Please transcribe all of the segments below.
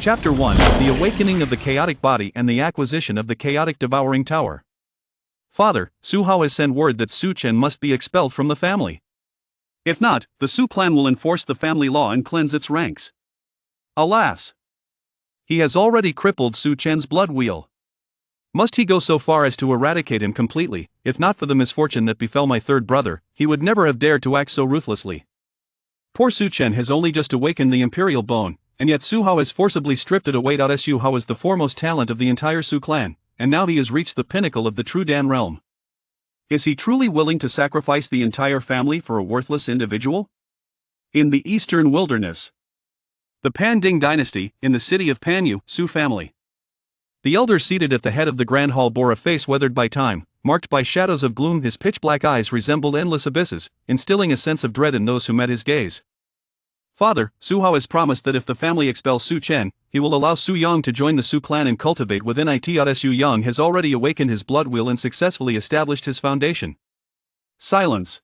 Chapter 1: The Awakening of the Chaotic Body and the Acquisition of the Chaotic Devouring Tower. Father, Su Hao has sent word that Su Chen must be expelled from the family. If not, the Su clan will enforce the family law and cleanse its ranks. Alas! He has already crippled Su Chen's blood wheel. Must he go so far as to eradicate him completely? If not for the misfortune that befell my third brother, he would never have dared to act so ruthlessly. Poor Su Chen has only just awakened the imperial bone, and yet Su Hao has forcibly stripped it away. Su Hao is the foremost talent of the entire Su clan, and now he has reached the pinnacle of the true Dan realm. Is he truly willing to sacrifice the entire family for a worthless individual? In the eastern wilderness. The Pan Ding dynasty, in the city of Panyu, Su family. The elder seated at the head of the grand hall bore a face weathered by time, marked by shadows of gloom. His pitch-black eyes resembled endless abysses, instilling a sense of dread in those who met his gaze. Father, Su Hao has promised that if the family expels Su Chen, he will allow Su Yang to join the Su clan and cultivate within it. Su Yang has already awakened his blood wheel and successfully established his foundation. Silence.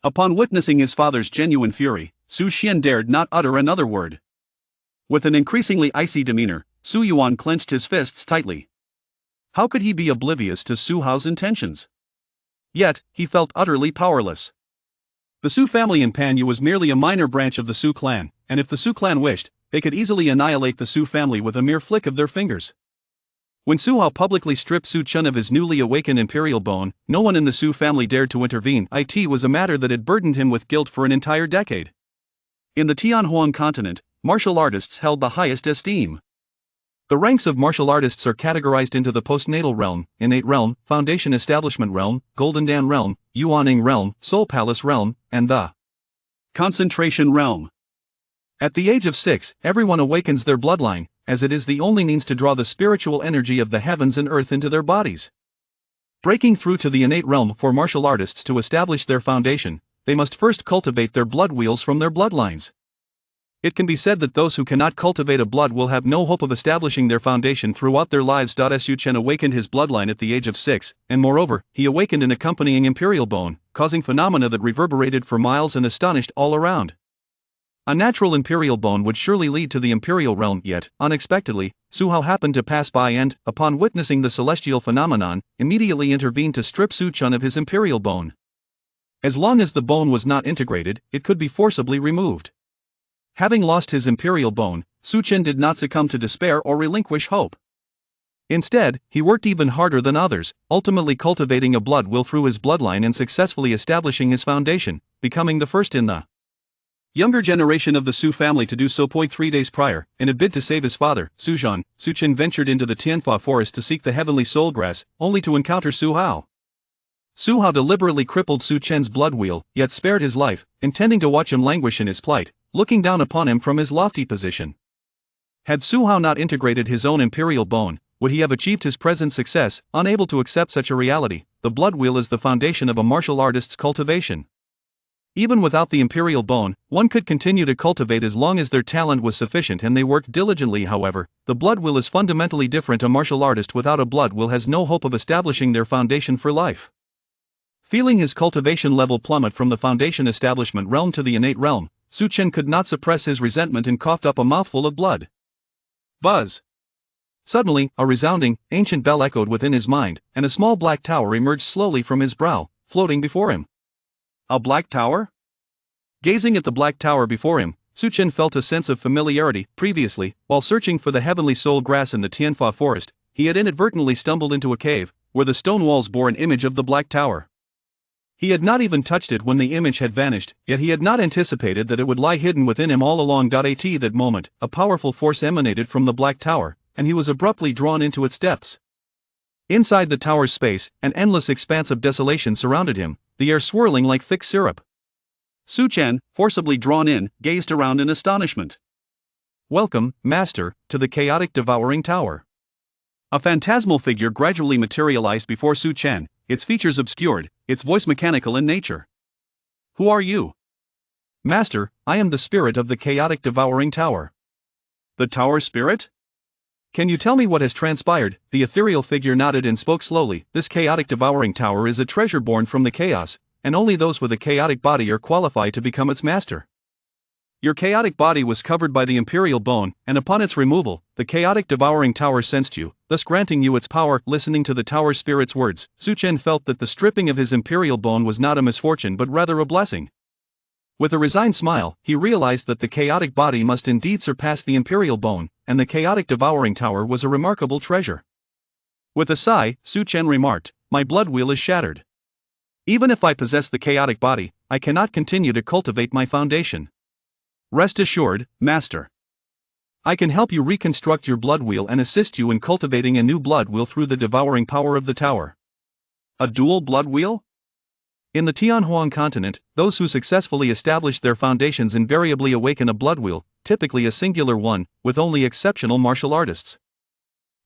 Upon witnessing his father's genuine fury, Su Chen dared not utter another word. With an increasingly icy demeanor, Su Yuan clenched his fists tightly. How could he be oblivious to Su Hao's intentions? Yet, he felt utterly powerless. The Su family in Panyu was merely a minor branch of the Su clan, and if the Su clan wished, they could easily annihilate the Su family with a mere flick of their fingers. When Su Hao publicly stripped Su Chen of his newly awakened imperial bone, no one in the Su family dared to intervene. It was a matter that had burdened him with guilt for an entire decade. In the Tianhuang continent, martial artists held the highest esteem. The ranks of martial artists are categorized into the postnatal realm, innate realm, foundation establishment realm, golden Dan realm, Yuaning realm, soul palace realm, and the concentration realm. At the age of 6, everyone awakens their bloodline, as it is the only means to draw the spiritual energy of the heavens and earth into their bodies. Breaking through to the innate realm for martial artists to establish their foundation, they must first cultivate their blood wheels from their bloodlines. It can be said that those who cannot cultivate a blood will have no hope of establishing their foundation throughout their lives. Su Chen awakened his bloodline at the age of 6, and moreover, he awakened an accompanying imperial bone, causing phenomena that reverberated for miles and astonished all around. A natural imperial bone would surely lead to the imperial realm, yet, unexpectedly, Su Hao happened to pass by and, upon witnessing the celestial phenomenon, immediately intervened to strip Su Chen of his imperial bone. As long as the bone was not integrated, it could be forcibly removed. Having lost his imperial bone, Su Chen did not succumb to despair or relinquish hope. Instead, he worked even harder than others, ultimately cultivating a blood will through his bloodline and successfully establishing his foundation, becoming the first in the younger generation of the Su family to do so. 3 days prior, in a bid to save his father, Su Chen ventured into the Tianfa forest to seek the heavenly soul grass, only to encounter Su Hao. Su Hao deliberately crippled Su Chen's blood wheel, yet spared his life, intending to watch him languish in his plight, looking down upon him from his lofty position. Had Su Hao not integrated his own imperial bone, would he have achieved his present success? Unable to accept such a reality, the blood wheel is the foundation of a martial artist's cultivation. Even without the imperial bone, one could continue to cultivate as long as their talent was sufficient and they worked diligently. However, the blood wheel is fundamentally different. A martial artist without a blood wheel has no hope of establishing their foundation for life. Feeling his cultivation level plummet from the foundation establishment realm to the innate realm, Su Chen could not suppress his resentment and coughed up a mouthful of blood. Buzz! Suddenly, a resounding, ancient bell echoed within his mind, and a small black tower emerged slowly from his brow, floating before him. A black tower? Gazing at the black tower before him, Su Chen felt a sense of familiarity. Previously, while searching for the heavenly soul grass in the Tianfa forest, he had inadvertently stumbled into a cave, where the stone walls bore an image of the black tower. He had not even touched it when the image had vanished, yet he had not anticipated that it would lie hidden within him all along. At that moment, a powerful force emanated from the black tower, and he was abruptly drawn into its depths. Inside the tower's space, an endless expanse of desolation surrounded him, the air swirling like thick syrup. Su Chen, forcibly drawn in, gazed around in astonishment. Welcome, Master, to the Chaotic Devouring Tower. A phantasmal figure gradually materialized before Su Chen, its features obscured, its voice mechanical in nature. Who are you? Master, I am the spirit of the Chaotic Devouring Tower. The tower spirit? Can you tell me what has transpired? The ethereal figure nodded and spoke slowly. This Chaotic Devouring Tower is a treasure born from the chaos, and only those with a chaotic body are qualified to become its master. Your chaotic body was covered by the imperial bone, and upon its removal, the chaotic devouring tower sensed you, thus granting you its power. Listening to the tower spirit's words, Su Chen felt that the stripping of his imperial bone was not a misfortune but rather a blessing. With a resigned smile, he realized that the chaotic body must indeed surpass the imperial bone, and the chaotic devouring tower was a remarkable treasure. With a sigh, Su Chen remarked, "My blood wheel is shattered. Even if I possess the chaotic body, I cannot continue to cultivate my foundation. Rest assured, Master. I can help you reconstruct your blood wheel and assist you in cultivating a new blood wheel through the devouring power of the tower." A dual blood wheel? In the Tianhuang continent, those who successfully establish their foundations invariably awaken a blood wheel, typically a singular one, with only exceptional martial artists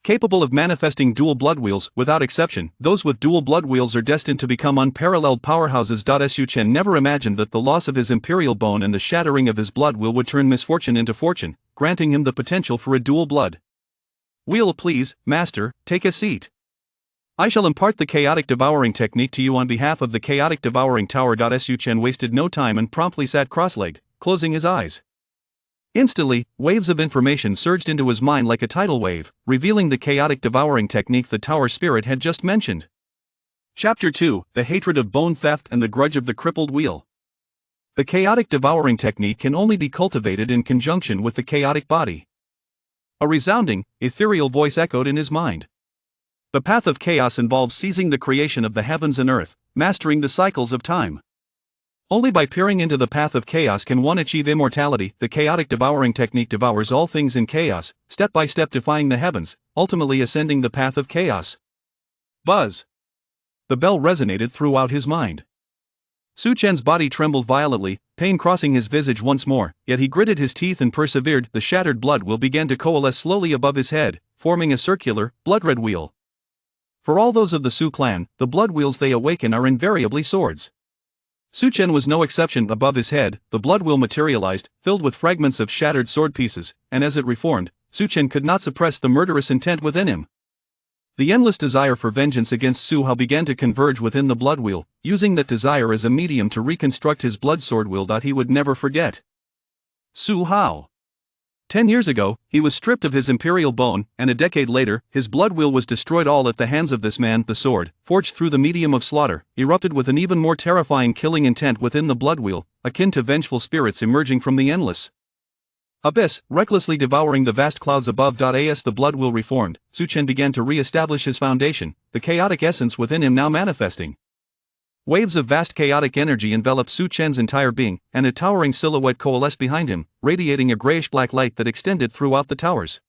capable of manifesting dual blood wheels. Without exception, those with dual blood wheels are destined to become unparalleled powerhouses. Su Chen never imagined that the loss of his imperial bone and the shattering of his blood wheel would turn misfortune into fortune, granting him the potential for a dual blood wheel. Please, Master, take a seat. I shall impart the chaotic devouring technique to you on behalf of the chaotic devouring tower. Su Chen wasted no time and promptly sat cross-legged, closing his eyes. Instantly, waves of information surged into his mind like a tidal wave, revealing the chaotic devouring technique the tower spirit had just mentioned. Chapter 2: The Hatred of Bone Theft and the Grudge of the Crippled Wheel. The chaotic devouring technique can only be cultivated in conjunction with the chaotic body. A resounding, ethereal voice echoed in his mind. The path of chaos involves seizing the creation of the heavens and earth, mastering the cycles of time. Only by peering into the path of chaos can one achieve immortality. The chaotic devouring technique devours all things in chaos, step by step defying the heavens, ultimately ascending the path of chaos. Buzz! The bell resonated throughout his mind. Su Chen's body trembled violently, pain crossing his visage once more, yet he gritted his teeth and persevered. The shattered blood wheel began to coalesce slowly above his head, forming a circular, blood-red wheel. For all those of the Su clan, the blood wheels they awaken are invariably swords. Su Chen was no exception. Above his head, the blood wheel materialized, filled with fragments of shattered sword pieces, and as it reformed, Su Chen could not suppress the murderous intent within him. The endless desire for vengeance against Su Hao began to converge within the blood wheel, using that desire as a medium to reconstruct his blood sword wheel that he would never forget. Su Hao. 10 years ago, he was stripped of his imperial bone, and a decade later, his blood wheel was destroyed, all at the hands of this man. The sword, forged through the medium of slaughter, erupted with an even more terrifying killing intent within the blood wheel, akin to vengeful spirits emerging from the endless abyss, recklessly devouring the vast clouds above. As the blood wheel reformed, Su Chen began to re-establish his foundation, the chaotic essence within him now manifesting. Waves of vast chaotic energy enveloped Su Chen's entire being, and a towering silhouette coalesced behind him, radiating a grayish-black light that extended throughout the towers.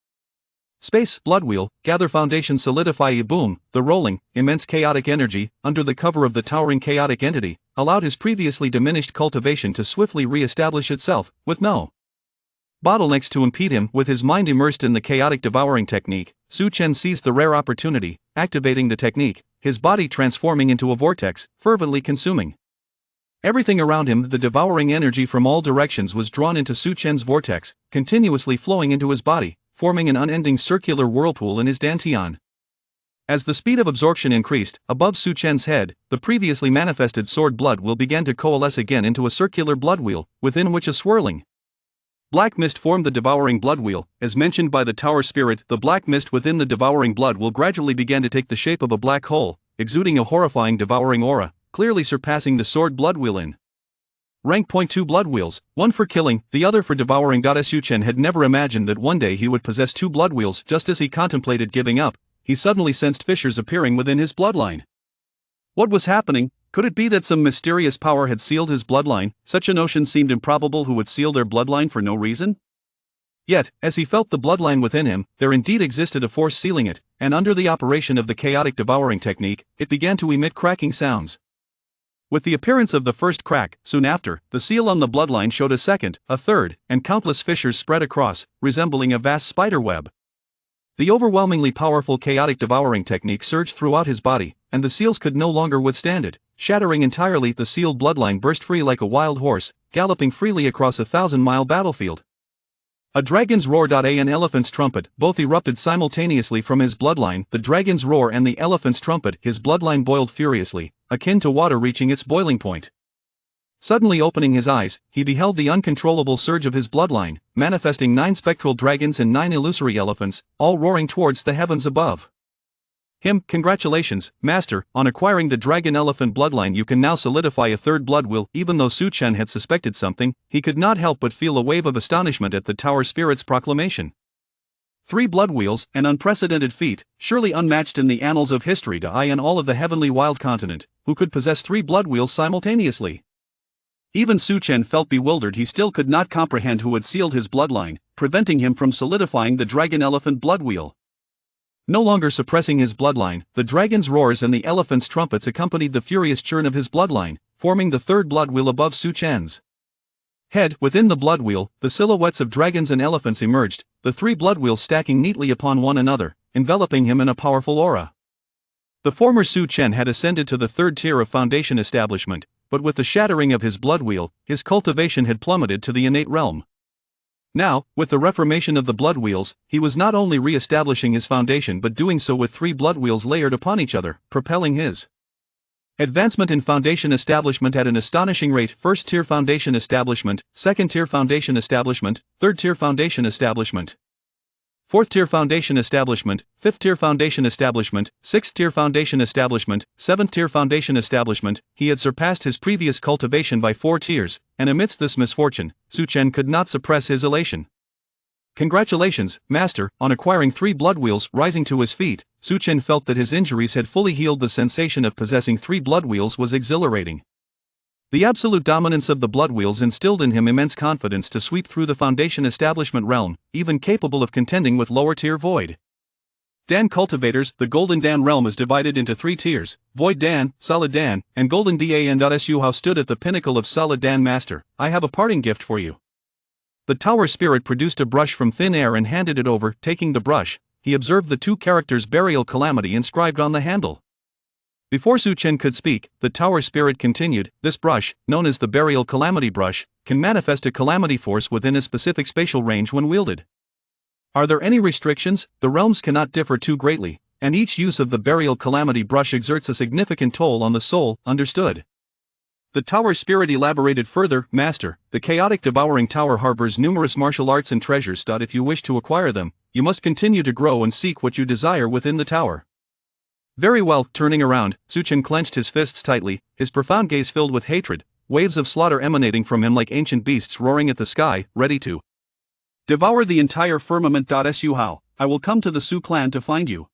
Space, blood wheel, gather foundation, solidify. Boom! The rolling, immense chaotic energy, under the cover of the towering chaotic entity, allowed his previously diminished cultivation to swiftly re-establish itself, with no bottlenecks to impede him. With his mind immersed in the chaotic devouring technique, Su Chen seized the rare opportunity, activating the technique, his body transforming into a vortex, fervently consuming everything around him. The devouring energy from all directions was drawn into Su Chen's vortex, continuously flowing into his body, forming an unending circular whirlpool in his dantian. As the speed of absorption increased, above Su Chen's head, the previously manifested sword blood wheel began to coalesce again into a circular blood wheel, within which a swirling black mist formed. The devouring blood wheel, as mentioned by the tower spirit. The black mist within the devouring blood wheel gradually began to take the shape of a black hole, exuding a horrifying devouring aura, clearly surpassing the sword blood wheel in rank. 2 blood wheels, one for killing, the other for devouring. Su Chen had never imagined that one day he would possess 2 blood wheels. Just as he contemplated giving up, he suddenly sensed fissures appearing within his bloodline. What was happening? Could it be that some mysterious power had sealed his bloodline? Such a notion seemed improbable. Who would seal their bloodline for no reason? Yet, as he felt the bloodline within him, there indeed existed a force sealing it, and under the operation of the chaotic devouring technique, it began to emit cracking sounds. With the appearance of the first crack, soon after, the seal on the bloodline showed a second, a third, and countless fissures spread across, resembling a vast spider web. The overwhelmingly powerful chaotic devouring technique surged throughout his body, and the seals could no longer withstand it. Shattering entirely, the sealed bloodline burst free like a wild horse, galloping freely across a 1,000-mile battlefield. A dragon's roar. An elephant's trumpet, both erupted simultaneously from his bloodline. The dragon's roar and the elephant's trumpet, his bloodline boiled furiously, akin to water reaching its boiling point. Suddenly opening his eyes, he beheld the uncontrollable surge of his bloodline, manifesting 9 spectral dragons and 9 illusory elephants, all roaring towards the heavens above. Congratulations, Master, on acquiring the dragon elephant bloodline. You can now solidify a third blood wheel. Even though Su Chen had suspected something, he could not help but feel a wave of astonishment at the Tower Spirit's proclamation. 3 blood wheels, an unprecedented feat, surely unmatched in the annals of history to I and all of the heavenly wild continent, who could possess 3 blood wheels simultaneously. Even Su Chen felt bewildered. He still could not comprehend who had sealed his bloodline, preventing him from solidifying the dragon elephant blood wheel. No longer suppressing his bloodline, the dragon's roars and the elephant's trumpets accompanied the furious churn of his bloodline, forming the third blood wheel above Su Chen's head. Within the blood wheel, the silhouettes of dragons and elephants emerged, the 3 blood wheels stacking neatly upon one another, enveloping him in a powerful aura. The former Su Chen had ascended to the 3rd tier of foundation establishment, but with the shattering of his blood wheel, his cultivation had plummeted to the innate realm. Now, with the reformation of the blood wheels, he was not only re-establishing his foundation but doing so with 3 blood wheels layered upon each other, propelling his advancement in foundation establishment at an astonishing rate. 1st tier foundation establishment, 2nd tier foundation establishment, 3rd tier foundation establishment, 4th tier foundation establishment, 5th tier foundation establishment, 6th tier foundation establishment, 7th tier foundation establishment. He had surpassed his previous cultivation by 4 tiers, and amidst this misfortune, Su Chen could not suppress his elation. Congratulations, Master, on acquiring 3 blood wheels. Rising to his feet, Su Chen felt that his injuries had fully healed. The sensation of possessing 3 blood wheels was exhilarating. The absolute dominance of the blood wheels instilled in him immense confidence to sweep through the foundation establishment realm, even capable of contending with lower-tier void Dan cultivators. The Golden Dan realm is divided into 3 tiers: Void Dan, Solid Dan, and Golden Dan. Su Hao stood at the pinnacle of Solid Dan. Master, I have a parting gift for you. The Tower Spirit produced a brush from thin air and handed it over. Taking the brush, he observed the 2 characters Burial Calamity inscribed on the handle. Before Su Chen could speak, the Tower Spirit continued, this brush, known as the Burial Calamity brush, can manifest a calamity force within a specific spatial range when wielded. Are there any restrictions? The realms cannot differ too greatly, and each use of the Burial Calamity brush exerts a significant toll on the soul. Understood. The Tower Spirit elaborated further, Master, the Chaotic Devouring Tower harbors numerous martial arts and treasures. If you wish to acquire them, you must continue to grow and seek what you desire within the tower. Very well. Turning around, Su Chen clenched his fists tightly, his profound gaze filled with hatred, waves of slaughter emanating from him like ancient beasts roaring at the sky, ready to devour the entire firmament. Su Hao, I will come to the Su clan to find you.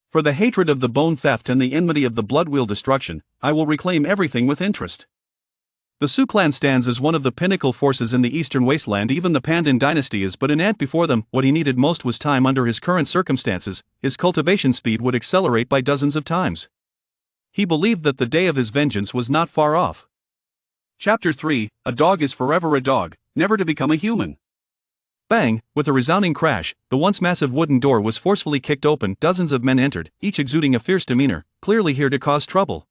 For the hatred of the bone theft and the enmity of the blood wheel destruction, I will reclaim everything with interest. The Su clan stands as one of the pinnacle forces in the eastern wasteland. Even the Pandan dynasty is but an ant before them. What he needed most was time. Under his current circumstances, his cultivation speed would accelerate by dozens of times. He believed that the day of his vengeance was not far off. Chapter 3, A dog is forever a dog, never to become a human. Bang! With a resounding crash, the once massive wooden door was forcefully kicked open. Dozens of men entered, each exuding a fierce demeanor, clearly here to cause trouble.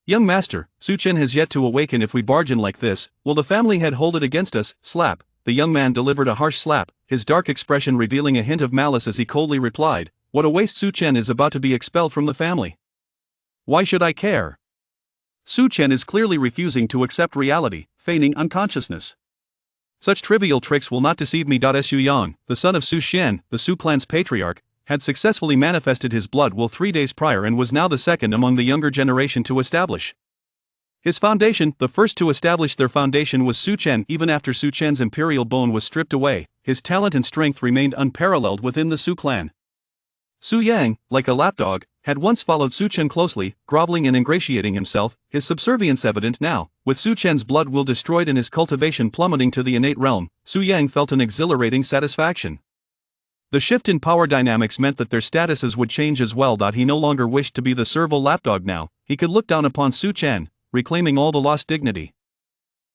Young Master, Su Chen has yet to awaken. If we barge in like this, will the family head hold it against us? Slap! The young man delivered a harsh slap, his dark expression revealing a hint of malice as he coldly replied, what a waste. Su Chen is about to be expelled from the family. Why should I care? Su Chen is clearly refusing to accept reality, feigning unconsciousness. Such trivial tricks will not deceive me. Su Yang, the son of Su Chen, the Su clan's patriarch, had successfully manifested his blood will 3 days prior and was now the second among the younger generation to establish his foundation. The first to establish their foundation was Su Chen. Even after Su Chen's imperial bone was stripped away, his talent and strength remained unparalleled within the Su clan. Su Yang, like a lapdog, had once followed Su Chen closely, groveling and ingratiating himself, his subservience evident now. With Su Chen's blood will destroyed and his cultivation plummeting to the innate realm, Su Yang felt an exhilarating satisfaction. The shift in power dynamics meant that their statuses would change as well. He no longer wished to be the servile lapdog now, he could look down upon Su Chen, reclaiming all the lost dignity.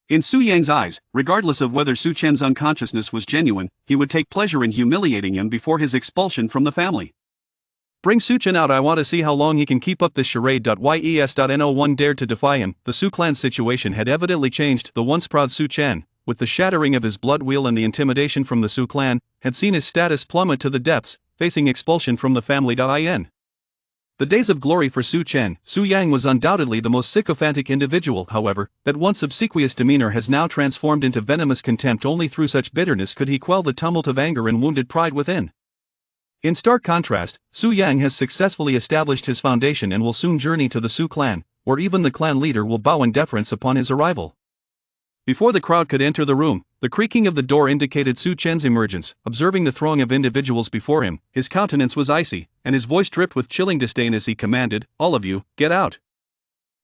In Su Yang's eyes, regardless of whether Su Chen's unconsciousness was genuine, he would take pleasure in humiliating him before his expulsion from the family. Bring Su Chen out. I want to see how long he can keep up this charade. No one dared to defy him. The Su clan's situation had evidently changed. The once proud Su Chen, with the shattering of his blood wheel and the intimidation from the Su clan, had seen his status plummet to the depths, facing expulsion from the family. The days of glory for Su Chen. Su Yang was undoubtedly the most sycophantic individual, however, that once obsequious demeanor has now transformed into venomous contempt. Only through such bitterness could he quell the tumult of anger and wounded pride within. In stark contrast, Su Yang has successfully established his foundation and will soon journey to the Su clan, where even the clan leader will bow in deference upon his arrival. Before the crowd could enter the room, the creaking of the door indicated Su Chen's emergence. Observing the throng of individuals before him, his countenance was icy, and his voice dripped with chilling disdain as he commanded, "All of you, get out."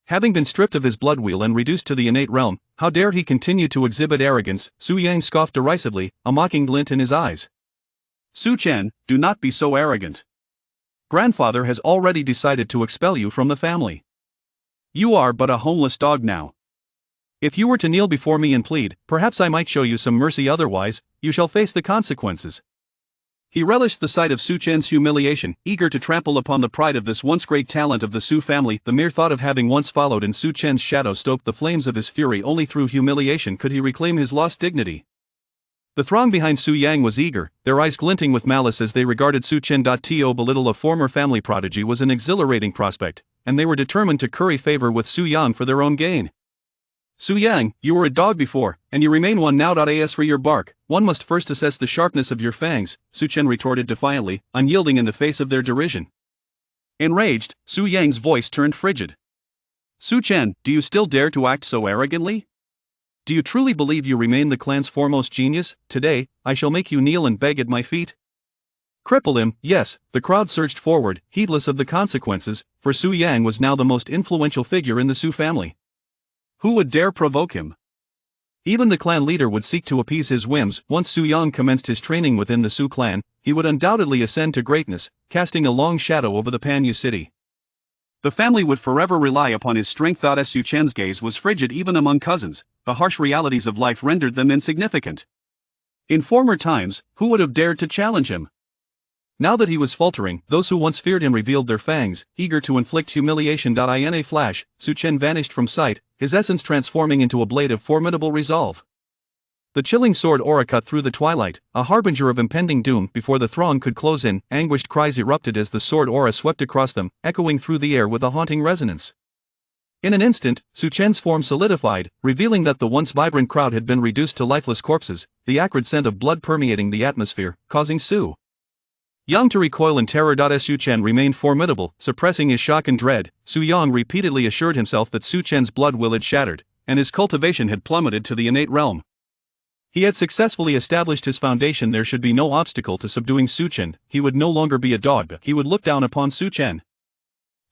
Having been stripped of his blood wheel and reduced to the innate realm, how dare he continue to exhibit arrogance? Su Yang scoffed derisively, a mocking glint in his eyes. "Su Chen, do not be so arrogant. Grandfather has already decided to expel you from the family. You are but a homeless dog now. If you were to kneel before me and plead, perhaps I might show you some mercy. Otherwise, you shall face the consequences." He relished the sight of Su Chen's humiliation, eager to trample upon the pride of this once great talent of the Su family. The mere thought of having once followed in Su Chen's shadow stoked the flames of his fury. Only through humiliation could he reclaim his lost dignity. The throng behind Su Yang was eager, their eyes glinting with malice as they regarded Su Chen. To belittle a former family prodigy was an exhilarating prospect, and they were determined to curry favor with Su Yang for their own gain. "Su Yang, you were a dog before, and you remain one now. As for your bark, one must first assess the sharpness of your fangs," Su Chen retorted defiantly, unyielding in the face of their derision. Enraged, Su Yang's voice turned frigid. "Su Chen, do you still dare to act so arrogantly? Do you truly believe you remain the clan's foremost genius? Today, I shall make you kneel and beg at my feet." Cripple him, yes. The crowd surged forward, heedless of the consequences, for Su Yang was now the most influential figure in the Su family. Who would dare provoke him? Even the clan leader would seek to appease his whims. Once Su Yang commenced his training within the Su clan, he would undoubtedly ascend to greatness, casting a long shadow over the Panyu city. The family would forever rely upon his strength. Su Chen's gaze was frigid even among cousins. The harsh realities of life rendered them insignificant. In former times, who would have dared to challenge him? Now that he was faltering, those who once feared him revealed their fangs, eager to inflict humiliation. In a flash, Su Chen vanished from sight, his essence transforming into a blade of formidable resolve. The chilling sword aura cut through the twilight, a harbinger of impending doom. Before the throng could close in, anguished cries erupted as the sword aura swept across them, echoing through the air with a haunting resonance. In an instant, Su Chen's form solidified, revealing that the once vibrant crowd had been reduced to lifeless corpses, the acrid scent of blood permeating the atmosphere, causing Su Yang to recoil in terror. Su Chen remained formidable, suppressing his shock and dread. Su Yang repeatedly assured himself that Su Chen's blood will had shattered, and his cultivation had plummeted to the innate realm. He had successfully established his foundation. There should be no obstacle to subduing Su Chen. He would no longer be a dog, he would look down upon Su Chen.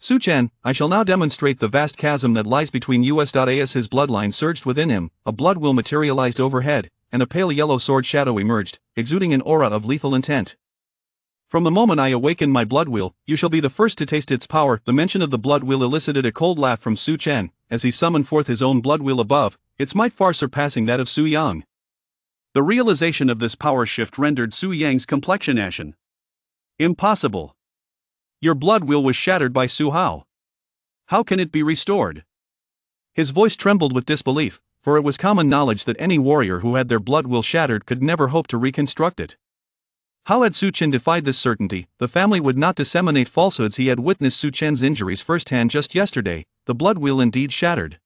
"Su Chen, I shall now demonstrate the vast chasm that lies between us." As his bloodline surged within him, a blood will materialized overhead, and a pale yellow sword shadow emerged, exuding an aura of lethal intent. "From the moment I awaken my blood wheel, you shall be the first to taste its power." The mention of the blood wheel elicited a cold laugh from Su Chen, as he summoned forth his own blood wheel above, its might far surpassing that of Su Yang. The realization of this power shift rendered Su Yang's complexion ashen. "Impossible. Your blood wheel was shattered by Su Hao. How can it be restored?" His voice trembled with disbelief, for it was common knowledge that any warrior who had their blood wheel shattered could never hope to reconstruct it. How had Su Chen defied this certainty? The family would not disseminate falsehoods. He had witnessed Su Chen's injuries firsthand just yesterday. The blood wheel indeed shattered.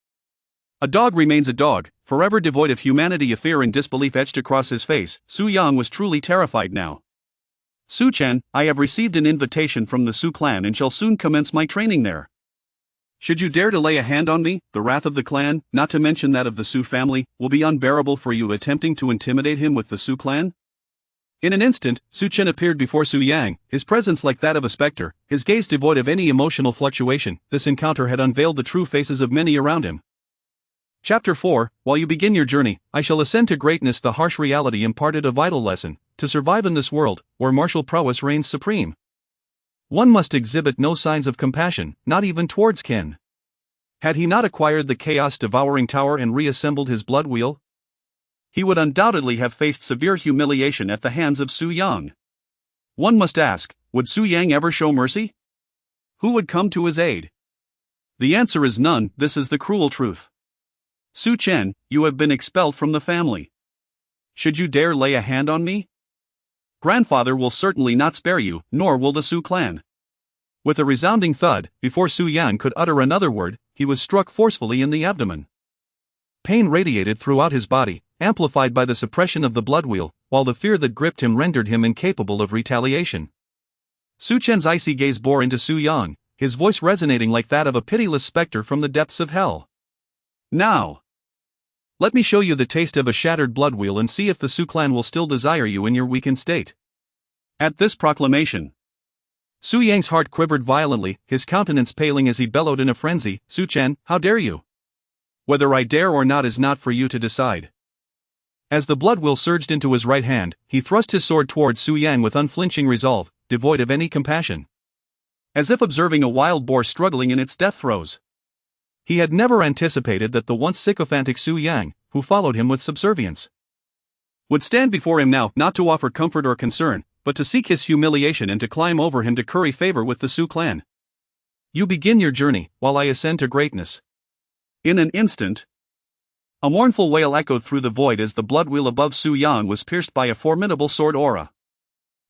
A dog remains a dog, forever devoid of humanity. A fear and disbelief etched across his face. Su Yang was truly terrified now. "Su Chen, I have received an invitation from the Su clan and shall soon commence my training there. Should you dare to lay a hand on me, the wrath of the clan, not to mention that of the Su family, will be unbearable for you." Attempting to intimidate him with the Su clan? In an instant, Su Chen appeared before Su Yang, his presence like that of a specter, his gaze devoid of any emotional fluctuation. This encounter had unveiled the true faces of many around him. Chapter 4. While you begin your journey, I shall ascend to greatness. The harsh reality imparted a vital lesson. To survive in this world, where martial prowess reigns supreme, one must exhibit no signs of compassion, not even towards kin. Had he not acquired the Chaos Devouring Tower and reassembled his blood wheel, he would undoubtedly have faced severe humiliation at the hands of Su Yang. One must ask, would Su Yang ever show mercy? Who would come to his aid? The answer is none. This is the cruel truth. "Su Chen, you have been expelled from the family. Should you dare lay a hand on me, grandfather will certainly not spare you, nor will the Su clan." With a resounding thud, before Su Yan could utter another word, he was struck forcefully in the abdomen. Pain radiated throughout his body, amplified by the suppression of the blood wheel, while the fear that gripped him rendered him incapable of retaliation. Su Chen's icy gaze bore into Su Yang, his voice resonating like that of a pitiless specter from the depths of hell. Now, let me show you the taste of a shattered blood wheel and see if the Su clan will still desire you in your weakened state. At this proclamation, Su Yang's heart quivered violently, his countenance paling as he bellowed in a frenzy, "Su Chen, how dare you? Whether I dare or not is not for you to decide." As the blood wheel surged into his right hand, he thrust his sword towards Su Yang with unflinching resolve, devoid of any compassion. As if observing a wild boar struggling in its death throes. He had never anticipated that the once sycophantic Su Yang, who followed him with subservience, would stand before him now, not to offer comfort or concern, but to seek his humiliation and to climb over him to curry favor with the Su clan. "You begin your journey, while I ascend to greatness." In an instant, a mournful wail echoed through the void as the blood wheel above Su Yang was pierced by a formidable sword aura.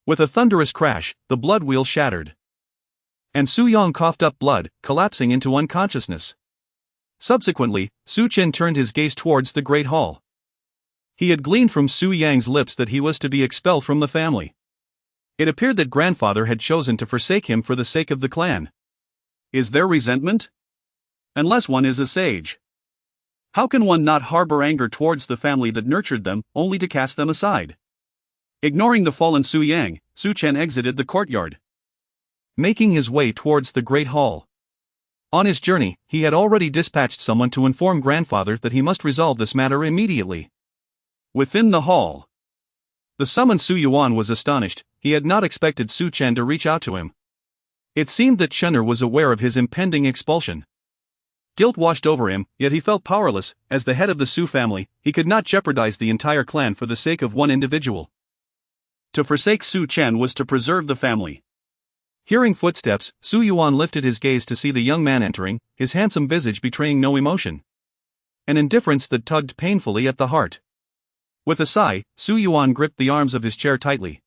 With a thunderous crash, the blood wheel shattered, and Su Yang coughed up blood, collapsing into unconsciousness. Subsequently, Su Chen turned his gaze towards the Great Hall. He had gleaned from Su Yang's lips that he was to be expelled from the family. It appeared that grandfather had chosen to forsake him for the sake of the clan. Is there resentment? Unless one is a sage, how can one not harbor anger towards the family that nurtured them, only to cast them aside? Ignoring the fallen Su Yang, Su Chen exited the courtyard, making his way towards the Great Hall. On his journey, he had already dispatched someone to inform grandfather that he must resolve this matter immediately. Within the hall, the summoned Su Yuan was astonished. He had not expected Su Chen to reach out to him. It seemed that Chener was aware of his impending expulsion. Guilt washed over him, yet he felt powerless. As the head of the Su family, he could not jeopardize the entire clan for the sake of one individual. To forsake Su Chen was to preserve the family. Hearing footsteps, Su Yuan lifted his gaze to see the young man entering, his handsome visage betraying no emotion. An indifference that tugged painfully at the heart. With a sigh, Su Yuan gripped the arms of his chair tightly.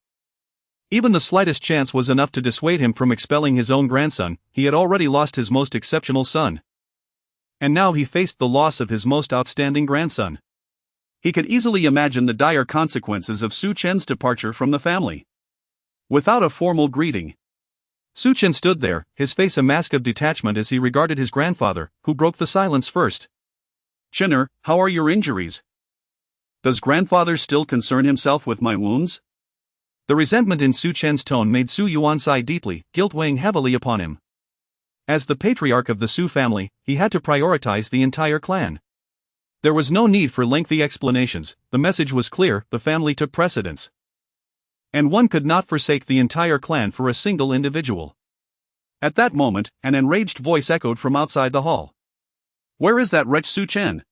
Even the slightest chance was enough to dissuade him from expelling his own grandson. He had already lost his most exceptional son, and now he faced the loss of his most outstanding grandson. He could easily imagine the dire consequences of Su Chen's departure from the family. Without a formal greeting, Su Chen stood there, his face a mask of detachment as he regarded his grandfather, who broke the silence first. "Chener, how are your injuries? Does grandfather still concern himself with my wounds?" The resentment in Su Chen's tone made Su Yuan sigh deeply, guilt weighing heavily upon him. As the patriarch of the Su family, he had to prioritize the entire clan. There was no need for lengthy explanations. The message was clear: the family took precedence, and one could not forsake the entire clan for a single individual. At that moment, an enraged voice echoed from outside the hall. "Where is that wretch Su Chen?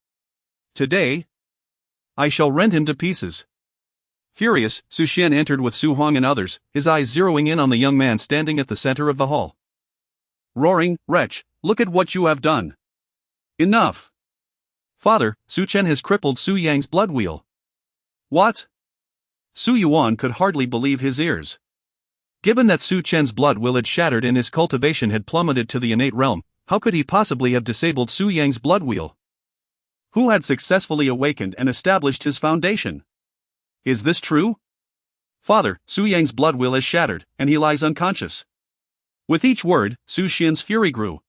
Today, I shall rend him to pieces." Furious, Su Chen entered with Su Huang and others, his eyes zeroing in on the young man standing at the center of the hall. Roaring, "Wretch, look at what you have done! Enough! Father, Su Chen has crippled Su Yang's blood wheel." "What?" Su Yuan could hardly believe his ears. Given that Su Chen's blood wheel had shattered and his cultivation had plummeted to the innate realm, how could he possibly have disabled Su Yang's blood wheel, who had successfully awakened and established his foundation? "Is this true?" "Father, Su Yang's blood wheel is shattered, and he lies unconscious." With each word, Su Xian's fury grew.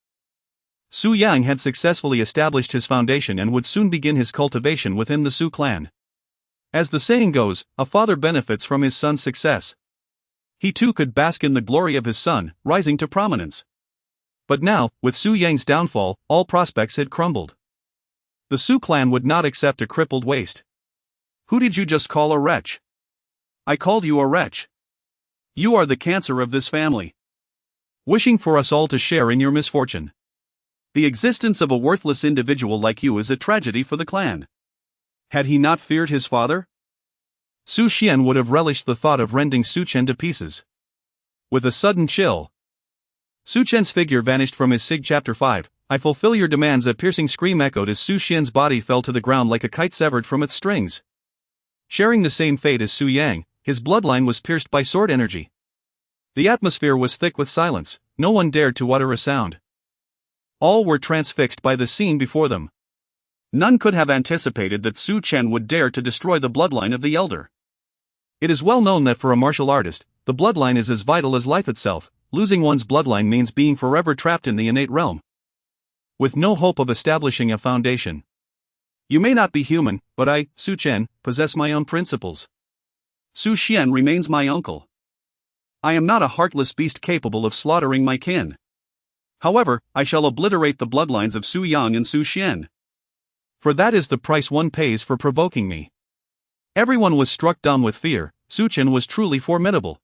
Su Yang had successfully established his foundation and would soon begin his cultivation within the Su clan. As the saying goes, a father benefits from his son's success. He too could bask in the glory of his son, rising to prominence. But now, with Su Yang's downfall, all prospects had crumbled. The Su clan would not accept a crippled waste. "Who did you just call a wretch?" "I called you a wretch. You are the cancer of this family, wishing for us all to share in your misfortune. The existence of a worthless individual like you is a tragedy for the clan." Had he not feared his father? Su Chen would have relished the thought of rending Su Chen to pieces. With a sudden chill, Su Chen's figure vanished from his Sig Chapter 5. "I fulfill your demands." A piercing scream echoed as Su Xian's body fell to the ground like a kite severed from its strings. Sharing the same fate as Su Yang, his bloodline was pierced by sword energy. The atmosphere was thick with silence, no one dared to utter a sound. All were transfixed by the scene before them. None could have anticipated that Su Chen would dare to destroy the bloodline of the elder. It is well known that for a martial artist, the bloodline is as vital as life itself. Losing one's bloodline means being forever trapped in the innate realm, with no hope of establishing a foundation. You may not be human, but I, Su Chen, possess my own principles. Su Chen remains my uncle. I am not a heartless beast capable of slaughtering my kin. However, I shall obliterate the bloodlines of Su Yang and Su Chen. For that is the price one pays for provoking me. Everyone was struck dumb with fear. Su Chen was truly formidable.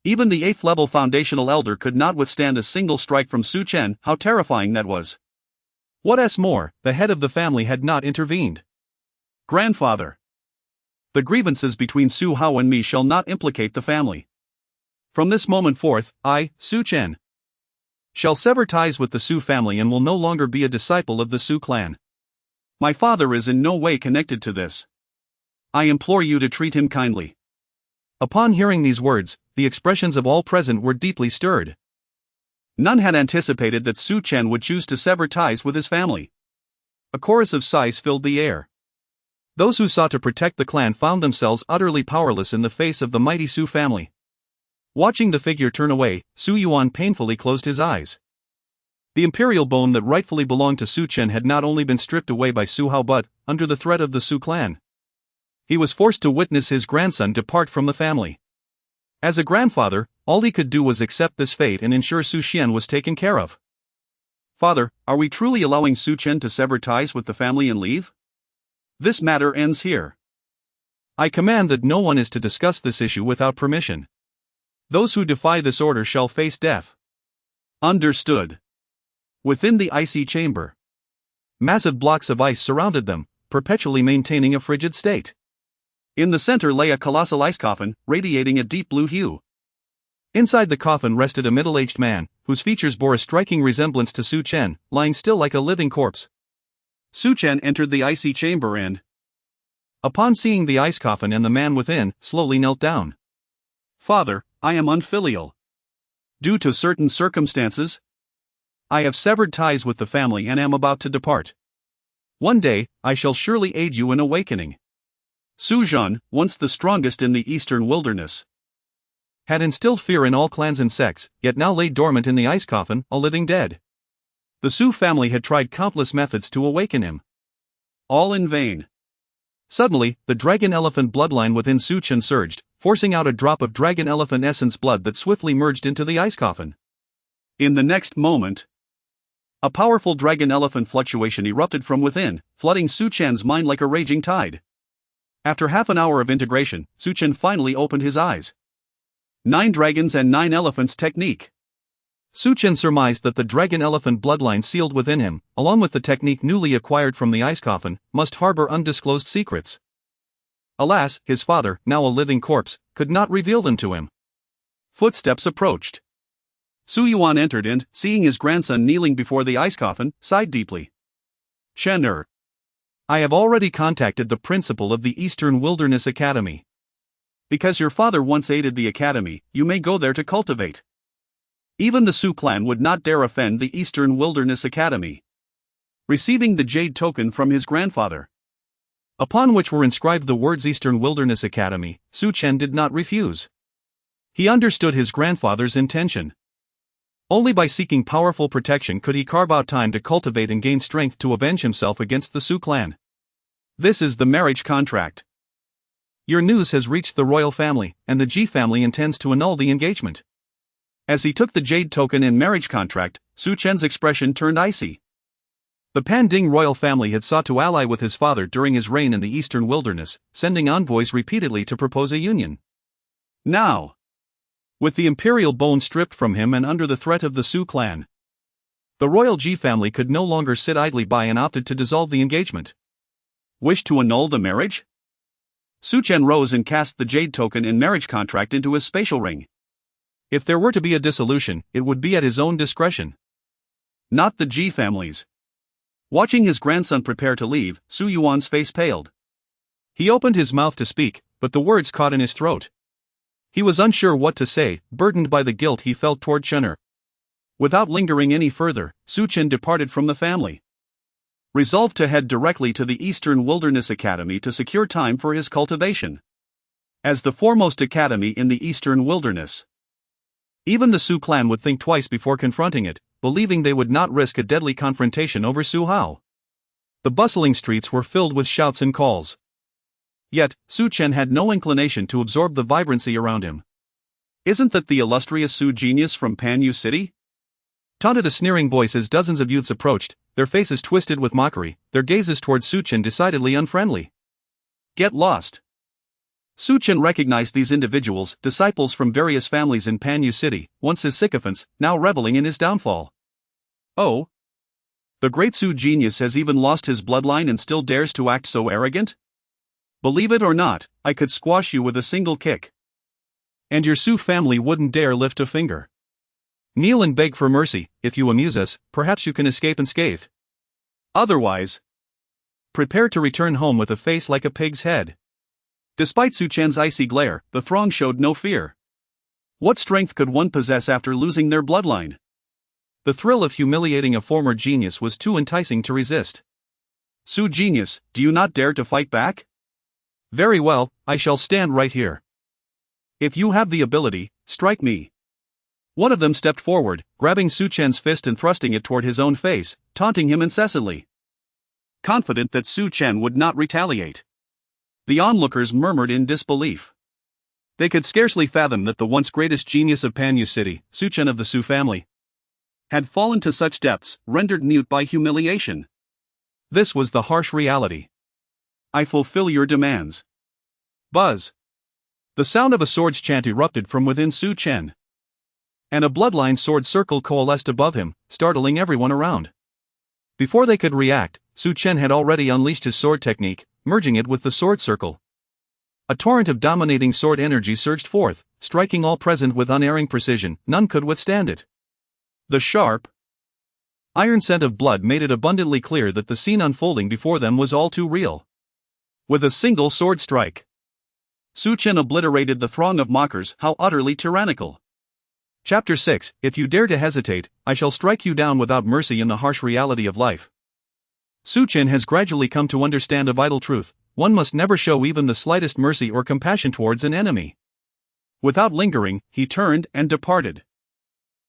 Even the 8th level foundational elder could not withstand a single strike from Su Chen. How terrifying that was. What more, the head of the family had not intervened. Grandfather. The grievances between Su Hao and me shall not implicate the family. From this moment forth, I, Su Chen, shall sever ties with the Su family and will no longer be a disciple of the Su clan. My father is in no way connected to this. I implore you to treat him kindly. Upon hearing these words, the expressions of all present were deeply stirred. None had anticipated that Su Chen would choose to sever ties with his family. A chorus of sighs filled the air. Those who sought to protect the clan found themselves utterly powerless in the face of the mighty Su family. Watching the figure turn away, Su Yuan painfully closed his eyes. The imperial bone that rightfully belonged to Su Chen had not only been stripped away by Su Hao but, under the threat of the Su clan, he was forced to witness his grandson depart from the family. As a grandfather, all he could do was accept this fate and ensure Su Chen was taken care of. Father, are we truly allowing Su Chen to sever ties with the family and leave? This matter ends here. I command that no one is to discuss this issue without permission. Those who defy this order shall face death. Understood. Within the icy chamber, massive blocks of ice surrounded them, perpetually maintaining a frigid state. In the center lay a colossal ice coffin, radiating a deep blue hue. Inside the coffin rested a middle-aged man, whose features bore a striking resemblance to Su Chen, lying still like a living corpse. Su Chen entered the icy chamber and, upon seeing the ice coffin and the man within, slowly knelt down. Father, I am unfilial. Due to certain circumstances, I have severed ties with the family and am about to depart. One day, I shall surely aid you in awakening. Su Chen, once the strongest in the eastern wilderness, had instilled fear in all clans and sects, yet now lay dormant in the ice coffin, a living dead. The Su family had tried countless methods to awaken him. All in vain. Suddenly, the dragon elephant bloodline within Su Chen surged, forcing out a drop of dragon elephant essence blood that swiftly merged into the ice coffin. In the next moment, a powerful dragon elephant fluctuation erupted from within, flooding Su Chen's mind like a raging tide. After half an hour of integration, Su Chen finally opened his eyes. 9 dragons and 9 elephants technique. Su Chen surmised that the dragon elephant bloodline sealed within him, along with the technique newly acquired from the ice coffin, must harbor undisclosed secrets. Alas, his father, now a living corpse, could not reveal them to him. Footsteps approached. Su Yuan entered and, seeing his grandson kneeling before the ice coffin, sighed deeply. Chen I have already contacted the principal of the Eastern Wilderness Academy. Because your father once aided the academy, you may go there to cultivate. Even the Su clan would not dare offend the Eastern Wilderness Academy. Receiving the jade token from his grandfather, upon which were inscribed the words Eastern Wilderness Academy, Su Chen did not refuse. He understood his grandfather's intention. Only by seeking powerful protection could he carve out time to cultivate and gain strength to avenge himself against the Su clan. This is the marriage contract. Your news has reached the royal family, and the Ji family intends to annul the engagement. As he took the jade token and marriage contract, Su Chen's expression turned icy. The Panding royal family had sought to ally with his father during his reign in the eastern wilderness, sending envoys repeatedly to propose a union. Now, with the imperial bone stripped from him and under the threat of the Su clan, the royal Ji family could no longer sit idly by and opted to dissolve the engagement. Wish to annul the marriage? Su Chen rose and cast the jade token and marriage contract into his spatial ring. If there were to be a dissolution, it would be at his own discretion. Not the Ji family's. Watching his grandson prepare to leave, Su Yuan's face paled. He opened his mouth to speak, but the words caught in his throat. He was unsure what to say, burdened by the guilt he felt toward Chen. Without lingering any further, Su Chen departed from the family, resolved to head directly to the Eastern Wilderness Academy to secure time for his cultivation. As the foremost academy in the Eastern Wilderness, even the Su clan would think twice before confronting it, believing they would not risk a deadly confrontation over Su Hao. The bustling streets were filled with shouts and calls. Yet, Su Chen had no inclination to absorb the vibrancy around him. "Isn't that the illustrious Su genius from Panyu City?" taunted a sneering voice as dozens of youths approached, their faces twisted with mockery, their gazes toward Su Chen decidedly unfriendly. "Get lost." Su Chen recognized these individuals, disciples from various families in Panyu City, once his sycophants, now reveling in his downfall. Oh? The great Su genius has even lost his bloodline and still dares to act so arrogant? Believe it or not, I could squash you with a single kick. And your Su family wouldn't dare lift a finger. Kneel and beg for mercy. If you amuse us, perhaps you can escape unscathed. Otherwise, prepare to return home with a face like a pig's head. Despite Su Chen's icy glare, the throng showed no fear. What strength could one possess after losing their bloodline? The thrill of humiliating a former genius was too enticing to resist. "Su genius, do you not dare to fight back? Very well, I shall stand right here. If you have the ability, strike me." One of them stepped forward, grabbing Su Chen's fist and thrusting it toward his own face, taunting him incessantly. Confident that Su Chen would not retaliate, the onlookers murmured in disbelief. They could scarcely fathom that the once greatest genius of Panyu City, Su Chen of the Su family, had fallen to such depths, rendered mute by humiliation. This was the harsh reality. "I fulfill your demands." Buzz! The sound of a sword's chant erupted from within Su Chen, and a bloodline sword circle coalesced above him, startling everyone around. Before they could react, Su Chen had already unleashed his sword technique, merging it with the sword circle. A torrent of dominating sword energy surged forth, striking all present with unerring precision. None could withstand it. The sharp, iron scent of blood made it abundantly clear that the scene unfolding before them was all too real. With a single sword strike, Su Chen obliterated the throng of mockers. How utterly tyrannical. Chapter 6, If you dare to hesitate, I shall strike you down without mercy. In the harsh reality of life, Su Chen has gradually come to understand a vital truth: one must never show even the slightest mercy or compassion towards an enemy. Without lingering, he turned and departed.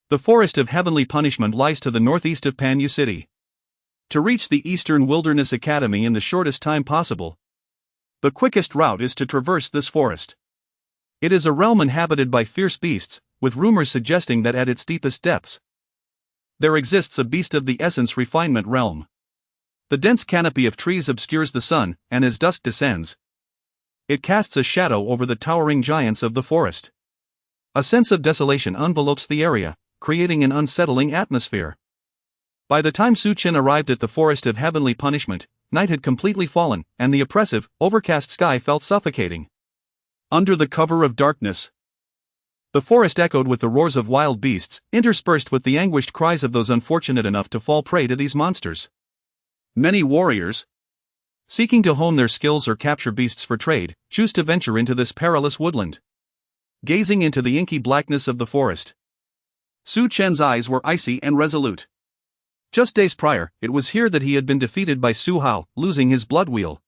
The forest of heavenly punishment lies to the northeast of Panyu City. To reach the Eastern Wilderness Academy in the shortest time possible, the quickest route is to traverse this forest. It is a realm inhabited by fierce beasts, with rumors suggesting that at its deepest depths, there exists a beast of the essence refinement realm. The dense canopy of trees obscures the sun, and as dusk descends, it casts a shadow over the towering giants of the forest. A sense of desolation envelopes the area, creating an unsettling atmosphere. By the time Su Chen arrived at the forest of heavenly punishment, night had completely fallen, and the oppressive, overcast sky felt suffocating. Under the cover of darkness, the forest echoed with the roars of wild beasts, interspersed with the anguished cries of those unfortunate enough to fall prey to these monsters. Many warriors, seeking to hone their skills or capture beasts for trade, choose to venture into this perilous woodland. Gazing into the inky blackness of the forest, Su Chen's eyes were icy and resolute. Just days prior, it was here that he had been defeated by Su Hao, losing his blood wheel.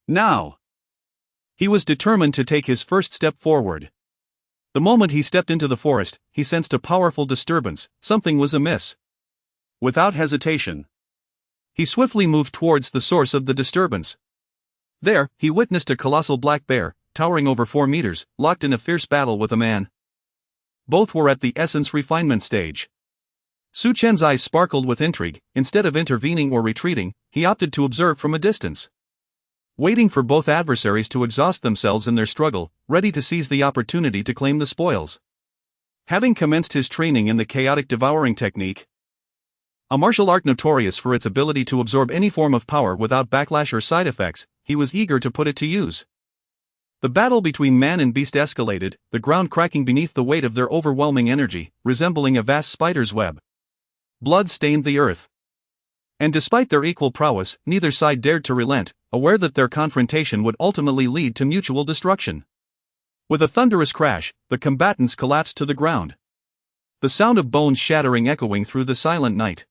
Now, he was determined to take his first step forward. The moment he stepped into the forest, he sensed a powerful disturbance. Something was amiss. Without hesitation, he swiftly moved towards the source of the disturbance. There, he witnessed a colossal black bear, towering over 4 meters, locked in a fierce battle with a man. Both were at the essence refinement stage. Su Chen's eyes sparkled with intrigue. Instead of intervening or retreating, he opted to observe from a distance, waiting for both adversaries to exhaust themselves in their struggle, ready to seize the opportunity to claim the spoils. Having commenced his training in the chaotic devouring technique, a martial art notorious for its ability to absorb any form of power without backlash or side effects, he was eager to put it to use. The battle between man and beast escalated, the ground cracking beneath the weight of their overwhelming energy, resembling a vast spider's web. Blood stained the earth. And despite their equal prowess, neither side dared to relent, aware that their confrontation would ultimately lead to mutual destruction. With a thunderous crash, the combatants collapsed to the ground. The sound of bones shattering echoing through the silent night.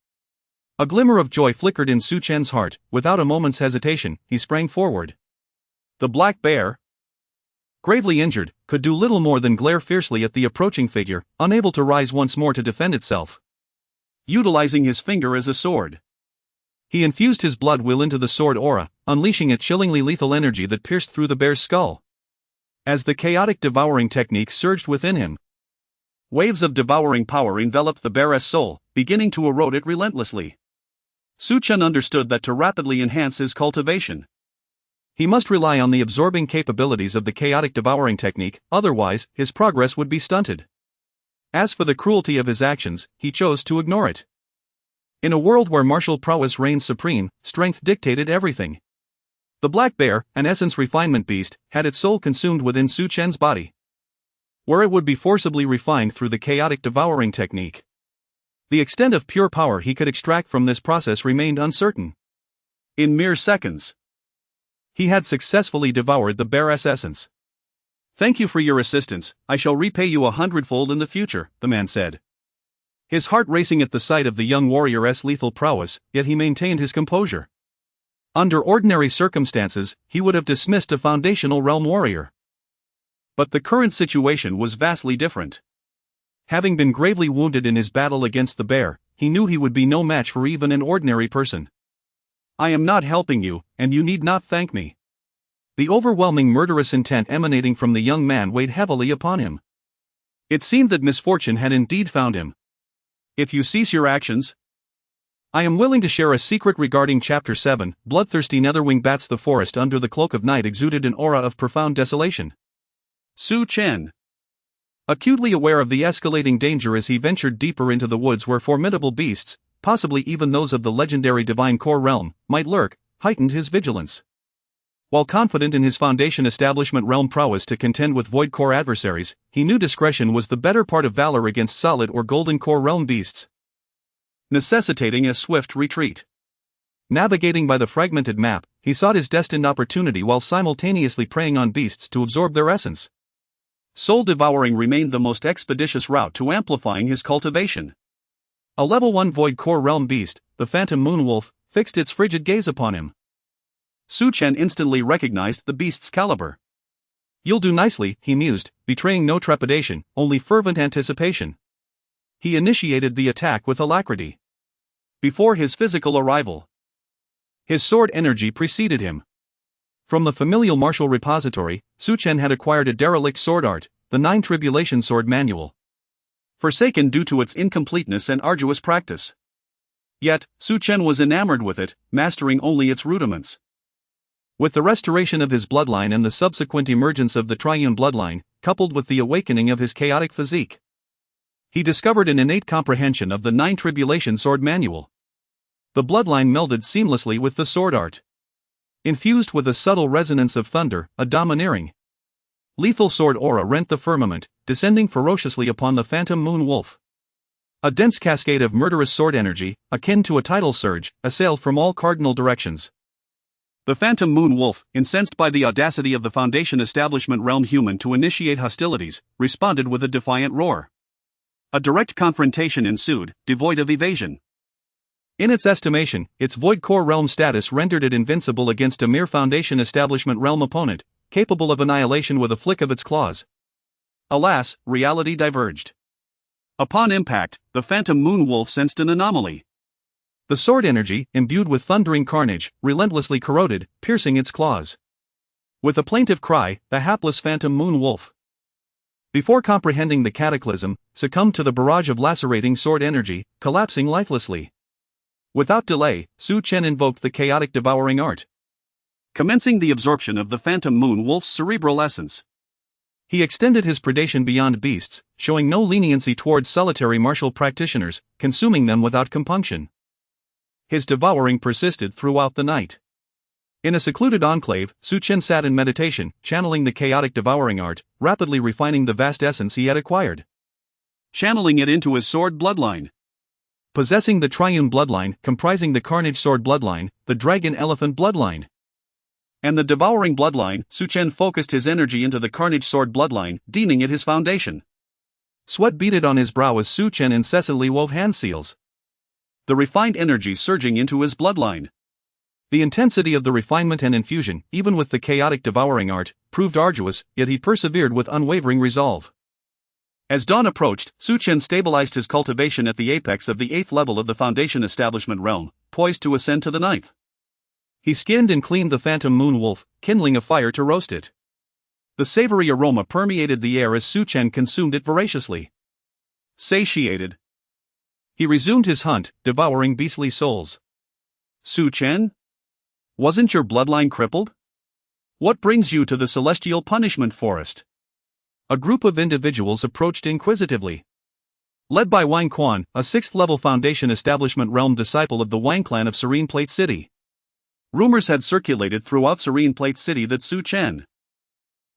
A glimmer of joy flickered in Su Chen's heart. Without a moment's hesitation, he sprang forward. The black bear, gravely injured, could do little more than glare fiercely at the approaching figure, unable to rise once more to defend itself. Utilizing his finger as a sword, he infused his blood will into the sword aura, unleashing a chillingly lethal energy that pierced through the bear's skull. As the chaotic devouring technique surged within him, waves of devouring power enveloped the bear's soul, beginning to erode it relentlessly. Su Chen understood that to rapidly enhance his cultivation, he must rely on the absorbing capabilities of the chaotic devouring technique, otherwise, his progress would be stunted. As for the cruelty of his actions, he chose to ignore it. In a world where martial prowess reigned supreme, strength dictated everything. The black bear, an essence refinement beast, had its soul consumed within Su Chen's body, where it would be forcibly refined through the chaotic devouring technique. The extent of pure power he could extract from this process remained uncertain. In mere seconds, he had successfully devoured the bear's essence. "Thank you for your assistance, I shall repay you 100-fold in the future," the man said. His heart racing at the sight of the young warrior's lethal prowess, yet he maintained his composure. Under ordinary circumstances, he would have dismissed a foundational realm warrior. But the current situation was vastly different. Having been gravely wounded in his battle against the bear, he knew he would be no match for even an ordinary person. "I am not helping you, and you need not thank me." The overwhelming murderous intent emanating from the young man weighed heavily upon him. It seemed that misfortune had indeed found him. "If you cease your actions, I am willing to share a secret regarding Chapter 7. Bloodthirsty netherwing bats. The forest under the cloak of night exuded an aura of profound desolation. Su Chen, acutely aware of the escalating danger as he ventured deeper into the woods where formidable beasts, possibly even those of the legendary divine core realm, might lurk, heightened his vigilance. While confident in his foundation establishment realm prowess to contend with void core adversaries, he knew discretion was the better part of valor against solid or golden core realm beasts, necessitating a swift retreat. Navigating by the fragmented map, he sought his destined opportunity while simultaneously preying on beasts to absorb their essence. Soul devouring remained the most expeditious route to amplifying his cultivation. A level 1 void core realm beast, the phantom moon wolf, fixed its frigid gaze upon him. Su Chen instantly recognized the beast's caliber. "You'll do nicely," he mused, betraying no trepidation, only fervent anticipation. He initiated the attack with alacrity. Before his physical arrival, his sword energy preceded him. From the familial martial repository, Su Chen had acquired a derelict sword art, the 9 Tribulation Sword Manual, forsaken due to its incompleteness and arduous practice. Yet, Su Chen was enamored with it, mastering only its rudiments. With the restoration of his bloodline and the subsequent emergence of the triune bloodline, coupled with the awakening of his chaotic physique, he discovered an innate comprehension of the 9 Tribulation Sword Manual. The bloodline melded seamlessly with the sword art. Infused with a subtle resonance of thunder, a domineering, lethal sword aura rent the firmament, descending ferociously upon the phantom moon wolf. A dense cascade of murderous sword energy, akin to a tidal surge, assailed from all cardinal directions. The phantom moon wolf, incensed by the audacity of the Foundation establishment realm human to initiate hostilities, responded with a defiant roar. A direct confrontation ensued, devoid of evasion. In its estimation, its void core realm status rendered it invincible against a mere Foundation establishment realm opponent, capable of annihilation with a flick of its claws. Alas, reality diverged. Upon impact, the phantom moon wolf sensed an anomaly. The sword energy, imbued with thundering carnage, relentlessly corroded, piercing its claws. With a plaintive cry, the hapless phantom moon wolf, before comprehending the cataclysm, succumbed to the barrage of lacerating sword energy, collapsing lifelessly. Without delay, Su Chen invoked the chaotic devouring art, commencing the absorption of the phantom moon wolf's cerebral essence. He extended his predation beyond beasts, showing no leniency towards solitary martial practitioners, consuming them without compunction. His devouring persisted throughout the night. In a secluded enclave, Su Chen sat in meditation, channeling the chaotic devouring art, rapidly refining the vast essence he had acquired, channeling it into his sword bloodline. Possessing the triune bloodline, comprising the carnage sword bloodline, the dragon elephant bloodline, And the devouring bloodline, Su Chen focused his energy into the Carnage Sword bloodline, deeming it his foundation. Sweat beaded on his brow as Su Chen incessantly wove hand seals, the refined energy surging into his bloodline. The intensity of the refinement and infusion, even with the chaotic devouring art, proved arduous, yet he persevered with unwavering resolve. As dawn approached, Su Chen stabilized his cultivation at the apex of the 8th level of the Foundation Establishment realm, poised to ascend to the 9th. He skinned and cleaned the phantom moon wolf, kindling a fire to roast it. The savory aroma permeated the air as Su Chen consumed it voraciously. Satiated, he resumed his hunt, devouring beastly souls. Su Chen? Wasn't your bloodline crippled? What brings you to the celestial punishment forest? A group of individuals approached inquisitively. Led by Wang Quan, a 6th-level Foundation Establishment realm disciple of the Wang clan of Serene Plate City. Rumors had circulated throughout Serene Plate City that Su Chen,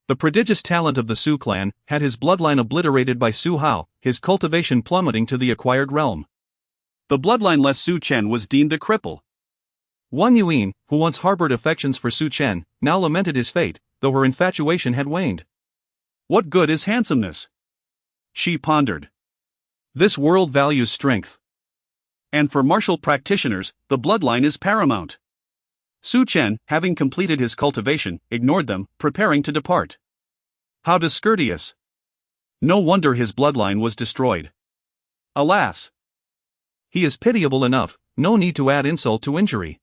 the prodigious talent of the Su clan, had his bloodline obliterated by Su Hao, his cultivation plummeting to the acquired realm. The bloodline-less Su Chen was deemed a cripple. Wan Yuan, who once harbored affections for Su Chen, now lamented his fate, though her infatuation had waned. What good is handsomeness? She pondered. This world values strength. And for martial practitioners, the bloodline is paramount. Su Chen, having completed his cultivation, ignored them, preparing to depart. How discourteous. No wonder his bloodline was destroyed. Alas! He is pitiable enough, no need to add insult to injury.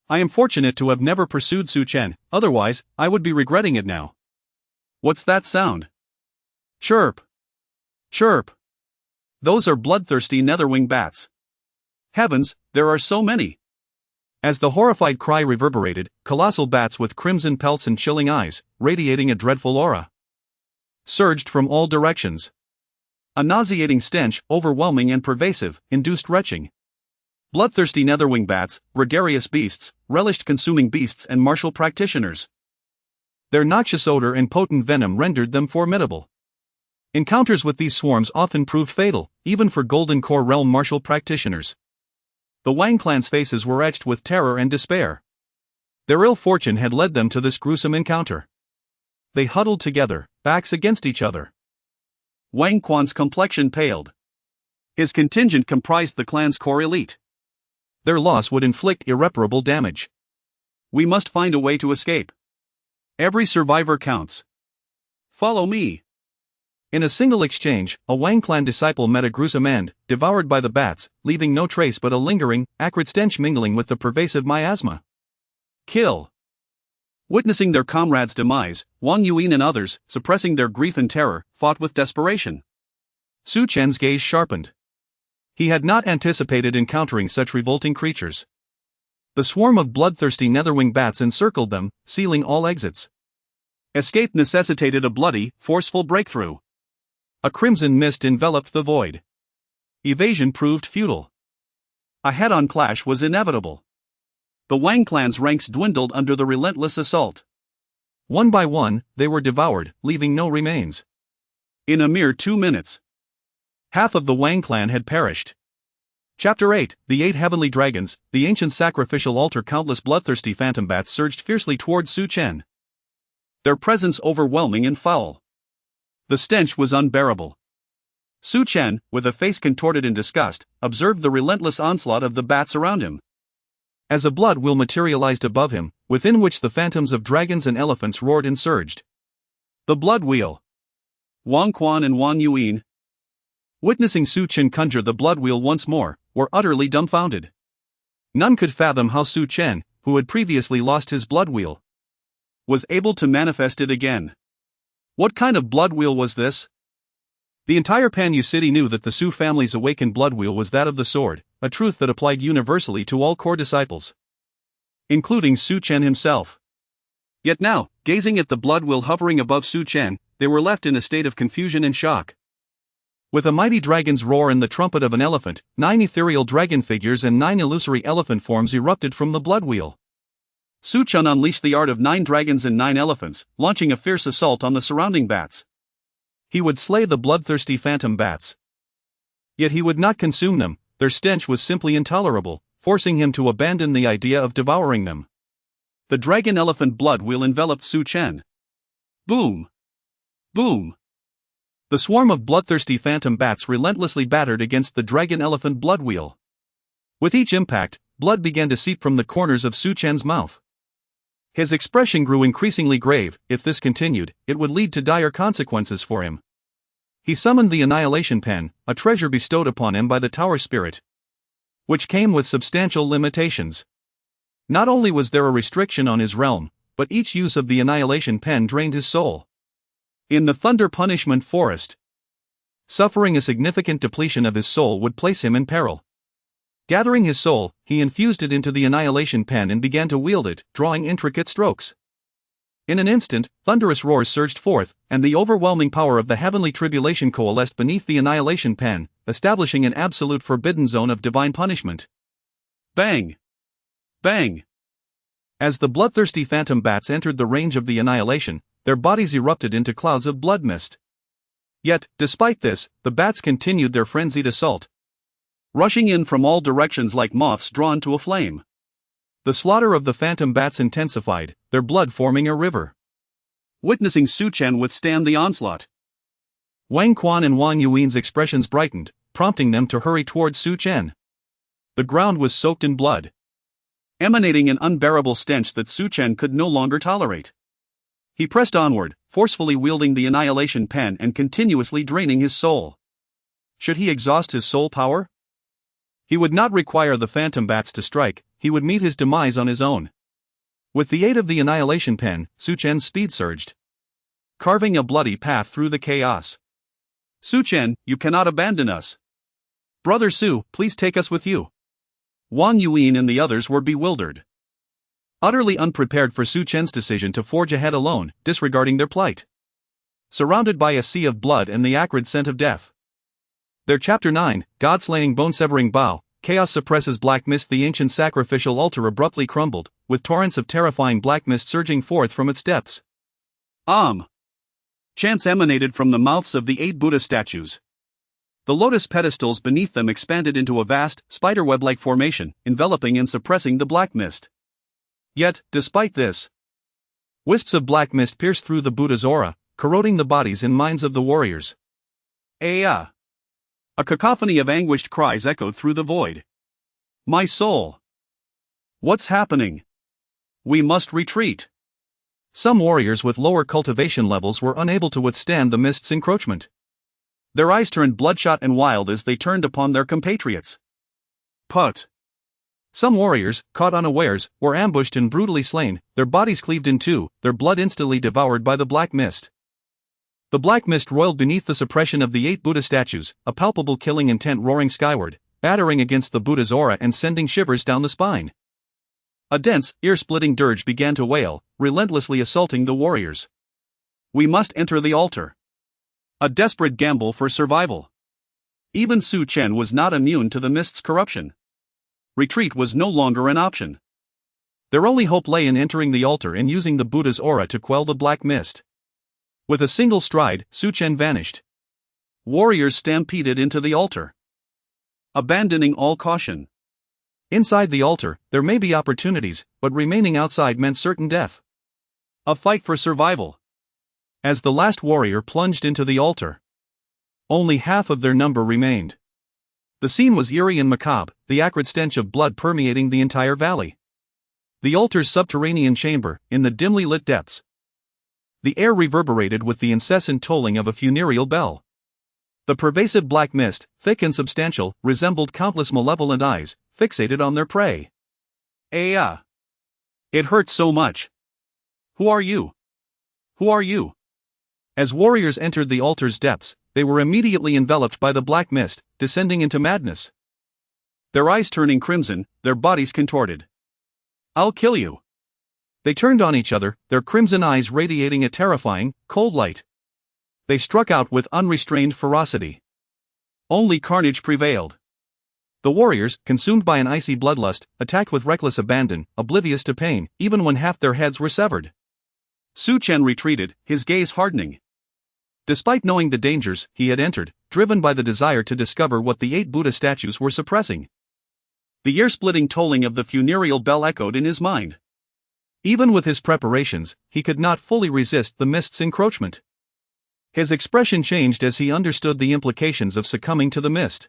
I am fortunate to have never pursued Su Chen, otherwise, I would be regretting it now. What's that sound? Chirp! Chirp! Those are bloodthirsty netherwing bats. Heavens, there are so many! As the horrified cry reverberated, colossal bats with crimson pelts and chilling eyes, radiating a dreadful aura, surged from all directions. A nauseating stench, overwhelming and pervasive, induced retching. Bloodthirsty netherwing bats, gregarious beasts, relished consuming beasts and martial practitioners. Their noxious odor and potent venom rendered them formidable. Encounters with these swarms often proved fatal, even for Golden Core realm martial practitioners. The Wang clan's faces were etched with terror and despair. Their ill fortune had led them to this gruesome encounter. They huddled together, backs against each other. Wang Quan's complexion paled. His contingent comprised the clan's core elite. Their loss would inflict irreparable damage. We must find a way to escape. Every survivor counts. Follow me. In a single exchange, a Wang clan disciple met a gruesome end, devoured by the bats, leaving no trace but a lingering, acrid stench mingling with the pervasive miasma. Kill. Witnessing their comrades' demise, Wang Yuan and others, suppressing their grief and terror, fought with desperation. Su Chen's gaze sharpened. He had not anticipated encountering such revolting creatures. The swarm of bloodthirsty netherwing bats encircled them, sealing all exits. Escape necessitated a bloody, forceful breakthrough. A crimson mist enveloped the void. Evasion proved futile. A head-on clash was inevitable. The Wang clan's ranks dwindled under the relentless assault. One by one, they were devoured, leaving no remains. In a mere 2 minutes, half of the Wang clan had perished. Chapter 8, The 8 Heavenly Dragons, the ancient sacrificial altar. Countless bloodthirsty phantom bats surged fiercely towards Su Chen. Their presence overwhelming and foul. The stench was unbearable. Su Chen, with a face contorted in disgust, observed the relentless onslaught of the bats around him. As a blood wheel materialized above him, within which the phantoms of dragons and elephants roared and surged. The blood wheel. Wang Quan and Wan Yuan, witnessing Su Chen conjure the blood wheel once more, were utterly dumbfounded. None could fathom how Su Chen, who had previously lost his blood wheel, was able to manifest it again. What kind of blood wheel was this? The entire Panyu city knew that the Su family's awakened blood wheel was that of the sword, a truth that applied universally to all core disciples, including Su Chen himself. Yet now, gazing at the blood wheel hovering above Su Chen, they were left in a state of confusion and shock. With a mighty dragon's roar and the trumpet of an elephant, 9 ethereal dragon figures and 9 illusory elephant forms erupted from the blood wheel. Su Chen unleashed the art of 9 dragons and 9 elephants, launching a fierce assault on the surrounding bats. He would slay the bloodthirsty phantom bats. Yet he would not consume them, their stench was simply intolerable, forcing him to abandon the idea of devouring them. The dragon elephant blood wheel enveloped Su Chen. Boom! Boom! The swarm of bloodthirsty phantom bats relentlessly battered against the dragon elephant blood wheel. With each impact, blood began to seep from the corners of Su Chen's mouth. His expression grew increasingly grave. If this continued, it would lead to dire consequences for him. He summoned the Annihilation Pen, a treasure bestowed upon him by the Tower Spirit, which came with substantial limitations. Not only was there a restriction on his realm, but each use of the Annihilation Pen drained his soul. In the Thunder Punishment Forest, suffering a significant depletion of his soul would place him in peril. Gathering his soul, he infused it into the Annihilation Pen and began to wield it, drawing intricate strokes. In an instant, thunderous roars surged forth, and the overwhelming power of the heavenly tribulation coalesced beneath the Annihilation Pen, establishing an absolute forbidden zone of divine punishment. Bang! Bang! As the bloodthirsty phantom bats entered the range of the Annihilation, their bodies erupted into clouds of blood mist. Yet, despite this, the bats continued their frenzied assault, rushing in from all directions like moths drawn to a flame. The slaughter of the phantom bats intensified, their blood forming a river. Witnessing Su Chen withstand the onslaught, Wang Quan and Wang Yuan's expressions brightened, prompting them to hurry towards Su Chen. The ground was soaked in blood, emanating an unbearable stench that Su Chen could no longer tolerate. He pressed onward, forcefully wielding the Annihilation Pen and continuously draining his soul. Should he exhaust his soul power? He would not require the phantom bats to strike, he would meet his demise on his own. With the aid of the Annihilation Pen, Su Chen's speed surged, carving a bloody path through the chaos. Su Chen, you cannot abandon us. Brother Su, please take us with you. Wang Yuan and the others were bewildered, utterly unprepared for Su Chen's decision to forge ahead alone, disregarding their plight. Surrounded by a sea of blood and the acrid scent of death. Their Chapter 9, God-slaying bone-severing bow, chaos suppresses black mist. The ancient sacrificial altar abruptly crumbled, with torrents of terrifying black mist surging forth from its depths. Chants emanated from the mouths of the 8 Buddha statues. The lotus pedestals beneath them expanded into a vast, spiderweb-like formation, enveloping and suppressing the black mist. Yet, despite this, wisps of black mist pierced through the Buddha's aura, corroding the bodies and minds of the warriors. A cacophony of anguished cries echoed through the void. My soul! What's happening? We must retreat. Some warriors with lower cultivation levels were unable to withstand the mist's encroachment. Their eyes turned bloodshot and wild as they turned upon their compatriots. Some warriors, caught unawares, were ambushed and brutally slain, their bodies cleaved in two, their blood instantly devoured by the black mist. The black mist roiled beneath the suppression of the 8 Buddha statues, a palpable killing intent roaring skyward, battering against the Buddha's aura and sending shivers down the spine. A dense, ear-splitting dirge began to wail, relentlessly assaulting the warriors. We must enter the altar. A desperate gamble for survival. Even Su Chen was not immune to the mist's corruption. Retreat was no longer an option. Their only hope lay in entering the altar and using the Buddha's aura to quell the black mist. With a single stride, Su Chen vanished. Warriors stampeded into the altar, abandoning all caution. Inside the altar, there may be opportunities, but remaining outside meant certain death. A fight for survival. As the last warrior plunged into the altar, only half of their number remained. The scene was eerie and macabre, the acrid stench of blood permeating the entire valley. The altar's subterranean chamber, in the dimly lit depths. The air reverberated with the incessant tolling of a funereal bell. The pervasive black mist, thick and substantial, resembled countless malevolent eyes, fixated on their prey. It hurt so much. Who are you? Who are you? As warriors entered the altar's depths, they were immediately enveloped by the black mist, descending into madness. Their eyes turning crimson, their bodies contorted. I'll kill you. They turned on each other, their crimson eyes radiating a terrifying, cold light. They struck out with unrestrained ferocity. Only carnage prevailed. The warriors, consumed by an icy bloodlust, attacked with reckless abandon, oblivious to pain, even when half their heads were severed. Su Chen retreated, his gaze hardening. Despite knowing the dangers, he had entered, driven by the desire to discover what the 8 Buddha statues were suppressing. The ear-splitting tolling of the funereal bell echoed in his mind. Even with his preparations, he could not fully resist the mist's encroachment. His expression changed as he understood the implications of succumbing to the mist.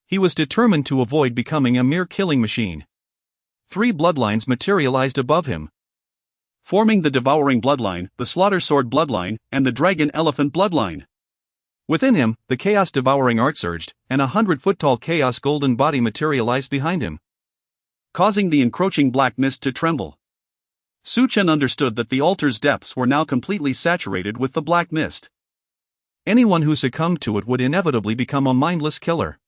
He was determined to avoid becoming a mere killing machine. 3 bloodlines materialized above him, forming the Devouring Bloodline, the Slaughter Sword Bloodline, and the Dragon Elephant Bloodline. Within him, the Chaos Devouring Art surged, and a 100-foot-tall Chaos Golden Body materialized behind him, causing the encroaching black mist to tremble. Su Chen understood that the altar's depths were now completely saturated with the black mist. Anyone who succumbed to it would inevitably become a mindless killer.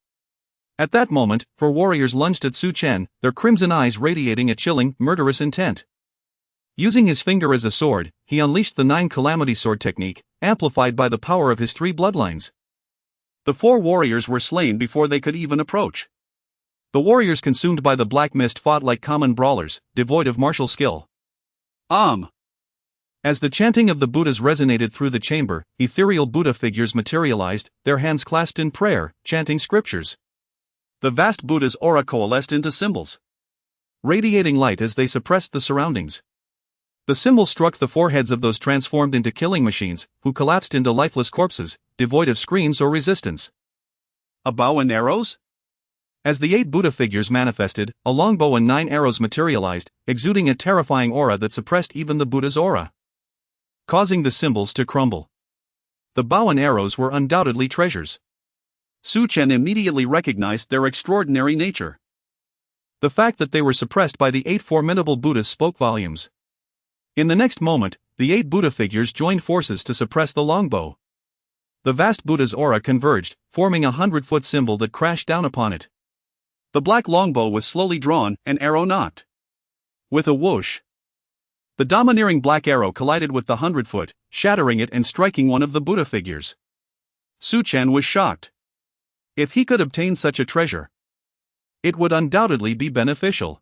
At that moment, 4 warriors lunged at Su Chen, their crimson eyes radiating a chilling, murderous intent. Using his finger as a sword, he unleashed the 9 Calamity Sword technique, amplified by the power of his 3 bloodlines. The 4 warriors were slain before they could even approach. The warriors consumed by the black mist fought like common brawlers, devoid of martial skill. As the chanting of the Buddhas resonated through the chamber, ethereal Buddha figures materialized, their hands clasped in prayer, chanting scriptures. The vast Buddha's aura coalesced into symbols, radiating light as they suppressed the surroundings. The symbol struck the foreheads of those transformed into killing machines, who collapsed into lifeless corpses, devoid of screams or resistance. A bow and arrows? As the 8 Buddha figures manifested, a longbow and 9 arrows materialized, exuding a terrifying aura that suppressed even the Buddha's aura, causing the symbols to crumble. The bow and arrows were undoubtedly treasures. Su Chen immediately recognized their extraordinary nature. The fact that they were suppressed by the 8 formidable Buddhas spoke volumes. In the next moment, the 8 Buddha figures joined forces to suppress the longbow. The vast Buddha's aura converged, forming a 100-foot symbol that crashed down upon it. The black longbow was slowly drawn, an arrow knocked. With a whoosh, the domineering black arrow collided with the 100-foot, shattering it and striking one of the Buddha figures. Su Chen was shocked. If he could obtain such a treasure, it would undoubtedly be beneficial.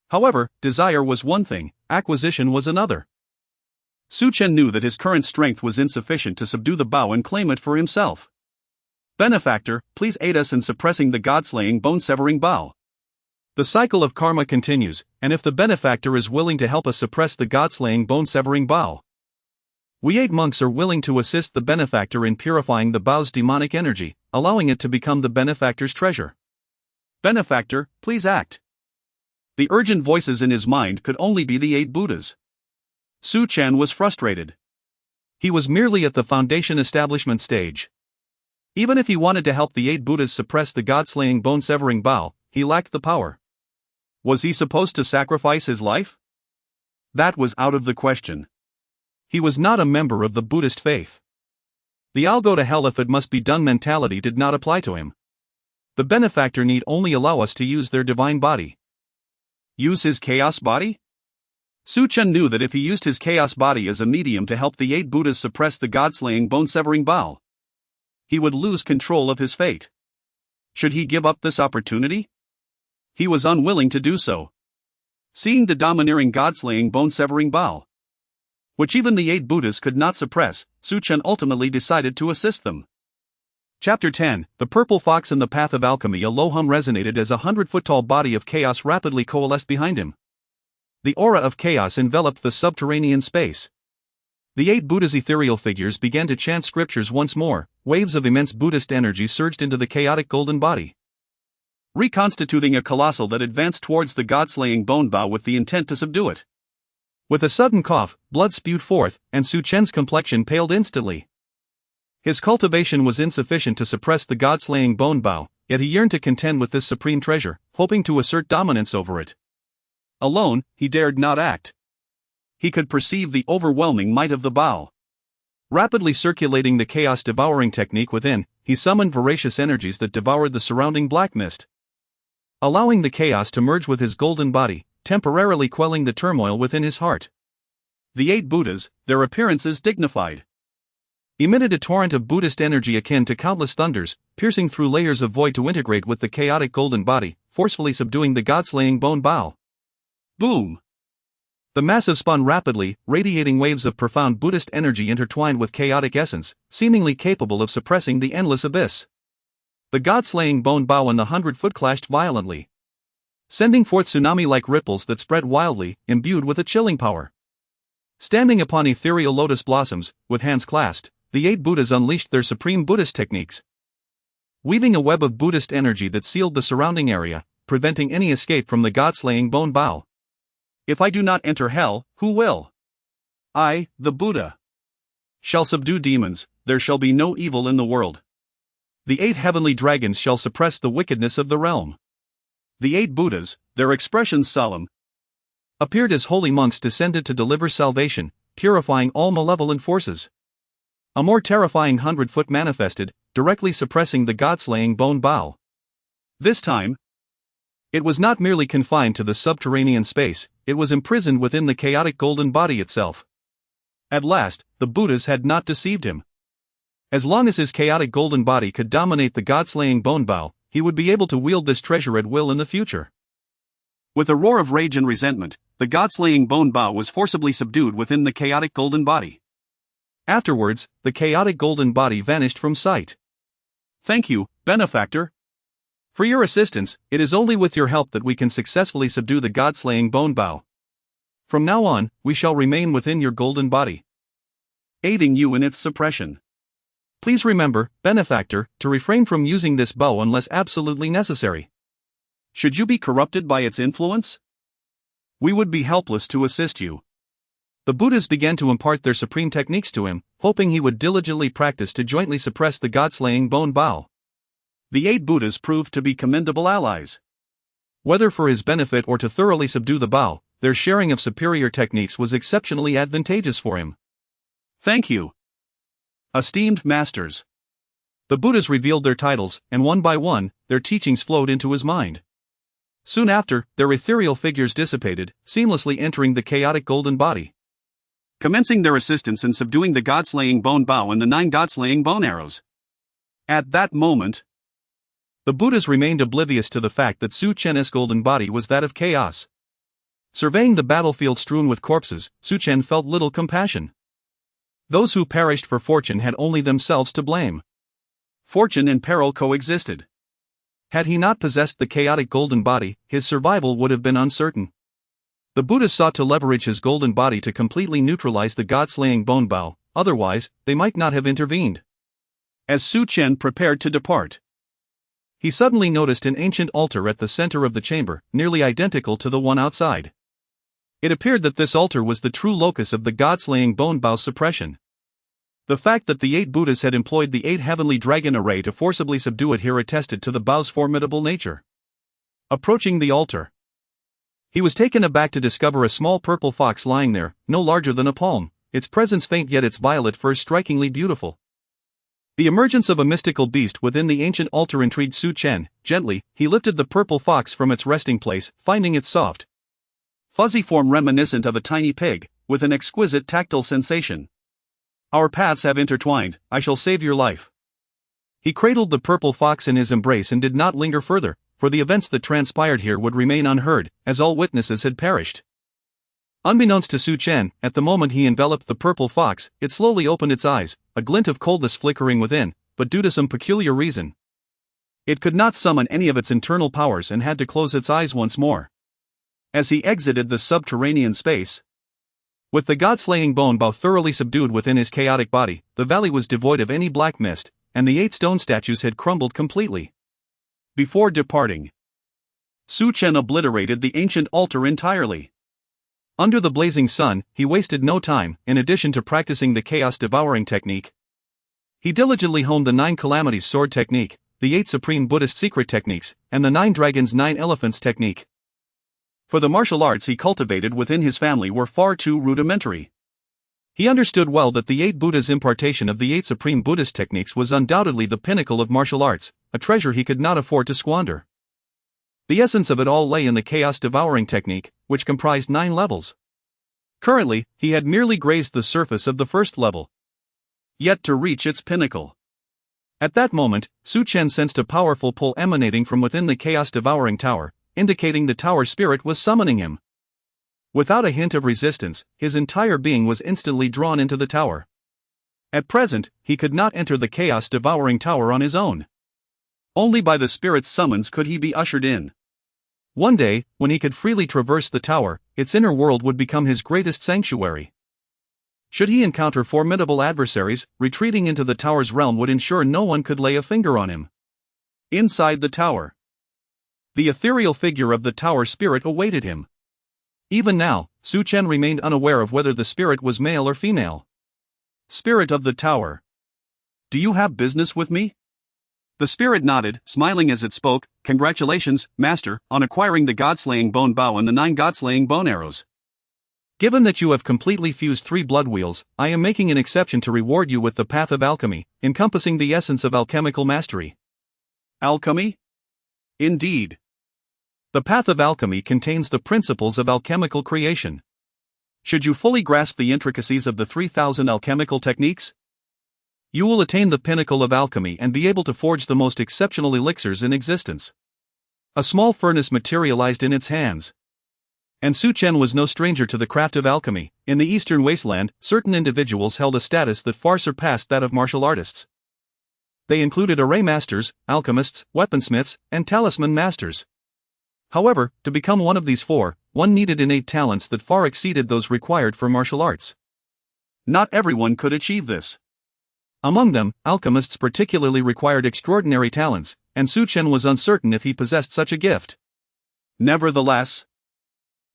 However, desire was one thing, acquisition was another. Su Chen knew that his current strength was insufficient to subdue the bow and claim it for himself. Benefactor, please aid us in suppressing the god-slaying bone-severing bow. The cycle of karma continues, and if the benefactor is willing to help us suppress the god-slaying bone-severing bow, we 8 monks are willing to assist the benefactor in purifying the bow's demonic energy, allowing it to become the benefactor's treasure. Benefactor, please act. The urgent voices in his mind could only be the 8 Buddhas. Su Chen was frustrated. He was merely at the foundation establishment stage. Even if he wanted to help the 8 Buddhas suppress the god-slaying bone-severing bow, he lacked the power. Was he supposed to sacrifice his life? That was out of the question. He was not a member of the Buddhist faith. The "I'll go to hell if it must be done" mentality did not apply to him. The benefactor need only allow us to use their divine body. Use his chaos body? Su Chen knew that if he used his chaos body as a medium to help the 8 Buddhas suppress the god-slaying bone-severing bow, he would lose control of his fate. Should he give up this opportunity? He was unwilling to do so. Seeing the domineering god-slaying bone-severing bow, which even the 8 Buddhas could not suppress, Su Chen ultimately decided to assist them. Chapter 10, The Purple Fox and the Path of Alchemy. A low hum resonated as a 100-foot-tall body of chaos rapidly coalesced behind him. The aura of chaos enveloped the subterranean space. The 8 Buddhas' ethereal figures began to chant scriptures once more. Waves of immense Buddhist energy surged into the chaotic golden body, reconstituting a colossal that advanced towards the god-slaying bone bow with the intent to subdue it. With a sudden cough, blood spewed forth, and Su Chen's complexion paled instantly. His cultivation was insufficient to suppress the god-slaying bone bow, yet he yearned to contend with this supreme treasure, hoping to assert dominance over it. Alone, he dared not act. He could perceive the overwhelming might of the bow. Rapidly circulating the Chaos Devouring technique within, he summoned voracious energies that devoured the surrounding black mist, allowing the chaos to merge with his golden body, temporarily quelling the turmoil within his heart. The 8 Buddhas, their appearances dignified, emitted a torrent of Buddhist energy akin to countless thunders, piercing through layers of void to integrate with the chaotic golden body, forcefully subduing the god-slaying bone bow. Boom! The massive spun rapidly, radiating waves of profound Buddhist energy intertwined with chaotic essence, seemingly capable of suppressing the endless abyss. The god-slaying bone bow and the 100-foot clashed violently, sending forth tsunami-like ripples that spread wildly, imbued with a chilling power. Standing upon ethereal lotus blossoms, with hands clasped, the 8 Buddhas unleashed their supreme Buddhist techniques, weaving a web of Buddhist energy that sealed the surrounding area, preventing any escape from the god-slaying bone bow. If I do not enter hell, who will? I, the Buddha, shall subdue demons. There shall be no evil in the world. The 8 heavenly dragons shall suppress the wickedness of the realm. The 8 Buddhas, their expressions solemn, appeared as holy monks descended to deliver salvation, purifying all malevolent forces. A more terrifying 100-foot manifested, directly suppressing the god-slaying bone bow. This time, it was not merely confined to the subterranean space, it was imprisoned within the chaotic golden body itself. At last, the Buddhas had not deceived him. As long as his chaotic golden body could dominate the god-slaying bone bow, he would be able to wield this treasure at will in the future. With a roar of rage and resentment, the god-slaying bone bow was forcibly subdued within the chaotic golden body. Afterwards, the chaotic golden body vanished from sight. Thank you, benefactor, for your assistance. It is only with your help that we can successfully subdue the god-slaying bone bow. From now on, we shall remain within your golden body, aiding you in its suppression. Please remember, benefactor, to refrain from using this bow unless absolutely necessary. Should you be corrupted by its influence, we would be helpless to assist you. The Buddhas began to impart their supreme techniques to him, hoping he would diligently practice to jointly suppress the god-slaying bone bow. The 8 Buddhas proved to be commendable allies. Whether for his benefit or to thoroughly subdue the bow, their sharing of superior techniques was exceptionally advantageous for him. Thank you, esteemed masters. The Buddhas revealed their titles, and one by one, their teachings flowed into his mind. Soon after, their ethereal figures dissipated, seamlessly entering the chaotic golden body, commencing their assistance in subduing the god-slaying bone bow and the 9 god-slaying bone arrows. At that moment, the Buddhas remained oblivious to the fact that Su Chen's golden body was that of chaos. Surveying the battlefield strewn with corpses, Su Chen felt little compassion. Those who perished for fortune had only themselves to blame. Fortune and peril coexisted. Had he not possessed the chaotic golden body, his survival would have been uncertain. The Buddhas sought to leverage his golden body to completely neutralize the god-slaying bone bow, otherwise, they might not have intervened. As Su Chen prepared to depart, he suddenly noticed an ancient altar at the center of the chamber, nearly identical to the one outside. It appeared that this altar was the true locus of the god-slaying bone bow's suppression. The fact that the 8 Buddhas had employed the 8 heavenly dragon array to forcibly subdue it here attested to the bow's formidable nature. Approaching the altar, he was taken aback to discover a small purple fox lying there, no larger than a palm, its presence faint yet its violet fur strikingly beautiful. The emergence of a mystical beast within the ancient altar intrigued Su Chen. Gently, he lifted the purple fox from its resting place, finding its soft, fuzzy form reminiscent of a tiny pig, with an exquisite tactile sensation. Our paths have intertwined, I shall save your life. He cradled the purple fox in his embrace and did not linger further, for the events that transpired here would remain unheard, as all witnesses had perished. Unbeknownst to Su Chen, at the moment he enveloped the purple fox, it slowly opened its eyes, a glint of coldness flickering within, but due to some peculiar reason, it could not summon any of its internal powers and had to close its eyes once more. As he exited the subterranean space, with the god-slaying bone bow thoroughly subdued within his chaotic body, the valley was devoid of any black mist, and the 8 stone statues had crumbled completely. Before departing, Su Chen obliterated the ancient altar entirely. Under the blazing sun, he wasted no time. In addition to practicing the Chaos Devouring technique, he diligently honed the 9 calamities sword technique, the 8 supreme Buddhist secret techniques, and the 9 dragons 9 elephants technique. For the martial arts he cultivated within his family were far too rudimentary. He understood well that the 8 Buddhas' impartation of the 8 supreme Buddhist techniques was undoubtedly the pinnacle of martial arts, a treasure he could not afford to squander. The essence of it all lay in the Chaos Devouring technique, which comprised 9 levels. Currently, he had merely grazed the surface of the first level, yet to reach its pinnacle. At that moment, Su Chen sensed a powerful pull emanating from within the Chaos Devouring Tower, indicating the tower spirit was summoning him. Without a hint of resistance, his entire being was instantly drawn into the tower. At present, he could not enter the Chaos Devouring Tower on his own. Only by the spirit's summons could he be ushered in. One day, when he could freely traverse the tower, its inner world would become his greatest sanctuary. Should he encounter formidable adversaries, retreating into the tower's realm would ensure no one could lay a finger on him. Inside the tower, the ethereal figure of the tower spirit awaited him. Even now, Su Chen remained unaware of whether the spirit was male or female. Spirit of the tower. Do you have business with me? The spirit nodded, smiling as it spoke. Congratulations, Master, on acquiring the God-slaying bone bow and the 9 God-slaying bone arrows. Given that you have completely fused 3 blood wheels, I am making an exception to reward you with the path of alchemy, encompassing the essence of alchemical mastery. Alchemy? Indeed. The path of alchemy contains the principles of alchemical creation. Should you fully grasp the intricacies of the 3,000 alchemical techniques, you will attain the pinnacle of alchemy and be able to forge the most exceptional elixirs in existence. A small furnace materialized in its hands. And Su Chen was no stranger to the craft of alchemy. In the eastern wasteland, certain individuals held a status that far surpassed that of martial artists. They included array masters, alchemists, weaponsmiths, and talisman masters. However, to become one of these 4, one needed innate talents that far exceeded those required for martial arts. Not everyone could achieve this. Among them, alchemists particularly required extraordinary talents, and Su Chen was uncertain if he possessed such a gift. Nevertheless,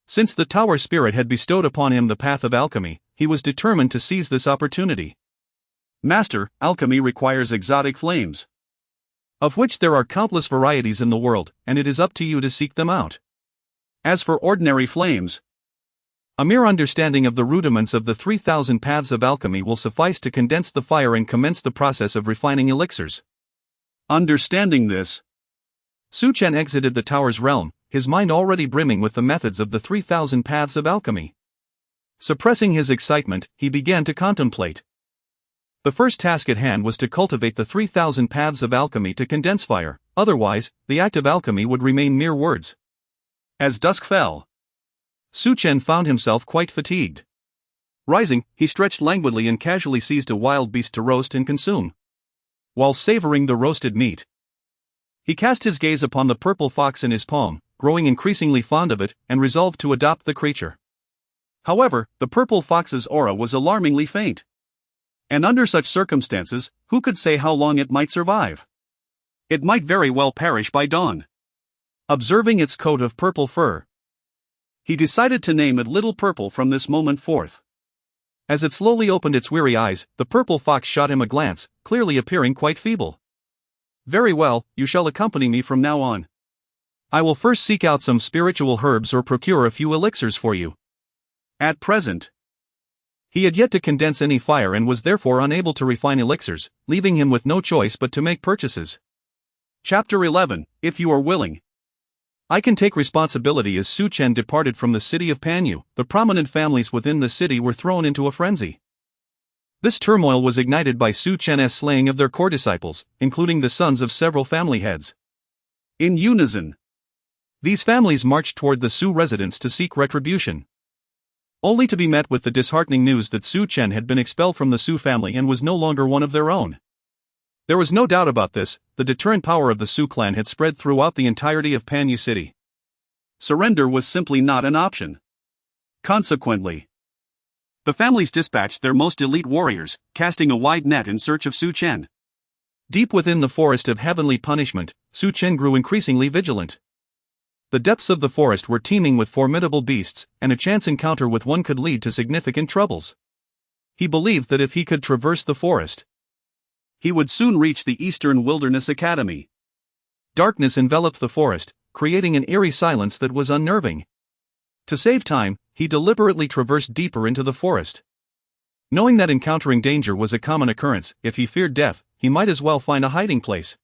since the tower spirit had bestowed upon him the path of alchemy, he was determined to seize this opportunity. Master, alchemy requires exotic flames, of which there are countless varieties in the world, and it is up to you to seek them out. As for ordinary flames, a mere understanding of the rudiments of the 3,000 paths of alchemy will suffice to condense the fire and commence the process of refining elixirs. Understanding this, Su Chen exited the tower's realm, his mind already brimming with the methods of the 3,000 paths of alchemy. Suppressing his excitement, he began to contemplate. The first task at hand was to cultivate the 3,000 paths of alchemy to condense fire, otherwise, the act of alchemy would remain mere words. As dusk fell, Su Chen found himself quite fatigued. Rising, he stretched languidly and casually seized a wild beast to roast and consume. While savoring the roasted meat, he cast his gaze upon the purple fox in his palm, growing increasingly fond of it, and resolved to adopt the creature. However, the purple fox's aura was alarmingly faint. And under such circumstances, who could say how long it might survive? It might very well perish by dawn. Observing its coat of purple fur, he decided to name it Little Purple from this moment forth. As it slowly opened its weary eyes, the purple fox shot him a glance, clearly appearing quite feeble. Very well, you shall accompany me from now on. I will first seek out some spiritual herbs or procure a few elixirs for you. At present, he had yet to condense any fire and was therefore unable to refine elixirs, leaving him with no choice but to make purchases. Chapter 11, If You Are Willing. I can take responsibility. As Su Chen departed from the city of Panyu, the prominent families within the city were thrown into a frenzy. This turmoil was ignited by Su Chen's slaying of their core disciples, including the sons of several family heads. In unison, these families marched toward the Su residence to seek retribution, only to be met with the disheartening news that Su Chen had been expelled from the Su family and was no longer one of their own. There was no doubt about this, the deterrent power of the Su clan had spread throughout the entirety of Panyu City. Surrender was simply not an option. Consequently, the families dispatched their most elite warriors, casting a wide net in search of Su Chen. Deep within the forest of heavenly punishment, Su Chen grew increasingly vigilant. The depths of the forest were teeming with formidable beasts, and a chance encounter with one could lead to significant troubles. He believed that if he could traverse the forest, he would soon reach the Eastern Wilderness Academy. Darkness enveloped the forest, creating an eerie silence that was unnerving. To save time, he deliberately traversed deeper into the forest. Knowing that encountering danger was a common occurrence, if he feared death, he might as well find a hiding place.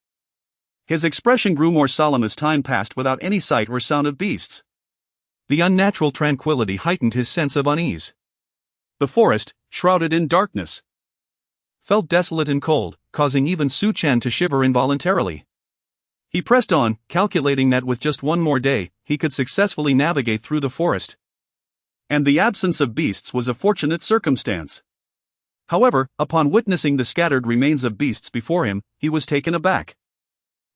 His expression grew more solemn as time passed without any sight or sound of beasts. The unnatural tranquility heightened his sense of unease. The forest, shrouded in darkness, felt desolate and cold, causing even Su Chen to shiver involuntarily. He pressed on, calculating that with just one more day, he could successfully navigate through the forest. And the absence of beasts was a fortunate circumstance. However, upon witnessing the scattered remains of beasts before him, he was taken aback.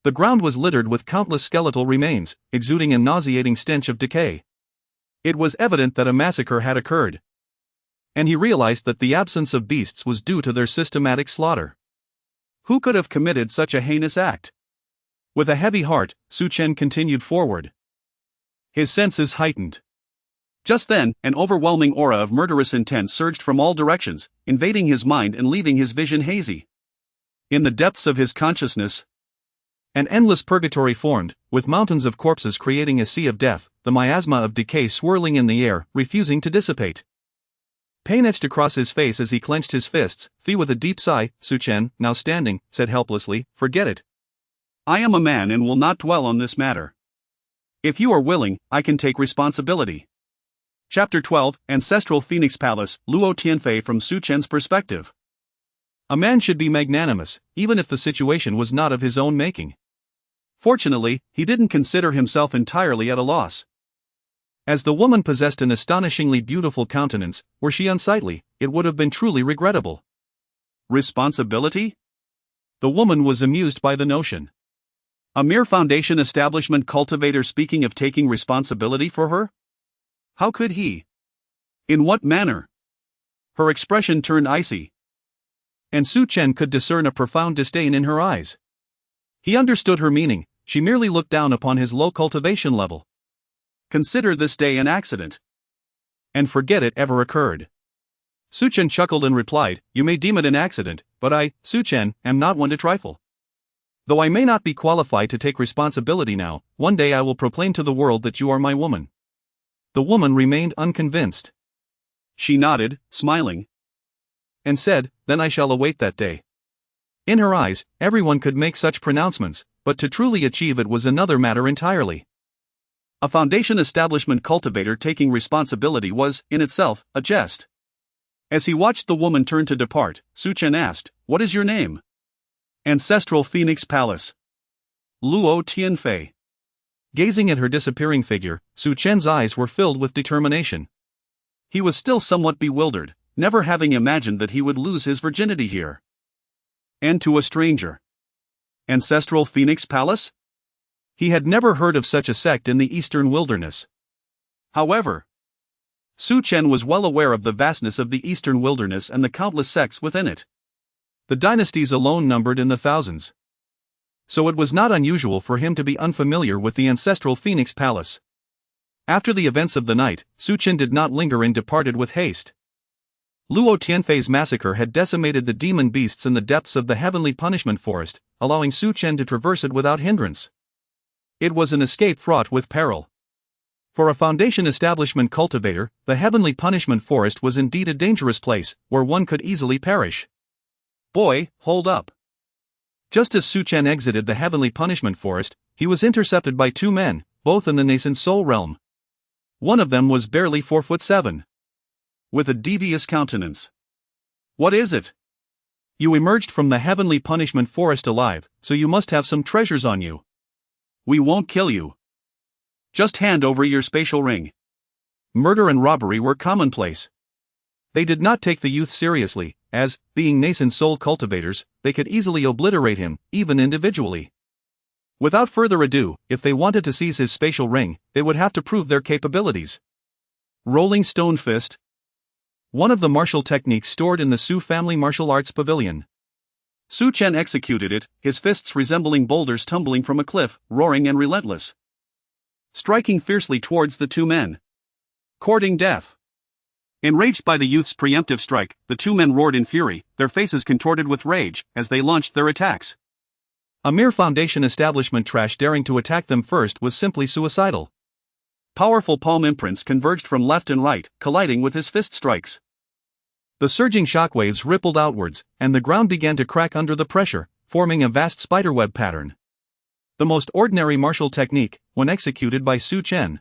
The ground was littered with countless skeletal remains, exuding a nauseating stench of decay. It was evident that a massacre had occurred. And he realized that the absence of beasts was due to their systematic slaughter. Who could have committed such a heinous act? With a heavy heart, Su Chen continued forward. His senses heightened. Just then, an overwhelming aura of murderous intent surged from all directions, invading his mind and leaving his vision hazy. In the depths of his consciousness, an endless purgatory formed, with mountains of corpses creating a sea of death, the miasma of decay swirling in the air, refusing to dissipate. Pain etched across his face as he clenched his fists. With a deep sigh, Su Chen, now standing, said helplessly, "Forget it. I am a man and will not dwell on this matter. If you are willing, I can take responsibility." Chapter 12, Ancestral Phoenix Palace, Luo Tianfei from Su Chen's perspective. A man should be magnanimous, even if the situation was not of his own making. Fortunately, he didn't consider himself entirely at a loss. As the woman possessed an astonishingly beautiful countenance, were she unsightly, it would have been truly regrettable. Responsibility? The woman was amused by the notion. A mere foundation establishment cultivator speaking of taking responsibility for her? How could he? In what manner? Her expression turned icy. And Su Chen could discern a profound disdain in her eyes. He understood her meaning, she merely looked down upon his low cultivation level. Consider this day an accident. And forget it ever occurred. Su Chen chuckled and replied, "You may deem it an accident, but I, Su Chen, am not one to trifle. Though I may not be qualified to take responsibility now, one day I will proclaim to the world that you are my woman." The woman remained unconvinced. She nodded, smiling, and said, "Then I shall await that day." In her eyes, everyone could make such pronouncements, but to truly achieve it was another matter entirely. A foundation establishment cultivator taking responsibility was, in itself, a jest. As he watched the woman turn to depart, Su Chen asked, "What is your name?" "Ancestral Phoenix Palace. Luo Tianfei." Gazing at her disappearing figure, Su Chen's eyes were filled with determination. He was still somewhat bewildered, never having imagined that he would lose his virginity here. And to a stranger. Ancestral Phoenix Palace? He had never heard of such a sect in the eastern wilderness. However, Su Chen was well aware of the vastness of the eastern wilderness and the countless sects within it. The dynasties alone numbered in the thousands. So it was not unusual for him to be unfamiliar with the ancestral Phoenix Palace. After the events of the night, Su Chen did not linger and departed with haste. Luo Tianfei's massacre had decimated the demon beasts in the depths of the heavenly punishment forest, allowing Su Chen to traverse it without hindrance. It was an escape fraught with peril. For a foundation establishment cultivator, the heavenly punishment forest was indeed a dangerous place, where one could easily perish. "Boy, hold up." Just as Su Chen exited the heavenly punishment forest, he was intercepted by two men, both in the nascent soul realm. One of them was barely 4'7", with a devious countenance. "What is it? You emerged from the heavenly punishment forest alive, so you must have some treasures on you. We won't kill you. Just hand over your spatial ring." Murder and robbery were commonplace. They did not take the youth seriously, as, being nascent soul cultivators, they could easily obliterate him, even individually. Without further ado, if they wanted to seize his spatial ring, they would have to prove their capabilities. Rolling Stone Fist. One of the martial techniques stored in the Su family martial arts pavilion. Su Chen executed it, his fists resembling boulders tumbling from a cliff, roaring and relentless. Striking fiercely towards the two men. Courting death. Enraged by the youth's preemptive strike, the two men roared in fury, their faces contorted with rage, as they launched their attacks. A mere foundation establishment trash daring to attack them first was simply suicidal. Powerful palm imprints converged from left and right, colliding with his fist strikes. The surging shockwaves rippled outwards, and the ground began to crack under the pressure, forming a vast spiderweb pattern. The most ordinary martial technique, when executed by Su Chen,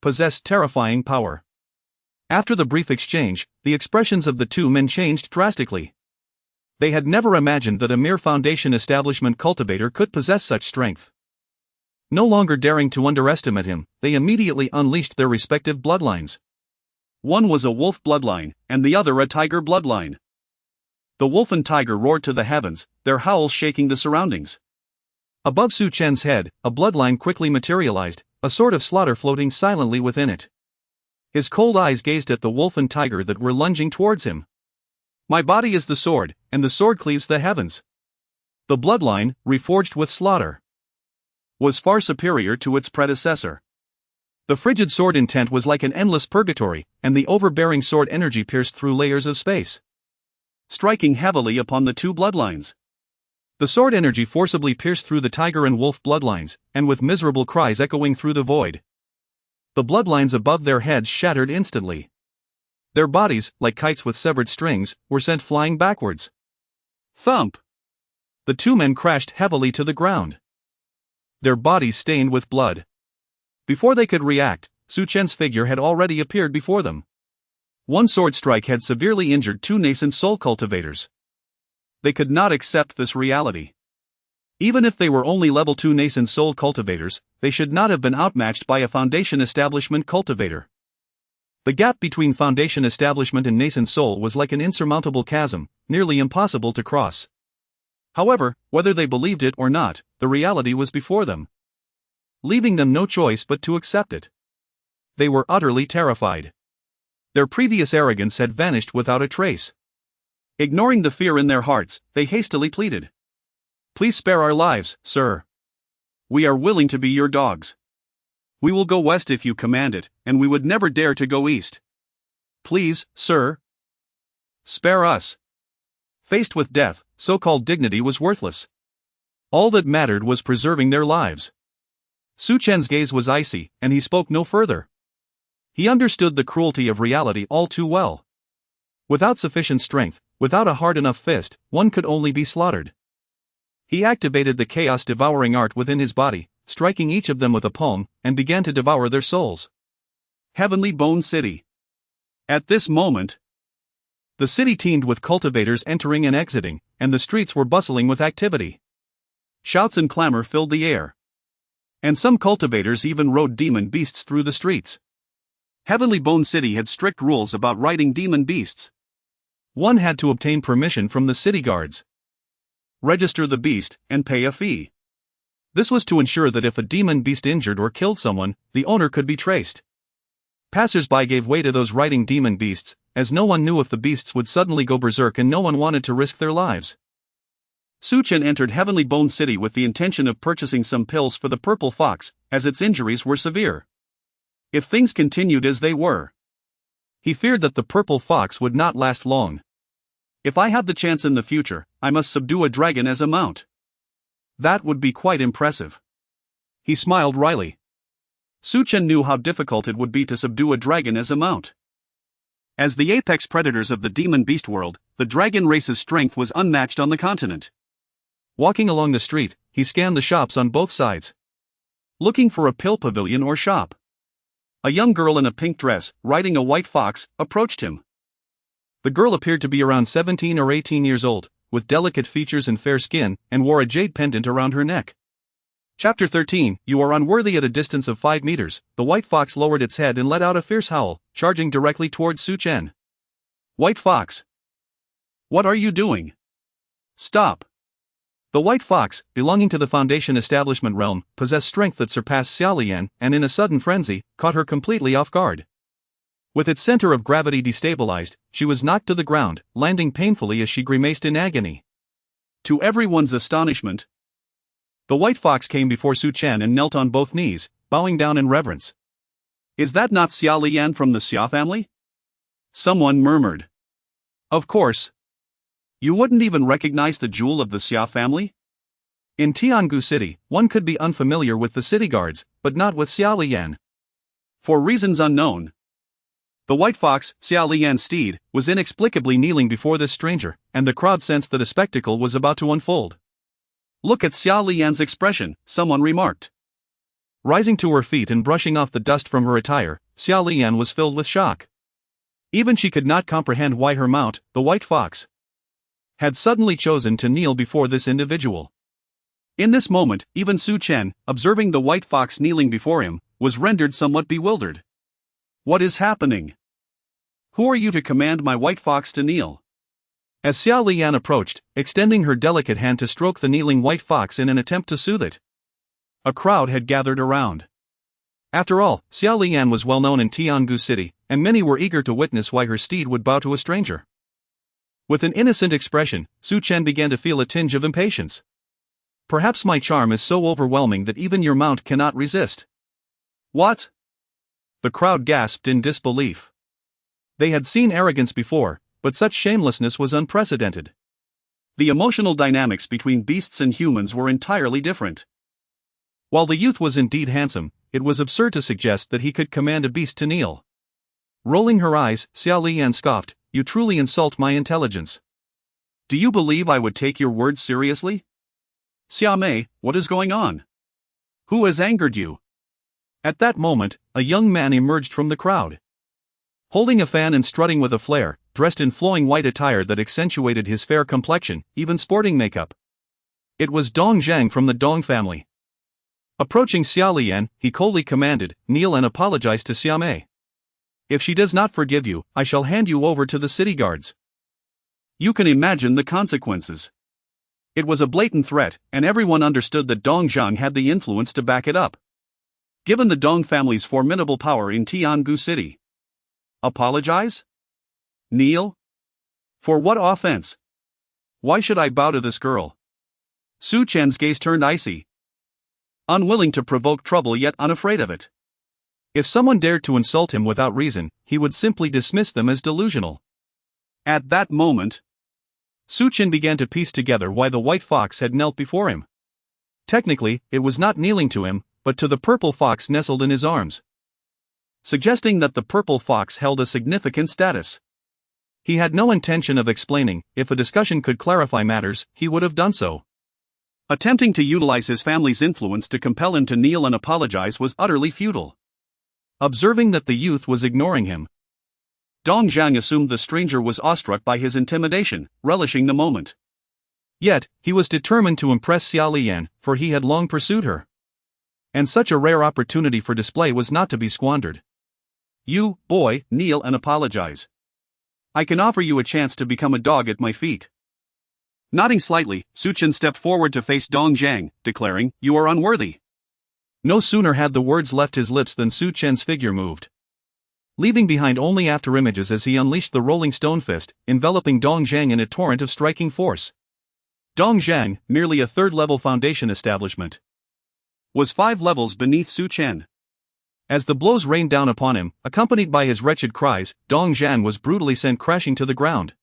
possessed terrifying power. After the brief exchange, the expressions of the two men changed drastically. They had never imagined that a mere foundation establishment cultivator could possess such strength. No longer daring to underestimate him, they immediately unleashed their respective bloodlines. One was a wolf bloodline, and the other a tiger bloodline. The wolf and tiger roared to the heavens, their howls shaking the surroundings. Above Su Chen's head, a bloodline quickly materialized, a sword of slaughter floating silently within it. His cold eyes gazed at the wolf and tiger that were lunging towards him. My body is the sword, and the sword cleaves the heavens. The bloodline, reforged with slaughter, was far superior to its predecessor. The frigid sword intent was like an endless purgatory, and the overbearing sword energy pierced through layers of space, striking heavily upon the two bloodlines. The sword energy forcibly pierced through the tiger and wolf bloodlines, and with miserable cries echoing through the void. The bloodlines above their heads shattered instantly. Their bodies, like kites with severed strings, were sent flying backwards. Thump! The two men crashed heavily to the ground, their bodies stained with blood. Before they could react, Su Chen's figure had already appeared before them. One sword strike had severely injured two nascent soul cultivators. They could not accept this reality. Even if they were only level 2 nascent soul cultivators, they should not have been outmatched by a Foundation Establishment cultivator. The gap between Foundation Establishment and nascent soul was like an insurmountable chasm, nearly impossible to cross. However, whether they believed it or not, the reality was before them, leaving them no choice but to accept it. They were utterly terrified. Their previous arrogance had vanished without a trace. Ignoring the fear in their hearts, they hastily pleaded. Please spare our lives, sir. We are willing to be your dogs. We will go west if you command it, and we would never dare to go east. Please, sir. Spare us. Faced with death, so-called dignity was worthless. All that mattered was preserving their lives. Su Chen's gaze was icy, and he spoke no further. He understood the cruelty of reality all too well. Without sufficient strength, without a hard enough fist, one could only be slaughtered. He activated the Chaos Devouring art within his body, striking each of them with a palm, and began to devour their souls. Heavenly Bone City. At this moment, the city teemed with cultivators entering and exiting, and the streets were bustling with activity. Shouts and clamor filled the air. And some cultivators even rode demon beasts through the streets. Heavenly Bone City had strict rules about riding demon beasts. One had to obtain permission from the city guards, register the beast, and pay a fee. This was to ensure that if a demon beast injured or killed someone, the owner could be traced. Passers-by gave way to those riding demon beasts, as no one knew if the beasts would suddenly go berserk and no one wanted to risk their lives. Su Chen entered Heavenly Bone City with the intention of purchasing some pills for the purple fox, as its injuries were severe. If things continued as they were, he feared that the purple fox would not last long. If I have the chance in the future, I must subdue a dragon as a mount. That would be quite impressive. He smiled wryly. Su Chen knew how difficult it would be to subdue a dragon as a mount. As the apex predators of the demon beast world, the dragon race's strength was unmatched on the continent. Walking along the street, he scanned the shops on both sides, looking for a pill pavilion or shop. A young girl in a pink dress, riding a white fox, approached him. The girl appeared to be around 17 or 18 years old, with delicate features and fair skin, and wore a jade pendant around her neck. Chapter 13, You are unworthy. At a distance of 5 meters, the white fox lowered its head and let out a fierce howl, charging directly towards Su Chen. White fox. What are you doing? Stop. The white fox, belonging to the Foundation Establishment realm, possessed strength that surpassed Xiaolian, and in a sudden frenzy, caught her completely off guard. With its center of gravity destabilized, she was knocked to the ground, landing painfully as she grimaced in agony. To everyone's astonishment, the white fox came before Su Chen and knelt on both knees, bowing down in reverence. Is that not Xiaolian from the Xia family? Someone murmured. Of course. You wouldn't even recognize the jewel of the Xia family? In Tiangu City, one could be unfamiliar with the city guards, but not with Xiaolian. For reasons unknown, the white fox, Xiaolian's steed, was inexplicably kneeling before this stranger, and the crowd sensed that a spectacle was about to unfold. Look at Xiaolian's expression, someone remarked. Rising to her feet and brushing off the dust from her attire, Xiaolian was filled with shock. Even she could not comprehend why her mount, the white fox, had suddenly chosen to kneel before this individual. In this moment, even Su Chen, observing the white fox kneeling before him, was rendered somewhat bewildered. What is happening? Who are you to command my white fox to kneel? As Xiao Lian approached, extending her delicate hand to stroke the kneeling white fox in an attempt to soothe it. A crowd had gathered around. After all, Xiao Lian was well known in Tiangu City, and many were eager to witness why her steed would bow to a stranger. With an innocent expression, Su Chen began to feel a tinge of impatience. Perhaps my charm is so overwhelming that even your mount cannot resist. What? The crowd gasped in disbelief. They had seen arrogance before, but such shamelessness was unprecedented. The emotional dynamics between beasts and humans were entirely different. While the youth was indeed handsome, it was absurd to suggest that he could command a beast to kneel. Rolling her eyes, Xiao Lian scoffed, "You truly insult my intelligence. Do you believe I would take your words seriously? Xia Mei, what is going on? Who has angered you?" At that moment, a young man emerged from the crowd. Holding a fan and strutting with a flair, dressed in flowing white attire that accentuated his fair complexion, even sporting makeup. It was Dong Zhang from the Dong family. Approaching Xiao Lian, he coldly commanded, "Kneel and apologize to Xia Mei. If she does not forgive you, I shall hand you over to the city guards." You can imagine the consequences. It was a blatant threat, and everyone understood that Dong Zhang had the influence to back it up. Given the Dong family's formidable power in Tiangu City. Apologize? Kneel? For what offense? Why should I bow to this girl? Su Chen's gaze turned icy. Unwilling to provoke trouble yet unafraid of it. If someone dared to insult him without reason, he would simply dismiss them as delusional. At that moment, Su Chen began to piece together why the white fox had knelt before him. Technically, it was not kneeling to him, but to the purple fox nestled in his arms, suggesting that the purple fox held a significant status. He had no intention of explaining. If a discussion could clarify matters, he would have done so. Attempting to utilize his family's influence to compel him to kneel and apologize was utterly futile. Observing that the youth was ignoring him, Dong Zhang assumed the stranger was awestruck by his intimidation, relishing the moment. Yet, he was determined to impress Xiao Lian, for he had long pursued her. And such a rare opportunity for display was not to be squandered. You, boy, kneel and apologize. I can offer you a chance to become a dog at my feet. Nodding slightly, Su Chen stepped forward to face Dong Zhang, declaring, "You are unworthy." No sooner had the words left his lips than Su Chen's figure moved, leaving behind only afterimages as he unleashed the rolling stone fist, enveloping Dong Zhang in a torrent of striking force. Dong Zhang, merely a third-level foundation establishment, was 5 levels beneath Su Chen. As the blows rained down upon him, accompanied by his wretched cries, Dong Zhang was brutally sent crashing to the ground,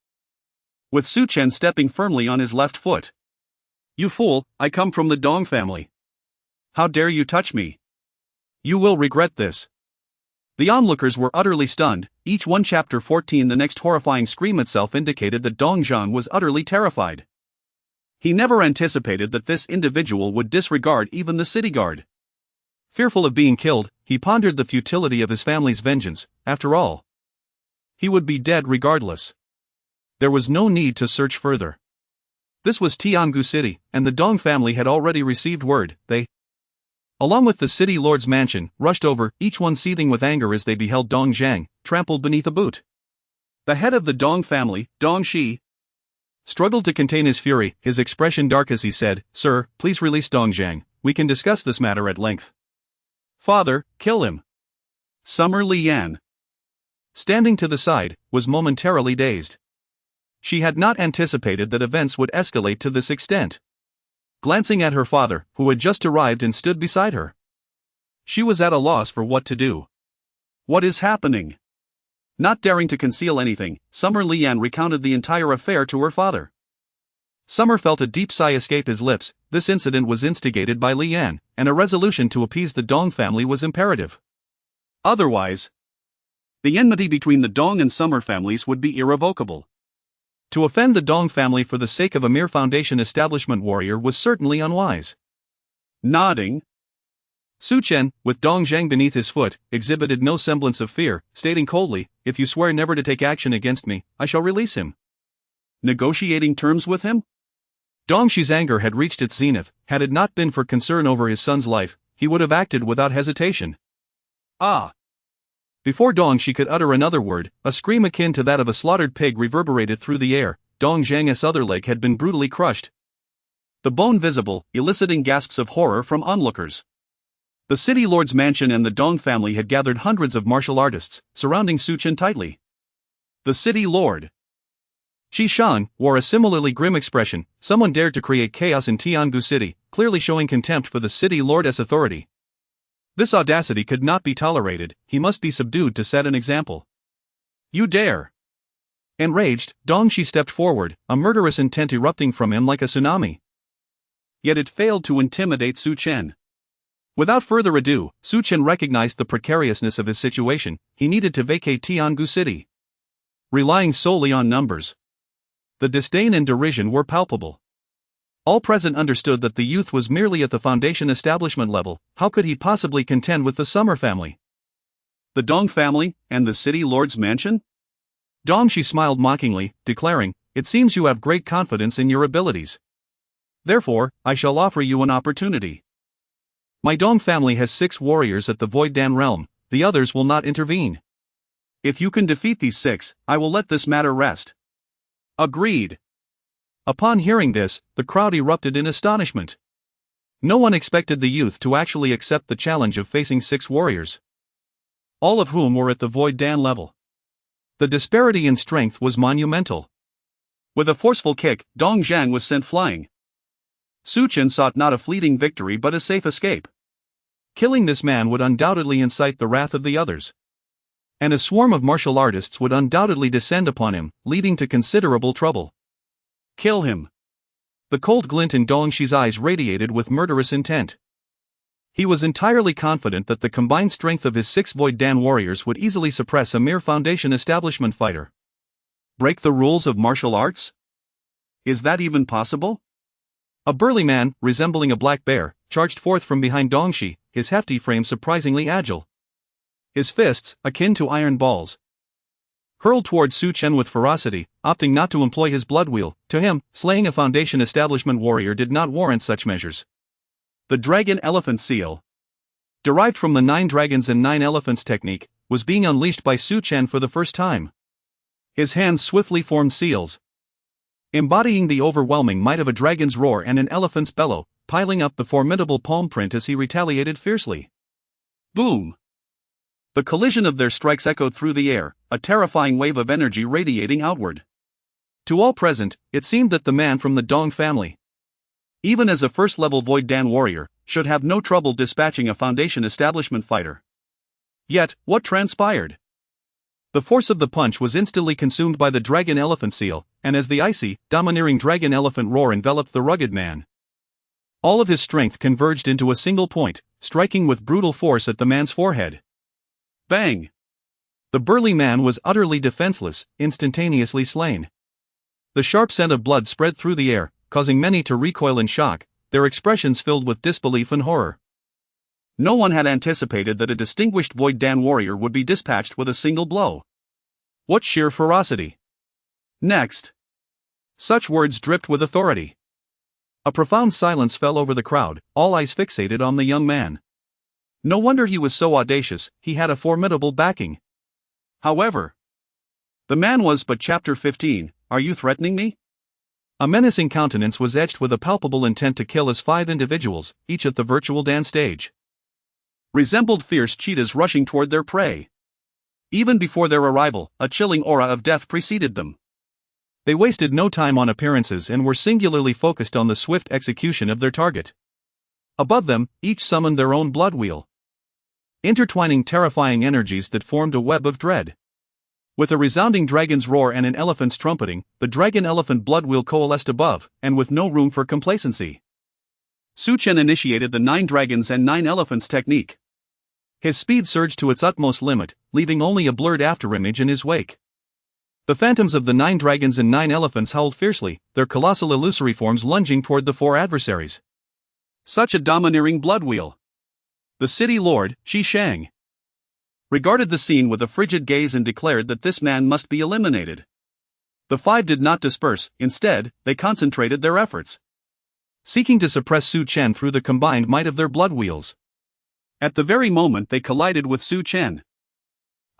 with Su Chen stepping firmly on his left foot. "You fool, I come from the Dong family. How dare you touch me? You will regret this." The onlookers were utterly stunned, each one. Chapter 14. The next horrifying scream itself indicated that Dong Zhang was utterly terrified. He never anticipated that this individual would disregard even the city guard. Fearful of being killed, he pondered the futility of his family's vengeance. After all, he would be dead regardless. There was no need to search further. This was Tiangu City, and the Dong family had already received word. They, along with the city lord's mansion, rushed over, each one seething with anger as they beheld Dong Zhang, trampled beneath a boot. The head of the Dong family, Dong Shi, struggled to contain his fury, his expression dark as he said, "Sir, please release Dong Zhang. We can discuss this matter at length." "Father, kill him." Summer Lian, standing to the side, was momentarily dazed. She had not anticipated that events would escalate to this extent. Glancing at her father, who had just arrived and stood beside her, she was at a loss for what to do. "What is happening?" Not daring to conceal anything, Summer Lian recounted the entire affair to her father. Summer felt a deep sigh escape his lips. This incident was instigated by Lian, and a resolution to appease the Dong family was imperative. Otherwise, the enmity between the Dong and Summer families would be irrevocable. To offend the Dong family for the sake of a mere foundation establishment warrior was certainly unwise. Nodding, Su Chen, with Dong Zhang beneath his foot, exhibited no semblance of fear, stating coldly, "If you swear never to take action against me, I shall release him." Negotiating terms with him? Dong Shi's anger had reached its zenith. Had it not been for concern over his son's life, he would have acted without hesitation. Ah! Before Dong Shi could utter another word, a scream akin to that of a slaughtered pig reverberated through the air. Dong Zhang's other leg had been brutally crushed. The bone visible, eliciting gasps of horror from onlookers. The city lord's mansion and the Dong family had gathered hundreds of martial artists, surrounding Su Chen tightly. The city lord, Shi Shan, wore a similarly grim expression. Someone dared to create chaos in Tiangu City, clearly showing contempt for the city lord's authority. This audacity could not be tolerated, he must be subdued to set an example. You dare! Enraged, Dong Shi stepped forward, a murderous intent erupting from him like a tsunami. Yet it failed to intimidate Su Chen. Without further ado, Su Chen recognized the precariousness of his situation. He needed to vacate Tiangu City. Relying solely on numbers. The disdain and derision were palpable. All present understood that the youth was merely at the foundation establishment level. How could he possibly contend with the Summer family? The Dong family, and the city lord's mansion? Dong Shi smiled mockingly, declaring, "It seems you have great confidence in your abilities. Therefore, I shall offer you an opportunity. My Dong family has 6 warriors at the Void Dan realm, the others will not intervene. If you can defeat these 6, I will let this matter rest." Agreed. Upon hearing this, the crowd erupted in astonishment. No one expected the youth to actually accept the challenge of facing 6 warriors, all of whom were at the Void Dan level. The disparity in strength was monumental. With a forceful kick, Dong Zhang was sent flying. Su Chen sought not a fleeting victory but a safe escape. Killing this man would undoubtedly incite the wrath of the others. And a swarm of martial artists would undoubtedly descend upon him, leading to considerable trouble. Kill him. The cold glint in Dong Shi's eyes radiated with murderous intent. He was entirely confident that the combined strength of his 6 Void Dan warriors would easily suppress a mere foundation establishment fighter. Break the rules of martial arts? Is that even possible? A burly man, resembling a black bear, charged forth from behind Dong Shi, his hefty frame surprisingly agile. His fists, akin to iron balls, hurled toward Su Chen with ferocity, opting not to employ his blood wheel. To him, slaying a foundation establishment warrior did not warrant such measures. The dragon elephant seal, derived from the 9 dragons and 9 elephants technique, was being unleashed by Su Chen for the first time. His hands swiftly formed seals, embodying the overwhelming might of a dragon's roar and an elephant's bellow, piling up the formidable palm print as he retaliated fiercely. Boom! The collision of their strikes echoed through the air, a terrifying wave of energy radiating outward. To all present, it seemed that the man from the Dong family, even as a first-level Void Dan warrior, should have no trouble dispatching a foundation establishment fighter. Yet, what transpired? The force of the punch was instantly consumed by the dragon elephant seal, and as the icy, domineering dragon elephant roar enveloped the rugged man, all of his strength converged into a single point, striking with brutal force at the man's forehead. Bang! The burly man was utterly defenseless, instantaneously slain. The sharp scent of blood spread through the air, causing many to recoil in shock, their expressions filled with disbelief and horror. No one had anticipated that a distinguished Void Dan warrior would be dispatched with a single blow. What sheer ferocity! Next! Such words dripped with authority. A profound silence fell over the crowd, all eyes fixated on the young man. No wonder he was so audacious, he had a formidable backing. However, the man was but chapter 15, "Are you threatening me?" A menacing countenance was etched with a palpable intent to kill as 5 individuals, each at the virtual dance stage, resembled fierce cheetahs rushing toward their prey. Even before their arrival, a chilling aura of death preceded them. They wasted no time on appearances and were singularly focused on the swift execution of their target. Above them, each summoned their own blood wheel, intertwining terrifying energies that formed a web of dread. With a resounding dragon's roar and an elephant's trumpeting, the dragon-elephant blood wheel coalesced above, and with no room for complacency, Su Chen initiated the 9 dragons and 9 elephants technique. His speed surged to its utmost limit, leaving only a blurred afterimage in his wake. The phantoms of the 9 dragons and 9 elephants howled fiercely, their colossal illusory forms lunging toward the 4 adversaries. Such a domineering blood wheel! The city lord, Shi Shang, regarded the scene with a frigid gaze and declared that this man must be eliminated. The 5 did not disperse, instead, they concentrated their efforts, seeking to suppress Su Chen through the combined might of their blood wheels. At the very moment they collided with Su Chen,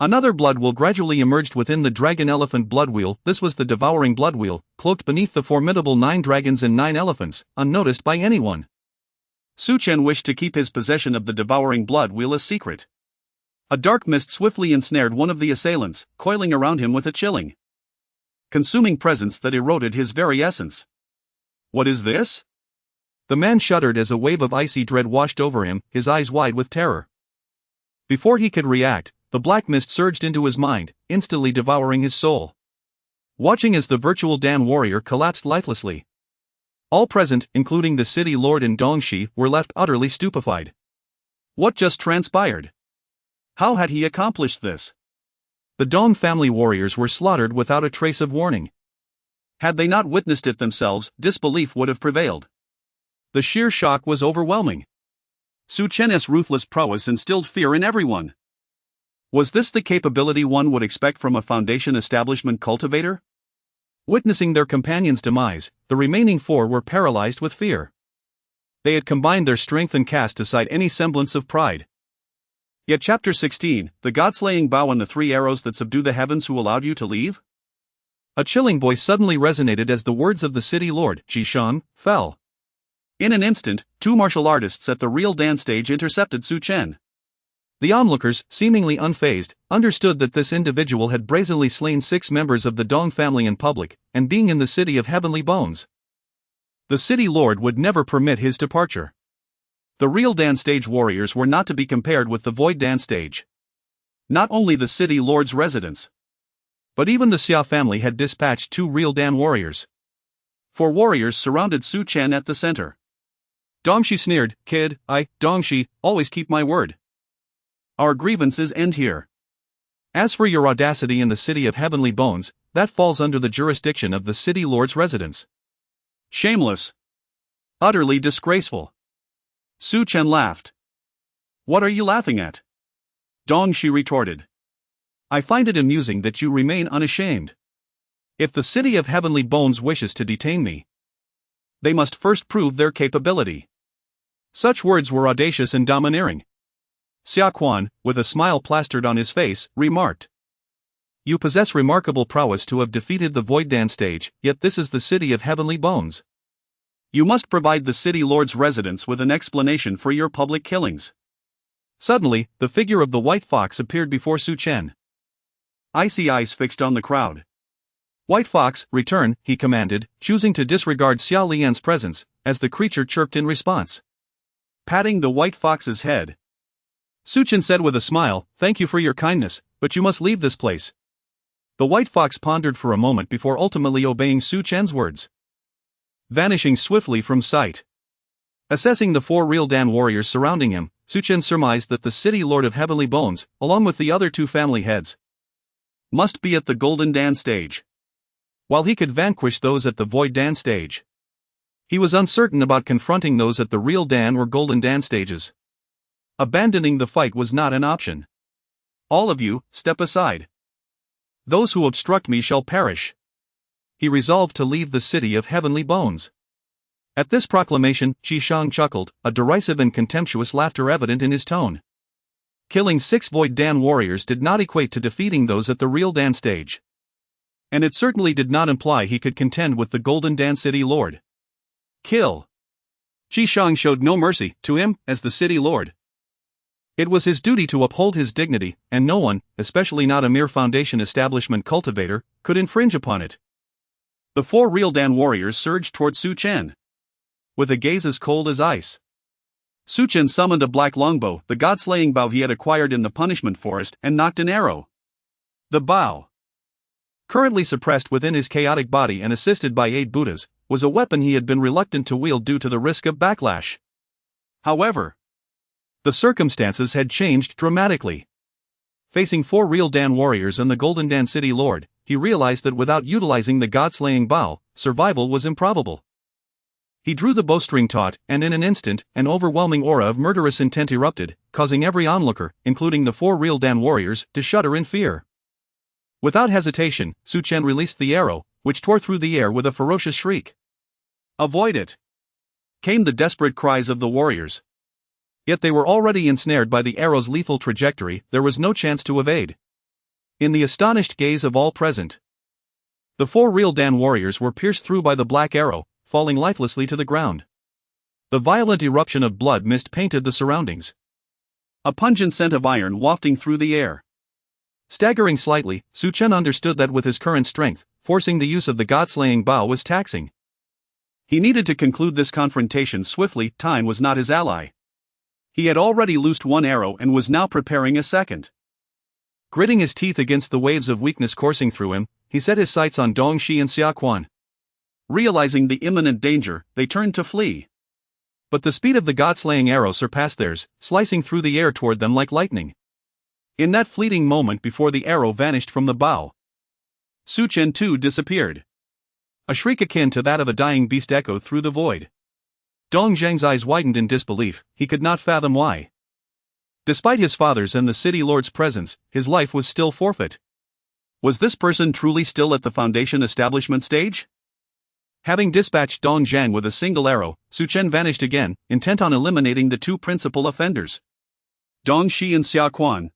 Another blood wheel gradually emerged within the dragon-elephant blood wheel. This was the devouring blood wheel, cloaked beneath the formidable 9 dragons and 9 elephants, unnoticed by anyone. Su Chen wished to keep his possession of the devouring blood wheel a secret. A dark mist swiftly ensnared one of the assailants, coiling around him with a chilling, consuming presence that eroded his very essence. What is this? The man shuddered as a wave of icy dread washed over him, his eyes wide with terror. Before he could react, the black mist surged into his mind, instantly devouring his soul. Watching as the virtual Dan warrior collapsed lifelessly. All present, including the city lord and Dongxi, were left utterly stupefied. What just transpired? How had he accomplished this? The Dong family warriors were slaughtered without a trace of warning. Had they not witnessed it themselves, disbelief would have prevailed. The sheer shock was overwhelming. Su Chen's ruthless prowess instilled fear in everyone. Was this the capability one would expect from a Foundation establishment cultivator? Witnessing their companion's demise, the remaining 4 were paralyzed with fear. They had combined their strength and cast aside any semblance of pride. Yet Chapter 16, the God-slaying bow and the 3 arrows that subdue the heavens who allowed you to leave? A chilling voice suddenly resonated as the words of the city lord, Jishan, fell. In an instant, 2 martial artists at the real dance stage intercepted Su Chen. The onlookers, seemingly unfazed, understood that this individual had brazenly slain 6 members of the Dong family in public, and being in the city of Heavenly Bones, the city lord would never permit his departure. The real dance stage warriors were not to be compared with the void dance stage. Not only the city lord's residence, but even the Xia family had dispatched 2 real Dan warriors. 4 warriors surrounded Su Chen at the center. Dongxi sneered, "Kid, Dongxi, always keep my word. Our grievances end here. As for your audacity in the city of Heavenly Bones, that falls under the jurisdiction of the city lord's residence. Shameless. Utterly disgraceful." Su Chen laughed. "What are you laughing at?" Dongxi retorted. "I find it amusing that you remain unashamed. If the city of Heavenly Bones wishes to detain me, they must first prove their capability." Such words were audacious and domineering. Xia Quan, with a smile plastered on his face, remarked, "You possess remarkable prowess to have defeated the Void Dan stage, yet this is the city of Heavenly Bones. You must provide the city lord's residents with an explanation for your public killings." Suddenly, the figure of the white fox appeared before Su Chen. Icy eyes fixed on the crowd. "White fox, return," he commanded, choosing to disregard Xia Lian's presence, as the creature chirped in response. Patting the white fox's head, Su Chen said with a smile, "Thank you for your kindness, but you must leave this place." The white fox pondered for a moment before ultimately obeying Su Chen's words, vanishing swiftly from sight. Assessing the 4 real Dan warriors surrounding him, Su Chen surmised that the city lord of Heavenly Bones, along with the other 2 family heads, must be at the Golden Dan stage. While he could vanquish those at the Void Dan stage, he was uncertain about confronting those at the real Dan or Golden Dan stages. Abandoning the fight was not an option. "All of you, step aside. Those who obstruct me shall perish." He resolved to leave the city of Heavenly Bones. At this proclamation, Jishang chuckled, a derisive and contemptuous laughter evident in his tone. Killing 6 Void Dan warriors did not equate to defeating those at the real Dan stage. And it certainly did not imply he could contend with the Golden Dan City Lord. Kill. Jishang showed no mercy to him, as the city lord. It was his duty to uphold his dignity, and no one, especially not a mere Foundation establishment cultivator, could infringe upon it. The 4 real Dan warriors surged toward Su Chen, with a gaze as cold as ice. Su Chen summoned a black longbow, the god-slaying bow he had acquired in the punishment forest, and nocked an arrow. The bow, currently suppressed within his chaotic body and assisted by 8 Buddhas, was a weapon he had been reluctant to wield due to the risk of backlash. However, the circumstances had changed dramatically. Facing 4 real Dan warriors and the Golden Dan City Lord, he realized that without utilizing the god-slaying bow, survival was improbable. He drew the bowstring taut, and in an instant, an overwhelming aura of murderous intent erupted, causing every onlooker, including the 4 real Dan warriors, to shudder in fear. Without hesitation, Su Chen released the arrow, which tore through the air with a ferocious shriek. "Avoid it!" came the desperate cries of the warriors. Yet they were already ensnared by the arrow's lethal trajectory, there was no chance to evade. in the astonished gaze of all present. The 4 real Dan warriors were pierced through by the black arrow, falling lifelessly to the ground. The violent eruption of blood mist painted the surroundings, a pungent scent of iron wafting through the air. Staggering slightly, Su Chen understood that with his current strength, forcing the use of the god-slaying bow was taxing. He needed to conclude this confrontation swiftly. Time was not his ally. He had already loosed 1 arrow and was now preparing a second. Gritting his teeth against the waves of weakness coursing through him, he set his sights on Dongxi and Xiaoquan. Realizing the imminent danger, they turned to flee. But the speed of the god-slaying arrow surpassed theirs, slicing through the air toward them like lightning. In that fleeting moment before the arrow vanished from the bow, Su Chen too disappeared. A shriek akin to that of a dying beast echoed through the void. Dong Zhang's eyes widened in disbelief. He could not fathom why. Despite his father's and the city lord's presence, his life was still forfeit. Was this person truly still at the Foundation establishment stage? Having dispatched Dong Zhang with a single arrow, Su Chen vanished again, intent on eliminating the 2 principal offenders, Dongxi and Xiaoquan.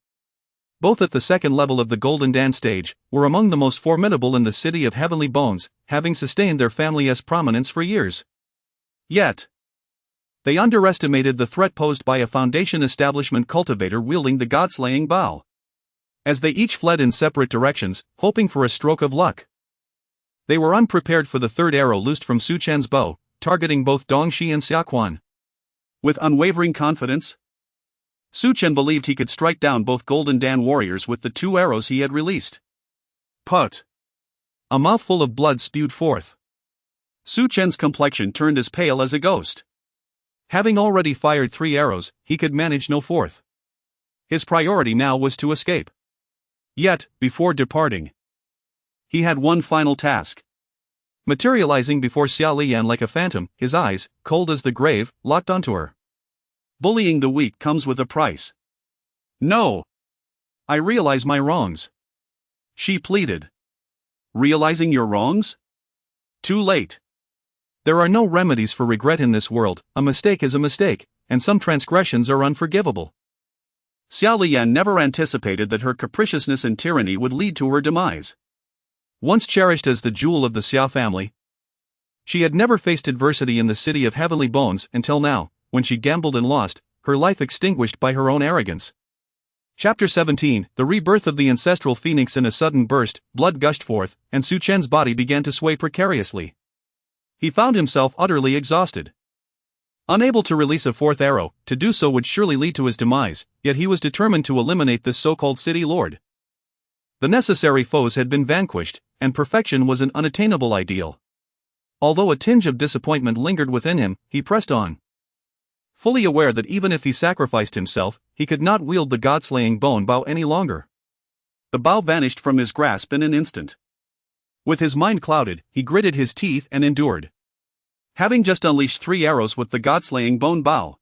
Both at the second level of the Golden Dan stage, were among the most formidable in the City of Heavenly Bones, having sustained their family's prominence for years. Yet, they underestimated the threat posed by a Foundation establishment cultivator wielding the god-slaying bow. As they each fled in separate directions, hoping for a stroke of luck, they were unprepared for the 3rd arrow loosed from Su Chen's bow, targeting both Dongxi and Xiaoquan. With unwavering confidence, Su Chen believed he could strike down both Golden Dan warriors with the 2 arrows he had released. Put! A mouthful of blood spewed forth. Su Chen's complexion turned as pale as a ghost. Having already fired 3 arrows, he could manage no 4th. His priority now was to escape. Yet, before departing, he had one final task. Materializing before Xia Liyan like a phantom, his eyes, cold as the grave, locked onto her. Bullying the weak comes with a price. No! I realize my wrongs, she pleaded. Realizing your wrongs? Too late. There are no remedies for regret in this world. A mistake is a mistake, and some transgressions are unforgivable. Xia Liyan never anticipated that her capriciousness and tyranny would lead to her demise. Once cherished as the jewel of the Xia family, she had never faced adversity in the City of Heavenly Bones until now, when she gambled and lost, her life extinguished by her own arrogance. Chapter 17, The Rebirth of the Ancestral Phoenix. In a sudden burst, blood gushed forth, and Su Chen's body began to sway precariously. He found himself utterly exhausted. Unable to release a 4th arrow, to do so would surely lead to his demise, yet he was determined to eliminate this so-called city lord. The necessary foes had been vanquished, and perfection was an unattainable ideal. Although a tinge of disappointment lingered within him, he pressed on. Fully aware that even if he sacrificed himself, he could not wield the god-slaying bone bow any longer. The bow vanished from his grasp in an instant. With his mind clouded, he gritted his teeth and endured. Having just unleashed 3 arrows with the god-slaying bone bow,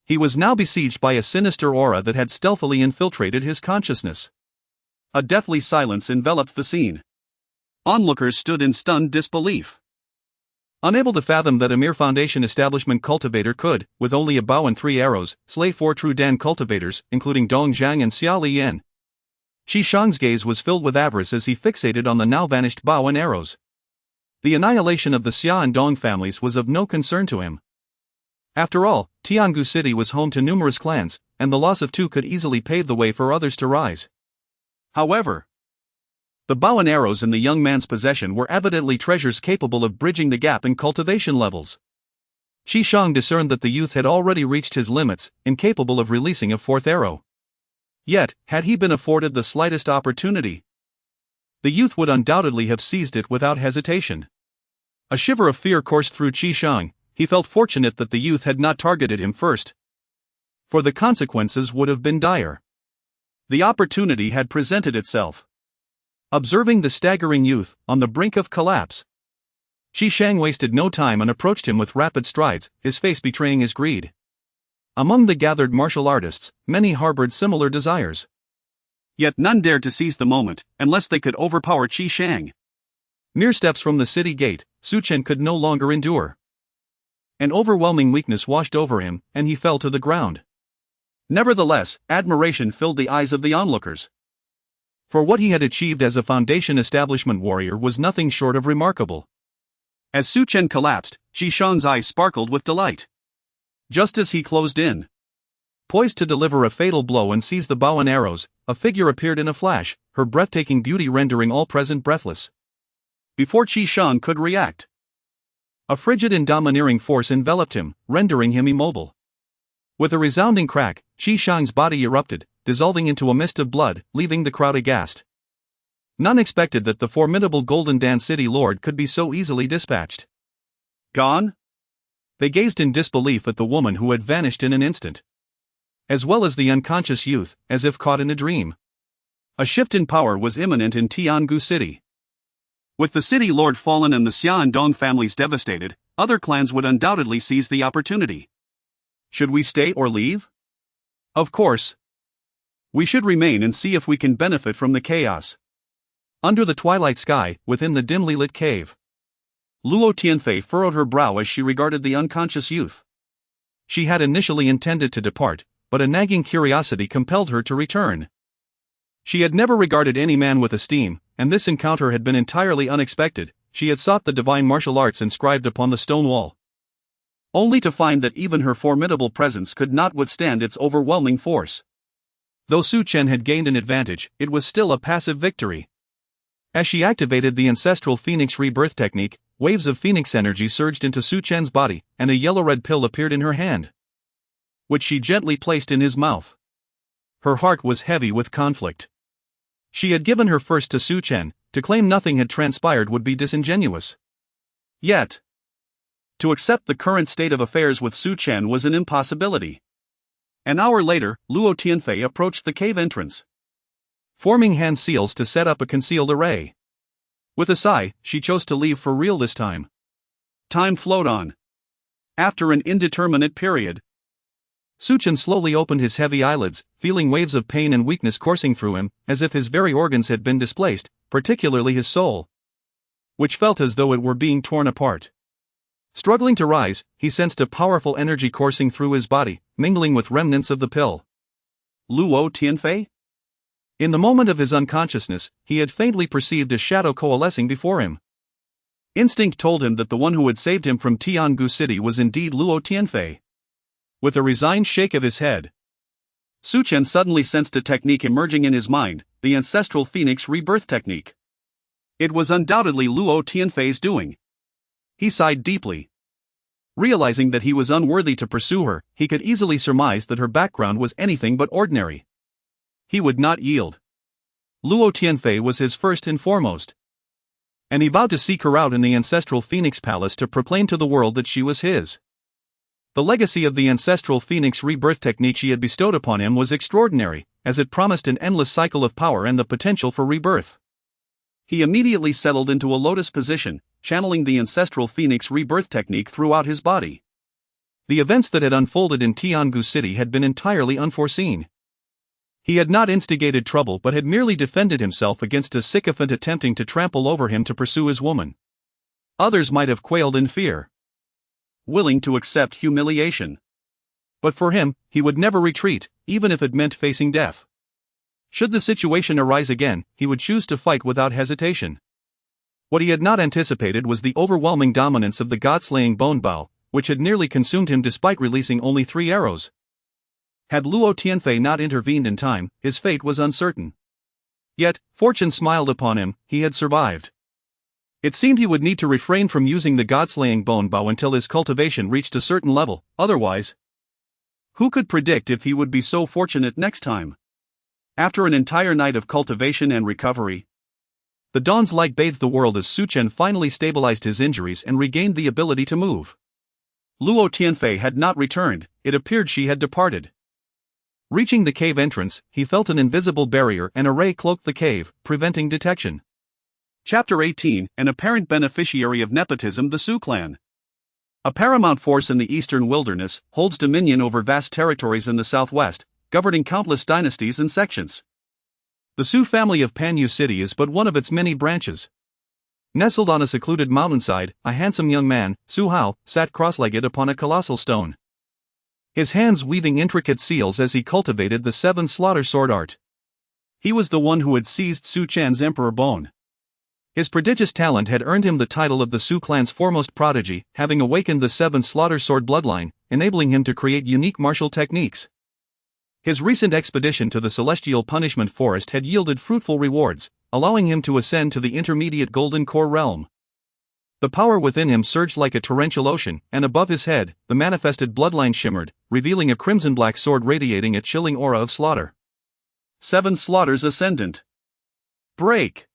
he was now besieged by a sinister aura that had stealthily infiltrated his consciousness. A deathly silence enveloped the scene. Onlookers stood in stunned disbelief, unable to fathom that a mere Foundation establishment cultivator could, with only a bow and 3 arrows, slay 4 true Dan cultivators, including Dong Zhang and Xia Liyan. Qi Shang's gaze was filled with avarice as he fixated on the now vanished bow and arrows. The annihilation of the Xia and Dong families was of no concern to him. After all, Tiangu City was home to numerous clans, and the loss of 2 could easily pave the way for others to rise. However, the bow and arrows in the young man's possession were evidently treasures capable of bridging the gap in cultivation levels. Qi Shang discerned that the youth had already reached his limits, incapable of releasing a 4th arrow. Yet, had he been afforded the slightest opportunity, the youth would undoubtedly have seized it without hesitation. A shiver of fear coursed through Qi Shang. He felt fortunate that the youth had not targeted him first, for the consequences would have been dire. The opportunity had presented itself. Observing the staggering youth, on the brink of collapse, Qi Shang wasted no time and approached him with rapid strides, his face betraying his greed. Among the gathered martial artists, many harbored similar desires. Yet none dared to seize the moment, unless they could overpower Qi Shang. Mere steps from the city gate, Su Chen could no longer endure. An overwhelming weakness washed over him, and he fell to the ground. Nevertheless, admiration filled the eyes of the onlookers. For what he had achieved as a Foundation establishment warrior was nothing short of remarkable. As Su Chen collapsed, Qi Shang's eyes sparkled with delight. Just as he closed in, poised to deliver a fatal blow and seize the bow and arrows, a figure appeared in a flash, her breathtaking beauty rendering all present breathless. Before Qi Shang could react, a frigid and domineering force enveloped him, rendering him immobile. With a resounding crack, Qi Shang's body erupted, dissolving into a mist of blood, leaving the crowd aghast. None expected that the formidable Golden Dan City Lord could be so easily dispatched. Gone? They gazed in disbelief at the woman who had vanished in an instant, as well as the unconscious youth, as if caught in a dream. A shift in power was imminent in Tiangu City. With the city lord fallen and the Xia and Dong families devastated, other clans would undoubtedly seize the opportunity. Should we stay or leave? Of course. We should remain and see if we can benefit from the chaos. Under the twilight sky, within the dimly lit cave, Luo Tianfei furrowed her brow as she regarded the unconscious youth. She had initially intended to depart, but a nagging curiosity compelled her to return. She had never regarded any man with esteem, and this encounter had been entirely unexpected. She had sought the divine martial arts inscribed upon the stone wall, only to find that even her formidable presence could not withstand its overwhelming force. Though Su Chen had gained an advantage, it was still a passive victory. As she activated the ancestral phoenix rebirth technique, waves of phoenix energy surged into Su Chen's body, and a yellow-red pill appeared in her hand, which she gently placed in his mouth. Her heart was heavy with conflict. She had given her first to Su Chen. To claim nothing had transpired would be disingenuous. Yet, to accept the current state of affairs with Su Chen was an impossibility. An hour later, Luo Tianfei approached the cave entrance, forming hand seals to set up a concealed array. With a sigh, she chose to leave for real this time. Time flowed on. After an indeterminate period, Su Chen slowly opened his heavy eyelids, feeling waves of pain and weakness coursing through him, as if his very organs had been displaced, particularly his soul, which felt as though it were being torn apart. Struggling to rise, he sensed a powerful energy coursing through his body, mingling with remnants of the pill. Luo Tianfei? In the moment of his unconsciousness, he had faintly perceived a shadow coalescing before him. Instinct told him that the one who had saved him from Tiangu City was indeed Luo Tianfei. With a resigned shake of his head, Su Chen suddenly sensed a technique emerging in his mind, the ancestral phoenix rebirth technique. It was undoubtedly Luo Tianfei's doing. He sighed deeply. Realizing that he was unworthy to pursue her, he could easily surmise that her background was anything but ordinary. He would not yield. Luo Tianfei was his first and foremost, and he vowed to seek her out in the ancestral Phoenix Palace to proclaim to the world that she was his. The legacy of the ancestral Phoenix rebirth technique she had bestowed upon him was extraordinary, as it promised an endless cycle of power and the potential for rebirth. He immediately settled into a lotus position, channeling the ancestral Phoenix rebirth technique throughout his body. The events that had unfolded in Tiangu City had been entirely unforeseen. He had not instigated trouble but had merely defended himself against a sycophant attempting to trample over him to pursue his woman. Others might have quailed in fear, willing to accept humiliation. But for him, he would never retreat, even if it meant facing death. Should the situation arise again, he would choose to fight without hesitation. What he had not anticipated was the overwhelming dominance of the god-slaying bone bow, which had nearly consumed him despite releasing only 3 arrows. Had Luo Tianfei not intervened in time, his fate was uncertain. Yet, fortune smiled upon him, he had survived. It seemed he would need to refrain from using the god-slaying bone bow until his cultivation reached a certain level, otherwise, who could predict if he would be so fortunate next time? After an entire night of cultivation and recovery, the dawn's light bathed the world as Su Chen finally stabilized his injuries and regained the ability to move. Luo Tianfei had not returned, it appeared she had departed. Reaching the cave entrance, he felt an invisible barrier and a ray cloaked the cave, preventing detection. Chapter 18, An apparent beneficiary of nepotism, the Su clan. A paramount force in the eastern wilderness, holds dominion over vast territories in the southwest, governing countless dynasties and sections. The Su family of Panyu City is but one of its many branches. Nestled on a secluded mountainside, a handsome young man, Su Hao, sat cross-legged upon a colossal stone, his hands weaving intricate seals as he cultivated the 7 slaughter sword art. He was the one who had seized Su Chen's emperor bone. His prodigious talent had earned him the title of the Su clan's foremost prodigy, having awakened the 7 slaughter sword bloodline, enabling him to create unique martial techniques. His recent expedition to the celestial punishment forest had yielded fruitful rewards, allowing him to ascend to the intermediate golden core realm. The power within him surged like a torrential ocean, and above his head, the manifested bloodline shimmered, revealing a crimson-black sword radiating a chilling aura of slaughter. 7 slaughters ascendant. Break!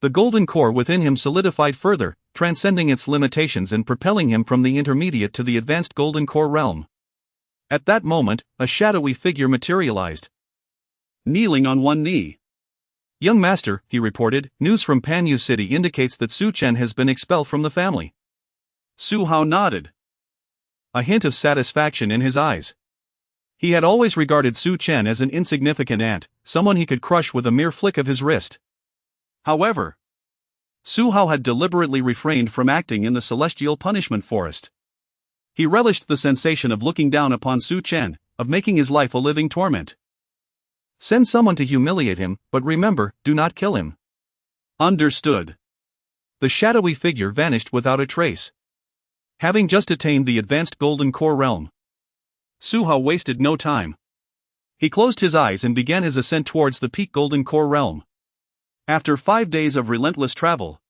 The golden core within him solidified further, transcending its limitations and propelling him from the intermediate to the advanced golden core realm. At that moment, a shadowy figure materialized. Kneeling on one knee. "Young master," he reported, "news from Panyu City indicates that Su Chen has been expelled from the family." Su Hao nodded, a hint of satisfaction in his eyes. He had always regarded Su Chen as an insignificant ant, someone he could crush with a mere flick of his wrist. However, Su Hao had deliberately refrained from acting in the celestial punishment forest. He relished the sensation of looking down upon Su Chen, of making his life a living torment. "Send someone to humiliate him, but remember, do not kill him." Understood. The shadowy figure vanished without a trace. Having just attained the advanced golden core realm, Su Hao wasted no time. He closed his eyes and began his ascent towards the peak golden core realm. After 5 days of relentless travel,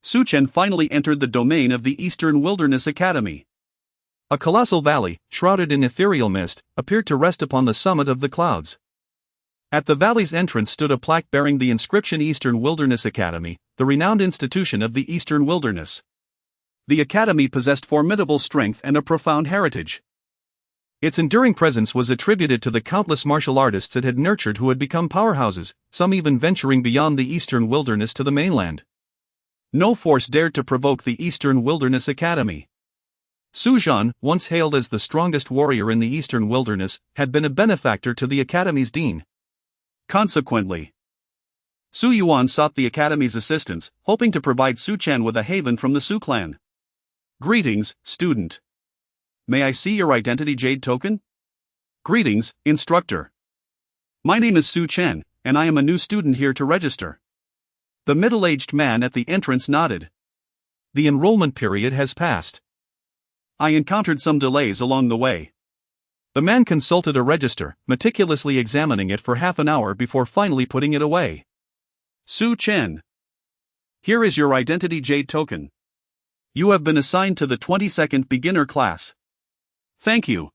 Su Chen finally entered the domain of the Eastern Wilderness Academy. A colossal valley, shrouded in ethereal mist, appeared to rest upon the summit of the clouds. At the valley's entrance stood a plaque bearing the inscription Eastern Wilderness Academy, the renowned institution of the Eastern Wilderness. The academy possessed formidable strength and a profound heritage. Its enduring presence was attributed to the countless martial artists it had nurtured who had become powerhouses, some even venturing beyond the Eastern Wilderness to the mainland. No force dared to provoke the Eastern Wilderness Academy. Su Chen, once hailed as the strongest warrior in the Eastern Wilderness, had been a benefactor to the academy's dean. Consequently, Su Yuan sought the academy's assistance, hoping to provide Su Chen with a haven from the Su clan. "Greetings, student. May I see your identity jade token?" "Greetings, instructor. My name is Su Chen, and I am a new student here to register." The middle-aged man at the entrance nodded. "The enrollment period has passed. I encountered some delays along the way." The man consulted a register, meticulously examining it for half an hour before finally putting it away. "Su Chen. Here is your identity jade token. You have been assigned to the 22nd beginner class." "Thank you."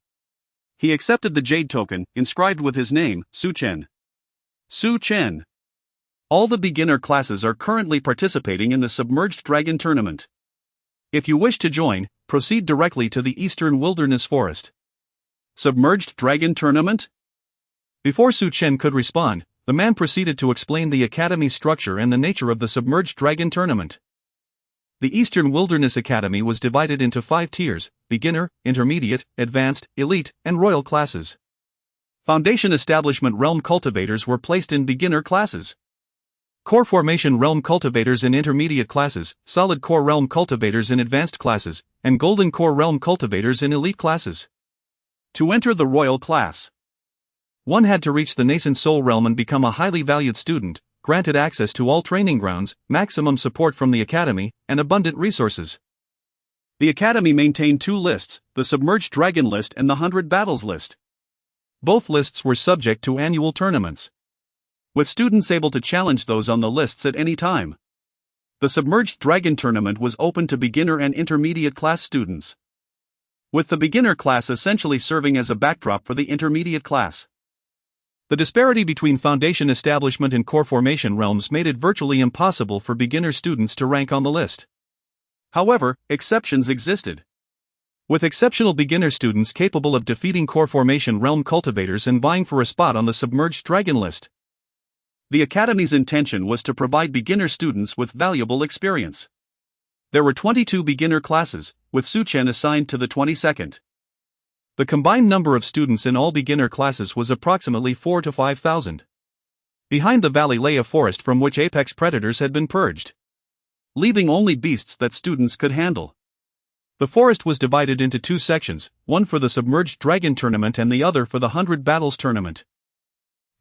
He accepted the jade token, inscribed with his name, Su Chen. Su Chen. All the beginner classes are currently participating in the Submerged Dragon Tournament. If you wish to join, proceed directly to the Eastern Wilderness Forest. Submerged Dragon Tournament? Before Su Chen could respond, the man proceeded to explain the academy's structure and the nature of the Submerged Dragon Tournament. The Eastern Wilderness Academy was divided into 5 tiers: beginner, intermediate, advanced, elite, and royal classes. Foundation Establishment Realm Cultivators were placed in beginner classes. Core Formation Realm Cultivators in intermediate classes, Solid Core Realm Cultivators in advanced classes, and Golden Core Realm Cultivators in elite classes. To enter the royal class, one had to reach the nascent soul realm and become a highly valued student, granted access to all training grounds, maximum support from the academy, and abundant resources. The academy maintained 2 lists, the Submerged Dragon list and the 100 Battles list. Both lists were subject to annual tournaments, with students able to challenge those on the lists at any time. The Submerged Dragon Tournament was open to beginner and intermediate class students, with the beginner class essentially serving as a backdrop for the intermediate class. The disparity between Foundation Establishment and Core Formation realms made it virtually impossible for beginner students to rank on the list. However, exceptions existed, with exceptional beginner students capable of defeating Core Formation realm cultivators and vying for a spot on the Submerged Dragon list. The Academy's intention was to provide beginner students with valuable experience. There were 22 beginner classes, with Su Chen assigned to the 22nd. The combined number of students in all beginner classes was approximately 4,000 to 5,000. Behind the valley lay a forest from which apex predators had been purged, leaving only beasts that students could handle. The forest was divided into 2 sections, one for the Submerged Dragon Tournament and the other for the 100 Battles Tournament.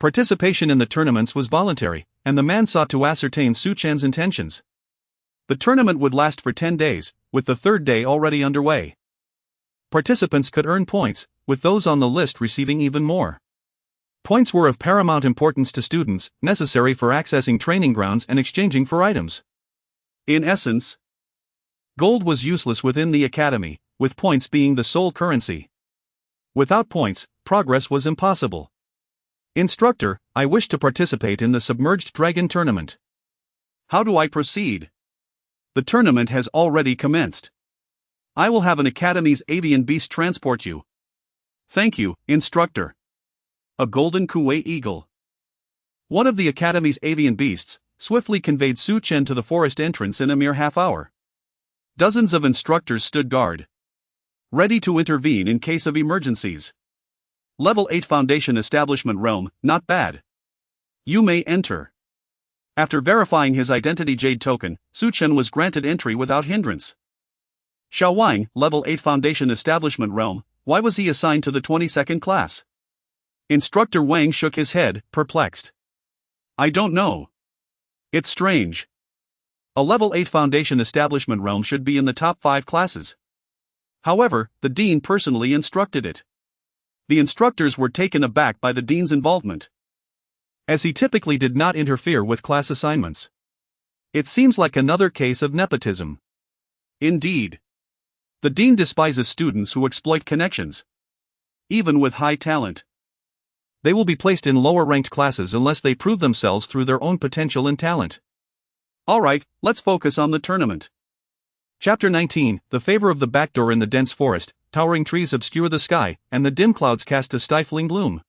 Participation in the tournaments was voluntary, and the man sought to ascertain Su Chen's intentions. The tournament would last for 10 days, with the third day already underway. Participants could earn points, with those on the list receiving even more. Points were of paramount importance to students, necessary for accessing training grounds and exchanging for items. In essence, gold was useless within the academy, with points being the sole currency. Without points, progress was impossible. Instructor, I wish to participate in the Submerged Dragon Tournament. How do I proceed? The tournament has already commenced. I will have an Academy's avian beast transport you. Thank you, Instructor. A golden Kuwei eagle. One of the Academy's avian beasts swiftly conveyed Su Chen to the forest entrance in a mere half hour. Dozens of instructors stood guard, ready to intervene in case of emergencies. Level 8 Foundation Establishment Realm, not bad. You may enter. After verifying his identity jade token, Su Chen was granted entry without hindrance. Xiao Wang, Level 8 Foundation Establishment Realm, why was he assigned to the 22nd class? Instructor Wang shook his head, perplexed. I don't know. It's strange. A Level 8 Foundation Establishment Realm should be in the top 5 classes. However, the Dean personally instructed it. The instructors were taken aback by the Dean's involvement, as he typically did not interfere with class assignments. It seems like another case of nepotism. Indeed. The Dean despises students who exploit connections, even with high talent. They will be placed in lower-ranked classes unless they prove themselves through their own potential and talent. Alright, let's focus on the tournament. Chapter 19, The favor of the backdoor. In the dense forest, towering trees obscure the sky, and the dim clouds cast a stifling gloom.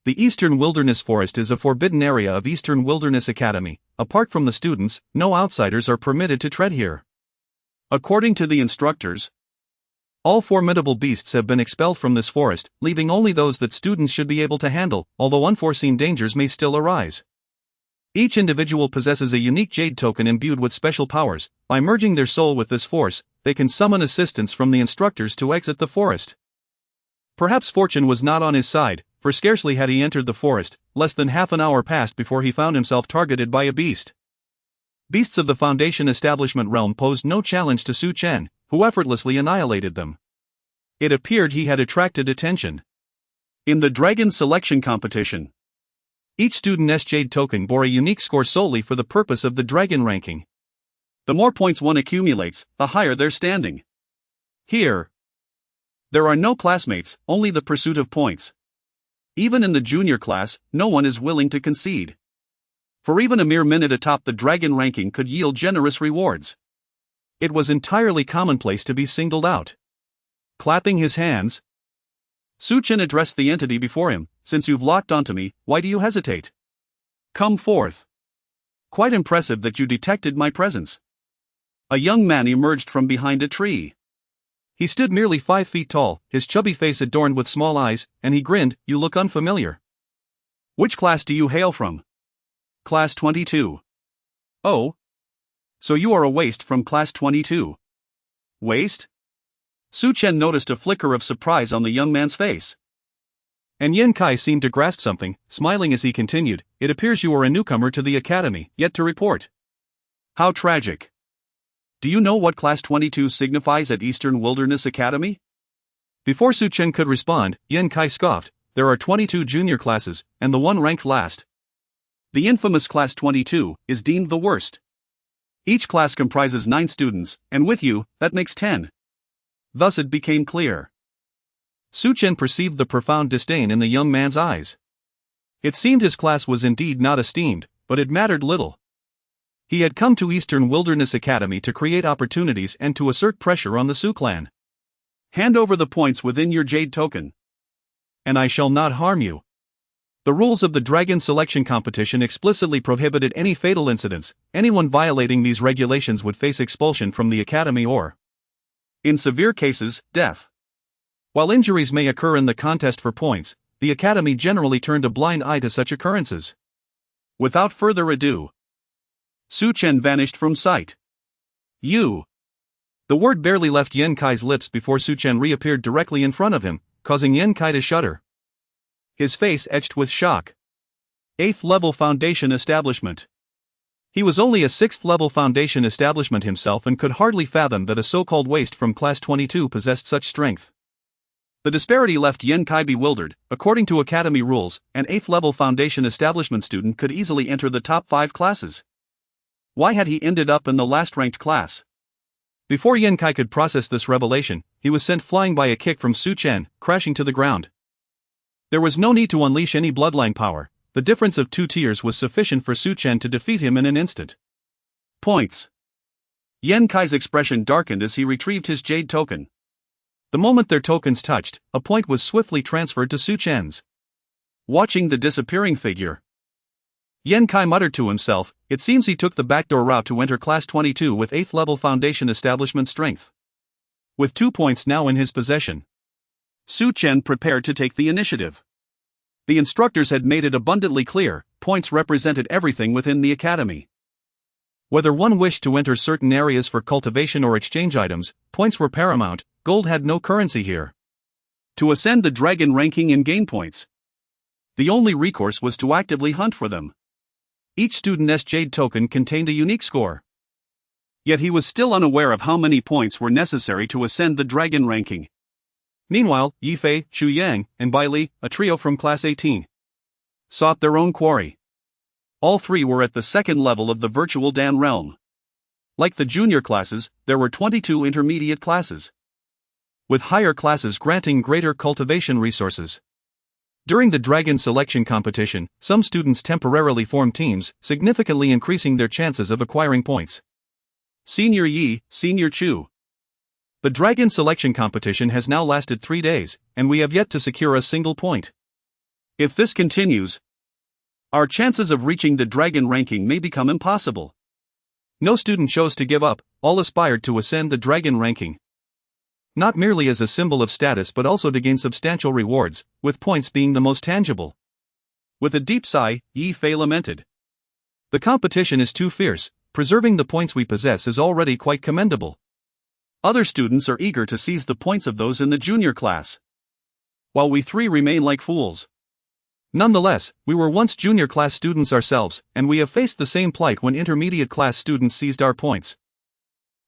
The Eastern Wilderness Forest is a forbidden area of Eastern Wilderness Academy. Apart from the students, no outsiders are permitted to tread here. According to the instructors, all formidable beasts have been expelled from this forest, leaving only those that students should be able to handle, although unforeseen dangers may still arise. Each individual possesses a unique jade token imbued with special powers. By merging their soul with this force, they can summon assistance from the instructors to exit the forest. Perhaps fortune was not on his side, for scarcely had he entered the forest, less than half an hour passed before he found himself targeted by a beast. Beasts of the Foundation Establishment Realm posed no challenge to Su Chen, who effortlessly annihilated them. It appeared he had attracted attention. In the Dragon Selection Competition, each student's jade token bore a unique score solely for the purpose of the dragon ranking. The more points one accumulates, the higher their standing. Here, there are no classmates, only the pursuit of points. Even in the junior class, no one is willing to concede. For even a mere minute atop the dragon ranking could yield generous rewards. It was entirely commonplace to be singled out. Clapping his hands, Su Chen addressed the entity before him. Since you've locked onto me, why do you hesitate? Come forth. Quite impressive that you detected my presence. A young man emerged from behind a tree. He stood merely 5 feet tall, his chubby face adorned with small eyes, and he grinned. You look unfamiliar. Which class do you hail from? Class 22. Oh. So you are a waste from Class 22. Waste? Su Chen noticed a flicker of surprise on the young man's face. And Yen Kai seemed to grasp something, smiling as he continued, It appears you are a newcomer to the academy, yet to report. How tragic. Do you know what Class 22 signifies at Eastern Wilderness Academy? Before Su Chen could respond, Yen Kai scoffed, There are 22 junior classes, and the one ranked last. The infamous Class 22 is deemed the worst. Each class comprises 9 students, and with you, that makes 10. Thus it became clear. Su Chen perceived the profound disdain in the young man's eyes. It seemed his class was indeed not esteemed, but it mattered little. He had come to Eastern Wilderness Academy to create opportunities and to assert pressure on the Su clan. Hand over the points within your jade token, and I shall not harm you. The rules of the Dragon Selection Competition explicitly prohibited any fatal incidents. Anyone violating these regulations would face expulsion from the academy or, in severe cases, death. While injuries may occur in the contest for points, the academy generally turned a blind eye to such occurrences. Without further ado, Su Chen vanished from sight. You. The word barely left Yen Kai's lips before Su Chen reappeared directly in front of him, causing Yen Kai to shudder. His face etched with shock. 8th level foundation establishment. He was only a 6th level foundation establishment himself and could hardly fathom that a so-called waste from class 22 possessed such strength. The disparity left Yan Kai bewildered. According to academy rules, an 8th level foundation establishment student could easily enter the top 5 classes. Why had he ended up in the last ranked class? Before Yan Kai could process this revelation, he was sent flying by a kick from Su Chen, crashing to the ground. There was no need to unleash any bloodline power. The difference of 2 tiers was sufficient for Su Chen to defeat him in an instant. Points. Yan Kai's expression darkened as he retrieved his jade token. The moment their tokens touched, a point was swiftly transferred to Su Chen's. Watching the disappearing figure, Yan Kai muttered to himself, it seems he took the backdoor route to enter class 22 with 8th level foundation establishment strength. With 2 points now in his possession, Su Chen prepared to take the initiative. The instructors had made it abundantly clear, points represented everything within the academy. Whether one wished to enter certain areas for cultivation or exchange items, points were paramount. Gold had no currency here. To ascend the dragon ranking and gain points, the only recourse was to actively hunt for them. Each student's jade token contained a unique score. Yet he was still unaware of how many points were necessary to ascend the dragon ranking. Meanwhile, Yifei, Xu Yang, and Bai Li, a trio from class 18, sought their own quarry. All 3 were at the 2nd level of the virtual Dan realm. Like the junior classes, there were 22 intermediate classes, with higher classes granting greater cultivation resources. During the dragon selection competition, some students temporarily formed teams, significantly increasing their chances of acquiring points. Senior Yi, Senior Chu. The dragon selection competition has now lasted 3 days, and we have yet to secure a single point. If this continues, our chances of reaching the dragon ranking may become impossible. No student chose to give up, all aspired to ascend the dragon ranking. Not merely as a symbol of status but also to gain substantial rewards, with points being the most tangible. With a deep sigh, Yi Fei lamented. The competition is too fierce, preserving the points we possess is already quite commendable. Other students are eager to seize the points of those in the junior class, while we 3 remain like fools. Nonetheless, we were once junior class students ourselves, and we have faced the same plight when intermediate class students seized our points.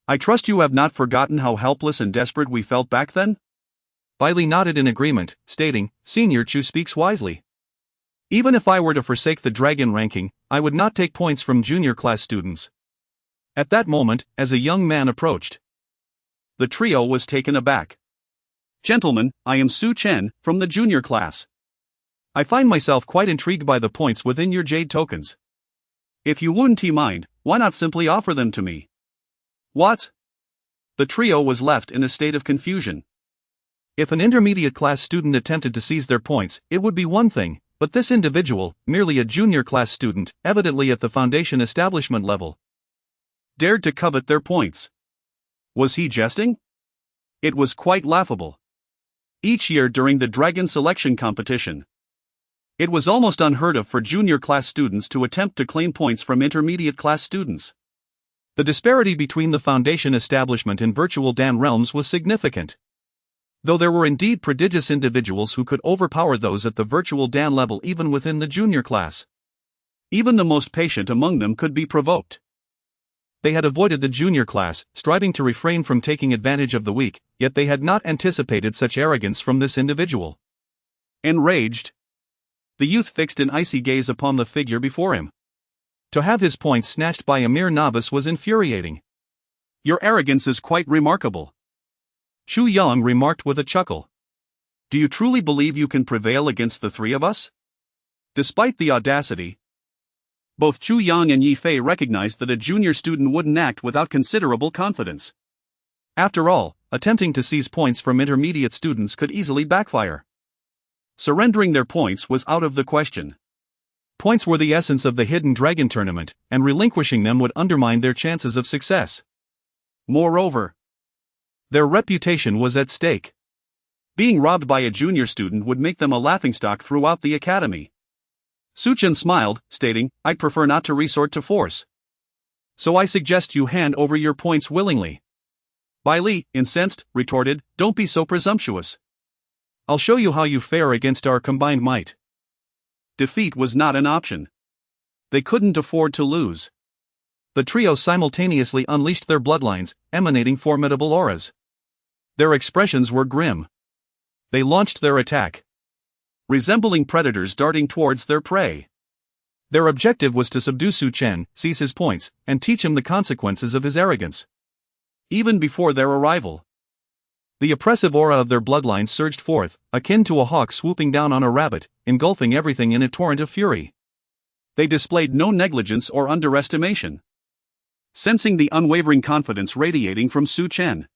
I trust you have not forgotten how helpless and desperate we felt back then? Bai Li nodded in agreement, stating, Senior Chu speaks wisely. Even if I were to forsake the dragon ranking, I would not take points from junior class students. At that moment, as a young man approached, the trio was taken aback. Gentlemen, I am Su Chen, from the junior class. I find myself quite intrigued by the points within your jade tokens. If you wouldn't mind, why not simply offer them to me? What? The trio was left in a state of confusion. If an intermediate class student attempted to seize their points, it would be one thing, but this individual, merely a junior class student, evidently at the foundation establishment level, dared to covet their points. Was he jesting? It was quite laughable. Each year during the dragon selection competition, it was almost unheard of for junior class students to attempt to claim points from intermediate class students. The disparity between the foundation establishment and virtual Dan realms was significant. Though there were indeed prodigious individuals who could overpower those at the virtual Dan level even within the junior class. Even the most patient among them could be provoked. They had avoided the junior class, striving to refrain from taking advantage of the weak, yet they had not anticipated such arrogance from this individual. Enraged, the youth fixed an icy gaze upon the figure before him. To have his points snatched by a mere novice was infuriating. Your arrogance is quite remarkable, Xu Yang remarked with a chuckle. Do you truly believe you can prevail against the 3 of us? Despite the audacity, both Xu Yang and Yi Fei recognized that a junior student wouldn't act without considerable confidence. After all, attempting to seize points from intermediate students could easily backfire. Surrendering their points was out of the question. Points were the essence of the Hidden Dragon tournament, and relinquishing them would undermine their chances of success. Moreover, their reputation was at stake. Being robbed by a junior student would make them a laughingstock throughout the academy. Su Chen smiled, stating, I'd prefer not to resort to force. So I suggest you hand over your points willingly. Bai Li, incensed, retorted, Don't be so presumptuous. I'll show you how you fare against our combined might. defeat was not an option. They couldn't afford to lose. The trio simultaneously unleashed their bloodlines, emanating formidable auras. Their expressions were grim. They launched their attack, resembling predators darting towards their prey. Their objective was to subdue Su Chen, seize his points, and teach him the consequences of his arrogance. Even before their arrival, the oppressive aura of their bloodlines surged forth, akin to a hawk swooping down on a rabbit, engulfing everything in a torrent of fury. They displayed no negligence or underestimation, sensing the unwavering confidence radiating from Su Chen.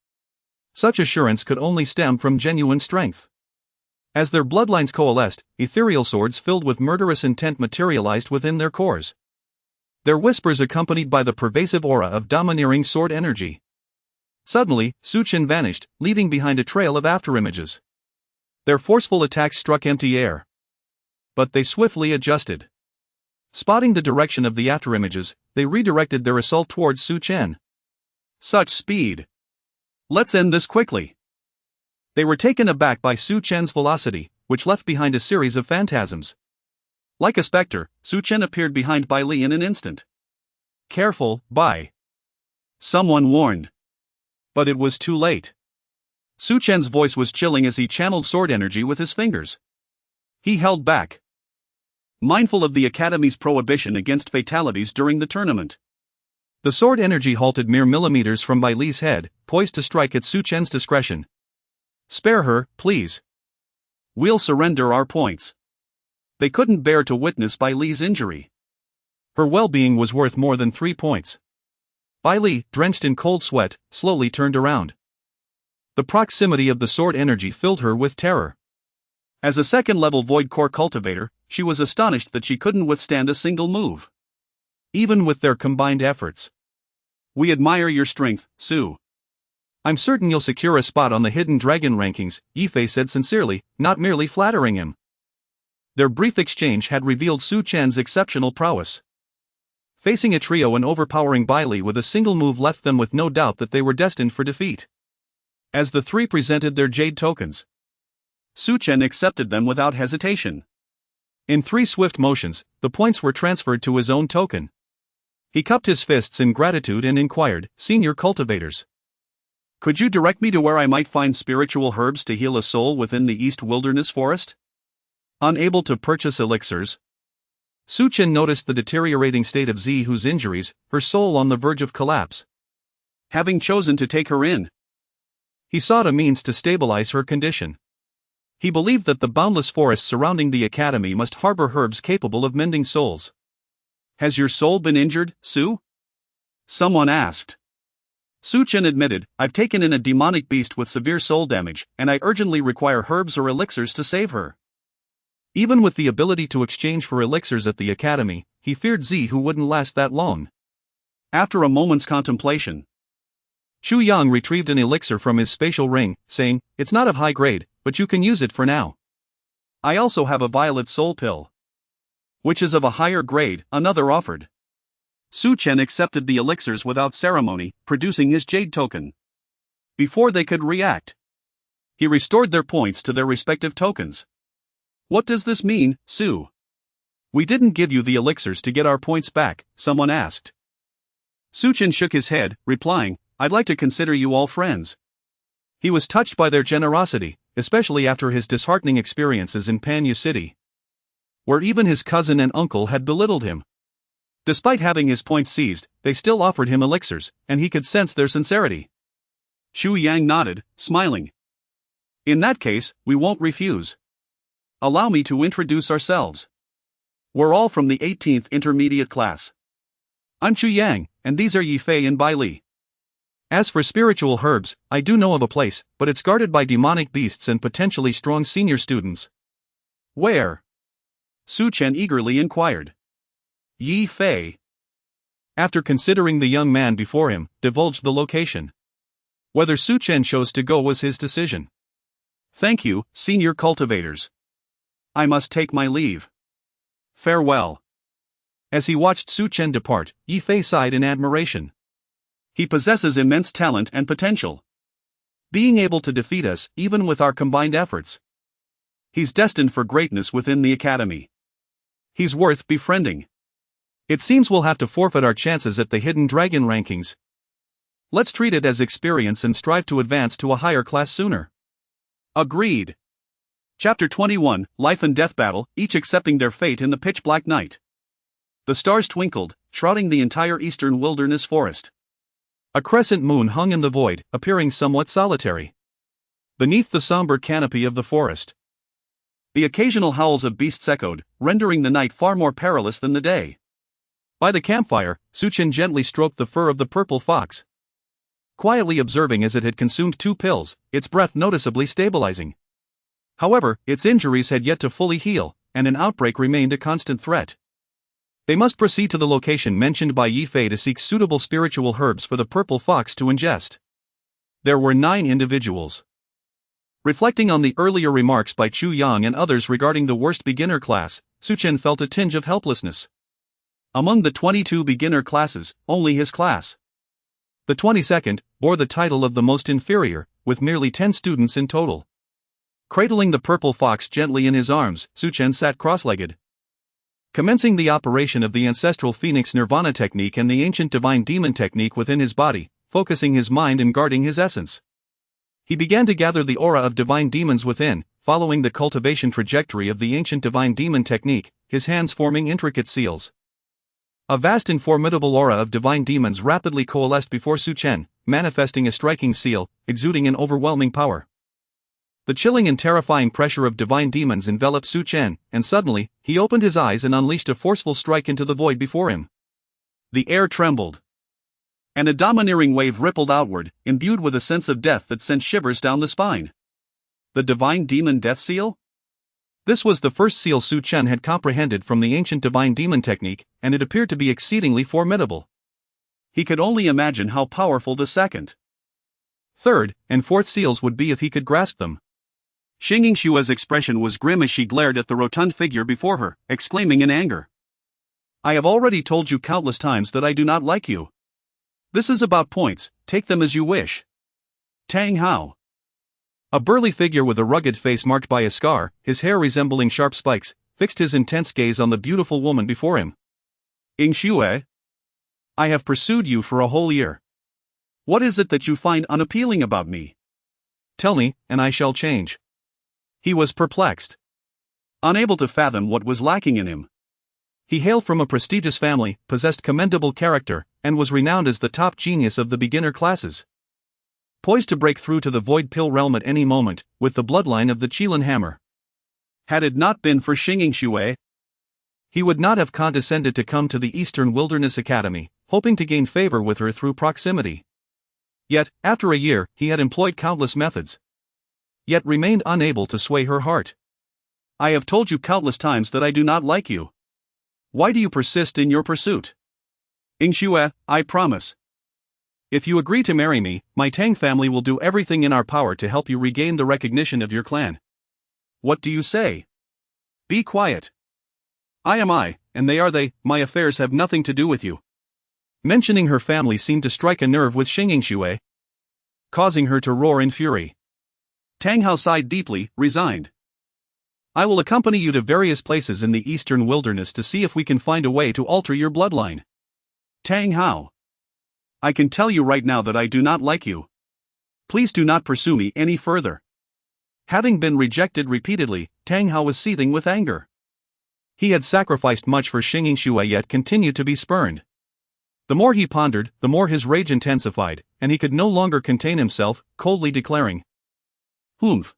Such assurance could only stem from genuine strength. As their bloodlines coalesced, ethereal swords filled with murderous intent materialized within their cores. Their whispers accompanied by the pervasive aura of domineering sword energy. Suddenly, Su Chen vanished, leaving behind a trail of afterimages. Their forceful attacks struck empty air. But they swiftly adjusted. Spotting the direction of the afterimages, they redirected their assault towards Su Chen. Such speed! Let's end this quickly. They were taken aback by Su Chen's velocity, which left behind a series of phantasms. Like a specter, Su Chen appeared behind Bai Li in an instant. Careful, Bai. Someone warned. But it was too late. Su Chen's voice was chilling as he channeled sword energy with his fingers. He held back, mindful of the Academy's prohibition against fatalities during the tournament. The sword energy halted mere millimeters from Bai Li's head, poised to strike at Su Chen's discretion. Spare her, please. We'll surrender our points. They couldn't bear to witness Bai Li's injury. Her well-being was worth more than 3 points. Bai Li, drenched in cold sweat, slowly turned around. The proximity of the sword energy filled her with terror. As a second-level Void Core cultivator, she was astonished that she couldn't withstand a single move, even with their combined efforts. We admire your strength, Su. I'm certain you'll secure a spot on the Hidden Dragon rankings, Yifei said sincerely, not merely flattering him. Their brief exchange had revealed Su Chen's exceptional prowess. Facing a trio and overpowering Bai Li with a single move left them with no doubt that they were destined for defeat. As the three presented their jade tokens, Su Chen accepted them without hesitation. In 3 swift motions, the points were transferred to his own token. He cupped his fists in gratitude and inquired, "Senior cultivators, could you direct me to where I might find spiritual herbs to heal a soul within the East Wilderness Forest?" Unable to purchase elixirs, Su Chen noticed the deteriorating state of Zihu's injuries, her soul on the verge of collapse. Having chosen to take her in, he sought a means to stabilize her condition. He believed that the boundless forest surrounding the academy must harbor herbs capable of mending souls. "Has your soul been injured, Su?" someone asked. Su Chen admitted, "I've taken in a demonic beast with severe soul damage, and I urgently require herbs or elixirs to save her." Even with the ability to exchange for elixirs at the academy, he feared Zihu wouldn't last that long. After a moment's contemplation, Chu Yang retrieved an elixir from his spatial ring, saying, "It's not of high grade, but you can use it for now. I also have a violet soul pill, which is of a higher grade," another offered. Su Chen accepted the elixirs without ceremony, producing his jade token. Before they could react, he restored their points to their respective tokens. "What does this mean, Su?" "We didn't give you the elixirs to get our points back," someone asked. Su Chen shook his head, replying, "I'd like to consider you all friends." He was touched by their generosity, especially after his disheartening experiences in Panyu City, where even his cousin and uncle had belittled him. Despite having his points seized, they still offered him elixirs, and he could sense their sincerity. Chu Yang nodded, smiling. "In that case, we won't refuse. Allow me to introduce ourselves. We're all from the 18th intermediate class. I'm Chu Yang, and these are Yifei and Bai Li. As for spiritual herbs, I do know of a place, but it's guarded by demonic beasts and potentially strong senior students." "Where?" Su Chen eagerly inquired. Yifei, after considering the young man before him, divulged the location. Whether Su Chen chose to go was his decision. "Thank you, senior cultivators. I must take my leave. Farewell." As he watched Su Chen depart, Yifei sighed in admiration. "He possesses immense talent and potential. Being able to defeat us, even with our combined efforts. He's destined for greatness within the academy." He's worth befriending. It seems we'll have to forfeit our chances at the hidden dragon rankings. Let's treat it as experience and strive to advance to a higher class sooner. Agreed. Chapter 21, Life and Death Battle, each accepting their fate in the pitch-black night. The stars twinkled, shrouding the entire eastern wilderness forest. A crescent moon hung in the void, appearing somewhat solitary beneath the somber canopy of the forest. The occasional howls of beasts echoed, rendering the night far more perilous than the day. By the campfire, Su Chen gently stroked the fur of the purple fox, quietly observing as it had consumed 2 pills, its breath noticeably stabilizing. However, its injuries had yet to fully heal, and an outbreak remained a constant threat. They must proceed to the location mentioned by Yi Fei to seek suitable spiritual herbs for the purple fox to ingest. There were 9 individuals. Reflecting on the earlier remarks by Chu Yang and others regarding the worst beginner class, Su Chen felt a tinge of helplessness. Among the 22 beginner classes, only his class, the 22nd, bore the title of the most inferior, with merely 10 students in total. Cradling the purple fox gently in his arms, Su Chen sat cross-legged, commencing the operation of the ancestral Phoenix Nirvana technique and the ancient divine demon technique within his body, focusing his mind and guarding his essence. He began to gather the aura of divine demons within, following the cultivation trajectory of the ancient divine demon technique, his hands forming intricate seals. A vast and formidable aura of divine demons rapidly coalesced before Su Chen, manifesting a striking seal, exuding an overwhelming power. The chilling and terrifying pressure of divine demons enveloped Su Chen, and suddenly, he opened his eyes and unleashed a forceful strike into the void before him. The air trembled, and a domineering wave rippled outward, imbued with a sense of death that sent shivers down the spine. The divine demon death seal? This was the first seal Su Chen had comprehended from the ancient divine demon technique, and it appeared to be exceedingly formidable. He could only imagine how powerful the second, third, and fourth seals would be if he could grasp them. Xing Shua's expression was grim as she glared at the rotund figure before her, exclaiming in anger. I have already told you countless times that I do not like you. This is about points, take them as you wish. Tang Hao. A burly figure with a rugged face marked by a scar, his hair resembling sharp spikes, fixed his intense gaze on the beautiful woman before him. Ying Xue? I have pursued you for a whole year. What is it that you find unappealing about me? Tell me, and I shall change. He was perplexed, unable to fathom what was lacking in him. He hailed from a prestigious family, possessed commendable character, and was renowned as the top genius of the beginner classes. Poised to break through to the void pill realm at any moment, with the bloodline of the Qilin hammer. Had it not been for Xing Shui, he would not have condescended to come to the Eastern Wilderness Academy, hoping to gain favor with her through proximity. Yet, after a year, he had employed countless methods, yet remained unable to sway her heart. I have told you countless times that I do not like you. Why do you persist in your pursuit? Ying Xue, I promise. If you agree to marry me, my Tang family will do everything in our power to help you regain the recognition of your clan. What do you say? Be quiet. I am I, and they are they, my affairs have nothing to do with you. Mentioning her family seemed to strike a nerve with Xing Shui, causing her to roar in fury. Tang Hao sighed deeply, resigned. I will accompany you to various places in the eastern wilderness to see if we can find a way to alter your bloodline. Tang Hao. I can tell you right now that I do not like you. Please do not pursue me any further. Having been rejected repeatedly, Tang Hao was seething with anger. He had sacrificed much for Xing Shui yet continued to be spurned. The more he pondered, the more his rage intensified, and he could no longer contain himself, coldly declaring, Humph.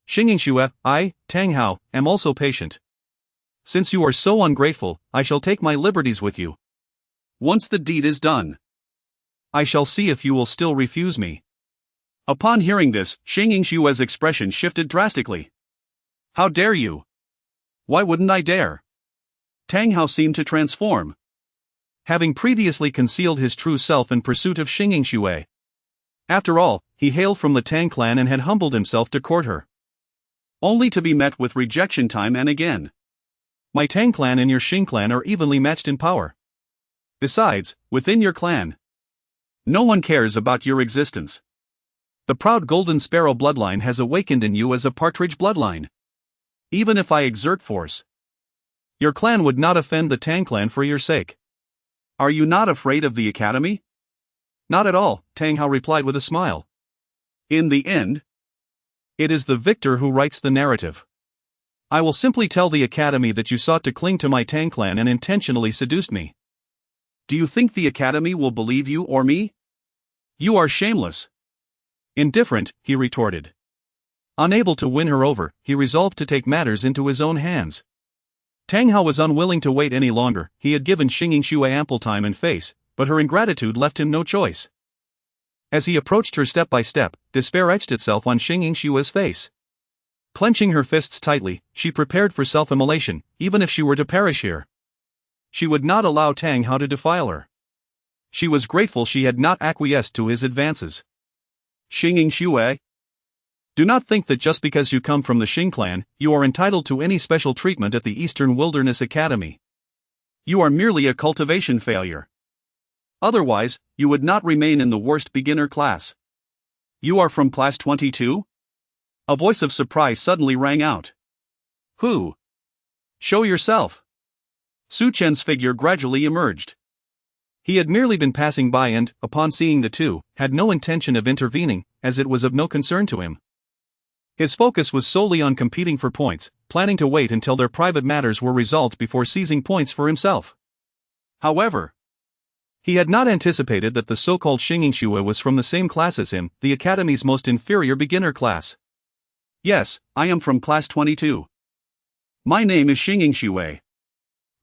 Xing Shui, I, Tang Hao, am also patient. Since you are so ungrateful, I shall take my liberties with you. Once the deed is done, I shall see if you will still refuse me. Upon hearing this, Xing Shui's expression shifted drastically. How dare you? Why wouldn't I dare? Tang Hao seemed to transform, having previously concealed his true self in pursuit of Xing Shui. After all, he hailed from the Tang clan and had humbled himself to court her, only to be met with rejection time and again. My Tang clan and your Xing clan are evenly matched in power. Besides, within your clan, no one cares about your existence. The proud golden sparrow bloodline has awakened in you as a partridge bloodline. Even if I exert force, Your clan would not offend the Tang clan for your sake. Are you not afraid of the academy? Not at all, Tang Hao replied with a smile. In the end, it is the victor who writes the narrative. I will simply tell the academy that you sought to cling to my Tang clan and intentionally seduced me. Do you think the academy will believe you or me? You are shameless. Indifferent, he retorted. Unable to win her over, he resolved to take matters into his own hands. Tang Hao was unwilling to wait any longer. He had given Xingyin Xue ample time and face, but her ingratitude left him no choice. As he approached her step by step, despair etched itself on Xingyin Xue's face. Clenching her fists tightly, she prepared for self-immolation, even if she were to perish here. She would not allow Tang Hao to defile her. She was grateful she had not acquiesced to his advances. Xingyin Xue? Do not think that just because you come from the Xing clan, you are entitled to any special treatment at the Eastern Wilderness Academy. You are merely a cultivation failure. Otherwise, you would not remain in the worst beginner class. You are from class 22? A voice of surprise suddenly rang out. Who? Show yourself. Su Chen's figure gradually emerged. He had merely been passing by and, upon seeing the two, had no intention of intervening, as it was of no concern to him. His focus was solely on competing for points, planning to wait until their private matters were resolved before seizing points for himself. However, he had not anticipated that the so-called Xingyin Xue was from the same class as him, the academy's most inferior beginner class. Yes, I am from class 22. My name is Xingyin Xue.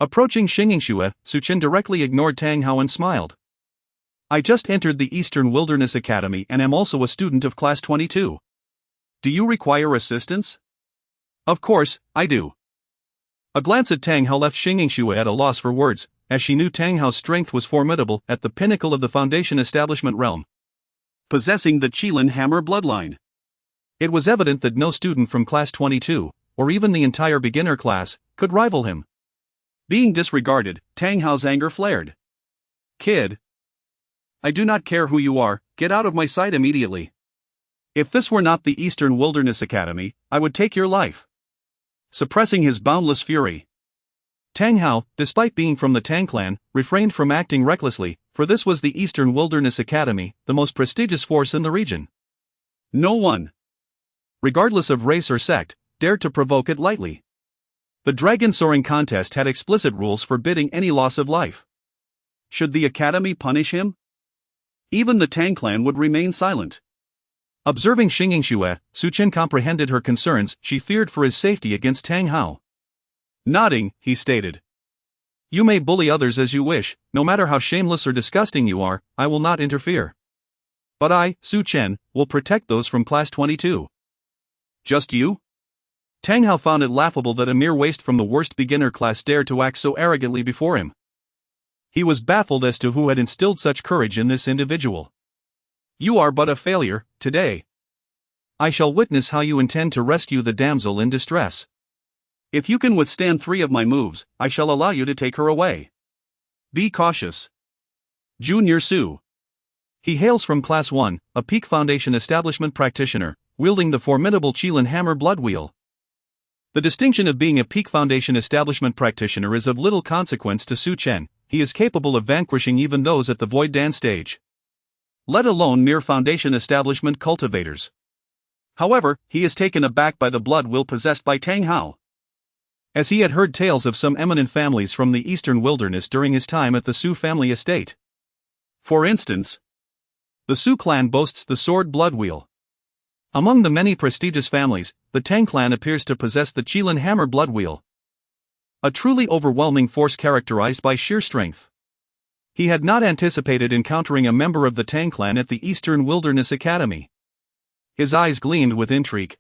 Approaching Xingyin Xue, Su Chen directly ignored Tang Hao and smiled. I just entered the Eastern Wilderness Academy and am also a student of class 22. Do you require assistance? Of course, I do. A glance at Tang Hao left Xingyin Xue at a loss for words, as she knew Tang Hao's strength was formidable at the pinnacle of the Foundation Establishment realm, possessing the Qilin Hammer bloodline. It was evident that no student from class 22, or even the entire beginner class, could rival him. Being disregarded, Tang Hao's anger flared. Kid! I do not care who you are, get out of my sight immediately. If this were not the Eastern Wilderness Academy, I would take your life. Suppressing his boundless fury, Tang Hao, despite being from the Tang clan, refrained from acting recklessly, for this was the Eastern Wilderness Academy, the most prestigious force in the region. No one, regardless of race or sect, dared to provoke it lightly. The dragon soaring contest had explicit rules forbidding any loss of life. Should the academy punish him? Even the Tang clan would remain silent. Observing Xingyin Xue, Su Chen comprehended her concerns. She feared for his safety against Tang Hao. Nodding, he stated, You may bully others as you wish, no matter how shameless or disgusting you are, I will not interfere. But I, Su Chen, will protect those from class 22. Just you? Tang Hao found it laughable that a mere waste from the worst beginner class dared to act so arrogantly before him. He was baffled as to who had instilled such courage in this individual. You are but a failure, today. I shall witness how you intend to rescue the damsel in distress. If you can withstand 3 of my moves, I shall allow you to take her away. Be cautious. Junior Su. He hails from Class 1, a Peak Foundation Establishment practitioner, wielding the formidable Qilin Hammer blood wheel. The distinction of being a Peak Foundation Establishment practitioner is of little consequence to Su Chen. He is capable of vanquishing even those at the Void Dance stage, let alone mere Foundation Establishment cultivators. However, he is taken aback by the blood will possessed by Tang Hao, as he had heard tales of some eminent families from the Eastern Wilderness during his time at the Su family estate. For instance, the Su clan boasts the sword blood wheel. Among the many prestigious families, the Tang clan appears to possess the Qilin Hammer blood wheel, a truly overwhelming force characterized by sheer strength. He had not anticipated encountering a member of the Tang clan at the Eastern Wilderness Academy. His eyes gleamed with intrigue.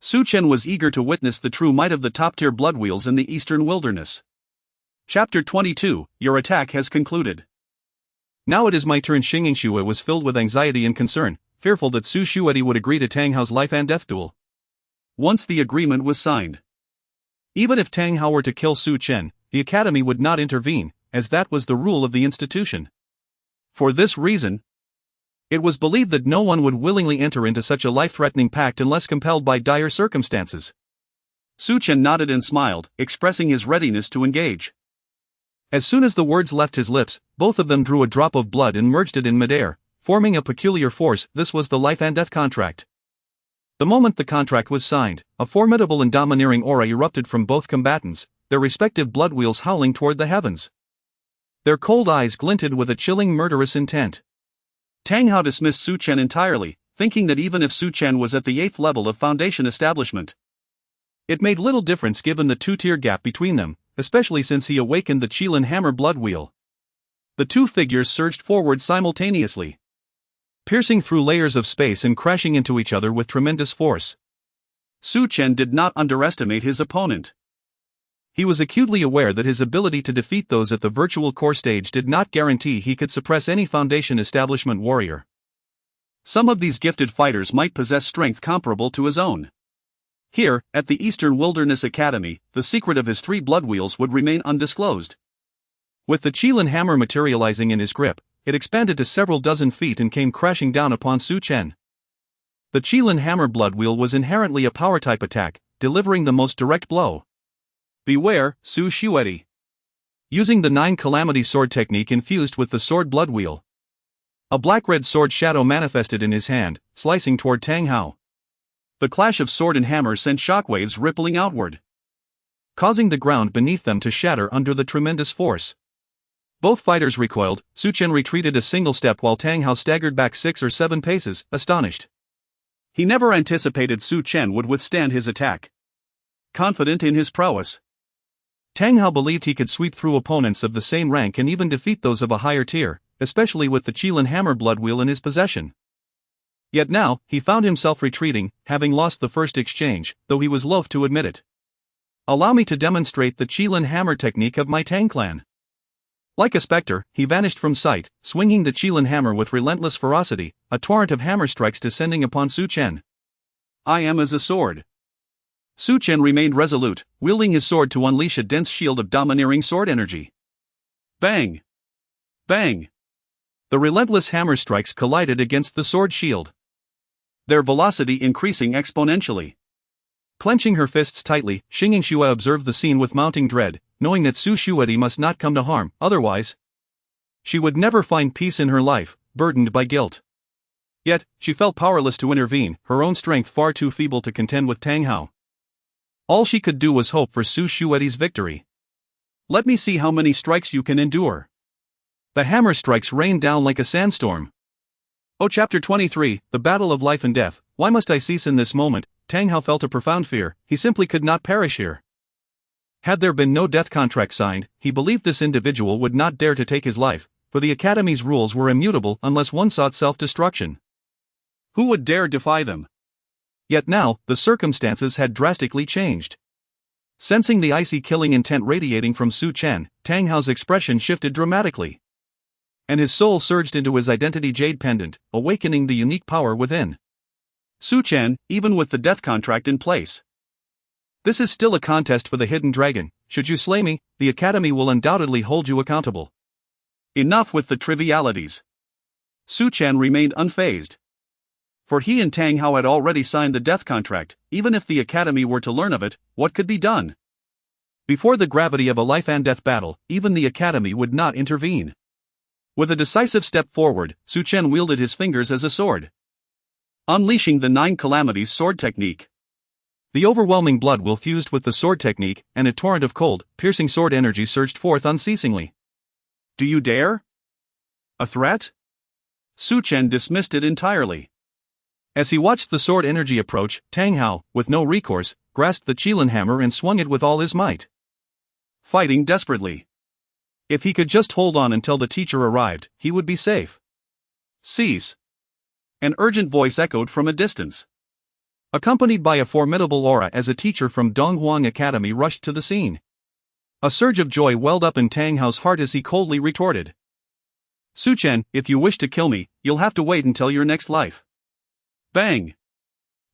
Su Chen was eager to witness the true might of the top-tier blood wheels in the Eastern Wilderness. Chapter 22, Your attack has concluded. Now it is my turn. Xingyin Xue was filled with anxiety and concern, fearful that Su Shuedi would agree to Tang Hao's life and death duel. Once the agreement was signed, even if Tang Hao were to kill Su Chen, the academy would not intervene, as that was the rule of the institution. For this reason, it was believed that no one would willingly enter into such a life-threatening pact unless compelled by dire circumstances. Su Chen nodded and smiled, expressing his readiness to engage. As soon as the words left his lips, both of them drew a drop of blood and merged it in midair, forming a peculiar force. This was the life and death contract. The moment the contract was signed, a formidable and domineering aura erupted from both combatants, their respective blood wheels howling toward the heavens. Their cold eyes glinted with a chilling murderous intent. Tang Hao dismissed Su Chen entirely, thinking that even if Su Chen was at the 8th level of Foundation establishment, it made little difference given the two-tier gap between them, especially since he awakened the Qilin Hammer blood wheel. The two figures surged forward simultaneously, piercing through layers of space and crashing into each other with tremendous force. Su Chen did not underestimate his opponent. He was acutely aware that his ability to defeat those at the virtual core stage did not guarantee he could suppress any Foundation establishment warrior. Some of these gifted fighters might possess strength comparable to his own. Here, at the Eastern Wilderness Academy, the secret of his 3 blood wheels would remain undisclosed. With the Qilin Hammer materializing in his grip, it expanded to several dozen feet and came crashing down upon Su Chen. The Qilin Hammer blood wheel was inherently a power-type attack, delivering the most direct blow. Beware, Su Chen. Using the 9 Calamity Sword technique infused with the sword blood wheel, a black-red sword shadow manifested in his hand, slicing toward Tang Hao. The clash of sword and hammer sent shockwaves rippling outward, causing the ground beneath them to shatter under the tremendous force. Both fighters recoiled. Su Chen retreated a single step while Tang Hao staggered back 6 or 7 paces, astonished. He never anticipated Su Chen would withstand his attack. Confident in his prowess, Tang Hao believed he could sweep through opponents of the same rank and even defeat those of a higher tier, especially with the Qilin Hammer blood wheel in his possession. Yet now, he found himself retreating, having lost the first exchange, though he was loath to admit it. Allow me to demonstrate the Qilin Hammer technique of my Tang clan. Like a specter, he vanished from sight, swinging the Qilin Hammer with relentless ferocity, a torrent of hammer strikes descending upon Su Chen. I am as a sword. Su Chen remained resolute, wielding his sword to unleash a dense shield of domineering sword energy. Bang! Bang! The relentless hammer strikes collided against the sword shield, their velocity increasing exponentially. Clenching her fists tightly, Xingyin Xue observed the scene with mounting dread, knowing that Su Chen must not come to harm, otherwise she would never find peace in her life, burdened by guilt. Yet, she felt powerless to intervene, her own strength far too feeble to contend with Tang Hao. All she could do was hope for Su Chen's victory. Let me see how many strikes you can endure. The hammer strikes rained down like a sandstorm. Oh, Chapter 23, The Battle of Life and Death. Why must I cease in this moment? Tang Hao felt a profound fear. He simply could not perish here. Had there been no death contract signed, he believed this individual would not dare to take his life, for the Academy's rules were immutable unless one sought self-destruction. Who would dare defy them? Yet now, the circumstances had drastically changed. Sensing the icy killing intent radiating from Su Chen, Tang Hao's expression shifted dramatically, and his soul surged into his identity jade pendant, awakening the unique power within. Su Chen, even with the death contract in place. This is still a contest for the hidden dragon. Should you slay me, the Academy will undoubtedly hold you accountable. Enough with the trivialities. Su Chen remained unfazed. For he and Tang Hao had already signed the death contract. Even if the Academy were to learn of it, what could be done? Before the gravity of a life and death battle, even the Academy would not intervene. With a decisive step forward, Su Chen wielded his fingers as a sword, unleashing the 9 Calamities sword technique. The overwhelming blood will fused with the sword technique, and a torrent of cold, piercing sword energy surged forth unceasingly. Do you dare? A threat? Su Chen dismissed it entirely. As he watched the sword energy approach, Tang Hao, with no recourse, grasped the Qilin hammer and swung it with all his might, fighting desperately. If he could just hold on until the teacher arrived, he would be safe. Cease! An urgent voice echoed from a distance, accompanied by a formidable aura as a teacher from Donghuang Academy rushed to the scene. A surge of joy welled up in Tang Hao's heart as he coldly retorted. Su Chen, if you wish to kill me, you'll have to wait until your next life. Bang!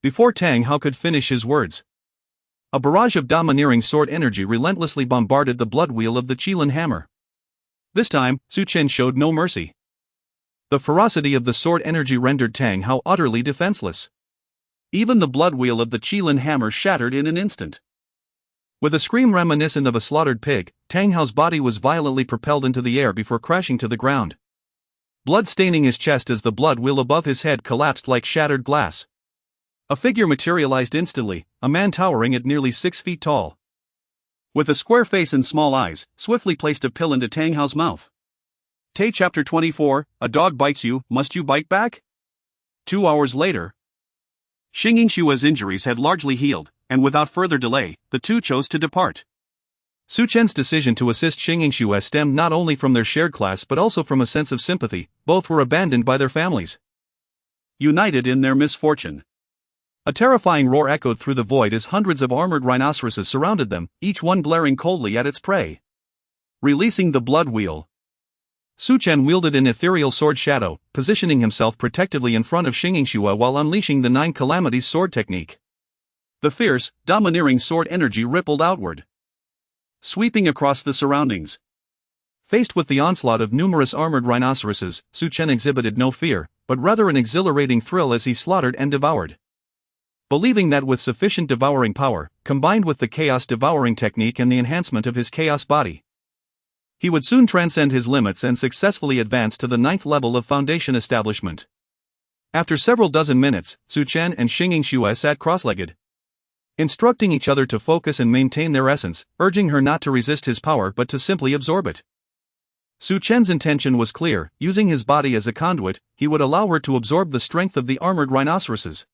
Before Tang Hao could finish his words, a barrage of domineering sword energy relentlessly bombarded the blood wheel of the Qilin hammer. This time, Su Chen showed no mercy. The ferocity of the sword energy rendered Tang Hao utterly defenseless. Even the blood wheel of the Qilin hammer shattered in an instant. With a scream reminiscent of a slaughtered pig, Tang Hao's body was violently propelled into the air before crashing to the ground. Blood staining his chest as the blood wheel above his head collapsed like shattered glass. A figure materialized instantly, a man towering at nearly 6 feet tall. With a square face and small eyes, swiftly placed a pill into Tang Hao's mouth. Chapter 24, A Dog Bites You, Must You Bite Back? 2 hours later. Xing Yingshua's injuries had largely healed, and without further delay, the two chose to depart. Su Chen's decision to assist Xing Yingxue stemmed not only from their shared class but also from a sense of sympathy. Both were abandoned by their families, united in their misfortune. A terrifying roar echoed through the void as hundreds of armored rhinoceroses surrounded them, each one glaring coldly at its prey. Releasing the blood wheel, Su Chen wielded an ethereal sword shadow, positioning himself protectively in front of Xing Yingxue while unleashing the 9 calamities sword technique. The fierce, domineering sword energy rippled outward, sweeping across the surroundings. Faced with the onslaught of numerous armored rhinoceroses, Su Chen exhibited no fear, but rather an exhilarating thrill as he slaughtered and devoured. Believing that with sufficient devouring power, combined with the Chaos Devouring technique and the enhancement of his chaos body, he would soon transcend his limits and successfully advance to the 9th level of foundation establishment. After several dozen minutes, Su Chen and Xing Yingxue sat cross-legged, instructing each other to focus and maintain their essence, urging her not to resist his power but to simply absorb it. Su Chen's intention was clear: using his body as a conduit, he would allow her to absorb the strength of the armored rhinoceroses.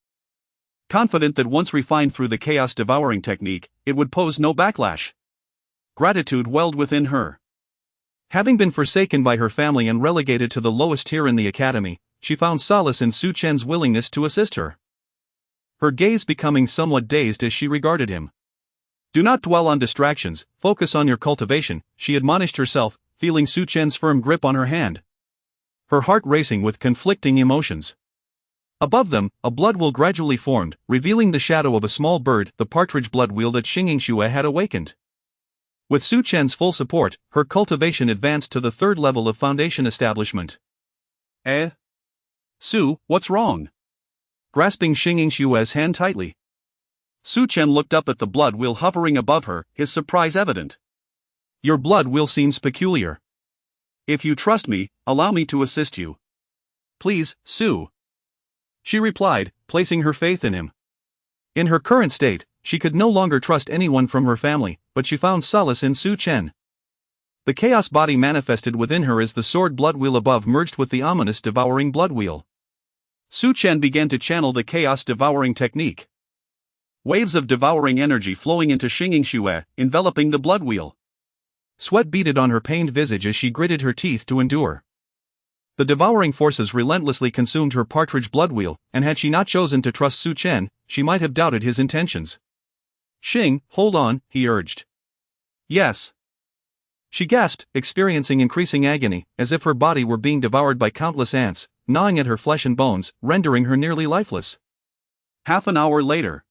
Confident that once refined through the Chaos Devouring technique, it would pose no backlash. Gratitude welled within her. Having been forsaken by her family and relegated to the lowest tier in the academy, she found solace in Su Chen's willingness to assist her, her gaze becoming somewhat dazed as she regarded him. Do not dwell on distractions, focus on your cultivation, she admonished herself, feeling Su Chen's firm grip on her hand, her heart racing with conflicting emotions. Above them, a blood wheel gradually formed, revealing the shadow of a small bird, the partridge blood wheel that Xing Yingxue had awakened. With Su Chen's full support, her cultivation advanced to the 3rd level of foundation establishment. Su, what's wrong? Grasping Xing Yingshue's hand tightly, Su Chen looked up at the blood wheel hovering above her, his surprise evident. Your blood wheel seems peculiar. If you trust me, allow me to assist you. Please, Su, she replied, placing her faith in him. In her current state, she could no longer trust anyone from her family, but she found solace in Su Chen. The chaos body manifested within her as the sword blood wheel above merged with the ominous devouring blood wheel. Su Chen began to channel the Chaos Devouring technique. Waves of devouring energy flowing into Xing Yingxue, enveloping the blood wheel. Sweat beaded on her pained visage as she gritted her teeth to endure. The devouring forces relentlessly consumed her partridge blood wheel, and had she not chosen to trust Su Chen, she might have doubted his intentions. Xing, hold on, he urged. Yes. She gasped, experiencing increasing agony, as if her body were being devoured by countless ants, gnawing at her flesh and bones, rendering her nearly lifeless. Half an hour later.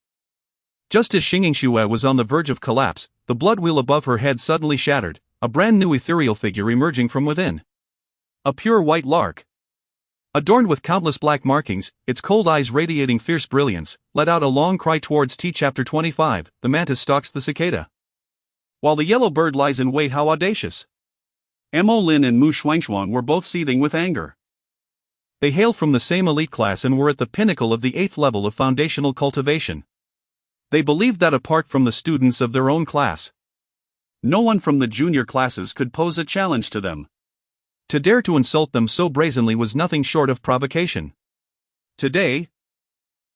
Just as Xing Yingxue was on the verge of collapse, the blood wheel above her head suddenly shattered, a brand new ethereal figure emerging from within. A pure white lark. Adorned with countless black markings, its cold eyes radiating fierce brilliance, let out a long cry towards Chapter 25, the mantis stalks the cicada. While the yellow bird lies in wait. How audacious! Mo Lin and Mu Shuangshuang were both seething with anger. They hailed from the same elite class and were at the pinnacle of the 8th level of foundational cultivation. They believed that apart from the students of their own class, no one from the junior classes could pose a challenge to them. To dare to insult them so brazenly was nothing short of provocation. Today,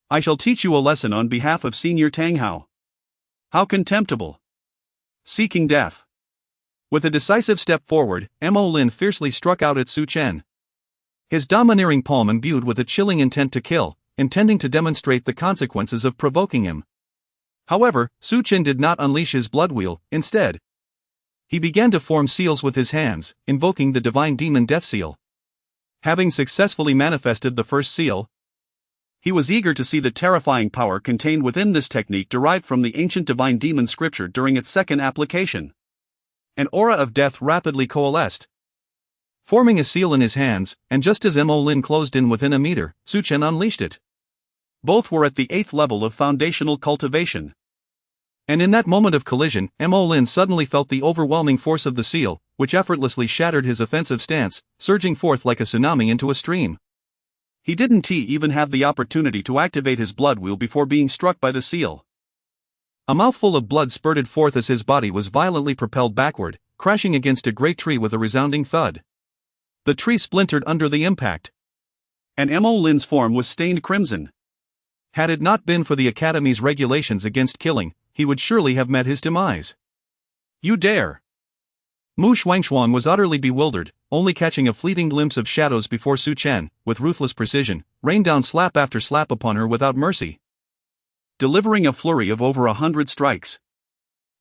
I shall teach you a lesson on behalf of Senior Tang Hao. How contemptible! Seeking death. With a decisive step forward, Mo Lin fiercely struck out at Su Chen. His domineering palm imbued with a chilling intent to kill, intending to demonstrate the consequences of provoking him. However, Su Chen did not unleash his blood wheel. Instead, he began to form seals with his hands, invoking the divine demon death seal. Having successfully manifested the first seal, he was eager to see the terrifying power contained within this technique derived from the ancient divine demon scripture during its second application. An aura of death rapidly coalesced, forming a seal in his hands, and just as Mo Lin closed in within a meter, Su Chen unleashed it. Both were at the 8th level of foundational cultivation. And in that moment of collision, Mo Lin suddenly felt the overwhelming force of the seal, which effortlessly shattered his offensive stance, surging forth like a tsunami into a stream. He didn't even have the opportunity to activate his blood wheel before being struck by the seal. A mouthful of blood spurted forth as his body was violently propelled backward, crashing against a great tree with a resounding thud. The tree splintered under the impact, and Mo Lin's form was stained crimson. Had it not been for the Academy's regulations against killing, he would surely have met his demise. You dare! Mu Xuanxuan was utterly bewildered, only catching a fleeting glimpse of shadows before Su Chen, with ruthless precision, rained down slap after slap upon her without mercy, delivering a flurry of over 100 strikes.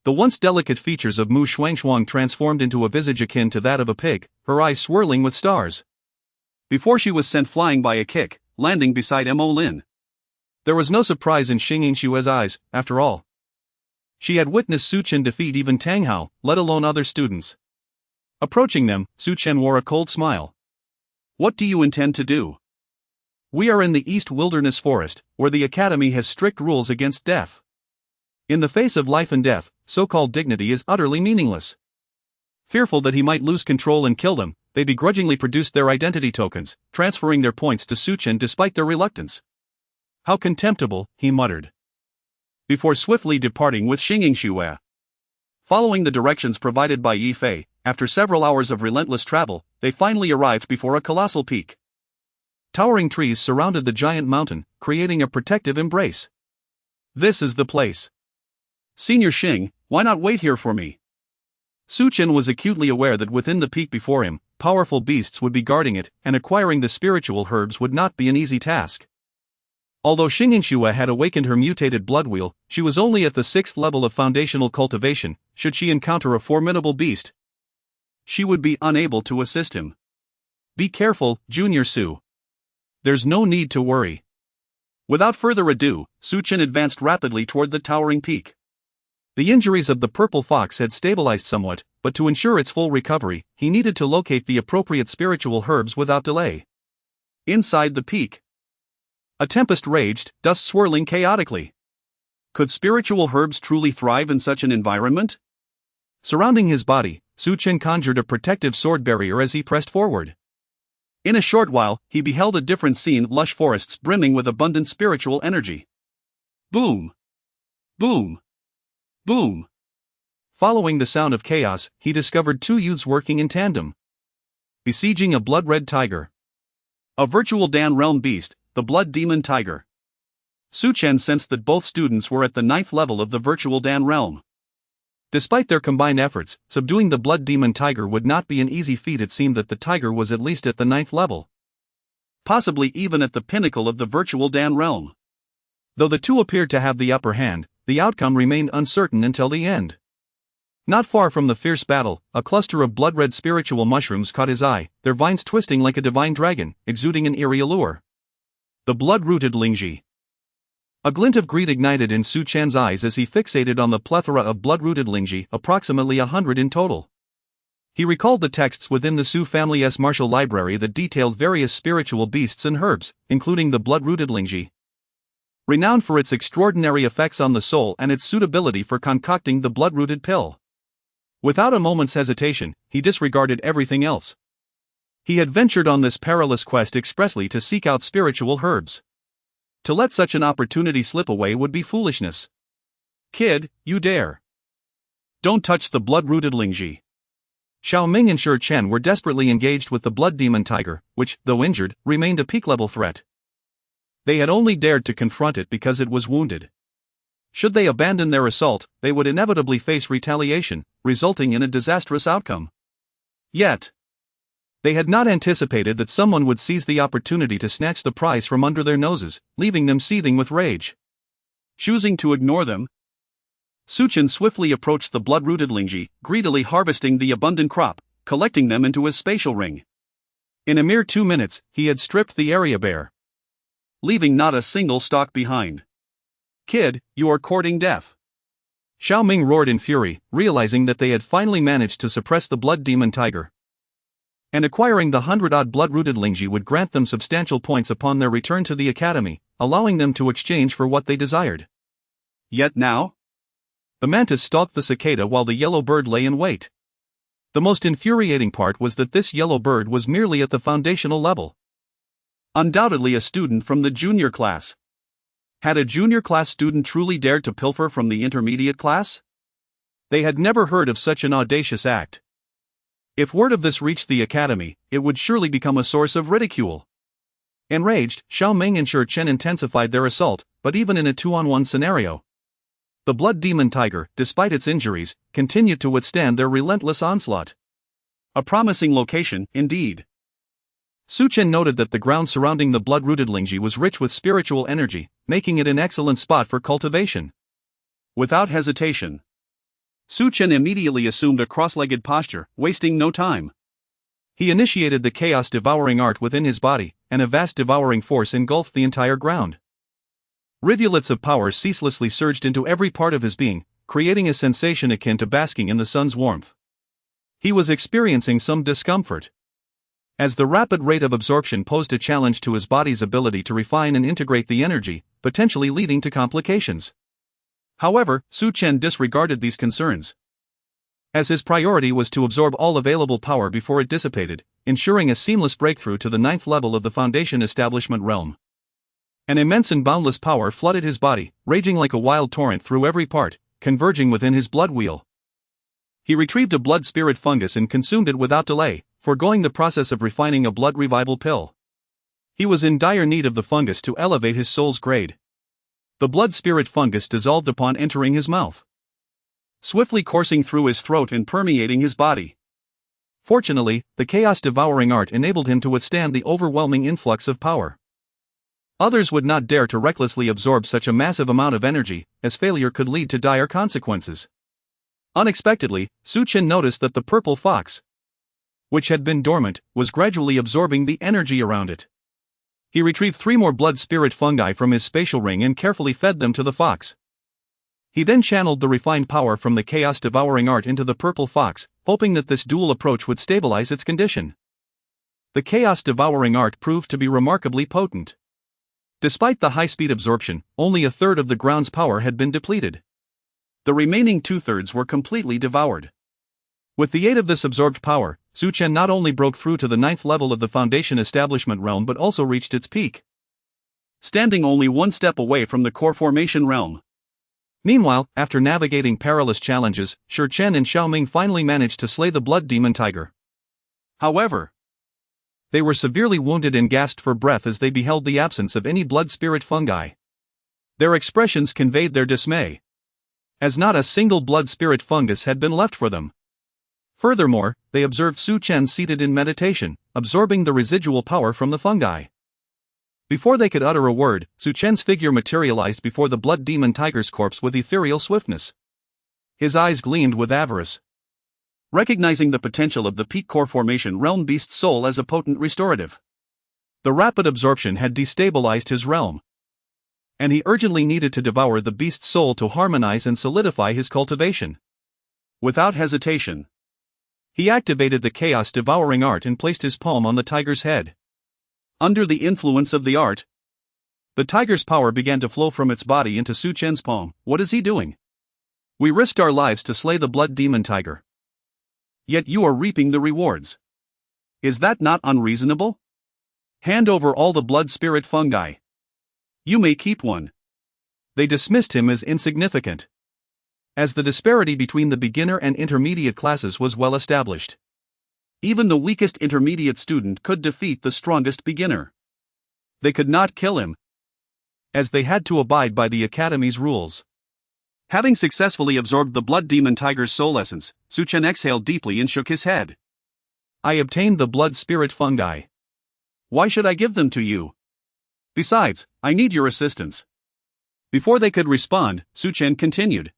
The once delicate features of Mu Xuanxuan transformed into a visage akin to that of a pig, her eyes swirling with stars, before she was sent flying by a kick, landing beside Mo Lin. There was no surprise in Xing Yingshue's eyes, after all. She had witnessed Su Chen defeat even Tang Hao, let alone other students. Approaching them, Su Chen wore a cold smile. What do you intend to do? We are in the East Wilderness Forest, where the Academy has strict rules against death. In the face of life and death, so-called dignity is utterly meaningless. Fearful that he might lose control and kill them, they begrudgingly produced their identity tokens, transferring their points to Su Chen despite their reluctance. How contemptible, he muttered, before swiftly departing with Xing Yingxue. Following the directions provided by Yi Fei, after several hours of relentless travel, they finally arrived before a colossal peak. Towering trees surrounded the giant mountain, creating a protective embrace. This is the place. Senior Xing, why not wait here for me? Su Chen was acutely aware that within the peak before him, powerful beasts would be guarding it, and acquiring the spiritual herbs would not be an easy task. Although Xing Yingxue had awakened her mutated blood wheel, she was only at the 6th level of foundational cultivation. Should she encounter a formidable beast, she would be unable to assist him. Be careful, Junior Su. There's no need to worry. Without further ado, Su Chen advanced rapidly toward the towering peak. The injuries of the purple fox had stabilized somewhat, but to ensure its full recovery, he needed to locate the appropriate spiritual herbs without delay. Inside the peak, a tempest raged, dust swirling chaotically. Could spiritual herbs truly thrive in such an environment? Surrounding his body, Su Chen conjured a protective sword barrier as he pressed forward. In a short while, he beheld a different scene: lush forests brimming with abundant spiritual energy. Boom! Boom! Boom! Following the sound of chaos, he discovered two youths working in tandem, besieging a blood-red tiger. A virtual Dan realm beast, the blood demon tiger. Su Chen sensed that both students were at the 9th level of the virtual Dan realm. Despite their combined efforts, subduing the blood demon tiger would not be an easy feat. It seemed that the tiger was at least at the 9th level, possibly even at the pinnacle of the virtual Dan realm. Though the two appeared to have the upper hand, the outcome remained uncertain until the end. Not far from the fierce battle, a cluster of blood-red spiritual mushrooms caught his eye, their vines twisting like a divine dragon, exuding an eerie allure. The blood-rooted Lingji. A glint of greed ignited in Su Chen's eyes as he fixated on the plethora of blood-rooted Lingji, approximately 100 in total. He recalled the texts within the Su family's martial library that detailed various spiritual beasts and herbs, including the blood-rooted Lingji, renowned for its extraordinary effects on the soul and its suitability for concocting the blood-rooted pill. Without a moment's hesitation, he disregarded everything else. He had ventured on this perilous quest expressly to seek out spiritual herbs. To let such an opportunity slip away would be foolishness. Kid, you dare. Don't touch the blood-rooted Lingji. Xiao Ming and Su Chen were desperately engaged with the blood demon tiger, which, though injured, remained a peak-level threat. They had only dared to confront it because it was wounded. Should they abandon their assault, they would inevitably face retaliation, resulting in a disastrous outcome. Yet, they had not anticipated that someone would seize the opportunity to snatch the prize from under their noses, leaving them seething with rage. Choosing to ignore them, Su Chen swiftly approached the blood-rooted Lingji, greedily harvesting the abundant crop, collecting them into his spatial ring. In a mere 2 minutes, he had stripped the area bare, leaving not a single stalk behind. Kid, you are courting death. Xiao Ming roared in fury, realizing that they had finally managed to suppress the blood demon tiger, and acquiring the 100-odd blood-rooted Lingji would grant them substantial points upon their return to the academy, allowing them to exchange for what they desired. Yet now? The mantis stalked the cicada while the yellow bird lay in wait. The most infuriating part was that this yellow bird was merely at the foundational level. Undoubtedly a student from the junior class. Had a junior class student truly dared to pilfer from the intermediate class? They had never heard of such an audacious act. If word of this reached the academy, it would surely become a source of ridicule. Enraged, Xiaoming and Su Chen intensified their assault, but even in a 2-on-1 scenario, the blood demon tiger, despite its injuries, continued to withstand their relentless onslaught. A promising location, indeed. Su Chen noted that the ground surrounding the blood-rooted Lingji was rich with spiritual energy, making it an excellent spot for cultivation. Without hesitation, Su Chen immediately assumed a cross-legged posture, wasting no time. He initiated the chaos devouring art within his body, and a vast devouring force engulfed the entire ground. Rivulets of power ceaselessly surged into every part of his being, creating a sensation akin to basking in the sun's warmth. He was experiencing some discomfort, as the rapid rate of absorption posed a challenge to his body's ability to refine and integrate the energy, potentially leading to complications. However, Su Chen disregarded these concerns, as his priority was to absorb all available power before it dissipated, ensuring a seamless breakthrough to the 9th level of the Foundation Establishment realm. An immense and boundless power flooded his body, raging like a wild torrent through every part, converging within his blood wheel. He retrieved a blood spirit fungus and consumed it without delay, foregoing the process of refining a blood revival pill. He was in dire need of the fungus to elevate his soul's grade. The blood spirit fungus dissolved upon entering his mouth, swiftly coursing through his throat and permeating his body. Fortunately, the chaos devouring art enabled him to withstand the overwhelming influx of power. Others would not dare to recklessly absorb such a massive amount of energy, as failure could lead to dire consequences. Unexpectedly, Su Chen noticed that the purple fox, which had been dormant, was gradually absorbing the energy around it. He retrieved 3 more blood spirit fungi from his spatial ring and carefully fed them to the fox. He then channeled the refined power from the chaos devouring art into the purple fox, hoping that this dual approach would stabilize its condition. The chaos devouring art proved to be remarkably potent. Despite the high-speed absorption, only a third of the ground's power had been depleted. The remaining 2/3 were completely devoured. With the aid of this absorbed power, Su Chen not only broke through to the 9th level of the Foundation Establishment realm but also reached its peak, standing only 1 step away from the core formation realm. Meanwhile, after navigating perilous challenges, Su Chen and Xiaoming finally managed to slay the blood demon tiger. However, they were severely wounded and gasped for breath as they beheld the absence of any blood spirit fungi. Their expressions conveyed their dismay, as not a single blood spirit fungus had been left for them. Furthermore, they observed Su Chen seated in meditation, absorbing the residual power from the fungi. Before they could utter a word, Su Chen's figure materialized before the blood demon tiger's corpse with ethereal swiftness. His eyes gleamed with avarice, recognizing the potential of the peak core formation realm beast's soul as a potent restorative. The rapid absorption had destabilized his realm, and he urgently needed to devour the beast's soul to harmonize and solidify his cultivation. Without hesitation, he activated the chaos devouring art and placed his palm on the tiger's head. Under the influence of the art, the tiger's power began to flow from its body into Su Chen's palm. What is he doing? We risked our lives to slay the blood demon tiger, yet you are reaping the rewards. Is that not unreasonable? Hand over all the blood spirit fungi. You may keep one. They dismissed him as insignificant, as the disparity between the beginner and intermediate classes was well established. Even the weakest intermediate student could defeat the strongest beginner. They could not kill him, as they had to abide by the academy's rules. Having successfully absorbed the blood demon tiger's soul essence, Su Chen exhaled deeply and shook his head. I obtained the blood spirit fungi. Why should I give them to you? Besides, I need your assistance. Before they could respond, Su Chen continued.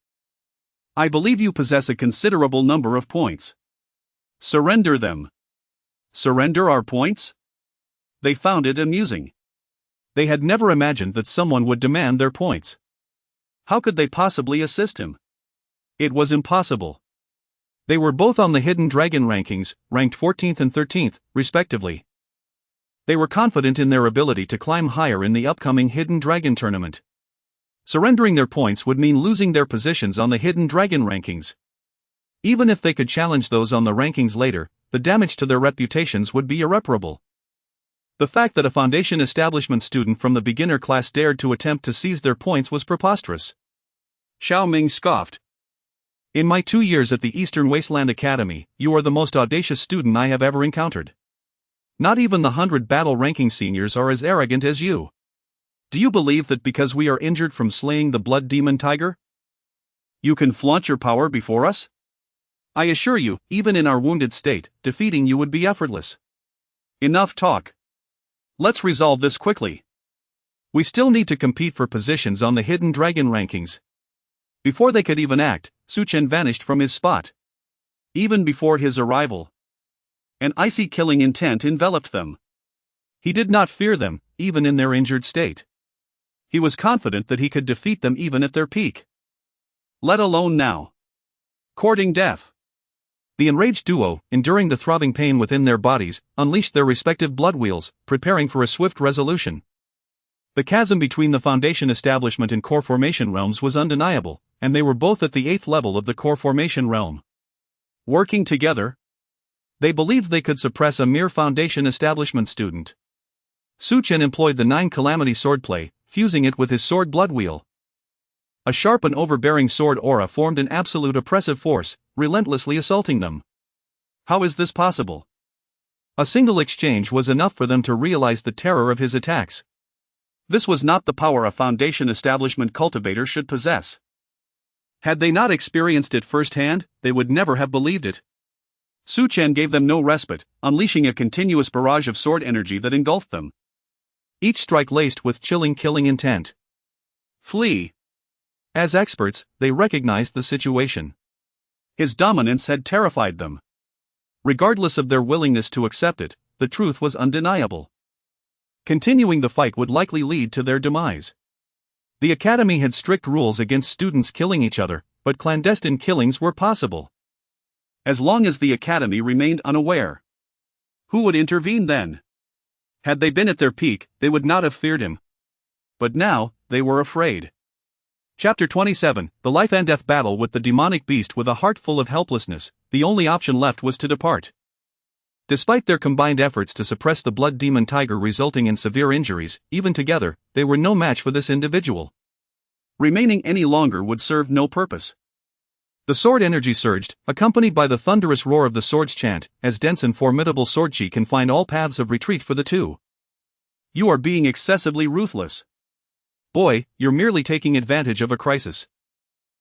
I believe you possess a considerable number of points. Surrender them. Surrender our points? They found it amusing. They had never imagined that someone would demand their points. How could they possibly assist him? It was impossible. They were both on the Hidden Dragon rankings, ranked 14th and 13th, respectively. They were confident in their ability to climb higher in the upcoming Hidden Dragon tournament. Surrendering their points would mean losing their positions on the hidden dragon rankings. Even if they could challenge those on the rankings later, the damage to their reputations would be irreparable. The fact that a Foundation establishment student from the beginner class dared to attempt to seize their points was preposterous. Xiao Ming scoffed. In my 2 years at the Eastern Wasteland Academy, you are the most audacious student I have ever encountered. Not even the 100 battle ranking seniors are as arrogant as you. Do you believe that because we are injured from slaying the blood demon tiger, you can flaunt your power before us? I assure you, even in our wounded state, defeating you would be effortless. Enough talk. Let's resolve this quickly. We still need to compete for positions on the hidden dragon rankings. Before they could even act, Su Chen vanished from his spot. Even before his arrival, an icy killing intent enveloped them. He did not fear them, even in their injured state. He was confident that he could defeat them even at their peak. Let alone now. Courting death. The enraged duo, enduring the throbbing pain within their bodies, unleashed their respective blood wheels, preparing for a swift resolution. The chasm between the Foundation establishment and core formation realms was undeniable, and they were both at the 8th level of the core formation realm. Working together, they believed they could suppress a mere Foundation establishment student. Su Chen employed the 9 Calamity swordplay, fusing it with his sword blood wheel. A sharp and overbearing sword aura formed an absolute oppressive force, relentlessly assaulting them. How is this possible? A single exchange was enough for them to realize the terror of his attacks. This was not the power a Foundation establishment cultivator should possess. Had they not experienced it firsthand, they would never have believed it. Su Chen gave them no respite, unleashing a continuous barrage of sword energy that engulfed them. Each strike laced with chilling killing intent. Flee. As experts, they recognized the situation. His dominance had terrified them. Regardless of their willingness to accept it, the truth was undeniable. Continuing the fight would likely lead to their demise. The academy had strict rules against students killing each other, but clandestine killings were possible. As long as the academy remained unaware. Who would intervene then? Had they been at their peak, they would not have feared him. But now, they were afraid. Chapter 27, The Life and Death Battle with the Demonic Beast. With a heart full of helplessness, the only option left was to depart. Despite their combined efforts to suppress the blood demon tiger resulting in severe injuries, even together, they were no match for this individual. Remaining any longer would serve no purpose. The sword energy surged, accompanied by the thunderous roar of the sword's chant, as dense and formidable sword chi can find all paths of retreat for the two. You are being excessively ruthless. Boy, you're merely taking advantage of a crisis.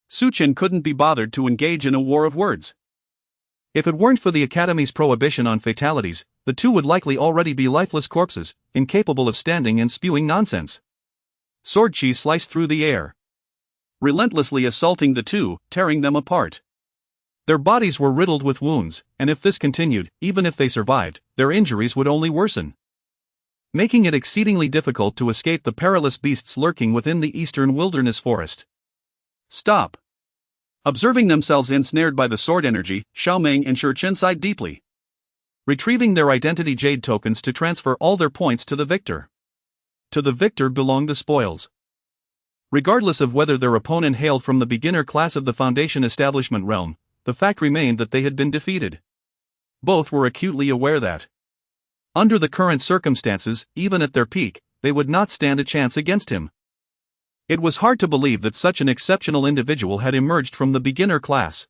Su Chen couldn't be bothered to engage in a war of words. If it weren't for the Academy's prohibition on fatalities, the two would likely already be lifeless corpses, incapable of standing and spewing nonsense. Sword chi sliced through the air, relentlessly assaulting the two, tearing them apart. Their bodies were riddled with wounds, and if this continued, even if they survived, their injuries would only worsen, making it exceedingly difficult to escape the perilous beasts lurking within the eastern wilderness forest. Stop. Observing themselves ensnared by the sword energy, Xiaoming and Su Chen sighed deeply, retrieving their identity jade tokens to transfer all their points to the victor. To the victor belonged the spoils. Regardless of whether their opponent hailed from the beginner class of the Foundation establishment realm, the fact remained that they had been defeated. Both were acutely aware that, under the current circumstances, even at their peak, they would not stand a chance against him. It was hard to believe that such an exceptional individual had emerged from the beginner class.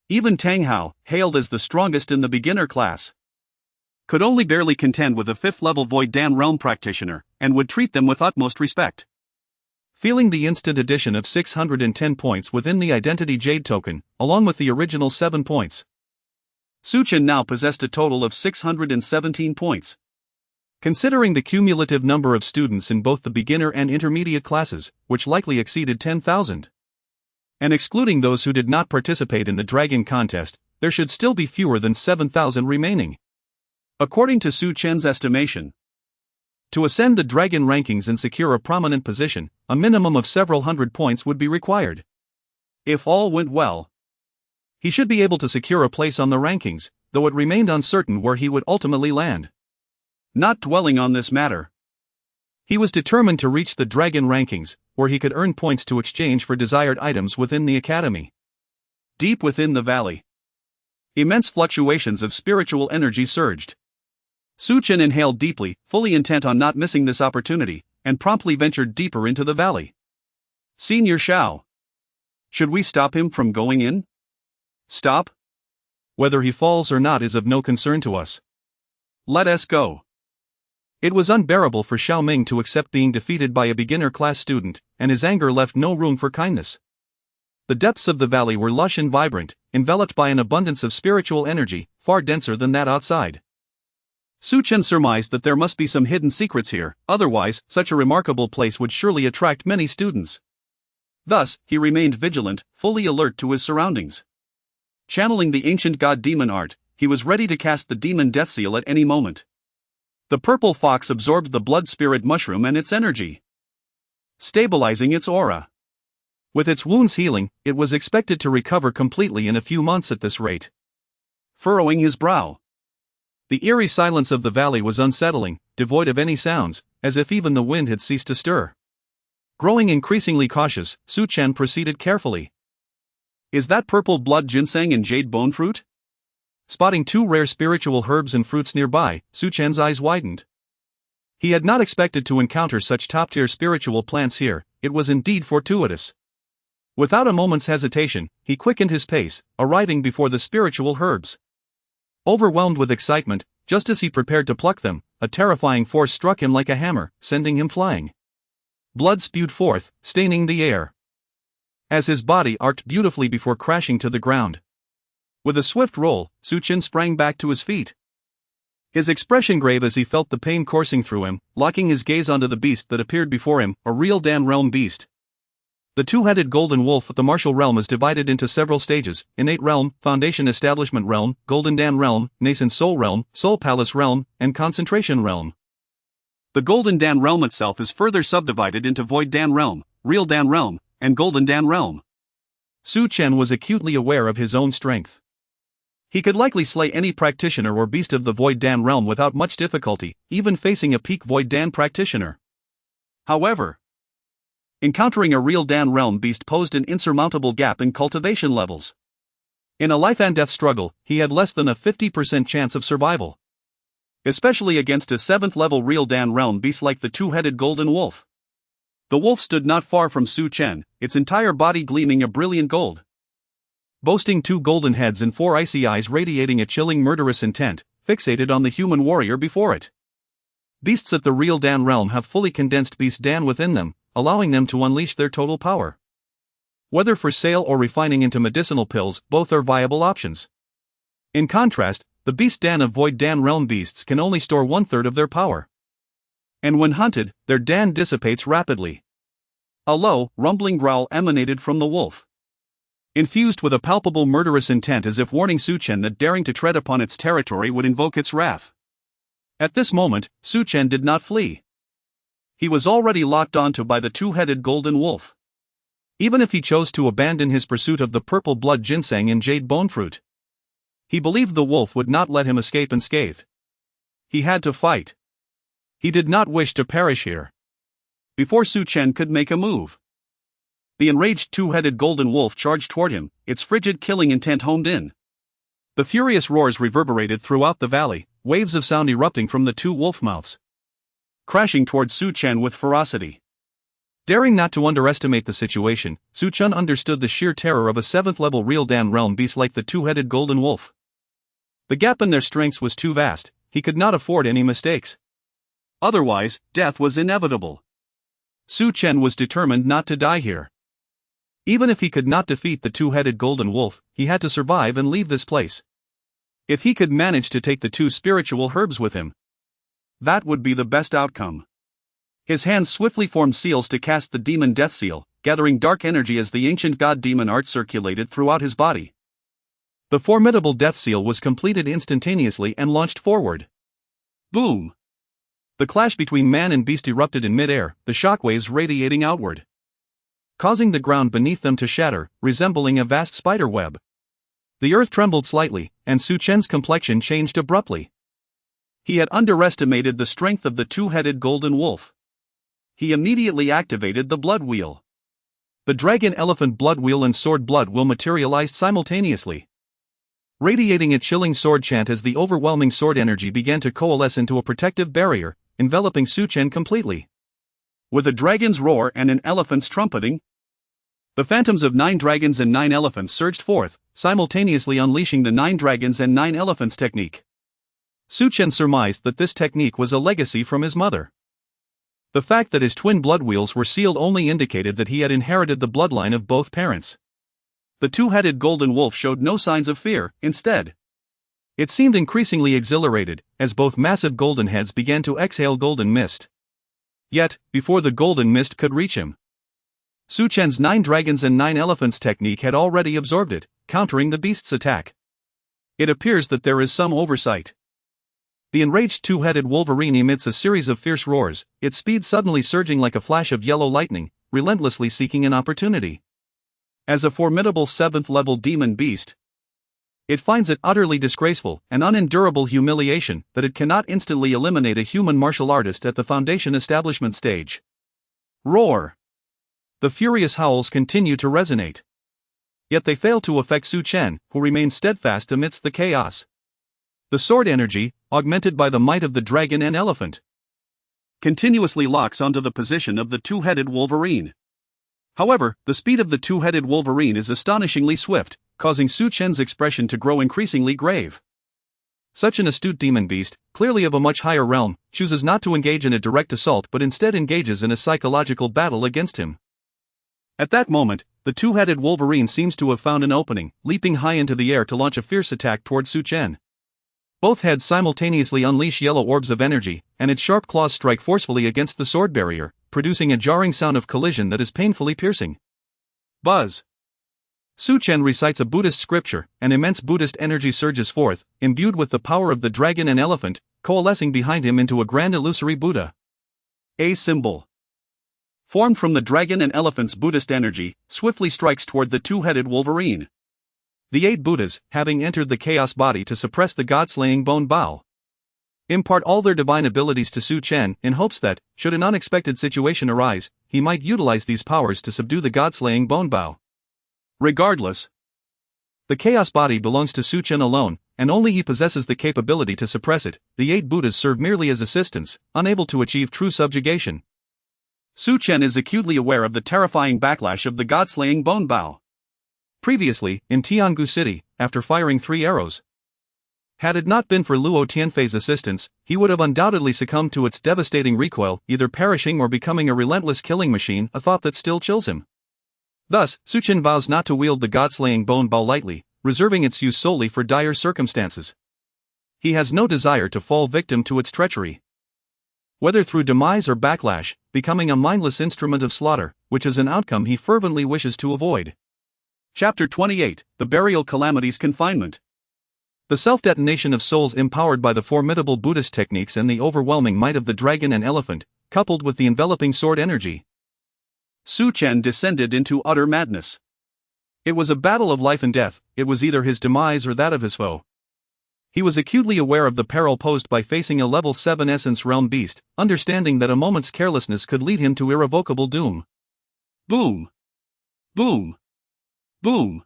Even Tang Hao, hailed as the strongest in the beginner class, could only barely contend with a 5th-level Void Dam Realm practitioner, and would treat them with utmost respect. Feeling the instant addition of 610 points within the Identity Jade token, along with the original 7 points, Su Chen now possessed a total of 617 points. Considering the cumulative number of students in both the beginner and intermediate classes, which likely exceeded 10,000, and excluding those who did not participate in the dragon contest, there should still be fewer than 7,000 remaining. According to Su Chen's estimation, to ascend the dragon rankings and secure a prominent position, a minimum of several hundred points would be required. If all went well, he should be able to secure a place on the rankings, though it remained uncertain where he would ultimately land. Not dwelling on this matter, He was determined to reach the dragon rankings, where he could earn points to exchange for desired items within the academy. Deep within the valley, immense fluctuations of spiritual energy surged. Su Chen inhaled deeply, fully intent on not missing this opportunity, and promptly ventured deeper into the valley. Senior Shao. Should we stop him from going in? Stop? Whether he falls or not is of no concern to us. Let us go. It was unbearable for Xiao Ming to accept being defeated by a beginner-class student, and his anger left no room for kindness. The depths of the valley were lush and vibrant, enveloped by an abundance of spiritual energy, far denser than that outside. Su Chen surmised that there must be some hidden secrets here, otherwise, such a remarkable place would surely attract many students. Thus, he remained vigilant, fully alert to his surroundings. Channeling the ancient god-demon art, he was ready to cast the demon death seal at any moment. The purple fox absorbed the blood spirit mushroom and its energy, stabilizing its aura. With its wounds healing, it was expected to recover completely in a few months at this rate. Furrowing his brow, the eerie silence of the valley was unsettling, devoid of any sounds, as if even the wind had ceased to stir. Growing increasingly cautious, Su Chen proceeded carefully. Is that purple blood ginseng and jade bone fruit? Spotting two rare spiritual herbs and fruits nearby, Su Chen's eyes widened. He had not expected to encounter such top-tier spiritual plants here. It was indeed fortuitous. Without a moment's hesitation, he quickened his pace, arriving before the spiritual herbs. Overwhelmed with excitement, just as he prepared to pluck them, a terrifying force struck him like a hammer, sending him flying. Blood spewed forth, staining the air, as his body arced beautifully before crashing to the ground. With a swift roll, Su Chen sprang back to his feet. His expression grave as he felt the pain coursing through him, locking his gaze onto the beast that appeared before him, a real Dan realm beast. The two-headed golden wolf of the martial realm is divided into several stages: innate realm, foundation establishment realm, golden Dan realm, nascent soul realm, soul palace realm, and concentration realm. The golden Dan realm itself is further subdivided into void Dan realm, real Dan realm, and golden Dan realm. Su Chen was acutely aware of his own strength. He could likely slay any practitioner or beast of the Void Dan realm without much difficulty, even facing a peak Void Dan practitioner. However, encountering a real Dan realm beast posed an insurmountable gap in cultivation levels. In a life-and-death struggle, he had less than a 50% chance of survival, especially against a 7th-level real Dan realm beast like the two-headed golden wolf. The wolf stood not far from Su Chen, its entire body gleaming a brilliant gold, boasting 2 golden heads and 4 icy eyes radiating a chilling murderous intent, fixated on the human warrior before it. Beasts at the real Dan realm have fully condensed beast Dan within them, allowing them to unleash their total power. Whether for sale or refining into medicinal pills, both are viable options. In contrast, the beast Dan of Void Dan realm beasts can only store 1/3 of their power. And when hunted, their Dan dissipates rapidly. A low, rumbling growl emanated from the wolf, infused with a palpable murderous intent, as if warning Su Chen that daring to tread upon its territory would invoke its wrath. At this moment, Su Chen did not flee. He was already locked onto by the two-headed golden wolf. Even if he chose to abandon his pursuit of the purple blood ginseng and jade bone fruit, he believed the wolf would not let him escape unscathed. He had to fight. He did not wish to perish here. Before Su Chen could make a move, the enraged two-headed golden wolf charged toward him, its frigid killing intent homed in. The furious roars reverberated throughout the valley, waves of sound erupting from the two wolf mouths, crashing toward Su Chen with ferocity. Daring not to underestimate the situation, Su Chen understood the sheer terror of a 7th-level real Dan realm beast like the two-headed golden wolf. The gap in their strengths was too vast, he could not afford any mistakes. Otherwise, death was inevitable. Su Chen was determined not to die here. Even if he could not defeat the two-headed golden wolf, he had to survive and leave this place. If he could manage to take the 2 spiritual herbs with him, that would be the best outcome. His hands swiftly formed seals to cast the demon death seal, gathering dark energy as the ancient god-demon art circulated throughout his body. The formidable death seal was completed instantaneously and launched forward. Boom! The clash between man and beast erupted in mid-air, the shockwaves radiating outward, causing the ground beneath them to shatter, resembling a vast spider web. The earth trembled slightly, and Su Chen's complexion changed abruptly. He had underestimated the strength of the two-headed golden wolf. he immediately activated the blood wheel. The dragon elephant blood wheel and sword blood wheel materialized simultaneously, radiating a chilling sword chant as the overwhelming sword energy began to coalesce into a protective barrier, enveloping Su Chen completely. With a dragon's roar and an elephant's trumpeting, the phantoms of 9 dragons and 9 elephants surged forth, simultaneously unleashing the 9 dragons and 9 elephants technique. Su Chen surmised that this technique was a legacy from his mother. The fact that his twin blood wheels were sealed only indicated that he had inherited the bloodline of both parents. The two-headed golden wolf showed no signs of fear. Instead, it seemed increasingly exhilarated, as both massive golden heads began to exhale golden mist. Yet, before the golden mist could reach him, Su Chen's 9 dragons and 9 elephants technique had already absorbed it, countering the beast's attack. It appears that there is some oversight. The enraged two-headed Wolverine emits a series of fierce roars, its speed suddenly surging like a flash of yellow lightning, relentlessly seeking an opportunity. As a formidable 7th-level demon beast, it finds it utterly disgraceful, an unendurable humiliation, that it cannot instantly eliminate a human martial artist at the Foundation establishment stage. Roar! The furious howls continue to resonate. Yet they fail to affect Su Chen, who remains steadfast amidst the chaos. The sword energy, augmented by the might of the dragon and elephant, continuously locks onto the position of the two-headed Wolverine. However, the speed of the two-headed Wolverine is astonishingly swift, causing Su Chen's expression to grow increasingly grave. Such an astute demon beast, clearly of a much higher realm, chooses not to engage in a direct assault but instead engages in a psychological battle against him. At that moment, the two-headed Wolverine seems to have found an opening, leaping high into the air to launch a fierce attack toward Su Chen. Both heads simultaneously unleash yellow orbs of energy, and its sharp claws strike forcefully against the sword barrier, producing a jarring sound of collision that is painfully piercing. Buzz! Su Chen recites a Buddhist scripture, and immense Buddhist energy surges forth, imbued with the power of the dragon and elephant, coalescing behind him into a grand illusory Buddha. A symbol, formed from the dragon and elephant's Buddhist energy, swiftly strikes toward the two-headed Wolverine. The 8 Buddhas, having entered the chaos body to suppress the god-slaying bone bow, impart all their divine abilities to Su Chen in hopes that, should an unexpected situation arise, he might utilize these powers to subdue the god-slaying bone bow. Regardless, the chaos body belongs to Su Chen alone, and only he possesses the capability to suppress it. The 8 Buddhas serve merely as assistants, unable to achieve true subjugation. Su Chen is acutely aware of the terrifying backlash of the god-slaying bone bow. Previously, in Tiangu City, after firing 3 arrows, had it not been for Luo Tianfei's assistance, he would have undoubtedly succumbed to its devastating recoil, either perishing or becoming a relentless killing machine, a thought that still chills him. Thus, Su Chen vows not to wield the god-slaying bone bow lightly, reserving its use solely for dire circumstances. He has no desire to fall victim to its treachery, whether through demise or backlash, becoming a mindless instrument of slaughter, which is an outcome he fervently wishes to avoid. Chapter 28, The Burial Calamity's Confinement. The self-detonation of souls empowered by the formidable Buddhist techniques and the overwhelming might of the dragon and elephant, coupled with the enveloping sword energy. Su Chen descended into utter madness. It was a battle of life and death, it was either his demise or that of his foe. He was acutely aware of the peril posed by facing a level 7 essence realm beast, understanding that a moment's carelessness could lead him to irrevocable doom. Boom! Boom! Boom!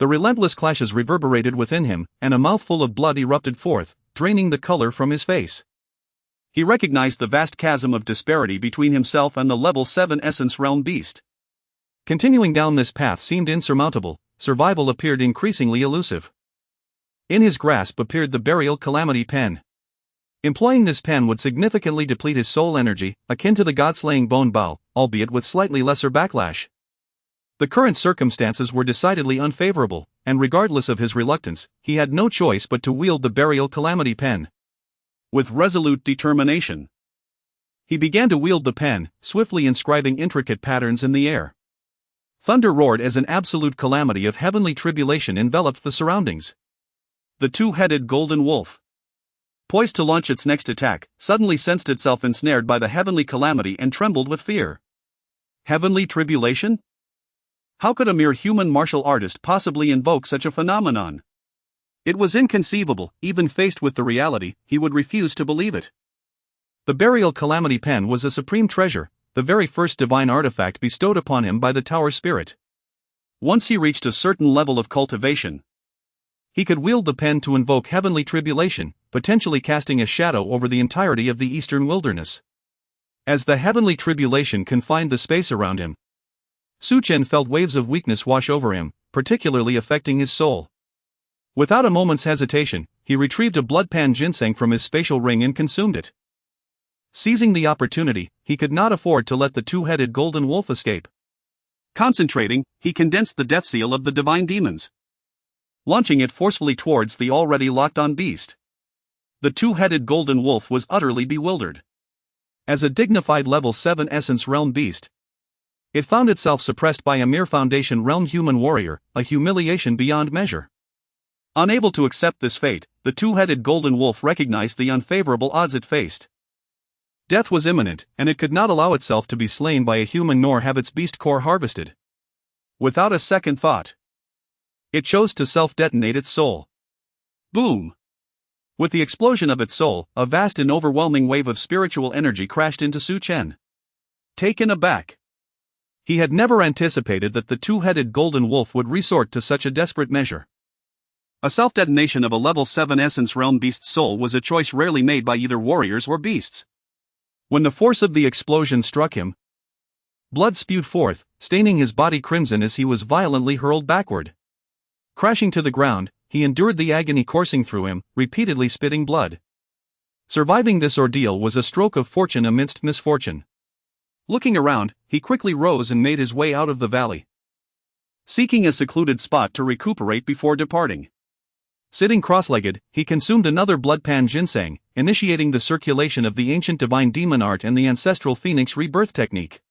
The relentless clashes reverberated within him, and a mouthful of blood erupted forth, draining the color from his face. He recognized the vast chasm of disparity between himself and the level 7 essence realm beast. Continuing down this path seemed insurmountable, survival appeared increasingly elusive. In his grasp appeared the burial calamity pen. Employing this pen would significantly deplete his soul energy, akin to the god-slaying bone bow, albeit with slightly lesser backlash. The current circumstances were decidedly unfavorable, and regardless of his reluctance, he had no choice but to wield the burial calamity pen. With resolute determination, he began to wield the pen, swiftly inscribing intricate patterns in the air. Thunder roared as an absolute calamity of heavenly tribulation enveloped the surroundings. The two-headed golden wolf, poised to launch its next attack, suddenly sensed itself ensnared by the heavenly calamity and trembled with fear. Heavenly tribulation? How could a mere human martial artist possibly invoke such a phenomenon? It was inconceivable. Even faced with the reality, he would refuse to believe it. The burial calamity pen was a supreme treasure, the very first divine artifact bestowed upon him by the tower spirit. Once he reached a certain level of cultivation, he could wield the pen to invoke heavenly tribulation, potentially casting a shadow over the entirety of the eastern wilderness. As the heavenly tribulation confined the space around him, Su Chen felt waves of weakness wash over him, particularly affecting his soul. Without a moment's hesitation, he retrieved a blood pan ginseng from his spatial ring and consumed it. Seizing the opportunity, he could not afford to let the two-headed golden wolf escape. Concentrating, he condensed the death seal of the divine demons, launching it forcefully towards the already locked-on beast. The two-headed golden wolf was utterly bewildered. As a dignified level 7 essence realm beast, it found itself suppressed by a mere foundation realm human warrior, a humiliation beyond measure. Unable to accept this fate, the two-headed golden wolf recognized the unfavorable odds it faced. Death was imminent, and it could not allow itself to be slain by a human nor have its beast core harvested. Without a second thought, it chose to self-detonate its soul. Boom! With the explosion of its soul, a vast and overwhelming wave of spiritual energy crashed into Su Chen. Taken aback, he had never anticipated that the two-headed golden wolf would resort to such a desperate measure. A self-detonation of a level 7 essence realm beast's soul was a choice rarely made by either warriors or beasts. When the force of the explosion struck him, blood spewed forth, staining his body crimson as he was violently hurled backward. Crashing to the ground, he endured the agony coursing through him, repeatedly spitting blood. Surviving this ordeal was a stroke of fortune amidst misfortune. Looking around, he quickly rose and made his way out of the valley, seeking a secluded spot to recuperate before departing. Sitting cross-legged, he consumed another blood pan ginseng, initiating the circulation of the ancient divine demon art and the ancestral phoenix rebirth technique.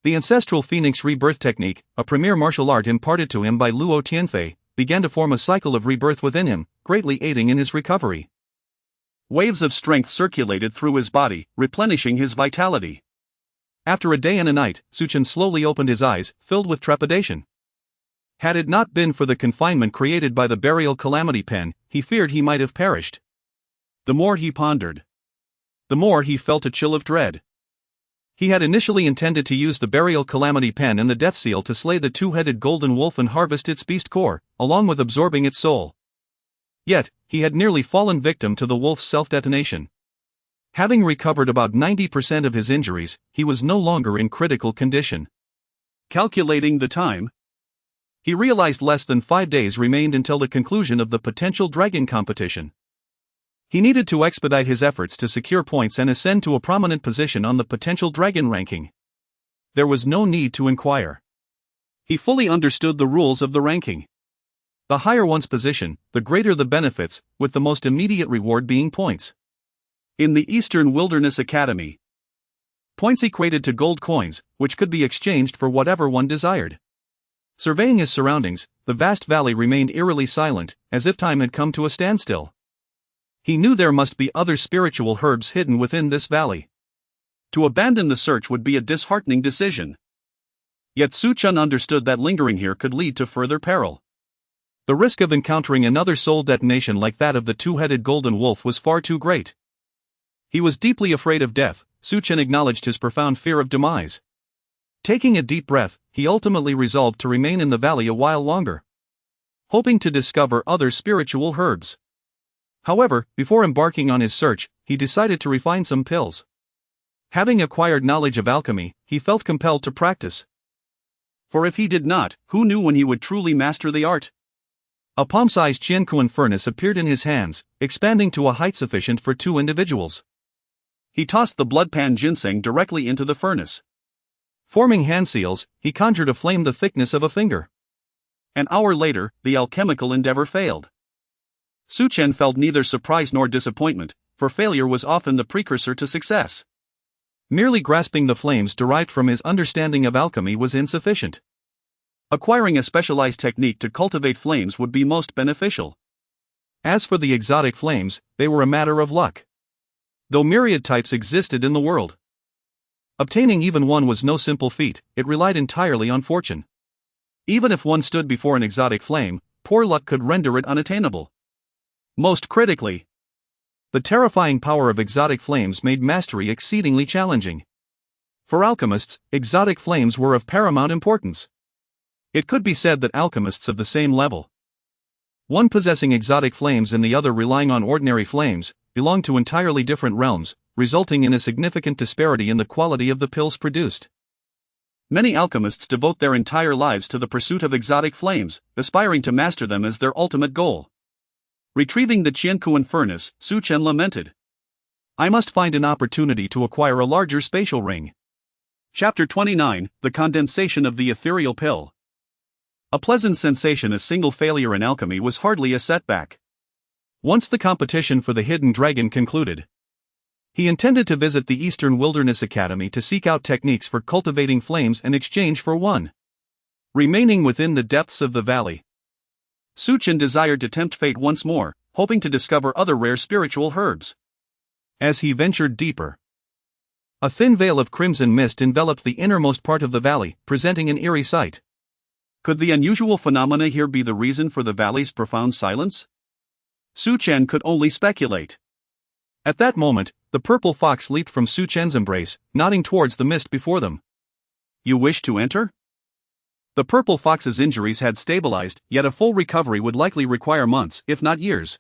The ancestral phoenix rebirth technique, a premier martial art imparted to him by Luo Tianfei, began to form a cycle of rebirth within him, greatly aiding in his recovery. Waves of strength circulated through his body, replenishing his vitality. After a day and a night, Su Chen slowly opened his eyes, filled with trepidation. Had it not been for the confinement created by the burial calamity pen, he feared he might have perished. The more he pondered, the more he felt a chill of dread. He had initially intended to use the burial calamity pen and the death seal to slay the two-headed golden wolf and harvest its beast core, along with absorbing its soul. Yet, he had nearly fallen victim to the wolf's self-detonation. Having recovered about 90% of his injuries, he was no longer in critical condition. Calculating the time, he realized less than 5 days remained until the conclusion of the potential dragon competition. He needed to expedite his efforts to secure points and ascend to a prominent position on the potential dragon ranking. There was no need to inquire. He fully understood the rules of the ranking. The higher one's position, the greater the benefits, with the most immediate reward being points. In the Eastern Wilderness Academy, points equated to gold coins, which could be exchanged for whatever one desired. Surveying his surroundings, the vast valley remained eerily silent, as if time had come to a standstill. He knew there must be other spiritual herbs hidden within this valley. To abandon the search would be a disheartening decision. Yet Su Chen understood that lingering here could lead to further peril. The risk of encountering another soul detonation like that of the two-headed golden wolf was far too great. He was deeply afraid of death. Su Chen acknowledged his profound fear of demise. Taking a deep breath, he ultimately resolved to remain in the valley a while longer, hoping to discover other spiritual herbs. However, before embarking on his search, he decided to refine some pills. Having acquired knowledge of alchemy, he felt compelled to practice. For if he did not, who knew when he would truly master the art? A palm-sized Qianquan furnace appeared in his hands, expanding to a height sufficient for 2 individuals. He tossed the blood pan ginseng directly into the furnace. Forming hand seals, he conjured a flame the thickness of a finger. An hour later, the alchemical endeavor failed. Su Chen felt neither surprise nor disappointment, for failure was often the precursor to success. Merely grasping the flames derived from his understanding of alchemy was insufficient. Acquiring a specialized technique to cultivate flames would be most beneficial. As for the exotic flames, they were a matter of luck. Though myriad types existed in the world, obtaining even one was no simple feat, it relied entirely on fortune. Even if one stood before an exotic flame, poor luck could render it unattainable. Most critically, The terrifying power of exotic flames made mastery exceedingly challenging. For alchemists, exotic flames were of paramount importance. It could be said that alchemists of the same level, one possessing exotic flames and the other relying on ordinary flames, belonged to entirely different realms, resulting in a significant disparity in the quality of the pills produced. Many alchemists devote their entire lives to the pursuit of exotic flames, aspiring to master them as their ultimate goal. Retrieving the Qiankuan furnace, Su Chen lamented. I must find an opportunity to acquire a larger spatial ring. Chapter 29, The Condensation of the Ethereal Pill. A pleasant sensation. A single failure in alchemy was hardly a setback. Once the competition for the hidden dragon concluded, he intended to visit the Eastern Wilderness Academy to seek out techniques for cultivating flames in exchange for one. Remaining within the depths of the valley, Su Chen desired to tempt fate once more, hoping to discover other rare spiritual herbs. As he ventured deeper, a thin veil of crimson mist enveloped the innermost part of the valley, presenting an eerie sight. Could the unusual phenomena here be the reason for the valley's profound silence? Su Chen could only speculate. At that moment, the purple fox leaped from Su Chen's embrace, nodding towards the mist before them. You wish to enter? The purple fox's injuries had stabilized, yet a full recovery would likely require months, if not years.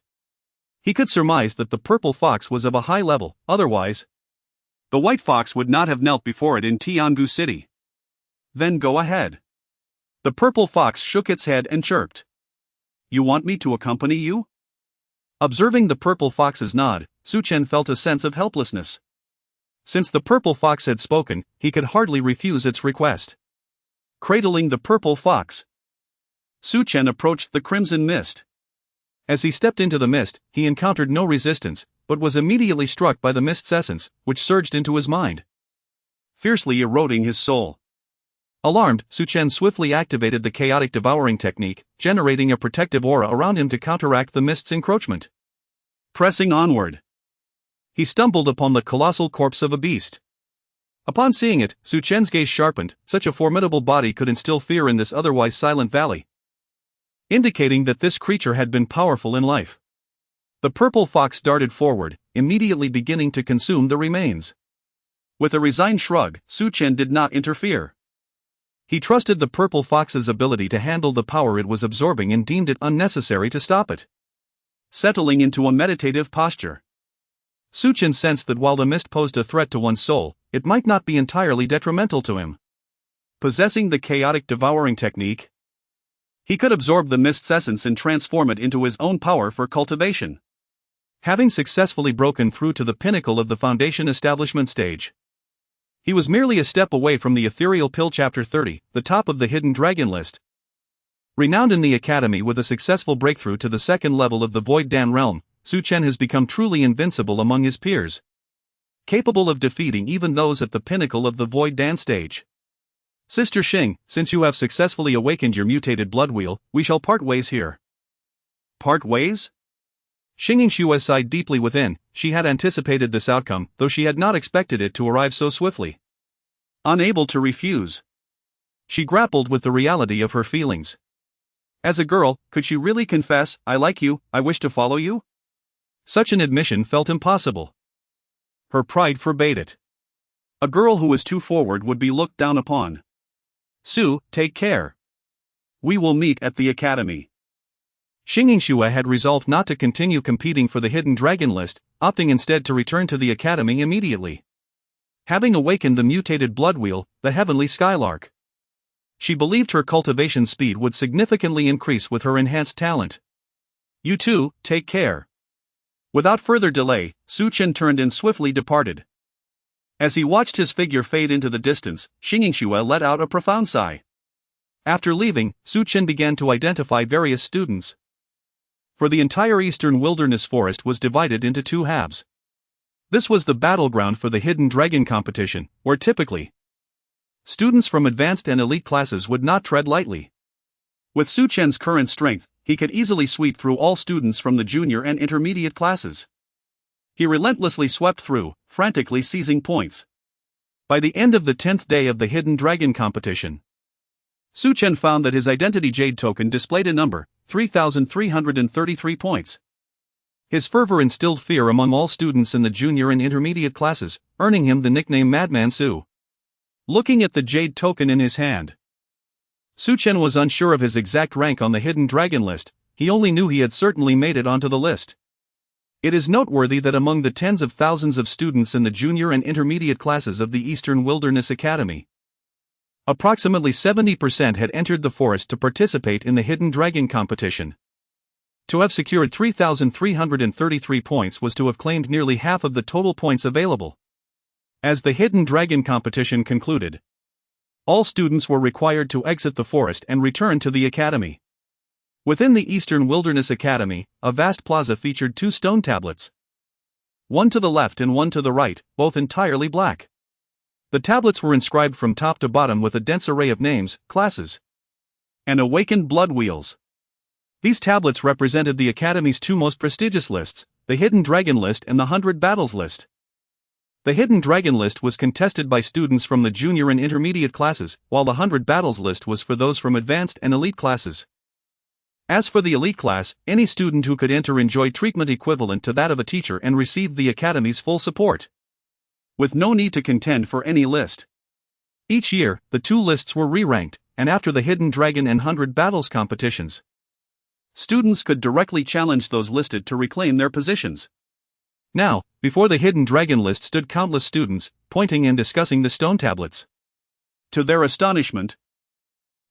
He could surmise that the purple fox was of a high level, otherwise the white fox would not have knelt before it in Tiangu City. Then go ahead. The purple fox shook its head and chirped. You want me to accompany you? Observing the purple fox's nod, Su Chen felt a sense of helplessness. Since the purple fox had spoken, he could hardly refuse its request. Cradling the purple fox, Su Chen approached the crimson mist. As he stepped into the mist, he encountered no resistance, but was immediately struck by the mist's essence, which surged into his mind, fiercely eroding his soul. Alarmed, Su Chen swiftly activated the chaotic devouring technique, generating a protective aura around him to counteract the mist's encroachment. Pressing onward, he stumbled upon the colossal corpse of a beast. Upon seeing it, Su Chen's gaze sharpened. Such a formidable body could instill fear in this otherwise silent valley, indicating that this creature had been powerful in life. The purple fox darted forward, immediately beginning to consume the remains. With a resigned shrug, Su Chen did not interfere. He trusted the purple fox's ability to handle the power it was absorbing and deemed it unnecessary to stop it. Settling into a meditative posture, Su Chen sensed that while the mist posed a threat to one's soul, it might not be entirely detrimental to him. Possessing the chaotic devouring technique, he could absorb the mist's essence and transform it into his own power for cultivation. Having successfully broken through to the pinnacle of the foundation establishment stage, he was merely a step away from the ethereal pill. Chapter 30, the top of the hidden dragon list. Renowned in the academy with a successful breakthrough to the second level of the Void Dan realm, Su Chen has become truly invincible among his peers, capable of defeating even those at the pinnacle of the Void Dan stage. Sister Xing, since you have successfully awakened your mutated blood wheel, we shall part ways here. Part ways? Xingxue sighed deeply within. She had anticipated this outcome, though she had not expected it to arrive so swiftly. Unable to refuse, she grappled with the reality of her feelings. As a girl, could she really confess, I like you, I wish to follow you? Such an admission felt impossible. Her pride forbade it. A girl who was too forward would be looked down upon. Su, take care. We will meet at the academy. Xingxue had resolved not to continue competing for the hidden dragon list, opting instead to return to the academy immediately. Having awakened the mutated blood wheel, the heavenly skylark, she believed her cultivation speed would significantly increase with her enhanced talent. You too, take care. Without further delay, Su Chen turned and swiftly departed. As he watched his figure fade into the distance, Xingxue let out a profound sigh. After leaving, Su Chen began to identify various students. For the entire eastern wilderness forest was divided into two halves. This was the battleground for the hidden dragon competition, where typically students from advanced and elite classes would not tread lightly. With Su Chen's current strength, he could easily sweep through all students from the junior and intermediate classes. He relentlessly swept through, frantically seizing points. By the end of the 10th day of the hidden dragon competition, Su Chen found that his identity jade token displayed a number, 3,333 points. His fervor instilled fear among all students in the junior and intermediate classes, earning him the nickname Madman Su. Looking at the jade token in his hand, Su Chen was unsure of his exact rank on the hidden dragon list. He only knew he had certainly made it onto the list. It is noteworthy that among the tens of thousands of students in the junior and intermediate classes of the Eastern Wilderness Academy, approximately 70% had entered the forest to participate in the hidden dragon competition. To have secured 3,333 points was to have claimed nearly half of the total points available. As the hidden dragon competition concluded, all students were required to exit the forest and return to the academy. Within the Eastern Wilderness Academy, a vast plaza featured 2 stone tablets. One to the left and one to the right, both entirely black. The tablets were inscribed from top to bottom with a dense array of names, classes, and awakened blood wheels. These tablets represented the Academy's 2 most prestigious lists, the Hidden Dragon List and the 100 Battles List. The Hidden Dragon List was contested by students from the junior and intermediate classes, while the 100 Battles List was for those from advanced and elite classes. As for the elite class, any student who could enter enjoyed treatment equivalent to that of a teacher and received the Academy's full support, with no need to contend for any list. Each year, the 2 lists were re-ranked, and after the Hidden Dragon and 100 Battles competitions, students could directly challenge those listed to reclaim their positions. Now, before the Hidden Dragon list stood countless students, pointing and discussing the stone tablets. To their astonishment,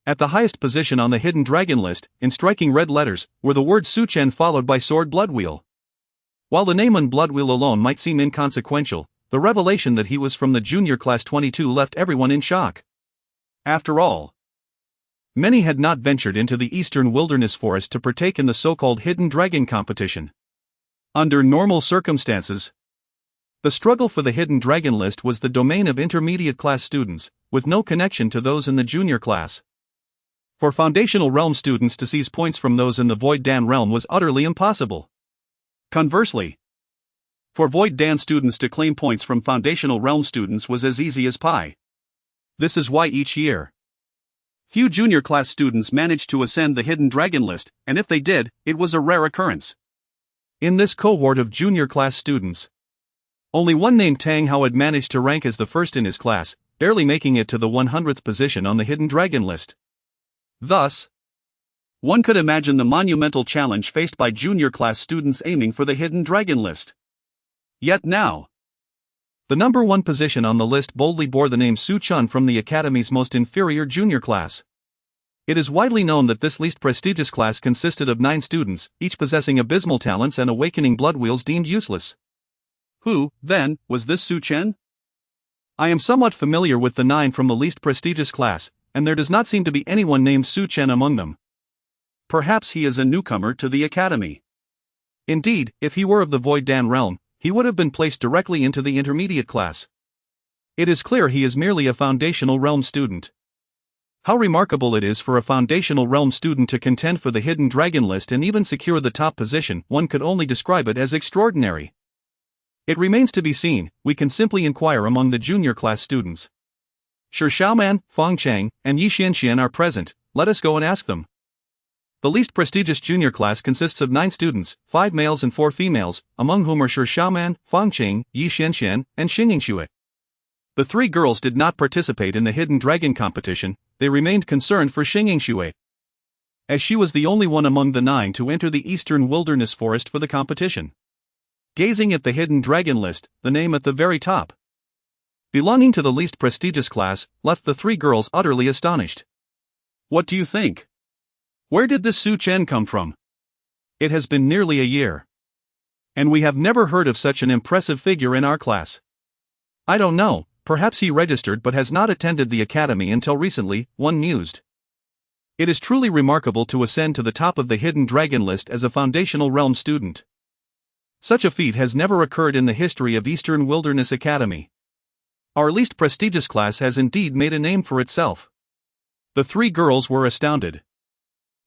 at the highest position on the Hidden Dragon list, in striking red letters, were the words Su Chen followed by Sword Bloodwheel. While the name on Bloodwheel alone might seem inconsequential, the revelation that he was from the junior class 22 left everyone in shock. After all, many had not ventured into the Eastern Wilderness Forest to partake in the so-called Hidden Dragon competition. Under normal circumstances, the struggle for the Hidden Dragon list was the domain of intermediate class students, with no connection to those in the junior class. For Foundational Realm students to seize points from those in the Void Dan realm was utterly impossible. Conversely, for Void Dan students to claim points from Foundational Realm students was as easy as pie. This is why each year, few junior class students managed to ascend the Hidden Dragon list, and if they did, it was a rare occurrence. In this cohort of junior class students, only one named Tang Hao had managed to rank as the first in his class, barely making it to the 100th position on the Hidden Dragon list. Thus, one could imagine the monumental challenge faced by junior class students aiming for the Hidden Dragon list. Yet now, the number 1 position on the list boldly bore the name Su Chen from the Academy's most inferior junior class. It is widely known that this least prestigious class consisted of 9 students, each possessing abysmal talents and awakening blood wheels deemed useless. Who, then, was this Su Chen? I am somewhat familiar with the 9 from the least prestigious class, and there does not seem to be anyone named Su Chen among them. Perhaps he is a newcomer to the Academy. Indeed, if he were of the Void Dan realm, he would have been placed directly into the intermediate class. It is clear he is merely a Foundational Realm student. How remarkable it is for a Foundational Realm student to contend for the Hidden Dragon list and even secure the top position, one could only describe it as extraordinary. It remains to be seen. We can simply inquire among the junior class students. Shi Xiaoman, Fang Cheng, and Yi Xianxian are present, let us go and ask them. The least prestigious junior class consists of 9 students, 5 males and 4 females, among whom are Shi Xiaoman, Fang Cheng, Yi Xianxian, and Xingning Xue. The 3 girls did not participate in the Hidden Dragon competition, they remained concerned for Xingning Xue, as she was the only one among the 9 to enter the Eastern Wilderness Forest for the competition. Gazing at the Hidden Dragon list, the name at the very top, belonging to the least prestigious class, left the 3 girls utterly astonished. What do you think? Where did this Su Chen come from? It has been nearly a year, and we have never heard of such an impressive figure in our class. I don't know, perhaps he registered but has not attended the academy until recently, one mused. It is truly remarkable to ascend to the top of the Hidden Dragon list as a Foundational Realm student. Such a feat has never occurred in the history of Eastern Wilderness Academy. Our least prestigious class has indeed made a name for itself. The 3 girls were astounded.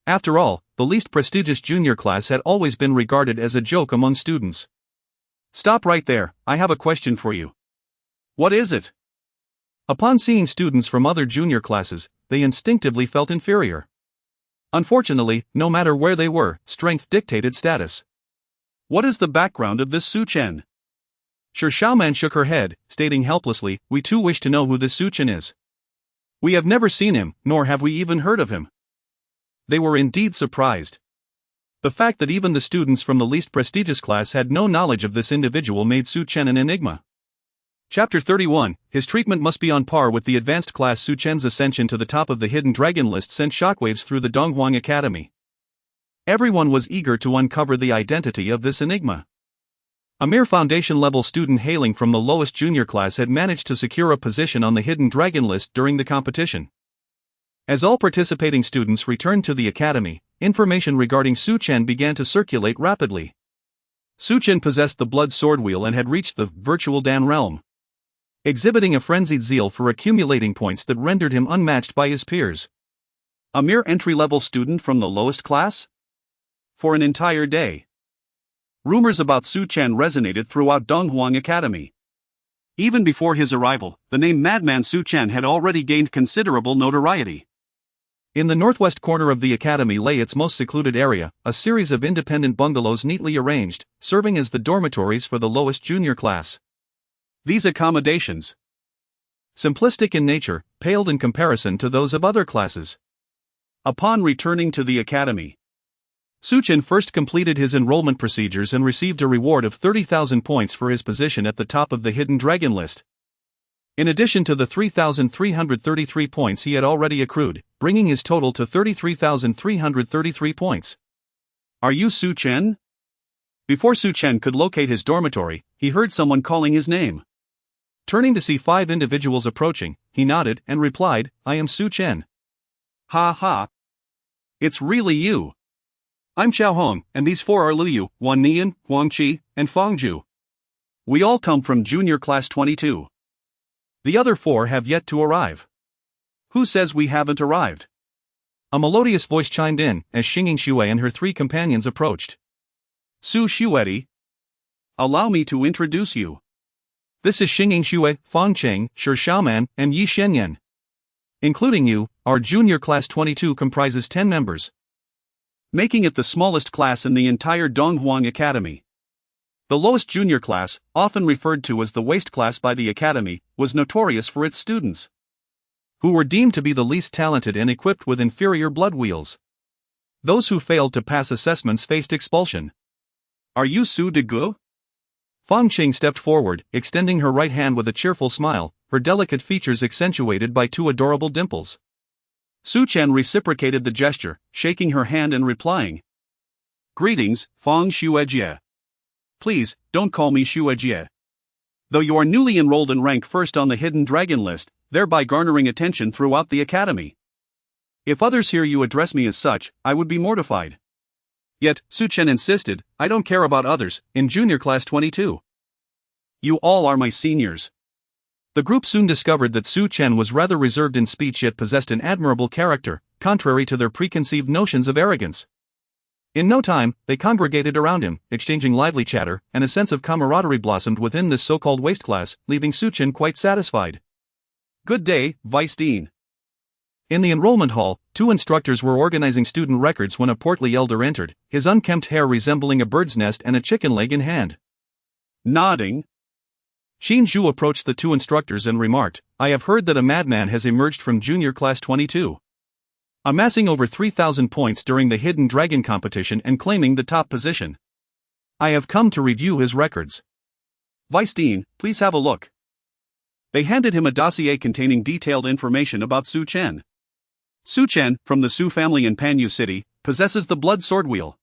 After all, the least prestigious junior class had always been regarded as a joke among students. Stop right there, I have a question for you. What is it? Upon seeing students from other junior classes, they instinctively felt inferior. Unfortunately, no matter where they were, strength dictated status. What is the background of this Su Chen? Xiaoman shook her head, stating helplessly, we too wish to know who this Su Chen is. We have never seen him, nor have we even heard of him. They were indeed surprised. The fact that even the students from the least prestigious class had no knowledge of this individual made Su Chen an enigma. Chapter 31, his treatment must be on par with the advanced class. Su Chen's ascension to the top of the hidden dragon list sent shockwaves through the Donghuang Academy. Everyone was eager to uncover the identity of this enigma. A mere foundation-level student hailing from the lowest junior class had managed to secure a position on the hidden dragon list during the competition. As all participating students returned to the academy, information regarding Su Chen began to circulate rapidly. Su Chen possessed the blood sword wheel and had reached the virtual Dan realm, exhibiting a frenzied zeal for accumulating points that rendered him unmatched by his peers. A mere entry-level student from the lowest class? For an entire day. Rumors about Su Chen resonated throughout Donghuang Academy. Even before his arrival, the name Madman Su Chen had already gained considerable notoriety. In the northwest corner of the academy lay its most secluded area, a series of independent bungalows neatly arranged, serving as the dormitories for the lowest junior class. These accommodations, simplistic in nature, paled in comparison to those of other classes. Upon returning to the academy, Su Chen first completed his enrollment procedures and received a reward of 30,000 points for his position at the top of the hidden dragon list. In addition to the 3,333 points he had already accrued, bringing his total to 33,333 points. Are you Su Chen? Before Su Chen could locate his dormitory, he heard someone calling his name. Turning to see 5 individuals approaching, he nodded and replied, I am Su Chen. Ha ha. It's really you. I'm Xiao Hong, and these 4 are Liu, Wan Nian, Huang Qi, and Fang Zhu. We all come from junior class 22. The other 4 have yet to arrive. Who says we haven't arrived? A melodious voice chimed in as Xinging Xue and her 3 companions approached. Su Xueti. Allow me to introduce you. This is Xinging Xue, Fang Cheng, Shi Xiaoman, and Yi Shenyan. Including you, our junior class 22 comprises 10 members, making it the smallest class in the entire Donghuang Academy. The lowest junior class, often referred to as the waste class by the academy, was notorious for its students, who were deemed to be the least talented and equipped with inferior blood wheels. Those who failed to pass assessments faced expulsion. Are you Su Degu? Fang Qing stepped forward, extending her right hand with a cheerful smile, her delicate features accentuated by 2 adorable dimples. Su Chen reciprocated the gesture, shaking her hand and replying, Greetings, Fang Xuejie. Please, don't call me Xuejie. Though you are newly enrolled and rank first on the hidden dragon list, thereby garnering attention throughout the academy. If others hear you address me as such, I would be mortified. Yet, Su Chen insisted, I don't care about others, in junior class 22. You all are my seniors. The group soon discovered that Su Chen was rather reserved in speech yet possessed an admirable character, contrary to their preconceived notions of arrogance. In no time, they congregated around him, exchanging lively chatter, and a sense of camaraderie blossomed within this so-called waste class, leaving Su Chen quite satisfied. Good day, Vice Dean. In the enrollment hall, 2 instructors were organizing student records when a portly elder entered, his unkempt hair resembling a bird's nest and a chicken leg in hand. Nodding, Xin Zhu approached the 2 instructors and remarked, I have heard that a madman has emerged from junior class 22. Amassing over 3,000 points during the hidden dragon competition and claiming the top position. I have come to review his records. Vice Dean, please have a look. They handed him a dossier containing detailed information about Su Chen. Su Chen, from the Su family in Panyu City, possesses the blood sword wheel.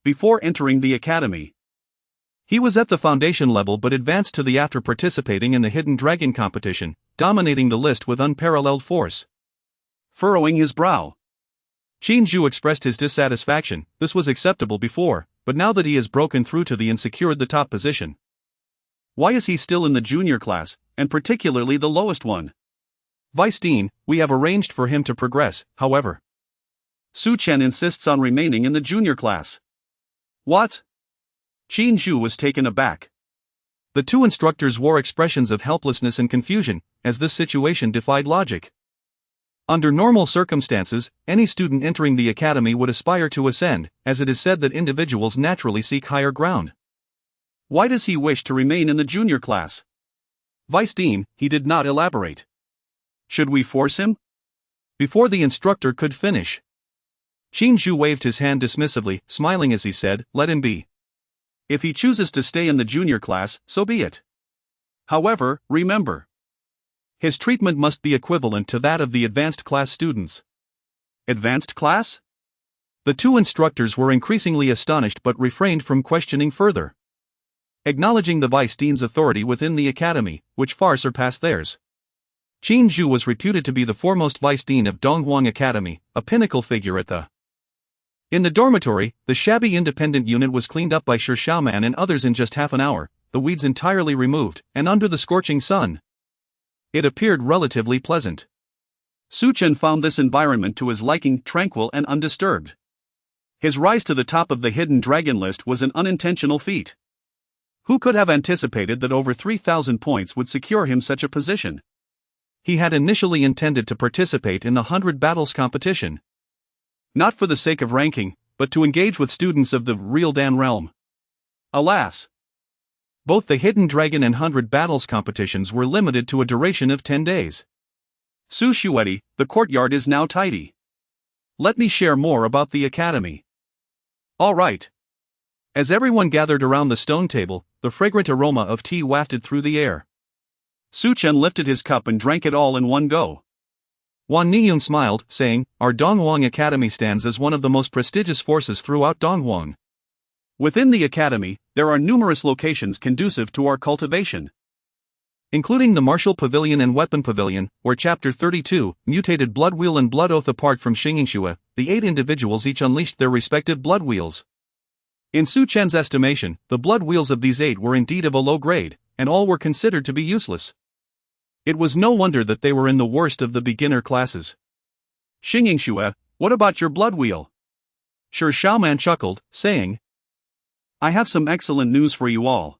Before entering the academy, he was at the foundation level but advanced to the after participating in the hidden dragon competition, dominating the list with unparalleled force. Furrowing his brow, Qin Zhu expressed his dissatisfaction. This was acceptable before, but now that he has broken through to the and secured the top position, why is he still in the junior class, and particularly the lowest one? Vice Dean, we have arranged for him to progress, however. Su Chen insists on remaining in the junior class. What? Qin Zhu was taken aback. The 2 instructors wore expressions of helplessness and confusion, as this situation defied logic. Under normal circumstances, any student entering the academy would aspire to ascend, as it is said that individuals naturally seek higher ground. Why does he wish to remain in the junior class? Vice Dean, he did not elaborate. Should we force him? Before the instructor could finish, Qin Zhu waved his hand dismissively, smiling as he said, "Let him be. If he chooses to stay in the junior class, so be it. However, remember, his treatment must be equivalent to that of the advanced class students." Advanced class? The two instructors were increasingly astonished but refrained from questioning further, acknowledging the vice dean's authority within the academy, which far surpassed theirs. Qin Zhu was reputed to be the foremost vice dean of Donghuang Academy, a pinnacle figure at the. In the dormitory, the shabby independent unit was cleaned up by Shi Xiaoman and others in just half an hour, the weeds entirely removed, and under the scorching sun, it appeared relatively pleasant. Su Chen found this environment to his liking tranquil and undisturbed. His rise to the top of the hidden dragon list was an unintentional feat. Who could have anticipated that over 3,000 points would secure him such a position? He had initially intended to participate in the 100 battles competition, not for the sake of ranking, but to engage with students of the real Dan realm. Alas! Both the Hidden Dragon and 100 battles competitions were limited to a duration of 10 days. Su Shueti, the courtyard is now tidy. Let me share more about the academy. All right. As everyone gathered around the stone table, the fragrant aroma of tea wafted through the air. Su Chen lifted his cup and drank it all in one go. Wan Niyun smiled, saying, "Our Donghuang Academy stands as one of the most prestigious forces throughout Donghuang. Within the academy, there are numerous locations conducive to our cultivation, including the Martial Pavilion and Weapon Pavilion, where Chapter 32, Mutated Blood Wheel and Blood Oath. Apart from Xingyingshui, the 8 individuals each unleashed their respective blood wheels. In Su Chen's estimation, the blood wheels of these 8 were indeed of a low grade, and all were considered to be useless. It was no wonder that they were in the worst of the beginner classes. "Xingyingshui, what about your blood wheel?" Shi Xiaoman chuckled, saying, "I have some excellent news for you all.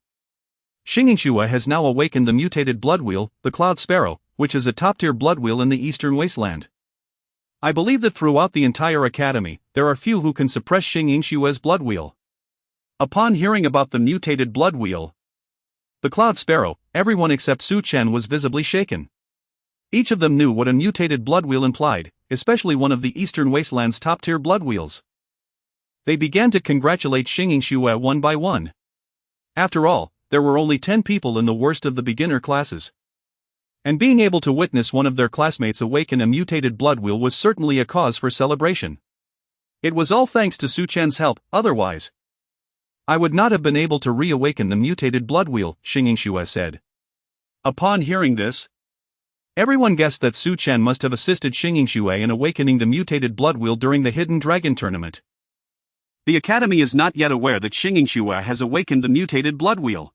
Xingyingshui has now awakened the mutated blood wheel, the Cloud Sparrow, which is a top-tier blood wheel in the Eastern Wasteland. I believe that throughout the entire academy, there are few who can suppress Xingyingshui's blood wheel." Upon hearing about the mutated blood wheel, the Cloud Sparrow, everyone except Su Chen was visibly shaken. Each of them knew what a mutated blood wheel implied, especially one of the Eastern Wasteland's top-tier blood wheels. They began to congratulate Xingyingshui one by one. After all, there were only 10 people in the worst of the beginner classes. And being able to witness one of their classmates awaken a mutated blood wheel was certainly a cause for celebration. It was all thanks to Su Chen's help, otherwise I would not have been able to reawaken the mutated blood wheel, Xingyingshui said. Upon hearing this, everyone guessed that Su Chen must have assisted Xingyingshui in awakening the mutated blood wheel during the Hidden Dragon tournament. The academy is not yet aware that Xingyingshui has awakened the mutated blood wheel.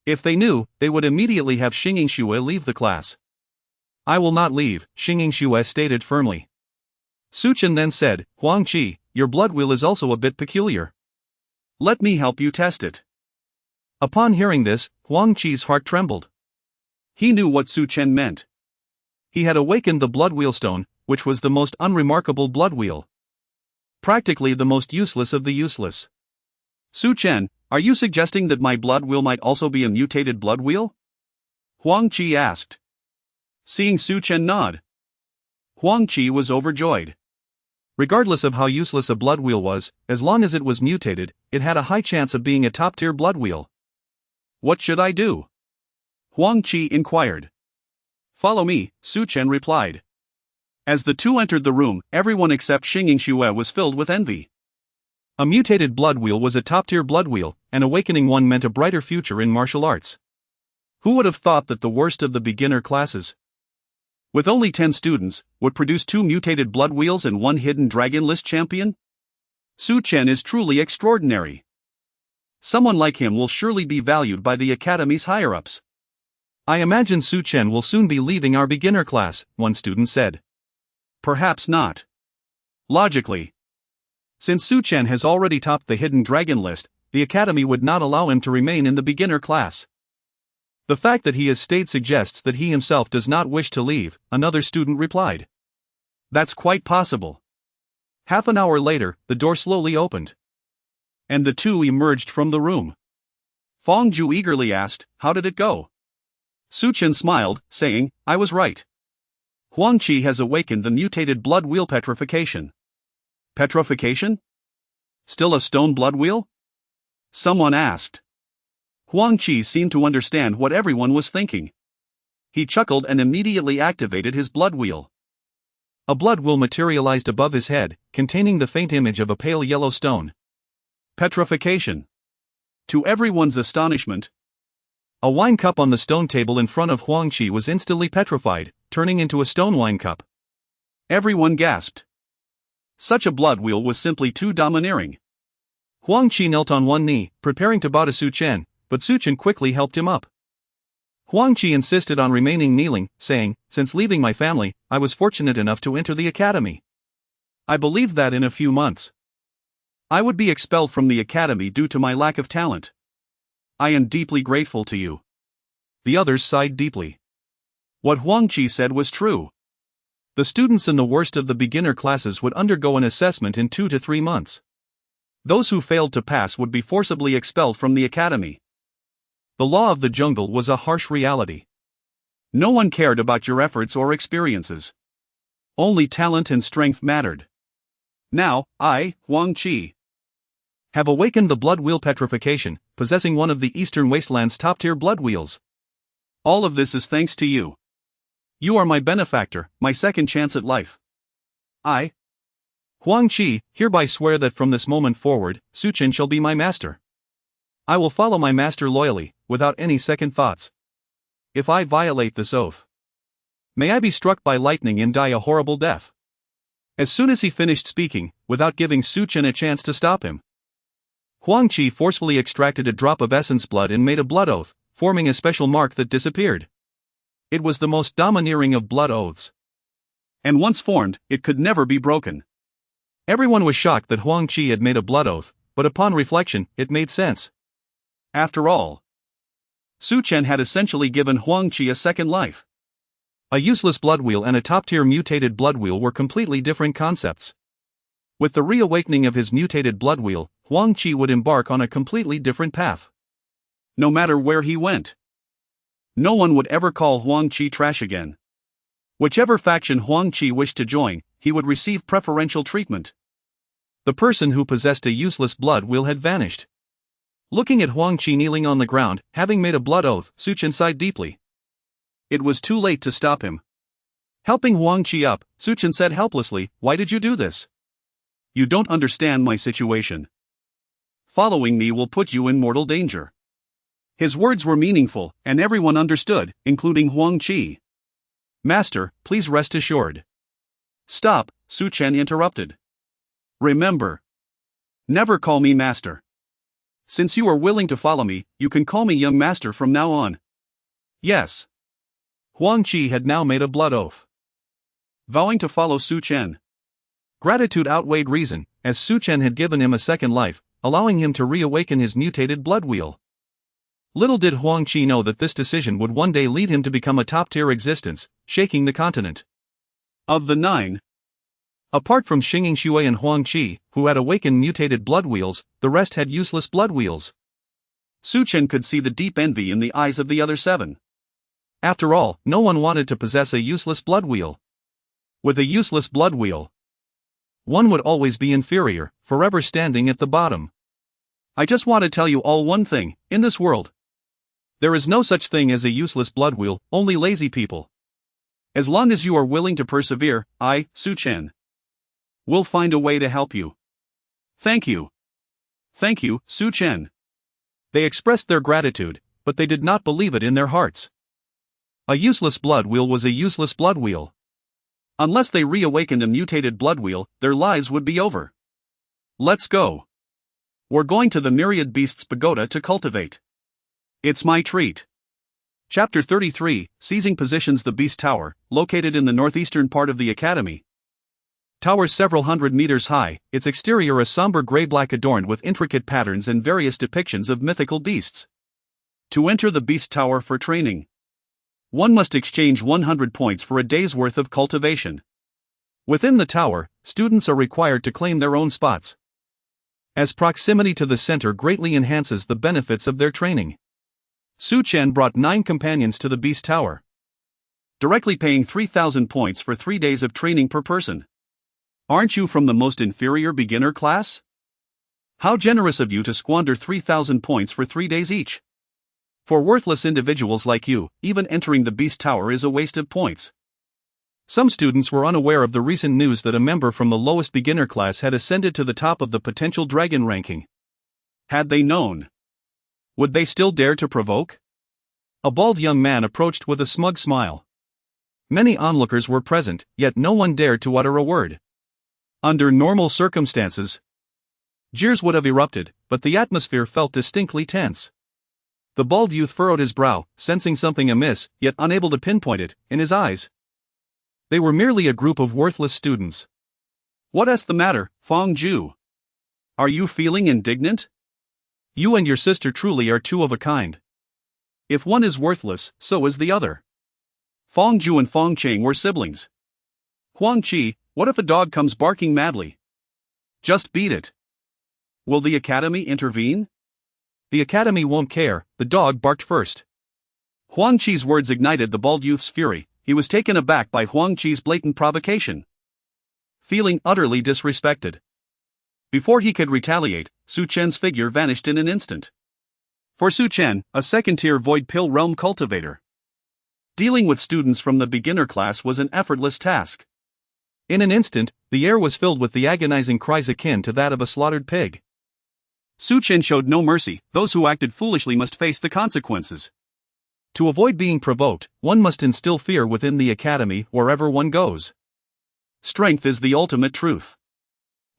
If they knew, they would immediately have Xingyingshui leave the class. "I will not leave," Xingyingshui stated firmly. Su Chen then said, "Huang Qi, your blood wheel is also a bit peculiar. Let me help you test it." Upon hearing this, Huang Qi's heart trembled. He knew what Su Chen meant. He had awakened the blood wheel stone, which was the most unremarkable blood wheel, practically the most useless of the useless. "Su Chen, are you suggesting that my blood wheel might also be a mutated blood wheel?" Huang Qi asked. Seeing Su Chen nod, Huang Qi was overjoyed. Regardless of how useless a blood wheel was, as long as it was mutated, it had a high chance of being a top-tier blood wheel. "What should I do?" Huang Qi inquired. "Follow me," Su Chen replied. As the two entered the room, everyone except Xingyingshui was filled with envy. A mutated blood wheel was a top-tier blood wheel, and awakening one meant a brighter future in martial arts. Who would have thought that the worst of the beginner classes, with only 10 students, would produce 2 mutated blood wheels and 1 hidden dragon list champion? Su Chen is truly extraordinary. Someone like him will surely be valued by the academy's higher-ups. "I imagine Su Chen will soon be leaving our beginner class," one student said. "Perhaps not. Logically, since Su Chen has already topped the hidden dragon list, the academy would not allow him to remain in the beginner class. The fact that he has stayed suggests that he himself does not wish to leave," another student replied. That's quite possible. Half an hour later, the door slowly opened. And the two emerged from the room. Fong Ju eagerly asked, "How did it go?" Su Chen smiled, saying, "I was right. Huang Qi has awakened the mutated blood wheel petrification." Petrification? Still a stone blood wheel? Someone asked. Huang Qi seemed to understand what everyone was thinking. He chuckled and immediately activated his blood wheel. A blood wheel materialized above his head, containing the faint image of a pale yellow stone. Petrification. To everyone's astonishment, a wine cup on the stone table in front of Huang Qi was instantly petrified, turning into a stone wine cup. Everyone gasped. Such a blood wheel was simply too domineering. Huang Qi knelt on one knee, preparing to bow to Su Chen, but Su Chen quickly helped him up. Huang Qi insisted on remaining kneeling, saying, "Since leaving my family, I was fortunate enough to enter the academy. I believed that in a few months I would be expelled from the academy due to my lack of talent. I am deeply grateful to you." The others sighed deeply. What Huang Qi said was true. The students in the worst of the beginner classes would undergo an assessment in 2 to 3 months. Those who failed to pass would be forcibly expelled from the academy. The law of the jungle was a harsh reality. No one cared about your efforts or experiences. Only talent and strength mattered. Now, I, Huang Qi, have awakened the blood wheel petrification, possessing one of the Eastern Wasteland's top-tier blood wheels. All of this is thanks to you. You are my benefactor, my second chance at life. I, Huang Qi, hereby swear that from this moment forward, Su Chen shall be my master. I will follow my master loyally, without any second thoughts. If I violate this oath, may I be struck by lightning and die a horrible death." As soon as he finished speaking, without giving Su Chen a chance to stop him, Huang Qi forcefully extracted a drop of essence blood and made a blood oath, forming a special mark that disappeared. It was the most domineering of blood oaths. And once formed, it could never be broken. Everyone was shocked that Huang Qi had made a blood oath, but upon reflection, it made sense. After all, Su Chen had essentially given Huang Qi a second life. A useless blood wheel and a top-tier mutated blood wheel were completely different concepts. With the reawakening of his mutated blood wheel, Huang Qi would embark on a completely different path. No matter where he went, no one would ever call Huang Qi trash again. Whichever faction Huang Qi wished to join, he would receive preferential treatment. The person who possessed a useless blood wheel had vanished. Looking at Huang Qi kneeling on the ground, having made a blood oath, Su Chen sighed deeply. It was too late to stop him. Helping Huang Qi up, Su Chen said helplessly, "Why did you do this? You don't understand my situation. Following me will put you in mortal danger." His words were meaningful, and everyone understood, including Huang Qi. "Master, please rest assured." "Stop," Su Chen interrupted. "Remember, never call me master. Since you are willing to follow me, you can call me young master from now on." "Yes." Huang Qi had now made a blood oath, vowing to follow Su Chen. Gratitude outweighed reason, as Su Chen had given him a second life, allowing him to reawaken his mutated blood wheel. Little did Huang Qi know that this decision would one day lead him to become a top-tier existence, shaking the continent. Of the 9, apart from Xingyin Shui and Huang Qi, who had awakened mutated blood wheels, the rest had useless blood wheels. Su Chen could see the deep envy in the eyes of the other 7. After all, no one wanted to possess a useless blood wheel. With a useless blood wheel, one would always be inferior, forever standing at the bottom. I just want to tell you all one thing, in this world, there is no such thing as a useless blood wheel, only lazy people. As long as you are willing to persevere, I, Su Chen, will find a way to help you. Thank you. Thank you, Su Chen. They expressed their gratitude, but they did not believe it in their hearts. A useless blood wheel was a useless blood wheel. Unless they reawakened a mutated blood wheel, their lives would be over. Let's go. We're going to the Myriad Beasts Pagoda to cultivate. It's my treat. Chapter 33, Seizing Positions. The Beast Tower, located in the northeastern part of the academy. Tower several hundred meters high, its exterior a somber gray-black adorned with intricate patterns and various depictions of mythical beasts. To enter the Beast Tower for training, one must exchange 100 points for a day's worth of cultivation. Within the tower, students are required to claim their own spots, as proximity to the center greatly enhances the benefits of their training. Su Chen brought 9 companions to the Beast Tower, directly paying 3,000 points for 3 days of training per person. Aren't you from the most inferior beginner class? How generous of you to squander 3,000 points for 3 days each. For worthless individuals like you, even entering the Beast Tower is a waste of points. Some students were unaware of the recent news that a member from the lowest beginner class had ascended to the top of the potential dragon ranking. Had they known, would they still dare to provoke? A bald young man approached with a smug smile. Many onlookers were present, yet no one dared to utter a word. Under normal circumstances, jeers would have erupted, but the atmosphere felt distinctly tense. The bald youth furrowed his brow, sensing something amiss, yet unable to pinpoint it, in his eyes. They were merely a group of worthless students. What's the matter, Fong Ju? Are you feeling indignant? You and your sister truly are two of a kind. If one is worthless, so is the other. Fong Ju and Fong Cheng were siblings. Huang Qi, what if a dog comes barking madly? Just beat it. Will the academy intervene? The academy won't care, the dog barked first. Huang Qi's words ignited the bald youth's fury. He was taken aback by Huang Qi's blatant provocation, feeling utterly disrespected. Before he could retaliate, Su Chen's figure vanished in an instant. For Su Chen, a second-tier void pill realm cultivator, dealing with students from the beginner class was an effortless task. In an instant, the air was filled with the agonizing cries akin to that of a slaughtered pig. Su Chen showed no mercy. Those who acted foolishly must face the consequences. To avoid being provoked, one must instill fear within the academy wherever one goes. Strength is the ultimate truth.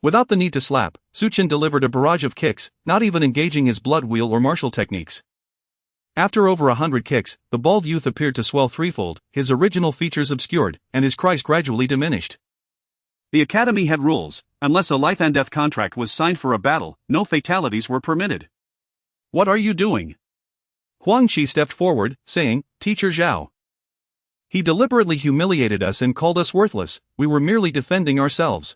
Without the need to slap, Su Chen delivered a barrage of kicks, not even engaging his blood wheel or martial techniques. After over 100 kicks, the bald youth appeared to swell threefold, his original features obscured, and his cries gradually diminished. The academy had rules. Unless a life and death contract was signed for a battle, no fatalities were permitted. What are you doing? Huang Qi stepped forward, saying, Teacher Zhao. He deliberately humiliated us and called us worthless. We were merely defending ourselves.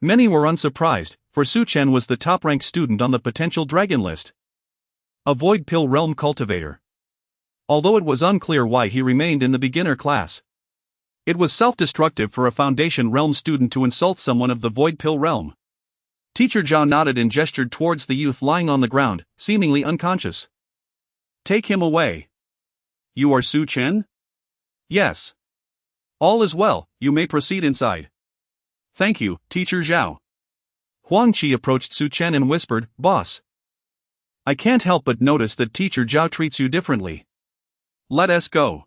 Many were unsurprised, for Su Chen was the top-ranked student on the potential dragon list. A void pill realm cultivator. Although it was unclear why he remained in the beginner class. It was self-destructive for a Foundation realm student to insult someone of the void pill realm. Teacher Zhao nodded and gestured towards the youth lying on the ground, seemingly unconscious. Take him away. You are Su Chen? Yes. All is well, you may proceed inside. Thank you, Teacher Zhao. Huang Qi approached Su Chen and whispered, Boss. I can't help but notice that Teacher Zhao treats you differently. Let us go.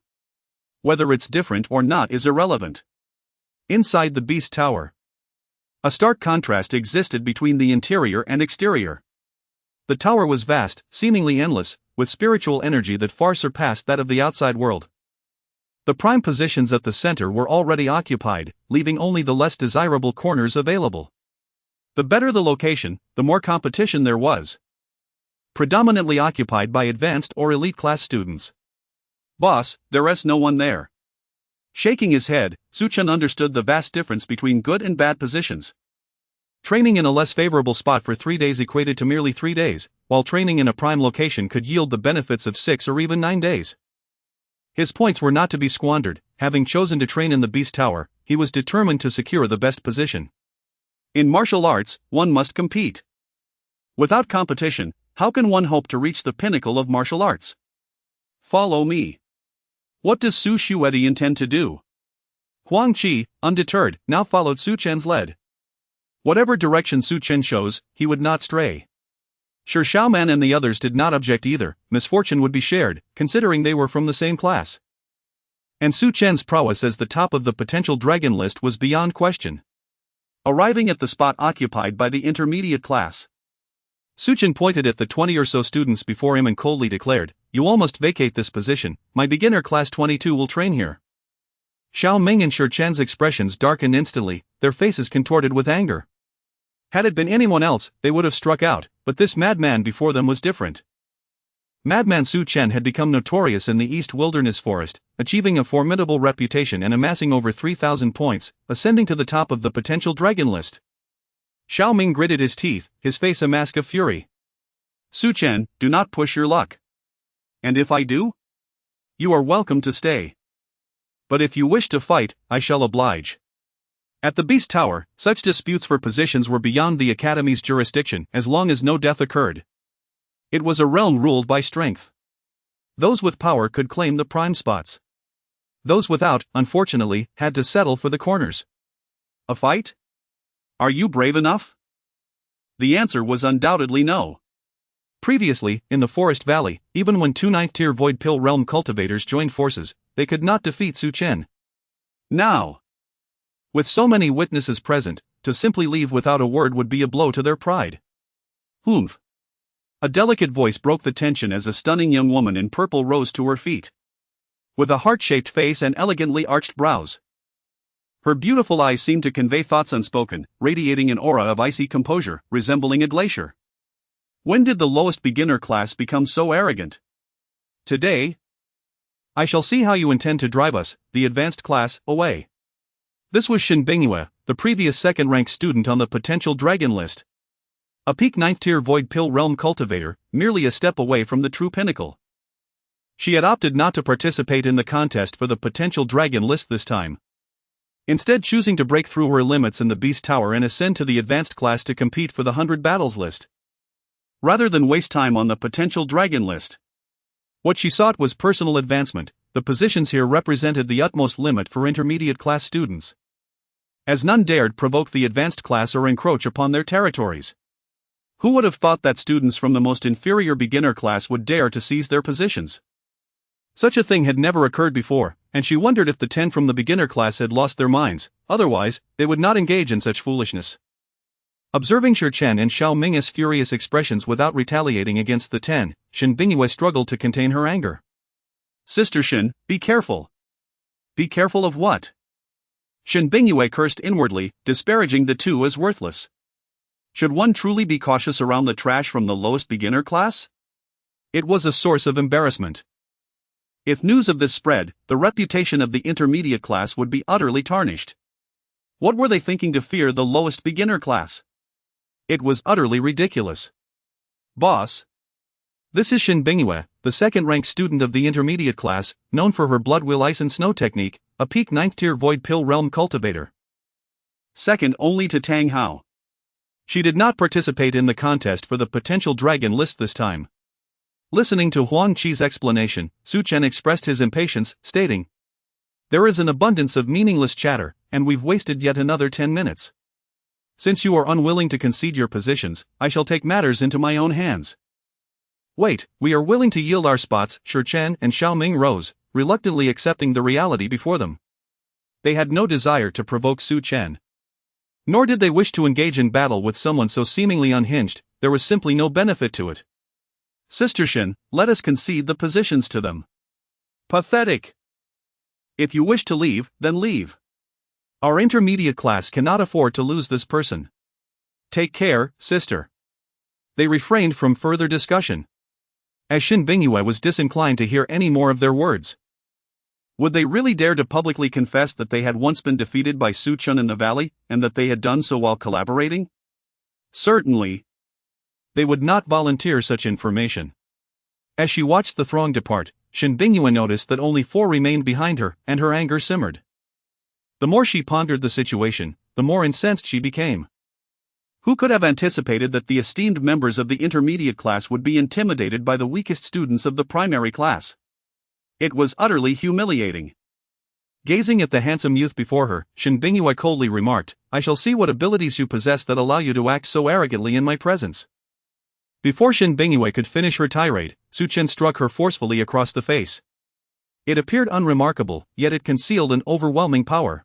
Whether it's different or not is irrelevant. Inside the Beast Tower, a stark contrast existed between the interior and exterior. The tower was vast, seemingly endless, with spiritual energy that far surpassed that of the outside world. The prime positions at the center were already occupied, leaving only the less desirable corners available. The better the location, the more competition there was. Predominantly occupied by advanced or elite class students. Boss, there's no one there. Shaking his head, Su Chen understood the vast difference between good and bad positions. Training in a less favorable spot for 3 days equated to merely 3 days, while training in a prime location could yield the benefits of 6 or even 9 days. His points were not to be squandered. Having chosen to train in the Beast Tower, he was determined to secure the best position. In martial arts, one must compete. Without competition, how can one hope to reach the pinnacle of martial arts? Follow me. What does Su Shuedi intend to do? Huang Qi, undeterred, now followed Su Chen's lead. Whatever direction Su Chen chose, he would not stray. Sure, Xiaoman and the others did not object either. Misfortune would be shared, considering they were from the same class. And Su Chen's prowess as the top of the potential dragon list was beyond question. Arriving at the spot occupied by the intermediate class, Su Chen pointed at the 20 or so students before him and coldly declared, You all must vacate this position. My beginner class 22 will train here. Xiao Ming and Sure Chen's expressions darkened instantly, their faces contorted with anger. Had it been anyone else, they would have struck out, but this madman before them was different. Madman Su Chen had become notorious in the East Wilderness Forest, achieving a formidable reputation and amassing over 3,000 points, ascending to the top of the potential dragon list. Xiao Ming gritted his teeth, his face a mask of fury. Su Chen, do not push your luck. And if I do? You are welcome to stay. But if you wish to fight, I shall oblige. At the Beast Tower, such disputes for positions were beyond the Academy's jurisdiction as long as no death occurred. It was a realm ruled by strength. Those with power could claim the prime spots. Those without, unfortunately, had to settle for the corners. A fight? Are you brave enough? The answer was undoubtedly no. Previously, in the Forest Valley, even when 2 9th-tier Void Pill Realm cultivators joined forces, they could not defeat Su Chen. Now, with so many witnesses present, to simply leave without a word would be a blow to their pride. Humph. A delicate voice broke the tension as a stunning young woman in purple rose to her feet. With a heart-shaped face and elegantly arched brows. Her beautiful eyes seemed to convey thoughts unspoken, radiating an aura of icy composure, resembling a glacier. When did the lowest beginner class become so arrogant? Today? I shall see how you intend to drive us, the advanced class, away. This was Shin Bingyue, the previous second-ranked student on the potential dragon list. A peak 9th-tier Void Pill Realm cultivator, merely a step away from the true pinnacle. She had opted not to participate in the contest for the potential dragon list this time. Instead choosing to break through her limits in the Beast Tower and ascend to the advanced class to compete for the 100 battles list. Rather than waste time on the potential dragon list. What she sought was personal advancement. The positions here represented the utmost limit for intermediate class students, as none dared provoke the advanced class or encroach upon their territories. Who would have thought that students from the most inferior beginner class would dare to seize their positions? Such a thing had never occurred before, and she wondered if the 10 from the beginner class had lost their minds. Otherwise, they would not engage in such foolishness. Observing Su Chen and Xiao Ming's furious expressions without retaliating against the 10, Shin Bingyue struggled to contain her anger. Sister Shin, be careful. Be careful of what? Shin Bingyue cursed inwardly, disparaging the two as worthless. Should one truly be cautious around the trash from the lowest beginner class? It was a source of embarrassment. If news of this spread, the reputation of the intermediate class would be utterly tarnished. What were they thinking to fear the lowest beginner class? It was utterly ridiculous. Boss. This is Shin Bingyue, the second-ranked student of the intermediate class, known for her Blood Will Ice and Snow technique, a peak 9th-tier Void Pill Realm cultivator. Second only to Tang Hao. She did not participate in the contest for the potential dragon list this time. Listening to Huang Qi's explanation, Su Chen expressed his impatience, stating, "There is an abundance of meaningless chatter, and we've wasted yet another 10 minutes. Since you are unwilling to concede your positions, I shall take matters into my own hands." Wait, we are willing to yield our spots. Su Chen and Xiao Ming rose, reluctantly accepting the reality before them. They had no desire to provoke Su Chen. Nor did they wish to engage in battle with someone so seemingly unhinged. There was simply no benefit to it. Sister Shin, let us concede the positions to them. Pathetic. If you wish to leave, then leave. Our intermediate class cannot afford to lose this person. Take care, sister. They refrained from further discussion, as Shin Bingyue was disinclined to hear any more of their words. Would they really dare to publicly confess that they had once been defeated by Su Chen in the valley, and that they had done so while collaborating? Certainly. They would not volunteer such information. As she watched the throng depart, Shin Bingyue noticed that only 4 remained behind her, and her anger simmered. The more she pondered the situation, the more incensed she became. Who could have anticipated that the esteemed members of the intermediate class would be intimidated by the weakest students of the primary class? It was utterly humiliating. Gazing at the handsome youth before her, Shin Bingyue coldly remarked, "I shall see what abilities you possess that allow you to act so arrogantly in my presence." Before Shin Bingyue could finish her tirade, Su Chen struck her forcefully across the face. It appeared unremarkable, yet it concealed an overwhelming power.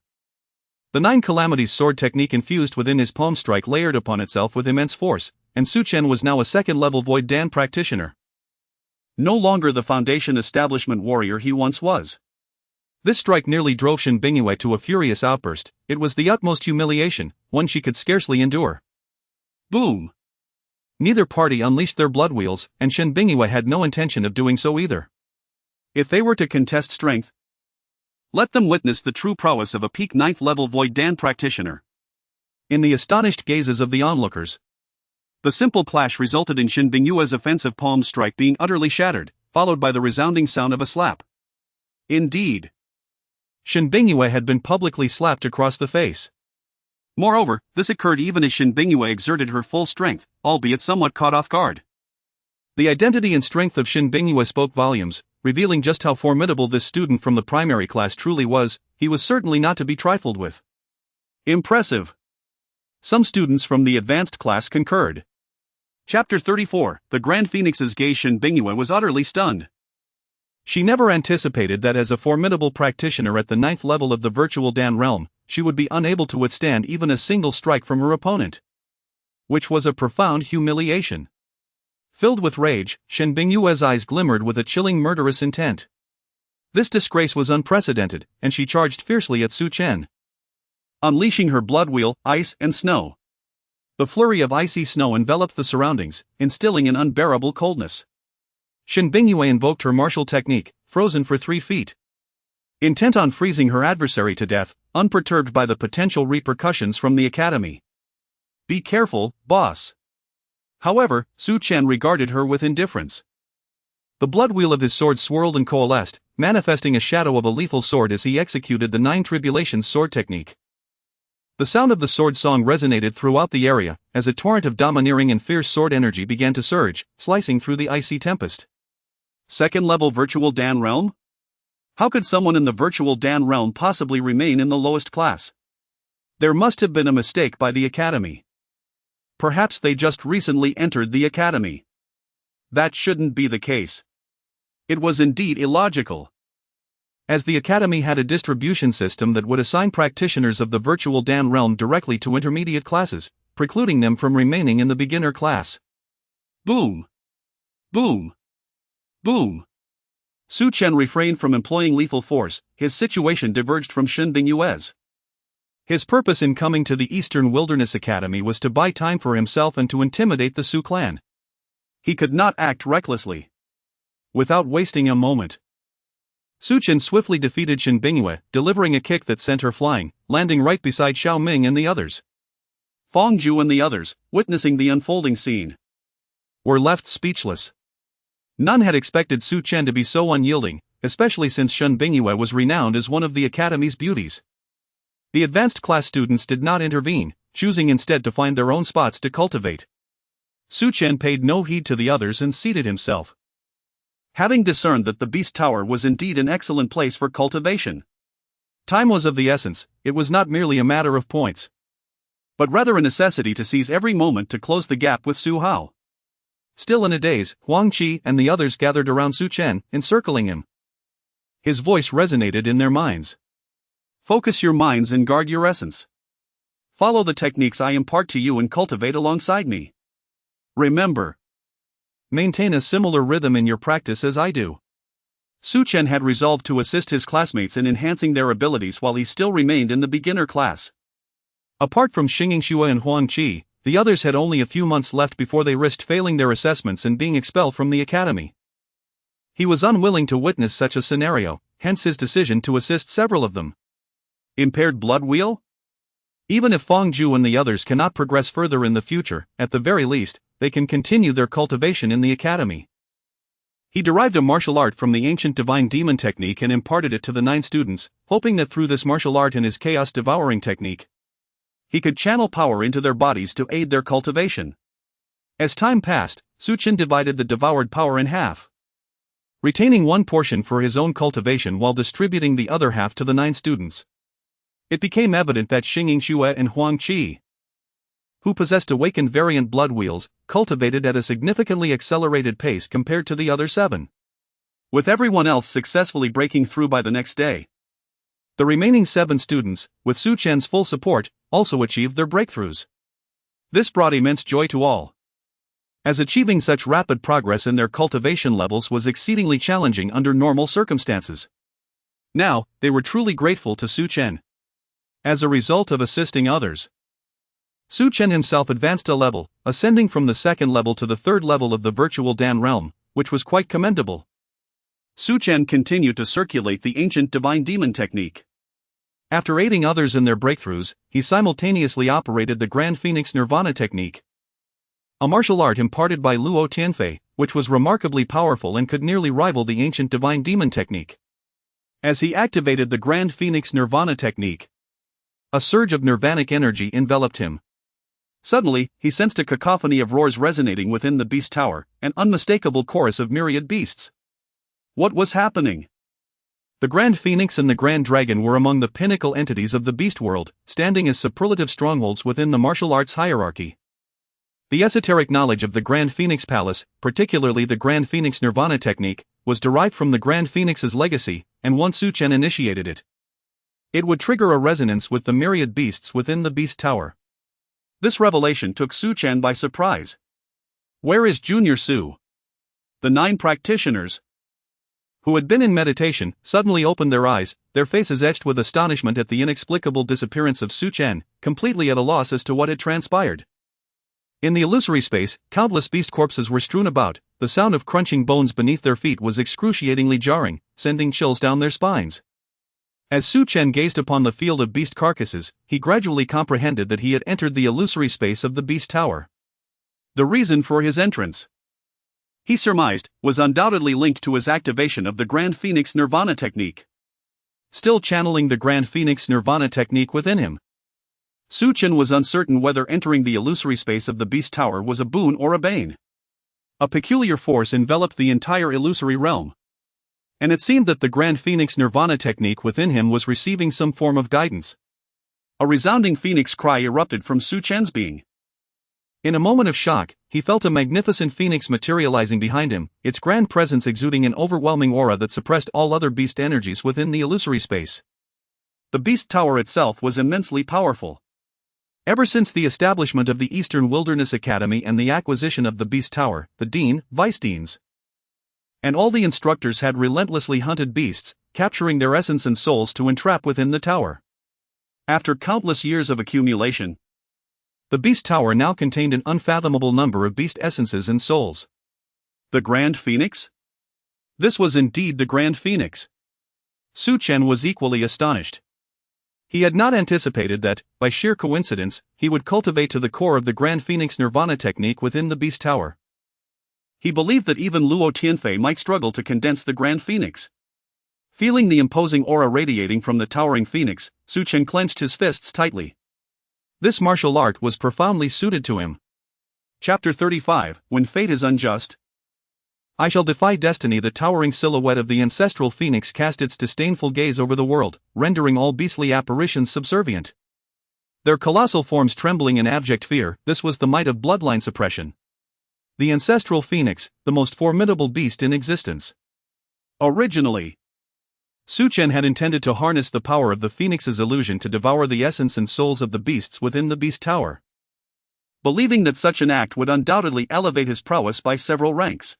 The 9 Calamities sword technique infused within his palm strike layered upon itself with immense force, and Su Chen was now a second-level Void Dan practitioner. No longer the Foundation establishment warrior he once was. This strike nearly drove Shin Bingyue to a furious outburst. It was the utmost humiliation, one she could scarcely endure. Boom! Neither party unleashed their blood wheels, and Shen Bingyue had no intention of doing so either. If they were to contest strength, let them witness the true prowess of a peak 9th level Void Dan practitioner. In the astonished gazes of the onlookers, the simple clash resulted in Shen Bingyue's offensive palm strike being utterly shattered, followed by the resounding sound of a slap. Indeed, Shen Bingyue had been publicly slapped across the face. Moreover, this occurred even as Shen Bingyue exerted her full strength, albeit somewhat caught off guard. The identity and strength of Shen Bingyue spoke volumes, revealing just how formidable this student from the primary class truly was. He was certainly not to be trifled with. Impressive. Some students from the advanced class concurred. Chapter 34, The Grand Phoenix's gaze. Shen Bingyue was utterly stunned. She never anticipated that as a formidable practitioner at the 9th level of the virtual Dan realm, she would be unable to withstand even a single strike from her opponent. Which was a profound humiliation. Filled with rage, Shen Bingyue's eyes glimmered with a chilling murderous intent. This disgrace was unprecedented, and she charged fiercely at Su Chen, unleashing her blood wheel, ice and snow. The flurry of icy snow enveloped the surroundings, instilling an unbearable coldness. Shen Bingyue invoked her martial technique, frozen for 3 feet. Intent on freezing her adversary to death, unperturbed by the potential repercussions from the academy. Be careful, boss. However, Su Chen regarded her with indifference. The blood wheel of his sword swirled and coalesced, manifesting a shadow of a lethal sword as he executed the 9 Tribulations sword technique. The sound of the sword song resonated throughout the area, as a torrent of domineering and fierce sword energy began to surge, slicing through the icy tempest. 2nd level virtual Dan realm? How could someone in the virtual Dan realm possibly remain in the lowest class? There must have been a mistake by the academy. Perhaps they just recently entered the academy. That shouldn't be the case. It was indeed illogical. As the academy had a distribution system that would assign practitioners of the virtual Dan realm directly to intermediate classes, precluding them from remaining in the beginner class. Boom! Boom! Boom! Su Chen refrained from employing lethal force. His situation diverged from Shen Bingyue's. His purpose in coming to the Eastern Wilderness Academy was to buy time for himself and to intimidate the Su clan. He could not act recklessly. Without wasting a moment, Su Chen swiftly defeated Shen Bingyue, delivering a kick that sent her flying, landing right beside Xiao Ming and the others. Fang Zhu and the others, witnessing the unfolding scene, were left speechless. None had expected Su Chen to be so unyielding, especially since Shen Bingyue was renowned as one of the academy's beauties. The advanced class students did not intervene, choosing instead to find their own spots to cultivate. Su Chen paid no heed to the others and seated himself. Having discerned that the Beast Tower was indeed an excellent place for cultivation. Time was of the essence. It was not merely a matter of points, but rather a necessity to seize every moment to close the gap with Su Hao. Still in a daze, Huang Qi and the others gathered around Su Chen, encircling him. His voice resonated in their minds. Focus your minds and guard your essence. Follow the techniques I impart to you and cultivate alongside me. Remember, maintain a similar rhythm in your practice as I do. Su Chen had resolved to assist his classmates in enhancing their abilities while he still remained in the beginner class. Apart from Xingyin Xue and Huang Qi, the others had only a few months left before they risked failing their assessments and being expelled from the academy. He was unwilling to witness such a scenario, hence his decision to assist several of them. Impaired blood wheel? Even if Fang Zhu and the others cannot progress further in the future, at the very least, they can continue their cultivation in the academy. He derived a martial art from the ancient divine demon technique and imparted it to the 9 students, hoping that through this martial art and his chaos devouring technique, he could channel power into their bodies to aid their cultivation. As time passed, Su Chen divided the devoured power in half, retaining one portion for his own cultivation while distributing the other half to the 9 students. It became evident that Xingyin Xue and Huang Qi, who possessed awakened variant blood wheels, cultivated at a significantly accelerated pace compared to the other 7. With everyone else successfully breaking through by the next day, the remaining 7 students, with Su Chen's full support, also achieved their breakthroughs. This brought immense joy to all, as achieving such rapid progress in their cultivation levels was exceedingly challenging under normal circumstances. Now, they were truly grateful to Su Chen. As a result of assisting others, Su Chen himself advanced a level, ascending from the second level to the third level of the virtual Dan realm, which was quite commendable. Su Chen continued to circulate the ancient divine demon technique. After aiding others in their breakthroughs, he simultaneously operated the Grand Phoenix Nirvana technique, a martial art imparted by Luo Tianfei, which was remarkably powerful and could nearly rival the ancient divine demon technique. As he activated the Grand Phoenix Nirvana technique, a surge of nirvanic energy enveloped him. Suddenly, he sensed a cacophony of roars resonating within the beast tower, an unmistakable chorus of myriad beasts. What was happening? The Grand Phoenix and the Grand Dragon were among the pinnacle entities of the beast world, standing as superlative strongholds within the martial arts hierarchy. The esoteric knowledge of the Grand Phoenix Palace, particularly the Grand Phoenix Nirvana technique, was derived from the Grand Phoenix's legacy, and once Su Chen initiated it, it would trigger a resonance with the myriad beasts within the beast tower. This revelation took Su Chen by surprise. Where is Junior Su? The 9 practitioners, who had been in meditation, suddenly opened their eyes, their faces etched with astonishment at the inexplicable disappearance of Su Chen, completely at a loss as to what had transpired. In the illusory space, countless beast corpses were strewn about. The sound of crunching bones beneath their feet was excruciatingly jarring, sending chills down their spines. As Su Chen gazed upon the field of beast carcasses, he gradually comprehended that he had entered the illusory space of the beast tower. The reason for his entrance, he surmised, was undoubtedly linked to his activation of the Grand Phoenix Nirvana technique. Still channeling the Grand Phoenix Nirvana technique within him, Su Chen was uncertain whether entering the illusory space of the beast tower was a boon or a bane. A peculiar force enveloped the entire illusory realm, and it seemed that the Grand Phoenix Nirvana technique within him was receiving some form of guidance. A resounding phoenix cry erupted from Su Chen's being. In a moment of shock, he felt a magnificent phoenix materializing behind him, its grand presence exuding an overwhelming aura that suppressed all other beast energies within the illusory space. The beast tower itself was immensely powerful. Ever since the establishment of the Eastern Wilderness Academy and the acquisition of the Beast Tower, the Dean, Vice-Deans, and all the instructors had relentlessly hunted beasts, capturing their essence and souls to entrap within the tower. After countless years of accumulation, the Beast Tower now contained an unfathomable number of beast essences and souls. The Grand Phoenix? This was indeed the Grand Phoenix. Su Chen was equally astonished. He had not anticipated that, by sheer coincidence, he would cultivate to the core of the Grand Phoenix Nirvana technique within the Beast Tower. He believed that even Luo Tianfei might struggle to condense the Grand Phoenix. Feeling the imposing aura radiating from the towering phoenix, Su Chen clenched his fists tightly. This martial art was profoundly suited to him. Chapter 35, When Fate is Unjust. I shall defy destiny. The towering silhouette of the ancestral phoenix cast its disdainful gaze over the world, rendering all beastly apparitions subservient. Their colossal forms trembling in abject fear. This was the might of bloodline suppression. The ancestral phoenix, the most formidable beast in existence. Originally, Su Chen had intended to harness the power of the phoenix's illusion to devour the essence and souls of the beasts within the beast tower, believing that such an act would undoubtedly elevate his prowess by several ranks.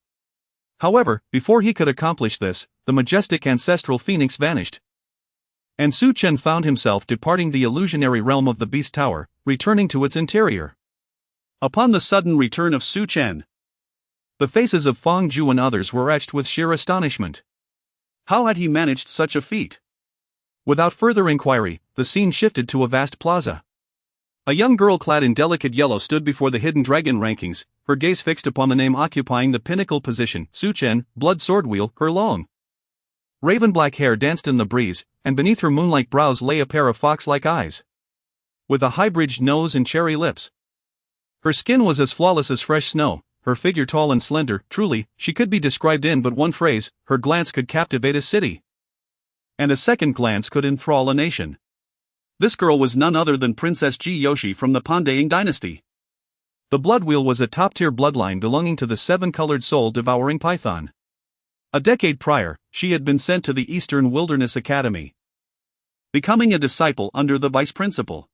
However, before he could accomplish this, the majestic ancestral phoenix vanished, and Su Chen found himself departing the illusionary realm of the Beast Tower, returning to its interior. Upon the sudden return of Su Chen, the faces of Fang Zhu and others were etched with sheer astonishment. How had he managed such a feat? Without further inquiry, the scene shifted to a vast plaza. A young girl clad in delicate yellow stood before the hidden dragon rankings, her gaze fixed upon the name occupying the pinnacle position, Su Chen, blood sword wheel, her long raven-black hair danced in the breeze, and beneath her moonlight brows lay a pair of fox-like eyes, with a high-bridged nose and cherry lips. Her skin was as flawless as fresh snow, her figure tall and slender. Truly, she could be described in but one phrase: her glance could captivate a city, and a second glance could enthrall a nation. This girl was none other than Princess Ji Yoshi from the Pandeying dynasty. The blood wheel was a top-tier bloodline belonging to the seven-colored soul-devouring python. A decade prior, she had been sent to the Eastern Wilderness Academy, becoming a disciple under the vice principal.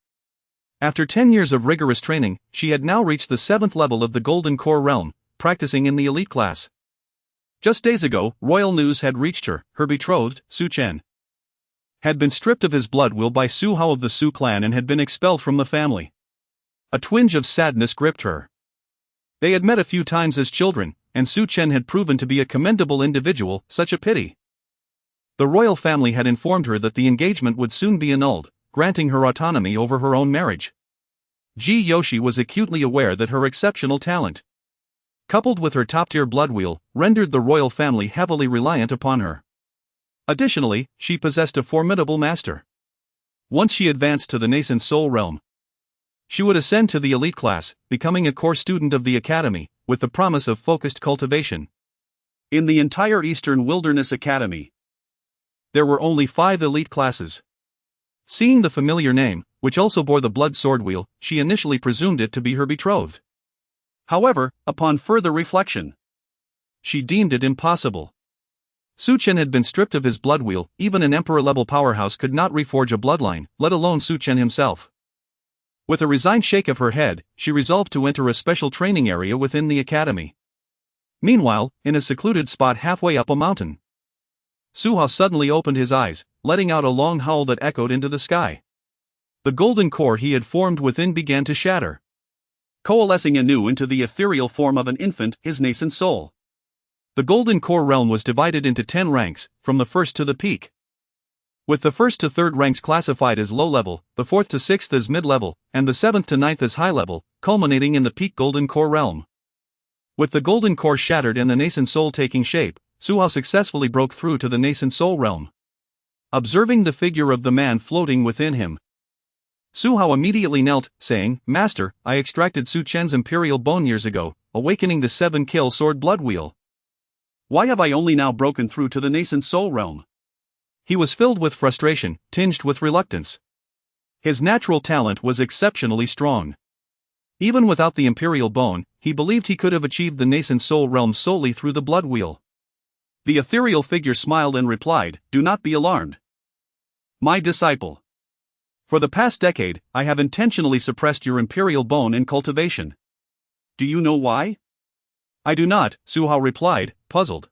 After 10 years of rigorous training, she had now reached the 7th level of the Golden Core realm, practicing in the elite class. Just days ago, royal news had reached her: her betrothed, Su Chen, had been stripped of his blood will by Su Hao of the Su clan and had been expelled from the family. A twinge of sadness gripped her. They had met a few times as children, and Su Chen had proven to be a commendable individual. Such a pity. The royal family had informed her that the engagement would soon be annulled, granting her autonomy over her own marriage. Ji Yoshi was acutely aware that her exceptional talent, coupled with her top-tier blood wheel, rendered the royal family heavily reliant upon her. Additionally, she possessed a formidable master. Once she advanced to the nascent soul realm, she would ascend to the elite class, becoming a core student of the academy, with the promise of focused cultivation. In the entire Eastern Wilderness Academy, there were only 5 elite classes. Seeing the familiar name, which also bore the blood sword wheel, she initially presumed it to be her betrothed. However, upon further reflection, she deemed it impossible. Su Chen had been stripped of his blood wheel. Even an emperor-level powerhouse could not reforge a bloodline, let alone Su Chen himself. With a resigned shake of her head, she resolved to enter a special training area within the academy. Meanwhile, in a secluded spot halfway up a mountain, Su Hao suddenly opened his eyes, letting out a long howl that echoed into the sky. The golden core he had formed within began to shatter, coalescing anew into the ethereal form of an infant, his nascent soul. The golden core realm was divided into 10 ranks, from the first to the peak, with the first to third ranks classified as low level, the fourth to sixth as mid level, and the seventh to ninth as high level, culminating in the peak golden core realm. With the golden core shattered and the nascent soul taking shape, Su Hao successfully broke through to the nascent soul realm. Observing the figure of the man floating within him, Su Hao immediately knelt, saying, "Master, I extracted Su Chen's imperial bone years ago, awakening the 7-kill sword blood wheel. Why have I only now broken through to the nascent soul realm?" He was filled with frustration, tinged with reluctance. His natural talent was exceptionally strong. Even without the imperial bone, he believed he could have achieved the nascent soul realm solely through the blood wheel. The ethereal figure smiled and replied, "Do not be alarmed, my disciple. For the past decade, I have intentionally suppressed your imperial bone in cultivation. Do you know why?" "I do not," Su Hao replied, puzzled.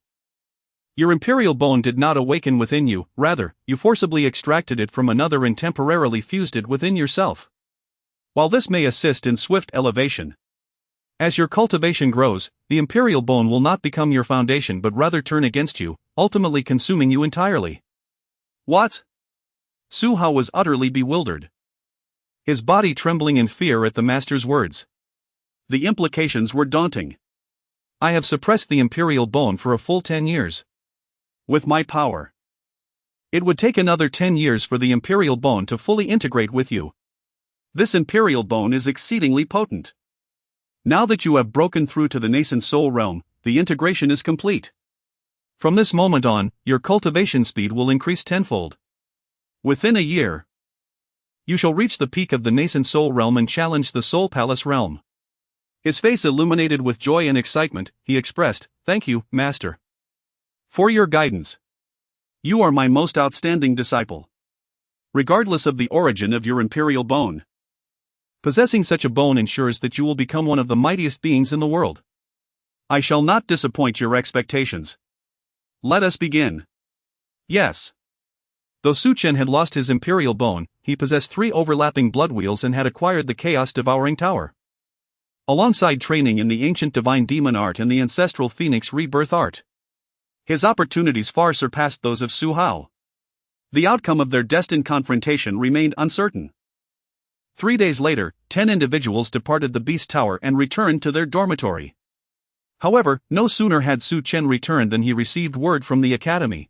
"Your imperial bone did not awaken within you, rather, you forcibly extracted it from another and temporarily fused it within yourself. While this may assist in swift elevation, as your cultivation grows, the imperial bone will not become your foundation but rather turn against you, ultimately consuming you entirely." "What?" Su Hao was utterly bewildered, his body trembling in fear at the master's words. The implications were daunting. "I have suppressed the imperial bone for a full 10 years. With my power, it would take another 10 years for the imperial bone to fully integrate with you. This imperial bone is exceedingly potent. Now that you have broken through to the nascent soul realm, the integration is complete. From this moment on, your cultivation speed will increase tenfold. Within a year, you shall reach the peak of the nascent soul realm and challenge the soul palace realm." His face illuminated with joy and excitement, he expressed, "Thank you, Master, for your guidance. You are my most outstanding disciple. Regardless of the origin of your imperial bone, possessing such a bone ensures that you will become one of the mightiest beings in the world. I shall not disappoint your expectations. Let us begin." Yes. Though Su Chen had lost his imperial bone, he possessed 3 overlapping blood wheels and had acquired the Chaos Devouring Tower, alongside training in the ancient divine demon art and the ancestral phoenix rebirth art. His opportunities far surpassed those of Su Hao. The outcome of their destined confrontation remained uncertain. 3 days later, 10 individuals departed the Beast Tower and returned to their dormitory. However, no sooner had Su Chen returned than he received word from the academy,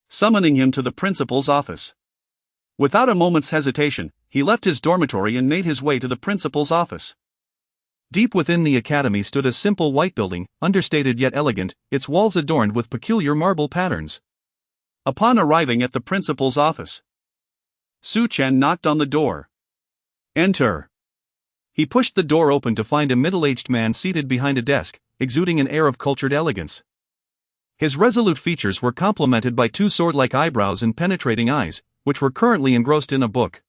summoning him to the principal's office. Without a moment's hesitation, he left his dormitory and made his way to the principal's office. Deep within the academy stood a simple white building, understated yet elegant, its walls adorned with peculiar marble patterns. Upon arriving at the principal's office, Su Chen knocked on the door. "Enter." He pushed the door open to find a middle-aged man seated behind a desk, exuding an air of cultured elegance. His resolute features were complemented by 2 sword-like eyebrows and penetrating eyes, which were currently engrossed in a book.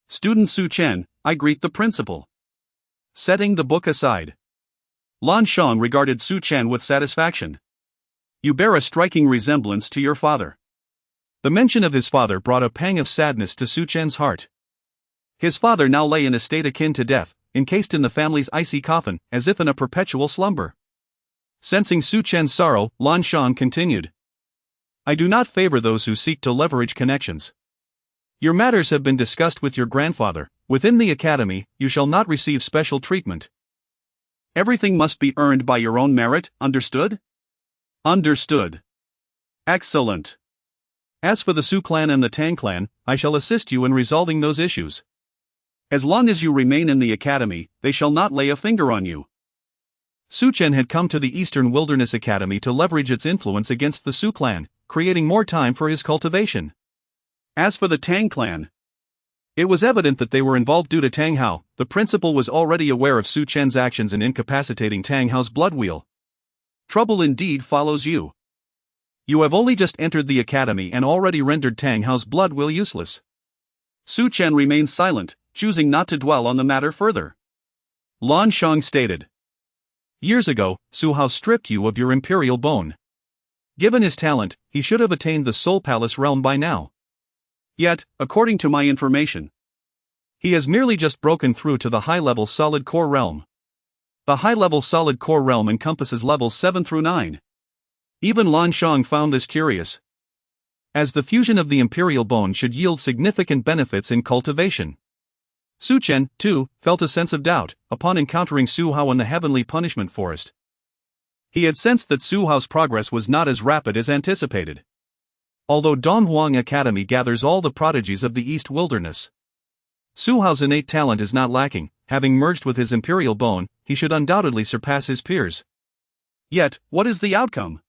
"Student Su Chen, I greet the principal." Setting the book aside, Lan Shang regarded Su Chen with satisfaction. "You bear a striking resemblance to your father." The mention of his father brought a pang of sadness to Su Chen's heart. His father now lay in a state akin to death, encased in the family's icy coffin, as if in a perpetual slumber. Sensing Su Chen's sorrow, Lan Shang continued. I do not favor those who seek to leverage connections. Your matters have been discussed with your grandfather. Within the academy, you shall not receive special treatment. Everything must be earned by your own merit, understood? Understood. Excellent. As for the Su clan and the Tang clan, I shall assist you in resolving those issues. As long as you remain in the academy, they shall not lay a finger on you. Su Chen had come to the Eastern Wilderness Academy to leverage its influence against the Su clan, creating more time for his cultivation. As for the Tang clan, it was evident that they were involved due to Tang Hao. The principal was already aware of Su Chen's actions in incapacitating Tang Hao's blood wheel. Trouble indeed follows you. You have only just entered the academy and already rendered Tang Hao's blood wheel useless. Su Chen remained silent, choosing not to dwell on the matter further. Lan Shang stated. Years ago, Su Hao stripped you of your imperial bone. Given his talent, he should have attained the Soul Palace realm by now. Yet, according to my information, he has merely just broken through to the high-level solid core realm. The high-level solid core realm encompasses levels 7 through 9. Even Lan Shang found this curious, as the fusion of the imperial bone should yield significant benefits in cultivation. Su Chen, too, felt a sense of doubt upon encountering Su Hao in the heavenly punishment forest. He had sensed that Su Hao's progress was not as rapid as anticipated. Although Donghuang Academy gathers all the prodigies of the East Wilderness, Su Hao's innate talent is not lacking. Having merged with his imperial bone, he should undoubtedly surpass his peers. Yet, what is the outcome?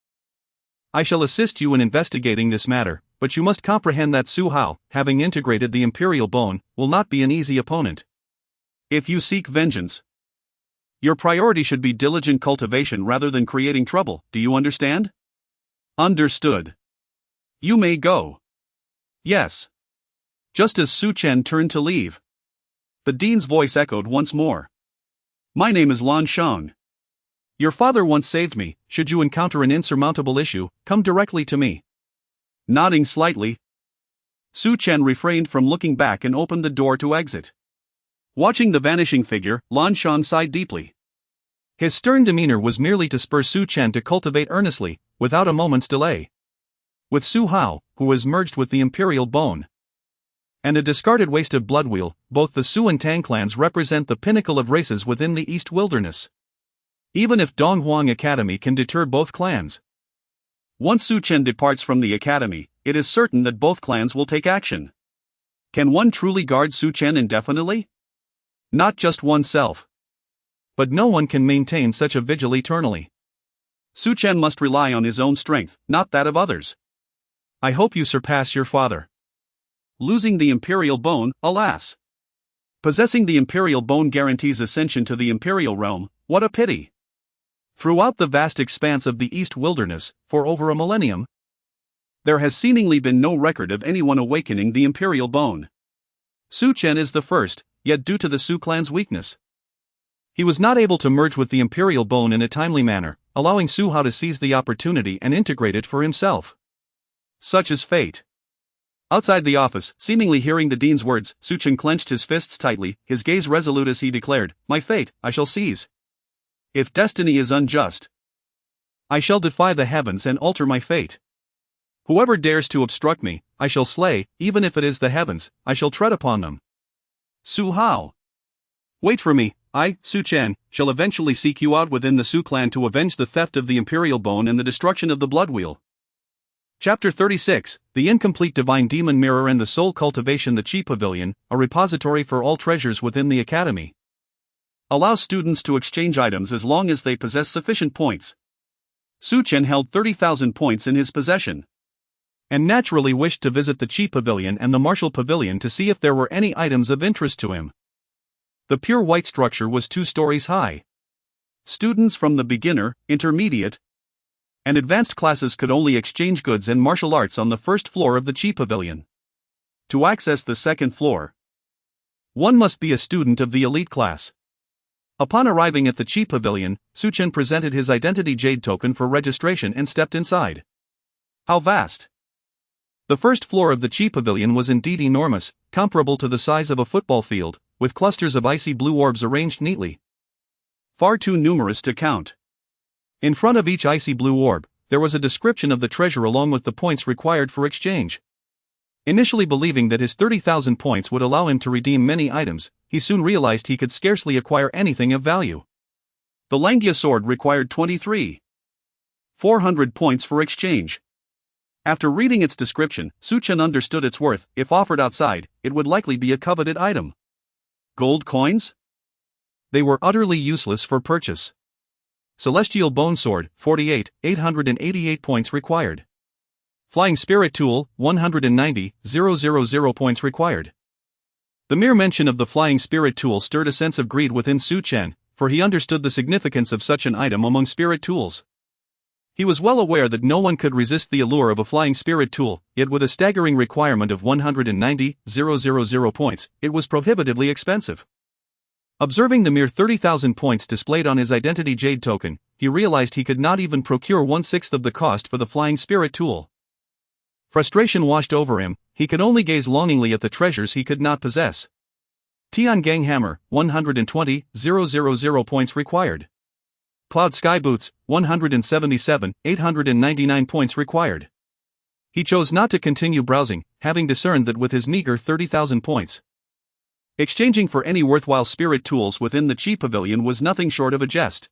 I shall assist you in investigating this matter, but you must comprehend that Su Hao, having integrated the imperial bone, will not be an easy opponent. If you seek vengeance, your priority should be diligent cultivation rather than creating trouble. Do you understand? Understood. You may go. Yes. Just as Su Chen turned to leave, the dean's voice echoed once more. My name is Lan Shang. Your father once saved me. Should you encounter an insurmountable issue, come directly to me. Nodding slightly, Su Chen refrained from looking back and opened the door to exit. Watching the vanishing figure, Lan Shang sighed deeply. His stern demeanor was merely to spur Su Chen to cultivate earnestly, without a moment's delay. With Su Hao, who was merged with the imperial bone, and a discarded waste of blood wheel, both the Su and Tang clans represent the pinnacle of races within the East Wilderness. Even if Donghuang Academy can deter both clans, once Su Chen departs from the academy, it is certain that both clans will take action. Can one truly guard Su Chen indefinitely? Not just oneself. But no one can maintain such a vigil eternally. Su Chen must rely on his own strength, not that of others. I hope you surpass your father. Losing the imperial bone, alas. Possessing the imperial bone guarantees ascension to the imperial realm. What a pity. Throughout the vast expanse of the East Wilderness, for over a millennium, there has seemingly been no record of anyone awakening the imperial bone. Su Chen is the first, yet due to the Su clan's weakness, he was not able to merge with the imperial bone in a timely manner, allowing Su Hao to seize the opportunity and integrate it for himself. Such is fate. Outside the office, seemingly hearing the dean's words, Su Chen clenched his fists tightly, his gaze resolute as he declared, My fate, I shall seize. If destiny is unjust, I shall defy the heavens and alter my fate. Whoever dares to obstruct me, I shall slay. Even if it is the heavens, I shall tread upon them. Su Hao. Wait for me. I, Su Chen, shall eventually seek you out within the Su clan to avenge the theft of the imperial bone and the destruction of the blood wheel. Chapter 36, The Incomplete Divine Demon Mirror and the Soul Cultivation. The Chi Pavilion, a repository for all treasures within the academy, allows students to exchange items as long as they possess sufficient points. Su Chen held 30,000 points in his possession, and naturally wished to visit the Chi Pavilion and the Martial Pavilion to see if there were any items of interest to him. The pure white structure was 2 stories high. Students from the beginner, intermediate, and advanced classes could only exchange goods and martial arts on the first floor of the Chi Pavilion. To access the second floor, one must be a student of the elite class. Upon arriving at the Chi Pavilion, Su Chen presented his identity jade token for registration and stepped inside. How vast! The first floor of the Chi Pavilion was indeed enormous, comparable to the size of a football field, with clusters of icy blue orbs arranged neatly. Far too numerous to count. In front of each icy blue orb, there was a description of the treasure along with the points required for exchange. Initially believing that his 30,000 points would allow him to redeem many items, he soon realized he could scarcely acquire anything of value. The Langia sword required 23,400 points for exchange. After reading its description, Su Chen understood its worth. If offered outside, it would likely be a coveted item. Gold coins? They were utterly useless for purchase. Celestial Bone Sword, 48,888 points required. Flying Spirit Tool, 190,000 points required. The mere mention of the Flying Spirit Tool stirred a sense of greed within Su Chen, for he understood the significance of such an item among spirit tools. He was well aware that no one could resist the allure of a flying spirit tool, yet with a staggering requirement of 190,000 points, it was prohibitively expensive. Observing the mere 30,000 points displayed on his identity jade token, he realized he could not even procure 1/6 of the cost for the flying spirit tool. Frustration washed over him, he could only gaze longingly at the treasures he could not possess. Tiangang Hammer, 120,000 points required. Cloud Sky Boots, 177,899 points required. He chose not to continue browsing, having discerned that with his meager 30,000 points, exchanging for any worthwhile spirit tools within the Chi Pavilion was nothing short of a jest.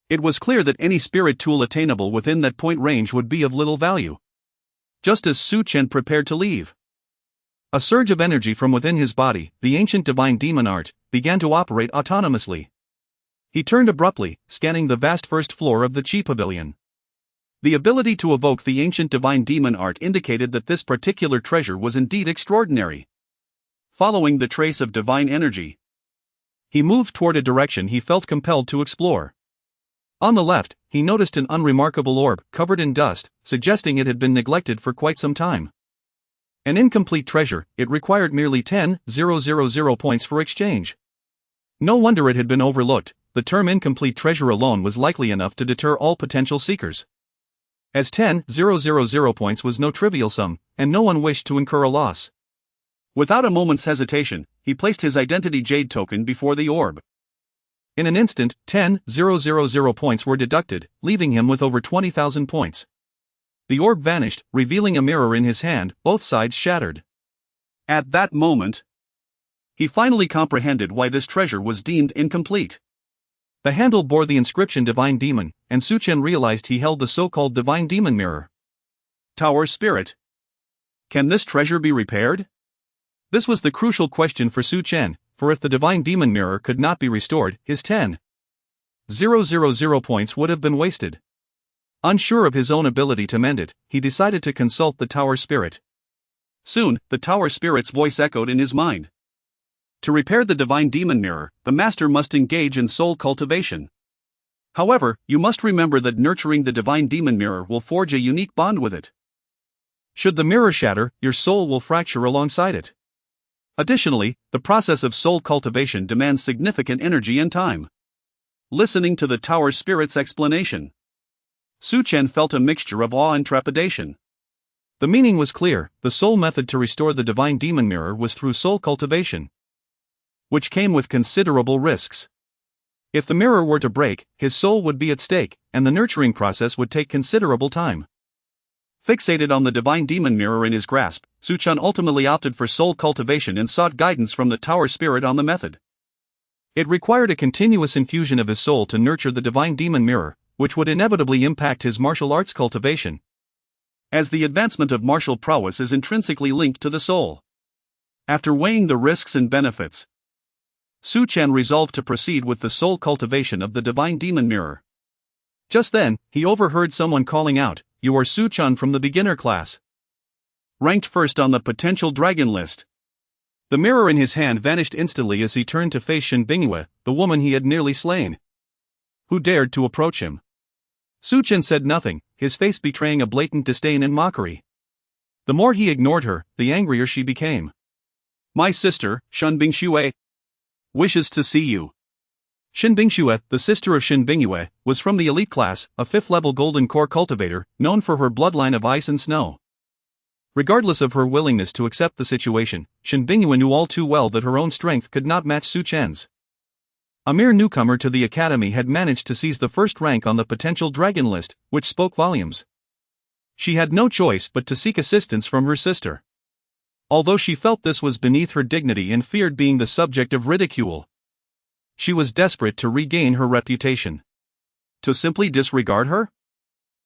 It was clear that any spirit tool attainable within that point range would be of little value. Just as Su Chen prepared to leave, a surge of energy from within his body, the ancient divine demon art, began to operate autonomously. He turned abruptly, scanning the vast first floor of the Chi Pavilion. The ability to evoke the ancient divine demon art indicated that this particular treasure was indeed extraordinary. Following the trace of divine energy, he moved toward a direction he felt compelled to explore. On the left, he noticed an unremarkable orb, covered in dust, suggesting it had been neglected for quite some time. An incomplete treasure, it required merely 10,000 points for exchange. No wonder it had been overlooked. The term incomplete treasure alone was likely enough to deter all potential seekers. As 10,000 points was no trivial sum, and no one wished to incur a loss. Without a moment's hesitation, he placed his identity jade token before the orb. In an instant, 10,000 points were deducted, leaving him with over 20,000 points. The orb vanished, revealing a mirror in his hand, both sides shattered. At that moment, he finally comprehended why this treasure was deemed incomplete. The handle bore the inscription Divine Demon, and Su Chen realized he held the so-called Divine Demon Mirror. Tower Spirit. Can this treasure be repaired? This was the crucial question for Su Chen, for if the Divine Demon Mirror could not be restored, his 10,000 points would have been wasted. Unsure of his own ability to mend it, he decided to consult the Tower Spirit. Soon, the Tower Spirit's voice echoed in his mind. To repair the Divine Demon Mirror, the master must engage in soul cultivation. However, you must remember that nurturing the Divine Demon Mirror will forge a unique bond with it. Should the mirror shatter, your soul will fracture alongside it. Additionally, the process of soul cultivation demands significant energy and time. Listening to the Tower Spirit's explanation, Su Chen felt a mixture of awe and trepidation. The meaning was clear: the sole method to restore the Divine Demon Mirror was through soul cultivation, which came with considerable risks. If the mirror were to break, his soul would be at stake, and the nurturing process would take considerable time. Fixated on the Divine Demon Mirror in his grasp, Su Chen ultimately opted for soul cultivation and sought guidance from the Tower Spirit on the method. It required a continuous infusion of his soul to nurture the Divine Demon Mirror, which would inevitably impact his martial arts cultivation, as the advancement of martial prowess is intrinsically linked to the soul. After weighing the risks and benefits, Su Chen resolved to proceed with the soul cultivation of the Divine Demon Mirror. Just then, he overheard someone calling out, "You are Su Chen from the beginner class, ranked first on the potential dragon list." The mirror in his hand vanished instantly as he turned to face Shen Bingyue, the woman he had nearly slain. Who dared to approach him? Su Chen said nothing, his face betraying a blatant disdain and mockery. The more he ignored her, the angrier she became. "My sister, Shen Bingyue, wishes to see you." Shen Bingyue, the sister of Shen Bingyue, was from the elite class, a 5th-level golden core cultivator, known for her bloodline of ice and snow. Regardless of her willingness to accept the situation, Shen Bingyue knew all too well that her own strength could not match Su Chen's. A mere newcomer to the academy had managed to seize the first rank on the potential dragon list, which spoke volumes. She had no choice but to seek assistance from her sister. Although she felt this was beneath her dignity and feared being the subject of ridicule, she was desperate to regain her reputation. To simply disregard her?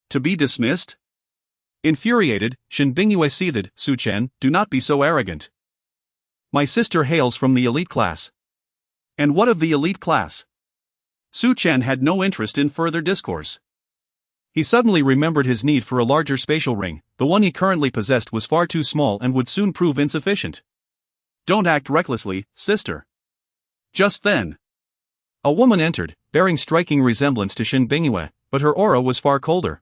To be dismissed? Infuriated, Shen Bingyue seethed. Su Chen, do not be so arrogant. My sister hails from the elite class. And what of the elite class? Su Chen had no interest in further discourse. He suddenly remembered his need for a larger spatial ring. The one he currently possessed was far too small and would soon prove insufficient. Don't act recklessly, sister. Just then, a woman entered, bearing striking resemblance to Shen Bingyue, but her aura was far colder.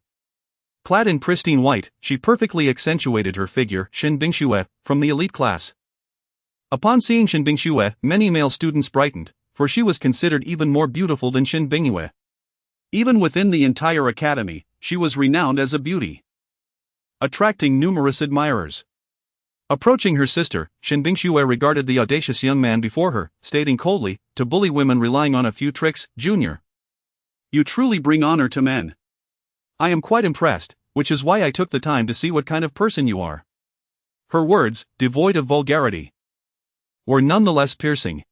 Clad in pristine white, she perfectly accentuated her figure. Shen Bingyue, from the elite class. Upon seeing Shen Bingyue, many male students brightened, for she was considered even more beautiful than Shen Bingyue. Even within the entire academy, she was renowned as a beauty, attracting numerous admirers. Approaching her sister, Shen Bingyue regarded the audacious young man before her, stating coldly, to bully women relying on a few tricks, Junior. You truly bring honor to men. I am quite impressed, which is why I took the time to see what kind of person you are. Her words, devoid of vulgarity, were nonetheless piercing.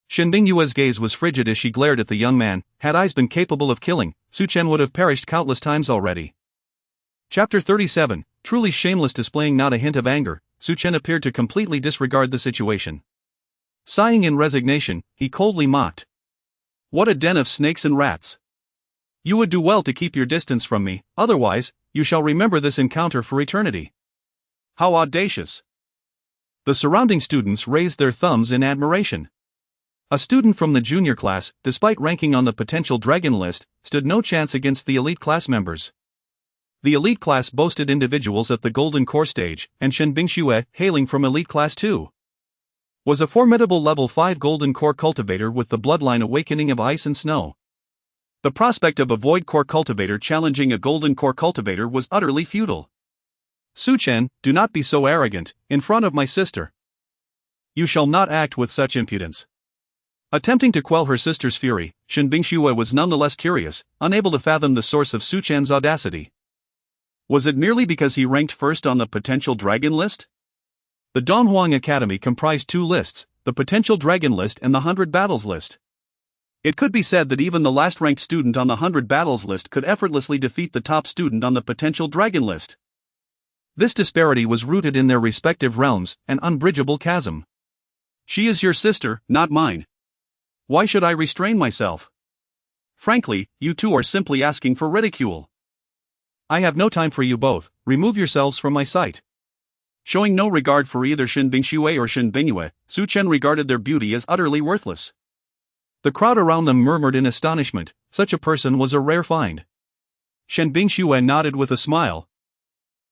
Shen Bingyue's gaze was frigid as she glared at the young man. Had eyes been capable of killing, Su Chen would have perished countless times already. Chapter 37, truly shameless. Displaying not a hint of anger, Su Chen appeared to completely disregard the situation. Sighing in resignation, he coldly mocked. What a den of snakes and rats. You would do well to keep your distance from me, otherwise, you shall remember this encounter for eternity. How audacious. The surrounding students raised their thumbs in admiration. A student from the junior class, despite ranking on the potential dragon list, stood no chance against the elite class members. The elite class boasted individuals at the golden core stage, and Shen Bingyue, hailing from elite class 2, was a formidable level 5 golden core cultivator with the bloodline awakening of ice and snow. The prospect of a void core cultivator challenging a golden core cultivator was utterly futile. Su Chen, do not be so arrogant, in front of my sister. You shall not act with such impudence. Attempting to quell her sister's fury, Shen Bingyue was nonetheless curious, unable to fathom the source of Su Chen's audacity. Was it merely because he ranked first on the potential dragon list? The Donghuang Academy comprised 2 lists, the potential dragon list and the 100 battles list. It could be said that even the last-ranked student on the 100 battles list could effortlessly defeat the top student on the potential dragon list. This disparity was rooted in their respective realms, an unbridgeable chasm. She is your sister, not mine. Why should I restrain myself? Frankly, you two are simply asking for ridicule. I have no time for you both, remove yourselves from my sight. Showing no regard for either Shen Bingyue or Shen Bingyue, Su Chen regarded their beauty as utterly worthless. The crowd around them murmured in astonishment, such a person was a rare find. Shen Bingyue nodded with a smile,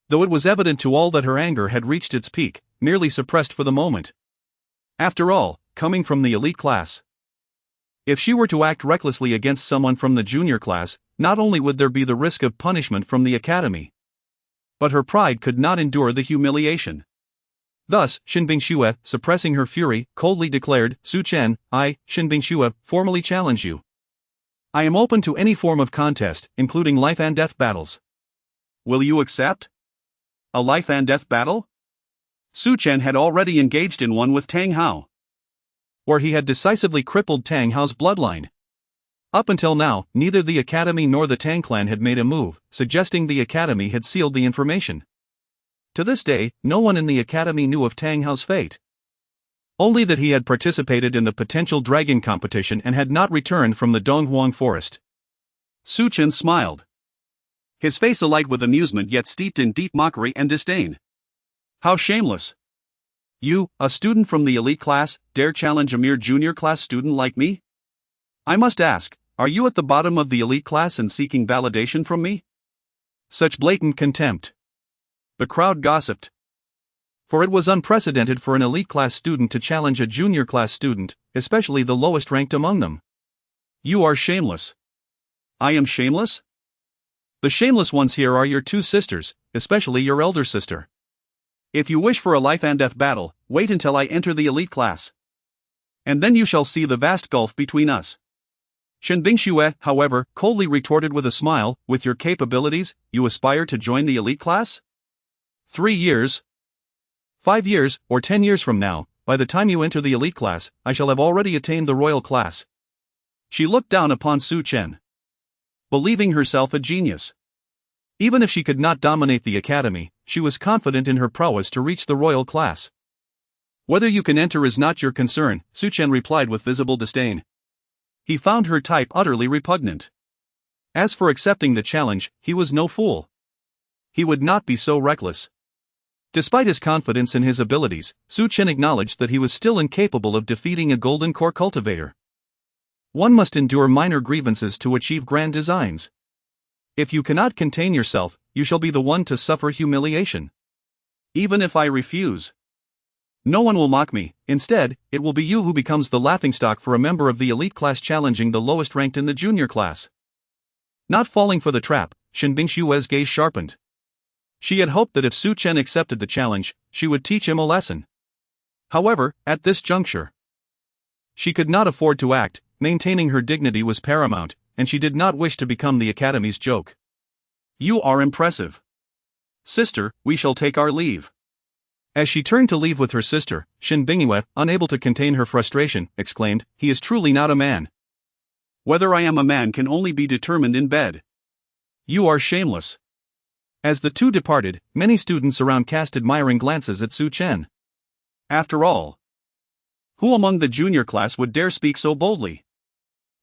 though it was evident to all that her anger had reached its peak, merely suppressed for the moment. After all, coming from the elite class, if she were to act recklessly against someone from the junior class, not only would there be the risk of punishment from the academy, but her pride could not endure the humiliation. Thus, Shen Bingyue, suppressing her fury, coldly declared, Su Chen, I, Shen Bingyue, formally challenge you. I am open to any form of contest, including life and death battles. Will you accept? A life and death battle? Su Chen had already engaged in one with Tang Hao, where he had decisively crippled Tang Hao's bloodline. Up until now, neither the academy nor the Tang clan had made a move, suggesting the academy had sealed the information. To this day, no one in the academy knew of Tang Hao's fate. Only that he had participated in the potential dragon competition and had not returned from the Donghuang forest. Su Chen smiled, his face alight with amusement yet steeped in deep mockery and disdain. How shameless! You, a student from the elite class, dare challenge a mere junior class student like me? I must ask, are you at the bottom of the elite class and seeking validation from me? Such blatant contempt. The crowd gossiped, for it was unprecedented for an elite class student to challenge a junior class student, especially the lowest ranked among them. You are shameless. I am shameless? The shameless ones here are your 2 sisters, especially your elder sister. If you wish for a life and death battle, wait until I enter the elite class. And then you shall see the vast gulf between us. Shen Bingxue, however, coldly retorted with a smile, with your capabilities, you aspire to join the elite class? 3 years, 5 years, or 10 years from now, by the time you enter the elite class, I shall have already attained the royal class. She looked down upon Su Chen, believing herself a genius. Even if she could not dominate the academy, she was confident in her prowess to reach the royal class. Whether you can enter is not your concern, Su Chen replied with visible disdain. He found her type utterly repugnant. As for accepting the challenge, he was no fool. He would not be so reckless. Despite his confidence in his abilities, Su Chen acknowledged that he was still incapable of defeating a golden core cultivator. One must endure minor grievances to achieve grand designs. If you cannot contain yourself, you shall be the one to suffer humiliation. Even if I refuse, no one will mock me. Instead, it will be you who becomes the laughingstock for a member of the elite class challenging the lowest ranked in the junior class. Not falling for the trap, Shen Bingshue's gaze sharpened. She had hoped that if Su Chen accepted the challenge, she would teach him a lesson. However, at this juncture, she could not afford to act. Maintaining her dignity was paramount, and she did not wish to become the academy's joke. You are impressive. Sister, we shall take our leave. As she turned to leave with her sister, Shen Bingyue, unable to contain her frustration, exclaimed, he is truly not a man. Whether I am a man can only be determined in bed. You are shameless. As the two departed, many students around cast admiring glances at Su Chen. After all, who among the junior class would dare speak so boldly?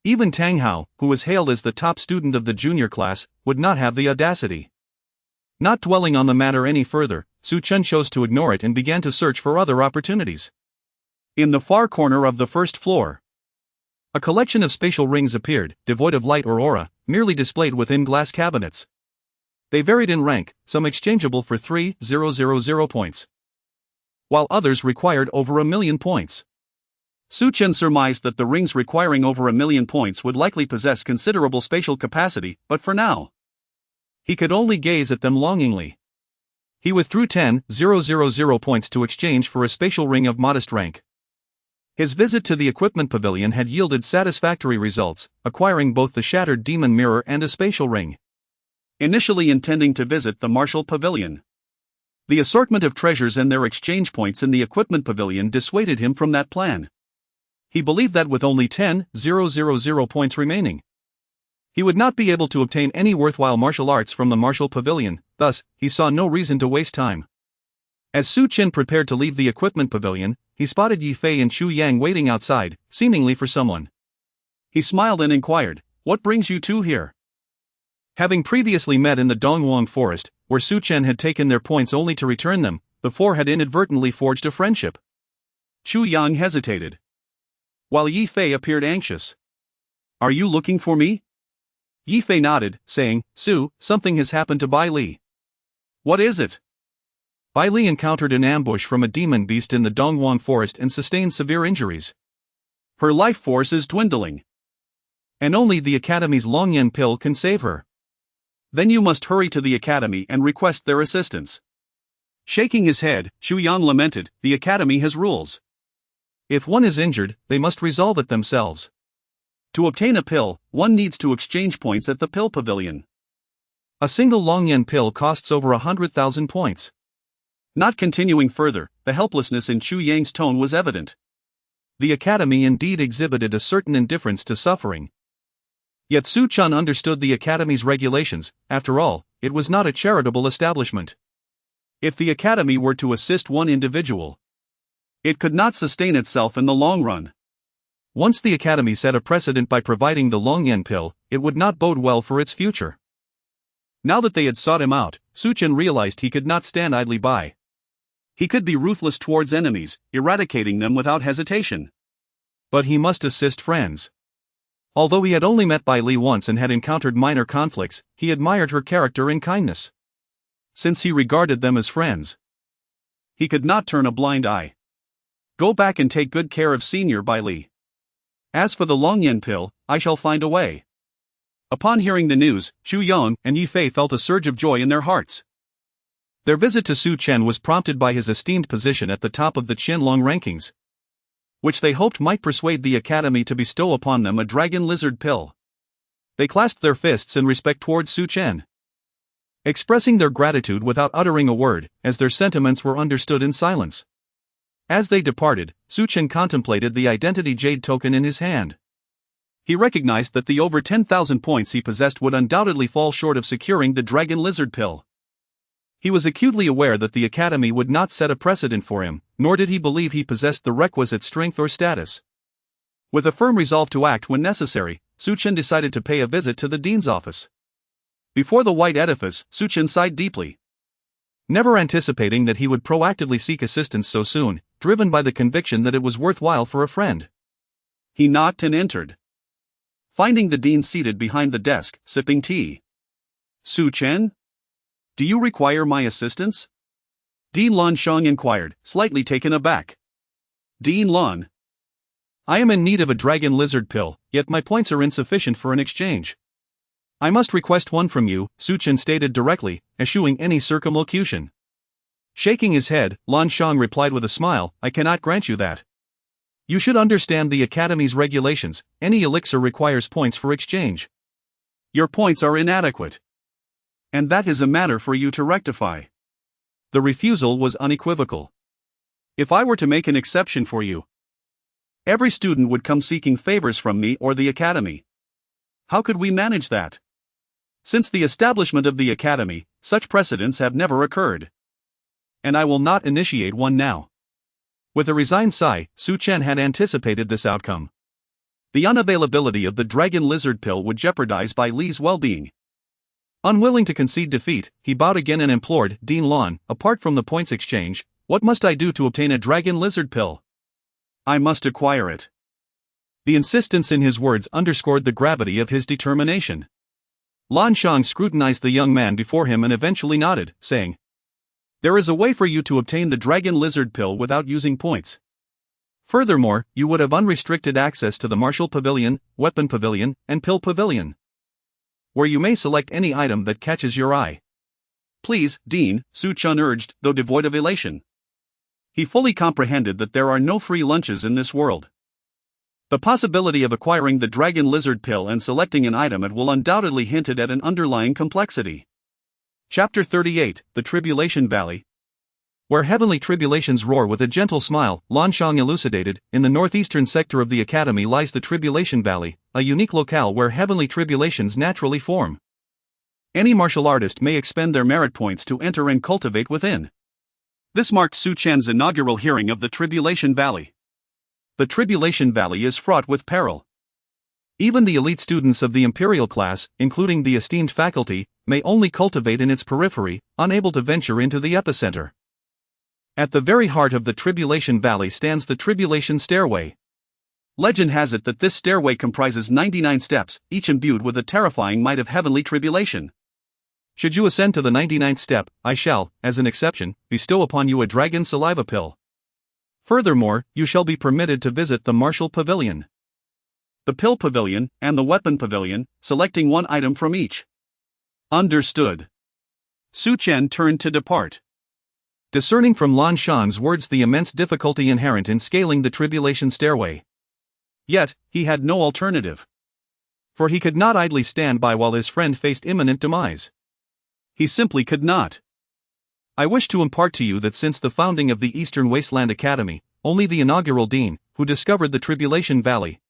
Even Tang Hao, who was hailed as the top student of the junior class, would not have the audacity. Not dwelling on the matter any further, Su Chen chose to ignore it and began to search for other opportunities. In the far corner of the first floor, a collection of spatial rings appeared, devoid of light or aura, merely displayed within glass cabinets. They varied in rank, some exchangeable for 3,000 points, while others required over 1,000,000 points. Su Chen surmised that the rings requiring over 1,000,000 points would likely possess considerable spatial capacity, but for now, he could only gaze at them longingly. He withdrew 10,000 points to exchange for a spatial ring of modest rank. His visit to the equipment pavilion had yielded satisfactory results, acquiring both the shattered demon mirror and a spatial ring. Initially intending to visit the martial pavilion, the assortment of treasures and their exchange points in the equipment pavilion dissuaded him from that plan. He believed that with only 10,000 points remaining, he would not be able to obtain any worthwhile martial arts from the martial pavilion, thus, he saw no reason to waste time. As Su Chen prepared to leave the equipment pavilion, he spotted Yi Fei and Chu Yang waiting outside, seemingly for someone. He smiled and inquired, "What brings you two here?" Having previously met in the Dongwang forest, where Su Chen had taken their points only to return them, the four had inadvertently forged a friendship. Chu Yang hesitated, while Yi Fei appeared anxious. "Are you looking for me?" Yi Fei nodded, saying, "Su, something has happened to Bai Li." "What is it?" Bai Li encountered an ambush from a demon beast in the Dongwang forest and sustained severe injuries. Her life force is dwindling, and only the academy's Longyan pill can save her. Then you must hurry to the academy and request their assistance. Shaking his head, Chu Yang lamented, "The academy has rules. If one is injured, they must resolve it themselves. To obtain a pill, one needs to exchange points at the pill pavilion. A single Longyan pill costs over 100,000 points." Not continuing further, the helplessness in Chu Yang's tone was evident. The academy indeed exhibited a certain indifference to suffering. Yet Su Chen understood the academy's regulations. After all, it was not a charitable establishment. If the academy were to assist one individual, it could not sustain itself in the long run. Once the academy set a precedent by providing the Longyan pill, it would not bode well for its future. Now that they had sought him out, Su Chen realized he could not stand idly by. He could be ruthless towards enemies, eradicating them without hesitation. But he must assist friends. Although he had only met Bai Li once and had encountered minor conflicts, he admired her character and kindness. Since he regarded them as friends, he could not turn a blind eye. Go back and take good care of Senior Bai Li. As for the Longyan pill, I shall find a way. Upon hearing the news, Chu Yang and Yi Fei felt a surge of joy in their hearts. Their visit to Su Chen was prompted by his esteemed position at the top of the Qianlong rankings, which they hoped might persuade the academy to bestow upon them a dragon lizard pill. They clasped their fists in respect towards Su Chen, expressing their gratitude without uttering a word, as their sentiments were understood in silence. As they departed, Su Chen contemplated the identity jade token in his hand. He recognized that the over 10,000 points he possessed would undoubtedly fall short of securing the dragon lizard pill. He was acutely aware that the academy would not set a precedent for him, nor did he believe he possessed the requisite strength or status. With a firm resolve to act when necessary, Su Chen decided to pay a visit to the dean's office. Before the white edifice, Su Chen sighed deeply, never anticipating that he would proactively seek assistance so soon, driven by the conviction that it was worthwhile for a friend. He knocked and entered, finding the dean seated behind the desk, sipping tea. "Su Chen? Do you require my assistance?" Dean Lan Shang inquired, slightly taken aback. "Dean Lan, I am in need of a dragon lizard pill, yet my points are insufficient for an exchange. I must request one from you," Su Chen stated directly, eschewing any circumlocution. Shaking his head, Lan Shang replied with a smile, "I cannot grant you that. You should understand the academy's regulations. Any elixir requires points for exchange. Your points are inadequate, and that is a matter for you to rectify." The refusal was unequivocal. "If I were to make an exception for you, every student would come seeking favors from me or the academy. How could we manage that? Since the establishment of the academy, such precedents have never occurred, and I will not initiate one now." With a resigned sigh, Su Chen had anticipated this outcome. The unavailability of the dragon lizard pill would jeopardize Bai Li's well-being. Unwilling to concede defeat, he bowed again and implored, "Dean Lan, apart from the points exchange, what must I do to obtain a dragon lizard pill?" "I must acquire it." The insistence in his words underscored the gravity of his determination. Lan Shang scrutinized the young man before him and eventually nodded, saying, "There is a way for you to obtain the dragon lizard pill without using points. Furthermore, you would have unrestricted access to the martial pavilion, weapon pavilion, and pill pavilion, where you may select any item that catches your eye." "Please, Dean," Su Chen urged, though devoid of elation. He fully comprehended that there are no free lunches in this world. The possibility of acquiring the dragon lizard pill and selecting an item it will undoubtedly hinted at an underlying complexity. Chapter 38, The Tribulation Valley. Where heavenly tribulations roar with a gentle smile, Lan Shang elucidated, in the northeastern sector of the academy lies the Tribulation Valley, a unique locale where heavenly tribulations naturally form. Any martial artist may expend their merit points to enter and cultivate within. This marked Su Chen's inaugural hearing of the Tribulation Valley. The Tribulation Valley is fraught with peril. Even the elite students of the imperial class, including the esteemed faculty, may only cultivate in its periphery, unable to venture into the epicenter. At the very heart of the Tribulation Valley stands the Tribulation Stairway. Legend has it that this stairway comprises 99 steps, each imbued with the terrifying might of heavenly tribulation. Should you ascend to the 99th step, I shall, as an exception, bestow upon you a dragon saliva pill. Furthermore, you shall be permitted to visit the martial pavilion, the pill pavilion, and the weapon pavilion, selecting one item from each." "Understood." Su Chen turned to depart, discerning from Lan Shang's words the immense difficulty inherent in scaling the tribulation stairway. Yet, he had no alternative. For he could not idly stand by while his friend faced imminent demise. He simply could not. "I wish to impart to you that since the founding of the Eastern Wasteland Academy, only the inaugural dean, who discovered the Tribulation Valley,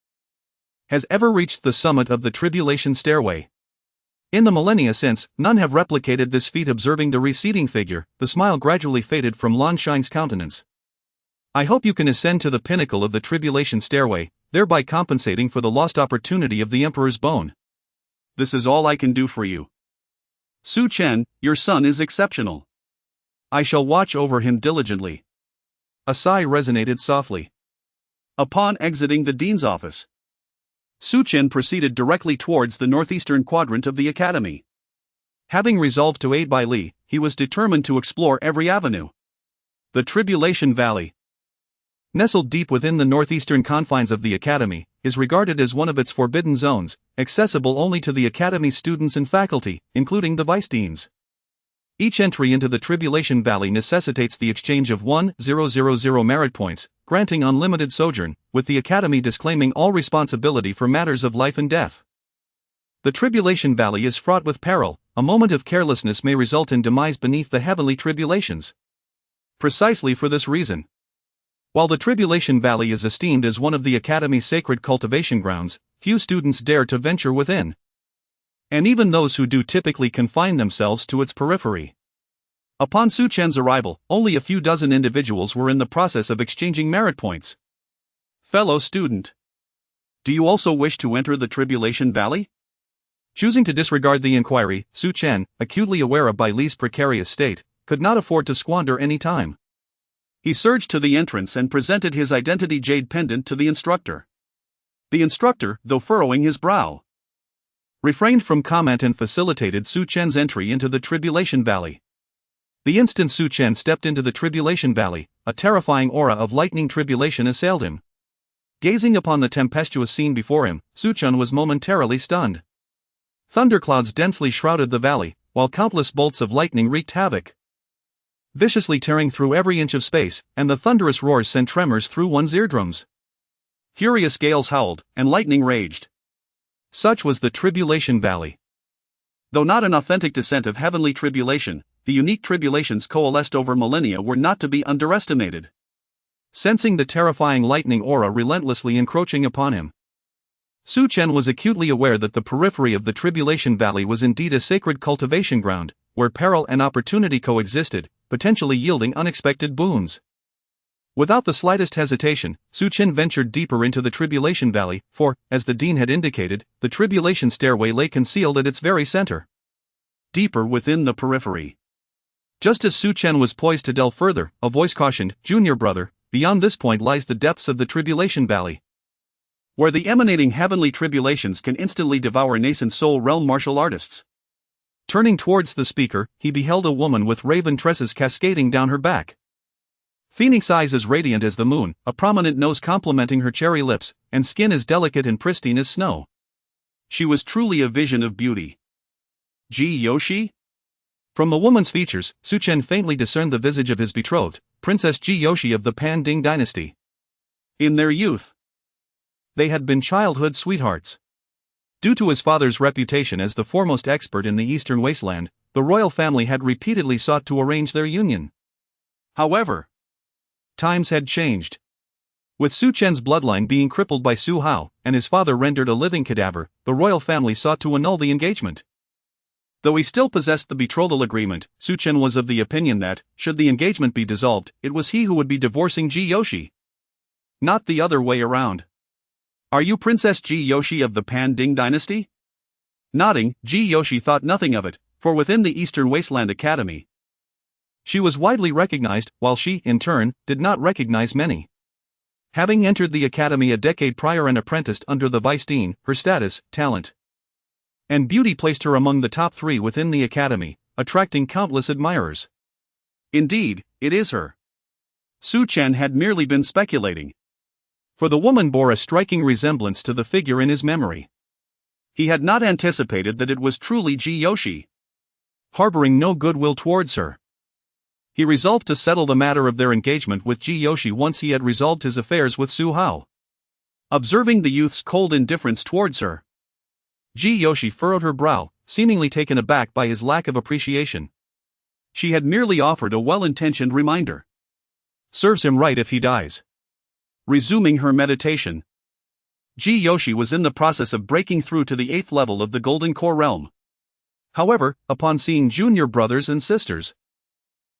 has ever reached the summit of the Tribulation Stairway. In the millennia since, none have replicated this feat." Observing the receding figure, the smile gradually faded from Lan Shang's countenance. "I hope you can ascend to the pinnacle of the Tribulation Stairway, thereby compensating for the lost opportunity of the Emperor's Bone. This is all I can do for you. Su Chen, your son is exceptional. I shall watch over him diligently." A sigh resonated softly. Upon exiting the dean's office, Su Chen proceeded directly towards the northeastern quadrant of the academy. Having resolved to aid Bai Li, he was determined to explore every avenue. The Tribulation Valley, nestled deep within the northeastern confines of the academy, is regarded as one of its forbidden zones, accessible only to the academy's students and faculty, including the vice-deans. Each entry into the Tribulation Valley necessitates the exchange of 1,000 merit points, granting unlimited sojourn, with the Academy disclaiming all responsibility for matters of life and death. The Tribulation Valley is fraught with peril. A moment of carelessness may result in demise beneath the heavenly tribulations. Precisely for this reason, while the Tribulation Valley is esteemed as one of the Academy's sacred cultivation grounds, few students dare to venture within. And even those who do typically confine themselves to its periphery. Upon Su Chen's arrival, only a few dozen individuals were in the process of exchanging merit points. Fellow student, do you also wish to enter the Tribulation Valley? Choosing to disregard the inquiry, Su Chen, acutely aware of Bai Li's precarious state, could not afford to squander any time. He surged to the entrance and presented his identity jade pendant to the instructor. The instructor, though furrowing his brow, refrained from comment and facilitated Su Chen's entry into the Tribulation Valley. The instant Su Chen stepped into the Tribulation Valley, a terrifying aura of lightning tribulation assailed him. Gazing upon the tempestuous scene before him, Su Chen was momentarily stunned. Thunderclouds densely shrouded the valley, while countless bolts of lightning wreaked havoc, viciously tearing through every inch of space, and the thunderous roars sent tremors through one's eardrums. Furious gales howled, and lightning raged. Such was the Tribulation Valley. Though not an authentic descent of heavenly tribulation, the unique tribulations coalesced over millennia were not to be underestimated. Sensing the terrifying lightning aura relentlessly encroaching upon him, Su Chen was acutely aware that the periphery of the Tribulation Valley was indeed a sacred cultivation ground, where peril and opportunity coexisted, potentially yielding unexpected boons. Without the slightest hesitation, Su Chen ventured deeper into the Tribulation Valley, for, as the dean had indicated, the Tribulation Stairway lay concealed at its very center. Deeper within the periphery. Just as Su Chen was poised to delve further, a voice cautioned, "Junior brother, beyond this point lies the depths of the Tribulation Valley, where the emanating heavenly tribulations can instantly devour nascent soul realm martial artists." Turning towards the speaker, he beheld a woman with raven tresses cascading down her back. Phoenix eyes as radiant as the moon, a prominent nose complementing her cherry lips, and skin as delicate and pristine as snow. She was truly a vision of beauty. Ji Yoshi? From the woman's features, Su Chen faintly discerned the visage of his betrothed, Princess Ji Yoshi of the Pan Ding dynasty. In their youth, they had been childhood sweethearts. Due to his father's reputation as the foremost expert in the Eastern Wasteland, the royal family had repeatedly sought to arrange their union. However, times had changed. With Su Chen's bloodline being crippled by Su Hao, and his father rendered a living cadaver, the royal family sought to annul the engagement. Though he still possessed the betrothal agreement, Su Chen was of the opinion that, should the engagement be dissolved, it was he who would be divorcing Ji Yoshi. Not the other way around. "Are you Princess Ji Yoshi of the Pan Ding dynasty?" Nodding, Ji Yoshi thought nothing of it, for within the Eastern Wasteland Academy, she was widely recognized, while she, in turn, did not recognize many. Having entered the academy a decade prior and apprenticed under the vice dean, her status, talent, and beauty placed her among the top 3 within the academy, attracting countless admirers. Indeed, it is her. Su Chen had merely been speculating, for the woman bore a striking resemblance to the figure in his memory. He had not anticipated that it was truly Ji Yoshi. Harboring no goodwill towards her, he resolved to settle the matter of their engagement with Ji Yoshi once he had resolved his affairs with Su Hao. Observing the youth's cold indifference towards her, Ji Yoshi furrowed her brow, seemingly taken aback by his lack of appreciation. She had merely offered a well-intentioned reminder. Serves him right if he dies. Resuming her meditation, Ji Yoshi was in the process of breaking through to the 8th level of the Golden Core realm. However, upon seeing junior brothers and sisters,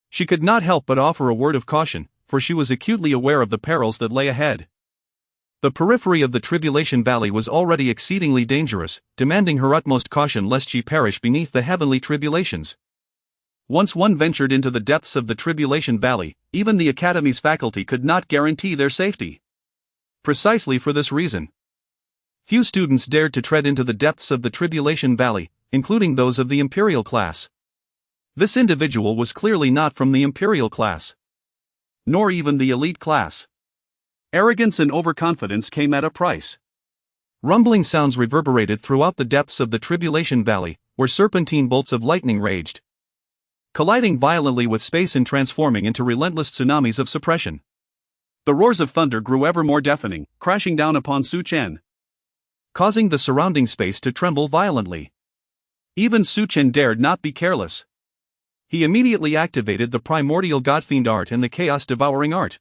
she could not help but offer a word of caution, for she was acutely aware of the perils that lay ahead. The periphery of the Tribulation Valley was already exceedingly dangerous, demanding her utmost caution lest she perish beneath the heavenly tribulations. Once one ventured into the depths of the Tribulation Valley, even the Academy's faculty could not guarantee their safety. Precisely for this reason, few students dared to tread into the depths of the Tribulation Valley, including those of the imperial class. This individual was clearly not from the imperial class, nor even the elite class. Arrogance and overconfidence came at a price. Rumbling sounds reverberated throughout the depths of the Tribulation Valley, where serpentine bolts of lightning raged. colliding violently with space and transforming into relentless tsunamis of suppression. The roars of thunder grew ever more deafening, crashing down upon Su Chen, causing the surrounding space to tremble violently. Even Su Chen dared not be careless. He immediately activated the Primordial Godfiend art and the Chaos Devouring art,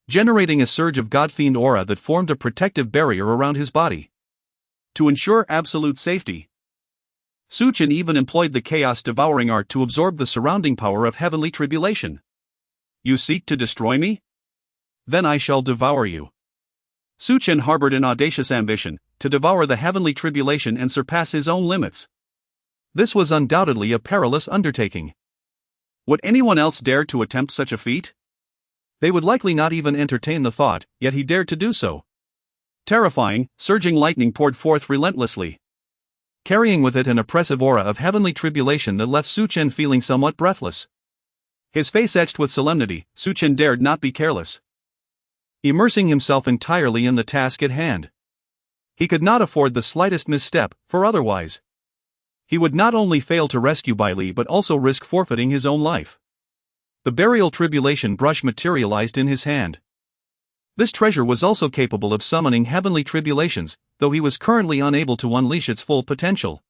generating a surge of Godfiend aura that formed a protective barrier around his body. To ensure absolute safety, Su Chen even employed the Chaos Devouring art to absorb the surrounding power of heavenly tribulation. You seek to destroy me? Then I shall devour you. Su Chen harbored an audacious ambition to devour the heavenly tribulation and surpass his own limits. This was undoubtedly a perilous undertaking. Would anyone else dare to attempt such a feat? They would likely not even entertain the thought, yet he dared to do so. Terrifying, surging lightning poured forth relentlessly, carrying with it an oppressive aura of heavenly tribulation that left Su Chen feeling somewhat breathless. His face etched with solemnity, Su Chen dared not be careless, immersing himself entirely in the task at hand. He could not afford the slightest misstep, for otherwise he would not only fail to rescue Bai Li but also risk forfeiting his own life. The burial tribulation brush materialized in his hand. This treasure was also capable of summoning heavenly tribulations, though he was currently unable to unleash its full potential.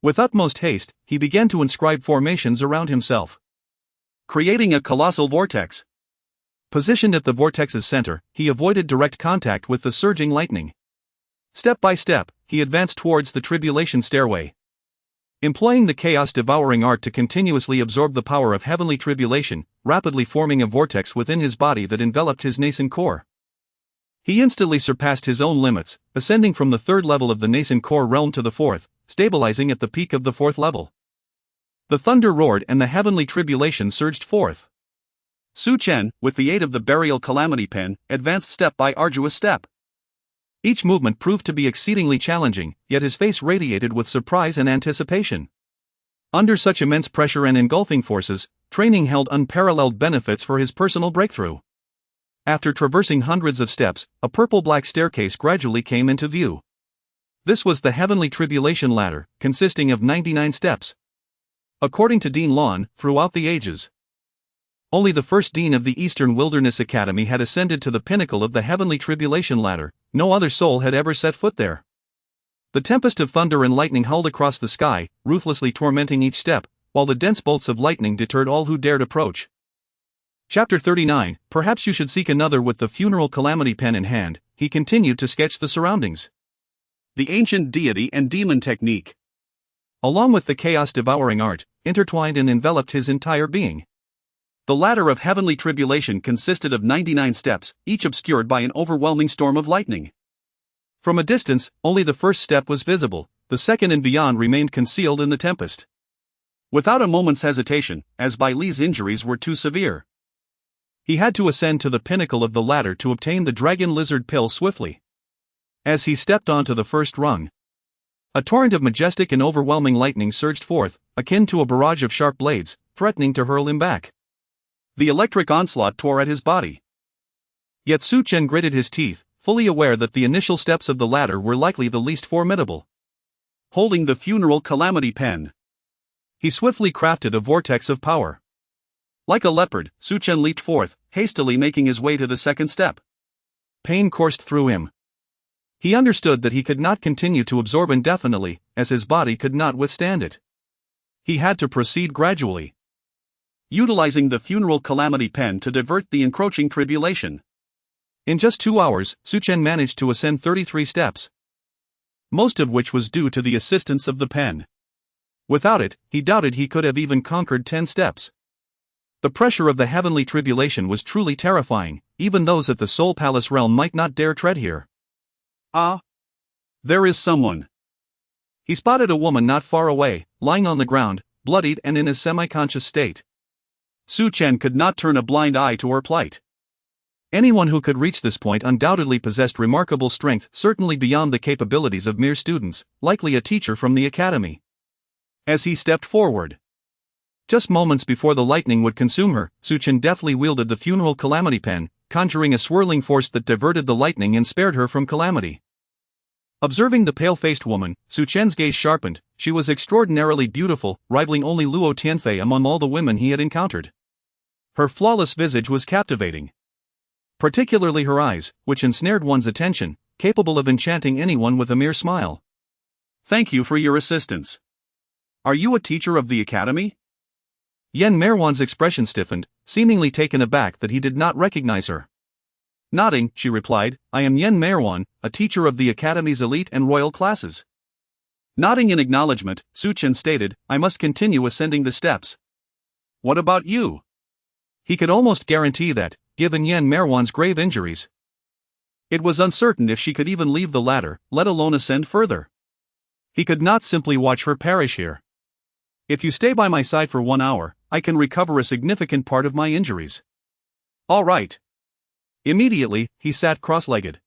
With utmost haste, he began to inscribe formations around himself, creating a colossal vortex. Positioned at the vortex's center, he avoided direct contact with the surging lightning. Step by step, he advanced towards the tribulation stairway, employing the Chaos Devouring art to continuously absorb the power of heavenly tribulation, rapidly forming a vortex within his body that enveloped his nascent core. He instantly surpassed his own limits, ascending from the third level of the nascent core realm to the fourth, stabilizing at the peak of the fourth level. The thunder roared and the heavenly tribulation surged forth. Su Chen, with the aid of the burial calamity pen, advanced step by arduous step. Each movement proved to be exceedingly challenging, yet his face radiated with surprise and anticipation. Under such immense pressure and engulfing forces, training held unparalleled benefits for his personal breakthrough. After traversing hundreds of steps, a purple-black staircase gradually came into view. This was the heavenly tribulation ladder, consisting of 99 steps. According to Dean Lon, throughout the ages, only the first dean of the Eastern Wilderness Academy had ascended to the pinnacle of the heavenly tribulation ladder. No other soul had ever set foot there. The tempest of thunder and lightning howled across the sky, ruthlessly tormenting each step, while the dense bolts of lightning deterred all who dared approach. Chapter 39, Perhaps you should seek another. With the funeral calamity pen in hand, he continued to sketch the surroundings. The ancient deity and demon technique, along with the Chaos Devouring art, intertwined and enveloped his entire being. The ladder of heavenly tribulation consisted of 99 steps, each obscured by an overwhelming storm of lightning. From a distance, only the first step was visible, the second and beyond remained concealed in the tempest. Without a moment's hesitation, as Bai Li's injuries were too severe, he had to ascend to the pinnacle of the ladder to obtain the dragon lizard pill swiftly. As he stepped onto the first rung, a torrent of majestic and overwhelming lightning surged forth, akin to a barrage of sharp blades, threatening to hurl him back. The electric onslaught tore at his body. Yet Su Chen gritted his teeth, fully aware that the initial steps of the ladder were likely the least formidable. Holding the funeral calamity pen, he swiftly crafted a vortex of power. Like a leopard, Su Chen leaped forth, hastily making his way to the second step. Pain coursed through him. He understood that he could not continue to absorb indefinitely, as his body could not withstand it. He had to proceed gradually, utilizing the funeral calamity pen to divert the encroaching tribulation. In just 2 hours, Su Chen managed to ascend 33 steps, most of which was due to the assistance of the pen. Without it, he doubted he could have even conquered 10 steps. The pressure of the heavenly tribulation was truly terrifying, even those at the Soul Palace realm might not dare tread here. Ah! There is someone. He spotted a woman not far away, lying on the ground, bloodied and in a semi-conscious state. Su Chen could not turn a blind eye to her plight. Anyone who could reach this point undoubtedly possessed remarkable strength, certainly beyond the capabilities of mere students, likely a teacher from the academy. As he stepped forward, just moments before the lightning would consume her, Su Chen deftly wielded the funeral calamity pen, conjuring a swirling force that diverted the lightning and spared her from calamity. Observing the pale-faced woman, Su Chen's gaze sharpened. She was extraordinarily beautiful, rivaling only Luo Tianfei among all the women he had encountered. Her flawless visage was captivating. Particularly her eyes, which ensnared one's attention, capable of enchanting anyone with a mere smile. "Thank you for your assistance. Are you a teacher of the academy?" Yen Merwan's expression stiffened, seemingly taken aback that he did not recognize her. Nodding, she replied, "I am Yen Merwan, a teacher of the academy's elite and royal classes." Nodding in acknowledgement, Su Chen stated, "I must continue ascending the steps." "What about you?" He could almost guarantee that, given Yen Merwan's grave injuries, it was uncertain if she could even leave the ladder, let alone ascend further. He could not simply watch her perish here. "If you stay by my side for 1 hour, I can recover a significant part of my injuries." "All right." Immediately, he sat cross-legged,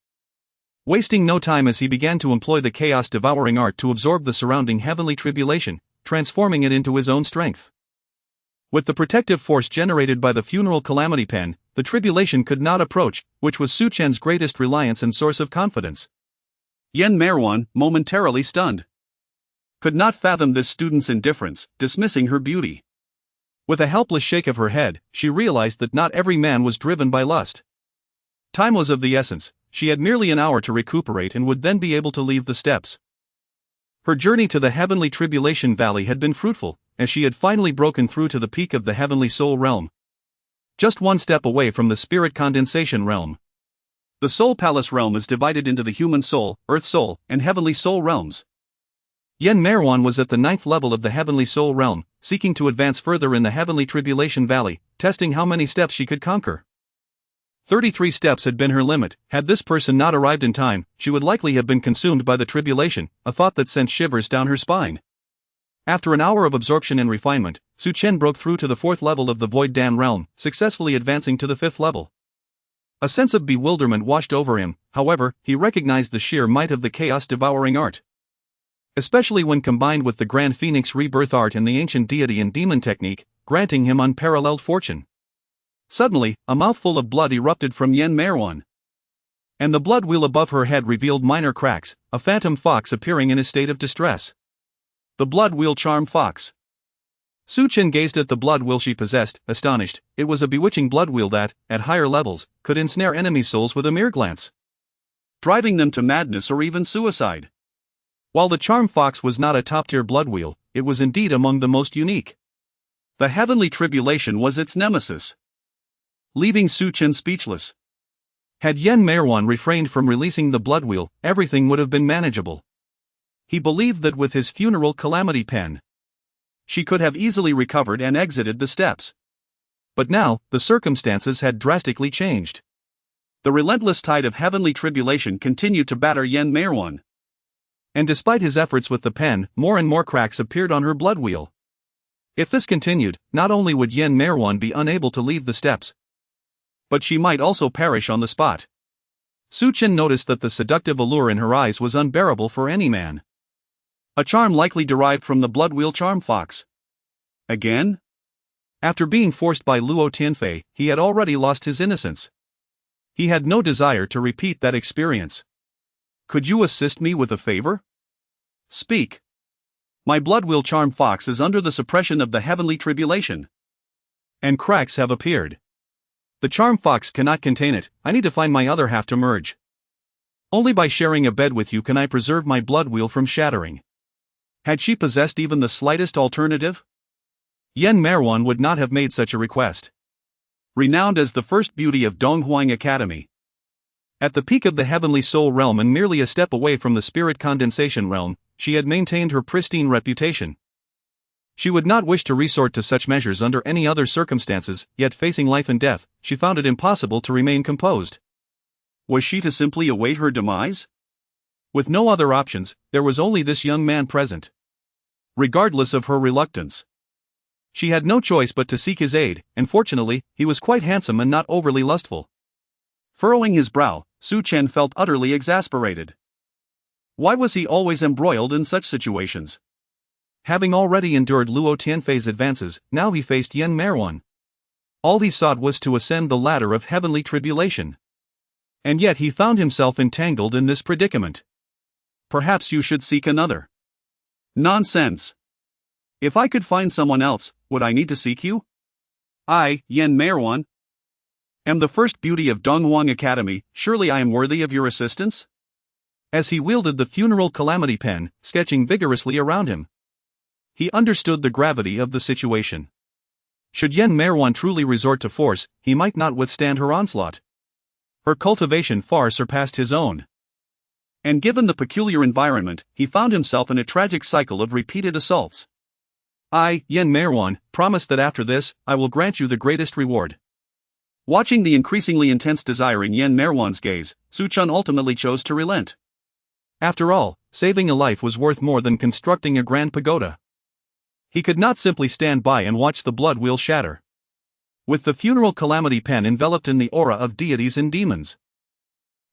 wasting no time as he began to employ the Chaos Devouring art to absorb the surrounding heavenly tribulation, transforming it into his own strength. With the protective force generated by the funeral calamity pen, the tribulation could not approach, which was Su Chen's greatest reliance and source of confidence. Yen Merwan, momentarily stunned, could not fathom this student's indifference, dismissing her beauty. With a helpless shake of her head, she realized that not every man was driven by lust. Time was of the essence. She had merely an hour to recuperate and would then be able to leave the steps. Her journey to the heavenly tribulation valley had been fruitful, as she had finally broken through to the peak of the heavenly soul realm. Just one step away from the spirit condensation realm. The soul palace realm is divided into the human soul, earth soul, and heavenly soul realms. Yen Merwan was at the 9th level of the heavenly soul realm, seeking to advance further in the heavenly tribulation valley, testing how many steps she could conquer. 33 steps had been her limit. Had this person not arrived in time, she would likely have been consumed by the tribulation, a thought that sent shivers down her spine. After an hour of absorption and refinement, Su Chen broke through to the 4th level of the Void Dan realm, successfully advancing to the 5th level. A sense of bewilderment washed over him, however, he recognized the sheer might of the Chaos Devouring art. Especially when combined with the Grand Phoenix Rebirth art and the ancient deity and demon technique, granting him unparalleled fortune. Suddenly, a mouthful of blood erupted from Yen Merwan. And the blood wheel above her head revealed minor cracks, a phantom fox appearing in a state of distress. The blood wheel charm fox. Su Chen gazed at the blood wheel she possessed, astonished. It was a bewitching blood wheel that, at higher levels, could ensnare enemy souls with a mere glance, driving them to madness or even suicide. While the charm fox was not a top-tier blood wheel, it was indeed among the most unique. The heavenly tribulation was its nemesis, leaving Su Chen speechless. Had Yen Merwan refrained from releasing the blood wheel, everything would have been manageable. He believed that with his funeral calamity pen, she could have easily recovered and exited the steps. But now, the circumstances had drastically changed. The relentless tide of heavenly tribulation continued to batter Yen Merwan. And despite his efforts with the pen, more and more cracks appeared on her blood wheel. If this continued, not only would Yen Merwan be unable to leave the steps, but she might also perish on the spot. Su Chen noticed that the seductive allure in her eyes was unbearable for any man. A charm likely derived from the blood wheel charm fox. Again? After being forced by Luo Tianfei, he had already lost his innocence. He had no desire to repeat that experience. "Could you assist me with a favor?" "Speak." "My blood wheel charm fox is under the suppression of the heavenly tribulation, and cracks have appeared. The charm fox cannot contain it. I need to find my other half to merge. Only by sharing a bed with you can I preserve my blood wheel from shattering." Had she possessed even the slightest alternative? Yen Merwan would not have made such a request. Renowned as the first beauty of Donghuang Academy, at the peak of the heavenly soul realm and merely a step away from the spirit condensation realm, she had maintained her pristine reputation. She would not wish to resort to such measures under any other circumstances, yet facing life and death, she found it impossible to remain composed. Was she to simply await her demise? With no other options, there was only this young man present. Regardless of her reluctance, she had no choice but to seek his aid, and fortunately, he was quite handsome and not overly lustful. Furrowing his brow, Su Chen felt utterly exasperated. Why was he always embroiled in such situations? Having already endured Luo Tianfei's advances, now he faced Yen Merwan. All he sought was to ascend the ladder of heavenly tribulation. And yet he found himself entangled in this predicament. Perhaps you should seek another. Nonsense. If I could find someone else, would I need to seek you? I, Yen Meirwan, am the first beauty of Donghuang Academy, surely I am worthy of your assistance? As he wielded the funeral calamity pen, sketching vigorously around him, he understood the gravity of the situation. Should Yen Meirwan truly resort to force, he might not withstand her onslaught. Her cultivation far surpassed his own. And given the peculiar environment, he found himself in a tragic cycle of repeated assaults. I, Yen Meirwan, promise that after this, I will grant you the greatest reward. Watching the increasingly intense desire in Yen Meirwan's gaze, Su Chen ultimately chose to relent. After all, saving a life was worth more than constructing a grand pagoda. He could not simply stand by and watch the blood wheel shatter. With the funeral calamity pen enveloped in the aura of deities and demons,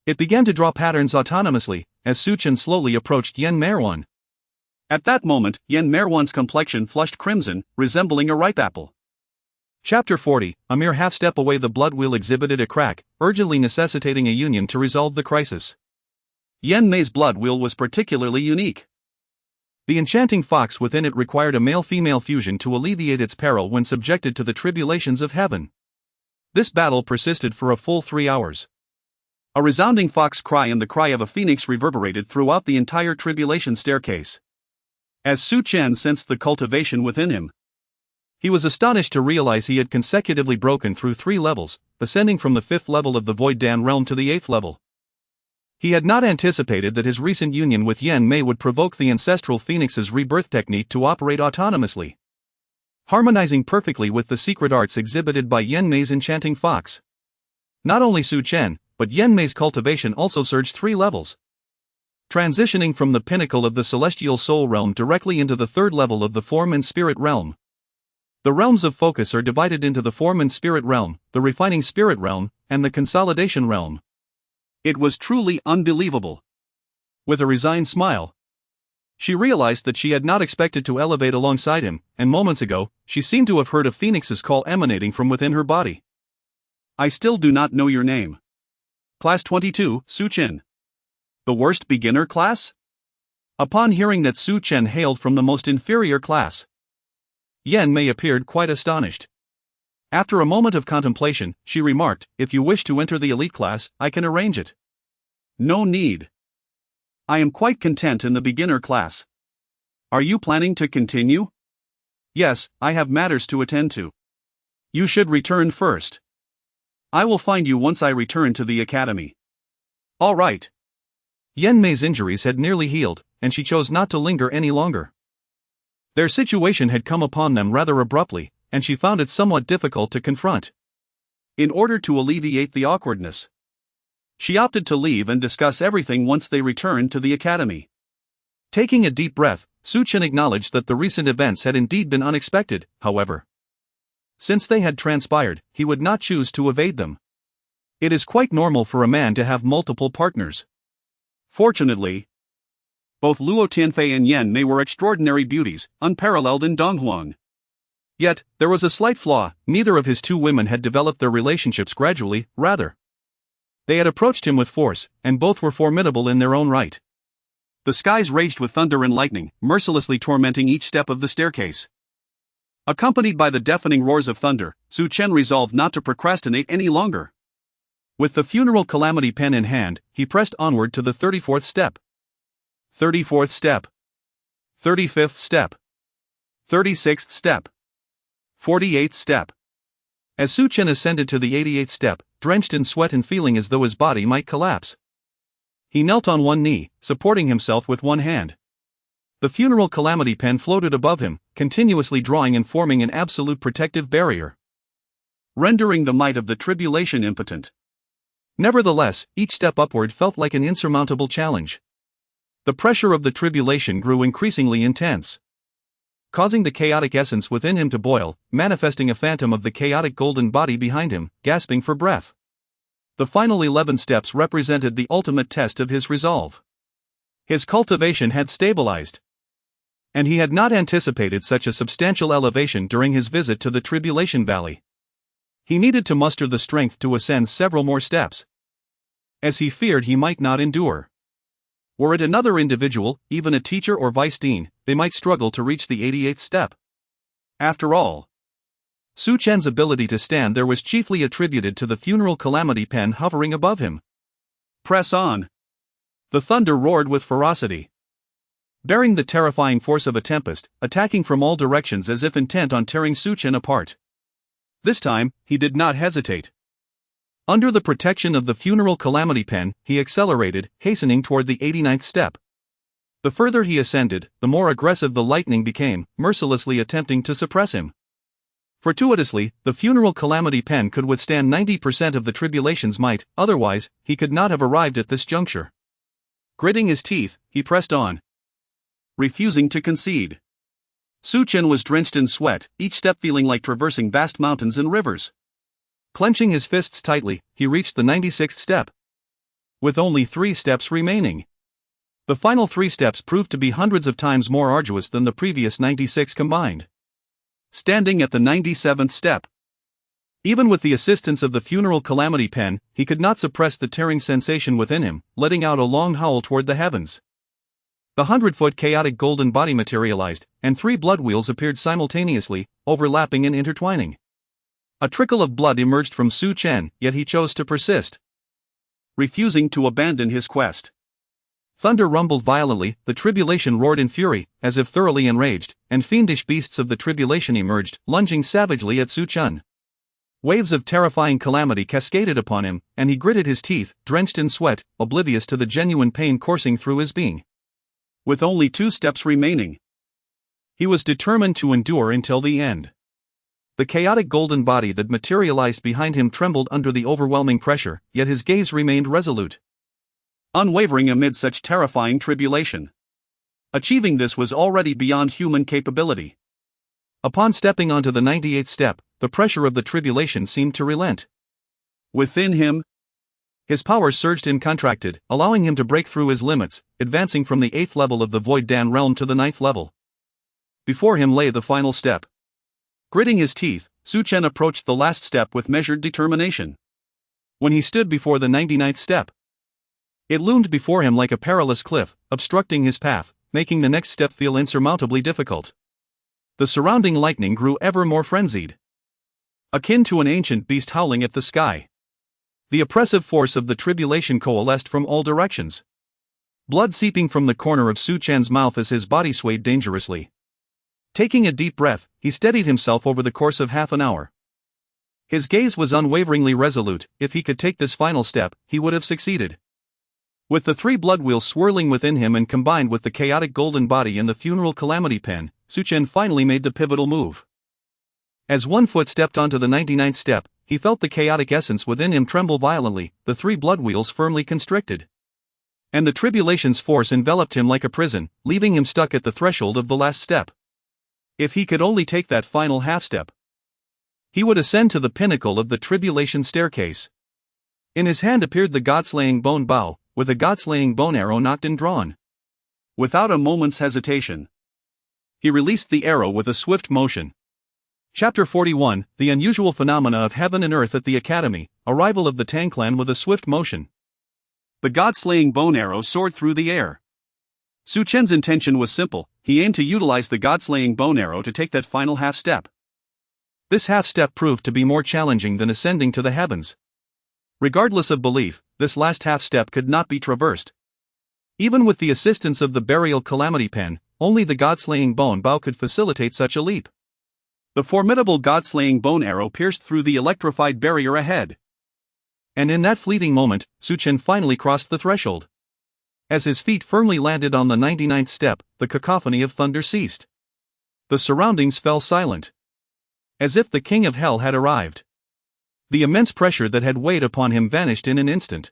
it began to draw patterns autonomously, as Su Chen slowly approached Yen Meirwan. At that moment, Yen Meirwan's complexion flushed crimson, resembling a ripe apple. Chapter 40, a mere half-step away the blood wheel exhibited a crack, urgently necessitating a union to resolve the crisis. Yen Mei's blood wheel was particularly unique. The enchanting fox within it required a male-female fusion to alleviate its peril when subjected to the tribulations of heaven. This battle persisted for a full 3 hours. A resounding fox cry and the cry of a phoenix reverberated throughout the entire tribulation staircase. As Su Chen sensed the cultivation within him, he was astonished to realize he had consecutively broken through 3 levels, ascending from the 5th level of the Void Dan realm to the 8th level. He had not anticipated that his recent union with Yen Mei would provoke the ancestral phoenix's rebirth technique to operate autonomously, harmonizing perfectly with the secret arts exhibited by Yen Mei's enchanting fox. Not only Su Chen, but Yen Mei's cultivation also surged 3 levels, transitioning from the pinnacle of the celestial soul realm directly into the 3rd level of the form and spirit realm. The realms of focus are divided into the form and spirit realm, the refining spirit realm, and the consolidation realm. It was truly unbelievable. With a resigned smile, she realized that she had not expected to elevate alongside him, and moments ago, she seemed to have heard a phoenix's call emanating from within her body. I still do not know your name. Class 22, Su Chen. The worst beginner class? Upon hearing that Su Chen hailed from the most inferior class, Yen Mei appeared quite astonished. After a moment of contemplation, she remarked, if you wish to enter the elite class, I can arrange it. No need. I am quite content in the beginner class. Are you planning to continue? Yes, I have matters to attend to. You should return first. I will find you once I return to the academy. All right. Yen Mei's injuries had nearly healed, and she chose not to linger any longer. Their situation had come upon them rather abruptly, and she found it somewhat difficult to confront. In order to alleviate the awkwardness, she opted to leave and discuss everything once they returned to the academy. Taking a deep breath, Su Chen acknowledged that the recent events had indeed been unexpected, however. Since they had transpired, he would not choose to evade them. It is quite normal for a man to have multiple partners. Fortunately, both Luo Tianfei and Yen Mei were extraordinary beauties, unparalleled in Donghuang. Yet, there was a slight flaw: neither of his 2 women had developed their relationships gradually, rather. They had approached him with force, and both were formidable in their own right. The skies raged with thunder and lightning, mercilessly tormenting each step of the staircase. Accompanied by the deafening roars of thunder, Su Chen resolved not to procrastinate any longer. With the funeral calamity pen in hand, he pressed onward to the 34th step. 34th step. 35th step. 36th step. 48th step. As Su Chen ascended to the 88th step, drenched in sweat and feeling as though his body might collapse, he knelt on one knee, supporting himself with one hand. The funeral calamity pen floated above him, continuously drawing and forming an absolute protective barrier, rendering the might of the tribulation impotent. Nevertheless, each step upward felt like an insurmountable challenge. The pressure of the tribulation grew increasingly intense, causing the chaotic essence within him to boil, manifesting a phantom of the chaotic golden body behind him, gasping for breath. The final 11 steps represented the ultimate test of his resolve. His cultivation had stabilized, and he had not anticipated such a substantial elevation during his visit to the Tribulation Valley. He needed to muster the strength to ascend several more steps, as he feared he might not endure. Were it another individual, even a teacher or vice dean, they might struggle to reach the 88th step. After all, Su Chen's ability to stand there was chiefly attributed to the funeral calamity pen hovering above him. Press on. The thunder roared with ferocity, bearing the terrifying force of a tempest, attacking from all directions as if intent on tearing Su Chen apart. This time, he did not hesitate. Under the protection of the funeral calamity pen, he accelerated, hastening toward the 89th step. The further he ascended, the more aggressive the lightning became, mercilessly attempting to suppress him. Fortuitously, the funeral calamity pen could withstand 90% of the tribulation's might, otherwise, he could not have arrived at this juncture. Gritting his teeth, he pressed on, refusing to concede. Su Chen was drenched in sweat, each step feeling like traversing vast mountains and rivers. Clenching his fists tightly, he reached the 96th step, with only 3 steps remaining. The final 3 steps proved to be hundreds of times more arduous than the previous 96 combined. Standing at the 97th step, even with the assistance of the funeral calamity pen, he could not suppress the tearing sensation within him, letting out a long howl toward the heavens. The 100-foot chaotic golden body materialized, and 3 blood wheels appeared simultaneously, overlapping and intertwining. A trickle of blood emerged from Su Chen, yet he chose to persist, refusing to abandon his quest. Thunder rumbled violently, the tribulation roared in fury, as if thoroughly enraged, and fiendish beasts of the tribulation emerged, lunging savagely at Su Chen. Waves of terrifying calamity cascaded upon him, and he gritted his teeth, drenched in sweat, oblivious to the genuine pain coursing through his being. With only 2 steps remaining, he was determined to endure until the end. The chaotic golden body that materialized behind him trembled under the overwhelming pressure, yet his gaze remained resolute, unwavering amid such terrifying tribulation. Achieving this was already beyond human capability. Upon stepping onto the 98th step, the pressure of the tribulation seemed to relent. Within him, his power surged and contracted, allowing him to break through his limits, advancing from the 8th level of the Void Dan realm to the 9th level. Before him lay the final step. Gritting his teeth, Su Chen approached the last step with measured determination. When he stood before the 99th step, it loomed before him like a perilous cliff, obstructing his path, making the next step feel insurmountably difficult. The surrounding lightning grew ever more frenzied, akin to an ancient beast howling at the sky. The oppressive force of the tribulation coalesced from all directions, blood seeping from the corner of Su Chen's mouth as his body swayed dangerously. Taking a deep breath, he steadied himself over the course of half an hour. His gaze was unwaveringly resolute. If he could take this final step, he would have succeeded. With the 3 blood wheels swirling within him and combined with the chaotic golden body and the funeral calamity pen, Su Chen finally made the pivotal move. As one foot stepped onto the 99th step, he felt the chaotic essence within him tremble violently, the 3 blood wheels firmly constricted, and the tribulation's force enveloped him like a prison, leaving him stuck at the threshold of the last step. If he could only take that final half step, he would ascend to the pinnacle of the tribulation staircase. In his hand appeared the god-slaying bone bow, with a god-slaying bone arrow nocked and drawn. Without a moment's hesitation, he released the arrow with a swift motion. Chapter 41, The Unusual Phenomena of Heaven and Earth at the Academy, Arrival of the Tang Clan with a Swift Motion. The god-slaying bone arrow soared through the air. Su Chen's intention was simple. He aimed to utilize the god-slaying bone arrow to take that final half step. This half step proved to be more challenging than ascending to the heavens. Regardless of belief, this last half step could not be traversed. Even with the assistance of the burial calamity pen, only the god-slaying bone bow could facilitate such a leap. The formidable god-slaying bone arrow pierced through the electrified barrier ahead. And in that fleeting moment, Su Chen finally crossed the threshold. As his feet firmly landed on the 99th step, the cacophony of thunder ceased. The surroundings fell silent, as if the king of hell had arrived. The immense pressure that had weighed upon him vanished in an instant.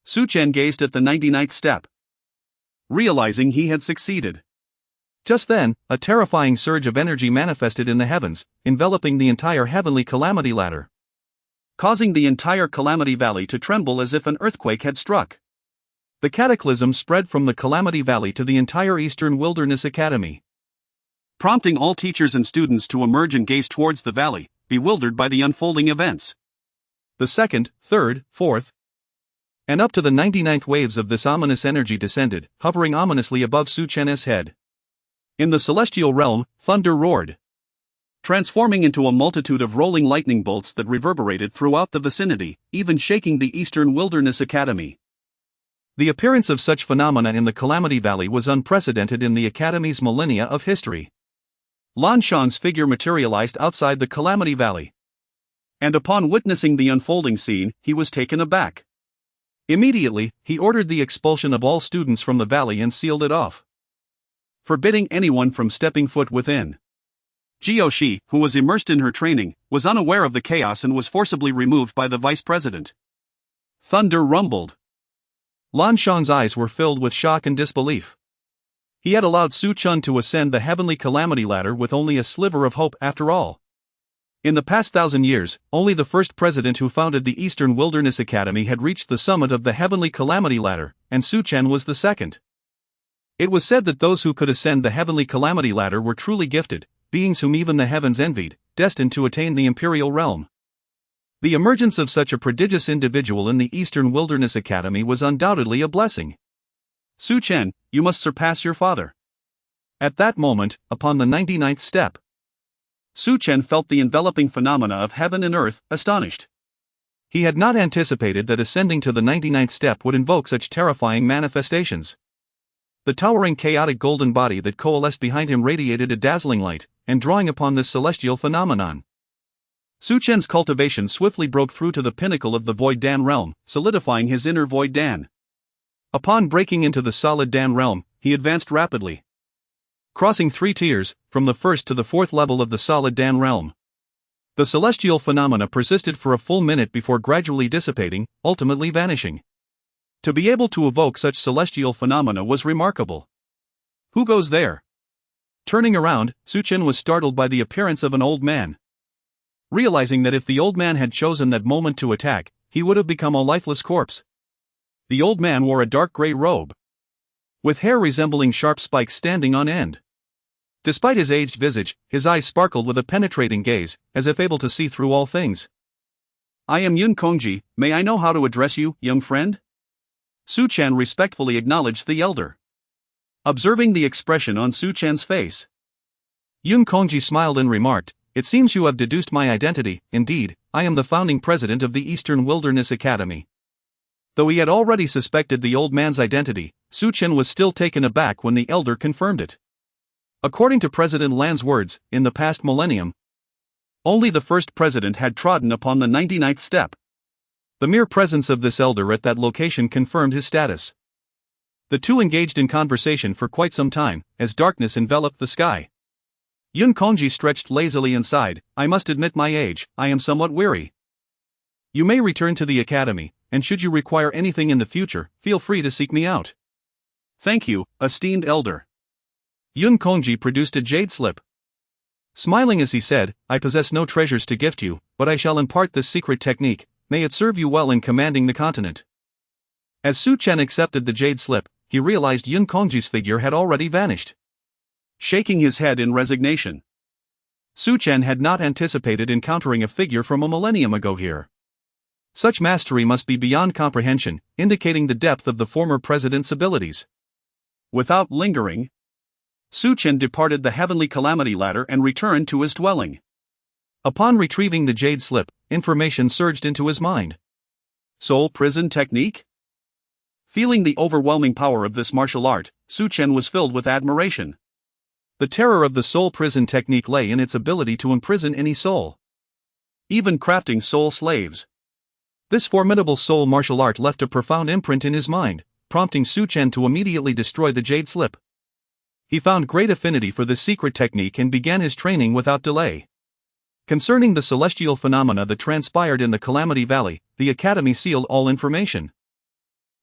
Su Chen gazed at the 99th step, realizing he had succeeded. Just then, a terrifying surge of energy manifested in the heavens, enveloping the entire heavenly calamity ladder, causing the entire Calamity Valley to tremble as if an earthquake had struck. The cataclysm spread from the Calamity Valley to the entire Eastern Wilderness Academy, prompting all teachers and students to emerge and gaze towards the valley, bewildered by the unfolding events. The second, third, fourth, And up to the 99th waves of this ominous energy descended, hovering ominously above Su Chen's head. In the celestial realm, thunder roared, transforming into a multitude of rolling lightning bolts that reverberated throughout the vicinity, even shaking the Eastern Wilderness Academy. The appearance of such phenomena in the Calamity Valley was unprecedented in the Academy's millennia of history. Lan Shang's figure materialized outside the Calamity Valley. And upon witnessing the unfolding scene, he was taken aback. Immediately, he ordered the expulsion of all students from the valley and sealed it off, forbidding anyone from stepping foot within. Jiao, who was immersed in her training, was unaware of the chaos and was forcibly removed by the vice president. Thunder rumbled. Lan Shang's eyes were filled with shock and disbelief. He had allowed Su Chen to ascend the heavenly calamity ladder with only a sliver of hope after all. In the past 1,000 years, only the first president who founded the Eastern Wilderness Academy had reached the summit of the heavenly calamity ladder, and Su Chen was the second. It was said that those who could ascend the heavenly calamity ladder were truly gifted, beings whom even the heavens envied, destined to attain the imperial realm. The emergence of such a prodigious individual in the Eastern Wilderness Academy was undoubtedly a blessing. Su Chen, you must surpass your father. At that moment, upon the 99th step, Su Chen felt the enveloping phenomena of heaven and earth, astonished. He had not anticipated that ascending to the 99th step would invoke such terrifying manifestations. The towering chaotic golden body that coalesced behind him radiated a dazzling light, and drawing upon this celestial phenomenon, Su Chen's cultivation swiftly broke through to the pinnacle of the Void Dan realm, solidifying his inner Void Dan. Upon breaking into the solid Dan realm, he advanced rapidly, crossing 3 tiers, from the first to the 4th level of the solid Dan realm. The celestial phenomena persisted for a full minute before gradually dissipating, ultimately vanishing. To be able to evoke such celestial phenomena was remarkable. Who goes there? Turning around, Su Chen was startled by the appearance of an old man. Realizing that if the old man had chosen that moment to attack, he would have become a lifeless corpse. The old man wore a dark gray robe, with hair resembling sharp spikes standing on end. Despite his aged visage, his eyes sparkled with a penetrating gaze, as if able to see through all things. I am Yun Kongji, may I know how to address you, young friend? Su Chen respectfully acknowledged the elder. Observing the expression on Su Chen's face, Yun Kongji smiled and remarked, it seems you have deduced my identity. Indeed, I am the founding president of the Eastern Wilderness Academy. Though he had already suspected the old man's identity, Su Chen was still taken aback when the elder confirmed it. According to President Lan's words, in the past millennium, only the first president had trodden upon the 99th step. The mere presence of this elder at that location confirmed his status. The two engaged in conversation for quite some time, as darkness enveloped the sky. Yun Kongji stretched lazily and sighed, I must admit my age, I am somewhat weary. You may return to the academy, and should you require anything in the future, feel free to seek me out. Thank you, esteemed elder. Yun Kongji produced a jade slip. Smiling as he said, I possess no treasures to gift you, but I shall impart this secret technique, may it serve you well in commanding the continent. As Su Chen accepted the jade slip, he realized Yun Kongji's figure had already vanished. Shaking his head in resignation, Su Chen had not anticipated encountering a figure from a millennium ago here. Such mastery must be beyond comprehension, indicating the depth of the former president's abilities. Without lingering, Su Chen departed the heavenly calamity ladder and returned to his dwelling. Upon retrieving the jade slip, information surged into his mind. Soul prison technique? Feeling the overwhelming power of this martial art, Su Chen was filled with admiration. The terror of the soul prison technique lay in its ability to imprison any soul, even crafting soul slaves. This formidable soul martial art left a profound imprint in his mind, prompting Su Chen to immediately destroy the jade slip. He found great affinity for this secret technique and began his training without delay. Concerning the celestial phenomena that transpired in the Calamity Valley, the Academy sealed all information.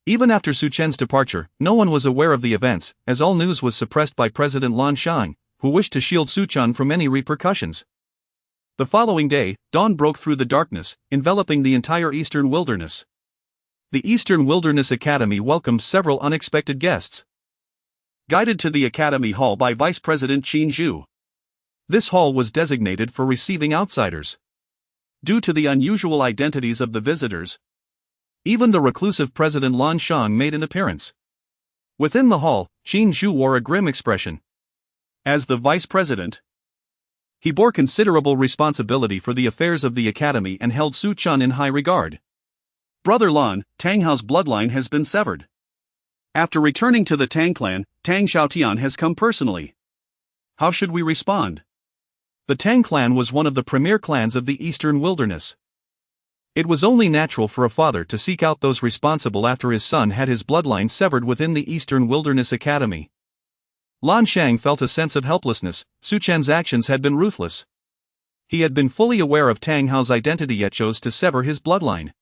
Even after Su Chen's departure, no one was aware of the events, as all news was suppressed by President Lan Shang, who wished to shield Su Chen from any repercussions. The following day, dawn broke through the darkness, enveloping the entire Eastern Wilderness. The Eastern Wilderness Academy welcomed several unexpected guests. Guided to the Academy Hall by Vice President Qin Zhu. This hall was designated for receiving outsiders. Due to the unusual identities of the visitors, Even the reclusive President Lan Shang made an appearance. Within the hall, Qin Zhu wore a grim expression. As the vice president, he bore considerable responsibility for the affairs of the academy and held Su Chen in high regard. Brother Lan, Tang Hao's bloodline has been severed. After returning to the Tang clan, Tang Xiaotian has come personally. How should we respond? The Tang clan was one of the premier clans of the Eastern Wilderness. It was only natural for a father to seek out those responsible after his son had his bloodline severed within the Eastern Wilderness Academy. Lan Shang felt a sense of helplessness. Su Chen's actions had been ruthless. He had been fully aware of Tang Hao's identity yet chose to sever his bloodline.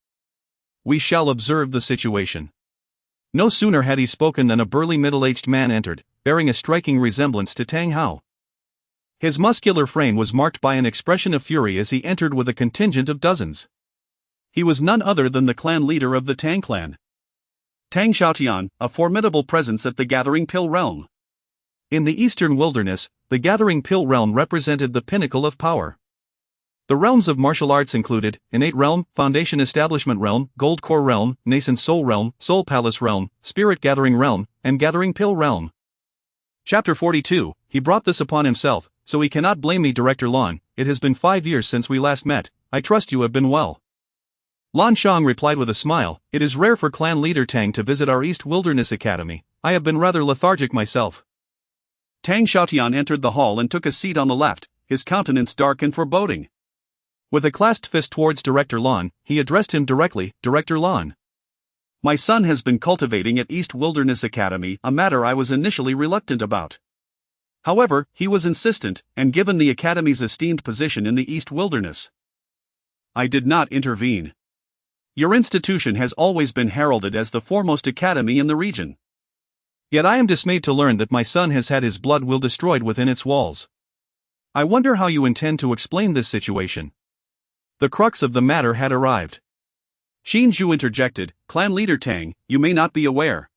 We shall observe the situation. No sooner had he spoken than a burly middle-aged man entered, bearing a striking resemblance to Tang Hao. His muscular frame was marked by an expression of fury as he entered with a contingent of dozens. He was none other than the clan leader of the Tang clan. Tang Xiaotian, a formidable presence at the Gathering Pill realm. In the Eastern Wilderness, the Gathering Pill realm represented the pinnacle of power. The realms of martial arts included Innate Realm, Foundation Establishment Realm, Gold Core Realm, Nascent Soul Realm, Soul Palace Realm, Spirit Gathering Realm, and Gathering Pill Realm. Chapter 42. He brought this upon himself, so he cannot blame me. Director Lan, it has been 5 years since we last met. I trust you have been well. Lan Shang replied with a smile. It is rare for clan leader Tang to visit our East Wilderness Academy. I have been rather lethargic myself. Tang Xiaotian entered the hall and took a seat on the left, his countenance dark and foreboding. With a clasped fist towards Director Lan, he addressed him directly. Director Lan. My son has been cultivating at East Wilderness Academy, a matter I was initially reluctant about. However, he was insistent, and given the Academy's esteemed position in the East Wilderness, I did not intervene. Your institution has always been heralded as the foremost academy in the region. Yet I am dismayed to learn that my son has had his blood will destroyed within its walls. I wonder how you intend to explain this situation. The crux of the matter had arrived. Qin Zhu interjected, Clan leader Tang, you may not be aware,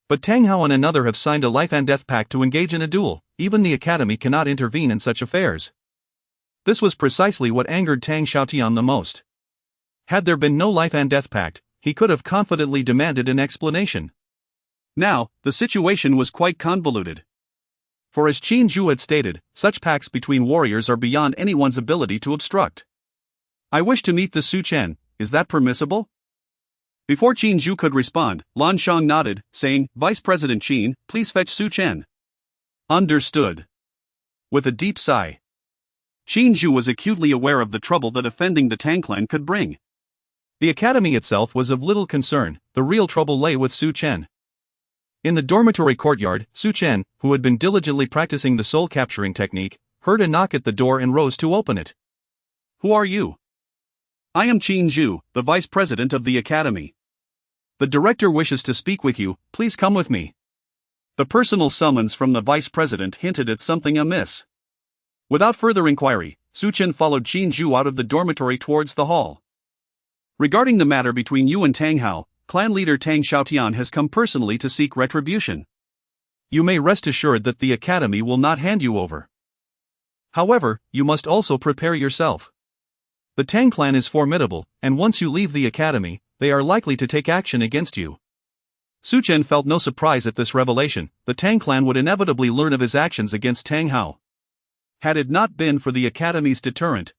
but Tang Hao and another have signed a life and death pact to engage in a duel. Even the academy cannot intervene in such affairs. This was precisely what angered Tang Xiaotian the most. Had there been no life and death pact, he could have confidently demanded an explanation. Now, the situation was quite convoluted. For as Qin Zhu had stated, such pacts between warriors are beyond anyone's ability to obstruct. I wish to meet the Su Chen, is that permissible? Before Qin Zhu could respond, Lan Shang nodded, saying, Vice President Qin, please fetch Su Chen. Understood. With a deep sigh. Qin Zhu was acutely aware of the trouble that offending the Tang clan could bring. The academy itself was of little concern, the real trouble lay with Su Chen. In the dormitory courtyard, Su Chen, who had been diligently practicing the soul-capturing technique, heard a knock at the door and rose to open it. Who are you? I am Qin Zhu, the vice president of the academy. The director wishes to speak with you, please come with me. The personal summons from the vice president hinted at something amiss. Without further inquiry, Su Chen followed Qin Zhu out of the dormitory towards the hall. Regarding the matter between you and Tang Hao, clan leader Tang Xiaotian has come personally to seek retribution. You may rest assured that the academy will not hand you over. However, you must also prepare yourself. The Tang clan is formidable, and once you leave the academy, they are likely to take action against you. Su Chen felt no surprise at this revelation. The Tang clan would inevitably learn of his actions against Tang Hao. Had it not been for the academy's deterrent,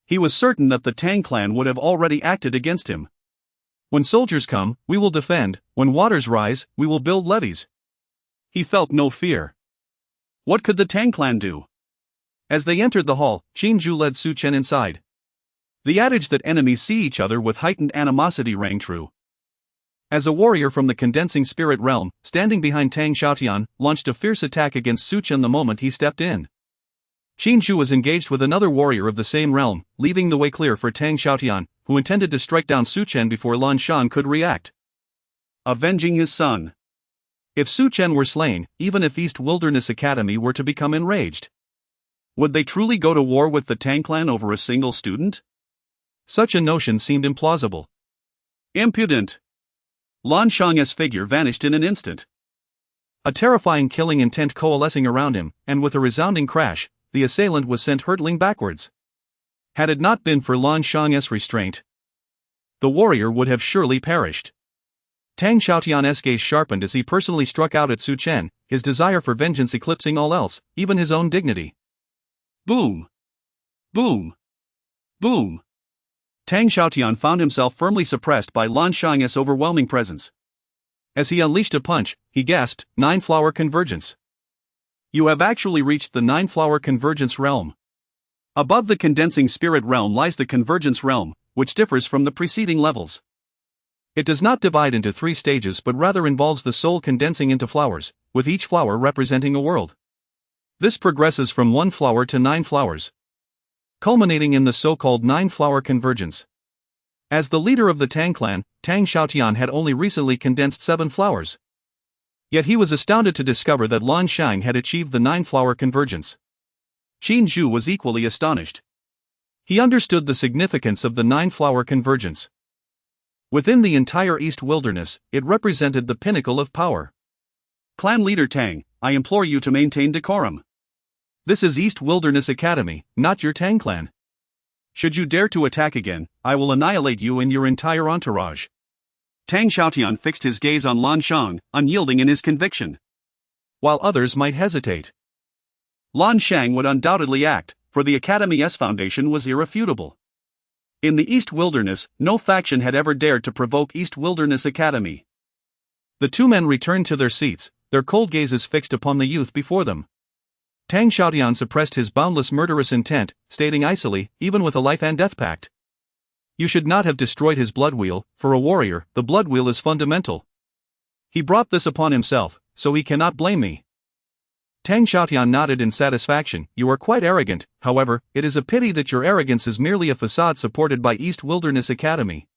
he was certain that the Tang clan would have already acted against him. When soldiers come, we will defend. When waters rise, we will build levees. He felt no fear. What could the Tang clan do? As they entered the hall, Qin Zhu led Su Chen inside. The adage that enemies see each other with heightened animosity rang true. As a warrior from the condensing spirit realm, standing behind Tang Xiaotian, launched a fierce attack against Su Chen the moment he stepped in. Qin Zhu was engaged with another warrior of the same realm, leaving the way clear for Tang Xiaotian, who intended to strike down Su Chen before Lan Shang could react. Avenging his son. If Su Chen were slain, even if East Wilderness Academy were to become enraged, would they truly go to war with the Tang clan over a single student? Such a notion seemed implausible. Impudent! Lan Shang's figure vanished in an instant. A terrifying killing intent coalescing around him, and with a resounding crash, the assailant was sent hurtling backwards. Had it not been for Lan Shang's restraint, the warrior would have surely perished. Tang Xiaotian's gaze sharpened as he personally struck out at Su Chen, his desire for vengeance eclipsing all else, even his own dignity. Boom! Boom! Boom! Tang Xiaotian found himself firmly suppressed by Lan Shang's overwhelming presence. As he unleashed a punch, he gasped, "Nine-flower convergence. You have actually reached the nine-flower convergence realm. Above the condensing spirit realm lies the convergence realm, which differs from the preceding levels. It does not divide into 3 stages but rather involves the soul condensing into flowers, with each flower representing a world. This progresses from 1 flower to 9 flowers, culminating in the so-called 9-flower convergence. As the leader of the Tang clan, Tang Xiaotian had only recently condensed 7 flowers. Yet he was astounded to discover that Lan Shang had achieved the 9-flower convergence. Qin Zhu was equally astonished. He understood the significance of the 9-flower convergence. Within the entire East Wilderness, it represented the pinnacle of power. Clan leader Tang, I implore you to maintain decorum. This is East Wilderness Academy, not your Tang clan. Should you dare to attack again, I will annihilate you and your entire entourage. Tang Xiaotian fixed his gaze on Lan Shang, unyielding in his conviction. While others might hesitate, Lan Shang would undoubtedly act, for the Academy's foundation was irrefutable. In the East Wilderness, no faction had ever dared to provoke East Wilderness Academy. The 2 men returned to their seats, their cold gazes fixed upon the youth before them. Tang Xiaotian suppressed his boundless murderous intent, stating icily, even with a life and death pact. You should not have destroyed his blood wheel. For a warrior, the blood wheel is fundamental. He brought this upon himself, so he cannot blame me. Tang Xiaotian nodded in satisfaction. You are quite arrogant, however, it is a pity that your arrogance is merely a facade supported by East Wilderness Academy.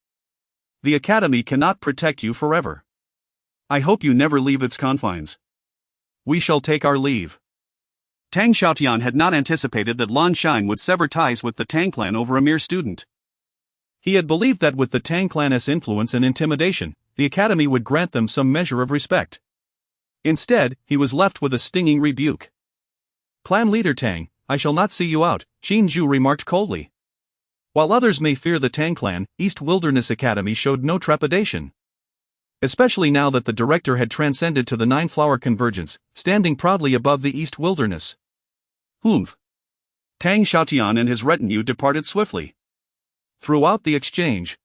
The Academy cannot protect you forever. I hope you never leave its confines. We shall take our leave. Tang Xiaotian had not anticipated that Lan Shang would sever ties with the Tang clan over a mere student. He had believed that with the Tang clan's influence and intimidation, the Academy would grant them some measure of respect. Instead, he was left with a stinging rebuke. Clan leader Tang, I shall not see you out, Qin Zhu remarked coldly. While others may fear the Tang clan, East Wilderness Academy showed no trepidation. Especially now that the director had transcended to the 9-flower convergence, standing proudly above the East Wilderness. Humph. Tang Xiaotian and his retinue departed swiftly. Throughout the exchange,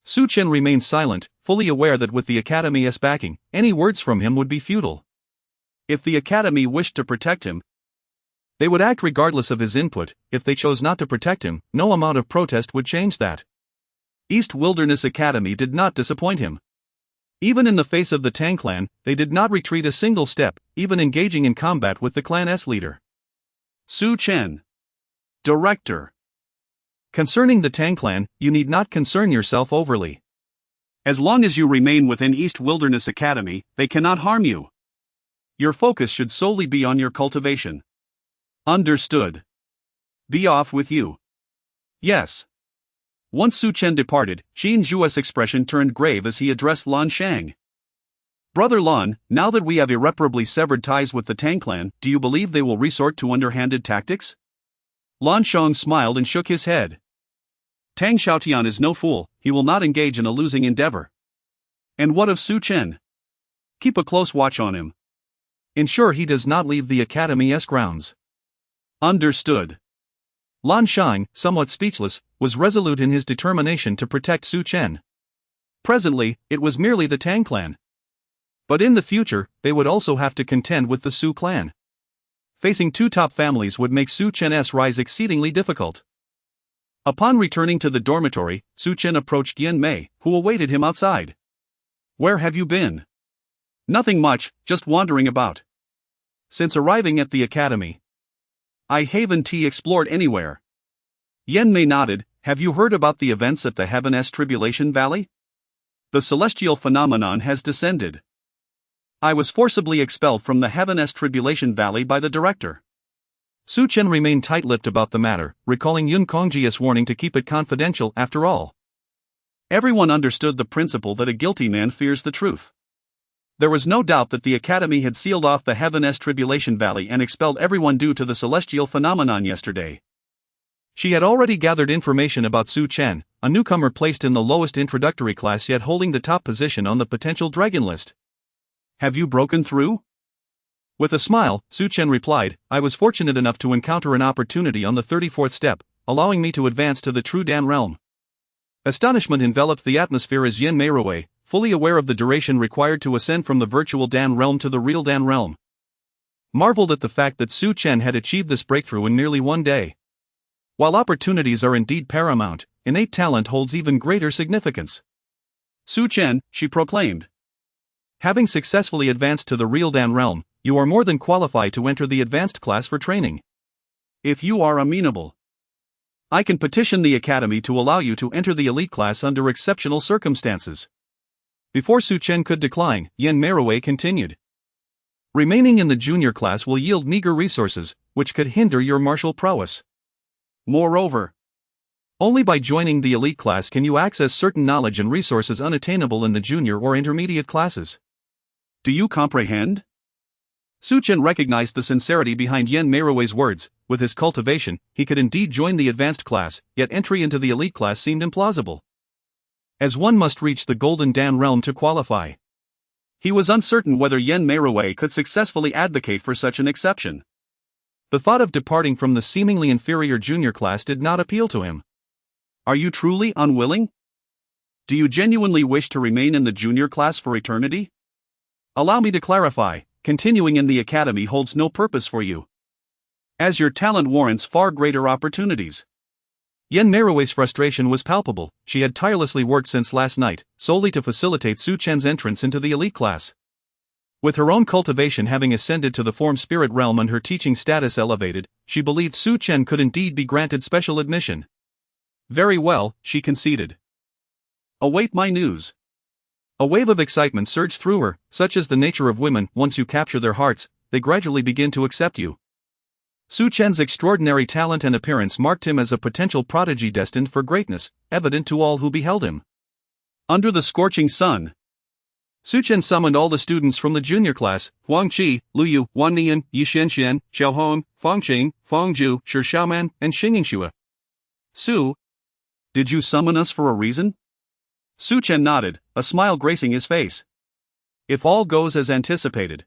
Su Chen remained silent, fully aware that with the Academy's backing, any words from him would be futile. If the Academy wished to protect him, they would act regardless of his input. If they chose not to protect him, no amount of protest would change that. East Wilderness Academy did not disappoint him. Even in the face of the Tang clan, they did not retreat a single step, even engaging in combat with the clan's leader. Su Chen, Director. Concerning the Tang clan, you need not concern yourself overly. As long as you remain within East Wilderness Academy, they cannot harm you. Your focus should solely be on your cultivation. Understood. Be off with you. Yes. Once Su Chen departed, Qin Zhu's expression turned grave as he addressed Lan Shang. Brother Lan, now that we have irreparably severed ties with the Tang clan, do you believe they will resort to underhanded tactics? Lan Shang smiled and shook his head. Tang Xiaotian is no fool, he will not engage in a losing endeavor. And what of Su Chen? Keep a close watch on him. Ensure he does not leave the Academy's grounds. Understood. Lan Shang, somewhat speechless, was resolute in his determination to protect Su Chen. Presently, it was merely the Tang clan. But in the future, they would also have to contend with the Su clan. Facing 2 top families would make Su Chen's rise exceedingly difficult. Upon returning to the dormitory, Su Chen approached Yan Mei, who awaited him outside. Where have you been? Nothing much, just wandering about. Since arriving at the academy, I haven't explored anywhere. Yan Mei nodded. Have you heard about the events at the Heaven's Tribulation Valley? The celestial phenomenon has descended. I was forcibly expelled from the Heaven's Tribulation Valley by the director. Su Chen remained tight-lipped about the matter, recalling Yun Kongji's warning to keep it confidential. After all, everyone understood the principle that a guilty man fears the truth. There was no doubt that the Academy had sealed off the Heaven's Tribulation Valley and expelled everyone due to the celestial phenomenon yesterday. She had already gathered information about Su Chen, a newcomer placed in the lowest introductory class yet holding the top position on the potential dragon list. Have you broken through? With a smile, Su Chen replied, I was fortunate enough to encounter an opportunity on the 34th step, allowing me to advance to the true Dan realm. Astonishment enveloped the atmosphere as Yin Meirui, fully aware of the duration required to ascend from the virtual Dan realm to the real Dan realm, marveled at the fact that Su Chen had achieved this breakthrough in nearly one day. While opportunities are indeed paramount, innate talent holds even greater significance. Su Chen, she proclaimed. Having successfully advanced to the real Dan realm, you are more than qualified to enter the advanced class for training. If you are amenable, I can petition the academy to allow you to enter the elite class under exceptional circumstances. Before Su Chen could decline, Yin Meirui continued. Remaining in the junior class will yield meager resources, which could hinder your martial prowess. Moreover, only by joining the elite class can you access certain knowledge and resources unattainable in the junior or intermediate classes. Do you comprehend? Su Chen recognized the sincerity behind Yin Meirui's words. With his cultivation, he could indeed join the advanced class, yet entry into the elite class seemed implausible, as one must reach the Golden Dan realm to qualify. He was uncertain whether Yin Meirui could successfully advocate for such an exception. The thought of departing from the seemingly inferior junior class did not appeal to him. Are you truly unwilling? Do you genuinely wish to remain in the junior class for eternity? Allow me to clarify, continuing in the academy holds no purpose for you, as your talent warrants far greater opportunities. Yin Meirui's frustration was palpable. She had tirelessly worked since last night, solely to facilitate Su Chen's entrance into the elite class. With her own cultivation having ascended to the form spirit realm and her teaching status elevated, she believed Su Chen could indeed be granted special admission. Very well, she conceded. Await my news. A wave of excitement surged through her, such is the nature of women. Once you capture their hearts, they gradually begin to accept you. Su Chen's extraordinary talent and appearance marked him as a potential prodigy destined for greatness, evident to all who beheld him. Under the scorching sun, Su Chen summoned all the students from the junior class: Huang Qi, Lu Yu, Wan Nian, Yi Xianxian, Xiao Hong, Fang Qing, Fang Zhu, Shi Xiaoman, and Xinging Xue. Su, did you summon us for a reason? Su Chen nodded, a smile gracing his face. If all goes as anticipated,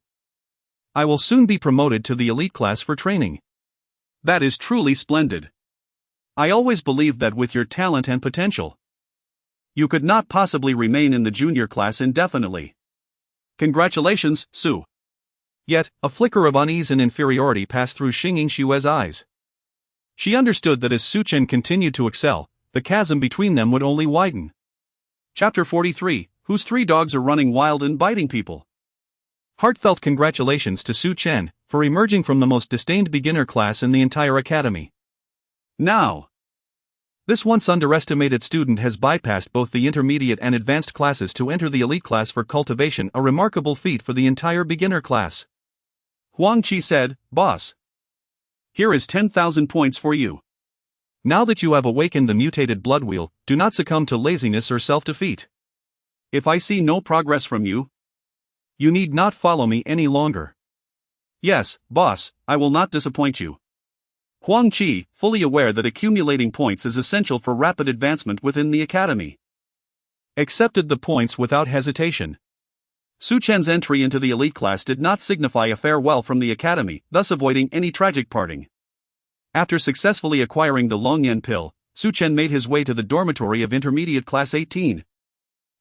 I will soon be promoted to the elite class for training. That is truly splendid. I always believed that with your talent and potential, you could not possibly remain in the junior class indefinitely. Congratulations, Su. Yet, a flicker of unease and inferiority passed through Xinging Xue's eyes. She understood that as Su Chen continued to excel, the chasm between them would only widen. Chapter 43, Whose three dogs are running wild and biting people. Heartfelt congratulations to Su Chen for emerging from the most disdained beginner class in the entire academy. Now, this once underestimated student has bypassed both the intermediate and advanced classes to enter the elite class for cultivation, a remarkable feat for the entire beginner class. Huang Qi said, Boss, here is 10,000 points for you. Now that you have awakened the mutated blood wheel, do not succumb to laziness or self-defeat. If I see no progress from you, you need not follow me any longer. Yes, boss, I will not disappoint you. Huang Qi, fully aware that accumulating points is essential for rapid advancement within the academy, accepted the points without hesitation. Su Chen's entry into the elite class did not signify a farewell from the academy, thus avoiding any tragic parting. After successfully acquiring the Longyan pill, Su Chen made his way to the dormitory of Intermediate Class 18.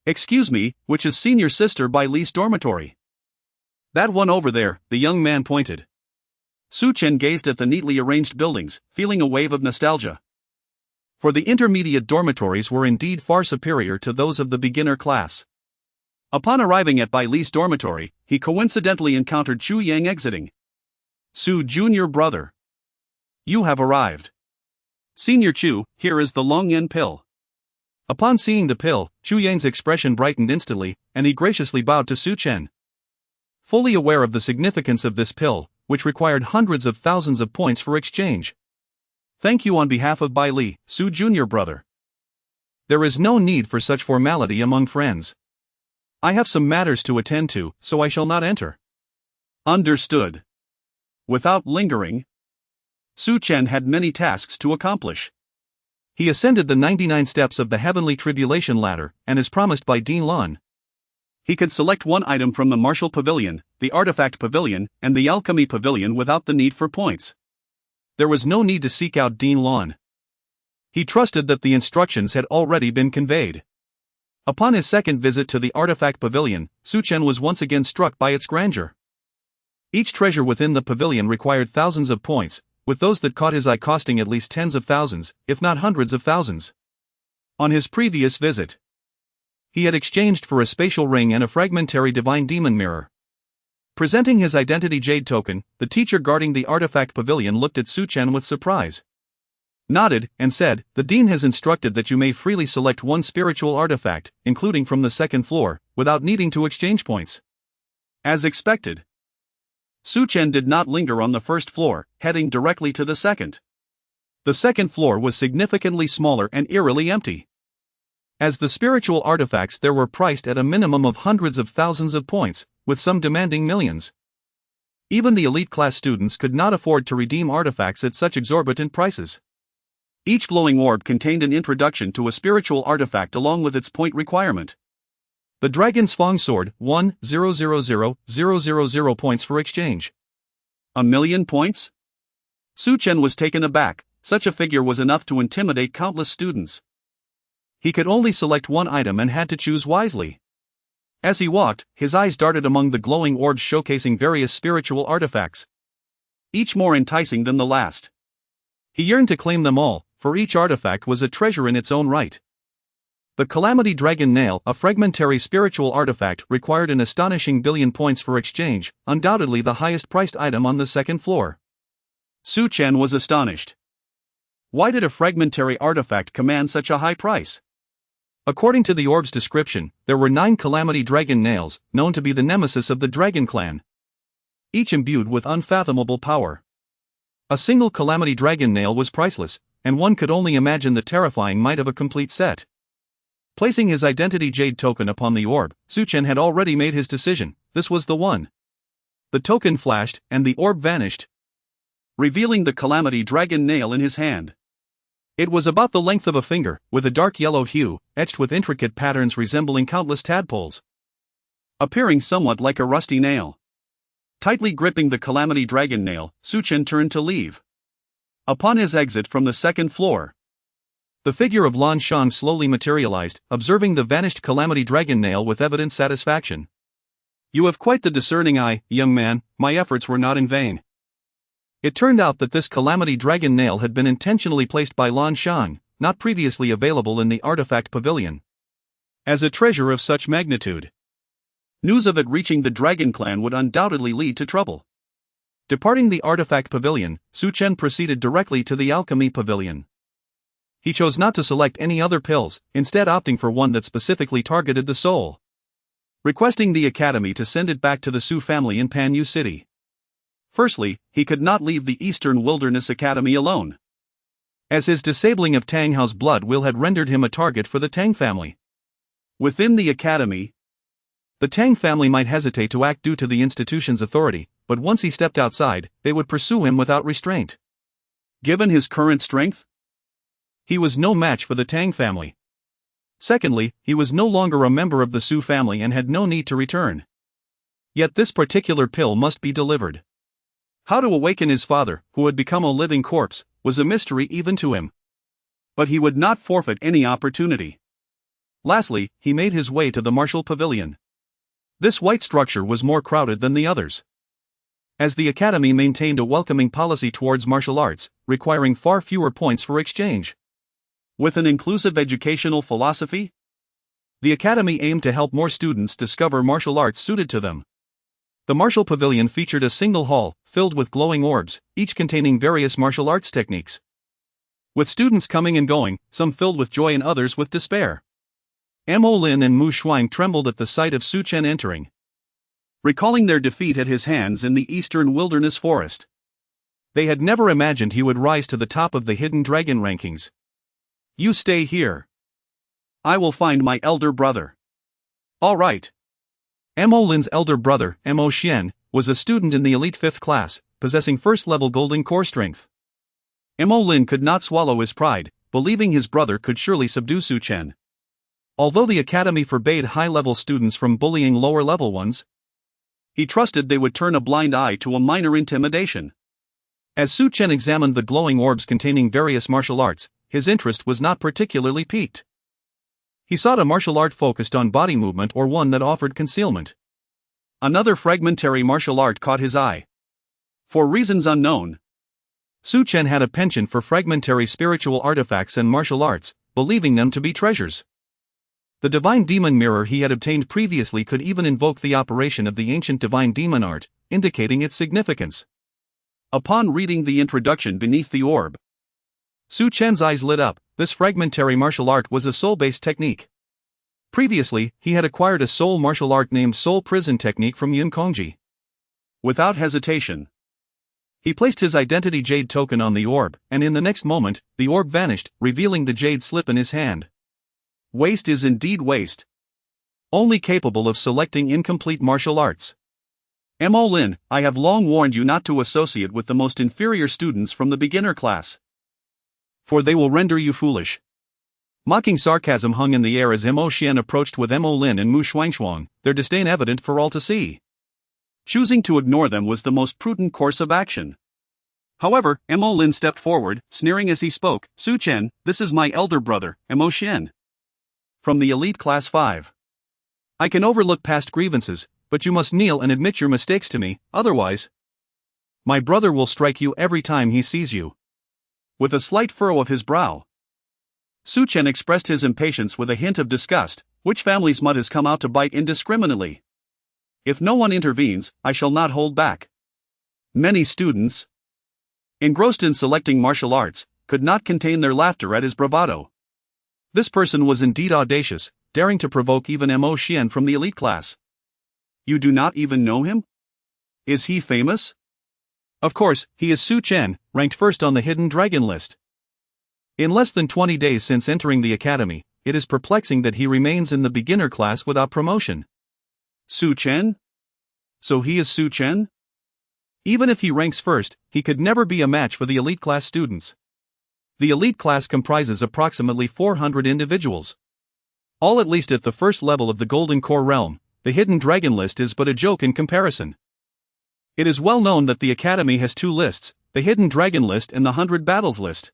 Excuse me, which is senior sister by Li's dormitory? That one over there, the young man pointed. Su Chen gazed at the neatly arranged buildings, feeling a wave of nostalgia. For the intermediate dormitories were indeed far superior to those of the beginner class. Upon arriving at Bai Li's dormitory, he coincidentally encountered Chu Yang exiting. Su, junior brother, you have arrived. Senior Chu, here is the Longyan pill. Upon seeing the pill, Chu Yang's expression brightened instantly, and he graciously bowed to Su Chen. Fully aware of the significance of this pill, which required hundreds of thousands of points for exchange. Thank you on behalf of Bai Li, Su junior brother. There is no need for such formality among friends. I have some matters to attend to, so I shall not enter. Understood. Without lingering, Su Chen had many tasks to accomplish. He ascended the 99 steps of the heavenly tribulation ladder, and as promised by Dean Lon, he could select one item from the martial pavilion, the artifact pavilion, and the alchemy pavilion without the need for points. There was no need to seek out Dean Lon. He trusted that the instructions had already been conveyed. Upon his second visit to the artifact pavilion, Su Chen was once again struck by its grandeur. Each treasure within the pavilion required thousands of points, with those that caught his eye costing at least tens of thousands, if not hundreds of thousands. On his previous visit, he had exchanged for a spatial ring and a fragmentary divine demon mirror. Presenting his identity jade token, the teacher guarding the artifact pavilion looked at Su Chen with surprise, nodded, and said, "The dean has instructed that you may freely select one spiritual artifact, including from the second floor, without needing to exchange points." As expected, Su Chen did not linger on the first floor, heading directly to the second. The second floor was significantly smaller and eerily empty. As the spiritual artifacts there were priced at a minimum of hundreds of thousands of points, with some demanding millions. Even the elite class students could not afford to redeem artifacts at such exorbitant prices. Each glowing orb contained an introduction to a spiritual artifact along with its point requirement. The Dragon's Fang Sword, 1,000,000 points for exchange. 1,000,000 points? Su Chen was taken aback. Such a figure was enough to intimidate countless students. He could only select one item and had to choose wisely. As he walked, his eyes darted among the glowing orbs showcasing various spiritual artifacts, each more enticing than the last. He yearned to claim them all, for each artifact was a treasure in its own right. The Calamity Dragon Nail, a fragmentary spiritual artifact, required an astonishing 1,000,000,000 points for exchange, undoubtedly the highest priced item on the second floor. Su Chen was astonished. Why did a fragmentary artifact command such a high price? According to the orb's description, there were 9 Calamity Dragon Nails, known to be the nemesis of the Dragon Clan, each imbued with unfathomable power. A single Calamity Dragon Nail was priceless, and one could only imagine the terrifying might of a complete set. Placing his identity jade token upon the orb, Su Chen had already made his decision. This was the one. The token flashed, and the orb vanished, revealing the Calamity Dragon Nail in his hand. It was about the length of a finger, with a dark yellow hue, etched with intricate patterns resembling countless tadpoles, appearing somewhat like a rusty nail. Tightly gripping the Calamity Dragon Nail, Su Chen turned to leave. Upon his exit from the second floor, the figure of Lan Shang slowly materialized, observing the vanished Calamity Dragon Nail with evident satisfaction. "You have quite the discerning eye, young man. My efforts were not in vain." It turned out that this Calamity Dragon Nail had been intentionally placed by Lan Shang, not previously available in the artifact pavilion. As a treasure of such magnitude, news of it reaching the Dragon Clan would undoubtedly lead to trouble. Departing the artifact pavilion, Su Chen proceeded directly to the alchemy pavilion. He chose not to select any other pills, instead opting for one that specifically targeted the soul, requesting the academy to send it back to the Su family in Panyu City. Firstly, he could not leave the Eastern Wilderness Academy alone, as his disabling of Tang Hao's blood will had rendered him a target for the Tang family. Within the academy, the Tang family might hesitate to act due to the institution's authority, but once he stepped outside, they would pursue him without restraint. Given his current strength, he was no match for the Tang family. Secondly, he was no longer a member of the Su family and had no need to return. Yet this particular pill must be delivered. How to awaken his father, who had become a living corpse, was a mystery even to him. But he would not forfeit any opportunity. Lastly, he made his way to the martial pavilion. This white structure was more crowded than the others, as the academy maintained a welcoming policy towards martial arts, requiring far fewer points for exchange. With an inclusive educational philosophy, the academy aimed to help more students discover martial arts suited to them. The martial pavilion featured a single hall, filled with glowing orbs, each containing various martial arts techniques, with students coming and going, some filled with joy and others with despair. Mo Lin and Mu Shuang trembled at the sight of Su Chen entering, recalling their defeat at his hands in the Eastern Wilderness Forest. They had never imagined he would rise to the top of the hidden dragon rankings. "You stay here. I will find my elder brother." "All right." Mo Lin's elder brother, Mo Xian, was a student in the elite 5th class, possessing first-level golden core strength. Mo Lin could not swallow his pride, believing his brother could surely subdue Su Chen. Although the academy forbade high-level students from bullying lower-level ones, he trusted they would turn a blind eye to a minor intimidation. As Su Chen examined the glowing orbs containing various martial arts, his interest was not particularly piqued. He sought a martial art focused on body movement or one that offered concealment. Another fragmentary martial art caught his eye. For reasons unknown, Su Chen had a penchant for fragmentary spiritual artifacts and martial arts, believing them to be treasures. The divine demon mirror he had obtained previously could even invoke the operation of the ancient divine demon art, indicating its significance. Upon reading the introduction beneath the orb, Su Chen's eyes lit up. This fragmentary martial art was a soul-based technique. Previously, he had acquired a soul martial art named Soul Prison Technique from Yun Kongji. Without hesitation, he placed his identity jade token on the orb, and in the next moment, the orb vanished, revealing the jade slip in his hand. Waste is indeed waste. Only capable of selecting incomplete martial arts. Mo Lin, I have long warned you not to associate with the most inferior students from the beginner class, for they will render you foolish. Mocking sarcasm hung in the air as Mo Xian approached with Mo Lin and Mu Shuangshuang, their disdain evident for all to see. Choosing to ignore them was the most prudent course of action. However, Mo Lin stepped forward, sneering as he spoke, Su Chen, this is my elder brother, Mo Xian. From the elite class 5. I can overlook past grievances, but you must kneel and admit your mistakes to me, otherwise my brother will strike you every time he sees you. With a slight furrow of his brow, Su Chen expressed his impatience with a hint of disgust. Which family's mud has come out to bite indiscriminately? If no one intervenes, I shall not hold back. Many students, engrossed in selecting martial arts, could not contain their laughter at his bravado. This person was indeed audacious, daring to provoke even Mo Xian from the elite class. You do not even know him? Is he famous? Of course, he is Su Chen, ranked first on the hidden dragon list. In less than 20 days since entering the academy, it is perplexing that he remains in the beginner class without promotion. Su Chen? So he is Su Chen? Even if he ranks first, he could never be a match for the elite class students. The elite class comprises approximately 400 individuals. All at least at the first level of the Golden Core realm. The hidden dragon list is but a joke in comparison. It is well known that the academy has two lists, the hidden dragon list and the 100 battles list.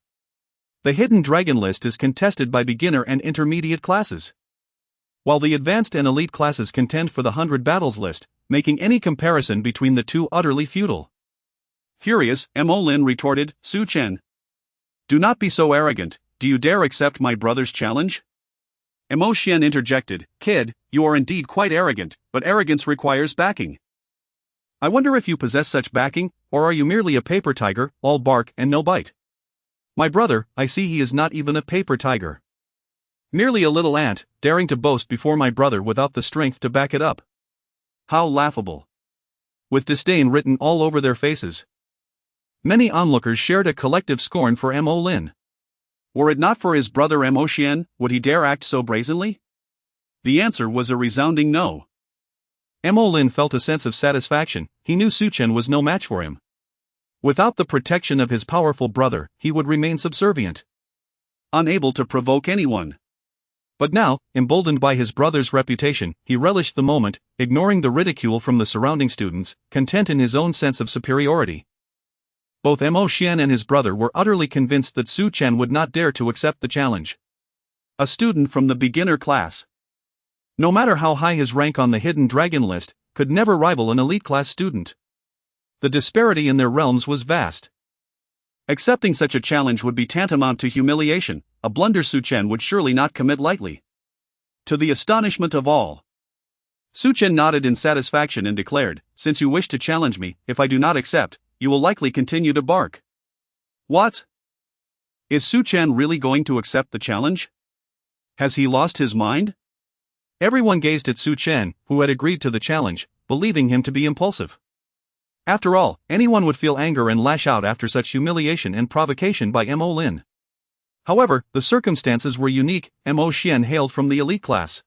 The hidden dragon list is contested by beginner and intermediate classes, while the advanced and elite classes contend for the 100 battles list, making any comparison between the two utterly futile. Furious, Mo Lin retorted, Su Chen, do not be so arrogant. Do you dare accept my brother's challenge? Mo Xian interjected, Kid, you are indeed quite arrogant, but arrogance requires backing. I wonder if you possess such backing, or are you merely a paper tiger, all bark and no bite? My brother, I see he is not even a paper tiger. Merely a little ant, daring to boast before my brother without the strength to back it up. How laughable. With disdain written all over their faces, many onlookers shared a collective scorn for Mo Lin. Were it not for his brother Mo Xian, would he dare act so brazenly? The answer was a resounding no. Mo Lin felt a sense of satisfaction. He knew Su Chen was no match for him. Without the protection of his powerful brother, he would remain subservient, unable to provoke anyone. But now, emboldened by his brother's reputation, he relished the moment, ignoring the ridicule from the surrounding students, content in his own sense of superiority. Both Mo Xian and his brother were utterly convinced that Su Chen would not dare to accept the challenge. A student from the beginner class, no matter how high his rank on the hidden dragon list, could never rival an elite class student. The disparity in their realms was vast. Accepting such a challenge would be tantamount to humiliation, a blunder Su Chen would surely not commit lightly. To the astonishment of all, Su Chen nodded in satisfaction and declared, Since you wish to challenge me, if I do not accept, you will likely continue to bark. What? Is Su Chen really going to accept the challenge? Has he lost his mind? Everyone gazed at Su Chen, who had agreed to the challenge, believing him to be impulsive. After all, anyone would feel anger and lash out after such humiliation and provocation by Mo Lin. However, the circumstances were unique. Mo Xian hailed from the elite class,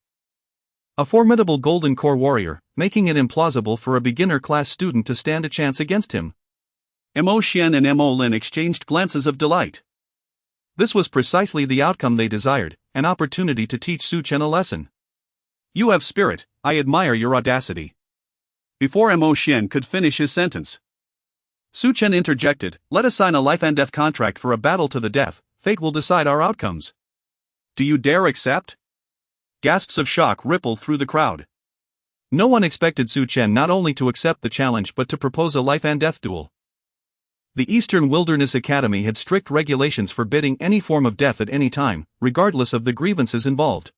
a formidable Golden Core warrior, making it implausible for a beginner class student to stand a chance against him. Mo Xian and Mo Lin exchanged glances of delight. This was precisely the outcome they desired, an opportunity to teach Su Chen a lesson. You have spirit, I admire your audacity. Before Mo Xian could finish his sentence, Su Chen interjected, let us sign a life and death contract for a battle to the death, fate will decide our outcomes. Do you dare accept? Gasps of shock rippled through the crowd. No one expected Su Chen not only to accept the challenge but to propose a life and death duel. The Eastern Wilderness Academy had strict regulations forbidding any form of death at any time, regardless of the grievances involved.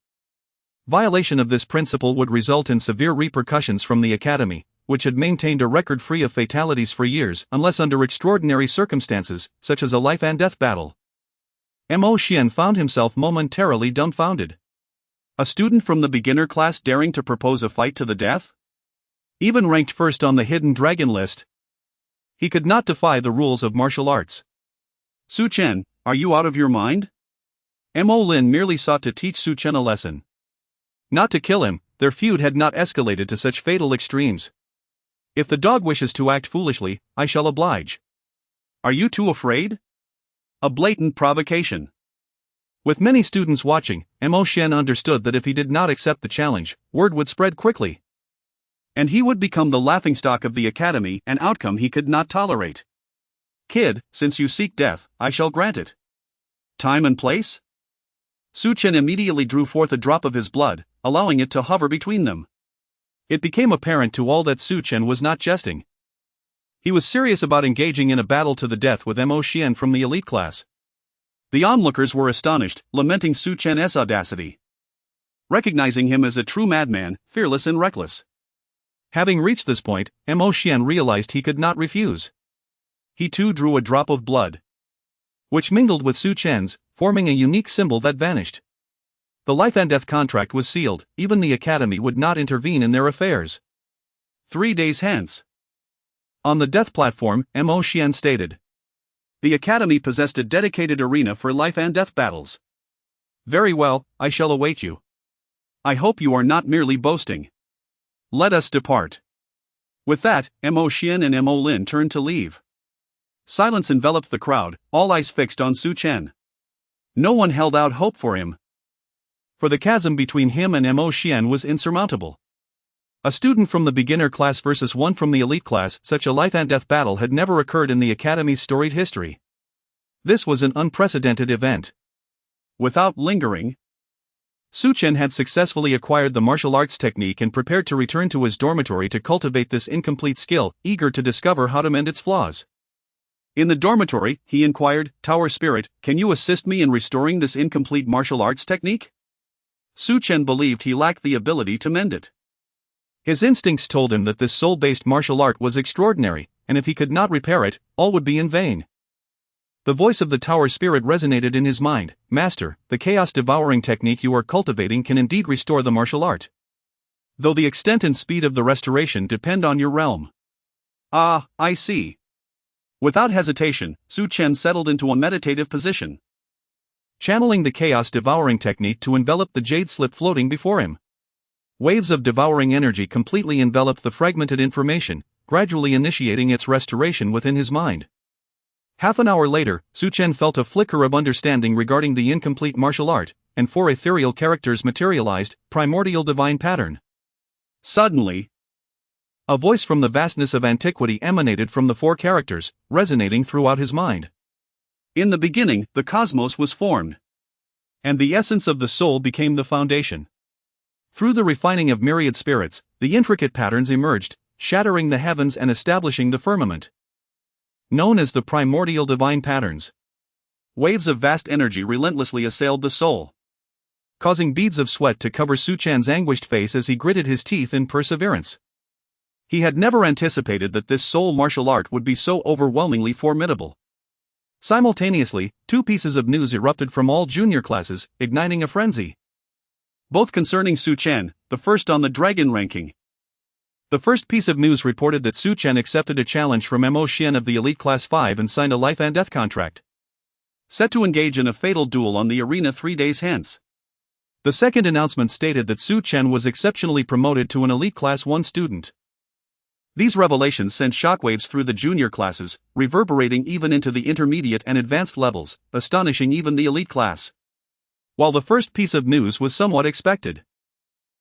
Violation of this principle would result in severe repercussions from the Academy, which had maintained a record free of fatalities for years unless under extraordinary circumstances, such as a life and death battle. Mo Xian found himself momentarily dumbfounded. A student from the beginner class daring to propose a fight to the death? Even ranked first on the hidden dragon list? He could not defy the rules of martial arts. Su Chen, are you out of your mind? Mo Lin merely sought to teach Su Chen a lesson. Not to kill him, their feud had not escalated to such fatal extremes. If the dog wishes to act foolishly, I shall oblige. Are you too afraid? A blatant provocation. With many students watching, Mo Xian understood that if he did not accept the challenge, word would spread quickly. And he would become the laughingstock of the academy, an outcome he could not tolerate. Kid, since you seek death, I shall grant it. Time and place? Su Chen immediately drew forth a drop of his blood, allowing it to hover between them. It became apparent to all that Su Chen was not jesting. He was serious about engaging in a battle to the death with Mo Xian from the elite class. The onlookers were astonished, lamenting Su Chen's audacity. Recognizing him as a true madman, fearless and reckless. Having reached this point, Mo Xian realized he could not refuse. He too drew a drop of blood, which mingled with Su Chen's, forming a unique symbol that vanished. The life and death contract was sealed, even the academy would not intervene in their affairs. 3 days hence. On the death platform, Mo Xian stated. The academy possessed a dedicated arena for life and death battles. Very well, I shall await you. I hope you are not merely boasting. Let us depart. With that, Mo Xian and Mo Lin turned to leave. Silence enveloped the crowd, all eyes fixed on Su Chen. No one held out hope for him. For the chasm between him and Mo Xian was insurmountable. A student from the beginner class versus one from the elite class, such a life and death battle had never occurred in the academy's storied history. This was an unprecedented event. Without lingering, Su Chen had successfully acquired the martial arts technique and prepared to return to his dormitory to cultivate this incomplete skill, eager to discover how to mend its flaws. In the dormitory, he inquired, Tower Spirit, can you assist me in restoring this incomplete martial arts technique? Su Chen believed he lacked the ability to mend it. His instincts told him that this soul-based martial art was extraordinary, and if he could not repair it, all would be in vain. The voice of the Tower Spirit resonated in his mind. Master, the Chaos Devouring technique you are cultivating can indeed restore the martial art. Though the extent and speed of the restoration depend on your realm. Ah, I see. Without hesitation, Su Chen settled into a meditative position, channeling the Chaos Devouring technique to envelop the jade slip floating before him. Waves of devouring energy completely enveloped the fragmented information, gradually initiating its restoration within his mind. Half an hour later, Su Chen felt a flicker of understanding regarding the incomplete martial art, and 4 ethereal characters materialized, primordial divine pattern. Suddenly, a voice from the vastness of antiquity emanated from the 4 characters, resonating throughout his mind. In the beginning, the cosmos was formed, and the essence of the soul became the foundation. Through the refining of myriad spirits, the intricate patterns emerged, shattering the heavens and establishing the firmament. Known as the primordial divine patterns, waves of vast energy relentlessly assailed the soul, causing beads of sweat to cover Su Chen's anguished face as he gritted his teeth in perseverance. He had never anticipated that this soul martial art would be so overwhelmingly formidable. Simultaneously, 2 pieces of news erupted from all junior classes, igniting a frenzy. Both concerning Su Chen, the first on the dragon ranking. The first piece of news reported that Su Chen accepted a challenge from Mo Xian of the Elite Class 5 and signed a life and death contract, set to engage in a fatal duel on the arena 3 days hence. The second announcement stated that Su Chen was exceptionally promoted to an Elite Class 1 student. These revelations sent shockwaves through the junior classes, reverberating even into the intermediate and advanced levels, astonishing even the elite class. While the first piece of news was somewhat expected,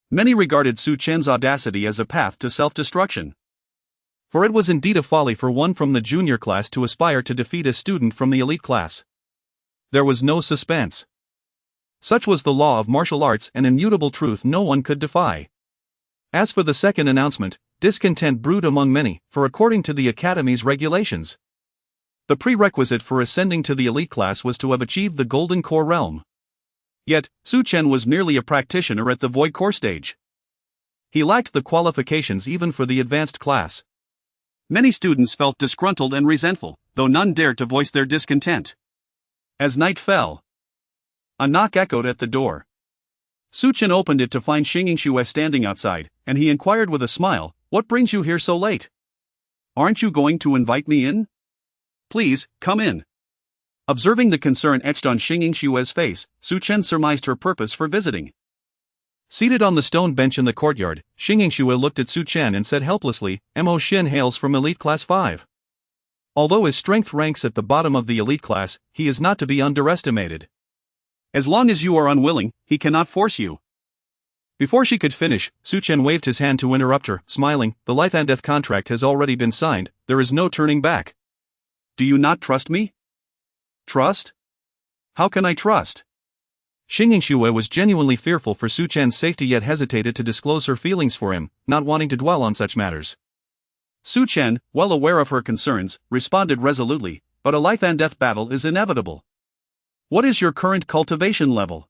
many regarded Su Chen's audacity as a path to self-destruction. For it was indeed a folly for one from the junior class to aspire to defeat a student from the elite class. There was no suspense. Such was the law of martial arts, an immutable truth no one could defy. As for the second announcement, discontent brewed among many, for according to the Academy's regulations, the prerequisite for ascending to the elite class was to have achieved the Golden Core realm. Yet, Su Chen was merely a practitioner at the Void Core stage. He lacked the qualifications even for the advanced class. Many students felt disgruntled and resentful, though none dared to voice their discontent. As night fell, a knock echoed at the door. Su Chen opened it to find Xingxue standing outside, and he inquired with a smile, "What brings you here so late? Aren't you going to invite me in? Please, come in." Observing the concern etched on Xingxue's face, Su Chen surmised her purpose for visiting. Seated on the stone bench in the courtyard, Xingxue looked at Su Chen and said helplessly, "Mo Xin hails from Elite Class 5. Although his strength ranks at the bottom of the elite class, he is not to be underestimated. As long as you are unwilling, he cannot force you." Before she could finish, Su Chen waved his hand to interrupt her, smiling, "The life and death contract has already been signed, there is no turning back. Do you not trust me?" "Trust? How can I trust?" Xingxue was genuinely fearful for Su Chen's safety yet hesitated to disclose her feelings for him, not wanting to dwell on such matters. Su Chen, well aware of her concerns, responded resolutely, "But a life and death battle is inevitable. What is your current cultivation level?"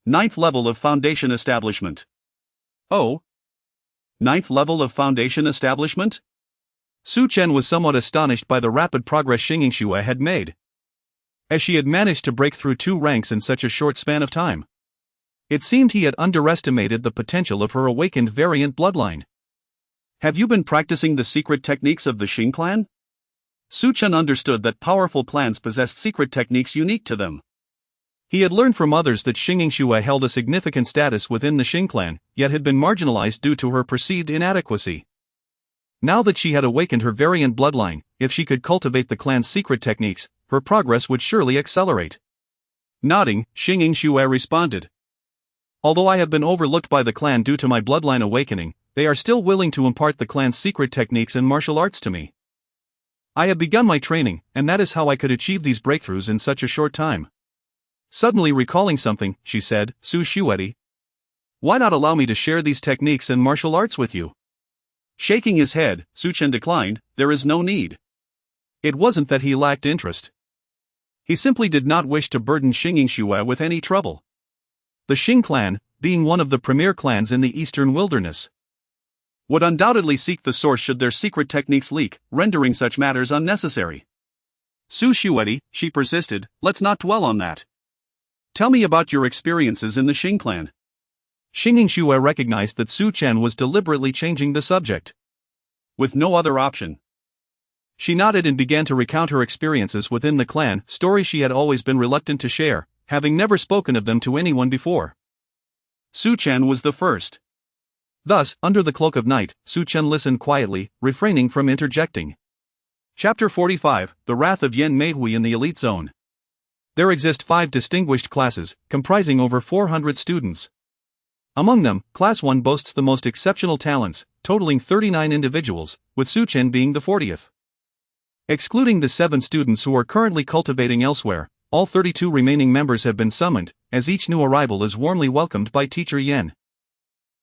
"9th level of foundation establishment." "Oh? 9th level of foundation establishment?" Su Chen was somewhat astonished by the rapid progress Xingxue had made, as she had managed to break through 2 ranks in such a short span of time. It seemed he had underestimated the potential of her awakened variant bloodline. "Have you been practicing the secret techniques of the Xing clan?" Su Chen understood that powerful clans possessed secret techniques unique to them. He had learned from others that Xingxue held a significant status within the Xing clan, yet had been marginalized due to her perceived inadequacy. Now that she had awakened her variant bloodline, if she could cultivate the clan's secret techniques, her progress would surely accelerate. Nodding, Xingxue responded, "Although I have been overlooked by the clan due to my bloodline awakening, they are still willing to impart the clan's secret techniques and martial arts to me. I have begun my training, and that is how I could achieve these breakthroughs in such a short time." Suddenly recalling something, she said, "Su Shueti, why not allow me to share these techniques and martial arts with you?" Shaking his head, Su Chen declined, "There is no need." It wasn't that he lacked interest. He simply did not wish to burden Xingxue with any trouble. The Xing clan, being one of the premier clans in the eastern wilderness, would undoubtedly seek the source should their secret techniques leak, rendering such matters unnecessary. "Su Shueti," she persisted, "let's not dwell on that. Tell me about your experiences in the Xing clan." Xingxue recognized that Su Chen was deliberately changing the subject. With no other option, she nodded and began to recount her experiences within the clan, stories she had always been reluctant to share, having never spoken of them to anyone before. Su Chen was the first. Thus, under the cloak of night, Su Chen listened quietly, refraining from interjecting. Chapter 45, The Wrath of Yen Meihui in the Elite Zone. There exist 5 distinguished classes, comprising over 400 students. Among them, Class 1 boasts the most exceptional talents, totaling 39 individuals, with Su Chen being the 40th. Excluding the 7 students who are currently cultivating elsewhere, all 32 remaining members have been summoned, as each new arrival is warmly welcomed by Teacher Yen.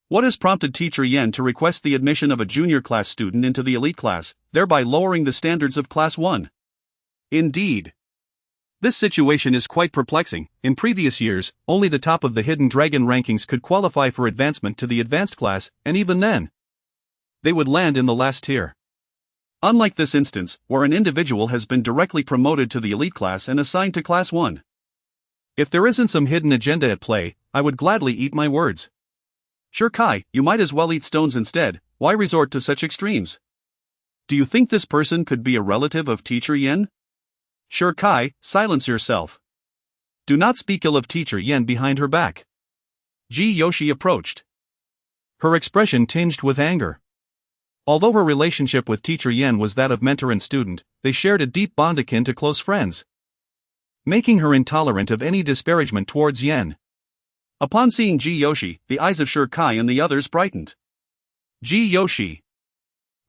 What has prompted Teacher Yen to request the admission of a junior class student into the elite class, thereby lowering the standards of Class 1? Indeed. This situation is quite perplexing. In previous years, only the top of the Hidden Dragon rankings could qualify for advancement to the advanced class, and even then, they would land in the last tier. Unlike this instance, where an individual has been directly promoted to the elite class and assigned to Class 1. If there isn't some hidden agenda at play, I would gladly eat my words. Sure Kai, you might as well eat stones instead, why resort to such extremes? Do you think this person could be a relative of Teacher Yen? Sure Kai, silence yourself. Do not speak ill of Teacher Yen behind her back. Ji Yoshi approached, her expression tinged with anger. Although her relationship with teacher Yen was that of mentor and student, they shared a deep bond akin to close friends, making her intolerant of any disparagement towards Yen. Upon seeing Ji Yoshi, the eyes of Shi Kai and the others brightened. Ji Yoshi,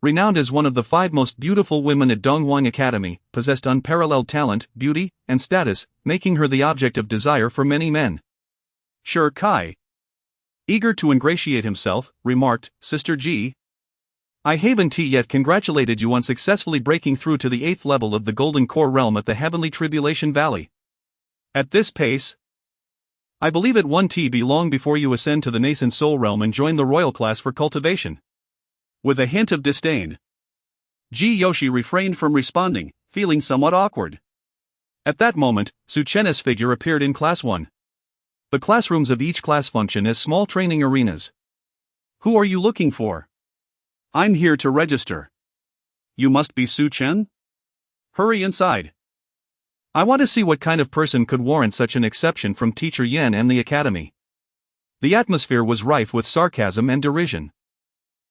renowned as one of the 5 most beautiful women at Donghuang Academy, possessed unparalleled talent, beauty, and status, making her the object of desire for many men. Shi Kai, eager to ingratiate himself, remarked, "Sister Ji, I haven't yet congratulated you on successfully breaking through to the 8th level of the Golden Core Realm at the Heavenly Tribulation Valley. At this pace, I believe it won't be long before you ascend to the nascent soul realm and join the royal class for cultivation." With a hint of disdain, Ji Yoshi refrained from responding, feeling somewhat awkward. At that moment, Su Chen's figure appeared in Class 1. The classrooms of each class function as small training arenas. "Who are you looking for?" "I'm here to register." "You must be Su Chen? Hurry inside. I want to see what kind of person could warrant such an exception from teacher Yen and the academy." The atmosphere was rife with sarcasm and derision.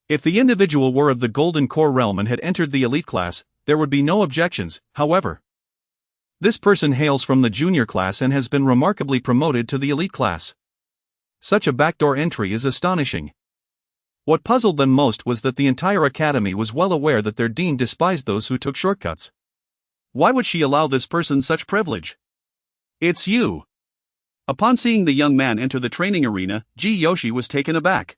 If the individual were of the Golden Core Realm and had entered the elite class, there would be no objections, however. This person hails from the junior class and has been remarkably promoted to the elite class. Such a backdoor entry is astonishing. What puzzled them most was that the entire academy was well aware that their dean despised those who took shortcuts. Why would she allow this person such privilege? "It's you." Upon seeing the young man enter the training arena, Ji Yoshi was taken aback.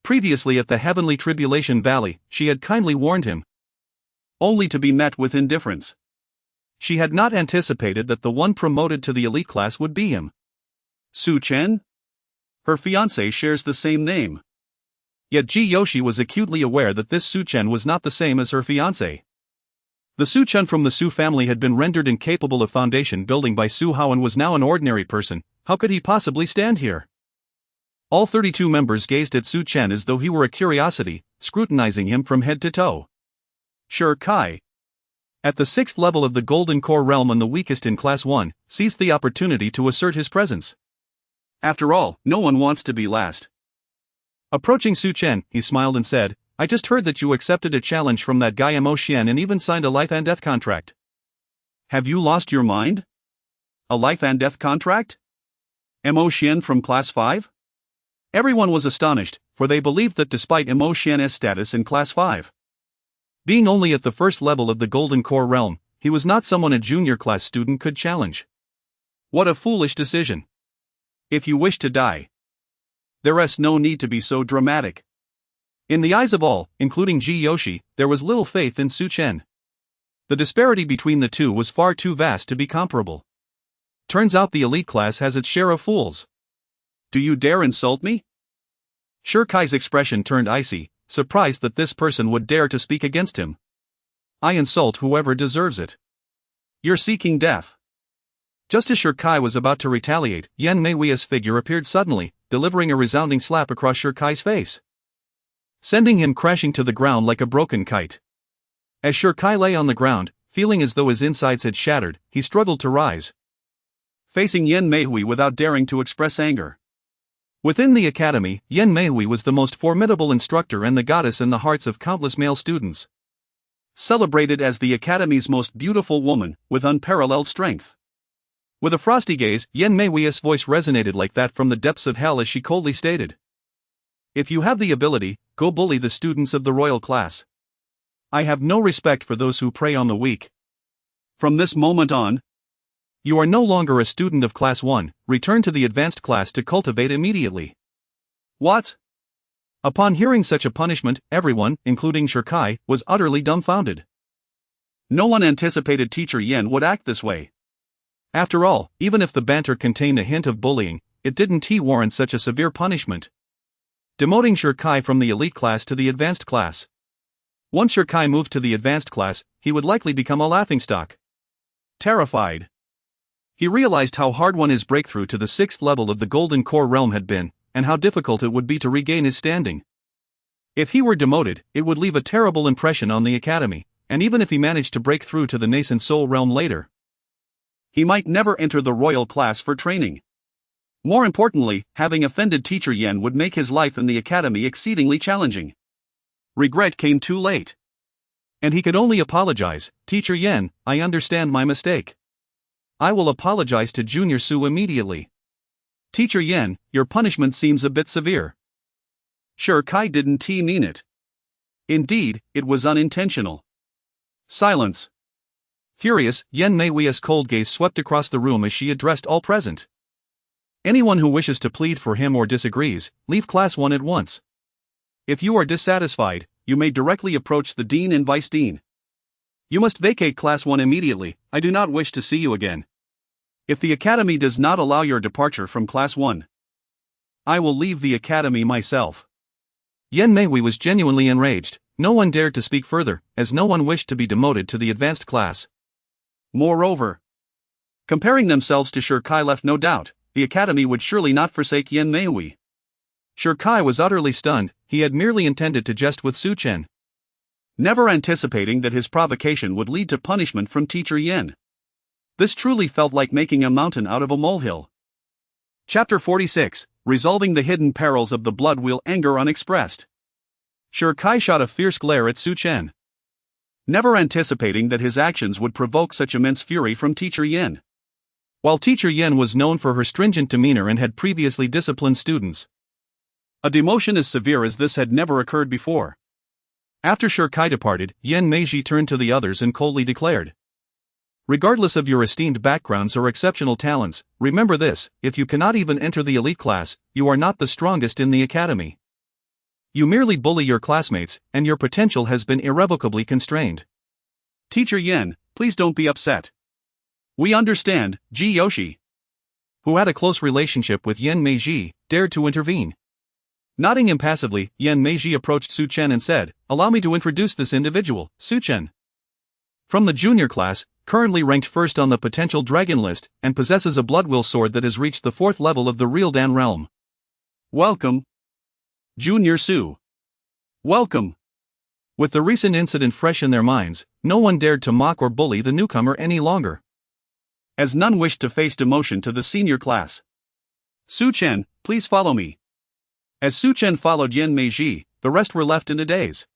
Previously at the Heavenly Tribulation Valley, she had kindly warned him, only to be met with indifference. She had not anticipated that the one promoted to the elite class would be him. Su Chen? Her fiancé shares the same name. Yet Ji Yoshi was acutely aware that this Su Chen was not the same as her fiancé. The Su Chen from the Su family had been rendered incapable of foundation building by Su Hao and was now an ordinary person. How could he possibly stand here? All 32 members gazed at Su Chen as though he were a curiosity, scrutinizing him from head to toe. Shi Kai, at the 6th level of the Golden Core Realm and the weakest in Class 1, seized the opportunity to assert his presence. After all, no one wants to be last. Approaching Su Chen, he smiled and said, "I just heard that you accepted a challenge from that guy Mo Xian and even signed a life and death contract. Have you lost your mind? A life and death contract? Mo Xian from Class 5? Everyone was astonished, for they believed that despite Mo Xian's status in Class 5, being only at the 1st level of the Golden Core Realm, he was not someone a junior class student could challenge. What a foolish decision. If you wish to die, there's no need to be so dramatic." In the eyes of all, including Ji Yoshi, there was little faith in Su Chen. The disparity between the two was far too vast to be comparable. Turns out the elite class has its share of fools. "Do you dare insult me?" Shi Kai's expression turned icy, surprised that this person would dare to speak against him. "I insult whoever deserves it. You're seeking death." Just as Shi Kai was about to retaliate, Yan Meiwei's figure appeared suddenly, delivering a resounding slap across Shi Kai's face, sending him crashing to the ground like a broken kite. As Shi Kai lay on the ground, feeling as though his insides had shattered, he struggled to rise, facing Yan Meihui without daring to express anger. Within the academy, Yan Meihui was the most formidable instructor and the goddess in the hearts of countless male students. Celebrated as the academy's most beautiful woman, with unparalleled strength. With a frosty gaze, Yan Meihui's voice resonated like that from the depths of hell as she coldly stated, "If you have the ability, go bully the students of the royal class. I have no respect for those who prey on the weak. From this moment on, you are no longer a student of Class 1, return to the advanced class to cultivate immediately." What? Upon hearing such a punishment, everyone, including Shi Kai, was utterly dumbfounded. No one anticipated teacher Yen would act this way. After all, even if the banter contained a hint of bullying, it didn't warrant such a severe punishment. Demoting Shi Kai from the elite class to the advanced class. Once Shi Kai moved to the advanced class, he would likely become a laughingstock. Terrified, he realized how hard won his breakthrough to the 6th level of the Golden Core Realm had been, and how difficult it would be to regain his standing. If he were demoted, it would leave a terrible impression on the academy, and even if he managed to break through to the nascent soul realm later, he might never enter the royal class for training. More importantly, having offended teacher Yen would make his life in the academy exceedingly challenging. Regret came too late. And he could only apologize. Teacher Yen, I understand my mistake. I will apologize to Junior Su immediately. Teacher Yen, your punishment seems a bit severe. Sure, Kai didn't mean it. Indeed, it was unintentional. Silence. Furious, Yen Meiwei's cold gaze swept across the room as she addressed all present. Anyone who wishes to plead for him or disagrees, leave Class 1 at once. If you are dissatisfied, you may directly approach the Dean and Vice Dean. You must vacate Class 1 immediately. I do not wish to see you again. If the Academy does not allow your departure from Class 1, I will leave the Academy myself. Yen Meiwei was genuinely enraged. No one dared to speak further, as no one wished to be demoted to the advanced class. Moreover, comparing themselves to Sure Kai left no doubt, the Academy would surely not forsake Yen Meiwei. Sure Kai was utterly stunned. He had merely intended to jest with Su Chen, never anticipating that his provocation would lead to punishment from Teacher Yen. This truly felt like making a mountain out of a molehill. Chapter 46, Resolving the Hidden Perils of the Blood Wheel. Anger unexpressed. Sure Kai shot a fierce glare at Su Chen, never anticipating that his actions would provoke such immense fury from Teacher Yen. While Teacher Yen was known for her stringent demeanor and had previously disciplined students, a demotion as severe as this had never occurred before. After Sure Kai departed, Yen Meiji turned to the others and coldly declared, regardless of your esteemed backgrounds or exceptional talents, remember this: if you cannot even enter the elite class, you are not the strongest in the academy. You merely bully your classmates, and your potential has been irrevocably constrained. Teacher Yen, please don't be upset. We understand. Ji Yoshi, who had a close relationship with Yen Meiji, dared to intervene. Nodding impassively, Yen Meiji approached Su Chen and said, allow me to introduce this individual, Su Chen. From the junior class, currently ranked first on the potential dragon list, and possesses a bloodwill sword that has reached the 4th level of the Real Dan realm. Welcome, Junior Su. Welcome. With the recent incident fresh in their minds, no one dared to mock or bully the newcomer any longer, as none wished to face demotion to the senior class. Su Chen, please follow me. As Su Chen followed Yen Meiji, the rest were left in a daze.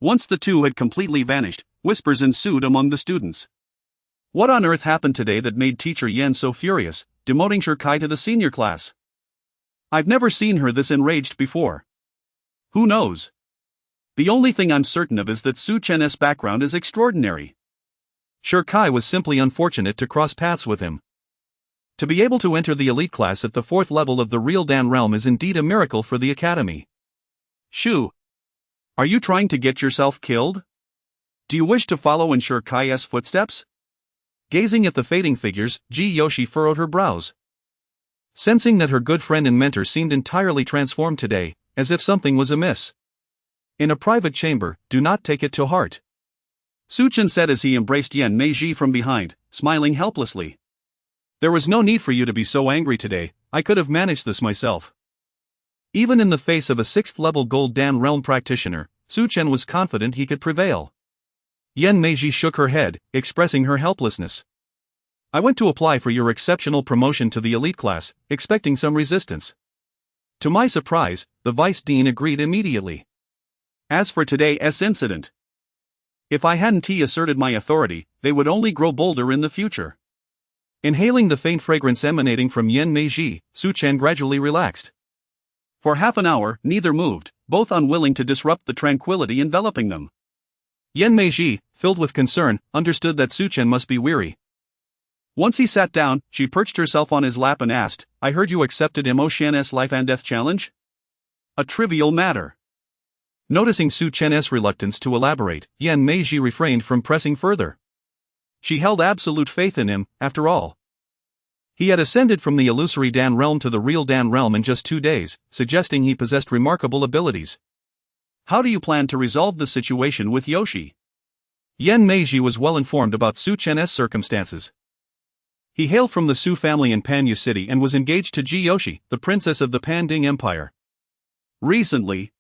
Once the two had completely vanished, whispers ensued among the students. What on earth happened today that made Teacher Yen so furious, demoting Sure Kai to the senior class? I've never seen her this enraged before. Who knows? The only thing I'm certain of is that Su Chen's background is extraordinary. Sure Kai was simply unfortunate to cross paths with him. To be able to enter the elite class at the 4th level of the Real Dan realm is indeed a miracle for the academy. Shu, are you trying to get yourself killed? Do you wish to follow in Sure Kai's footsteps? Gazing at the fading figures, Ji Yoshi furrowed her brows, sensing that her good friend and mentor seemed entirely transformed today, as if something was amiss. In a private chamber, do not take it to heart, Su Chen said as he embraced Yen Meiji from behind, smiling helplessly. There was no need for you to be so angry today. I could have managed this myself. Even in the face of a 6th-level Gold Dan realm practitioner, Su Chen was confident he could prevail. Yen Meiji shook her head, expressing her helplessness. I went to apply for your exceptional promotion to the elite class, expecting some resistance. To my surprise, the Vice Dean agreed immediately. As for today's incident, if I hadn't asserted my authority, they would only grow bolder in the future. Inhaling the faint fragrance emanating from Yen Meiji, Su Chen gradually relaxed. For half an hour, neither moved, both unwilling to disrupt the tranquility enveloping them. Yen Meiji, filled with concern, understood that Su Chen must be weary. Once he sat down, she perched herself on his lap and asked, I heard you accepted Mo Shan's life and death challenge? A trivial matter. Noticing Su Chen's reluctance to elaborate, Yen Meiji refrained from pressing further. She held absolute faith in him, after all. He had ascended from the illusory Dan realm to the Real Dan realm in just 2 days, suggesting he possessed remarkable abilities. How do you plan to resolve the situation with Yoshi? Yen Meiji was well informed about Su Chen's circumstances. He hailed from the Su family in Panyu City and was engaged to Ji Yoshi, the princess of the Panding Empire. Recently,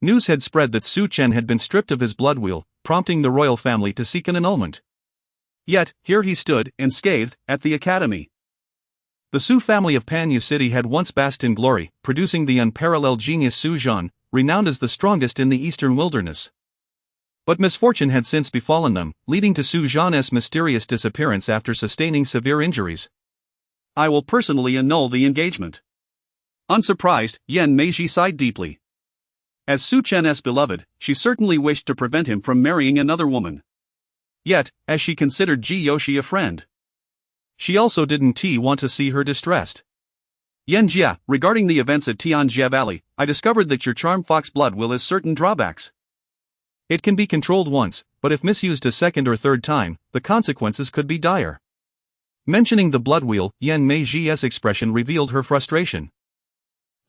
news had spread that Su Chen had been stripped of his blood wheel, prompting the royal family to seek an annulment. Yet, here he stood, unscathed, at the academy. The Su family of Panyu City had once basked in glory, producing the unparalleled genius Su Chen, renowned as the strongest in the eastern wilderness. But misfortune had since befallen them, leading to Su Chen's mysterious disappearance after sustaining severe injuries. I will personally annul the engagement. Unsurprised, Yan Meiji sighed deeply. As Su Chen's beloved, she certainly wished to prevent him from marrying another woman. Yet, as she considered Ji Yoshi a friend, she also didn't want to see her distressed. Yan Jia, regarding the events at Tianjie Valley, I discovered that your charm fox blood will has certain drawbacks. It can be controlled once, but if misused a second or third time, the consequences could be dire. Mentioning the blood wheel, Yan Meiji's expression revealed her frustration.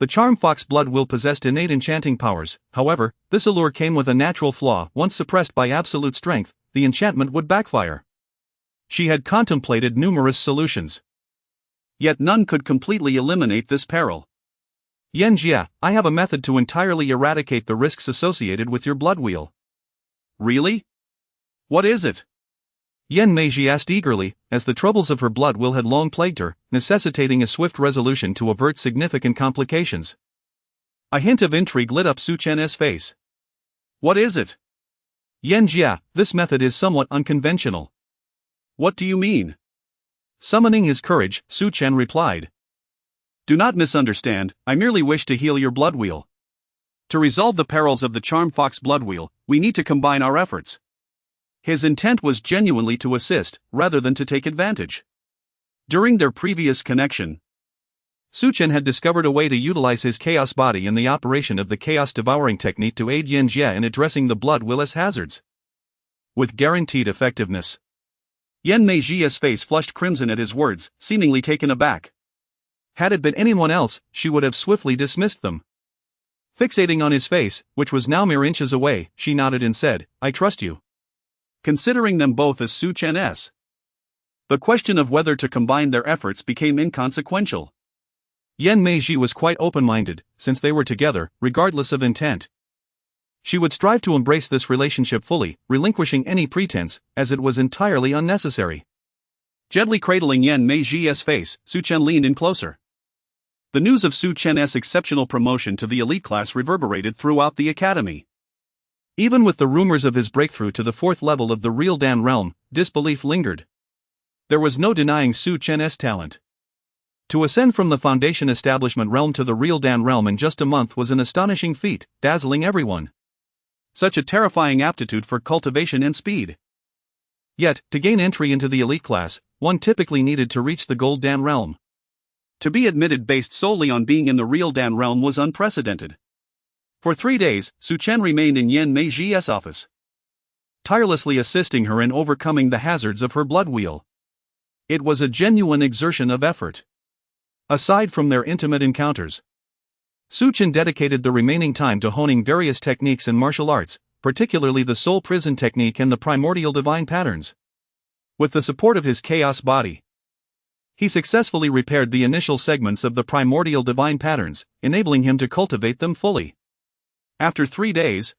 The charm fox blood will possessed innate enchanting powers, however, this allure came with a natural flaw. Once suppressed by absolute strength, the enchantment would backfire. She had contemplated numerous solutions, yet none could completely eliminate this peril. Yan Jia, I have a method to entirely eradicate the risks associated with your blood wheel. Really? What is it? Yan Meiji asked eagerly, as the troubles of her blood wheel had long plagued her, necessitating a swift resolution to avert significant complications. A hint of intrigue lit up Su Chen's face. What is it? Yan Jia, this method is somewhat unconventional. What do you mean? Summoning his courage, Su Chen replied. Do not misunderstand, I merely wish to heal your blood wheel. To resolve the perils of the charm fox blood wheel, we need to combine our efforts. His intent was genuinely to assist, rather than to take advantage. During their previous connection, Su Chen had discovered a way to utilize his chaos body in the operation of the Chaos Devouring technique to aid Yan Jia in addressing the blood will as hazards. With guaranteed effectiveness. Yan Meiji's face flushed crimson at his words, seemingly taken aback. Had it been anyone else, she would have swiftly dismissed them. Fixating on his face, which was now mere inches away, she nodded and said, I trust you. Considering them both as Su Chen's, the question of whether to combine their efforts became inconsequential. Yan Meiji was quite open-minded, since they were together, regardless of intent. She would strive to embrace this relationship fully, relinquishing any pretense, as it was entirely unnecessary. Gently cradling Yan Meiji's face, Su Chen leaned in closer. The news of Su Chen's exceptional promotion to the elite class reverberated throughout the academy. Even with the rumors of his breakthrough to the 4th level of the real Dan realm, disbelief lingered. There was no denying Su Chen's talent. To ascend from the Foundation Establishment realm to the real Dan realm in just a month was an astonishing feat, dazzling everyone. Such a terrifying aptitude for cultivation and speed. Yet, to gain entry into the elite class, one typically needed to reach the Gold Dan realm. To be admitted based solely on being in the real Dan realm was unprecedented. For 3 days, Su Chen remained in Yan Meiji's office, tirelessly assisting her in overcoming the hazards of her blood wheel. It was a genuine exertion of effort. Aside from their intimate encounters, Su Chen dedicated the remaining time to honing various techniques in martial arts, particularly the soul prison technique and the primordial divine patterns. With the support of his chaos body, he successfully repaired the initial segments of the primordial divine patterns, enabling him to cultivate them fully. After 3 days,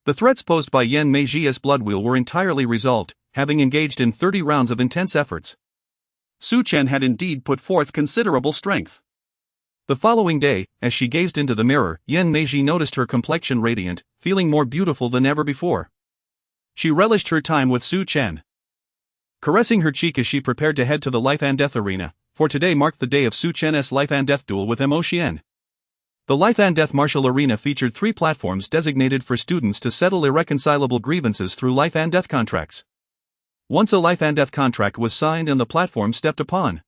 the threats posed by Yan Meiji's blood wheel were entirely resolved, having engaged in 30 rounds of intense efforts. Su Chen had indeed put forth considerable strength. The following day, as she gazed into the mirror, Yan Meiji noticed her complexion radiant, feeling more beautiful than ever before. She relished her time with Su Chen, caressing her cheek as she prepared to head to the life and death arena, for today marked the day of Su Chen's life and death duel with Mo Xian. The life and death martial arena featured 3 platforms designated for students to settle irreconcilable grievances through life and death contracts. Once a life and death contract was signed and the platform stepped upon,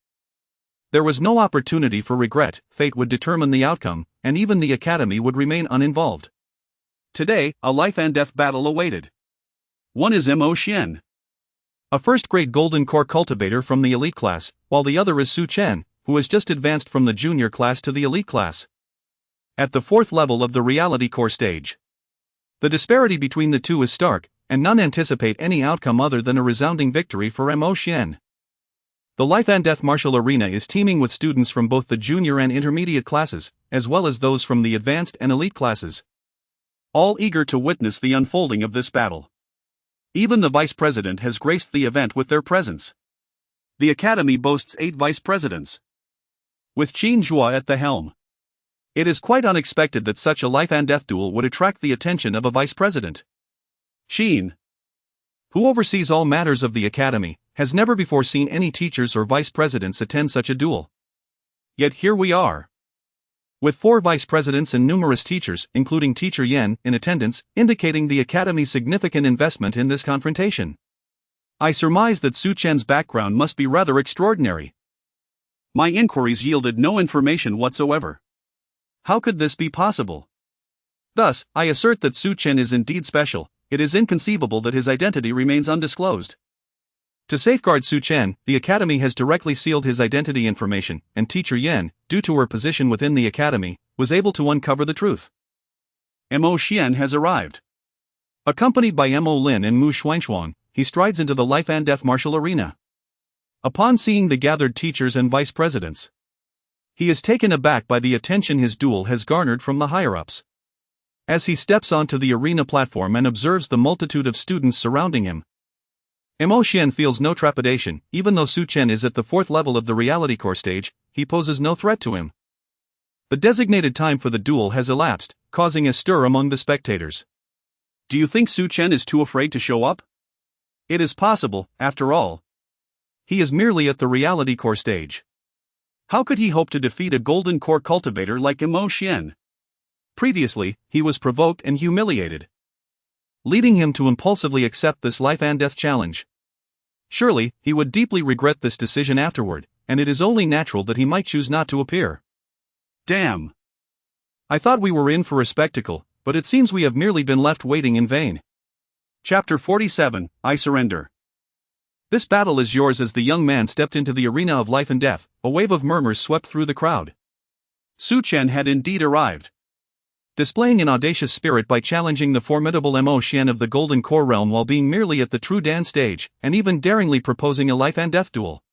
there was no opportunity for regret. Fate would determine the outcome, and even the academy would remain uninvolved. Today, a life and death battle awaited. One is Mo Xian, a first-grade golden core cultivator from the elite class, while the other is Su Chen, who has just advanced from the junior class to the elite class. At the 4th level of the reality core stage, the disparity between the two is stark, and none anticipate any outcome other than a resounding victory for Mo Xian. The life and death martial arena is teeming with students from both the junior and intermediate classes, as well as those from the advanced and elite classes, all eager to witness the unfolding of this battle. Even the vice president has graced the event with their presence. The academy boasts 8 vice presidents, with Qin Zhua at the helm. It is quite unexpected that such a life and death duel would attract the attention of a vice president. Chen, who oversees all matters of the academy, has never before seen any teachers or vice presidents attend such a duel. Yet here we are, with 4 vice presidents and numerous teachers, including Teacher Yan, in attendance, indicating the academy's significant investment in this confrontation. I surmise that Su Chen's background must be rather extraordinary. My inquiries yielded no information whatsoever. How could this be possible? Thus, I assert that Su Chen is indeed special. It is inconceivable that his identity remains undisclosed. To safeguard Su Chen, the academy has directly sealed his identity information, and Teacher Yan, due to her position within the academy, was able to uncover the truth. Mo Xian has arrived. Accompanied by Mo Lin and Mu Xuanxuan, he strides into the life and death martial arena. Upon seeing the gathered teachers and vice presidents, he is taken aback by the attention his duel has garnered from the higher-ups. As he steps onto the arena platform and observes the multitude of students surrounding him, Mo Xian feels no trepidation. Even though Su Chen is at the 4th level of the reality core stage, he poses no threat to him. The designated time for the duel has elapsed, causing a stir among the spectators. Do you think Su Chen is too afraid to show up? It is possible, after all. He is merely at the reality core stage. How could he hope to defeat a golden core cultivator like Mo Xian? Previously, he was provoked and humiliated, leading him to impulsively accept this life and death challenge. Surely, he would deeply regret this decision afterward, and it is only natural that he might choose not to appear. Damn! I thought we were in for a spectacle, but it seems we have merely been left waiting in vain. Chapter 47, I Surrender. This battle is yours. As the young man stepped into the arena of life and death, a wave of murmurs swept through the crowd. Su Chen had indeed arrived, displaying an audacious spirit by challenging the formidable Mo Xian of the Golden Core realm while being merely at the True Dan stage, and even daringly proposing a life and death duel.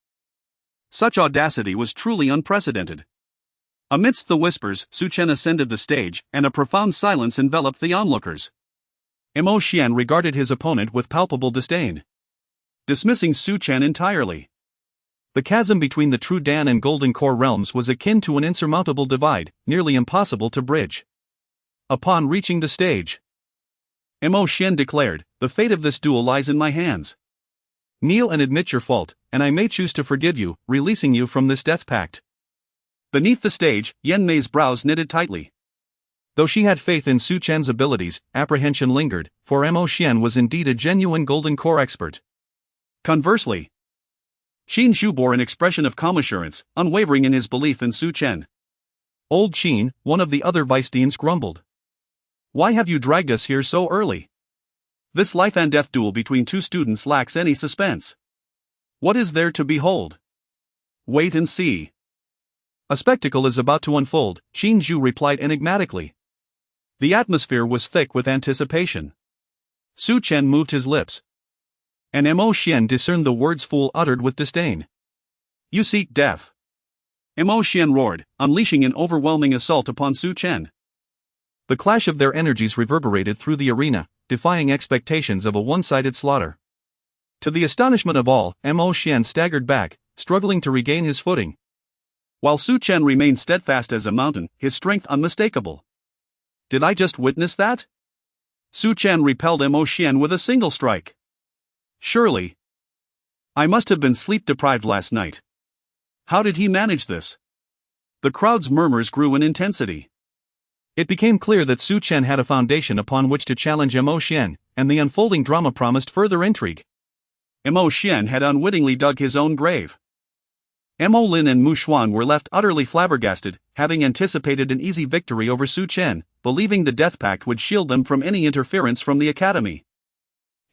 Such audacity was truly unprecedented. Amidst the whispers, Su Chen ascended the stage, and a profound silence enveloped the onlookers. Mo Xian regarded his opponent with palpable disdain, dismissing Su Chen entirely. The chasm between the True Dan and Golden Core realms was akin to an insurmountable divide, nearly impossible to bridge. Upon reaching the stage, Mo Xian declared, "The fate of this duel lies in my hands. Kneel and admit your fault, and I may choose to forgive you, releasing you from this death pact." Beneath the stage, Yan Mei's brows knitted tightly. Though she had faith in Su Chen's abilities, apprehension lingered, for Mo Xian was indeed a genuine Golden Core expert. Conversely, Qin Zhu bore an expression of calm assurance, unwavering in his belief in Su Chen. Old Qin, one of the other vice deans, grumbled. "Why have you dragged us here so early? This life and death duel between 2 students lacks any suspense. What is there to behold? Wait and see." "A spectacle is about to unfold," Qin Zhu replied enigmatically. The atmosphere was thick with anticipation. Su Chen moved his lips, and Mo Xian discerned the words "fool" uttered with disdain. "You seek death." Mo Xian roared, unleashing an overwhelming assault upon Su Chen. The clash of their energies reverberated through the arena, defying expectations of a one-sided slaughter. To the astonishment of all, Mo Xian staggered back, struggling to regain his footing, while Su Chen remained steadfast as a mountain, his strength unmistakable. Did I just witness that? Su Chen repelled Mo Xian with a single strike. Surely, I must have been sleep-deprived last night. How did he manage this? The crowd's murmurs grew in intensity. It became clear that Su Chen had a foundation upon which to challenge Mo Xian, and the unfolding drama promised further intrigue. Mo Xian had unwittingly dug his own grave. Mo Lin and Mu Xuan were left utterly flabbergasted, having anticipated an easy victory over Su Chen, believing the death pact would shield them from any interference from the academy.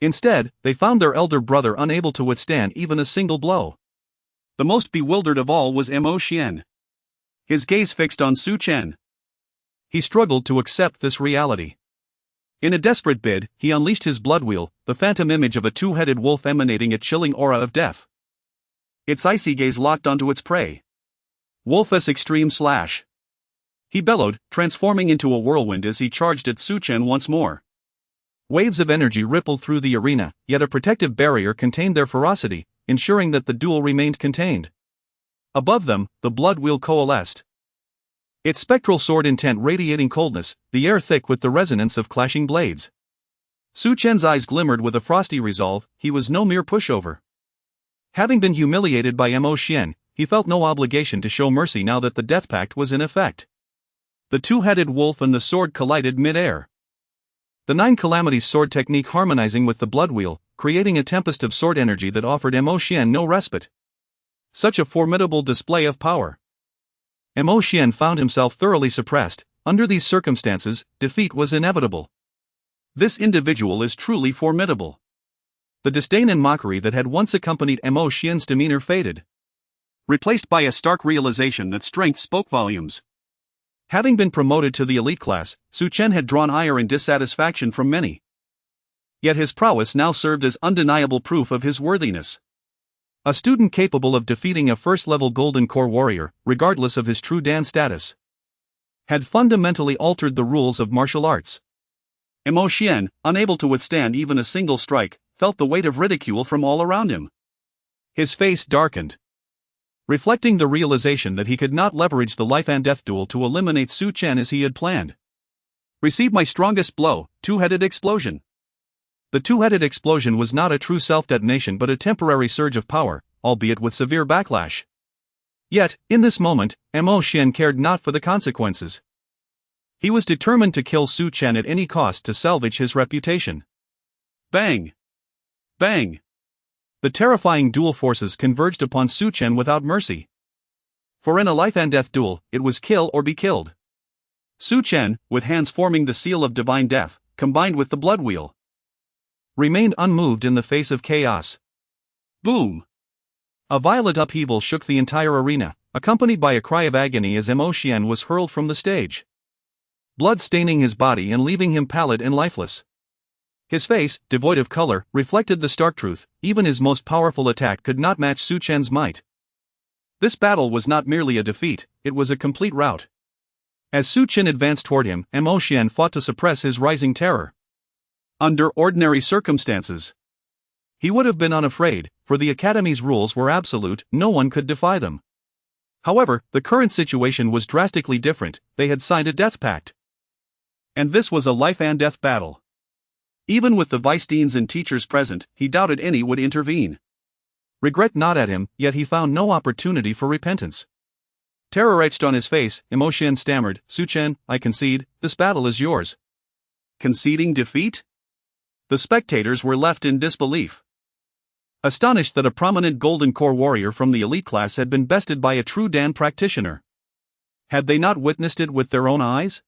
Instead, they found their elder brother unable to withstand even a single blow. The most bewildered of all was Mo Xian, his gaze fixed on Su Chen. He struggled to accept this reality. In a desperate bid, he unleashed his blood wheel, the phantom image of a 2-headed wolf emanating a chilling aura of death. Its icy gaze locked onto its prey. Wolf's extreme slash. He bellowed, transforming into a whirlwind as he charged at Su Chen once more. Waves of energy rippled through the arena, yet a protective barrier contained their ferocity, ensuring that the duel remained contained. Above them, the blood wheel coalesced, Its spectral sword intent radiating coldness, the air thick with the resonance of clashing blades. Su Chen's eyes glimmered with a frosty resolve. He was no mere pushover. Having been humiliated by Mo Xian, he felt no obligation to show mercy now that the death pact was in effect. The two-headed wolf and the sword collided mid-air. The Nine Calamities sword technique harmonizing with the blood wheel, creating a tempest of sword energy that offered Mo Xian no respite. Such a formidable display of power. Mo Xian found himself thoroughly suppressed. Under these circumstances, defeat was inevitable. This individual is truly formidable. The disdain and mockery that had once accompanied Mo Xian's demeanor faded, replaced by a stark realization that strength spoke volumes. Having been promoted to the elite class, Su Chen had drawn ire and dissatisfaction from many. Yet his prowess now served as undeniable proof of his worthiness. A student capable of defeating a first-level Golden Core warrior, regardless of his true Dan status, had fundamentally altered the rules of martial arts. Mo Xian, unable to withstand even a single strike, felt the weight of ridicule from all around him. His face darkened, reflecting the realization that he could not leverage the life and death duel to eliminate Su Chen as he had planned. Receive my strongest blow, two-headed explosion. The two-headed explosion was not a true self-detonation but a temporary surge of power, albeit with severe backlash. Yet, in this moment, Mo Xian cared not for the consequences. He was determined to kill Su Chen at any cost to salvage his reputation. Bang! Bang! The terrifying dual forces converged upon Su Chen without mercy. For in a life-and-death duel, it was kill or be killed. Su Chen, with hands forming the seal of divine death, combined with the blood wheel, remained unmoved in the face of chaos. Boom! A violent upheaval shook the entire arena, accompanied by a cry of agony as Mo Xian was hurled from the stage, blood staining his body and leaving him pallid and lifeless. His face, devoid of color, reflected the stark truth: even his most powerful attack could not match Su Chen's might. This battle was not merely a defeat, it was a complete rout. As Su Chen advanced toward him, Mo Xian fought to suppress his rising terror. Under ordinary circumstances, he would have been unafraid, for the Academy's rules were absolute, no one could defy them. However, the current situation was drastically different. They had signed a death pact. And this was a life-and-death battle. Even with the vice-deans and teachers present, he doubted any would intervene. Regret gnawed at him, yet he found no opportunity for repentance. Terror etched on his face, Mo Xian stammered, "Su Chen, I concede, this battle is yours." Conceding defeat? The spectators were left in disbelief, astonished that a prominent Golden Core warrior from the elite class had been bested by a true Dan practitioner. Had they not witnessed it with their own eyes?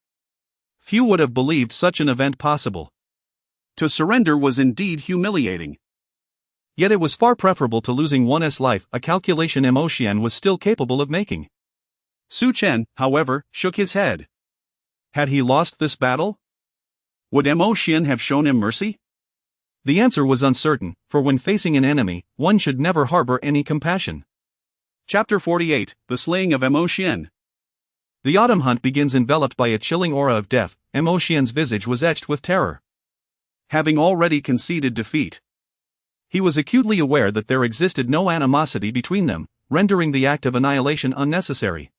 Few would have believed such an event possible. To surrender was indeed humiliating. Yet it was far preferable to losing one's life, a calculation Mo Xian was still capable of making. Su Chen, however, shook his head. Had he lost this battle? Would Mo Xian have shown him mercy? The answer was uncertain, for when facing an enemy, one should never harbor any compassion. Chapter 48, The Slaying of Mo Xian. The autumn hunt begins enveloped by a chilling aura of death. Mo Xian's visage was etched with terror. Having already conceded defeat, he was acutely aware that there existed no animosity between them, rendering the act of annihilation unnecessary.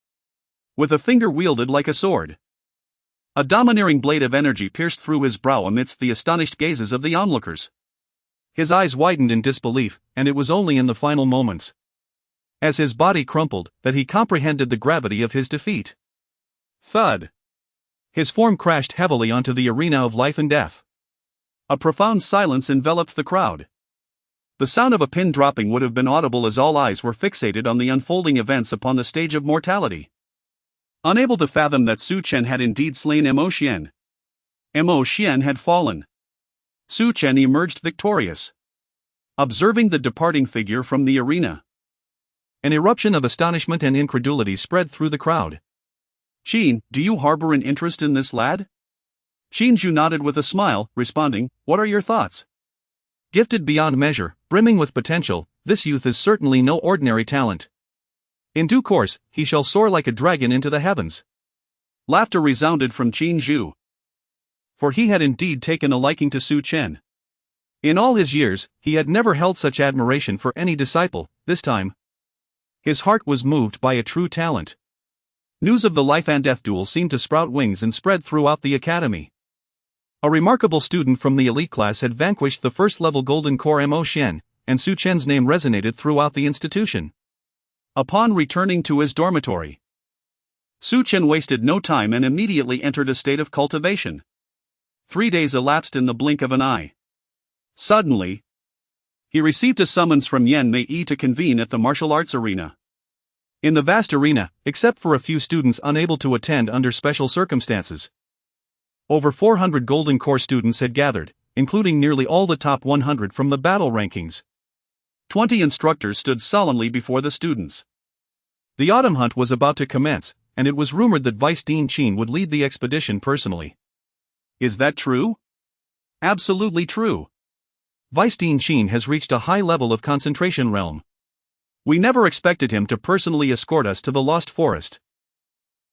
With a finger wielded like a sword, a domineering blade of energy pierced through his brow amidst the astonished gazes of the onlookers. His eyes widened in disbelief, and it was only in the final moments, as his body crumpled, that he comprehended the gravity of his defeat. Thud! His form crashed heavily onto the arena of life and death. A profound silence enveloped the crowd. The sound of a pin dropping would have been audible as all eyes were fixated on the unfolding events upon the stage of mortality. Unable to fathom that Su Chen had indeed slain Mo Xian. Mo Xian had fallen. Su Chen emerged victorious. Observing the departing figure from the arena, an eruption of astonishment and incredulity spread through the crowd. "Qin, do you harbor an interest in this lad?" Qin Zhu nodded with a smile, responding, "What are your thoughts?" Gifted beyond measure, brimming with potential, this youth is certainly no ordinary talent. In due course, he shall soar like a dragon into the heavens. Laughter resounded from Qin Zhu, for he had indeed taken a liking to Su Chen. In all his years, he had never held such admiration for any disciple. This time, his heart was moved by a true talent. News of the life and death duel seemed to sprout wings and spread throughout the academy. A remarkable student from the elite class had vanquished the first-level Golden Core Su Chen, and Su Chen's name resonated throughout the institution. Upon returning to his dormitory, Su Chen wasted no time and immediately entered a state of cultivation. 3 days elapsed in the blink of an eye. Suddenly, he received a summons from Yan Mei to convene at the martial arts arena. In the vast arena, except for a few students unable to attend under special circumstances, over 400 Golden Core students had gathered, including nearly all the top 100 from the battle rankings. 20 instructors stood solemnly before the students. The autumn hunt was about to commence, and it was rumored that Vice Dean Qin would lead the expedition personally. Is that true? Absolutely true. Vice Dean Qin has reached a high level of concentration realm. We never expected him to personally escort us to the Lost Forest.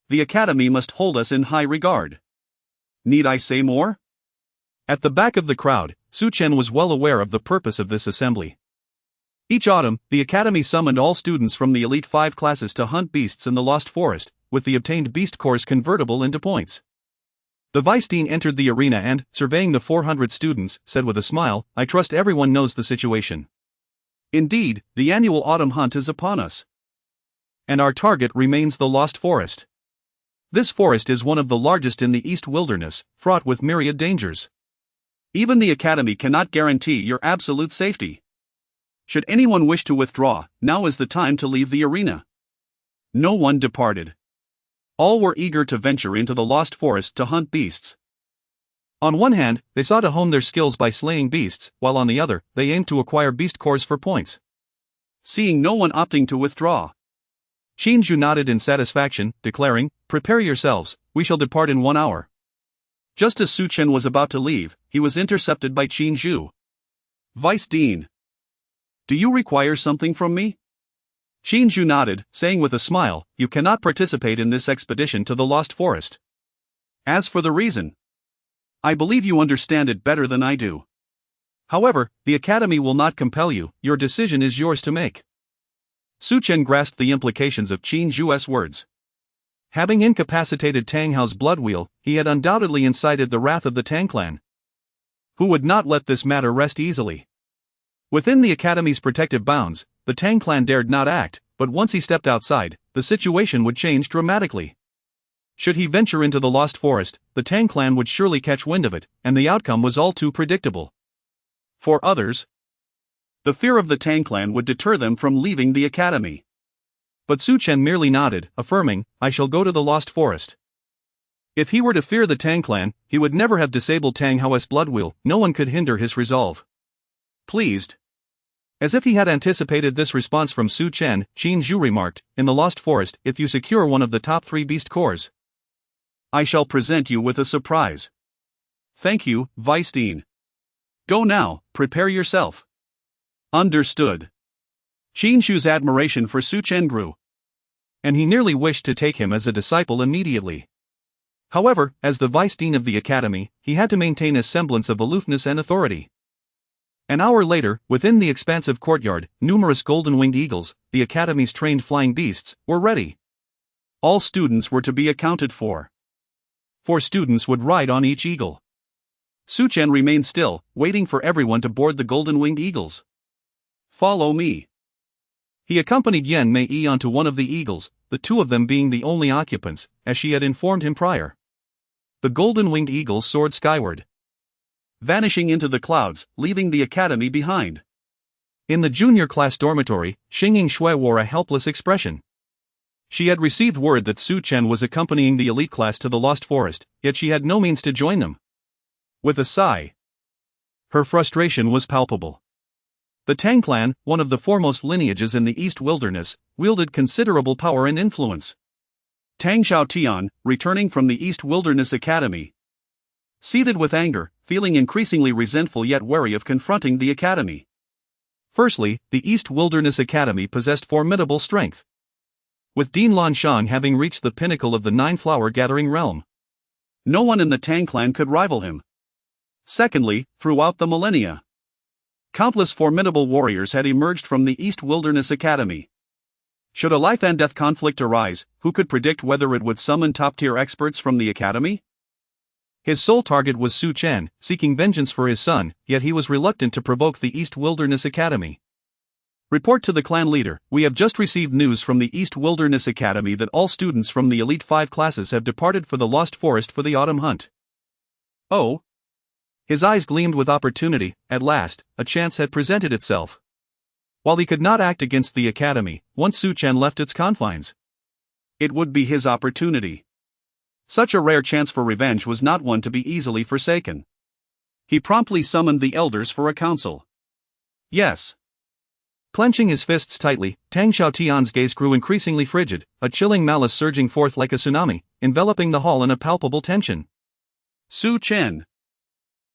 The Academy must hold us in high regard. Need I say more? At the back of the crowd, Su Chen was well aware of the purpose of this assembly. Each autumn, the Academy summoned all students from the Elite 5 classes to hunt beasts in the Lost Forest, with the obtained beast cores convertible into points. The Vice Dean entered the arena and, surveying the 400 students, said with a smile, "I trust everyone knows the situation. Indeed, the annual autumn hunt is upon us. And our target remains the Lost Forest. This forest is one of the largest in the East Wilderness, fraught with myriad dangers. Even the Academy cannot guarantee your absolute safety. Should anyone wish to withdraw, now is the time to leave the arena." No one departed. All were eager to venture into the Lost Forest to hunt beasts. On one hand, they sought to hone their skills by slaying beasts, while on the other, they aimed to acquire beast cores for points. Seeing no one opting to withdraw, Qin Zhu nodded in satisfaction, declaring, "Prepare yourselves, we shall depart in 1 hour." Just as Su Chen was about to leave, he was intercepted by Qin Zhu. "Vice Dean, do you require something from me?" Qin Zhu nodded, saying with a smile, "You cannot participate in this expedition to the Lost Forest. As for the reason, I believe you understand it better than I do. However, the Academy will not compel you, your decision is yours to make." Su Chen grasped the implications of Qin Zhu's words. Having incapacitated Tang Hao's blood wheel, he had undoubtedly incited the wrath of the Tang clan, who would not let this matter rest easily. Within the Academy's protective bounds, the Tang clan dared not act, but once he stepped outside, the situation would change dramatically. Should he venture into the Lost Forest, the Tang clan would surely catch wind of it, and the outcome was all too predictable. For others, the fear of the Tang clan would deter them from leaving the Academy. But Su Chen merely nodded, affirming, "I shall go to the Lost Forest." If he were to fear the Tang clan, he would never have disabled Tang Hao's blood wheel. No one could hinder his resolve. Pleased, as if he had anticipated this response from Su Chen, Qin Zhu remarked, "In the Lost Forest, if you secure one of the top 3 beast cores, I shall present you with a surprise." "Thank you, Vice Dean. Go now, prepare yourself." "Understood." Qin Zhu's admiration for Su Chen grew, and he nearly wished to take him as a disciple immediately. However, as the Vice Dean of the Academy, he had to maintain a semblance of aloofness and authority. An hour later, within the expansive courtyard, numerous golden-winged eagles, the Academy's trained flying beasts, were ready. All students were to be accounted for. 4 students would ride on each eagle. Su Chen remained still, waiting for everyone to board the golden-winged eagles. "Follow me." He accompanied Yan Mei onto one of the eagles, the 2 of them being the only occupants, as she had informed him prior. The golden-winged eagles soared skyward, vanishing into the clouds, leaving the Academy behind. In the junior class dormitory, Xingyin Shui wore a helpless expression. She had received word that Su Chen was accompanying the elite class to the Lost Forest, yet she had no means to join them. With a sigh, her frustration was palpable. The Tang clan, one of the foremost lineages in the East Wilderness, wielded considerable power and influence. Tang Xiaotian, returning from the East Wilderness Academy, seethed with anger, feeling increasingly resentful yet wary of confronting the Academy. Firstly, the East Wilderness Academy possessed formidable strength, with Dean Lanshan having reached the pinnacle of the 9-flower gathering realm. No one in the Tang clan could rival him. Secondly, throughout the millennia, countless formidable warriors had emerged from the East Wilderness Academy. Should a life-and-death conflict arise, who could predict whether it would summon top-tier experts from the academy? His sole target was Su Chen, seeking vengeance for his son, yet he was reluctant to provoke the East Wilderness Academy. Report to the clan leader, we have just received news from the East Wilderness Academy that all students from the Elite 5 classes have departed for the Lost Forest for the autumn hunt. Oh? His eyes gleamed with opportunity. At last, a chance had presented itself. While he could not act against the academy, once Su Chen left its confines, it would be his opportunity. Such a rare chance for revenge was not one to be easily forsaken. He promptly summoned the elders for a council. Yes. Clenching his fists tightly, Tang Xiaotian's gaze grew increasingly frigid, a chilling malice surging forth like a tsunami, enveloping the hall in a palpable tension. Su Chen.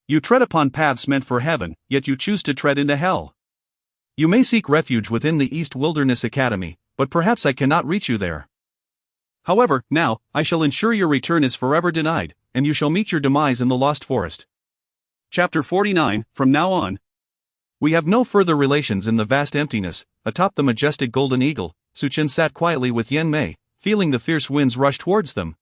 You tread upon paths meant for heaven, yet you choose to tread into hell. You may seek refuge within the East Wilderness Academy, but perhaps I cannot reach you there. However, now, I shall ensure your return is forever denied, and you shall meet your demise in the Lost Forest. Chapter 49, From now on. We have no further relations in the vast emptiness. Atop the majestic golden eagle, Su Chen sat quietly with Yan Mei, feeling the fierce winds rush towards them.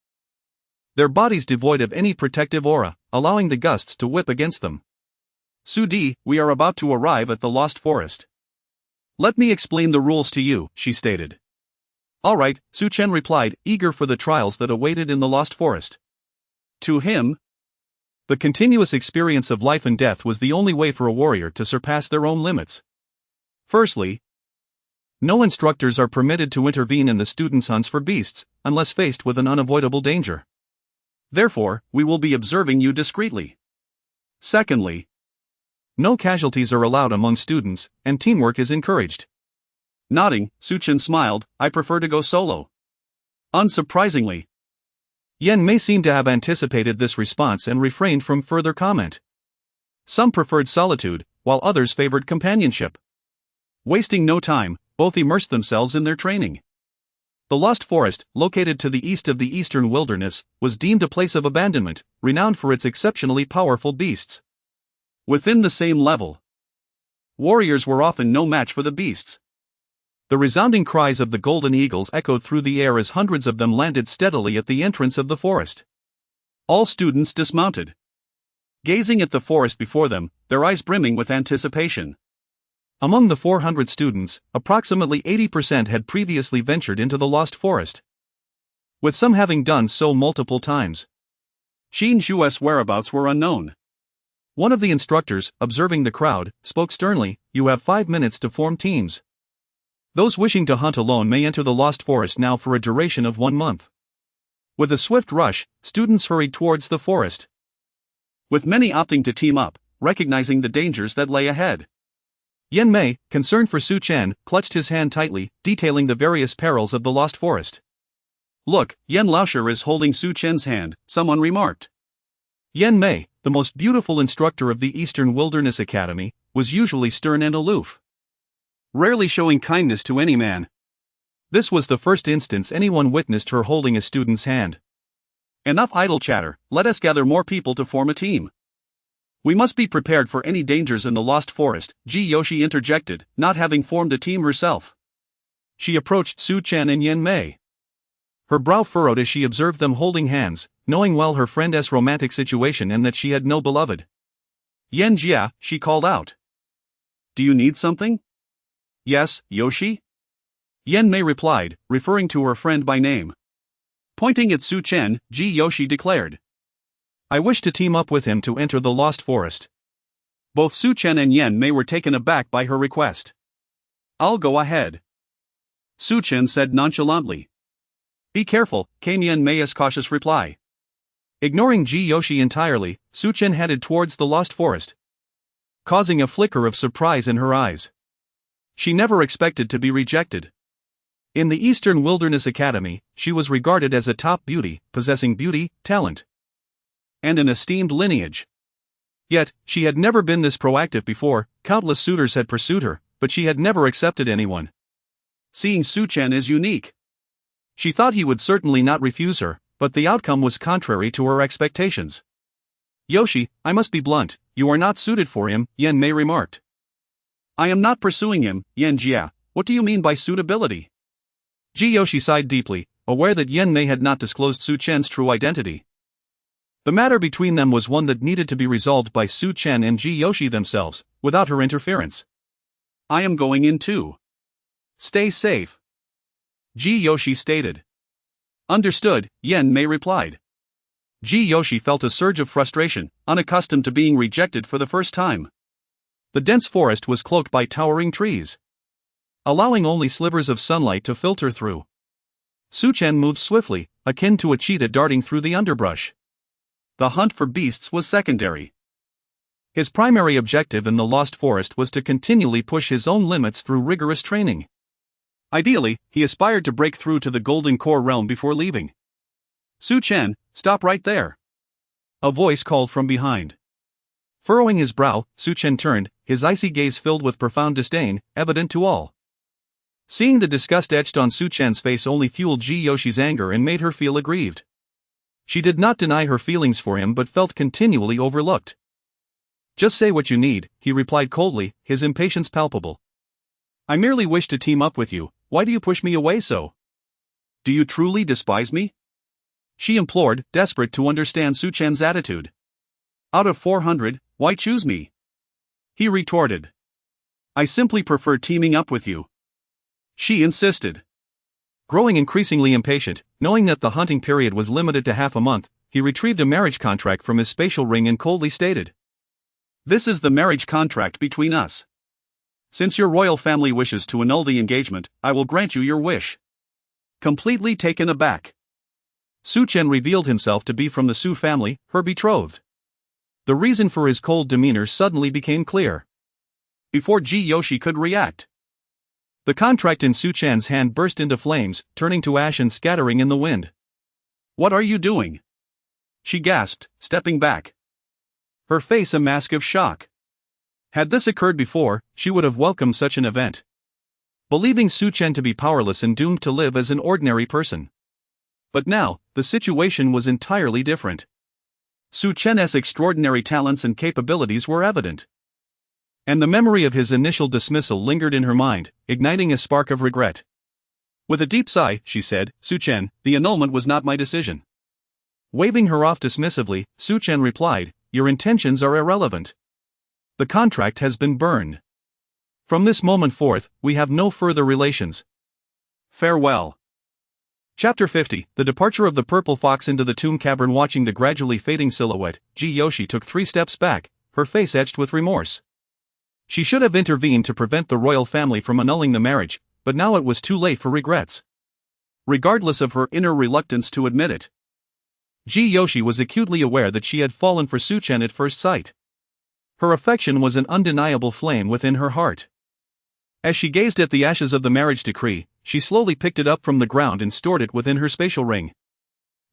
Their bodies devoid of any protective aura, allowing the gusts to whip against them. Su Di, we are about to arrive at the Lost Forest. Let me explain the rules to you, she stated. All right, Su Chen replied, eager for the trials that awaited in the Lost Forest. To him, the continuous experience of life and death was the only way for a warrior to surpass their own limits. Firstly, no instructors are permitted to intervene in the students' hunts for beasts, unless faced with an unavoidable danger. Therefore, we will be observing you discreetly. Secondly, no casualties are allowed among students, and teamwork is encouraged. Nodding, Su Chen smiled, I prefer to go solo. Unsurprisingly, Yan Mei seemed to have anticipated this response and refrained from further comment. Some preferred solitude, while others favored companionship. Wasting no time, both immersed themselves in their training. The Lost Forest, located to the east of the Eastern Wilderness, was deemed a place of abandonment, renowned for its exceptionally powerful beasts. Within the same level, warriors were often no match for the beasts. The resounding cries of the golden eagles echoed through the air as hundreds of them landed steadily at the entrance of the forest. All students dismounted, gazing at the forest before them, their eyes brimming with anticipation. Among the 400 students, approximately 80% had previously ventured into the Lost Forest, with some having done so multiple times. Xin Zhue's whereabouts were unknown. One of the instructors, observing the crowd, spoke sternly, you have 5 minutes to form teams. Those wishing to hunt alone may enter the Lost Forest now for a duration of 1 month. With a swift rush, students hurried towards the forest, with many opting to team up, recognizing the dangers that lay ahead. Yan Mei, concerned for Su Chen, clutched his hand tightly, detailing the various perils of the Lost Forest. Look, Yan Laosher is holding Su Chen's hand, someone remarked. Yan Mei, the most beautiful instructor of the Eastern Wilderness Academy, was usually stern and aloof, rarely showing kindness to any man. This was the first instance anyone witnessed her holding a student's hand. Enough idle chatter, let us gather more people to form a team. We must be prepared for any dangers in the Lost Forest, Ji Yoshi interjected, not having formed a team herself. She approached Su Chen and Yan Mei. Her brow furrowed as she observed them holding hands, knowing well her friend's romantic situation and that she had no beloved. Yan Jia, she called out. Do you need something? Yes, Yoshi? Yan Mei replied, referring to her friend by name. Pointing at Su Chen, Ji Yoshi declared. I wish to team up with him to enter the Lost Forest. Both Su Chen and Yan Mei were taken aback by her request. I'll go ahead, Su Chen said nonchalantly. Be careful, came Yan Mei's cautious reply. Ignoring Ji Yoshi entirely, Su Chen headed towards the Lost Forest, causing a flicker of surprise in her eyes. She never expected to be rejected. In the Eastern Wilderness Academy, she was regarded as a top beauty, possessing beauty, talent, and an esteemed lineage. Yet, she had never been this proactive before. Countless suitors had pursued her, but she had never accepted anyone. Seeing Su Chen as unique, she thought he would certainly not refuse her, but the outcome was contrary to her expectations. Yoshi, I must be blunt, you are not suited for him, Yan Mei remarked. I am not pursuing him, Yan Jia, what do you mean by suitability? Jiyoshi sighed deeply, aware that Yan Mei had not disclosed Su Chen's true identity. The matter between them was one that needed to be resolved by Su Chen and Jiyoshi themselves, without her interference. I am going in too. Stay safe, Jiyoshi stated. Understood, Yan Mei replied. Jiyoshi felt a surge of frustration, unaccustomed to being rejected for the first time. The dense forest was cloaked by towering trees, allowing only slivers of sunlight to filter through. Su Chen moved swiftly, akin to a cheetah darting through the underbrush. The hunt for beasts was secondary. His primary objective in the Lost Forest was to continually push his own limits through rigorous training. Ideally, he aspired to break through to the Golden Core realm before leaving. Su Chen, stop right there, a voice called from behind. Furrowing his brow, Su Chen turned, his icy gaze filled with profound disdain, evident to all. Seeing the disgust etched on Su Chen's face only fueled Jiyoshi's anger and made her feel aggrieved. She did not deny her feelings for him but felt continually overlooked. Just say what you need, he replied coldly, his impatience palpable. I merely wish to team up with you, why do you push me away so? Do you truly despise me? She implored, desperate to understand Su Chen's attitude. Out of 400, why choose me? He retorted. I simply prefer teaming up with you. She insisted. Growing increasingly impatient, knowing that the hunting period was limited to half a month, he retrieved a marriage contract from his spatial ring and coldly stated. This is the marriage contract between us. Since your royal family wishes to annul the engagement, I will grant you your wish. Completely taken aback, Su Chen revealed himself to be from the Su family, her betrothed. The reason for his cold demeanor suddenly became clear. Before Jiyoshi could react, the contract in Su Chen's hand burst into flames, turning to ash and scattering in the wind. What are you doing? She gasped, stepping back, her face a mask of shock. Had this occurred before, she would have welcomed such an event, believing Su Chen to be powerless and doomed to live as an ordinary person. But now, the situation was entirely different. Su Chen's extraordinary talents and capabilities were evident. And the memory of his initial dismissal lingered in her mind, igniting a spark of regret. With a deep sigh, she said, Su Chen, the annulment was not my decision. Waving her off dismissively, Su Chen replied, your intentions are irrelevant. The contract has been burned. From this moment forth, we have no further relations. Farewell. Chapter 50, The Departure of the Purple Fox into the Tomb Cavern. Watching the gradually fading silhouette, Jiyoshi took 3 steps back, her face etched with remorse. She should have intervened to prevent the royal family from annulling the marriage, but now it was too late for regrets. Regardless of her inner reluctance to admit it, Jiyoshi was acutely aware that she had fallen for Su Chen at first sight. Her affection was an undeniable flame within her heart. As she gazed at the ashes of the marriage decree, she slowly picked it up from the ground and stored it within her spatial ring.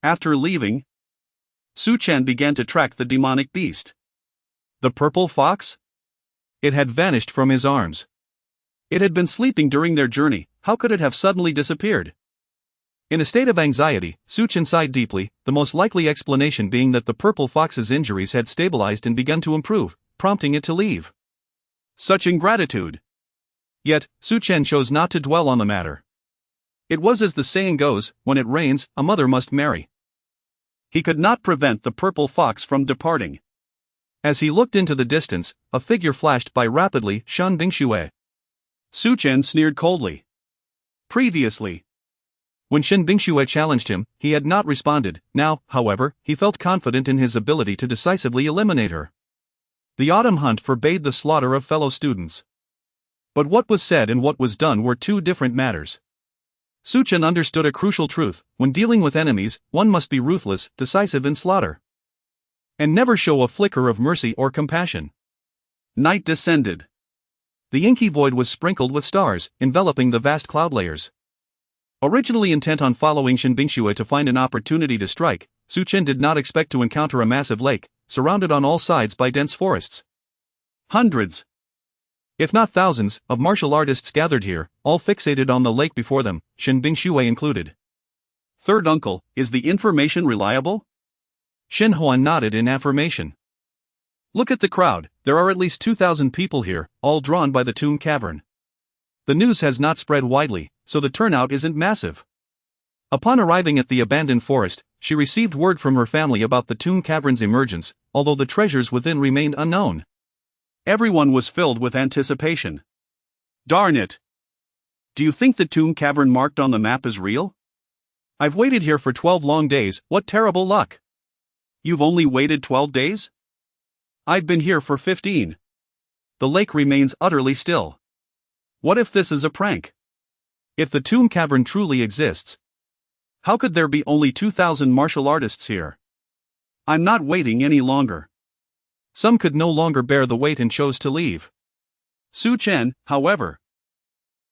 After leaving, Su Chen began to track the demonic beast. The purple fox? It had vanished from his arms. It had been sleeping during their journey, how could it have suddenly disappeared? In a state of anxiety, Su Chen sighed deeply, the most likely explanation being that the purple fox's injuries had stabilized and begun to improve, prompting it to leave. Such ingratitude! Yet, Su Chen chose not to dwell on the matter. It was as the saying goes, when it rains, a mother must marry. He could not prevent the purple fox from departing. As he looked into the distance, a figure flashed by rapidly, Shan Bingxue. Su Chen sneered coldly. Previously, when Shan Bingxue challenged him, he had not responded. Now, however, he felt confident in his ability to decisively eliminate her. The autumn hunt forbade the slaughter of fellow students. But what was said and what was done were two different matters. Su Chen understood a crucial truth: when dealing with enemies, one must be ruthless, decisive in slaughter, and never show a flicker of mercy or compassion. Night descended. The inky void was sprinkled with stars, enveloping the vast cloud layers. Originally intent on following Shan Bingxue to find an opportunity to strike, Su Chen did not expect to encounter a massive lake, surrounded on all sides by dense forests. Hundreds, if not thousands, of martial artists gathered here, all fixated on the lake before them, Shan Bingxue included. Third uncle, is the information reliable? Shen Huan nodded in affirmation. Look at the crowd, there are at least 2,000 people here, all drawn by the tomb cavern. The news has not spread widely, so the turnout isn't massive. Upon arriving at the abandoned forest, she received word from her family about the tomb cavern's emergence, although the treasures within remained unknown. Everyone was filled with anticipation. Darn it! Do you think the tomb cavern marked on the map is real? I've waited here for 12 long days, what terrible luck! You've only waited 12 days? I've been here for 15. The lake remains utterly still. What if this is a prank? If the tomb cavern truly exists, how could there be only 2,000 martial artists here? I'm not waiting any longer. Some could no longer bear the wait and chose to leave. Su Chen, however,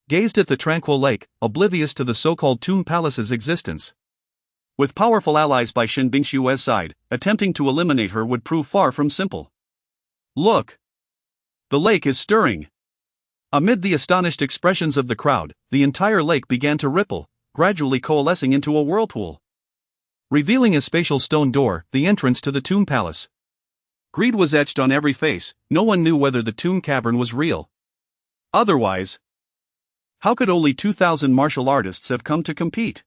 gazed at the tranquil lake, oblivious to the so-called tomb palace's existence. With powerful allies by Shen Bingshue's side, attempting to eliminate her would prove far from simple. Look! The lake is stirring. Amid the astonished expressions of the crowd, the entire lake began to ripple, gradually coalescing into a whirlpool, revealing a spatial stone door, the entrance to the tomb palace. Greed was etched on every face. No one knew whether the tomb cavern was real. Otherwise, how could only 2,000 martial artists have come to compete?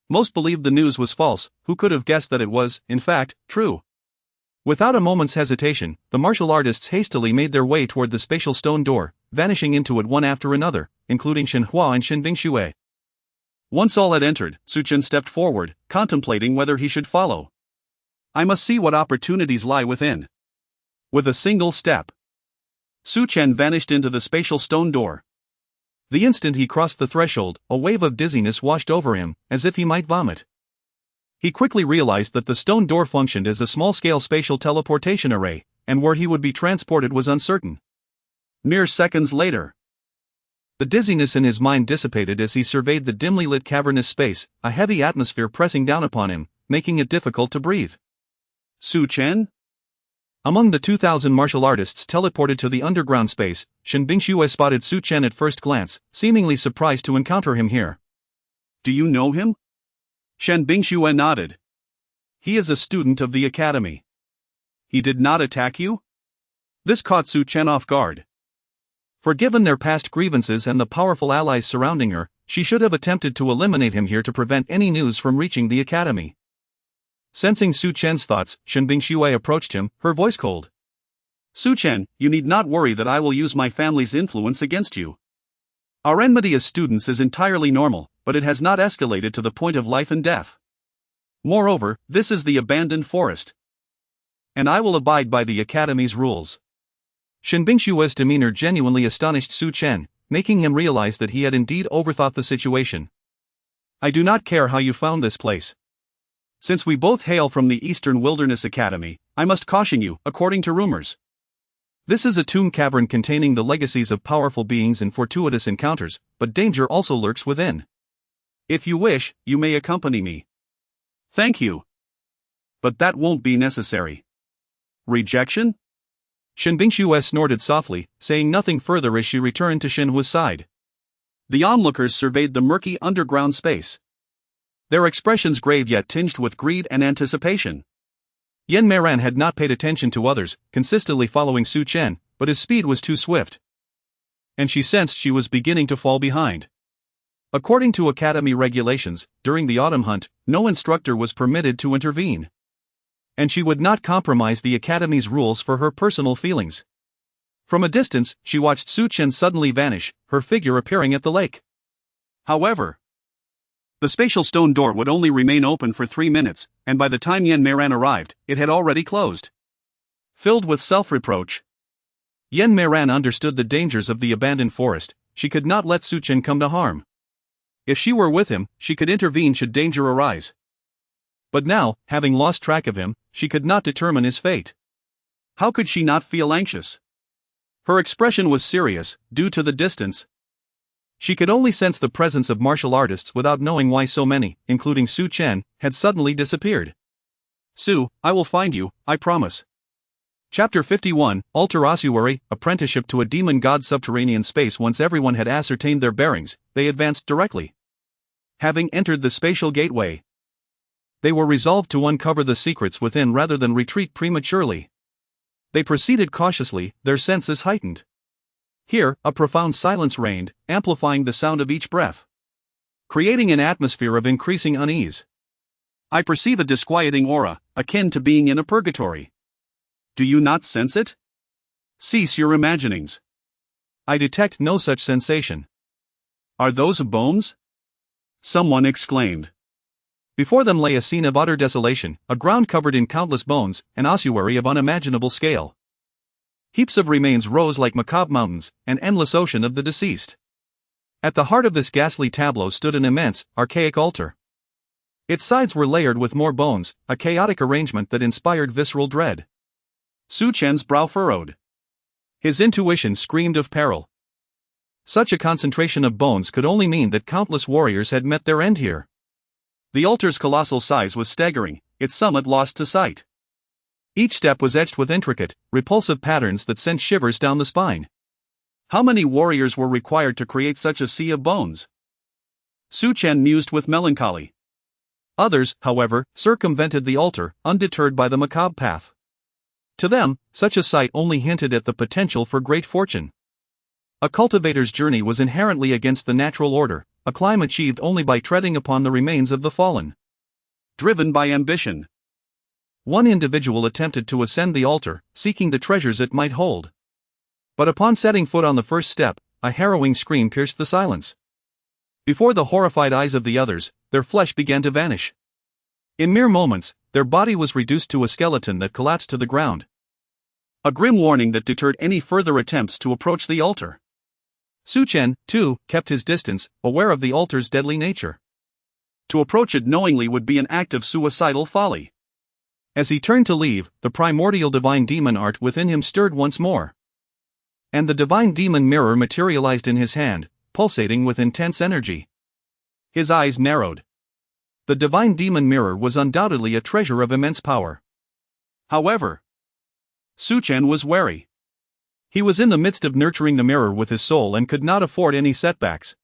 Most believed the news was false. Who could have guessed that it was, in fact, true? Without a moment's hesitation, the martial artists hastily made their way toward the spatial stone door, vanishing into it one after another, including Shen Hua and Shen Bingxue. Once all had entered, Su Chen stepped forward, contemplating whether he should follow. I must see what opportunities lie within. With a single step, Su Chen vanished into the spatial stone door. The instant he crossed the threshold, a wave of dizziness washed over him, as if he might vomit. He quickly realized that the stone door functioned as a small-scale spatial teleportation array, and where he would be transported was uncertain. Mere seconds later, the dizziness in his mind dissipated as he surveyed the dimly lit cavernous space, a heavy atmosphere pressing down upon him, making it difficult to breathe. Su Chen? Among the 2,000 martial artists teleported to the underground space, Shen Bingxue spotted Su Chen at first glance, seemingly surprised to encounter him here. Do you know him? Shen Bingxue nodded. He is a student of the academy. He did not attack you? This caught Su Chen off guard. For given their past grievances and the powerful allies surrounding her, she should have attempted to eliminate him here to prevent any news from reaching the academy. Sensing Su Chen's thoughts, Shen Bingxue approached him, her voice cold. Su Chen, you need not worry that I will use my family's influence against you. Our enmity as students is entirely normal, but it has not escalated to the point of life and death. Moreover, this is the abandoned forest, and I will abide by the academy's rules. Shen Bingshue's demeanor genuinely astonished Su Chen, making him realize that he had indeed overthought the situation. I do not care how you found this place. Since we both hail from the Eastern Wilderness Academy, I must caution you, according to rumors. This is a tomb cavern containing the legacies of powerful beings and fortuitous encounters, but danger also lurks within. If you wish, you may accompany me. Thank you. But that won't be necessary. Rejection? Shen Bingxue snorted softly, saying nothing further as she returned to Shen Hua's side. The onlookers surveyed the murky underground space, their expressions grave yet tinged with greed and anticipation. Yan Meiran had not paid attention to others, consistently following Su Chen, but his speed was too swift, and she sensed she was beginning to fall behind. According to academy regulations, during the autumn hunt, no instructor was permitted to intervene, and she would not compromise the academy's rules for her personal feelings. From a distance, she watched Su Chen suddenly vanish, her figure appearing at the lake. However, the spatial stone door would only remain open for 3 minutes, and by the time Yan Meiran arrived, it had already closed. Filled with self-reproach, Yan Meiran understood the dangers of the abandoned forest. She could not let Su Chen come to harm. If she were with him, she could intervene should danger arise. But now, having lost track of him, she could not determine his fate. How could she not feel anxious? Her expression was serious, due to the distance. She could only sense the presence of martial artists without knowing why so many, including Su Chen, had suddenly disappeared. Su, I will find you, I promise. Chapter 51, Alter Ossuary, Apprenticeship to a Demon God. Subterranean space. Once everyone had ascertained their bearings, they advanced directly. Having entered the spatial gateway, they were resolved to uncover the secrets within rather than retreat prematurely. They proceeded cautiously, their senses heightened. Here, a profound silence reigned, amplifying the sound of each breath, creating an atmosphere of increasing unease. I perceive a disquieting aura, akin to being in a purgatory. Do you not sense it? Cease your imaginings. I detect no such sensation. Are those bones? Someone exclaimed. Before them lay a scene of utter desolation, a ground covered in countless bones, an ossuary of unimaginable scale. Heaps of remains rose like macabre mountains, an endless ocean of the deceased. At the heart of this ghastly tableau stood an immense, archaic altar. Its sides were layered with more bones, a chaotic arrangement that inspired visceral dread. Su Chen's brow furrowed. His intuition screamed of peril. Such a concentration of bones could only mean that countless warriors had met their end here. The altar's colossal size was staggering, its summit lost to sight. Each step was etched with intricate, repulsive patterns that sent shivers down the spine. How many warriors were required to create such a sea of bones? Su Chen mused with melancholy. Others, however, circumvented the altar, undeterred by the macabre path. To them, such a sight only hinted at the potential for great fortune. A cultivator's journey was inherently against the natural order, a climb achieved only by treading upon the remains of the fallen. Driven by ambition, one individual attempted to ascend the altar, seeking the treasures it might hold. But upon setting foot on the first step, a harrowing scream pierced the silence. Before the horrified eyes of the others, their flesh began to vanish. In mere moments, their body was reduced to a skeleton that collapsed to the ground. A grim warning that deterred any further attempts to approach the altar. Su Chen, too, kept his distance, aware of the altar's deadly nature. To approach it knowingly would be an act of suicidal folly. As he turned to leave, the primordial divine demon art within him stirred once more. And the divine demon mirror materialized in his hand, pulsating with intense energy. His eyes narrowed. The divine demon mirror was undoubtedly a treasure of immense power. However, Su Chen was wary. He was in the midst of nurturing the mirror with his soul and could not afford any setbacks.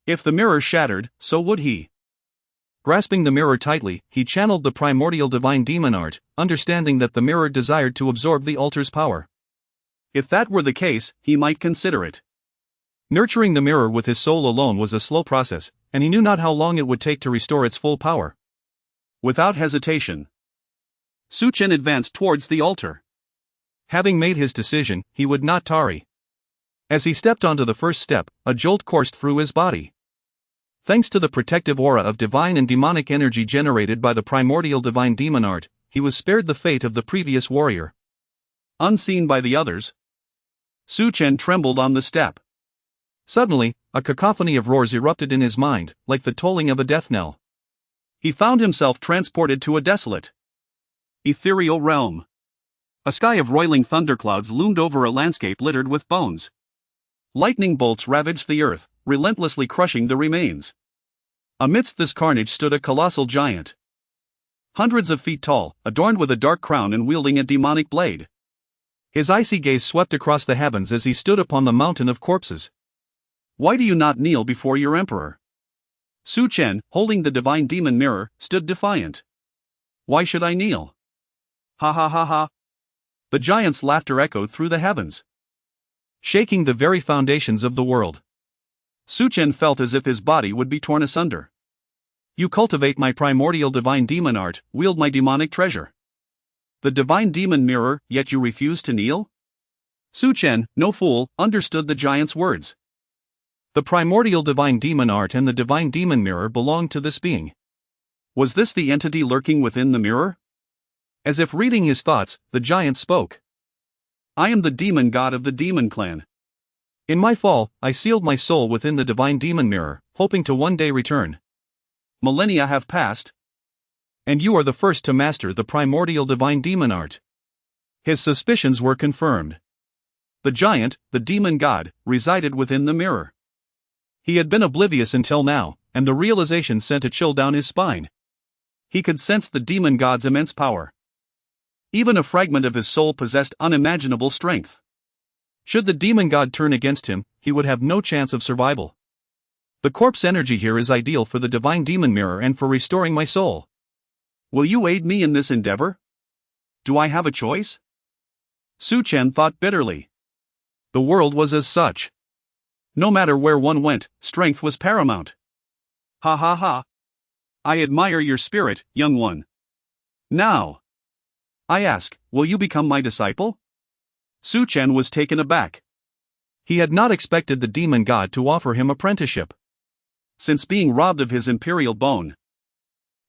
If the mirror shattered, so would he. Grasping the mirror tightly, he channeled the primordial divine demon art, understanding that the mirror desired to absorb the altar's power. If that were the case, he might consider it. Nurturing the mirror with his soul alone was a slow process, and he knew not how long it would take to restore its full power. Without hesitation, Su Chen advanced towards the altar. Having made his decision, he would not tarry. As he stepped onto the first step, a jolt coursed through his body. Thanks to the protective aura of divine and demonic energy generated by the primordial divine demon art, he was spared the fate of the previous warrior. Unseen by the others, Su Chen trembled on the step. Suddenly, a cacophony of roars erupted in his mind, like the tolling of a death knell. He found himself transported to a desolate, ethereal realm. A sky of roiling thunderclouds loomed over a landscape littered with bones. Lightning bolts ravaged the earth, relentlessly crushing the remains. Amidst this carnage stood a colossal giant, hundreds of feet tall, adorned with a dark crown and wielding a demonic blade. His icy gaze swept across the heavens as he stood upon the mountain of corpses. Why do you not kneel before your emperor? Su Chen, holding the divine demon mirror, stood defiant. Why should I kneel? Ha ha ha ha. The giant's laughter echoed through the heavens, shaking the very foundations of the world. Su Chen felt as if his body would be torn asunder. You cultivate my primordial divine demon art, wield my demonic treasure. The divine demon mirror, yet you refuse to kneel? Su Chen, no fool, understood the giant's words. The primordial divine demon art and the divine demon mirror belonged to this being. Was this the entity lurking within the mirror? As if reading his thoughts, the giant spoke. I am the demon god of the demon clan. In my fall, I sealed my soul within the divine demon mirror, hoping to one day return. Millennia have passed, and you are the first to master the primordial divine demon art. His suspicions were confirmed. The giant, the demon god, resided within the mirror. He had been oblivious until now, and the realization sent a chill down his spine. He could sense the demon god's immense power. Even a fragment of his soul possessed unimaginable strength. Should the demon god turn against him, he would have no chance of survival. The corpse energy here is ideal for the divine demon mirror and for restoring my soul. Will you aid me in this endeavor? Do I have a choice? Su Chen thought bitterly. The world was as such. No matter where one went, strength was paramount. Ha ha ha. I admire your spirit, young one. Now, I ask, will you become my disciple? Su Chen was taken aback. He had not expected the demon god to offer him apprenticeship. Since being robbed of his imperial bone,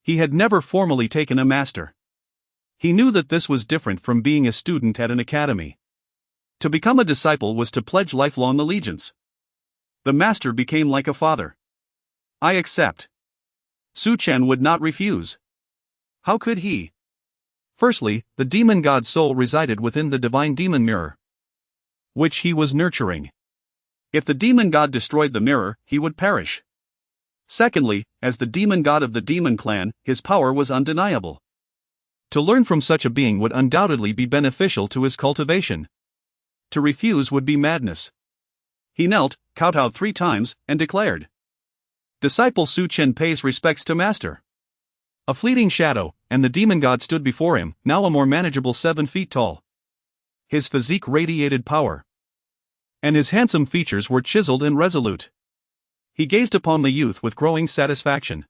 he had never formally taken a master. He knew that this was different from being a student at an academy. To become a disciple was to pledge lifelong allegiance. The master became like a father. I accept. Su Chen would not refuse. How could he? Firstly, the demon god's soul resided within the divine demon mirror, which he was nurturing. If the demon god destroyed the mirror, he would perish. Secondly, as the demon god of the demon clan, his power was undeniable. To learn from such a being would undoubtedly be beneficial to his cultivation. To refuse would be madness. He knelt, kowtowed 3 times, and declared, "Disciple Su Chen pays respects to master." A fleeting shadow, and the demon god stood before him, now a more manageable 7 feet tall. His physique radiated power, and his handsome features were chiseled and resolute. He gazed upon the youth with growing satisfaction.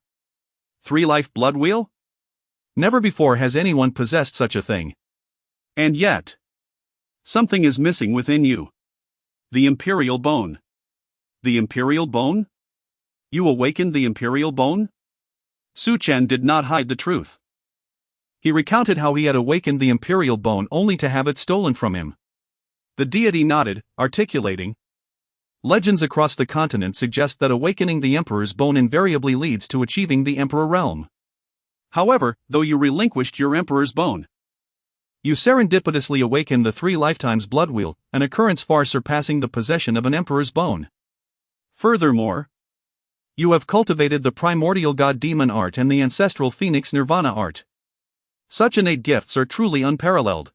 3-life blood wheel? Never before has anyone possessed such a thing. And yet, something is missing within you. The imperial bone. The imperial bone? You awakened the imperial bone? Su Chen did not hide the truth. He recounted how he had awakened the imperial bone only to have it stolen from him. The deity nodded, articulating, "Legends across the continent suggest that awakening the emperor's bone invariably leads to achieving the emperor realm. However, though you relinquished your emperor's bone, you serendipitously awakened the 3 lifetimes blood wheel, an occurrence far surpassing the possession of an emperor's bone. Furthermore, you have cultivated the primordial god-demon art and the ancestral phoenix nirvana art. Such innate gifts are truly unparalleled.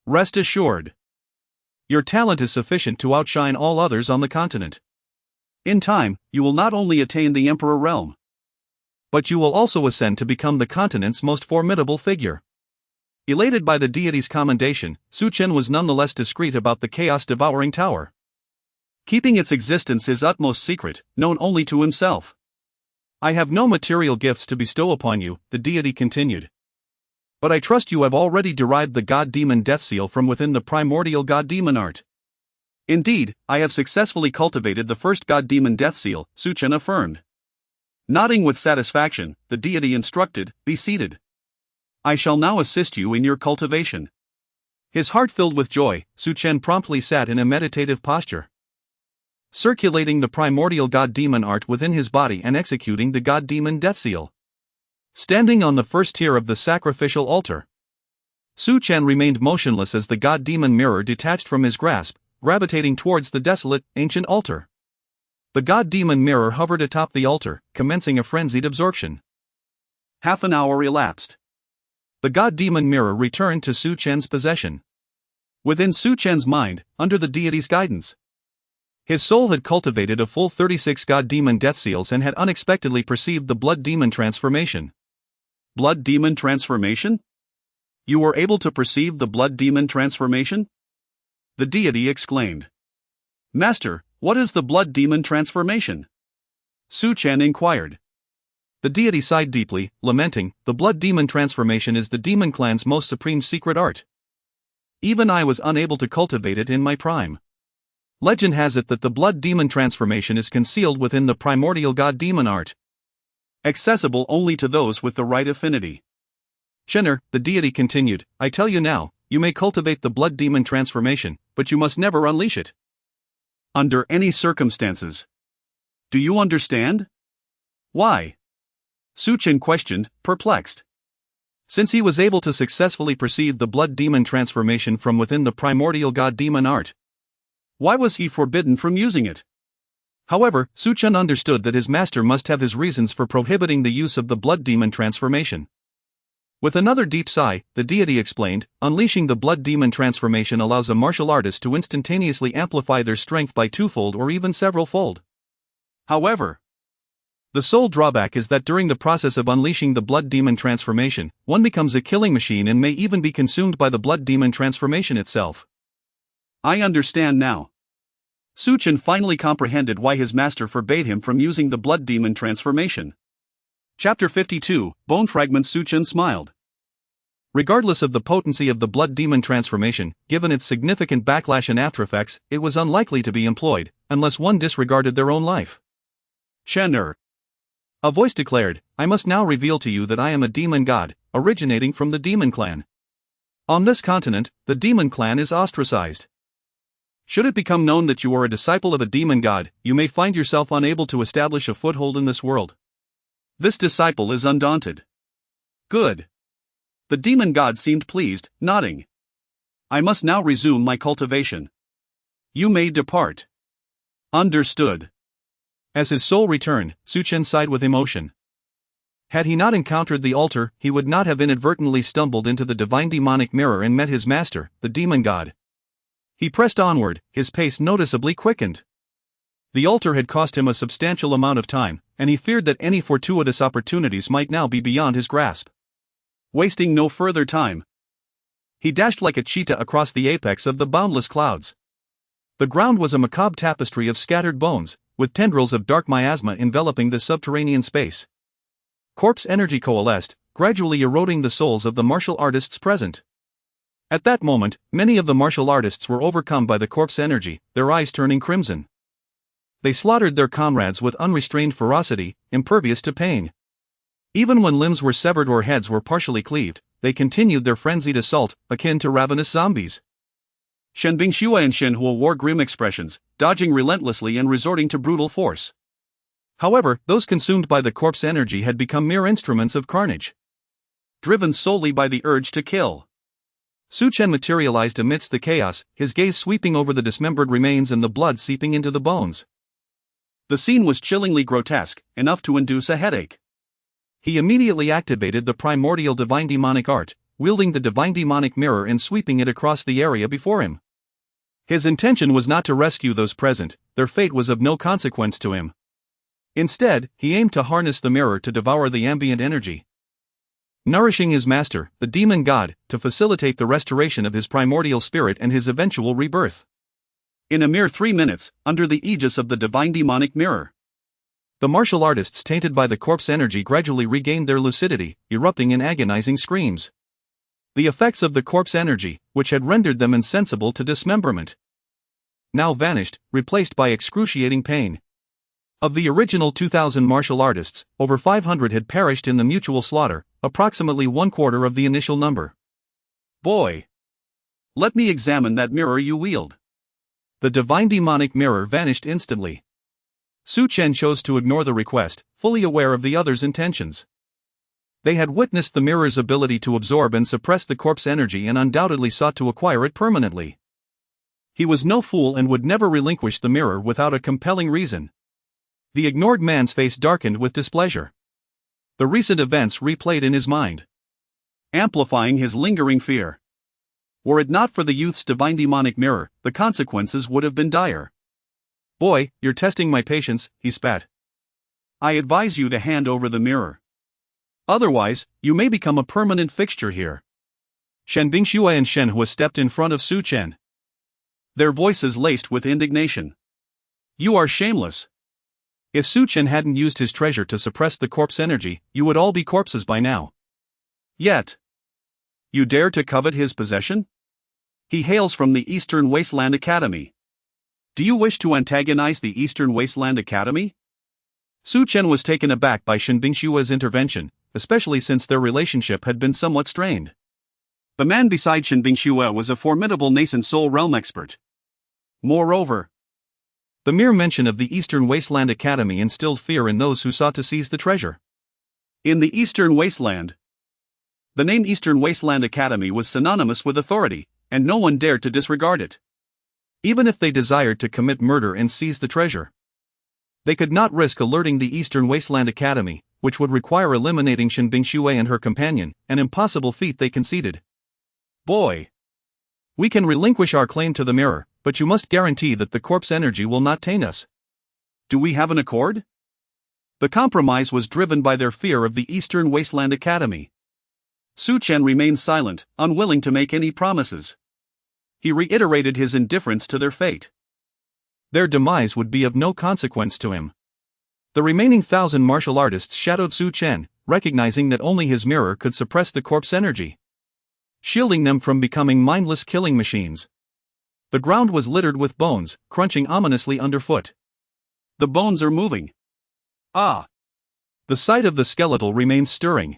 Rest assured, your talent is sufficient to outshine all others on the continent. In time, you will not only attain the emperor realm, but you will also ascend to become the continent's most formidable figure." Elated by the deity's commendation, Su Chen was nonetheless discreet about the Chaos Devouring Tower, keeping its existence his utmost secret, known only to himself. "I have no material gifts to bestow upon you," the deity continued. "But I trust you have already derived the god-demon death seal from within the primordial god-demon art." "Indeed, I have successfully cultivated the first god-demon death seal," Su Chen affirmed. Nodding with satisfaction, the deity instructed, "Be seated. I shall now assist you in your cultivation." His heart filled with joy, Su Chen promptly sat in a meditative posture, circulating the primordial god-demon art within his body and executing the god-demon death seal. Standing on the first tier of the sacrificial altar, Su Chen remained motionless as the god-demon mirror detached from his grasp, gravitating towards the desolate, ancient altar. The god-demon mirror hovered atop the altar, commencing a frenzied absorption. Half an hour elapsed. The god-demon mirror returned to Su Chen's possession. Within Su Chen's mind, under the deity's guidance, his soul had cultivated a full 36 god-demon death seals and had unexpectedly perceived the blood-demon transformation. Blood-demon transformation? You were able to perceive the blood-demon transformation? The deity exclaimed. "Master, what is the blood-demon transformation?" Su Chen inquired. The deity sighed deeply, lamenting, "The blood-demon transformation is the demon clan's most supreme secret art. Even I was unable to cultivate it in my prime. Legend has it that the blood-demon transformation is concealed within the primordial god-demon art, accessible only to those with the right affinity." "Chener," the deity continued, "I tell you now, you may cultivate the blood-demon transformation, but you must never unleash it. Under any circumstances. Do you understand?" "Why?" Su Chen questioned, perplexed. Since he was able to successfully perceive the blood-demon transformation from within the primordial god-demon art, why was he forbidden from using it? However, Su Chen understood that his master must have his reasons for prohibiting the use of the blood-demon transformation. With another deep sigh, the deity explained, "Unleashing the blood-demon transformation allows a martial artist to instantaneously amplify their strength by 2-fold or even several-fold. However, the sole drawback is that during the process of unleashing the blood-demon transformation, one becomes a killing machine and may even be consumed by the blood-demon transformation itself." "I understand now. Su Chen finally comprehended why his master forbade him from using the blood demon transformation. Chapter 52, Bone Fragments. Su Chen smiled. Regardless of the potency of the blood demon transformation, given its significant backlash and aftereffects, it was unlikely to be employed, unless one disregarded their own life. Shen. A voice declared, I must now reveal to you that I am a demon god, originating from the demon clan. On this continent, the demon clan is ostracized. Should it become known that you are a disciple of a demon god, you may find yourself unable to establish a foothold in this world. This disciple is undaunted. Good. The demon god seemed pleased, nodding. I must now resume my cultivation. You may depart. Understood. As his soul returned, Su Chen sighed with emotion. Had he not encountered the altar, he would not have inadvertently stumbled into the divine demonic mirror and met his master, the demon god. He pressed onward, his pace noticeably quickened. The altar had cost him a substantial amount of time, and he feared that any fortuitous opportunities might now be beyond his grasp. Wasting no further time, he dashed like a cheetah across the apex of the boundless clouds. The ground was a macabre tapestry of scattered bones, with tendrils of dark miasma enveloping the subterranean space. Corpse energy coalesced, gradually eroding the souls of the martial artists present. At that moment, many of the martial artists were overcome by the corpse energy, their eyes turning crimson. They slaughtered their comrades with unrestrained ferocity, impervious to pain. Even when limbs were severed or heads were partially cleaved, they continued their frenzied assault, akin to ravenous zombies. Shen Bingxue and Shen Huo wore grim expressions, dodging relentlessly and resorting to brutal force. However, those consumed by the corpse energy had become mere instruments of carnage. Driven solely by the urge to kill. Su Chen materialized amidst the chaos, his gaze sweeping over the dismembered remains and the blood seeping into the bones. The scene was chillingly grotesque, enough to induce a headache. He immediately activated the primordial divine demonic art, wielding the divine demonic mirror and sweeping it across the area before him. His intention was not to rescue those present, their fate was of no consequence to him. Instead, he aimed to harness the mirror to devour the ambient energy, nourishing his master, the demon god, to facilitate the restoration of his primordial spirit and his eventual rebirth. In a mere 3 minutes, under the aegis of the divine demonic mirror, the martial artists tainted by the corpse energy gradually regained their lucidity, erupting in agonizing screams. The effects of the corpse energy, which had rendered them insensible to dismemberment, now vanished, replaced by excruciating pain. Of the original 2,000 martial artists, over 500 had perished in the mutual slaughter, approximately 1/4 of the initial number. Boy! Let me examine that mirror you wield. The divine demonic mirror vanished instantly. Su Chen chose to ignore the request, fully aware of the others' intentions. They had witnessed the mirror's ability to absorb and suppress the corpse energy and undoubtedly sought to acquire it permanently. He was no fool and would never relinquish the mirror without a compelling reason. The ignored man's face darkened with displeasure. The recent events replayed in his mind, amplifying his lingering fear. Were it not for the youth's divine demonic mirror, the consequences would have been dire. Boy, you're testing my patience, he spat. I advise you to hand over the mirror. Otherwise, you may become a permanent fixture here. Shen Bingxue and Shen Hua stepped in front of Su Chen, their voices laced with indignation. You are shameless. If Su Chen hadn't used his treasure to suppress the corpse energy, you would all be corpses by now. Yet, you dare to covet his possession? He hails from the Eastern Wasteland Academy. Do you wish to antagonize the Eastern Wasteland Academy? Su Chen was taken aback by Shen Bingshua's intervention, especially since their relationship had been somewhat strained. The man beside Shen Bingxue was a formidable nascent soul realm expert. Moreover, the mere mention of the Eastern Wasteland Academy instilled fear in those who sought to seize the treasure. In the Eastern Wasteland, the name Eastern Wasteland Academy was synonymous with authority, and no one dared to disregard it. Even if they desired to commit murder and seize the treasure, they could not risk alerting the Eastern Wasteland Academy, which would require eliminating Shen Bingxue and her companion, an impossible feat they conceded. Boy! We can relinquish our claim to the mirror, but you must guarantee that the corpse energy will not taint us. Do we have an accord? The compromise was driven by their fear of the Eastern Wasteland Academy. Su Chen remained silent, unwilling to make any promises. He reiterated his indifference to their fate. Their demise would be of no consequence to him. The remaining 1,000 martial artists shadowed Su Chen, recognizing that only his mirror could suppress the corpse energy, shielding them from becoming mindless killing machines. The ground was littered with bones, crunching ominously underfoot. The bones are moving. Ah! The sight of the skeletal remains stirring.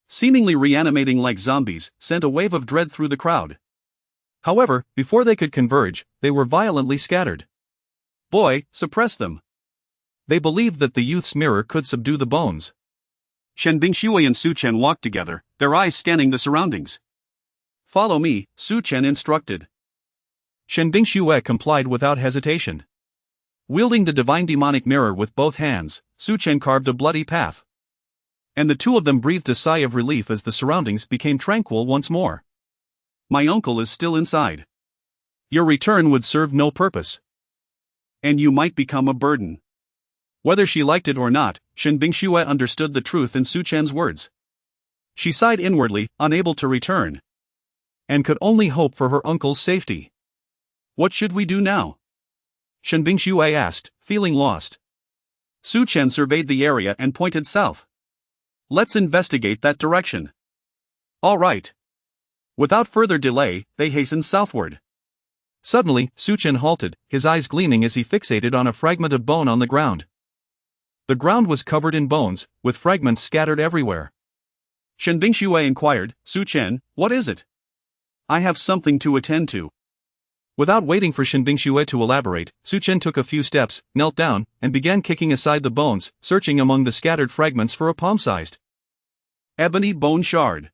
Seemingly reanimating like zombies, sent a wave of dread through the crowd. However, before they could converge, they were violently scattered. Boy, suppress them. They believed that the youth's mirror could subdue the bones. Shen Bingshui and Su Chen walked together, their eyes scanning the surroundings. Follow me, Su Chen instructed. Shen Bingshui complied without hesitation. Wielding the divine demonic mirror with both hands, Su Chen carved a bloody path. And the two of them breathed a sigh of relief as the surroundings became tranquil once more. My uncle is still inside. Your return would serve no purpose. And you might become a burden. Whether she liked it or not, Shen Bingshui understood the truth in Su Chen's words. She sighed inwardly, unable to return, and could only hope for her uncle's safety. What should we do now? Shen Bingshui asked, feeling lost. Su Chen surveyed the area and pointed south. Let's investigate that direction. All right. Without further delay, they hastened southward. Suddenly, Su Chen halted, his eyes gleaming as he fixated on a fragment of bone on the ground. The ground was covered in bones, with fragments scattered everywhere. Shen Bingshui inquired, Su Chen, what is it? I have something to attend to. Without waiting for Shen Bingshui to elaborate, Su Chen took a few steps, knelt down, and began kicking aside the bones, searching among the scattered fragments for a palm-sized ebony bone shard.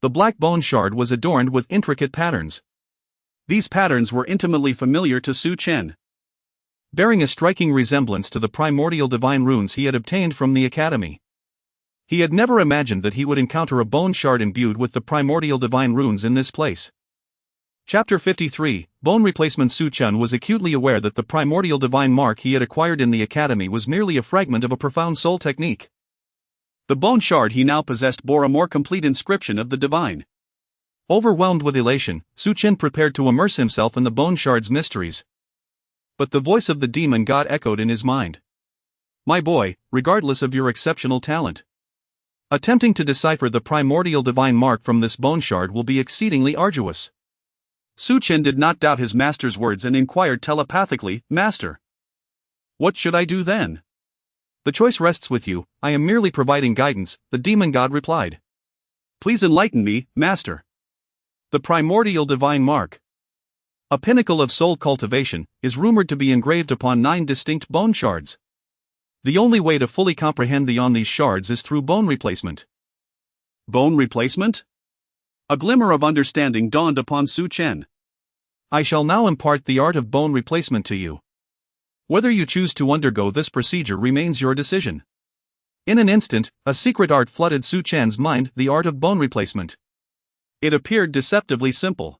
The black bone shard was adorned with intricate patterns. These patterns were intimately familiar to Su Chen, bearing a striking resemblance to the primordial divine runes he had obtained from the academy. He had never imagined that he would encounter a bone shard imbued with the primordial divine runes in this place. Chapter 53, Bone Replacement. Su Chen was acutely aware that the primordial divine mark he had acquired in the academy was merely a fragment of a profound soul technique. The bone shard he now possessed bore a more complete inscription of the divine. Overwhelmed with elation, Su Chen prepared to immerse himself in the bone shard's mysteries. But the voice of the demon god echoed in his mind. My boy, regardless of your exceptional talent, attempting to decipher the primordial divine mark from this bone shard will be exceedingly arduous. Su Chen did not doubt his master's words and inquired telepathically, Master, what should I do then? The choice rests with you, I am merely providing guidance, the demon god replied. Please enlighten me, Master. The primordial divine mark, a pinnacle of soul cultivation, is rumored to be engraved upon 9 distinct bone shards. The only way to fully comprehend these shards is through bone replacement. Bone replacement? A glimmer of understanding dawned upon Su Chen. I shall now impart the art of bone replacement to you. Whether you choose to undergo this procedure remains your decision. In an instant, a secret art flooded Su Chen's mind, the art of bone replacement. It appeared deceptively simple.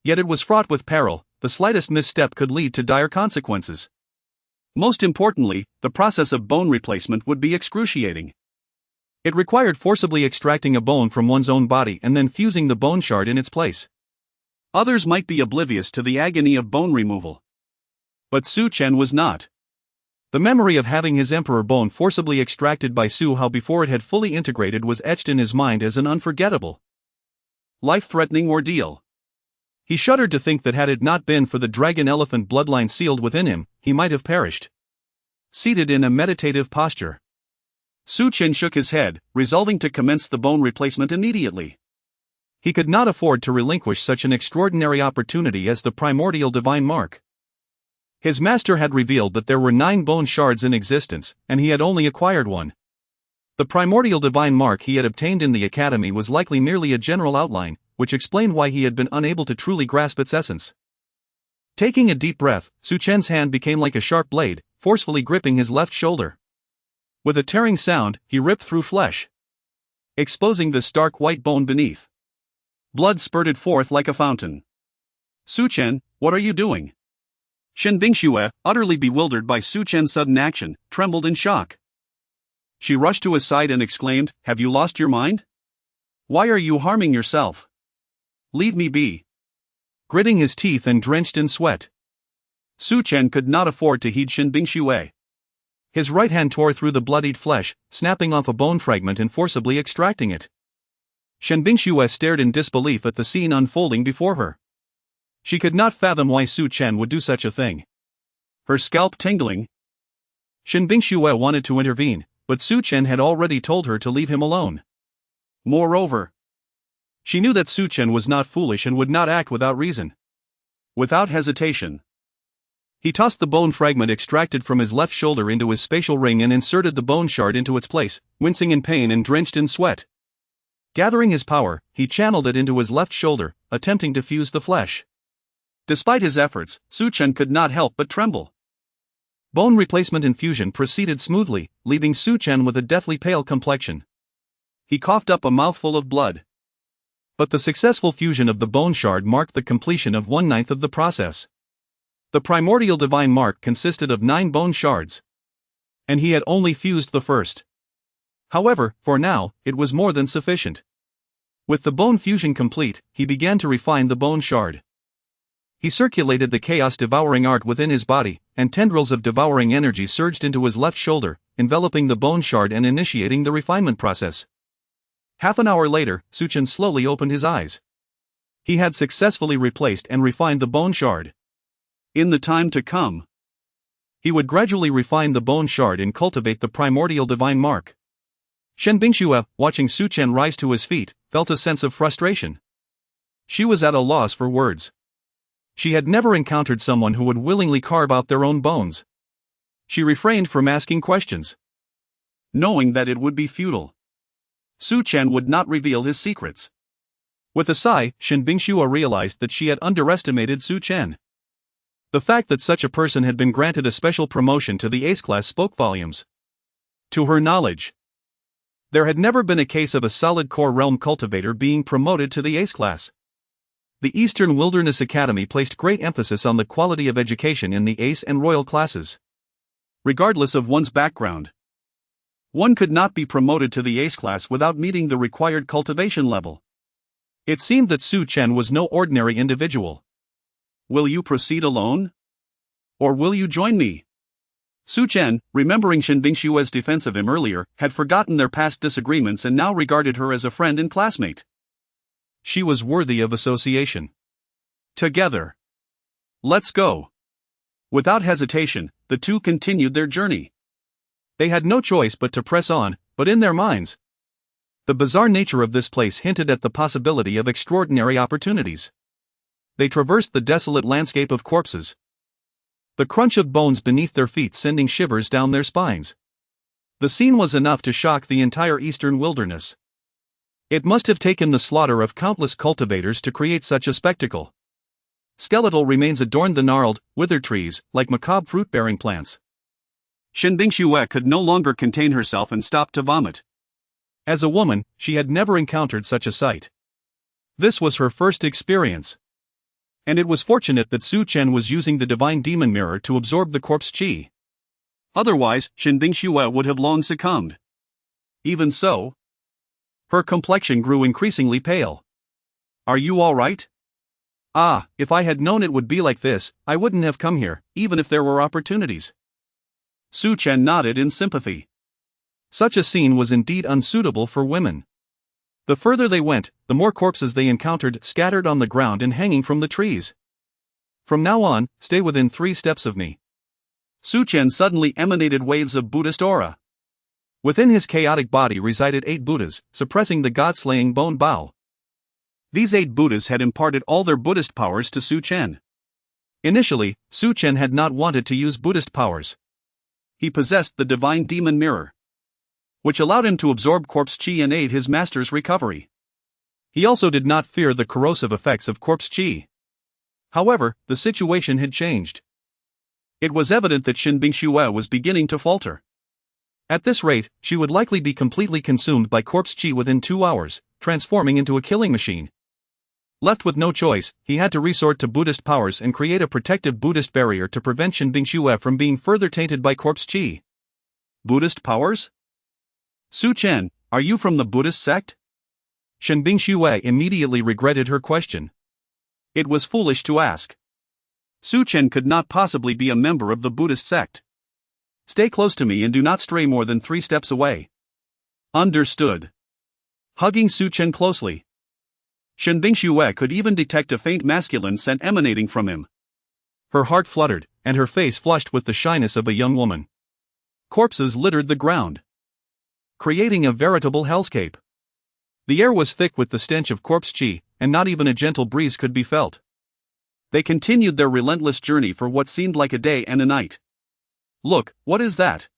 Yet it was fraught with peril, the slightest misstep could lead to dire consequences. Most importantly, the process of bone replacement would be excruciating. It required forcibly extracting a bone from one's own body and then fusing the bone shard in its place. Others might be oblivious to the agony of bone removal. But Su Chen was not. The memory of having his emperor bone forcibly extracted by Su Hao before it had fully integrated was etched in his mind as an unforgettable, life-threatening ordeal. He shuddered to think that had it not been for the dragon-elephant bloodline sealed within him, he might have perished. Seated in a meditative posture, Su Chen shook his head, resolving to commence the bone replacement immediately. He could not afford to relinquish such an extraordinary opportunity as the primordial divine mark. His master had revealed that there were 9 bone shards in existence, and he had only acquired one. The primordial divine mark he had obtained in the academy was likely merely a general outline, which explained why he had been unable to truly grasp its essence. Taking a deep breath, Su Chen's hand became like a sharp blade, forcefully gripping his left shoulder. With a tearing sound, he ripped through flesh, exposing the stark white bone beneath. Blood spurted forth like a fountain. Su Chen, what are you doing? Shen Bingshui, utterly bewildered by Su Chen's sudden action, trembled in shock. She rushed to his side and exclaimed, Have you lost your mind? Why are you harming yourself? Leave me be. Gritting his teeth and drenched in sweat, Su Chen could not afford to heed Shen Bingxue. His right hand tore through the bloodied flesh, snapping off a bone fragment and forcibly extracting it. Shen Bingxue stared in disbelief at the scene unfolding before her. She could not fathom why Su Chen would do such a thing. Her scalp tingling. Shen Bingxue wanted to intervene, but Su Chen had already told her to leave him alone. Moreover, she knew that Su Chen was not foolish and would not act without reason. Without hesitation, he tossed the bone fragment extracted from his left shoulder into his spatial ring and inserted the bone shard into its place, wincing in pain and drenched in sweat. Gathering his power, he channeled it into his left shoulder, attempting to fuse the flesh. Despite his efforts, Su Chen could not help but tremble. Bone replacement infusion proceeded smoothly, leaving Su Chen with a deathly pale complexion. He coughed up a mouthful of blood. But the successful fusion of the bone shard marked the completion of 1/9 of the process. The primordial divine mark consisted of 9 bone shards. And he had only fused the first. However, for now, it was more than sufficient. With the bone fusion complete, he began to refine the bone shard. He circulated the chaos devouring art within his body, and tendrils of devouring energy surged into his left shoulder, enveloping the bone shard and initiating the refinement process. Half an hour later, Su Chen slowly opened his eyes. He had successfully replaced and refined the bone shard. In the time to come, he would gradually refine the bone shard and cultivate the primordial divine mark. Shen Bingxue, watching Su Chen rise to his feet, felt a sense of frustration. She was at a loss for words. She had never encountered someone who would willingly carve out their own bones. She refrained from asking questions, knowing that it would be futile. Su Chen would not reveal his secrets. With a sigh, Shen Bingxue realized that she had underestimated Su Chen. The fact that such a person had been granted a special promotion to the ace class spoke volumes. To her knowledge, there had never been a case of a solid core realm cultivator being promoted to the ace class. The Eastern Wilderness Academy placed great emphasis on the quality of education in the ace and royal classes. Regardless of one's background, one could not be promoted to the ace class without meeting the required cultivation level. It seemed that Su Chen was no ordinary individual. Will you proceed alone? Or will you join me? Su Chen, remembering Shen Bingxue's defense of him earlier, had forgotten their past disagreements and now regarded her as a friend and classmate. She was worthy of association. Together. Let's go. Without hesitation, the two continued their journey. They had no choice but to press on, but in their minds, the bizarre nature of this place hinted at the possibility of extraordinary opportunities. They traversed the desolate landscape of corpses, the crunch of bones beneath their feet sending shivers down their spines. The scene was enough to shock the entire eastern wilderness. It must have taken the slaughter of countless cultivators to create such a spectacle. Skeletal remains adorned the gnarled, withered trees, like macabre fruit-bearing plants. Shen Bingxue could no longer contain herself and stopped to vomit. As a woman, she had never encountered such a sight. This was her first experience. And it was fortunate that Su Chen was using the divine demon mirror to absorb the corpse chi. Otherwise, Shen Bingxue would have long succumbed. Even so, her complexion grew increasingly pale. Are you all right? Ah, if I had known it would be like this, I wouldn't have come here, even if there were opportunities. Su Chen nodded in sympathy. Such a scene was indeed unsuitable for women. The further they went, the more corpses they encountered scattered on the ground and hanging from the trees. From now on, stay within 3 steps of me. Su Chen suddenly emanated waves of Buddhist aura. Within his chaotic body resided 8 Buddhas, suppressing the god-slaying Bone Bao. These 8 Buddhas had imparted all their Buddhist powers to Su Chen. Initially, Su Chen had not wanted to use Buddhist powers. He possessed the divine demon mirror, which allowed him to absorb corpse chi and aid his master's recovery. He also did not fear the corrosive effects of corpse chi. However, the situation had changed. It was evident that Shen Bingxue was beginning to falter. At this rate, she would likely be completely consumed by corpse chi within 2 hours, transforming into a killing machine. Left with no choice, he had to resort to Buddhist powers and create a protective Buddhist barrier to prevent Shen Bingxue from being further tainted by corpse chi. Buddhist powers? Su Chen, are you from the Buddhist sect? Shen Bingxue immediately regretted her question. It was foolish to ask. Su Chen could not possibly be a member of the Buddhist sect. Stay close to me and do not stray more than 3 steps away. Understood. Hugging Su Chen closely, Shen Bingxue could even detect a faint masculine scent emanating from him. Her heart fluttered, and her face flushed with the shyness of a young woman. Corpses littered the ground, creating a veritable hellscape. The air was thick with the stench of corpse qi, and not even a gentle breeze could be felt. They continued their relentless journey for what seemed like a day and a night. Look, what is that?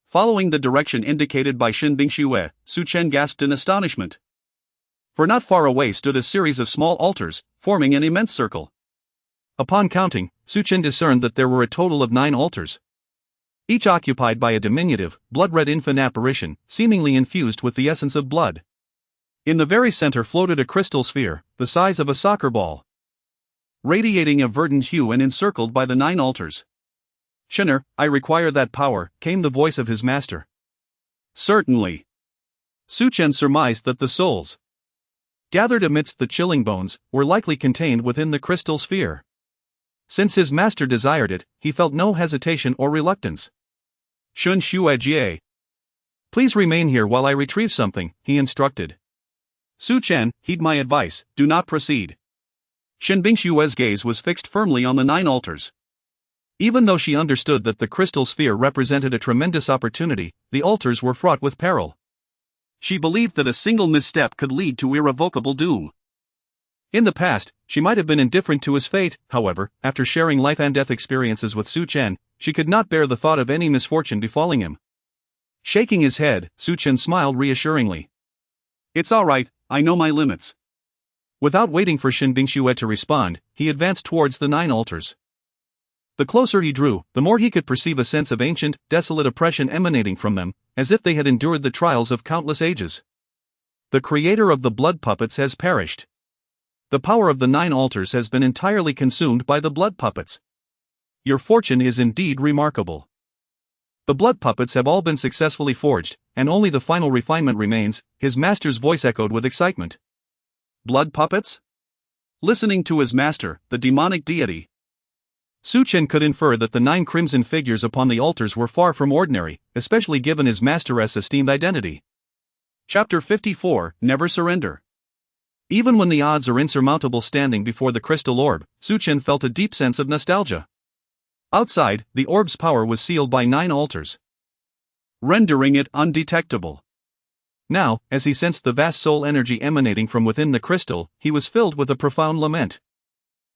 Following the direction indicated by Shen Bingxue, Su Chen gasped in astonishment. For not far away stood a series of small altars, forming an immense circle. Upon counting, Su Chen discerned that there were a total of 9 altars, each occupied by a diminutive, blood-red infant apparition, seemingly infused with the essence of blood. In the very center floated a crystal sphere, the size of a soccer ball, radiating a verdant hue and encircled by the 9 altars. "Shen'er, I require that power," came the voice of his master. Certainly. Su Chen surmised that the souls, gathered amidst the chilling bones, were likely contained within the crystal sphere. Since his master desired it, he felt no hesitation or reluctance. "Shun Xue Jie. Please remain here while I retrieve something," he instructed. "Su Chen, heed my advice, do not proceed." Shen Bingxue's gaze was fixed firmly on the 9 altars. Even though she understood that the crystal sphere represented a tremendous opportunity, the altars were fraught with peril. She believed that a single misstep could lead to irrevocable doom. In the past, she might have been indifferent to his fate, however, after sharing life and death experiences with Su Chen, she could not bear the thought of any misfortune befalling him. Shaking his head, Su Chen smiled reassuringly. "It's all right, I know my limits." Without waiting for Shen Bingxue to respond, he advanced towards the 9 altars. The closer he drew, the more he could perceive a sense of ancient, desolate oppression emanating from them, as if they had endured the trials of countless ages. The creator of the blood puppets has perished. The power of the 9 altars has been entirely consumed by the blood puppets. Your fortune is indeed remarkable. The blood puppets have all been successfully forged, and only the final refinement remains, his master's voice echoed with excitement. Blood puppets? Listening to his master, the demonic deity, Su Chen could infer that the 9 crimson figures upon the altars were far from ordinary, especially given his master's esteemed identity. Chapter 54, Never Surrender. Even when the odds are insurmountable standing before the crystal orb, Su Chen felt a deep sense of nostalgia. Outside, the orb's power was sealed by 9 altars, rendering it undetectable. Now, as he sensed the vast soul energy emanating from within the crystal, he was filled with a profound lament.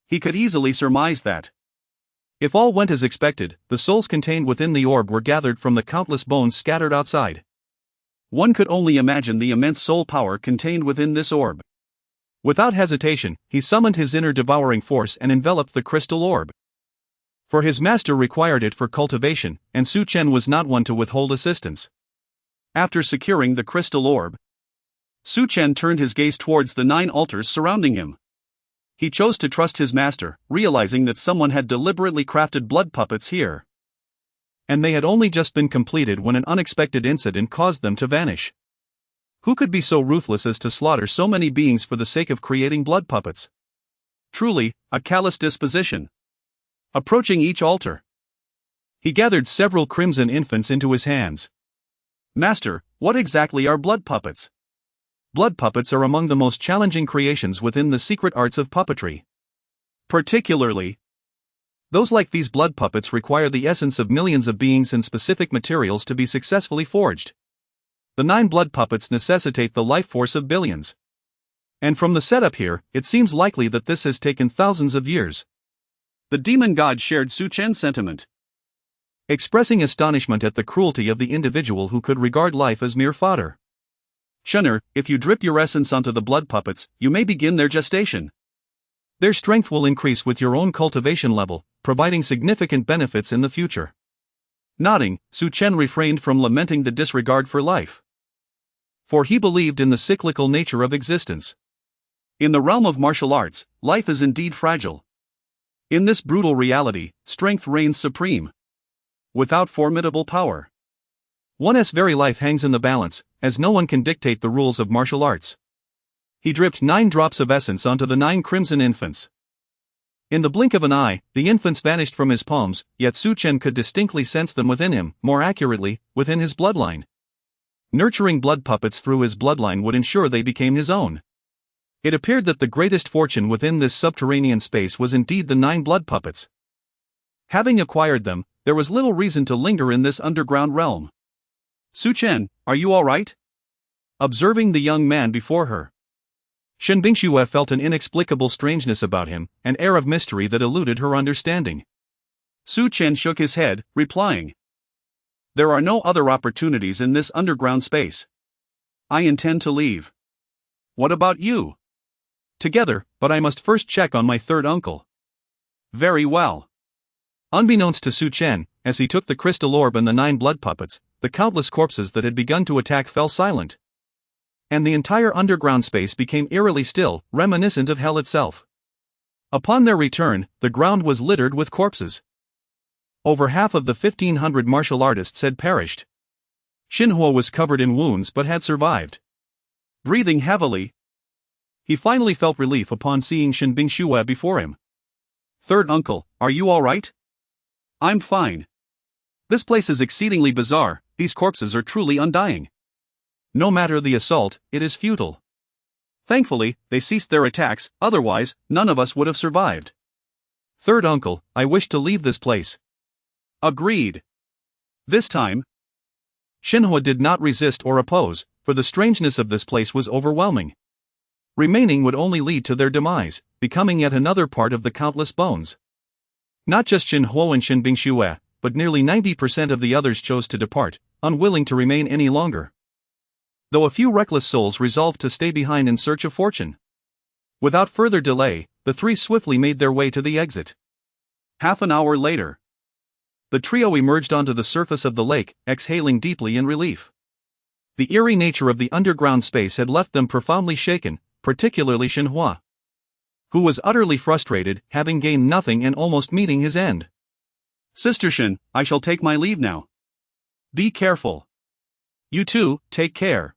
He could easily surmise that, if all went as expected, the souls contained within the orb were gathered from the countless bones scattered outside. One could only imagine the immense soul power contained within this orb. Without hesitation, he summoned his inner devouring force and enveloped the crystal orb. For his master required it for cultivation, and Su Chen was not one to withhold assistance. After securing the crystal orb, Su Chen turned his gaze towards the 9 altars surrounding him. He chose to trust his master, realizing that someone had deliberately crafted blood puppets here, and they had only just been completed when an unexpected incident caused them to vanish. Who could be so ruthless as to slaughter so many beings for the sake of creating blood puppets? Truly, a callous disposition. Approaching each altar, he gathered several crimson infants into his hands. "Master, what exactly are blood puppets?" Blood puppets are among the most challenging creations within the secret arts of puppetry. Particularly, those like these blood puppets require the essence of millions of beings and specific materials to be successfully forged. The 9 blood puppets necessitate the life force of billions. And from the setup here, it seems likely that this has taken thousands of years. The demon god shared Su Chen's sentiment, expressing astonishment at the cruelty of the individual who could regard life as mere fodder. "Shunner, if you drip your essence onto the blood puppets, you may begin their gestation. Their strength will increase with your own cultivation level, providing significant benefits in the future." Nodding, Su Chen refrained from lamenting the disregard for life, for he believed in the cyclical nature of existence. In the realm of martial arts, life is indeed fragile. In this brutal reality, strength reigns supreme. Without formidable power, one's very life hangs in the balance, as no one can dictate the rules of martial arts. He dripped 9 drops of essence onto the 9 crimson infants. In the blink of an eye, the infants vanished from his palms, yet Su Chen could distinctly sense them within him, more accurately, within his bloodline. Nurturing blood puppets through his bloodline would ensure they became his own. It appeared that the greatest fortune within this subterranean space was indeed the 9 blood puppets. Having acquired them, there was little reason to linger in this underground realm. Su Chen, are you all right? Observing the young man before her, Shen Bingxue felt an inexplicable strangeness about him, an air of mystery that eluded her understanding. Su Chen shook his head, replying, "There are no other opportunities in this underground space. I intend to leave. What about you?" "Together, but I must first check on my third uncle." "Very well." Unbeknownst to Su Chen, as he took the crystal orb and the 9 blood puppets, the countless corpses that had begun to attack fell silent. And the entire underground space became eerily still, reminiscent of hell itself. Upon their return, the ground was littered with corpses. Over half of the 1,500 martial artists had perished. Xinhua was covered in wounds but had survived. Breathing heavily, he finally felt relief upon seeing Shen Bingxue before him. "Third uncle, are you all right?" "I'm fine. This place is exceedingly bizarre, these corpses are truly undying. No matter the assault, it is futile. Thankfully, they ceased their attacks, otherwise, none of us would have survived." "Third uncle, I wish to leave this place." "Agreed." This time, Xinhua did not resist or oppose, for the strangeness of this place was overwhelming. Remaining would only lead to their demise, becoming yet another part of the countless bones. Not just Xinhua and Shen Bingxue, but nearly 90% of the others chose to depart, unwilling to remain any longer. Though a few reckless souls resolved to stay behind in search of fortune. Without further delay, the 3 swiftly made their way to the exit. Half an hour later, the trio emerged onto the surface of the lake, exhaling deeply in relief. The eerie nature of the underground space had left them profoundly shaken, particularly Xinhua, who was utterly frustrated, having gained nothing and almost meeting his end. "Sister Shen, I shall take my leave now. Be careful. You too, take care."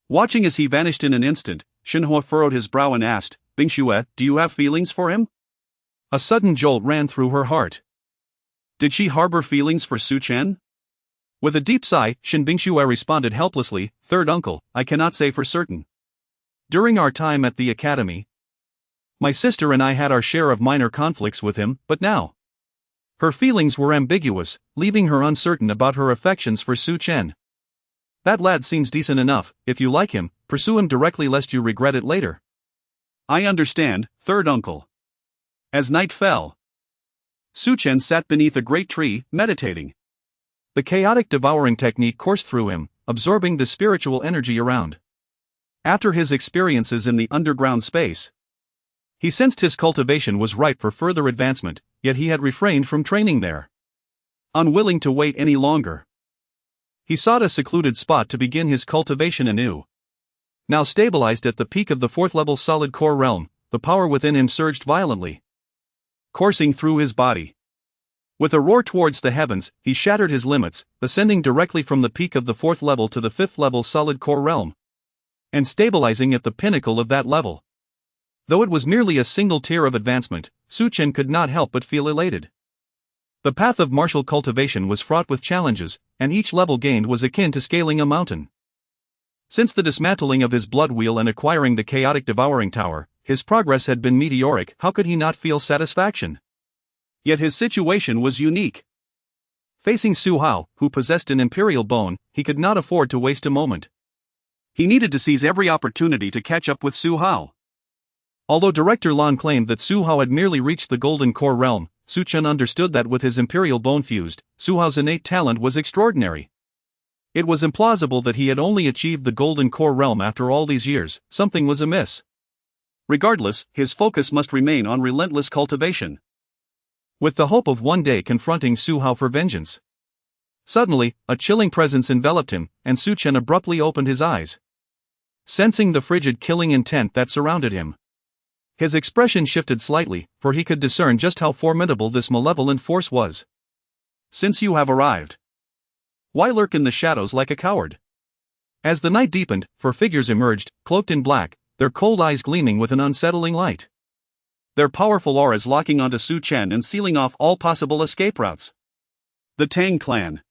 Watching as he vanished in an instant, Xinhua furrowed his brow and asked, "Bingxue, do you have feelings for him?" A sudden jolt ran through her heart. Did she harbor feelings for Su Chen? With a deep sigh, Shen Bingxue responded helplessly, "Third uncle, I cannot say for certain. During our time at the academy, my sister and I had our share of minor conflicts with him, but now." Her feelings were ambiguous, leaving her uncertain about her affections for Su Chen. "That lad seems decent enough. If you like him, pursue him directly lest you regret it later." "I understand, third uncle." As night fell, Su Chen sat beneath a great tree, meditating. The chaotic devouring technique coursed through him, absorbing the spiritual energy around. After his experiences in the underground space, he sensed his cultivation was ripe for further advancement, yet he had refrained from training there. Unwilling to wait any longer, he sought a secluded spot to begin his cultivation anew. Now stabilized at the peak of the 4th level solid core realm, the power within him surged violently, coursing through his body. With a roar towards the heavens, he shattered his limits, ascending directly from the peak of the 4th level to the 5th level solid core realm, and stabilizing at the pinnacle of that level. Though it was merely a single tier of advancement, Su Chen could not help but feel elated. The path of martial cultivation was fraught with challenges, and each level gained was akin to scaling a mountain. Since the dismantling of his blood wheel and acquiring the Chaotic Devouring Tower, his progress had been meteoric. How could he not feel satisfaction? Yet his situation was unique. Facing Su Hao, who possessed an imperial bone, he could not afford to waste a moment. He needed to seize every opportunity to catch up with Su Hao. Although Director Lan claimed that Su Hao had merely reached the golden core realm, Su Chen understood that with his imperial bone fused, Su Hao's innate talent was extraordinary. It was implausible that he had only achieved the golden core realm after all these years. Something was amiss. Regardless, his focus must remain on relentless cultivation, with the hope of one day confronting Su Hao for vengeance. Suddenly, a chilling presence enveloped him, and Su Chen abruptly opened his eyes, sensing the frigid killing intent that surrounded him. His expression shifted slightly, for he could discern just how formidable this malevolent force was. "Since you have arrived, why lurk in the shadows like a coward?" As the night deepened, 4 figures emerged, cloaked in black, their cold eyes gleaming with an unsettling light. their powerful auras locking onto Su Chen and sealing off all possible escape routes. The Tang clan.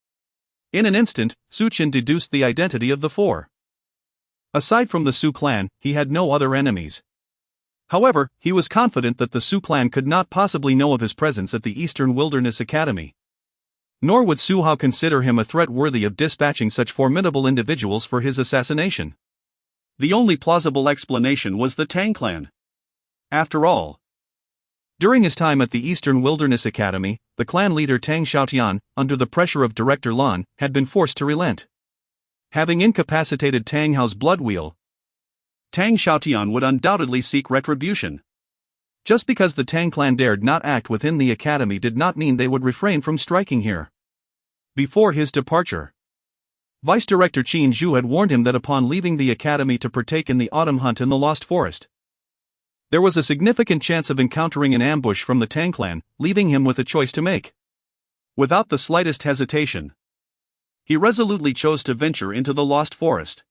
In an instant, Su Chen deduced the identity of the four. Aside from the Su clan, he had no other enemies. However, he was confident that the Su clan could not possibly know of his presence at the Eastern Wilderness Academy. Nor would Su Hao consider him a threat worthy of dispatching such formidable individuals for his assassination. The only plausible explanation was the Tang clan. After all, during his time at the Eastern Wilderness Academy, the clan leader Tang Xiaotian, under the pressure of Director Lan, had been forced to relent. Having incapacitated Tang Hao's blood wheel, Tang Xiaotian would undoubtedly seek retribution. Just because the Tang clan dared not act within the academy did not mean they would refrain from striking here. Before his departure, Vice Director Qin Zhu had warned him that upon leaving the academy to partake in the autumn hunt in the Lost Forest, there was a significant chance of encountering an ambush from the Tang clan, leaving him with a choice to make. Without the slightest hesitation, he resolutely chose to venture into the Lost Forest.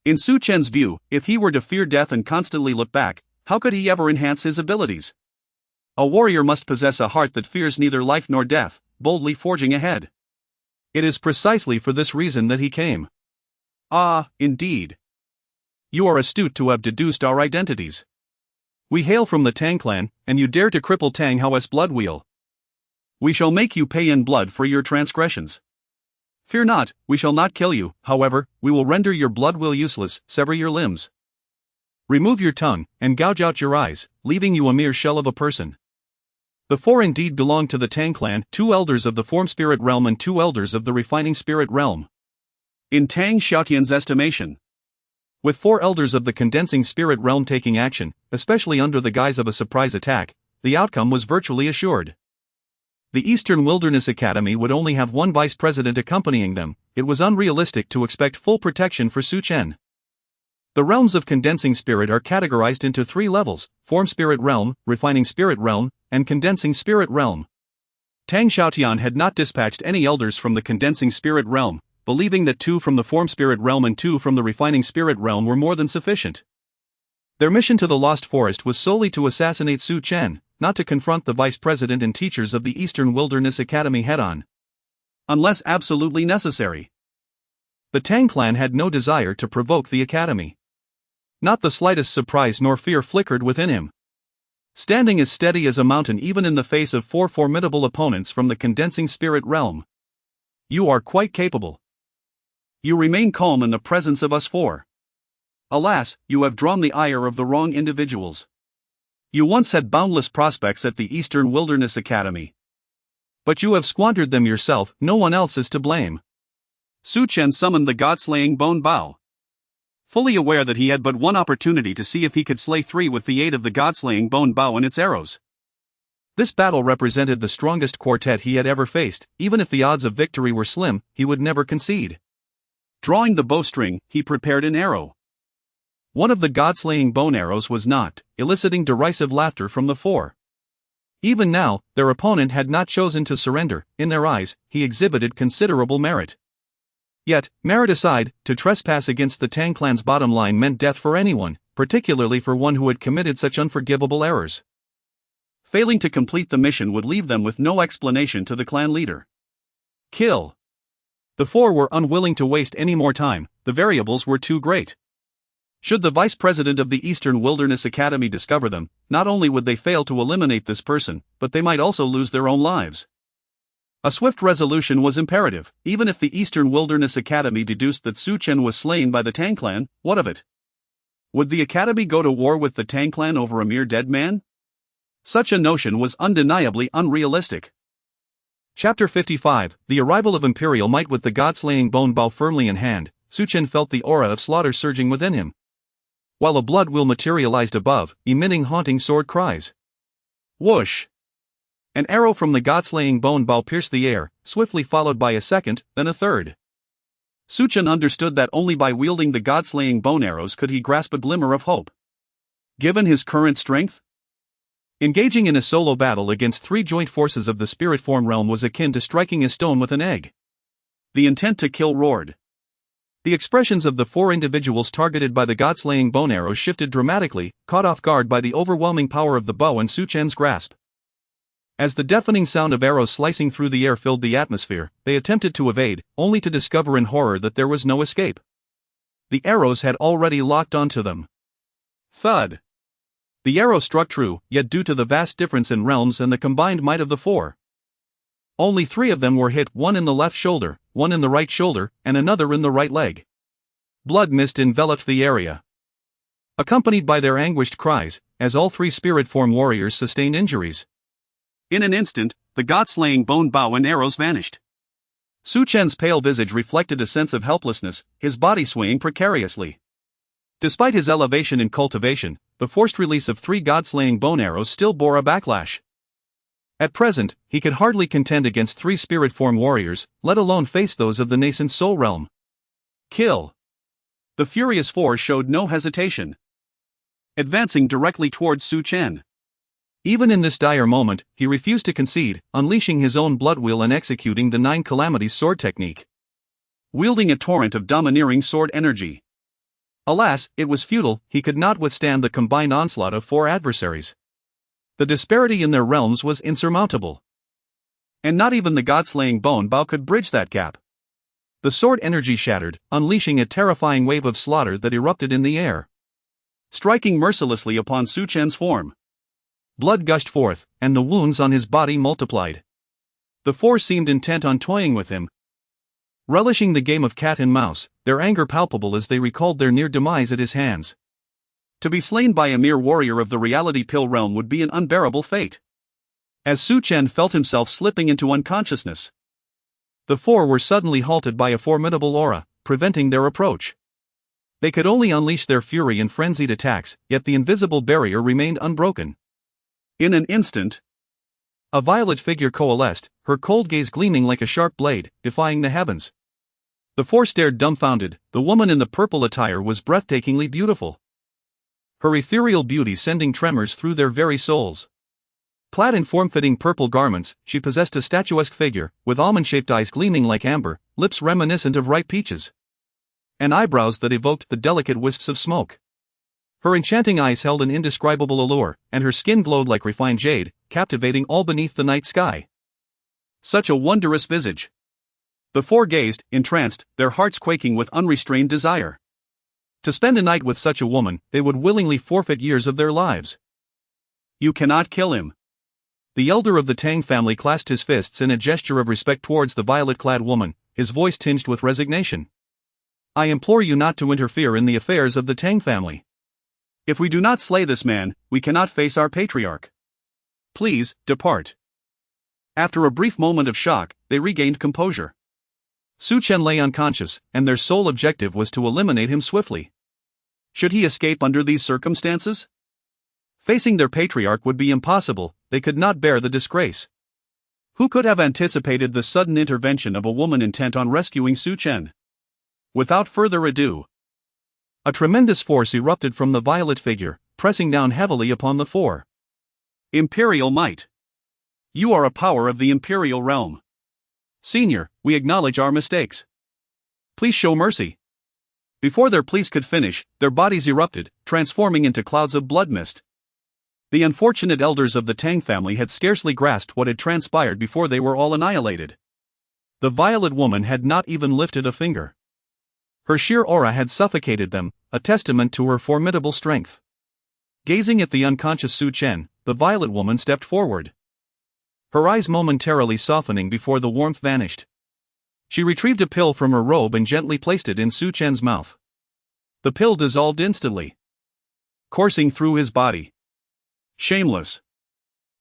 In Su Chen's view, if he were to fear death and constantly look back, how could he ever enhance his abilities? A warrior must possess a heart that fears neither life nor death, boldly forging ahead. It is precisely for this reason that he came. Ah, indeed. You are astute to have deduced our identities. We hail from the Tang clan, and you dare to cripple Tang Hao's blood wheel. We shall make you pay in blood for your transgressions. Fear not, we shall not kill you, however, we will render your blood wheel useless, sever your limbs, remove your tongue, and gouge out your eyes, leaving you a mere shell of a person. The four indeed belonged to the Tang clan, 2 elders of the form spirit realm and 2 elders of the refining spirit realm. In Tang Xiaotian's estimation, with 4 elders of the condensing spirit realm taking action, especially under the guise of a surprise attack, the outcome was virtually assured. The Eastern Wilderness Academy would only have 1 vice president accompanying them. It was unrealistic to expect full protection for Su Chen. The realms of condensing spirit are categorized into 3 levels: form spirit realm, refining spirit realm, and condensing spirit realm. Tang Xiaotian had not dispatched any elders from the condensing spirit realm, believing that 2 from the form spirit realm and 2 from the refining spirit realm were more than sufficient. Their mission to the Lost Forest was solely to assassinate Su Chen, not to confront the vice president and teachers of the Eastern Wilderness Academy head-on. Unless absolutely necessary. The Tang clan had no desire to provoke the academy. Not the slightest surprise nor fear flickered within him. Standing as steady as a mountain even in the face of 4 formidable opponents from the condensing spirit realm. You are quite capable. You remain calm in the presence of us 4. Alas, you have drawn the ire of the wrong individuals. You once had boundless prospects at the Eastern Wilderness Academy. But you have squandered them yourself, no one else is to blame. Su Chen summoned the god-slaying bone bow. Fully aware that he had but one opportunity to see if he could slay 3 with the aid of the god-slaying bone bow and its arrows. This battle represented the strongest quartet he had ever faced. Even if the odds of victory were slim, he would never concede. Drawing the bowstring, he prepared an arrow. One of the god-slaying bone arrows was knocked, eliciting derisive laughter from the 4. Even now, their opponent had not chosen to surrender. In their eyes, he exhibited considerable merit. Yet, merit aside, to trespass against the Tang clan's bottom line meant death for anyone, particularly for one who had committed such unforgivable errors. Failing to complete the mission would leave them with no explanation to the clan leader. Kill. The 4 were unwilling to waste any more time. The variables were too great. Should the vice president of the Eastern Wilderness Academy discover them, not only would they fail to eliminate this person, but they might also lose their own lives. A swift resolution was imperative. Even if the Eastern Wilderness Academy deduced that Su Chen was slain by the Tang clan, what of it? Would the academy go to war with the Tang clan over a mere dead man? Such a notion was undeniably unrealistic. Chapter 55, The Arrival of Imperial Might. With the god-slaying bone bow firmly in hand, Su Chen felt the aura of slaughter surging within him, while a blood wheel materialized above, emitting haunting sword cries. Whoosh! An arrow from the god-slaying bone bow pierced the air, swiftly followed by a second, then a third. Su Chen understood that only by wielding the god-slaying bone arrows could he grasp a glimmer of hope. Given his current strength, engaging in a solo battle against 3 joint forces of the spirit form realm was akin to striking a stone with an egg. The intent to kill roared. The expressions of the 4 individuals targeted by the god-slaying bone arrows shifted dramatically, caught off guard by the overwhelming power of the bow and Su Chen's grasp. As the deafening sound of arrows slicing through the air filled the atmosphere, they attempted to evade, only to discover in horror that there was no escape. The arrows had already locked onto them. Thud! The arrow struck true, yet due to the vast difference in realms and the combined might of the 4, only 3 of them were hit, one in the left shoulder, one in the right shoulder, and another in the right leg. Blood mist enveloped the area, accompanied by their anguished cries, as all 3 spirit form warriors sustained injuries. In an instant, the god-slaying bone bow and arrows vanished. Su Chen's pale visage reflected a sense of helplessness, his body swaying precariously. Despite his elevation in cultivation, the forced release of 3 god-slaying bone arrows still bore a backlash. At present, he could hardly contend against 3 spirit form warriors, let alone face those of the nascent soul realm. Kill! The furious 4 showed no hesitation, advancing directly towards Su Chen. Even in this dire moment, he refused to concede, unleashing his own blood wheel and executing the 9 calamities sword technique, wielding a torrent of domineering sword energy. Alas, it was futile, he could not withstand the combined onslaught of 4 adversaries. The disparity in their realms was insurmountable. And not even the god-slaying bone bow could bridge that gap. The sword energy shattered, unleashing a terrifying wave of slaughter that erupted in the air, striking mercilessly upon Su Chen's form. Blood gushed forth, and the wounds on his body multiplied. The 4 seemed intent on toying with him, relishing the game of cat and mouse, their anger palpable as they recalled their near demise at his hands. To be slain by a mere warrior of the reality pill realm would be an unbearable fate. As Su Chen felt himself slipping into unconsciousness, the 4 were suddenly halted by a formidable aura, preventing their approach. They could only unleash their fury in frenzied attacks, yet the invisible barrier remained unbroken. In an instant, a violet figure coalesced, her cold gaze gleaming like a sharp blade, defying the heavens. The 4 stared dumbfounded. The woman in the purple attire was breathtakingly beautiful, her ethereal beauty sending tremors through their very souls. Clad in form-fitting purple garments, she possessed a statuesque figure, with almond-shaped eyes gleaming like amber, lips reminiscent of ripe peaches, and eyebrows that evoked the delicate wisps of smoke. Her enchanting eyes held an indescribable allure, and her skin glowed like refined jade, captivating all beneath the night sky. Such a wondrous visage! The 4 gazed, entranced, their hearts quaking with unrestrained desire. To spend a night with such a woman, they would willingly forfeit years of their lives. You cannot kill him. The elder of the Tang family clasped his fists in a gesture of respect towards the violet-clad woman, his voice tinged with resignation. I implore you not to interfere in the affairs of the Tang family. If we do not slay this man, we cannot face our patriarch. Please, depart. After a brief moment of shock, they regained composure. Su Chen lay unconscious, and their sole objective was to eliminate him swiftly. Should he escape under these circumstances? Facing their patriarch would be impossible, they could not bear the disgrace. Who could have anticipated the sudden intervention of a woman intent on rescuing Su Chen? Without further ado, a tremendous force erupted from the violet figure, pressing down heavily upon the 4. Imperial might. You are a power of the imperial realm. Senior, we acknowledge our mistakes. Please show mercy. Before their pleas could finish, their bodies erupted, transforming into clouds of blood mist. The unfortunate elders of the Tang family had scarcely grasped what had transpired before they were all annihilated. The violet woman had not even lifted a finger. Her sheer aura had suffocated them, a testament to her formidable strength. Gazing at the unconscious Su Chen, the violet woman stepped forward, her eyes momentarily softening before the warmth vanished. She retrieved a pill from her robe and gently placed it in Su Chen's mouth. The pill dissolved instantly, coursing through his body. Shameless.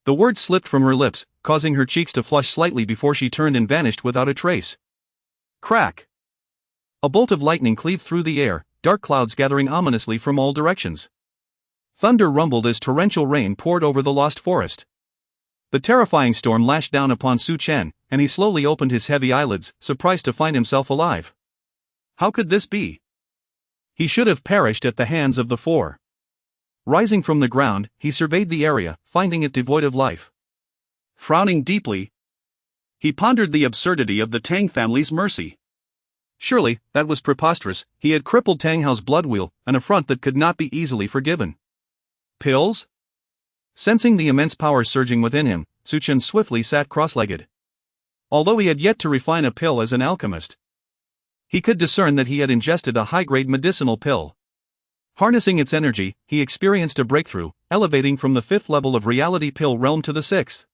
The words slipped from her lips, causing her cheeks to flush slightly before she turned and vanished without a trace. Crack! A bolt of lightning cleaved through the air, dark clouds gathering ominously from all directions. Thunder rumbled as torrential rain poured over the lost forest. The terrifying storm lashed down upon Su Chen, and he slowly opened his heavy eyelids, surprised to find himself alive. How could this be? He should have perished at the hands of the 4. Rising from the ground, he surveyed the area, finding it devoid of life. Frowning deeply, he pondered the absurdity of the Tang family's mercy. Surely, that was preposterous. He had crippled Tang Hao's blood wheel, an affront that could not be easily forgiven. Pills? Sensing the immense power surging within him, Su Chen swiftly sat cross-legged. Although he had yet to refine a pill as an alchemist, he could discern that he had ingested a high-grade medicinal pill. Harnessing its energy, he experienced a breakthrough, elevating from the 5th level of reality pill realm to the 6th.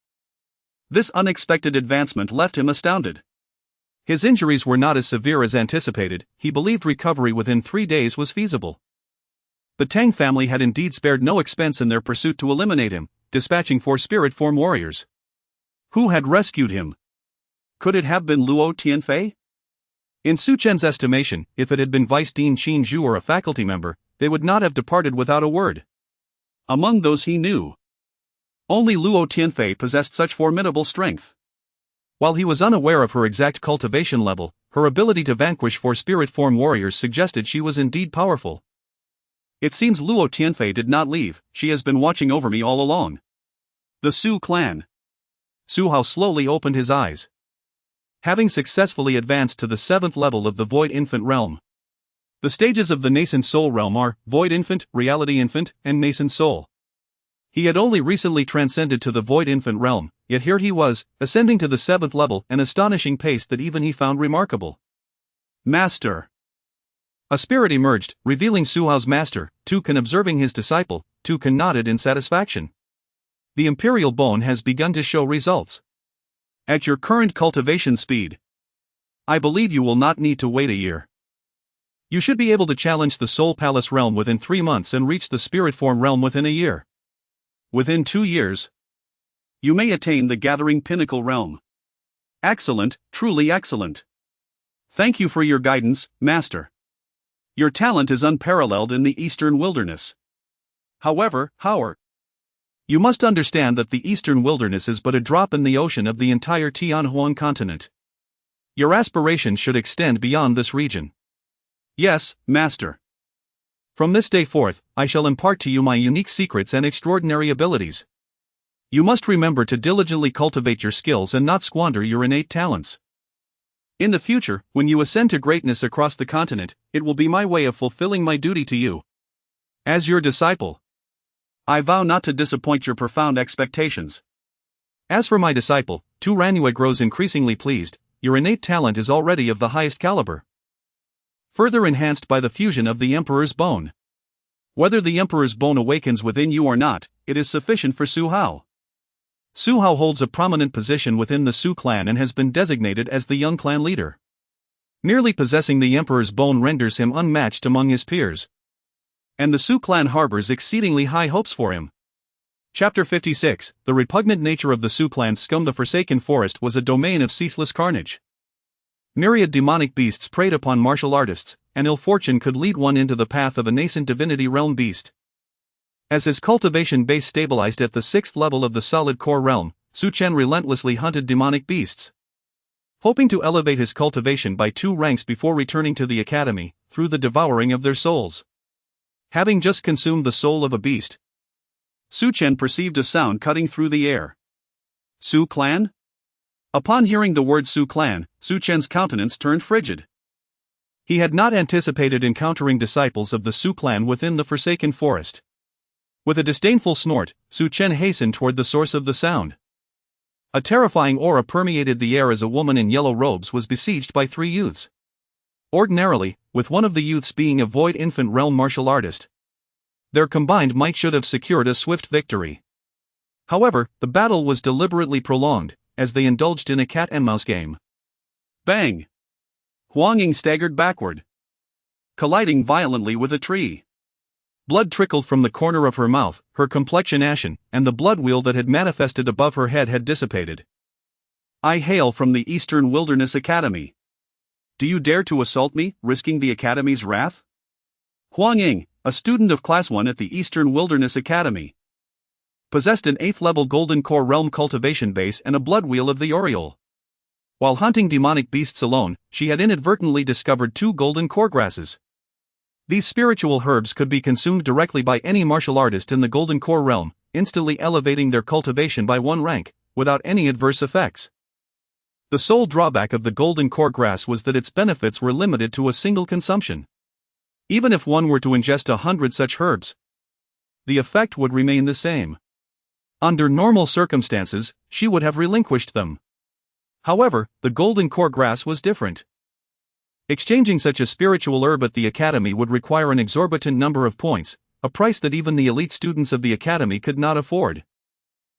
This unexpected advancement left him astounded. His injuries were not as severe as anticipated. He believed recovery within 3 days was feasible. The Tang family had indeed spared no expense in their pursuit to eliminate him, dispatching 4 spirit form warriors. Who had rescued him? Could it have been Luo Tianfei? In Su Chen's estimation, if it had been Vice Dean Qin Zhu or a faculty member, they would not have departed without a word. Among those he knew, only Luo Tianfei possessed such formidable strength. While he was unaware of her exact cultivation level, her ability to vanquish 4 spirit form warriors suggested she was indeed powerful. It seems Luo Tianfei did not leave. She has been watching over me all along. The Su clan. Su Hao slowly opened his eyes. Having successfully advanced to the 7th level of the Void Infant realm. The stages of the Nascent Soul realm are Void Infant, Reality Infant, and Nascent Soul. He had only recently transcended to the Void Infant realm, yet here he was, ascending to the 7th level, an astonishing pace that even he found remarkable. Master. A spirit emerged, revealing Su Hao's master. Tu Can observing his disciple, Tu Can nodded in satisfaction. The imperial bone has begun to show results. At your current cultivation speed, I believe you will not need to wait a year. You should be able to challenge the Soul Palace realm within 3 months and reach the spirit form realm within a year. Within 2 years, you may attain the gathering pinnacle realm. Excellent, truly excellent. Thank you for your guidance, Master. Your talent is unparalleled in the Eastern Wilderness. However, you must understand that the Eastern Wilderness is but a drop in the ocean of the entire Tianhuan continent. Your aspirations should extend beyond this region. Yes, Master. From this day forth, I shall impart to you my unique secrets and extraordinary abilities. You must remember to diligently cultivate your skills and not squander your innate talents. In the future, when you ascend to greatness across the continent, it will be my way of fulfilling my duty to you. As your disciple, I vow not to disappoint your profound expectations. As for my disciple, Tu Ranue grows increasingly pleased. Your innate talent is already of the highest caliber, further enhanced by the fusion of the Emperor's bone. Whether the Emperor's bone awakens within you or not, it is sufficient for Su Hao. Su Hao holds a prominent position within the Su clan and has been designated as the young clan leader. Merely possessing the Emperor's bone renders him unmatched among his peers. And the Su clan harbors exceedingly high hopes for him. Chapter 56, The repugnant nature of the Su clan's scum. The Forsaken Forest was a domain of ceaseless carnage. Myriad demonic beasts preyed upon martial artists, and ill fortune could lead one into the path of a nascent divinity realm beast. As his cultivation base stabilized at the 6th level of the solid core realm, Su Chen relentlessly hunted demonic beasts, hoping to elevate his cultivation by 2 ranks before returning to the academy, through the devouring of their souls. Having just consumed the soul of a beast, Su Chen perceived a sound cutting through the air. Su clan? Upon hearing the word Su clan, Su Chen's countenance turned frigid. He had not anticipated encountering disciples of the Su clan within the Forsaken Forest. With a disdainful snort, Su Chen hastened toward the source of the sound. A terrifying aura permeated the air as a woman in yellow robes was besieged by 3 youths. Ordinarily, with one of the youths being a Void Infant realm martial artist, their combined might should have secured a swift victory. However, the battle was deliberately prolonged, as they indulged in a cat-and-mouse game. Bang! Huang Ying staggered backward, colliding violently with a tree. Blood trickled from the corner of her mouth, her complexion ashen, and the blood wheel that had manifested above her head had dissipated. I hail from the Eastern Wilderness Academy. Do you dare to assault me, risking the Academy's wrath? Huang Ying, a student of Class 1 at the Eastern Wilderness Academy, possessed an 8th-level Golden Core Realm cultivation base and a blood wheel of the Oriole. While hunting demonic beasts alone, she had inadvertently discovered 2 Golden Core grasses. These spiritual herbs could be consumed directly by any martial artist in the Golden Core Realm, instantly elevating their cultivation by 1 rank, without any adverse effects. The sole drawback of the golden core grass was that its benefits were limited to a single consumption. Even if one were to ingest 100 such herbs, the effect would remain the same. Under normal circumstances, she would have relinquished them. However, the golden core grass was different. Exchanging such a spiritual herb at the academy would require an exorbitant number of points, a price that even the elite students of the academy could not afford.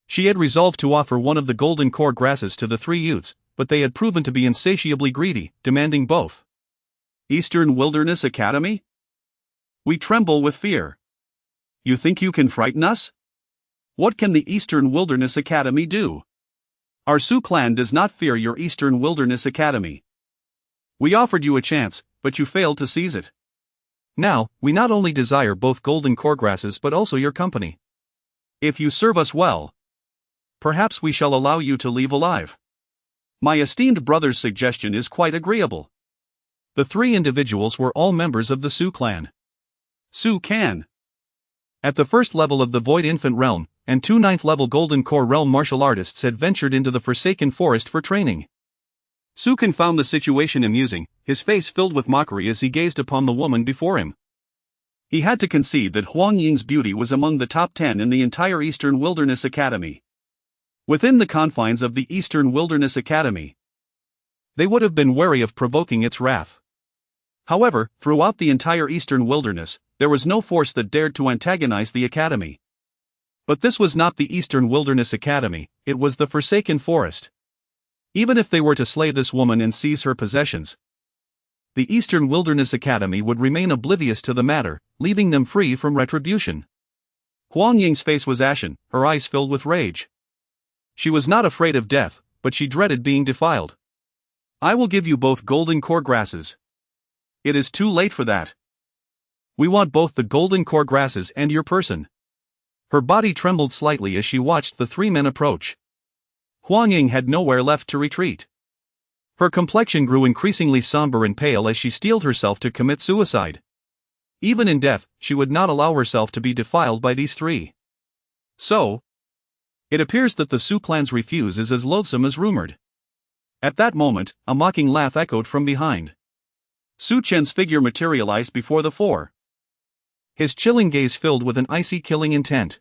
She had resolved to offer one of the golden core grasses to the three youths, but they had proven to be insatiably greedy, demanding both. Eastern Wilderness Academy? We tremble with fear. You think you can frighten us? What can the Eastern Wilderness Academy do? Our Su clan does not fear your Eastern Wilderness Academy. We offered you a chance, but you failed to seize it. Now, we not only desire both golden core grasses but also your company. If you serve us well, perhaps we shall allow you to leave alive. My esteemed brother's suggestion is quite agreeable. The three individuals were all members of the Su clan. Su Chen, at the first level of the Void Infant Realm, and two 9th level Golden Core Realm martial artists had ventured into the Forsaken Forest for training. Su Chen found the situation amusing, his face filled with mockery as he gazed upon the woman before him. He had to concede that Huang Ying's beauty was among the top 10 in the entire Eastern Wilderness Academy. Within the confines of the Eastern Wilderness Academy, they would have been wary of provoking its wrath. However, throughout the entire Eastern Wilderness, there was no force that dared to antagonize the Academy. But this was not the Eastern Wilderness Academy, it was the Forsaken Forest. Even if they were to slay this woman and seize her possessions, the Eastern Wilderness Academy would remain oblivious to the matter, leaving them free from retribution. Huang Ying's face was ashen, her eyes filled with rage. She was not afraid of death, but she dreaded being defiled. I will give you both golden core grasses. It is too late for that. We want both the golden core grasses and your person. Her body trembled slightly as she watched the three men approach. Huang Ying had nowhere left to retreat. Her complexion grew increasingly somber and pale as she steeled herself to commit suicide. Even in death, she would not allow herself to be defiled by these three. So, it appears that the Su clan's refuse is as loathsome as rumored. At that moment, a mocking laugh echoed from behind. Su Chen's figure materialized before the four. His chilling gaze filled with an icy killing intent.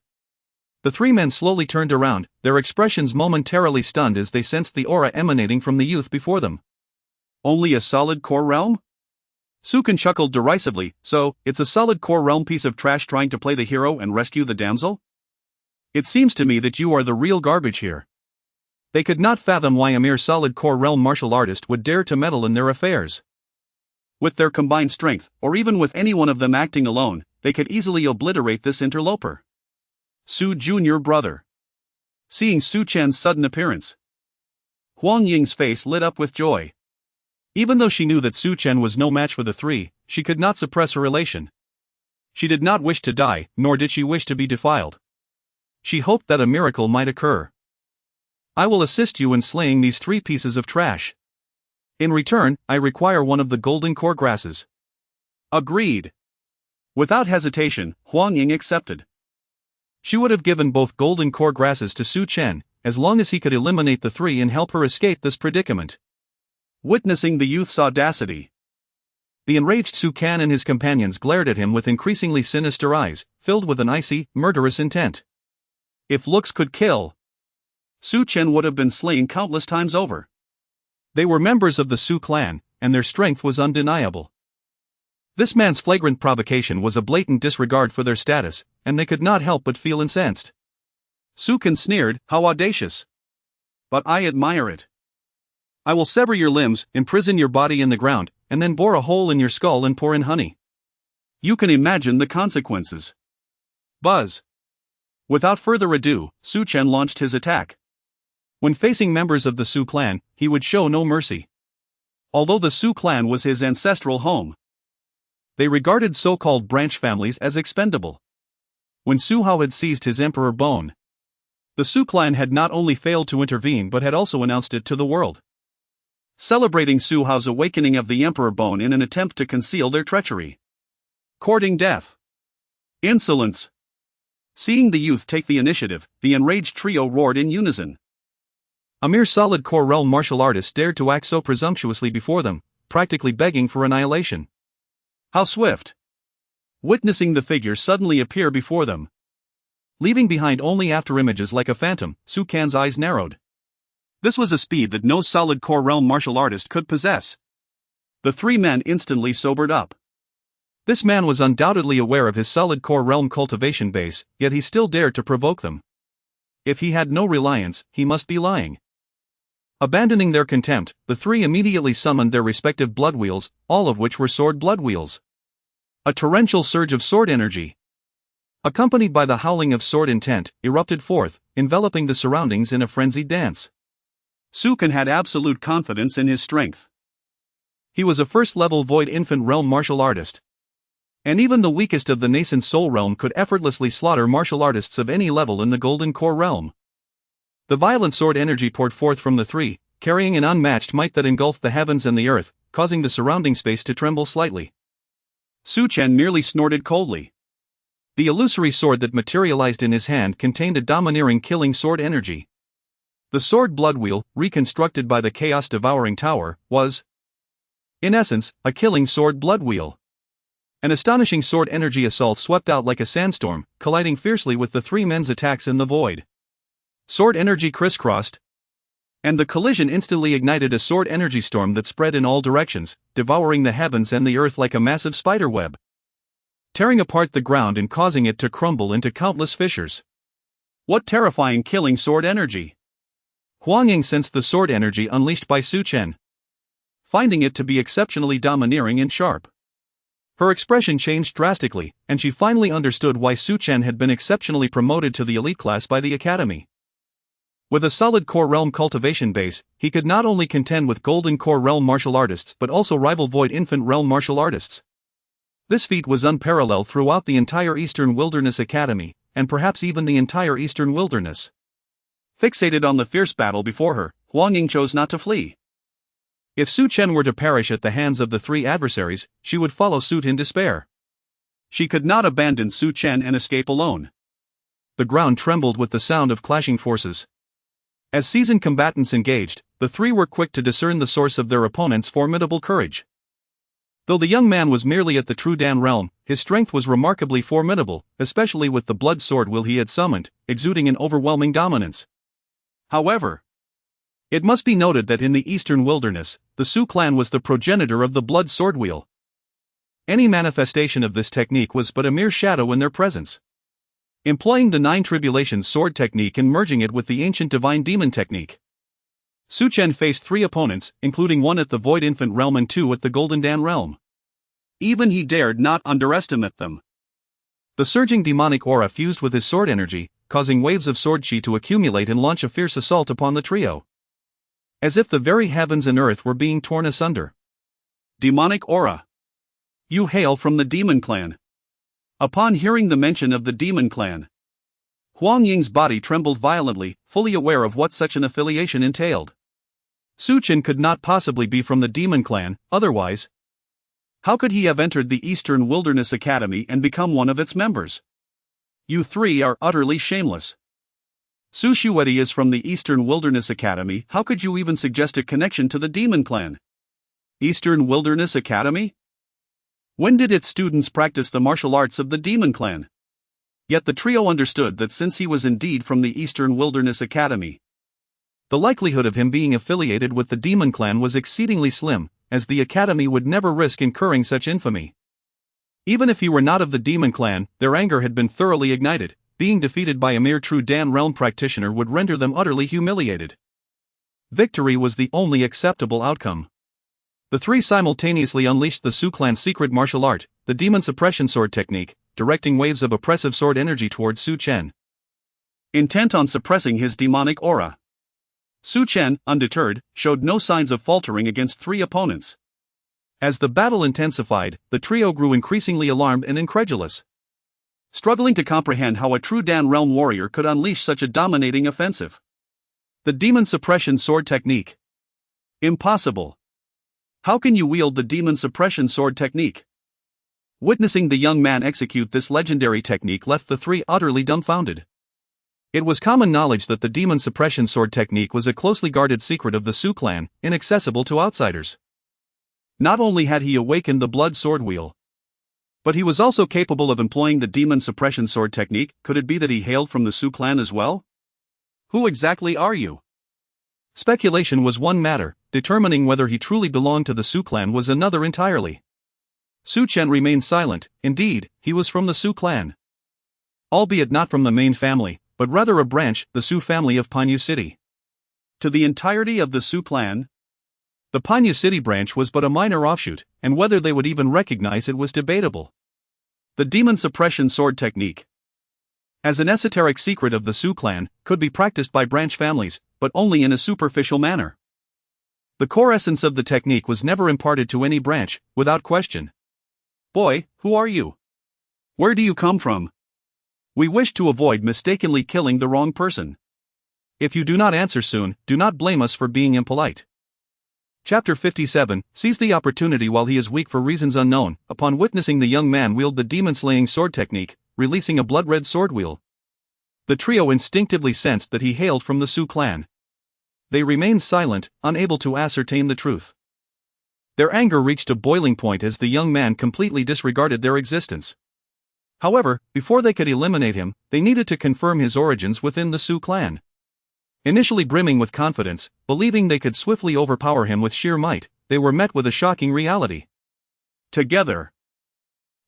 The three men slowly turned around, their expressions momentarily stunned as they sensed the aura emanating from the youth before them. Only a solid core realm? Su Chen chuckled derisively. So, it's a solid core realm piece of trash trying to play the hero and rescue the damsel? It seems to me that you are the real garbage here. They could not fathom why a mere solid core realm martial artist would dare to meddle in their affairs. With their combined strength, or even with any one of them acting alone, they could easily obliterate this interloper. Su Junior brother. Seeing Su Chen's sudden appearance, Huang Ying's face lit up with joy. Even though she knew that Su Chen was no match for the three, she could not suppress her elation. She did not wish to die, nor did she wish to be defiled. She hoped that a miracle might occur. I will assist you in slaying these three pieces of trash. In return, I require one of the golden core grasses. Agreed. Without hesitation, Huang Ying accepted. She would have given both golden core grasses to Su Chen, as long as he could eliminate the three and help her escape this predicament. Witnessing the youth's audacity, the enraged Su Chen and his companions glared at him with increasingly sinister eyes, filled with an icy, murderous intent. If looks could kill, Su Chen would have been slain countless times over. They were members of the Su clan, and their strength was undeniable. This man's flagrant provocation was a blatant disregard for their status, and they could not help but feel incensed. Su Chen sneered, how audacious. But I admire it. I will sever your limbs, imprison your body in the ground, and then bore a hole in your skull and pour in honey. You can imagine the consequences. Buzz. Without further ado, Su Chen launched his attack. When facing members of the Su clan, he would show no mercy. Although the Su clan was his ancestral home, they regarded so-called branch families as expendable. When Su Hao had seized his emperor bone, the Su clan had not only failed to intervene but had also announced it to the world, celebrating Su Hao's awakening of the emperor bone in an attempt to conceal their treachery. Courting death. Insolence. Seeing the youth take the initiative, the enraged trio roared in unison. A mere solid core realm martial artist dared to act so presumptuously before them, practically begging for annihilation. How swift! Witnessing the figure suddenly appear before them, leaving behind only afterimages like a phantom, Su Chen's eyes narrowed. This was a speed that no solid core realm martial artist could possess. The three men instantly sobered up. This man was undoubtedly aware of his solid core realm cultivation base, yet he still dared to provoke them. If he had no reliance, he must be lying. Abandoning their contempt, the three immediately summoned their respective blood wheels, all of which were sword blood wheels. A torrential surge of sword energy, accompanied by the howling of sword intent, erupted forth, enveloping the surroundings in a frenzied dance. Su Chen had absolute confidence in his strength. He was a first-level void infant realm martial artist. And even the weakest of the nascent soul realm could effortlessly slaughter martial artists of any level in the golden core realm. The violent sword energy poured forth from the three, carrying an unmatched might that engulfed the heavens and the earth, causing the surrounding space to tremble slightly. Su Chen merely snorted coldly. The illusory sword that materialized in his hand contained a domineering killing sword energy. The sword blood wheel, reconstructed by the Chaos Devouring Tower, was, in essence, a killing sword blood wheel. An astonishing sword energy assault swept out like a sandstorm, colliding fiercely with the three men's attacks in the void. Sword energy crisscrossed, and the collision instantly ignited a sword energy storm that spread in all directions, devouring the heavens and the earth like a massive spiderweb, tearing apart the ground and causing it to crumble into countless fissures. What terrifying killing sword energy! Huang Ying sensed the sword energy unleashed by Su Chen, finding it to be exceptionally domineering and sharp. Her expression changed drastically, and she finally understood why Su Chen had been exceptionally promoted to the elite class by the academy. With a solid core realm cultivation base, he could not only contend with golden core realm martial artists but also rival void infant realm martial artists. This feat was unparalleled throughout the entire Eastern Wilderness Academy, and perhaps even the entire Eastern Wilderness. Fixated on the fierce battle before her, Huang Ying chose not to flee. If Su Chen were to perish at the hands of the three adversaries, she would follow suit in despair. She could not abandon Su Chen and escape alone. The ground trembled with the sound of clashing forces. As seasoned combatants engaged, the three were quick to discern the source of their opponent's formidable courage. Though the young man was merely at the True Dan realm, his strength was remarkably formidable, especially with the blood sword wheel he had summoned, exuding an overwhelming dominance. However, it must be noted that in the Eastern Wilderness, the Su clan was the progenitor of the blood sword wheel. Any manifestation of this technique was but a mere shadow in their presence. Employing the Nine Tribulations sword technique and merging it with the ancient divine demon technique, Su Chen faced three opponents, including one at the Void Infant realm and two at the Golden Dan realm. Even he dared not underestimate them. The surging demonic aura fused with his sword energy, causing waves of sword chi to accumulate and launch a fierce assault upon the trio, as if the very heavens and earth were being torn asunder. Demonic aura. You hail from the demon clan. Upon hearing the mention of the demon clan, Huang Ying's body trembled violently, fully aware of what such an affiliation entailed. Su Chen could not possibly be from the demon clan, otherwise, how could he have entered the Eastern Wilderness Academy and become one of its members? You three are utterly shameless. Su Shueti is from the Eastern Wilderness Academy. How could you even suggest a connection to the demon clan? Eastern Wilderness Academy? When did its students practice the martial arts of the demon clan? Yet the trio understood that since he was indeed from the Eastern Wilderness Academy, the likelihood of him being affiliated with the demon clan was exceedingly slim, as the academy would never risk incurring such infamy. Even if he were not of the demon clan, their anger had been thoroughly ignited. Being defeated by a mere True Dan realm practitioner would render them utterly humiliated. Victory was the only acceptable outcome. The three simultaneously unleashed the Su clan's secret martial art, the demon suppression sword technique, directing waves of oppressive sword energy towards Su Chen, intent on suppressing his demonic aura. Su Chen, undeterred, showed no signs of faltering against three opponents. As the battle intensified, the trio grew increasingly alarmed and incredulous, struggling to comprehend how a True Dan realm warrior could unleash such a dominating offensive. The demon suppression sword technique. Impossible. How can you wield the demon suppression sword technique? Witnessing the young man execute this legendary technique left the three utterly dumbfounded. It was common knowledge that the demon suppression sword technique was a closely guarded secret of the Su clan, inaccessible to outsiders. Not only had he awakened the blood sword wheel, but he was also capable of employing the demon suppression sword technique. Could it be that he hailed from the Su clan as well? Who exactly are you? Speculation was one matter, determining whether he truly belonged to the Su clan was another entirely. Su Chen remained silent. Indeed, he was from the Su clan. Albeit not from the main family, but rather a branch, the Su family of Pinyu City. To the entirety of the Su clan, the Pinyu City branch was but a minor offshoot, and whether they would even recognize it was debatable. The demon suppression sword technique, as an esoteric secret of the Su clan, could be practiced by branch families, but only in a superficial manner. The core essence of the technique was never imparted to any branch, without question. Boy, who are you? Where do you come from? We wish to avoid mistakenly killing the wrong person. If you do not answer soon, do not blame us for being impolite. Chapter 57, Seize the opportunity while he is weak for reasons unknown. Upon witnessing the young man wield the demon-slaying sword technique, releasing a blood-red sword wheel, the trio instinctively sensed that he hailed from the Su clan. They remained silent, unable to ascertain the truth. Their anger reached a boiling point as the young man completely disregarded their existence. However, before they could eliminate him, they needed to confirm his origins within the Su clan. Initially brimming with confidence, believing they could swiftly overpower him with sheer might, they were met with a shocking reality. Together,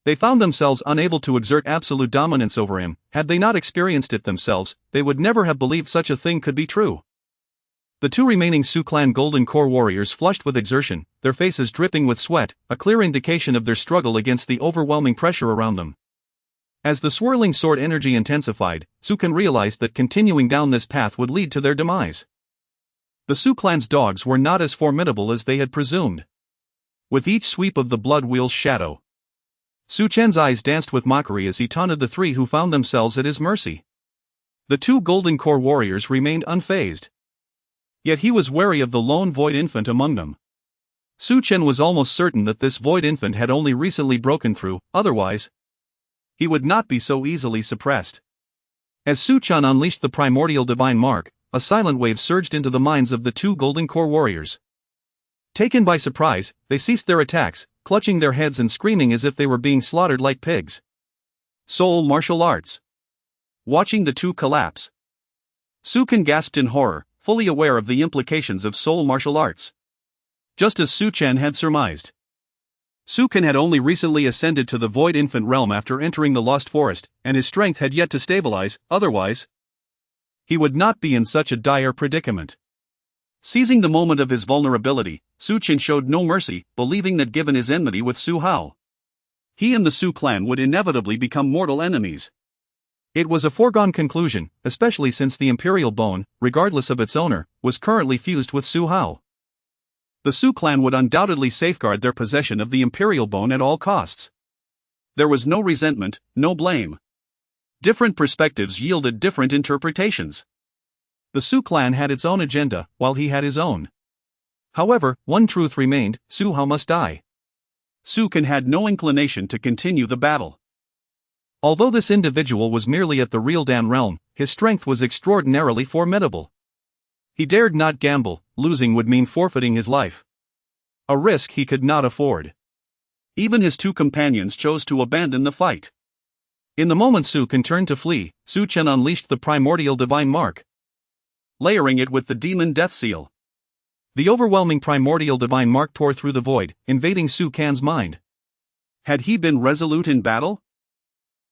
they found themselves unable to exert absolute dominance over him. Had they not experienced it themselves, they would never have believed such a thing could be true. The two remaining Su clan Golden Core warriors flushed with exertion, their faces dripping with sweat, a clear indication of their struggle against the overwhelming pressure around them. As the swirling sword energy intensified, Su Chen realized that continuing down this path would lead to their demise. The Su clan's dogs were not as formidable as they had presumed. With each sweep of the blood wheel's shadow, Su Chen's eyes danced with mockery as he taunted the three who found themselves at his mercy. The two Golden Core warriors remained unfazed. Yet he was wary of the lone void infant among them. Su Chen was almost certain that this void infant had only recently broken through, otherwise, he would not be so easily suppressed. As Su Chen unleashed the primordial divine mark, a silent wave surged into the minds of the two Golden Core warriors. Taken by surprise, they ceased their attacks, clutching their heads and screaming as if they were being slaughtered like pigs. Soul martial arts. Watching the two collapse, Su Chen gasped in horror, fully aware of the implications of soul martial arts. Just as Su Chen had surmised, Su Chen had only recently ascended to the void infant realm after entering the Lost Forest, and his strength had yet to stabilize, otherwise, he would not be in such a dire predicament. Seizing the moment of his vulnerability, Su Chen showed no mercy, believing that given his enmity with Su Hao, he and the Su clan would inevitably become mortal enemies. It was a foregone conclusion, especially since the imperial bone, regardless of its owner, was currently fused with Su Hao. The Su clan would undoubtedly safeguard their possession of the imperial bone at all costs. There was no resentment, no blame. Different perspectives yielded different interpretations. The Su clan had its own agenda, while he had his own. However, one truth remained: Su Hao must die. Su Chen had no inclination to continue the battle. Although this individual was merely at the real Dan realm, his strength was extraordinarily formidable. He dared not gamble, losing would mean forfeiting his life. A risk he could not afford. Even his two companions chose to abandon the fight. In the moment Su Chen turned to flee, Su Chen unleashed the primordial divine mark, layering it with the demon death seal. The overwhelming primordial divine mark tore through the void, invading Su Chen's mind. Had he been resolute in battle?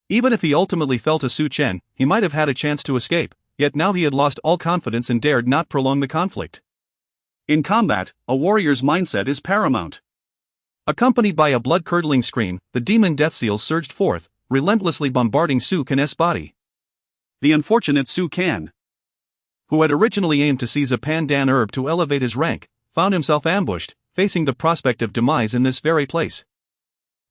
Even if he ultimately fell to Su Chen, he might have had a chance to escape, yet now he had lost all confidence and dared not prolong the conflict. In combat, a warrior's mindset is paramount. Accompanied by a blood-curdling scream, the demon death seal surged forth, relentlessly bombarding Su Chen's body. The unfortunate Su Chen, who had originally aimed to seize a pandan herb to elevate his rank, found himself ambushed, facing the prospect of demise in this very place.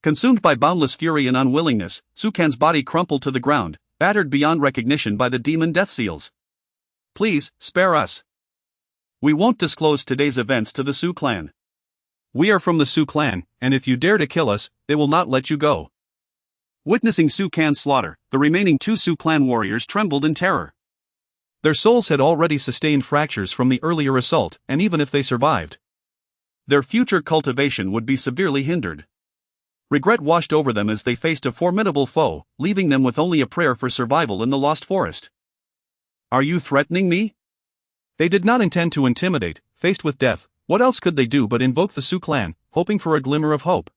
Consumed by boundless fury and unwillingness, Su Chen's body crumpled to the ground, battered beyond recognition by the demon death seals. Please, spare us. We won't disclose today's events to the Su clan. We are from the Su clan, and if you dare to kill us, they will not let you go. Witnessing Su Chen's slaughter, the remaining two Su clan warriors trembled in terror. Their souls had already sustained fractures from the earlier assault, and even if they survived, their future cultivation would be severely hindered. Regret washed over them as they faced a formidable foe, leaving them with only a prayer for survival in the lost forest. "Are you threatening me?" They did not intend to intimidate. Faced with death, what else could they do but invoke the Su clan, hoping for a glimmer of hope?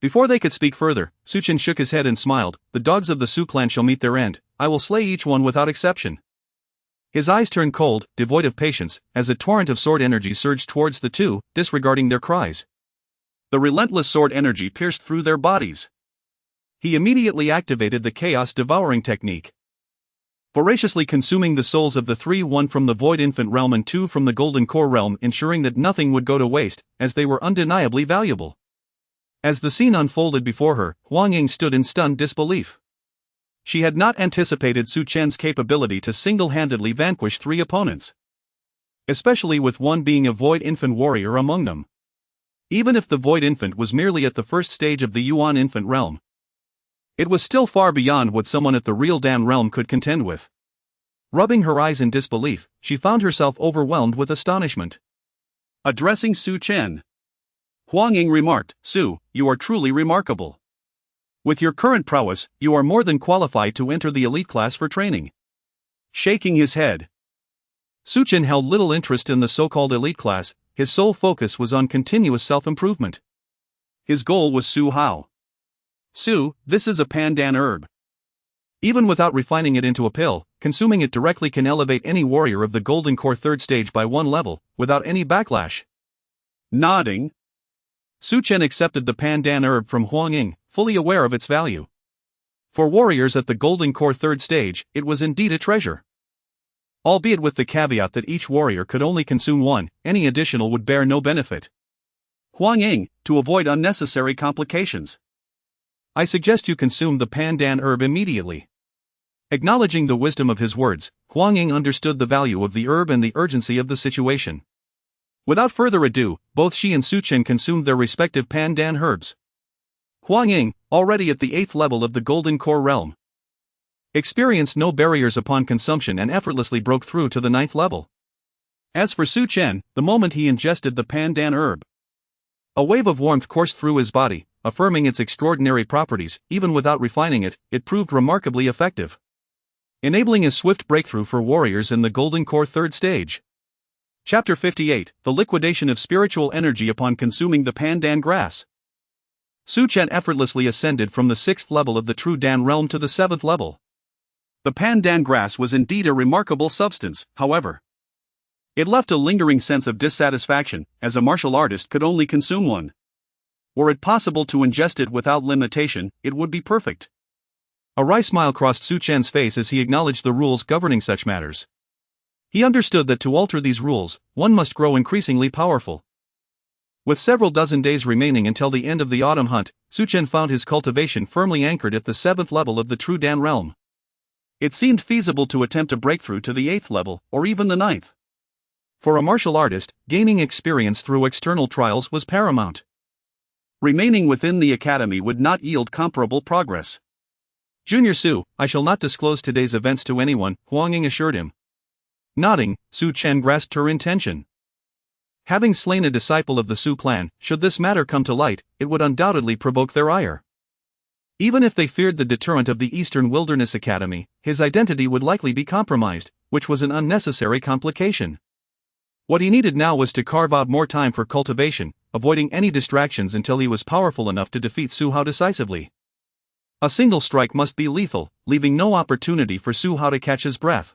Before they could speak further, Su Chen shook his head and smiled. "The dogs of the Su clan shall meet their end. I will slay each one without exception." His eyes turned cold, devoid of patience, as a torrent of sword energy surged towards the two, disregarding their cries. The relentless sword energy pierced through their bodies. He immediately activated the Chaos Devouring technique, voraciously consuming the souls of the three, one from the Void Infant realm and two from the Golden Core realm, ensuring that nothing would go to waste, as they were undeniably valuable. As the scene unfolded before her, Huang Ying stood in stunned disbelief. She had not anticipated Su Chen's capability to single-handedly vanquish three opponents, especially with one being a Void Infant warrior among them. Even if the Void Infant was merely at the first stage of the Yuan Infant realm, it was still far beyond what someone at the real Dan realm could contend with. Rubbing her eyes in disbelief, she found herself overwhelmed with astonishment. Addressing Su Chen, Huang Ying remarked, "Su, you are truly remarkable. With your current prowess, you are more than qualified to enter the elite class for training." Shaking his head, Su Chen held little interest in the so-called elite class. His sole focus was on continuous self-improvement. His goal was Su Hao. "Su, this is a pandan herb. Even without refining it into a pill, consuming it directly can elevate any warrior of the Golden Core 3rd stage by one level, without any backlash." Nodding, Su Chen accepted the pandan herb from Huang Ying, fully aware of its value. For warriors at the Golden Core 3rd stage, it was indeed a treasure. Albeit with the caveat that each warrior could only consume one, any additional would bear no benefit. "Huang Ying, to avoid unnecessary complications, I suggest you consume the pandan herb immediately." Acknowledging the wisdom of his words, Huang Ying understood the value of the herb and the urgency of the situation. Without further ado, both she and Su Chen consumed their respective pandan herbs. Huang Ying, already at the 8th level of the Golden Core realm, experienced no barriers upon consumption and effortlessly broke through to the 9th level. As for Su Chen, the moment he ingested the pandan herb, a wave of warmth coursed through his body, affirming its extraordinary properties. Even without refining it, it proved remarkably effective, enabling a swift breakthrough for warriors in the Golden Core 3rd stage. Chapter 58, The Liquidation of Spiritual Energy upon consuming the pandan grass. Su Chen effortlessly ascended from the 6th level of the True Dan realm to the 7th level. The pandan grass was indeed a remarkable substance, however. It left a lingering sense of dissatisfaction, as a martial artist could only consume one. Were it possible to ingest it without limitation, it would be perfect. A wry smile crossed Su Chen's face as he acknowledged the rules governing such matters. He understood that to alter these rules, one must grow increasingly powerful. With several dozen days remaining until the end of the autumn hunt, Su Chen found his cultivation firmly anchored at the 7th level of the True Dan realm. It seemed feasible to attempt a breakthrough to the 8th level, or even the 9th. For a martial artist, gaining experience through external trials was paramount. Remaining within the academy would not yield comparable progress. "Junior Su, I shall not disclose today's events to anyone," Huang Ying assured him. Nodding, Su Chen grasped her intention. Having slain a disciple of the Su clan, should this matter come to light, it would undoubtedly provoke their ire. Even if they feared the deterrent of the Eastern Wilderness Academy, his identity would likely be compromised, which was an unnecessary complication. What he needed now was to carve out more time for cultivation, avoiding any distractions until he was powerful enough to defeat Su Hao decisively. A single strike must be lethal, leaving no opportunity for Su Hao to catch his breath.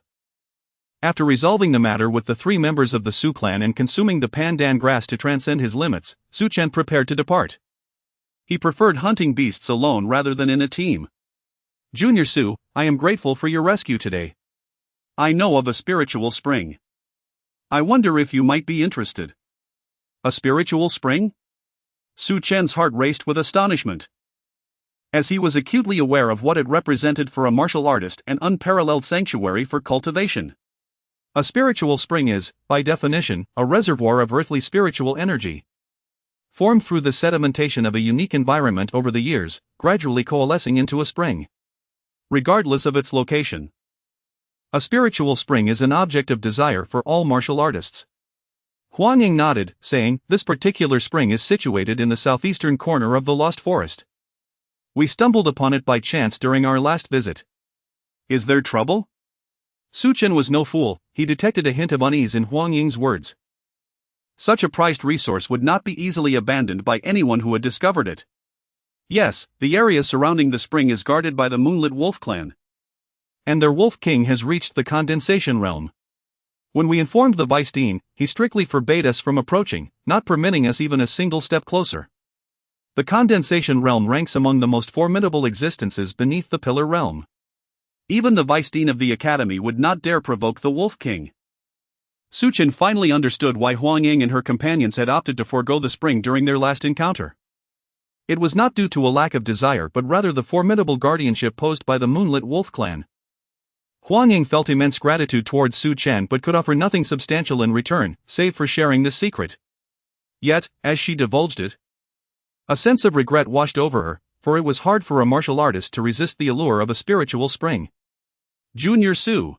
After resolving the matter with the three members of the Su clan and consuming the pandan grass to transcend his limits, Su Chen prepared to depart. He preferred hunting beasts alone rather than in a team. "Junior Su, I am grateful for your rescue today. I know of a spiritual spring. I wonder if you might be interested." A spiritual spring? Su Chen's heart raced with astonishment, as he was acutely aware of what it represented for a martial artist, an unparalleled sanctuary for cultivation. A spiritual spring is, by definition, a reservoir of earthly spiritual energy, formed through the sedimentation of a unique environment over the years, gradually coalescing into a spring, regardless of its location. A spiritual spring is an object of desire for all martial artists. Huang Ying nodded, saying, "This particular spring is situated in the southeastern corner of the Lost Forest. We stumbled upon it by chance during our last visit." "Is there trouble?" Su Chen was no fool, he detected a hint of unease in Huang Ying's words. Such a prized resource would not be easily abandoned by anyone who had discovered it. "Yes, the area surrounding the spring is guarded by the Moonlit Wolf clan. And their Wolf King has reached the condensation realm. When we informed the Vice Dean, he strictly forbade us from approaching, not permitting us even a single step closer. The condensation realm ranks among the most formidable existences beneath the Pillar realm. Even the Vice Dean of the Academy would not dare provoke the Wolf King." Su Chen finally understood why Huang Ying and her companions had opted to forego the spring during their last encounter. It was not due to a lack of desire but rather the formidable guardianship posed by the Moonlit Wolf clan. Huang Ying felt immense gratitude towards Su Chen but could offer nothing substantial in return, save for sharing this secret. Yet, as she divulged it, a sense of regret washed over her, for it was hard for a martial artist to resist the allure of a spiritual spring. "Junior Su,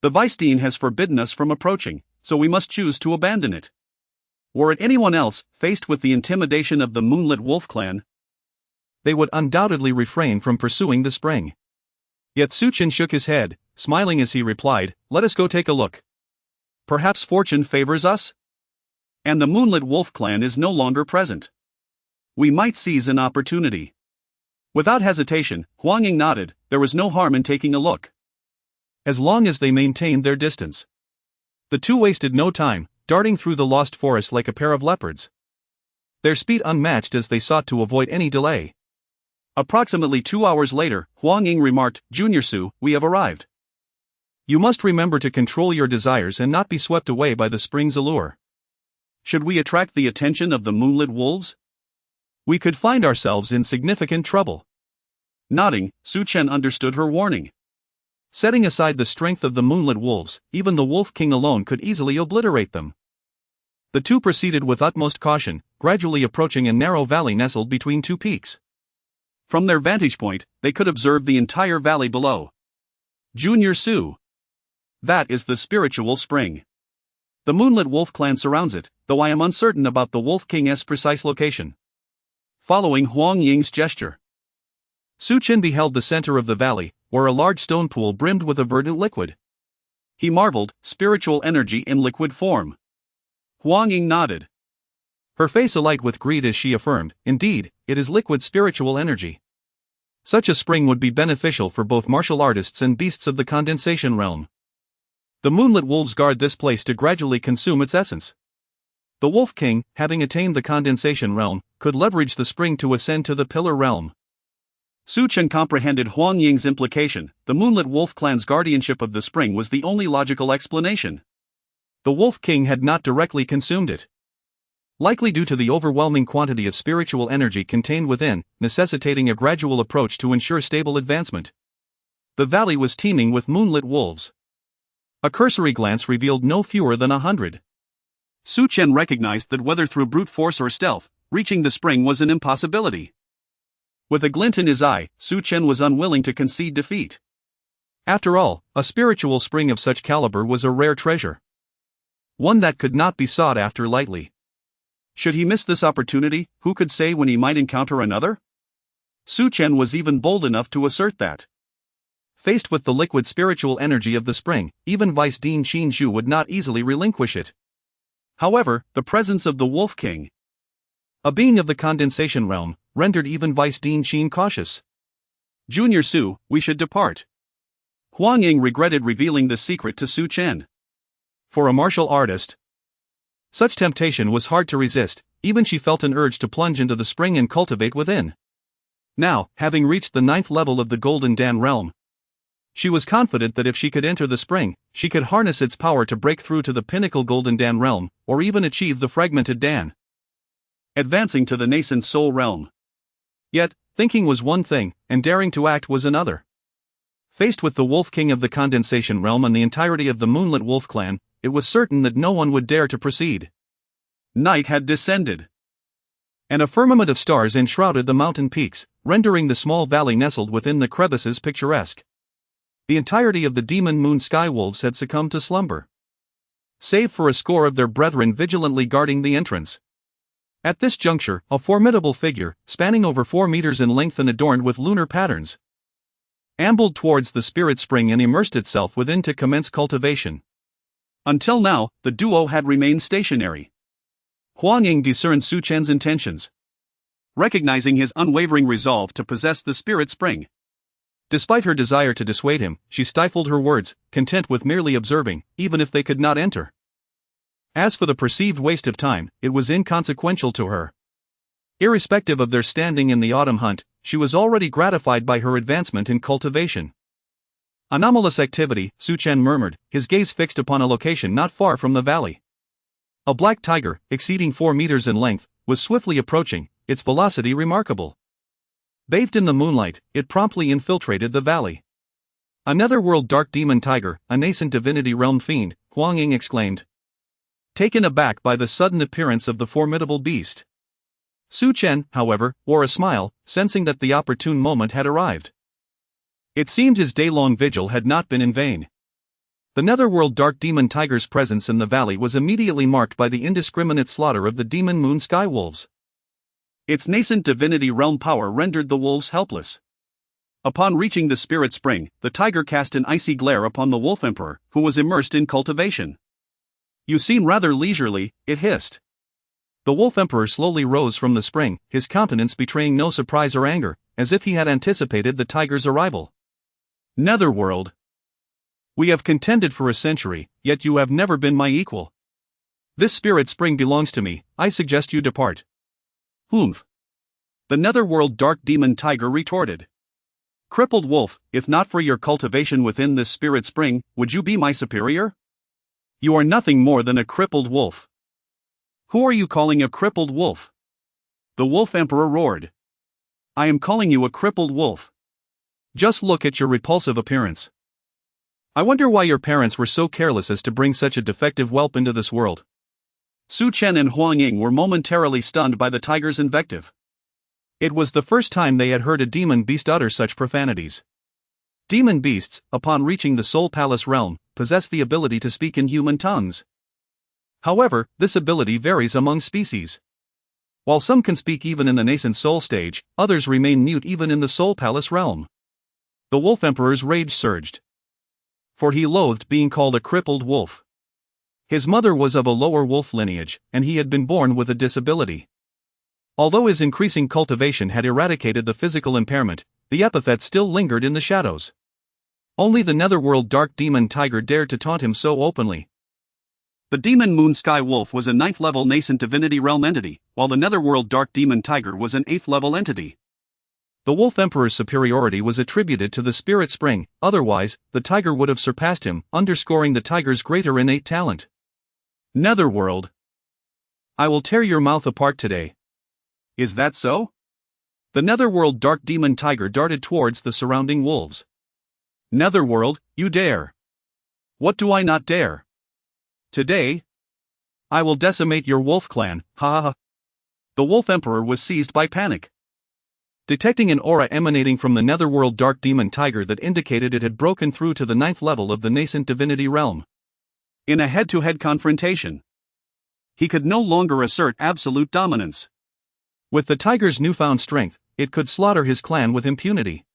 the Vice Dean has forbidden us from approaching, so we must choose to abandon it. Were it anyone else, faced with the intimidation of the Moonlit Wolf clan, they would undoubtedly refrain from pursuing the spring." Yet Su Chen shook his head, smiling as he replied, "Let us go take a look. Perhaps fortune favors us? And the Moonlit Wolf clan is no longer present. We might seize an opportunity." Without hesitation, Huang Ying nodded. There was no harm in taking a look, as long as they maintained their distance. The two wasted no time, darting through the Lost Forest like a pair of leopards, their speed unmatched as they sought to avoid any delay. Approximately 2 hours later, Huang Ying remarked, "Junior Su, we have arrived. You must remember to control your desires and not be swept away by the spring's allure. Should we attract the attention of the Moonlit Wolves, we could find ourselves in significant trouble." Nodding, Su Chen understood her warning. Setting aside the strength of the Moonlit Wolves, even the Wolf King alone could easily obliterate them. The two proceeded with utmost caution, gradually approaching a narrow valley nestled between two peaks. From their vantage point, they could observe the entire valley below. "Junior Su, that is the spiritual spring. The Moonlit Wolf clan surrounds it, though I am uncertain about the Wolf King's precise location." Following Huang Ying's gesture, Su Chen beheld the center of the valley, where a large stone pool brimmed with a verdant liquid. He marveled, spiritual energy in liquid form. Huang Ying nodded, her face alight with greed as she affirmed, "Indeed, it is liquid spiritual energy. Such a spring would be beneficial for both martial artists and beasts of the condensation realm. The Moonlit Wolves guard this place to gradually consume its essence. The Wolf King, having attained the condensation realm, could leverage the spring to ascend to the Pillar realm." Su Chen comprehended Huang Ying's implication. The Moonlit Wolf clan's guardianship of the spring was the only logical explanation. The Wolf King had not directly consumed it, likely due to the overwhelming quantity of spiritual energy contained within, necessitating a gradual approach to ensure stable advancement. The valley was teeming with Moonlit Wolves. A cursory glance revealed no fewer than 100. Su Chen recognized that whether through brute force or stealth, reaching the spring was an impossibility. With a glint in his eye, Su Chen was unwilling to concede defeat. After all, a spiritual spring of such caliber was a rare treasure, one that could not be sought after lightly. Should he miss this opportunity, who could say when he might encounter another? Su Chen was even bold enough to assert that, faced with the liquid spiritual energy of the spring, even Vice Dean Qin Zhu would not easily relinquish it. However, the presence of the Wolf King, a being of the condensation realm, rendered even Vice Dean Qin cautious. "Junior Su, we should depart." Huang Ying regretted revealing the secret to Su Chen. For a martial artist, such temptation was hard to resist, even she felt an urge to plunge into the spring and cultivate within. Now, having reached the 9th level of the Golden Dan realm, she was confident that if she could enter the spring, she could harness its power to break through to the pinnacle Golden Dan realm, or even achieve the fragmented Dan, advancing to the nascent Soul realm. Yet, thinking was one thing, and daring to act was another. Faced with the Wolf King of the condensation realm and the entirety of the Moonlit Wolf clan, it was certain that no one would dare to proceed. Night had descended, and a firmament of stars enshrouded the mountain peaks, rendering the small valley nestled within the crevices picturesque. The entirety of the Demon Moon Sky Wolves had succumbed to slumber, save for a score of their brethren vigilantly guarding the entrance. At this juncture, a formidable figure, spanning over 4 meters in length and adorned with lunar patterns, ambled towards the spirit spring and immersed itself within to commence cultivation. Until now, the duo had remained stationary. Huang Ying discerned Su Chen's intentions, recognizing his unwavering resolve to possess the spirit spring. Despite her desire to dissuade him, she stifled her words, content with merely observing, even if they could not enter. As for the perceived waste of time, it was inconsequential to her. Irrespective of their standing in the autumn hunt, she was already gratified by her advancement in cultivation. Anomalous activity, Su Chen murmured, his gaze fixed upon a location not far from the valley. A black tiger, exceeding 4 meters in length, was swiftly approaching, its velocity remarkable. Bathed in the moonlight, it promptly infiltrated the valley. Another world dark demon tiger, a nascent divinity realm fiend, Huang Ying exclaimed, taken aback by the sudden appearance of the formidable beast. Su Chen, however, wore a smile, sensing that the opportune moment had arrived. It seemed his day-long vigil had not been in vain. The netherworld dark demon tiger's presence in the valley was immediately marked by the indiscriminate slaughter of the Demon Moon Sky Wolves. Its nascent divinity realm power rendered the wolves helpless. Upon reaching the spirit spring, the tiger cast an icy glare upon the wolf emperor, who was immersed in cultivation. "You seem rather leisurely," it hissed. The wolf emperor slowly rose from the spring, his countenance betraying no surprise or anger, as if he had anticipated the tiger's arrival. "Netherworld. We have contended for a century, yet you have never been my equal. This spirit spring belongs to me, I suggest you depart." "Humph." The netherworld dark demon tiger retorted. "Crippled wolf, if not for your cultivation within this spirit spring, would you be my superior? You are nothing more than a crippled wolf." "Who are you calling a crippled wolf?" The wolf emperor roared. "I am calling you a crippled wolf. Just look at your repulsive appearance. I wonder why your parents were so careless as to bring such a defective whelp into this world." Su Chen and Huang Ying were momentarily stunned by the tiger's invective. It was the first time they had heard a demon beast utter such profanities. Demon beasts, upon reaching the Soul Palace realm, possess the ability to speak in human tongues. However, this ability varies among species. While some can speak even in the nascent soul stage, others remain mute even in the Soul Palace realm. The wolf emperor's rage surged, for he loathed being called a crippled wolf. His mother was of a lower wolf lineage, and he had been born with a disability. Although his increasing cultivation had eradicated the physical impairment, the epithet still lingered in the shadows. Only the netherworld dark demon tiger dared to taunt him so openly. The Demon Moon Sky Wolf was a 9th-level nascent divinity realm entity, while the netherworld dark demon tiger was an 8th-level entity. The wolf emperor's superiority was attributed to the spirit spring, otherwise, the tiger would have surpassed him, underscoring the tiger's greater innate talent. "Netherworld. I will tear your mouth apart today." "Is that so?" The netherworld dark demon tiger darted towards the surrounding wolves. "Netherworld, you dare. What do I not dare? Today, I will decimate your wolf clan, ha ha ha." The wolf emperor was seized by panic. Detecting an aura emanating from the netherworld dark demon tiger that indicated it had broken through to the 9th level of the nascent divinity realm. In a head-to-head confrontation, he could no longer assert absolute dominance. With the tiger's newfound strength, it could slaughter his clan with impunity.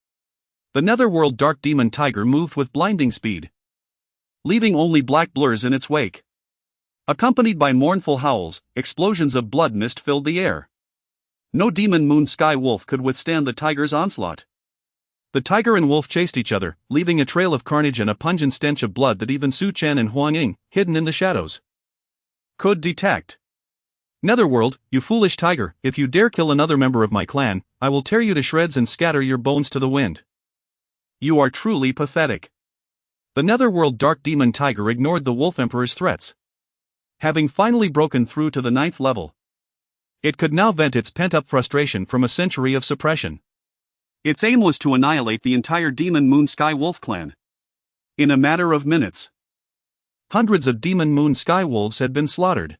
The netherworld dark demon tiger moved with blinding speed, leaving only black blurs in its wake. Accompanied by mournful howls, explosions of blood mist filled the air. No Demon Moon Sky Wolf could withstand the tiger's onslaught. The tiger and wolf chased each other, leaving a trail of carnage and a pungent stench of blood that even Su Chen and Huang Ying, hidden in the shadows, could detect. "Netherworld, you foolish tiger, if you dare kill another member of my clan, I will tear you to shreds and scatter your bones to the wind. You are truly pathetic." The netherworld dark demon tiger ignored the wolf emperor's threats. Having finally broken through to the 9th level, it could now vent its pent-up frustration from a century of suppression. Its aim was to annihilate the entire Demon Moon Sky Wolf clan. In a matter of minutes, hundreds of Demon Moon Sky Wolves had been slaughtered.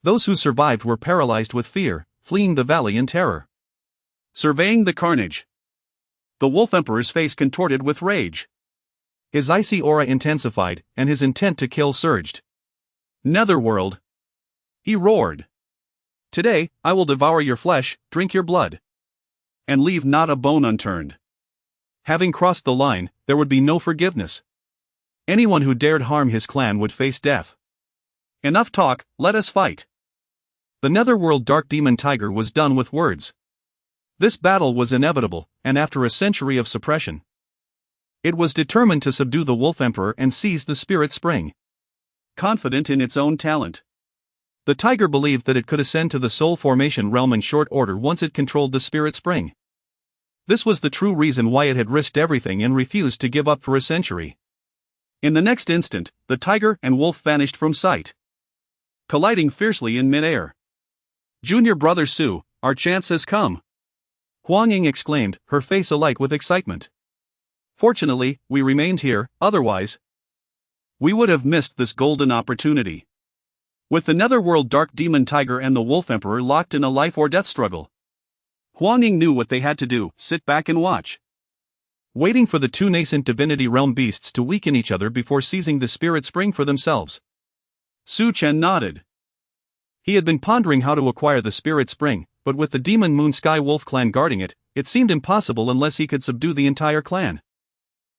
Those who survived were paralyzed with fear, fleeing the valley in terror. Surveying the carnage, the wolf emperor's face contorted with rage. His icy aura intensified, and his intent to kill surged. "Netherworld!" he roared. "Today, I will devour your flesh, drink your blood, and leave not a bone unturned." Having crossed the line, there would be no forgiveness. Anyone who dared harm his clan would face death. "Enough talk, let us fight." The Netherworld Dark Demon Tiger was done with words. This battle was inevitable, and after a century of suppression, it was determined to subdue the Wolf Emperor and seize the Spirit Spring. Confident in its own talent, the tiger believed that it could ascend to the Soul Formation realm in short order once it controlled the Spirit Spring. This was the true reason why it had risked everything and refused to give up for a century. In the next instant, the tiger and wolf vanished from sight, colliding fiercely in midair. "Junior brother Su, our chance has come," Huang Ying exclaimed, her face alight with excitement. "Fortunately, we remained here, otherwise we would have missed this golden opportunity." With the Netherworld Dark Demon Tiger and the Wolf Emperor locked in a life-or-death struggle, Huang Ying knew what they had to do: sit back and watch. Waiting for the two nascent Divinity Realm beasts to weaken each other before seizing the Spirit Spring for themselves. Su Chen nodded. He had been pondering how to acquire the Spirit Spring, but with the Demon Moon Sky Wolf clan guarding it, it seemed impossible unless he could subdue the entire clan.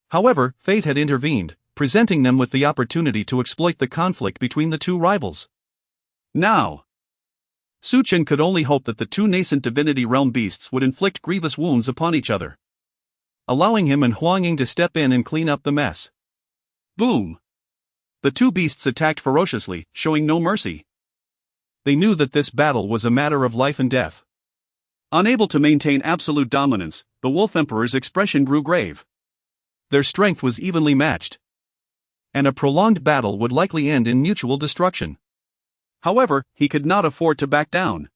However, fate had intervened, presenting them with the opportunity to exploit the conflict between the two rivals. Now, Su Chen could only hope that the two nascent Divinity Realm beasts would inflict grievous wounds upon each other, allowing him and Huang Ying to step in and clean up the mess. Boom! The two beasts attacked ferociously, showing no mercy. They knew that this battle was a matter of life and death. Unable to maintain absolute dominance, the Wolf Emperor's expression grew grave. Their strength was evenly matched, and a prolonged battle would likely end in mutual destruction. However, he could not afford to back down,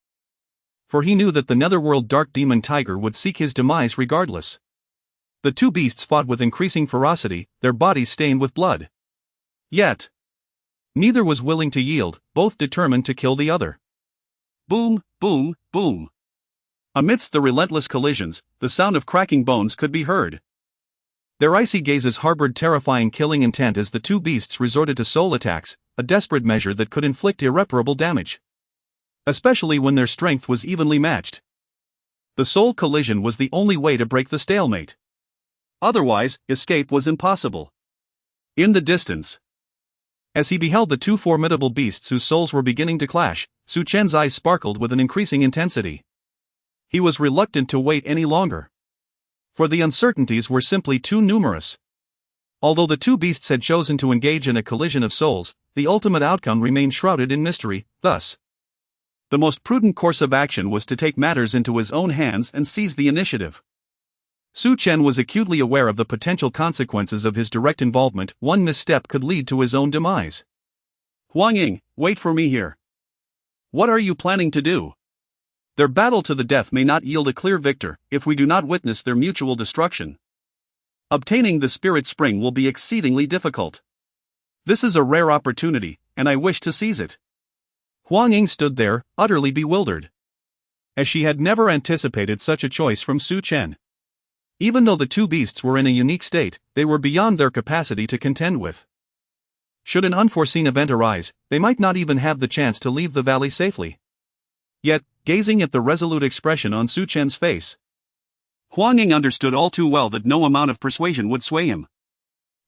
for he knew that the Netherworld Dark Demon Tiger would seek his demise regardless. The two beasts fought with increasing ferocity, their bodies stained with blood. Yet, neither was willing to yield, both determined to kill the other. Boom, boom, boom. Amidst the relentless collisions, the sound of cracking bones could be heard. Their icy gazes harbored terrifying killing intent as the two beasts resorted to soul attacks, a desperate measure that could inflict irreparable damage, especially when their strength was evenly matched. The soul collision was the only way to break the stalemate. Otherwise, escape was impossible. In the distance, as he beheld the two formidable beasts whose souls were beginning to clash, Su Chen's eyes sparkled with an increasing intensity. He was reluctant to wait any longer, for the uncertainties were simply too numerous. Although the two beasts had chosen to engage in a collision of souls, the ultimate outcome remained shrouded in mystery. Thus, the most prudent course of action was to take matters into his own hands and seize the initiative. Su Chen was acutely aware of the potential consequences of his direct involvement. One misstep could lead to his own demise. "Huang Ying, wait for me here. What are you planning to do? Their battle to the death may not yield a clear victor if we do not witness their mutual destruction. Obtaining the Spirit Spring will be exceedingly difficult. This is a rare opportunity, and I wish to seize it." Huang Ying stood there, utterly bewildered, as she had never anticipated such a choice from Su Chen. Even though the two beasts were in a unique state, they were beyond their capacity to contend with. Should an unforeseen event arise, they might not even have the chance to leave the valley safely. Yet, gazing at the resolute expression on Su Chen's face, Huang Ying understood all too well that no amount of persuasion would sway him.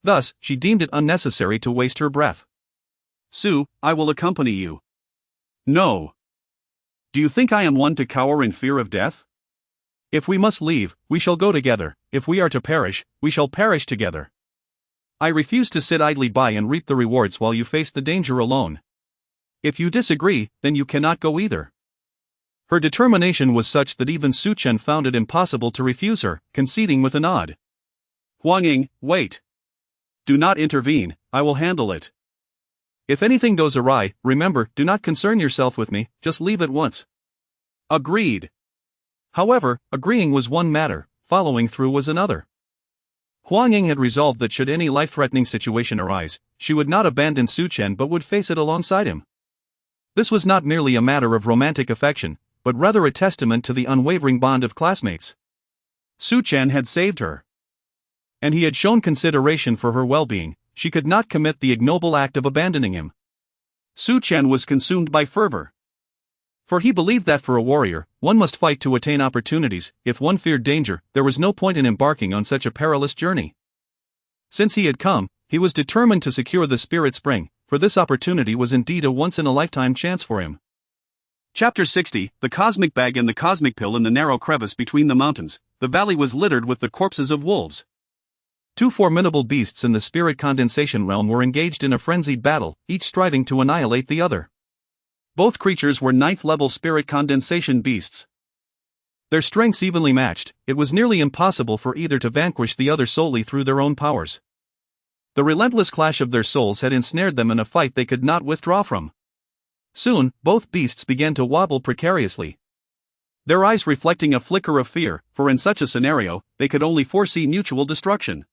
Thus, she deemed it unnecessary to waste her breath. "Su, I will accompany you." "No. Do you think I am one to cower in fear of death? If we must leave, we shall go together. If we are to perish, we shall perish together. I refuse to sit idly by and reap the rewards while you face the danger alone. If you disagree, then you cannot go either." Her determination was such that even Su Chen found it impossible to refuse her, conceding with a nod. "Huang Ying, wait. Do not intervene, I will handle it. If anything goes awry, remember, do not concern yourself with me, just leave at once." Agreed. However, agreeing was one matter, following through was another. Huang Ying had resolved that should any life-threatening situation arise, she would not abandon Su Chen but would face it alongside him. This was not merely a matter of romantic affection, but rather a testament to the unwavering bond of classmates. Su Chen had saved her. and he had shown consideration for her well-being, she could not commit the ignoble act of abandoning him. Su Chen was consumed by fervor. For he believed that for a warrior, one must fight to attain opportunities. If one feared danger, there was no point in embarking on such a perilous journey. Since he had come, he was determined to secure the spirit spring, for this opportunity was indeed a once-in-a-lifetime chance for him. Chapter 60, The Cosmic Bag and the Cosmic Pill. In the narrow crevice between the mountains, the valley was littered with the corpses of wolves. Two formidable beasts in the spirit condensation realm were engaged in a frenzied battle, each striving to annihilate the other. Both creatures were 9th-level spirit condensation beasts. Their strengths evenly matched, it was nearly impossible for either to vanquish the other solely through their own powers. The relentless clash of their souls had ensnared them in a fight they could not withdraw from. Soon, both beasts began to wobble precariously, their eyes reflecting a flicker of fear, for in such a scenario, they could only foresee mutual destruction.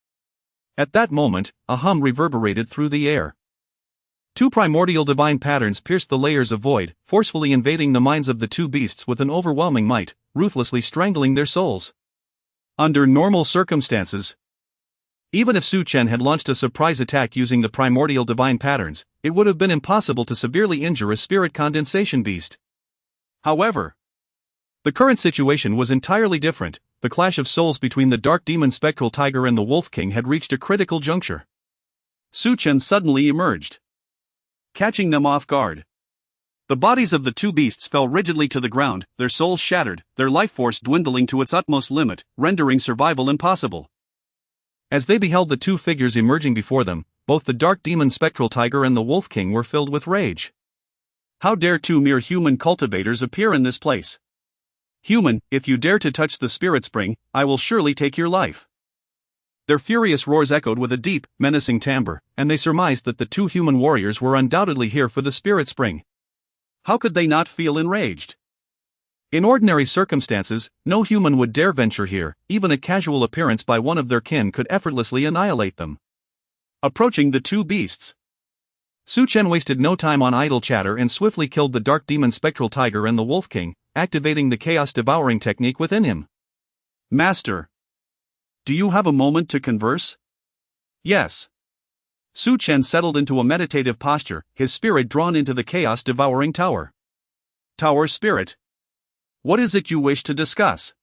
At that moment, a hum reverberated through the air. Two primordial divine patterns pierced the layers of void, forcefully invading the minds of the two beasts with an overwhelming might, ruthlessly strangling their souls. Under normal circumstances, even if Su Chen had launched a surprise attack using the primordial divine patterns, it would have been impossible to severely injure a spirit condensation beast. However, the current situation was entirely different. The clash of souls between the dark demon spectral tiger and the wolf king had reached a critical juncture. Su Chen suddenly emerged, catching them off guard. The bodies of the two beasts fell rigidly to the ground, their souls shattered, their life force dwindling to its utmost limit, rendering survival impossible. As they beheld the two figures emerging before them, both the dark demon spectral tiger and the wolf king were filled with rage. How dare two mere human cultivators appear in this place? Human, if you dare to touch the spirit spring, I will surely take your life. Their furious roars echoed with a deep, menacing timbre, and they surmised that the two human warriors were undoubtedly here for the spirit spring. How could they not feel enraged? In ordinary circumstances, no human would dare venture here. Even a casual appearance by one of their kin could effortlessly annihilate them. Approaching the two beasts, Su Chen wasted no time on idle chatter and swiftly killed the dark demon spectral tiger and the wolf king, activating the chaos devouring technique within him. Master, do you have a moment to converse? Yes. Su Chen settled into a meditative posture, his spirit drawn into the Chaos Devouring Tower. Tower Spirit, what is it you wish to discuss?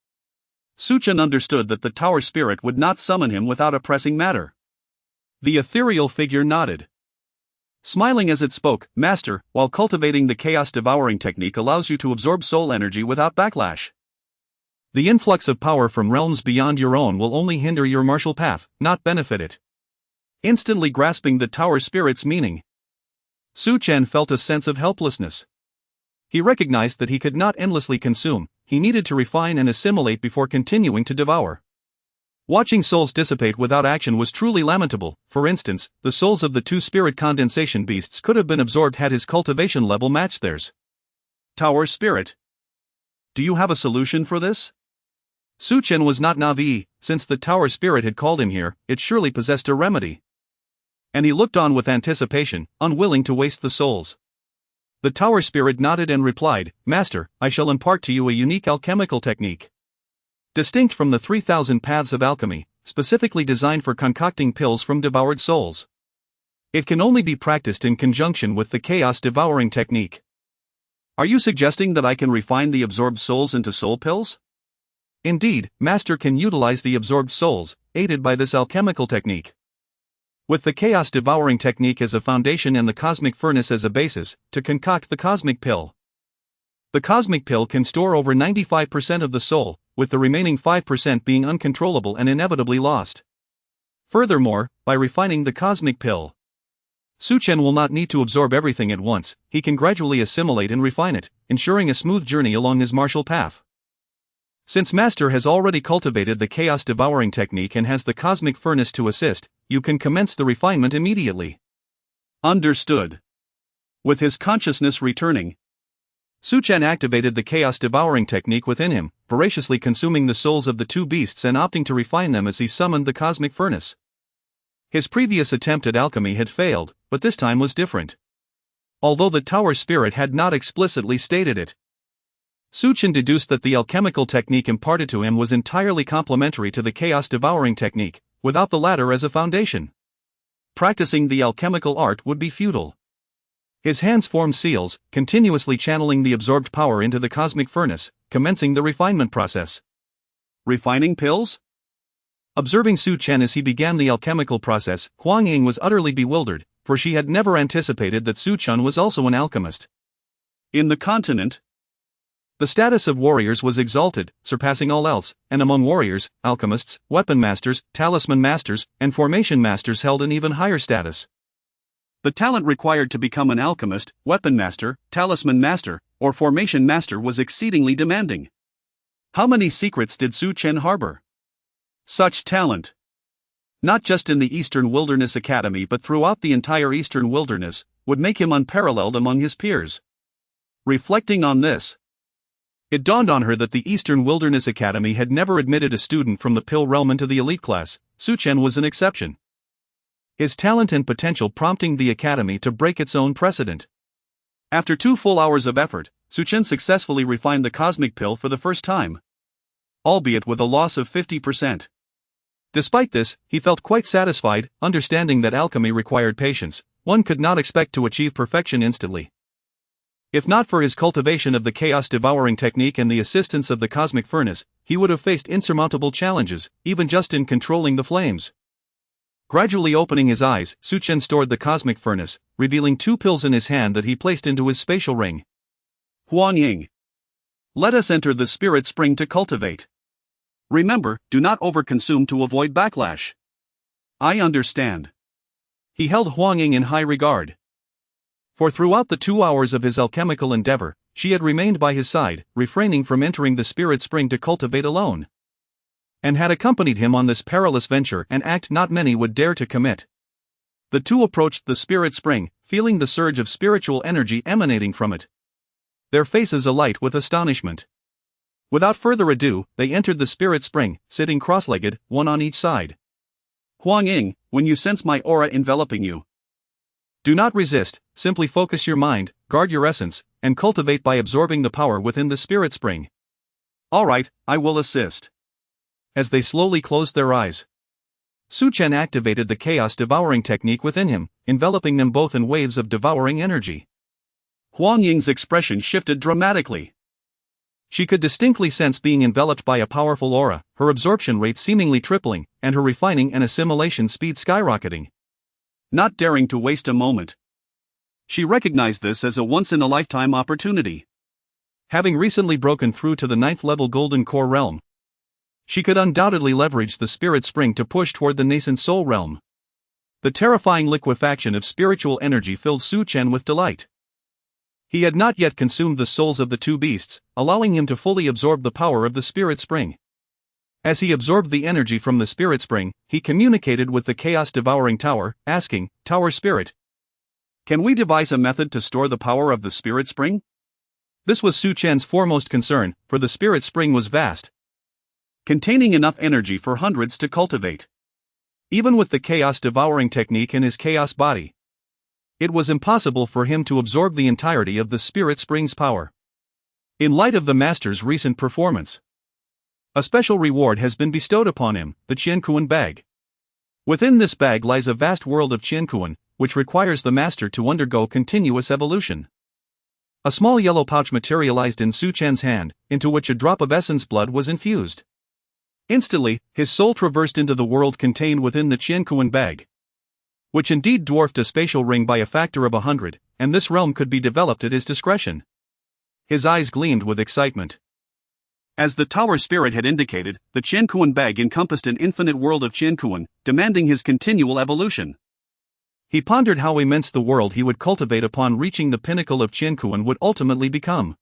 Su Chen understood that the Tower Spirit would not summon him without a pressing matter. The ethereal figure nodded, smiling as it spoke. Master, while cultivating the Chaos Devouring technique allows you to absorb soul energy without backlash. The influx of power from realms beyond your own will only hinder your martial path, not benefit it. Instantly grasping the Tower Spirit's meaning, Su Chen felt a sense of helplessness. He recognized that he could not endlessly consume, he needed to refine and assimilate before continuing to devour. Watching souls dissipate without action was truly lamentable. For instance, the souls of the two spirit condensation beasts could have been absorbed had his cultivation level matched theirs. Tower Spirit, do you have a solution for this? Su Chen was not naive. Since the Tower Spirit had called him here, it surely possessed a remedy. And he looked on with anticipation, unwilling to waste the souls. The Tower Spirit nodded and replied, Master, I shall impart to you a unique alchemical technique. Distinct from the 3,000 paths of alchemy, specifically designed for concocting pills from devoured souls. It can only be practiced in conjunction with the Chaos Devouring technique. Are you suggesting that I can refine the absorbed souls into soul pills? Indeed, Master can utilize the absorbed souls, aided by this alchemical technique. With the Chaos Devouring technique as a foundation and the cosmic furnace as a basis, to concoct the cosmic pill. The cosmic pill can store over 95% of the soul, with the remaining 5% being uncontrollable and inevitably lost. Furthermore, by refining the cosmic pill, Su Chen will not need to absorb everything at once, he can gradually assimilate and refine it, ensuring a smooth journey along his martial path. Since Master has already cultivated the Chaos Devouring technique and has the cosmic furnace to assist, you can commence the refinement immediately. Understood. With his consciousness returning, Su Chen activated the Chaos Devouring technique within him, voraciously consuming the souls of the two beasts and opting to refine them as he summoned the cosmic furnace. His previous attempt at alchemy had failed, but this time was different. Although the Tower Spirit had not explicitly stated it, Su Chen deduced that the alchemical technique imparted to him was entirely complementary to the Chaos Devouring technique, without the ladder as a foundation. Practicing the alchemical art would be futile. His hands formed seals, continuously channeling the absorbed power into the cosmic furnace, commencing the refinement process. Refining pills? Observing Su Chen as he began the alchemical process, Huang Ying was utterly bewildered, for she had never anticipated that Su Chen was also an alchemist. In the continent, the status of warriors was exalted, surpassing all else, and among warriors, alchemists, weapon masters, talisman masters, and formation masters held an even higher status. The talent required to become an alchemist, weapon master, talisman master, or formation master was exceedingly demanding. How many secrets did Su Chen harbor? Such talent, not just in the Eastern Wilderness Academy but throughout the entire Eastern Wilderness, would make him unparalleled among his peers. Reflecting on this, it dawned on her that the Eastern Wilderness Academy had never admitted a student from the pill realm into the elite class. Su Chen was an exception. His talent and potential prompting the academy to break its own precedent. After 2 full hours of effort, Su Chen successfully refined the cosmic pill for the first time, albeit with a loss of 50%. Despite this, he felt quite satisfied, understanding that alchemy required patience. One could not expect to achieve perfection instantly. If not for his cultivation of the Chaos Devouring technique and the assistance of the cosmic furnace, he would have faced insurmountable challenges, even just in controlling the flames. Gradually opening his eyes, Su Chen stored the cosmic furnace, revealing 2 pills in his hand that he placed into his spatial ring. Huang Ying, let us enter the spirit spring to cultivate. Remember, do not overconsume to avoid backlash. I understand. He held Huang Ying in high regard. For throughout the 2 hours of his alchemical endeavor, she had remained by his side, refraining from entering the spirit spring to cultivate alone, and had accompanied him on this perilous venture, an act not many would dare to commit. The two approached the spirit spring, feeling the surge of spiritual energy emanating from it, their faces alight with astonishment. Without further ado, they entered the spirit spring, sitting cross-legged, one on each side. Huang Ying, when you sense my aura enveloping you, do not resist, simply focus your mind, guard your essence, and cultivate by absorbing the power within the spirit spring. Alright, I will assist. As they slowly closed their eyes, Su Chen activated the Chaos Devouring technique within him, enveloping them both in waves of devouring energy. Huang Ying's expression shifted dramatically. She could distinctly sense being enveloped by a powerful aura, her absorption rate seemingly tripling, and her refining and assimilation speed skyrocketing. Not daring to waste a moment, she recognized this as a once-in-a-lifetime opportunity. Having recently broken through to the 9th level Golden Core realm, she could undoubtedly leverage the spirit spring to push toward the nascent soul realm. The terrifying liquefaction of spiritual energy filled Su Chen with delight. He had not yet consumed the souls of the 2 beasts, allowing him to fully absorb the power of the spirit spring. As he absorbed the energy from the spirit spring, he communicated with the Chaos Devouring Tower, asking, "Tower Spirit, can we devise a method to store the power of the spirit spring?" This was Su Chen's foremost concern, for the spirit spring was vast, containing enough energy for hundreds to cultivate. Even with the Chaos Devouring technique in his chaos body, it was impossible for him to absorb the entirety of the spirit spring's power. In light of the master's recent performance, a special reward has been bestowed upon him, the Qiankuan bag. Within this bag lies a vast world of Qiankuan, which requires the master to undergo continuous evolution. A small yellow pouch materialized in Su Chen's hand, into which a drop of essence blood was infused. Instantly, his soul traversed into the world contained within the Qiankuan bag, which indeed dwarfed a spatial ring by a factor of 100, and this realm could be developed at his discretion. His eyes gleamed with excitement. As the Tower Spirit had indicated, the Qiankuan bag encompassed an infinite world of Qiankuan, demanding his continual evolution. He pondered how immense the world he would cultivate upon reaching the pinnacle of Qiankuan would ultimately become.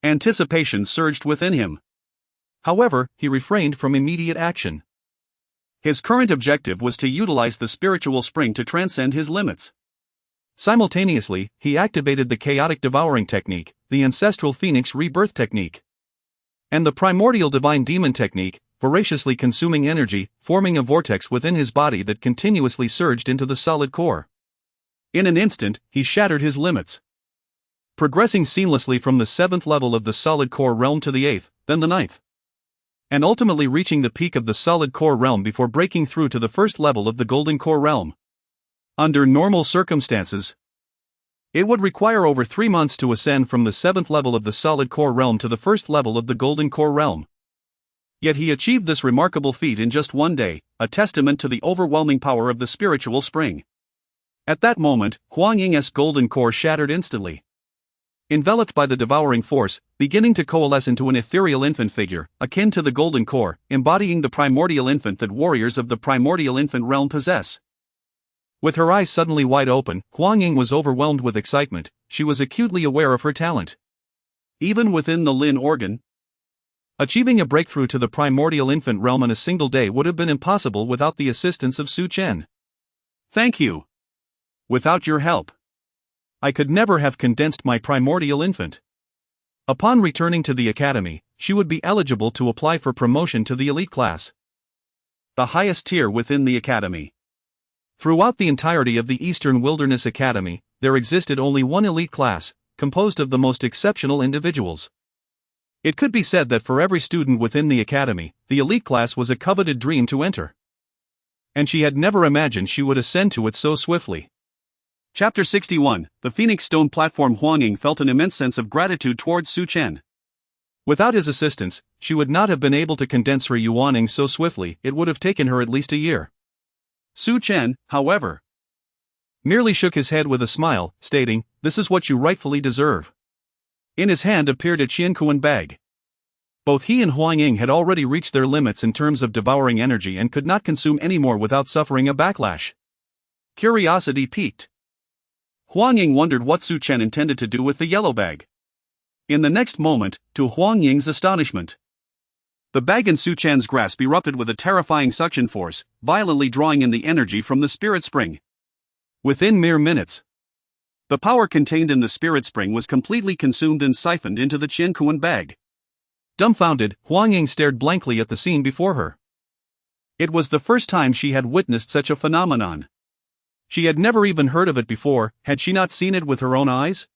Anticipation surged within him. However, he refrained from immediate action. His current objective was to utilize the spiritual spring to transcend his limits. Simultaneously, he activated the Chaotic Devouring technique, the Ancestral Phoenix Rebirth technique, and the Primordial Divine Demon technique, voraciously consuming energy, forming a vortex within his body that continuously surged into the solid core. In an instant, he shattered his limits, progressing seamlessly from the 7th level of the solid core realm to the 8th, then the 9th. and ultimately reaching the peak of the solid core realm before breaking through to the first level of the golden core realm. Under normal circumstances, it would require over 3 months to ascend from the 7th level of the solid core realm to the first level of the golden core realm. Yet he achieved this remarkable feat in just 1 day, a testament to the overwhelming power of the spiritual spring. At that moment, Huang Ying's golden core shattered instantly. Enveloped by the devouring force, beginning to coalesce into an ethereal infant figure, akin to the golden core, embodying the primordial infant that warriors of the primordial infant realm possess. With her eyes suddenly wide open, Huang Ying was overwhelmed with excitement. She was acutely aware of her talent. Even within the Lin organ, achieving a breakthrough to the primordial infant realm in a single day would have been impossible without the assistance of Su Chen. "Thank you. Without your help, I could never have condensed my primordial infant." Upon returning to the academy, she would be eligible to apply for promotion to the elite class, the highest tier within the academy. Throughout the entirety of the Eastern Wilderness Academy, there existed only one elite class, composed of the most exceptional individuals. It could be said that for every student within the academy, the elite class was a coveted dream to enter. And she had never imagined she would ascend to it so swiftly. Chapter 61, The Phoenix Stone Platform. Huang Ying felt an immense sense of gratitude towards Su Chen. Without his assistance, she would not have been able to condense her yuaning so swiftly. It would have taken her at least a year. Su Chen, however, merely shook his head with a smile, stating, "This is what you rightfully deserve." In his hand appeared a Qianquan bag. Both he and Huang Ying had already reached their limits in terms of devouring energy and could not consume any more without suffering a backlash. Curiosity piqued. Huang Ying wondered what Su Chen intended to do with the yellow bag. In the next moment, to Huang Ying's astonishment, the bag in Su Chen's grasp erupted with a terrifying suction force, violently drawing in the energy from the spirit spring. Within mere minutes, the power contained in the spirit spring was completely consumed and siphoned into the Qianquan bag. Dumbfounded, Huang Ying stared blankly at the scene before her. It was the first time she had witnessed such a phenomenon. She had never even heard of it before. Had she not seen it with her own eyes,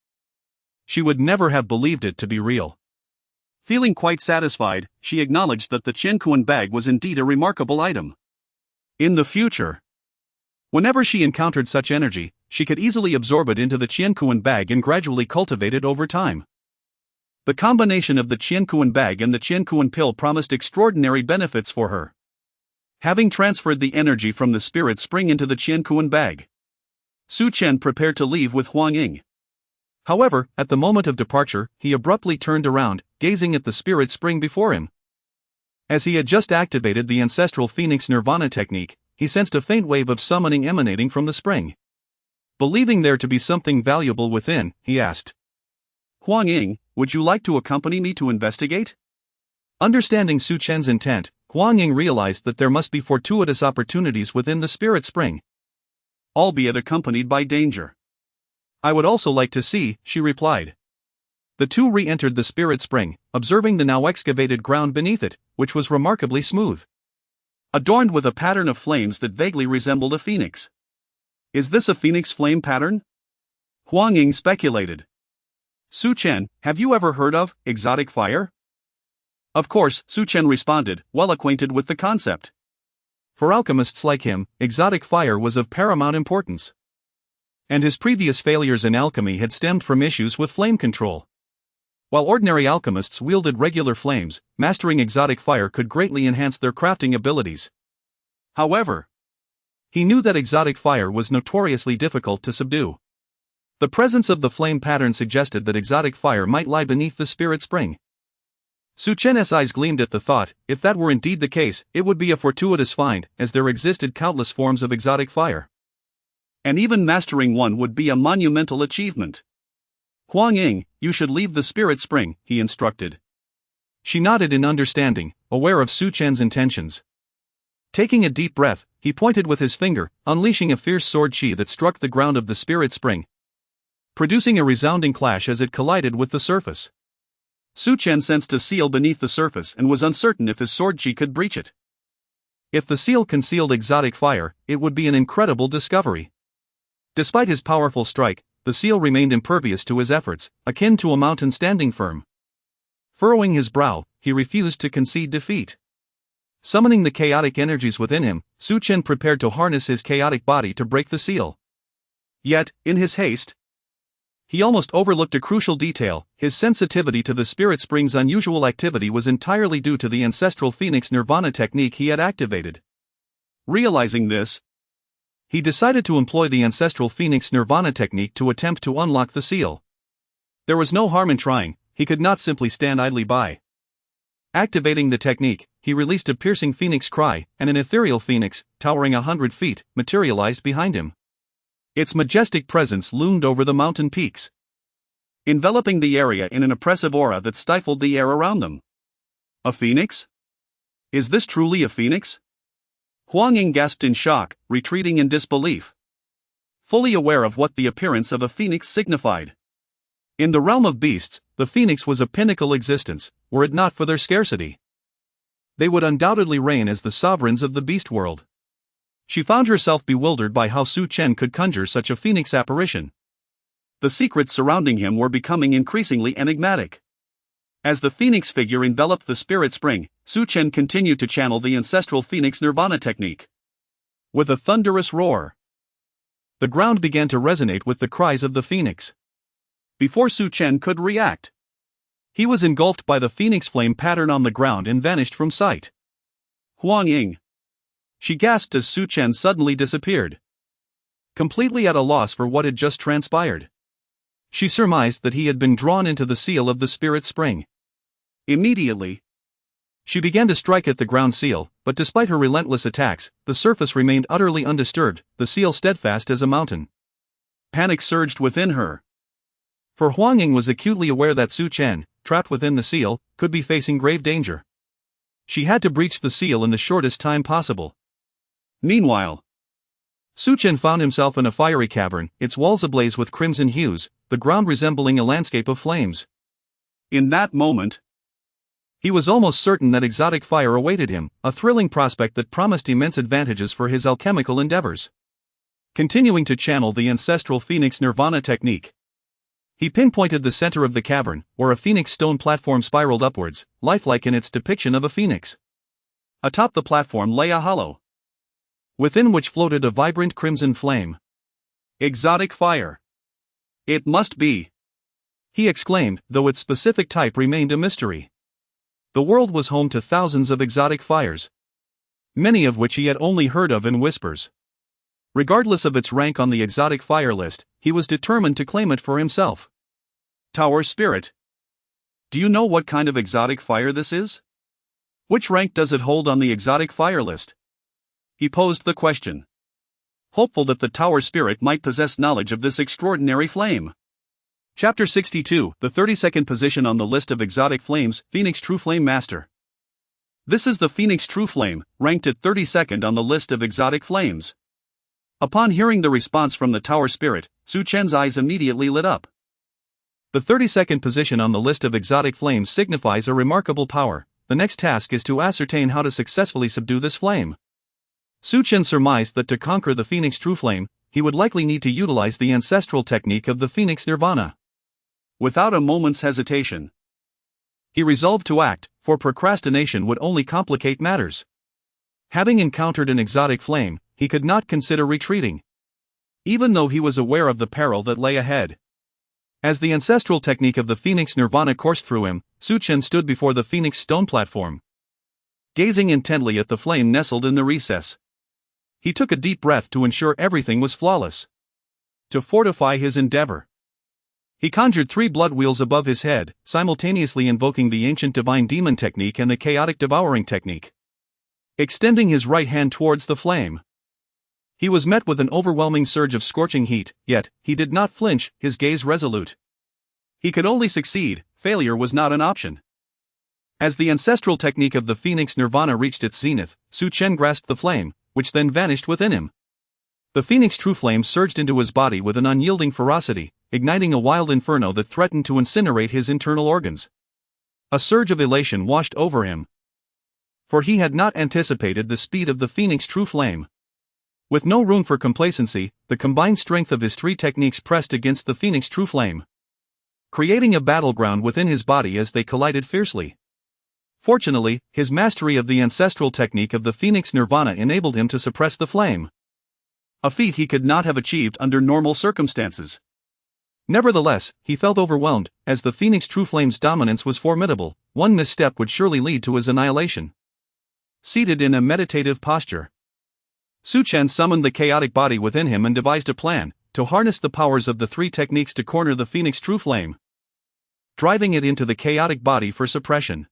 she would never have believed it to be real. Feeling quite satisfied, she acknowledged that the Qianquan bag was indeed a remarkable item. In the future, whenever she encountered such energy, she could easily absorb it into the Qianquan bag and gradually cultivate it over time. The combination of the Qianquan bag and the Qianquan pill promised extraordinary benefits for her. Having transferred the energy from the spirit spring into the Qianquan bag, Su Chen prepared to leave with Huang Ying. However, at the moment of departure, he abruptly turned around, gazing at the spirit spring before him. As he had just activated the ancestral Phoenix Nirvana technique, he sensed a faint wave of summoning emanating from the spring. Believing there to be something valuable within, he asked, "Huang Ying, would you like to accompany me to investigate?" Understanding Su Chen's intent, Huang Ying realized that there must be fortuitous opportunities within the spirit spring, albeit accompanied by danger. "I would also like to see," she replied. The two re-entered the spirit spring, observing the now excavated ground beneath it, which was remarkably smooth, adorned with a pattern of flames that vaguely resembled a phoenix. "Is this a phoenix flame pattern?" Huang Ying speculated. "Su Chen, have you ever heard of exotic fire?" Of course, Su Chen responded, well acquainted with the concept. For alchemists like him, exotic fire was of paramount importance. And his previous failures in alchemy had stemmed from issues with flame control. While ordinary alchemists wielded regular flames, mastering exotic fire could greatly enhance their crafting abilities. However, he knew that exotic fire was notoriously difficult to subdue. The presence of the flame pattern suggested that exotic fire might lie beneath the spirit spring. Su Chen's eyes gleamed at the thought. If that were indeed the case, it would be a fortuitous find, as there existed countless forms of exotic fire. And even mastering one would be a monumental achievement. "Huang Ying, you should leave the spirit spring," he instructed. She nodded in understanding, aware of Su Chen's intentions. Taking a deep breath, he pointed with his finger, unleashing a fierce sword chi that struck the ground of the spirit spring, producing a resounding clash as it collided with the surface. Su Chen sensed a seal beneath the surface and was uncertain if his sword chi could breach it. If the seal concealed exotic fire, it would be an incredible discovery. Despite his powerful strike, the seal remained impervious to his efforts, akin to a mountain standing firm. Furrowing his brow, he refused to concede defeat. Summoning the chaotic energies within him, Su Chen prepared to harness his chaotic body to break the seal. Yet, in his haste, he almost overlooked a crucial detail. His sensitivity to the spirit spring's unusual activity was entirely due to the ancestral Phoenix Nirvana technique he had activated. Realizing this, he decided to employ the ancestral Phoenix Nirvana technique to attempt to unlock the seal. There was no harm in trying. He could not simply stand idly by. Activating the technique, he released a piercing phoenix cry, and an ethereal phoenix, towering 100 feet, materialized behind him. Its majestic presence loomed over the mountain peaks, enveloping the area in an oppressive aura that stifled the air around them. A phoenix? Is this truly a phoenix? Huang Ying gasped in shock, retreating in disbelief, fully aware of what the appearance of a phoenix signified. In the realm of beasts, the phoenix was a pinnacle existence, were it not for their scarcity. They would undoubtedly reign as the sovereigns of the beast world. She found herself bewildered by how Su Chen could conjure such a phoenix apparition. The secrets surrounding him were becoming increasingly enigmatic. As the phoenix figure enveloped the spirit spring, Su Chen continued to channel the ancestral Phoenix Nirvana technique. With a thunderous roar, the ground began to resonate with the cries of the phoenix. Before Su Chen could react, he was engulfed by the phoenix flame pattern on the ground and vanished from sight. Huang Ying, she gasped as Su Chen suddenly disappeared, completely at a loss for what had just transpired. She surmised that he had been drawn into the seal of the spirit spring. Immediately, she began to strike at the ground seal, but despite her relentless attacks, the surface remained utterly undisturbed, the seal steadfast as a mountain. Panic surged within her. For Huang Ying was acutely aware that Su Chen, trapped within the seal, could be facing grave danger. She had to breach the seal in the shortest time possible. Meanwhile, Su Chen found himself in a fiery cavern, its walls ablaze with crimson hues, the ground resembling a landscape of flames. In that moment, he was almost certain that exotic fire awaited him, a thrilling prospect that promised immense advantages for his alchemical endeavors. Continuing to channel the ancestral Phoenix Nirvana technique, he pinpointed the center of the cavern, where a phoenix stone platform spiraled upwards, lifelike in its depiction of a phoenix. Atop the platform lay a hollow, within which floated a vibrant crimson flame. Exotic fire. It must be, he exclaimed, though its specific type remained a mystery. The world was home to thousands of exotic fires, many of which he had only heard of in whispers. Regardless of its rank on the exotic fire list, he was determined to claim it for himself. Tower Spirit. Do you know what kind of exotic fire this is? Which rank does it hold on the exotic fire list? He posed the question, hopeful that the Tower Spirit might possess knowledge of this extraordinary flame. Chapter 62, the 32nd position on the list of exotic flames, Phoenix True Flame Master. This is the Phoenix True Flame, ranked at 32nd on the list of exotic flames. Upon hearing the response from the Tower Spirit, Su Chen's eyes immediately lit up. The 32nd position on the list of exotic flames signifies a remarkable power. The next task is to ascertain how to successfully subdue this flame. Su Chen surmised that to conquer the Phoenix True Flame, he would likely need to utilize the ancestral technique of the Phoenix Nirvana. Without a moment's hesitation, he resolved to act, for procrastination would only complicate matters. Having encountered an exotic flame, he could not consider retreating, even though he was aware of the peril that lay ahead. As the ancestral technique of the Phoenix Nirvana coursed through him, Su Chen stood before the Phoenix stone platform, gazing intently at the flame nestled in the recess. He took a deep breath to ensure everything was flawless. To fortify his endeavor, he conjured 3 blood wheels above his head, simultaneously invoking the ancient divine demon technique and the chaotic devouring technique. Extending his right hand towards the flame, he was met with an overwhelming surge of scorching heat, yet he did not flinch, his gaze resolute. He could only succeed, failure was not an option. As the ancestral technique of the Phoenix Nirvana reached its zenith, Su Chen grasped the flame, which then vanished within him. The Phoenix True Flame surged into his body with an unyielding ferocity, igniting a wild inferno that threatened to incinerate his internal organs. A surge of elation washed over him, for he had not anticipated the speed of the Phoenix True Flame. With no room for complacency, the combined strength of his 3 techniques pressed against the Phoenix True Flame, creating a battleground within his body as they collided fiercely. Fortunately, his mastery of the ancestral technique of the Phoenix Nirvana enabled him to suppress the flame. A feat he could not have achieved under normal circumstances. Nevertheless, he felt overwhelmed, as the Phoenix True Flame's dominance was formidable. One misstep would surely lead to his annihilation. Seated in a meditative posture, Su Chen summoned the chaotic body within him and devised a plan to harness the powers of the three techniques to corner the Phoenix True Flame, driving it into the chaotic body for suppression.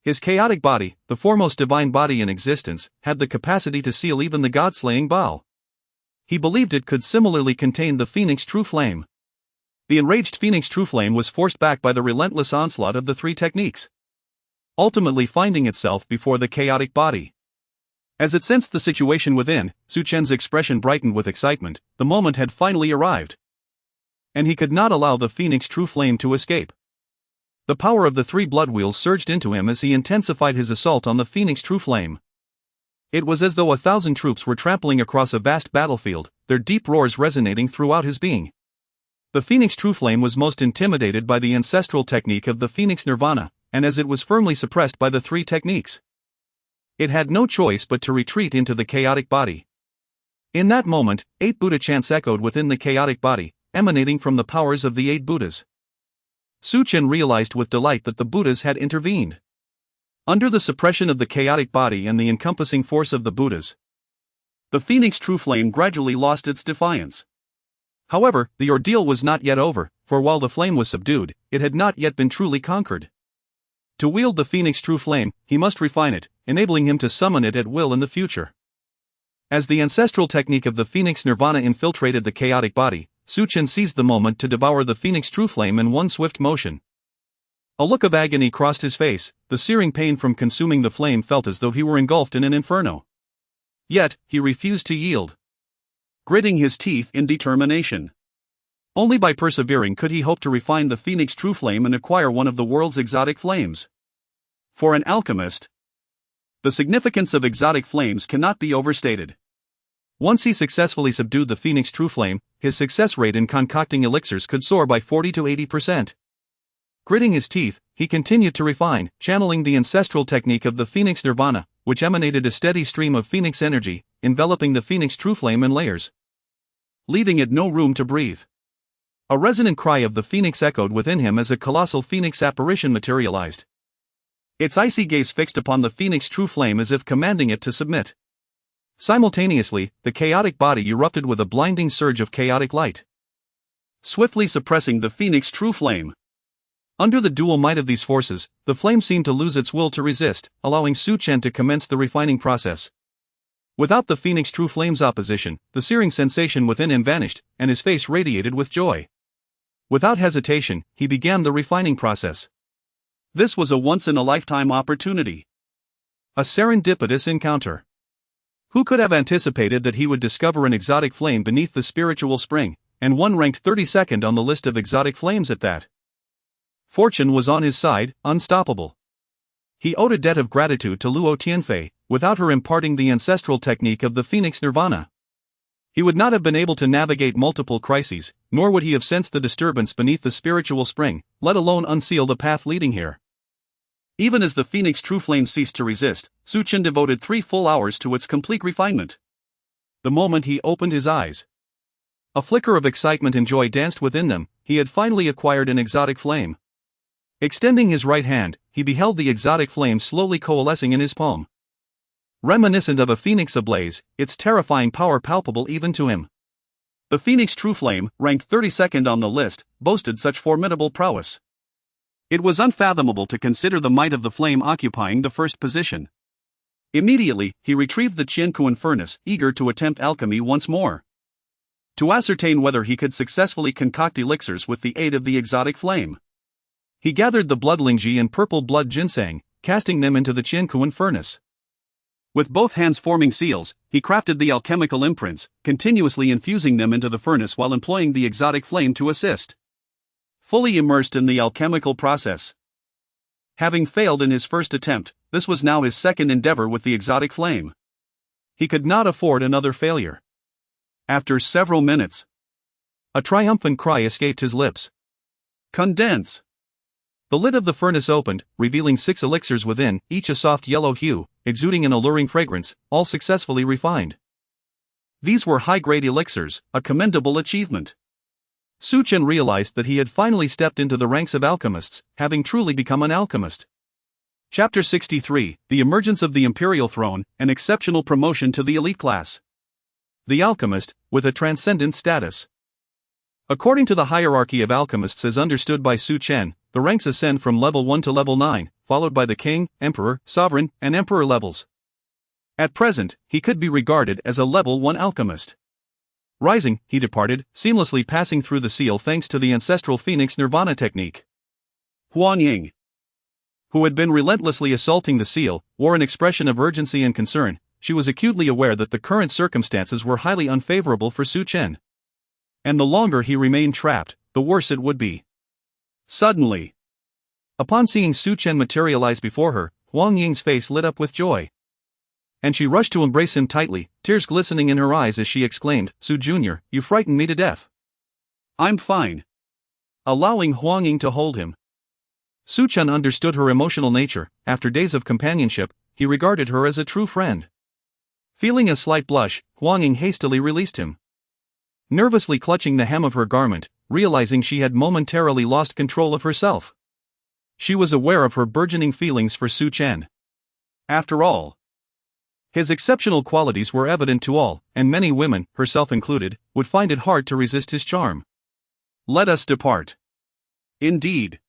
His chaotic body, the foremost divine body in existence, had the capacity to seal even the god-slaying Baal. He believed it could similarly contain the Phoenix True Flame. The enraged Phoenix True Flame was forced back by the relentless onslaught of the three techniques, ultimately finding itself before the chaotic body. As it sensed the situation within, Su Chen's expression brightened with excitement. The moment had finally arrived, and he could not allow the Phoenix True Flame to escape. The power of the three blood wheels surged into him as he intensified his assault on the Phoenix True Flame. It was as though 1,000 troops were trampling across a vast battlefield, their deep roars resonating throughout his being. The Phoenix True Flame was most intimidated by the ancestral technique of the Phoenix Nirvana, and as it was firmly suppressed by the three techniques, it had no choice but to retreat into the chaotic body. In that moment, 8 Buddha chants echoed within the chaotic body, emanating from the powers of the 8 Buddhas. Su Chen realized with delight that the Buddhas had intervened. Under the suppression of the chaotic body and the encompassing force of the Buddhas, the Phoenix True Flame gradually lost its defiance. However, the ordeal was not yet over, for while the flame was subdued, it had not yet been truly conquered. To wield the Phoenix True Flame, he must refine it, enabling him to summon it at will in the future. As the ancestral technique of the Phoenix Nirvana infiltrated the chaotic body, Su Chen seized the moment to devour the Phoenix True Flame in one swift motion. A look of agony crossed his face. The searing pain from consuming the flame felt as though he were engulfed in an inferno. Yet, he refused to yield, gritting his teeth in determination. Only by persevering could he hope to refine the Phoenix True Flame and acquire one of the world's exotic flames. For an alchemist, the significance of exotic flames cannot be overstated. Once he successfully subdued the Phoenix True Flame, his success rate in concocting elixirs could soar by 40 to 80%. Gritting his teeth, he continued to refine, channeling the ancestral technique of the Phoenix Nirvana, which emanated a steady stream of Phoenix energy, enveloping the Phoenix True Flame in layers, leaving it no room to breathe. A resonant cry of the Phoenix echoed within him as a colossal Phoenix apparition materialized, its icy gaze fixed upon the Phoenix True Flame as if commanding it to submit. Simultaneously, the chaotic body erupted with a blinding surge of chaotic light, swiftly suppressing the Phoenix True Flame. Under the dual might of these forces, the flame seemed to lose its will to resist, allowing Su Chen to commence the refining process. Without the Phoenix True Flame's opposition, the searing sensation within him vanished, and his face radiated with joy. Without hesitation, he began the refining process. This was a once-in-a-lifetime opportunity, a serendipitous encounter. Who could have anticipated that he would discover an exotic flame beneath the spiritual spring, and one ranked 32nd on the list of exotic flames at that? Fortune was on his side, unstoppable. He owed a debt of gratitude to Luo Tianfei. Without her imparting the ancestral technique of the Phoenix Nirvana, he would not have been able to navigate multiple crises, nor would he have sensed the disturbance beneath the spiritual spring, let alone unseal the path leading here. Even as the Phoenix True Flame ceased to resist, Su Chen devoted 3 full hours to its complete refinement. The moment he opened his eyes, a flicker of excitement and joy danced within them. He had finally acquired an exotic flame. Extending his right hand, he beheld the exotic flame slowly coalescing in his palm. Reminiscent of a phoenix ablaze, its terrifying power palpable even to him. The Phoenix True Flame, ranked 32nd on the list, boasted such formidable prowess. It was unfathomable to consider the might of the flame occupying the first position. Immediately, he retrieved the Qiankuan furnace, eager to attempt alchemy once more, to ascertain whether he could successfully concoct elixirs with the aid of the exotic flame. He gathered the blood lingji and purple blood ginseng, casting them into the Qiankuan furnace. With both hands forming seals, he crafted the alchemical imprints, continuously infusing them into the furnace while employing the exotic flame to assist. Fully immersed in the alchemical process. Having failed in his first attempt, this was now his second endeavor with the exotic flame. He could not afford another failure. After several minutes, a triumphant cry escaped his lips. Condense! The lid of the furnace opened, revealing 6 elixirs within, each a soft yellow hue, exuding an alluring fragrance, all successfully refined. These were high-grade elixirs, a commendable achievement. Su Chen realized that he had finally stepped into the ranks of alchemists, having truly become an alchemist. Chapter 63, The Emergence of the Imperial Throne, an exceptional promotion to the elite class. The alchemist, with a transcendent status. According to the hierarchy of alchemists as understood by Su Chen, the ranks ascend from level 1 to level 9, followed by the king, emperor, sovereign, and emperor levels. At present, he could be regarded as a level 1 alchemist. Rising, he departed, seamlessly passing through the seal thanks to the ancestral Phoenix Nirvana technique. Huang Ying, who had been relentlessly assaulting the seal, wore an expression of urgency and concern. She was acutely aware that the current circumstances were highly unfavorable for Su Chen. And the longer he remained trapped, the worse it would be. Suddenly, upon seeing Su Chen materialize before her, Huang Ying's face lit up with joy. And she rushed to embrace him tightly, tears glistening in her eyes as she exclaimed, "Su Jr., you frightened me to death." "I'm fine." Allowing Huang Ying to hold him. Su Chen understood her emotional nature. After days of companionship, he regarded her as a true friend. Feeling a slight blush, Huang Ying hastily released him. Nervously clutching the hem of her garment, realizing she had momentarily lost control of herself. She was aware of her burgeoning feelings for Su Chen. After all, his exceptional qualities were evident to all, and many women, herself included, would find it hard to resist his charm. "Let us depart." Indeed.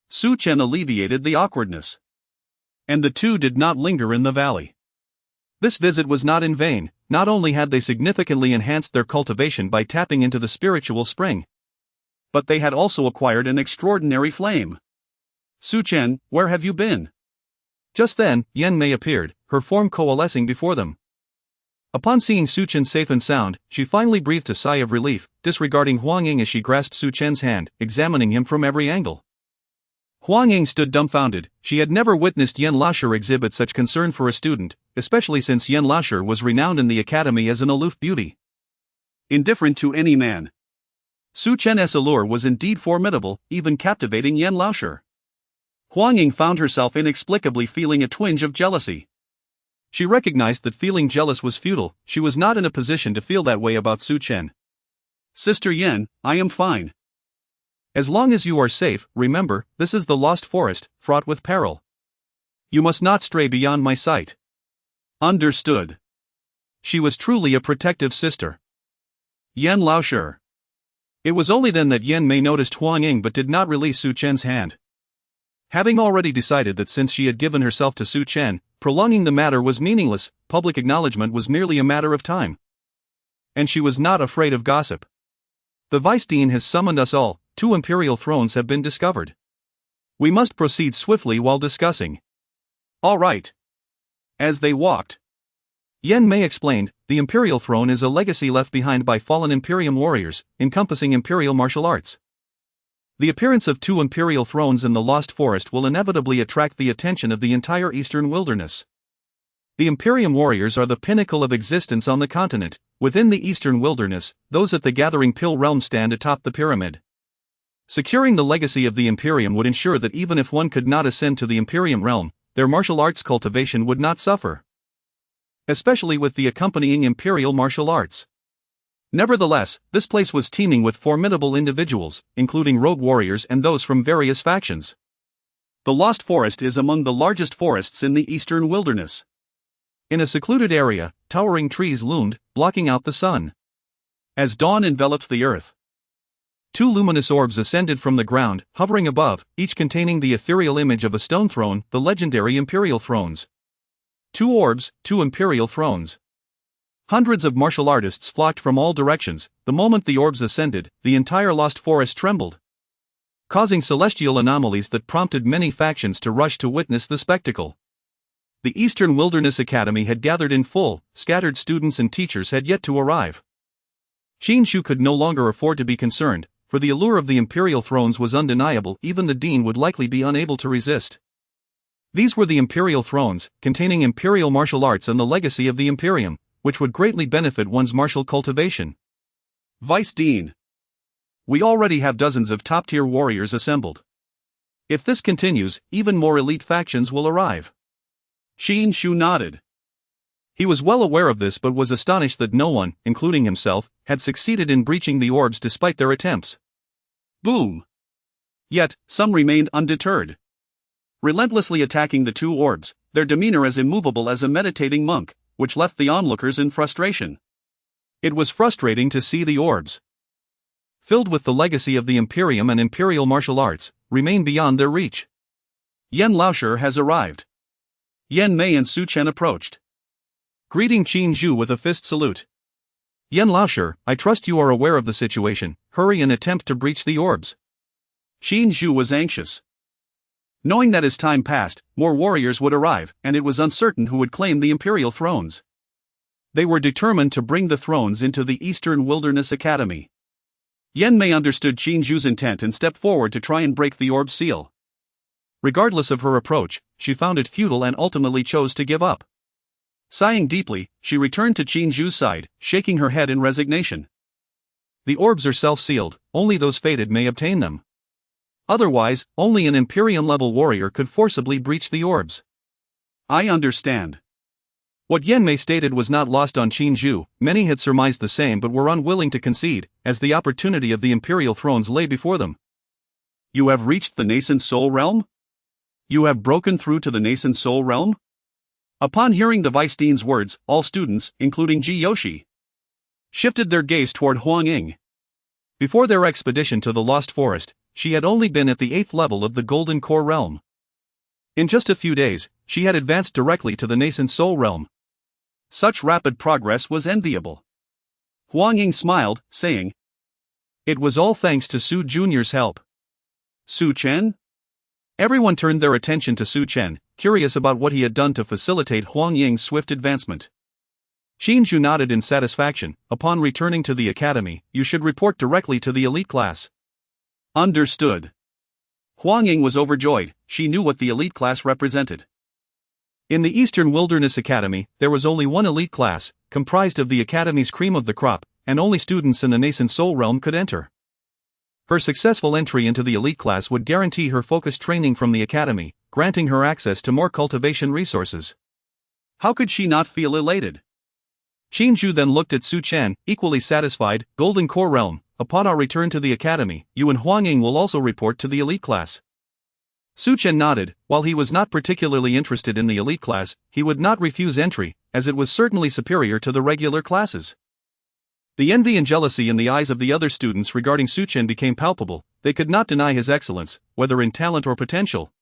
Su Chen alleviated the awkwardness. And the two did not linger in the valley. This visit was not in vain. Not only had they significantly enhanced their cultivation by tapping into the spiritual spring, but they had also acquired an extraordinary flame. "Su Chen, where have you been?" Just then, Yan Mei appeared, her form coalescing before them. Upon seeing Su Chen safe and sound, she finally breathed a sigh of relief, disregarding Huang Ying as she grasped Su Chen's hand, examining him from every angle. Huang Ying stood dumbfounded. She had never witnessed Yan Lasher exhibit such concern for a student, especially since Yan Lasher was renowned in the academy as an aloof beauty, indifferent to any man. Su Chen's allure was indeed formidable, even captivating Yan Lasher. Huang Ying found herself inexplicably feeling a twinge of jealousy. She recognized that feeling jealous was futile. She was not in a position to feel that way about Su Chen. "Sister Yan, I am fine. As long as you are safe, remember, this is the lost forest, fraught with peril. You must not stray beyond my sight." Understood. She was truly a protective sister. Yan Laoshe. It was only then that Yan Mei noticed Huang Ying but did not release Su Chen's hand. Having already decided that since she had given herself to Su Chen, prolonging the matter was meaningless, public acknowledgement was merely a matter of time. And she was not afraid of gossip. "The Vice Dean has summoned us all. 2 imperial thrones have been discovered. We must proceed swiftly while discussing." "All right." As they walked, Yan Mei explained, "The imperial throne is a legacy left behind by fallen Imperium warriors, encompassing imperial martial arts. The appearance of 2 imperial thrones in the Lost Forest will inevitably attract the attention of the entire eastern wilderness. The Imperium warriors are the pinnacle of existence on the continent. Within the eastern wilderness, those at the Gathering Pill realm stand atop the pyramid. Securing the legacy of the Imperium would ensure that even if one could not ascend to the Imperium realm, their martial arts cultivation would not suffer, especially with the accompanying imperial martial arts. Nevertheless, this place was teeming with formidable individuals, including rogue warriors and those from various factions. The Lost Forest is among the largest forests in the eastern wilderness. In a secluded area, towering trees loomed, blocking out the sun. As dawn enveloped the earth, 2 luminous orbs ascended from the ground, hovering above, each containing the ethereal image of a stone throne, the legendary imperial thrones. 2 orbs, 2 imperial thrones. Hundreds of martial artists flocked from all directions. The moment the orbs ascended, the entire Lost Forest trembled, causing celestial anomalies that prompted many factions to rush to witness the spectacle. The Eastern Wilderness Academy had gathered in full. Scattered students and teachers had yet to arrive. Qin Shu could no longer afford to be concerned, for the allure of the imperial thrones was undeniable. Even the dean would likely be unable to resist. These were the imperial thrones, containing imperial martial arts and the legacy of the Imperium, which would greatly benefit one's martial cultivation. "Vice Dean, we already have dozens of top-tier warriors assembled. If this continues, even more elite factions will arrive. Qin Shu nodded. He was well aware of this but was astonished that no one, including himself, had succeeded in breaching the orbs despite their attempts. Boom! Yet, some remained undeterred. Relentlessly attacking the two orbs, their demeanor as immovable as a meditating monk, which left the onlookers in frustration. It was frustrating to see the orbs, filled with the legacy of the Imperium and Imperial martial arts, remain beyond their reach. Yan Laoshi has arrived. Yan Mei and Su Chen approached, greeting Qin Zhu with a fist salute. Yan Laoshi, I trust you are aware of the situation. Hurry and attempt to breach the orbs. Qin Zhu was anxious, knowing that as time passed, more warriors would arrive, and it was uncertain who would claim the imperial thrones. They were determined to bring the thrones into the Eastern Wilderness Academy. Yan Mei understood Qin Zhu's intent and stepped forward to try and break the orb seal. Regardless of her approach, she found it futile and ultimately chose to give up. Sighing deeply, she returned to Qin Zhu's side, shaking her head in resignation. The orbs are self-sealed, only those fated may obtain them. Otherwise, only an Imperium-level warrior could forcibly breach the orbs. I understand. What Yan Mei stated was not lost on Qin Zhu. Many had surmised the same but were unwilling to concede, as the opportunity of the Imperial thrones lay before them. You have reached the nascent soul realm? You have broken through to the nascent soul realm? Upon hearing the Vice Dean's words, all students, including Ji Yoshi, shifted their gaze toward Huang Ying. Before their expedition to the Lost Forest, she had only been at the 8th level of the Golden Core realm. In just a few days, she had advanced directly to the nascent soul realm. Such rapid progress was enviable. Huang Ying smiled, saying, "It was all thanks to Su Jr.'s help." Su Chen? Everyone turned their attention to Su Chen, curious about what he had done to facilitate Huang Ying's swift advancement. Qin Zhu nodded in satisfaction. Upon returning to the academy, you should report directly to the elite class. Understood. Huang Ying was overjoyed. She knew what the elite class represented. In the Eastern Wilderness Academy, there was only one elite class, comprised of the academy's cream of the crop, and only students in the nascent soul realm could enter. Her successful entry into the elite class would guarantee her focused training from the academy, granting her access to more cultivation resources. How could she not feel elated? Qin Zhu then looked at Su Chen, equally satisfied. Golden Core realm. Upon our return to the academy, you and Huang Ying will also report to the elite class. Su Chen nodded. While he was not particularly interested in the elite class, he would not refuse entry, as it was certainly superior to the regular classes. The envy and jealousy in the eyes of the other students regarding Su Chen became palpable. They could not deny his excellence, whether in talent or potential.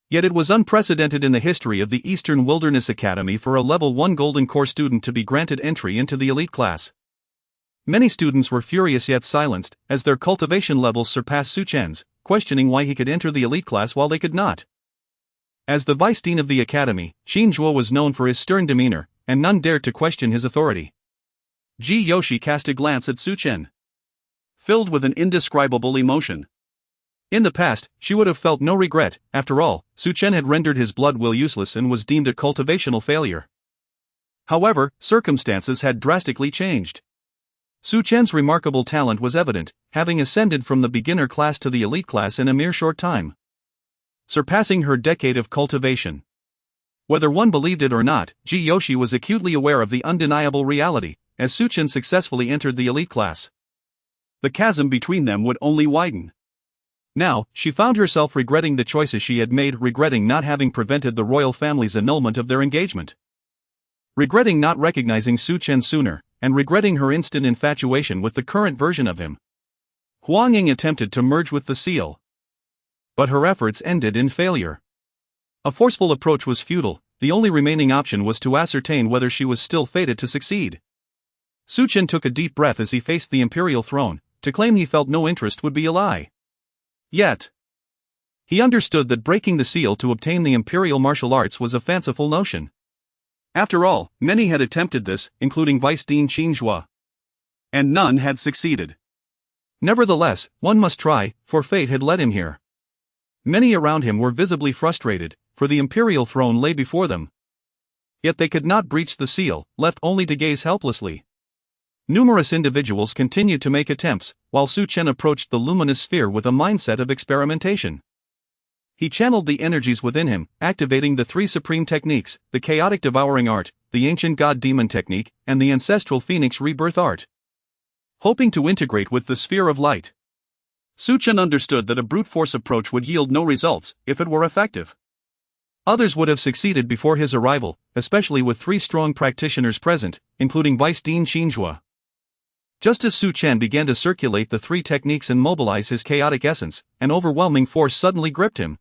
Yet it was unprecedented in the history of the Eastern Wilderness Academy for a level 1 Golden Core student to be granted entry into the elite class. Many students were furious yet silenced, as their cultivation levels surpassed Su Chen's, questioning why he could enter the elite class while they could not. As the vice dean of the academy, Qin Zhuo was known for his stern demeanor, and none dared to question his authority. Ji Yoshi cast a glance at Su Chen, filled with an indescribable emotion. In the past, she would have felt no regret. After all, Su Chen had rendered his blood will useless and was deemed a cultivational failure. However, circumstances had drastically changed. Su Chen's remarkable talent was evident, having ascended from the beginner class to the elite class in a mere short time, surpassing her decade of cultivation. Whether one believed it or not, Ji Yoshi was acutely aware of the undeniable reality, as Su Chen successfully entered the elite class. The chasm between them would only widen. Now, she found herself regretting the choices she had made, regretting not having prevented the royal family's annulment of their engagement, regretting not recognizing Su Chen sooner, and regretting her instant infatuation with the current version of him. Huang Ying attempted to merge with the seal, but her efforts ended in failure. A forceful approach was futile. The only remaining option was to ascertain whether she was still fated to succeed. Su Chen took a deep breath as he faced the imperial throne. To claim he felt no interest would be a lie. Yet, he understood that breaking the seal to obtain the imperial martial arts was a fanciful notion. After all, many had attempted this, including Vice Dean Qin Zhuo, and none had succeeded. Nevertheless, one must try, for fate had led him here. Many around him were visibly frustrated, for the imperial throne lay before them. Yet they could not breach the seal, left only to gaze helplessly. Numerous individuals continued to make attempts, while Su Chen approached the luminous sphere with a mindset of experimentation. He channeled the energies within him, activating the three supreme techniques: the chaotic devouring art, the ancient god-demon technique, and the ancestral phoenix rebirth art. Hoping to integrate with the sphere of light, Su Chen understood that a brute force approach would yield no results if it were effective. Others would have succeeded before his arrival, especially with three strong practitioners present, including Vice Dean Xinjue. Just as Su Chen began to circulate the three techniques and mobilize his chaotic essence, an overwhelming force suddenly gripped him,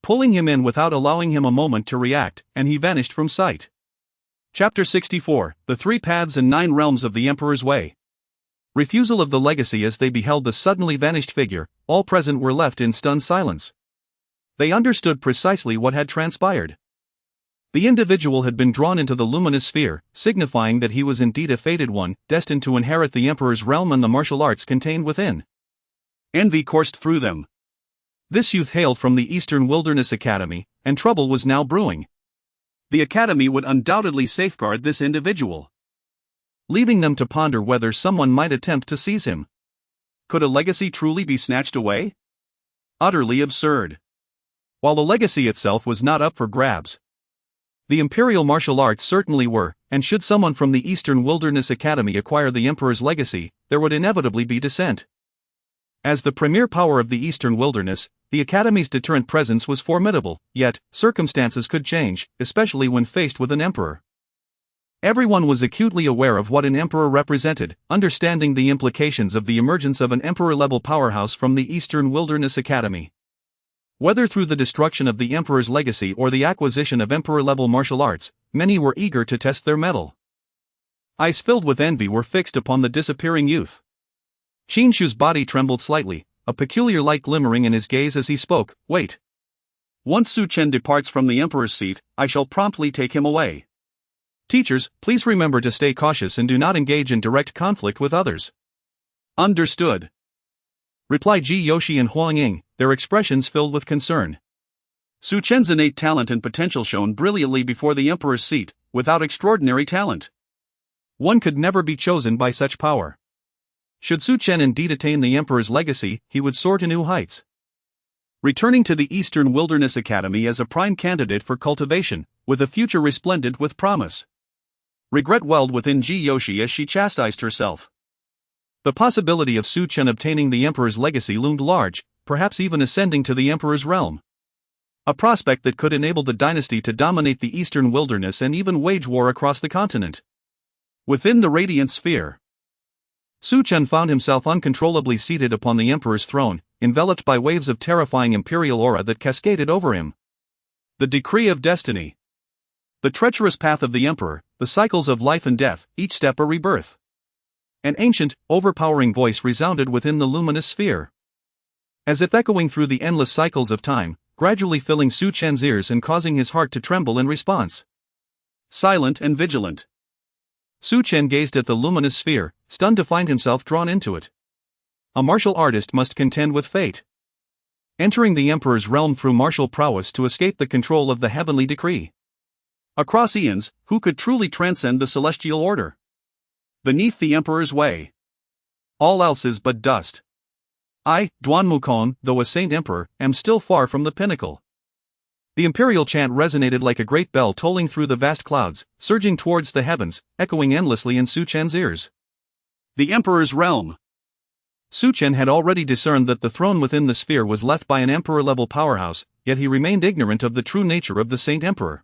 pulling him in without allowing him a moment to react, and he vanished from sight. Chapter 64: The Three Paths and Nine Realms of the Emperor's Way. Refusal of the legacy. As they beheld the suddenly vanished figure, all present were left in stunned silence. They understood precisely what had transpired. The individual had been drawn into the luminous sphere, signifying that he was indeed a fated one, destined to inherit the Emperor's realm and the martial arts contained within. Envy coursed through them. This youth hailed from the Eastern Wilderness Academy, and trouble was now brewing. The Academy would undoubtedly safeguard this individual, leaving them to ponder whether someone might attempt to seize him. Could a legacy truly be snatched away? Utterly absurd. While the legacy itself was not up for grabs, the imperial martial arts certainly were, and should someone from the Eastern Wilderness Academy acquire the Emperor's legacy, there would inevitably be dissent. As the premier power of the Eastern Wilderness, the Academy's deterrent presence was formidable, yet, circumstances could change, especially when faced with an emperor. Everyone was acutely aware of what an emperor represented, understanding the implications of the emergence of an emperor-level powerhouse from the Eastern Wilderness Academy. Whether through the destruction of the emperor's legacy or the acquisition of emperor-level martial arts, many were eager to test their mettle. Eyes filled with envy were fixed upon the disappearing youth. Qinshu's body trembled slightly, a peculiar light glimmering in his gaze as he spoke. "Wait. Once Su Chen departs from the emperor's seat, I shall promptly take him away. Teachers, please remember to stay cautious and do not engage in direct conflict with others." "Understood," replied Ji Yoshi and Huang Ying, their expressions filled with concern. Su Chen's innate talent and potential shone brilliantly before the emperor's seat. Without extraordinary talent, one could never be chosen by such power. Should Su Chen indeed attain the emperor's legacy, he would soar to new heights, returning to the Eastern Wilderness Academy as a prime candidate for cultivation, with a future resplendent with promise. Regret welled within Ji Yoshi as she chastised herself. The possibility of Su Chen obtaining the emperor's legacy loomed large, perhaps even ascending to the emperor's realm. A prospect that could enable the dynasty to dominate the Eastern Wilderness and even wage war across the continent. Within the radiant sphere, Su Chen found himself uncontrollably seated upon the emperor's throne, enveloped by waves of terrifying imperial aura that cascaded over him. The decree of destiny. The treacherous path of the emperor, the cycles of life and death, each step a rebirth. An ancient, overpowering voice resounded within the luminous sphere, as if echoing through the endless cycles of time, gradually filling Su Chen's ears and causing his heart to tremble in response. Silent and vigilant, Su Chen gazed at the luminous sphere, stunned to find himself drawn into it. A martial artist must contend with fate, entering the emperor's realm through martial prowess to escape the control of the heavenly decree. Across eons, who could truly transcend the celestial order? Beneath the emperor's way, all else is but dust. I, Duan Mukong, though a saint emperor, am still far from the pinnacle. The imperial chant resonated like a great bell tolling through the vast clouds, surging towards the heavens, echoing endlessly in Su Chen's ears. The emperor's realm. Su Chen had already discerned that the throne within the sphere was left by an emperor-level powerhouse, yet he remained ignorant of the true nature of the saint emperor.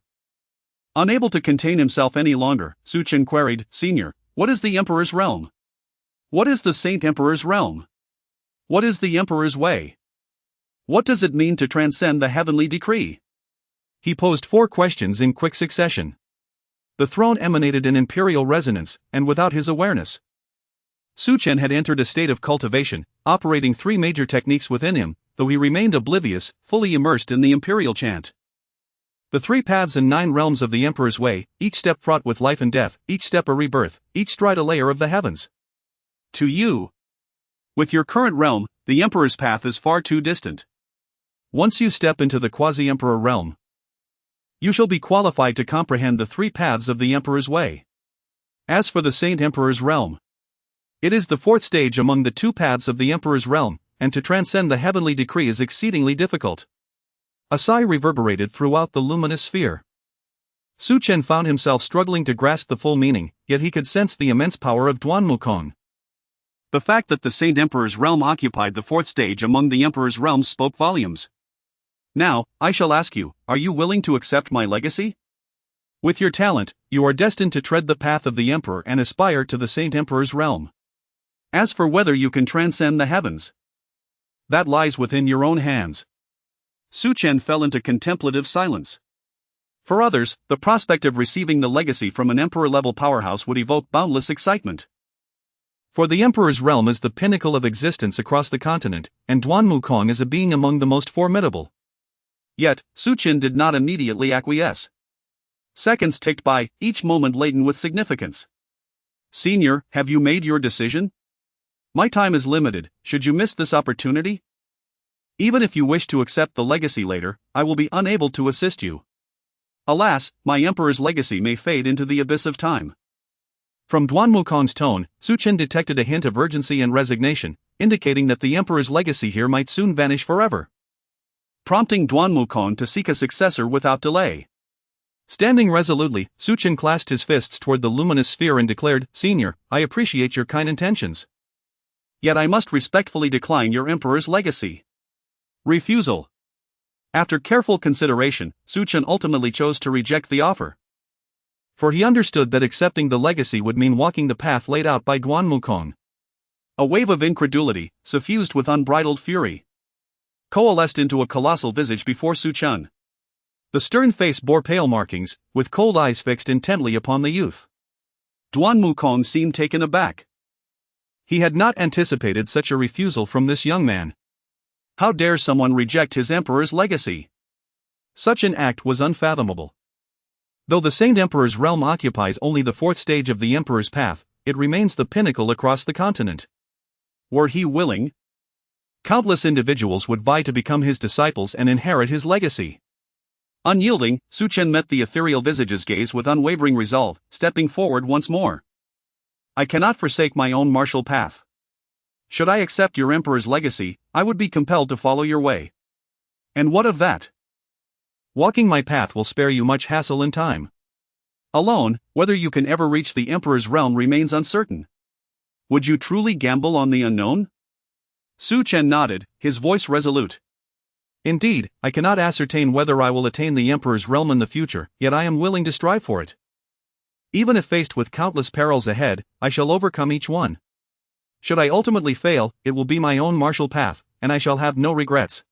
Unable to contain himself any longer, Su Chen queried, "Senior, what is the emperor's realm? What is the saint emperor's realm? What is the emperor's way? What does it mean to transcend the heavenly decree?" He posed 4 questions in quick succession. The throne emanated an imperial resonance, and without his awareness, Su Chen had entered a state of cultivation, operating 3 major techniques within him, though he remained oblivious, fully immersed in the imperial chant. The 3 paths and 9 realms of the emperor's way, each step fraught with life and death, each step a rebirth, each stride a layer of the heavens. To you, with your current realm, the emperor's path is far too distant. Once you step into the quasi-emperor realm, you shall be qualified to comprehend the 3 paths of the emperor's way. As for the saint emperor's realm, it is the 4th stage among the 2 paths of the emperor's realm, and to transcend the heavenly decree is exceedingly difficult. A sigh reverberated throughout the luminous sphere. Su Chen found himself struggling to grasp the full meaning, yet he could sense the immense power of Duan Wukong. The fact that the Saint Emperor's realm occupied the fourth stage among the Emperor's realms spoke volumes. Now, I shall ask you, are you willing to accept my legacy? With your talent, you are destined to tread the path of the Emperor and aspire to the Saint Emperor's realm. As for whether you can transcend the heavens, that lies within your own hands. Su Chen fell into contemplative silence. For others, the prospect of receiving the legacy from an Emperor-level powerhouse would evoke boundless excitement. For the Emperor's realm is the pinnacle of existence across the continent, and Duan Wukong is a being among the most formidable. Yet, Su Chen did not immediately acquiesce. Seconds ticked by, each moment laden with significance. Senior, have you made your decision? My time is limited, should you miss this opportunity? Even if you wish to accept the legacy later, I will be unable to assist you. Alas, my Emperor's legacy may fade into the abyss of time. From Duan Wukong's tone, Su Chen detected a hint of urgency and resignation, indicating that the Emperor's legacy here might soon vanish forever. Prompting Duan Wukong to seek a successor without delay. Standing resolutely, Su Chen clasped his fists toward the luminous sphere and declared, Senior, I appreciate your kind intentions. Yet I must respectfully decline your Emperor's legacy. Refusal. After careful consideration, Su Chen ultimately chose to reject the offer. For he understood that accepting the legacy would mean walking the path laid out by Duan Wukong. A wave of incredulity, suffused with unbridled fury, coalesced into a colossal visage before Su Chen. The stern face bore pale markings, with cold eyes fixed intently upon the youth. Duan Wukong seemed taken aback. He had not anticipated such a refusal from this young man. How dare someone reject his Emperor's legacy? Such an act was unfathomable. Though the Saint Emperor's realm occupies only the fourth stage of the Emperor's path, it remains the pinnacle across the continent. Were he willing, countless individuals would vie to become his disciples and inherit his legacy. Unyielding, Su Chen met the ethereal visage's gaze with unwavering resolve, stepping forward once more. I cannot forsake my own martial path. Should I accept your Emperor's legacy, I would be compelled to follow your way. And what of that? Walking my path will spare you much hassle and time. Alone, whether you can ever reach the Emperor's realm remains uncertain. Would you truly gamble on the unknown? Su Chen nodded, his voice resolute. Indeed, I cannot ascertain whether I will attain the Emperor's realm in the future, yet I am willing to strive for it. Even if faced with countless perils ahead, I shall overcome each one. Should I ultimately fail, it will be my own martial path, and I shall have no regrets.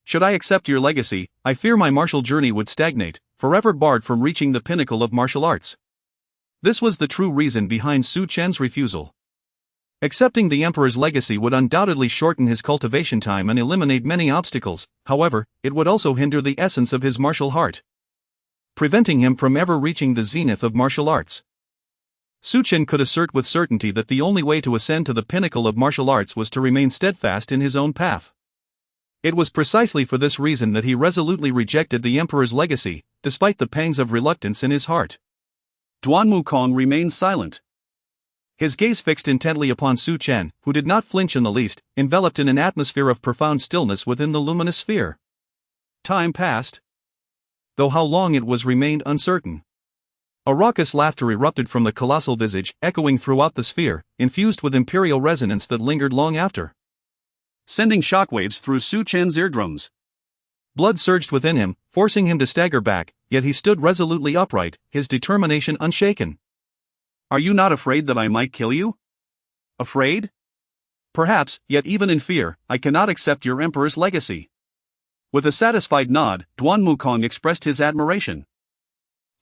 Should I accept your legacy, I fear my martial journey would stagnate, forever barred from reaching the pinnacle of martial arts. This was the true reason behind Su Chen's refusal. Accepting the Emperor's legacy would undoubtedly shorten his cultivation time and eliminate many obstacles, however, it would also hinder the essence of his martial heart, preventing him from ever reaching the zenith of martial arts. Su Chen could assert with certainty that the only way to ascend to the pinnacle of martial arts was to remain steadfast in his own path. It was precisely for this reason that he resolutely rejected the Emperor's legacy, despite the pangs of reluctance in his heart. Duan Wukong remained silent. His gaze fixed intently upon Su Chen, who did not flinch in the least, enveloped in an atmosphere of profound stillness within the luminous sphere. Time passed, though how long it was remained uncertain. A raucous laughter erupted from the colossal visage, echoing throughout the sphere, infused with imperial resonance that lingered long after, sending shockwaves through Su Chen's eardrums. Blood surged within him, forcing him to stagger back, yet he stood resolutely upright, his determination unshaken. Are you not afraid that I might kill you? Afraid? Perhaps, yet even in fear, I cannot accept your Emperor's legacy. With a satisfied nod, Duan Wukong expressed his admiration,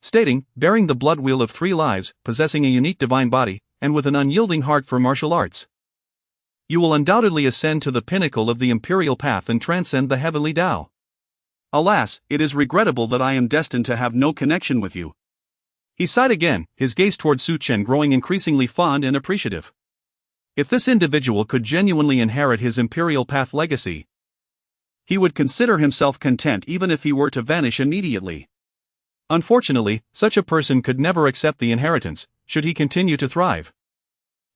stating, bearing the blood wheel of 3 lives, possessing a unique divine body, and with an unyielding heart for martial arts, you will undoubtedly ascend to the pinnacle of the imperial path and transcend the heavenly Tao. Alas, it is regrettable that I am destined to have no connection with you. He sighed again, his gaze toward Su Chen growing increasingly fond and appreciative. If this individual could genuinely inherit his imperial path legacy, he would consider himself content even if he were to vanish immediately. Unfortunately, such a person could never accept the inheritance, should he continue to thrive.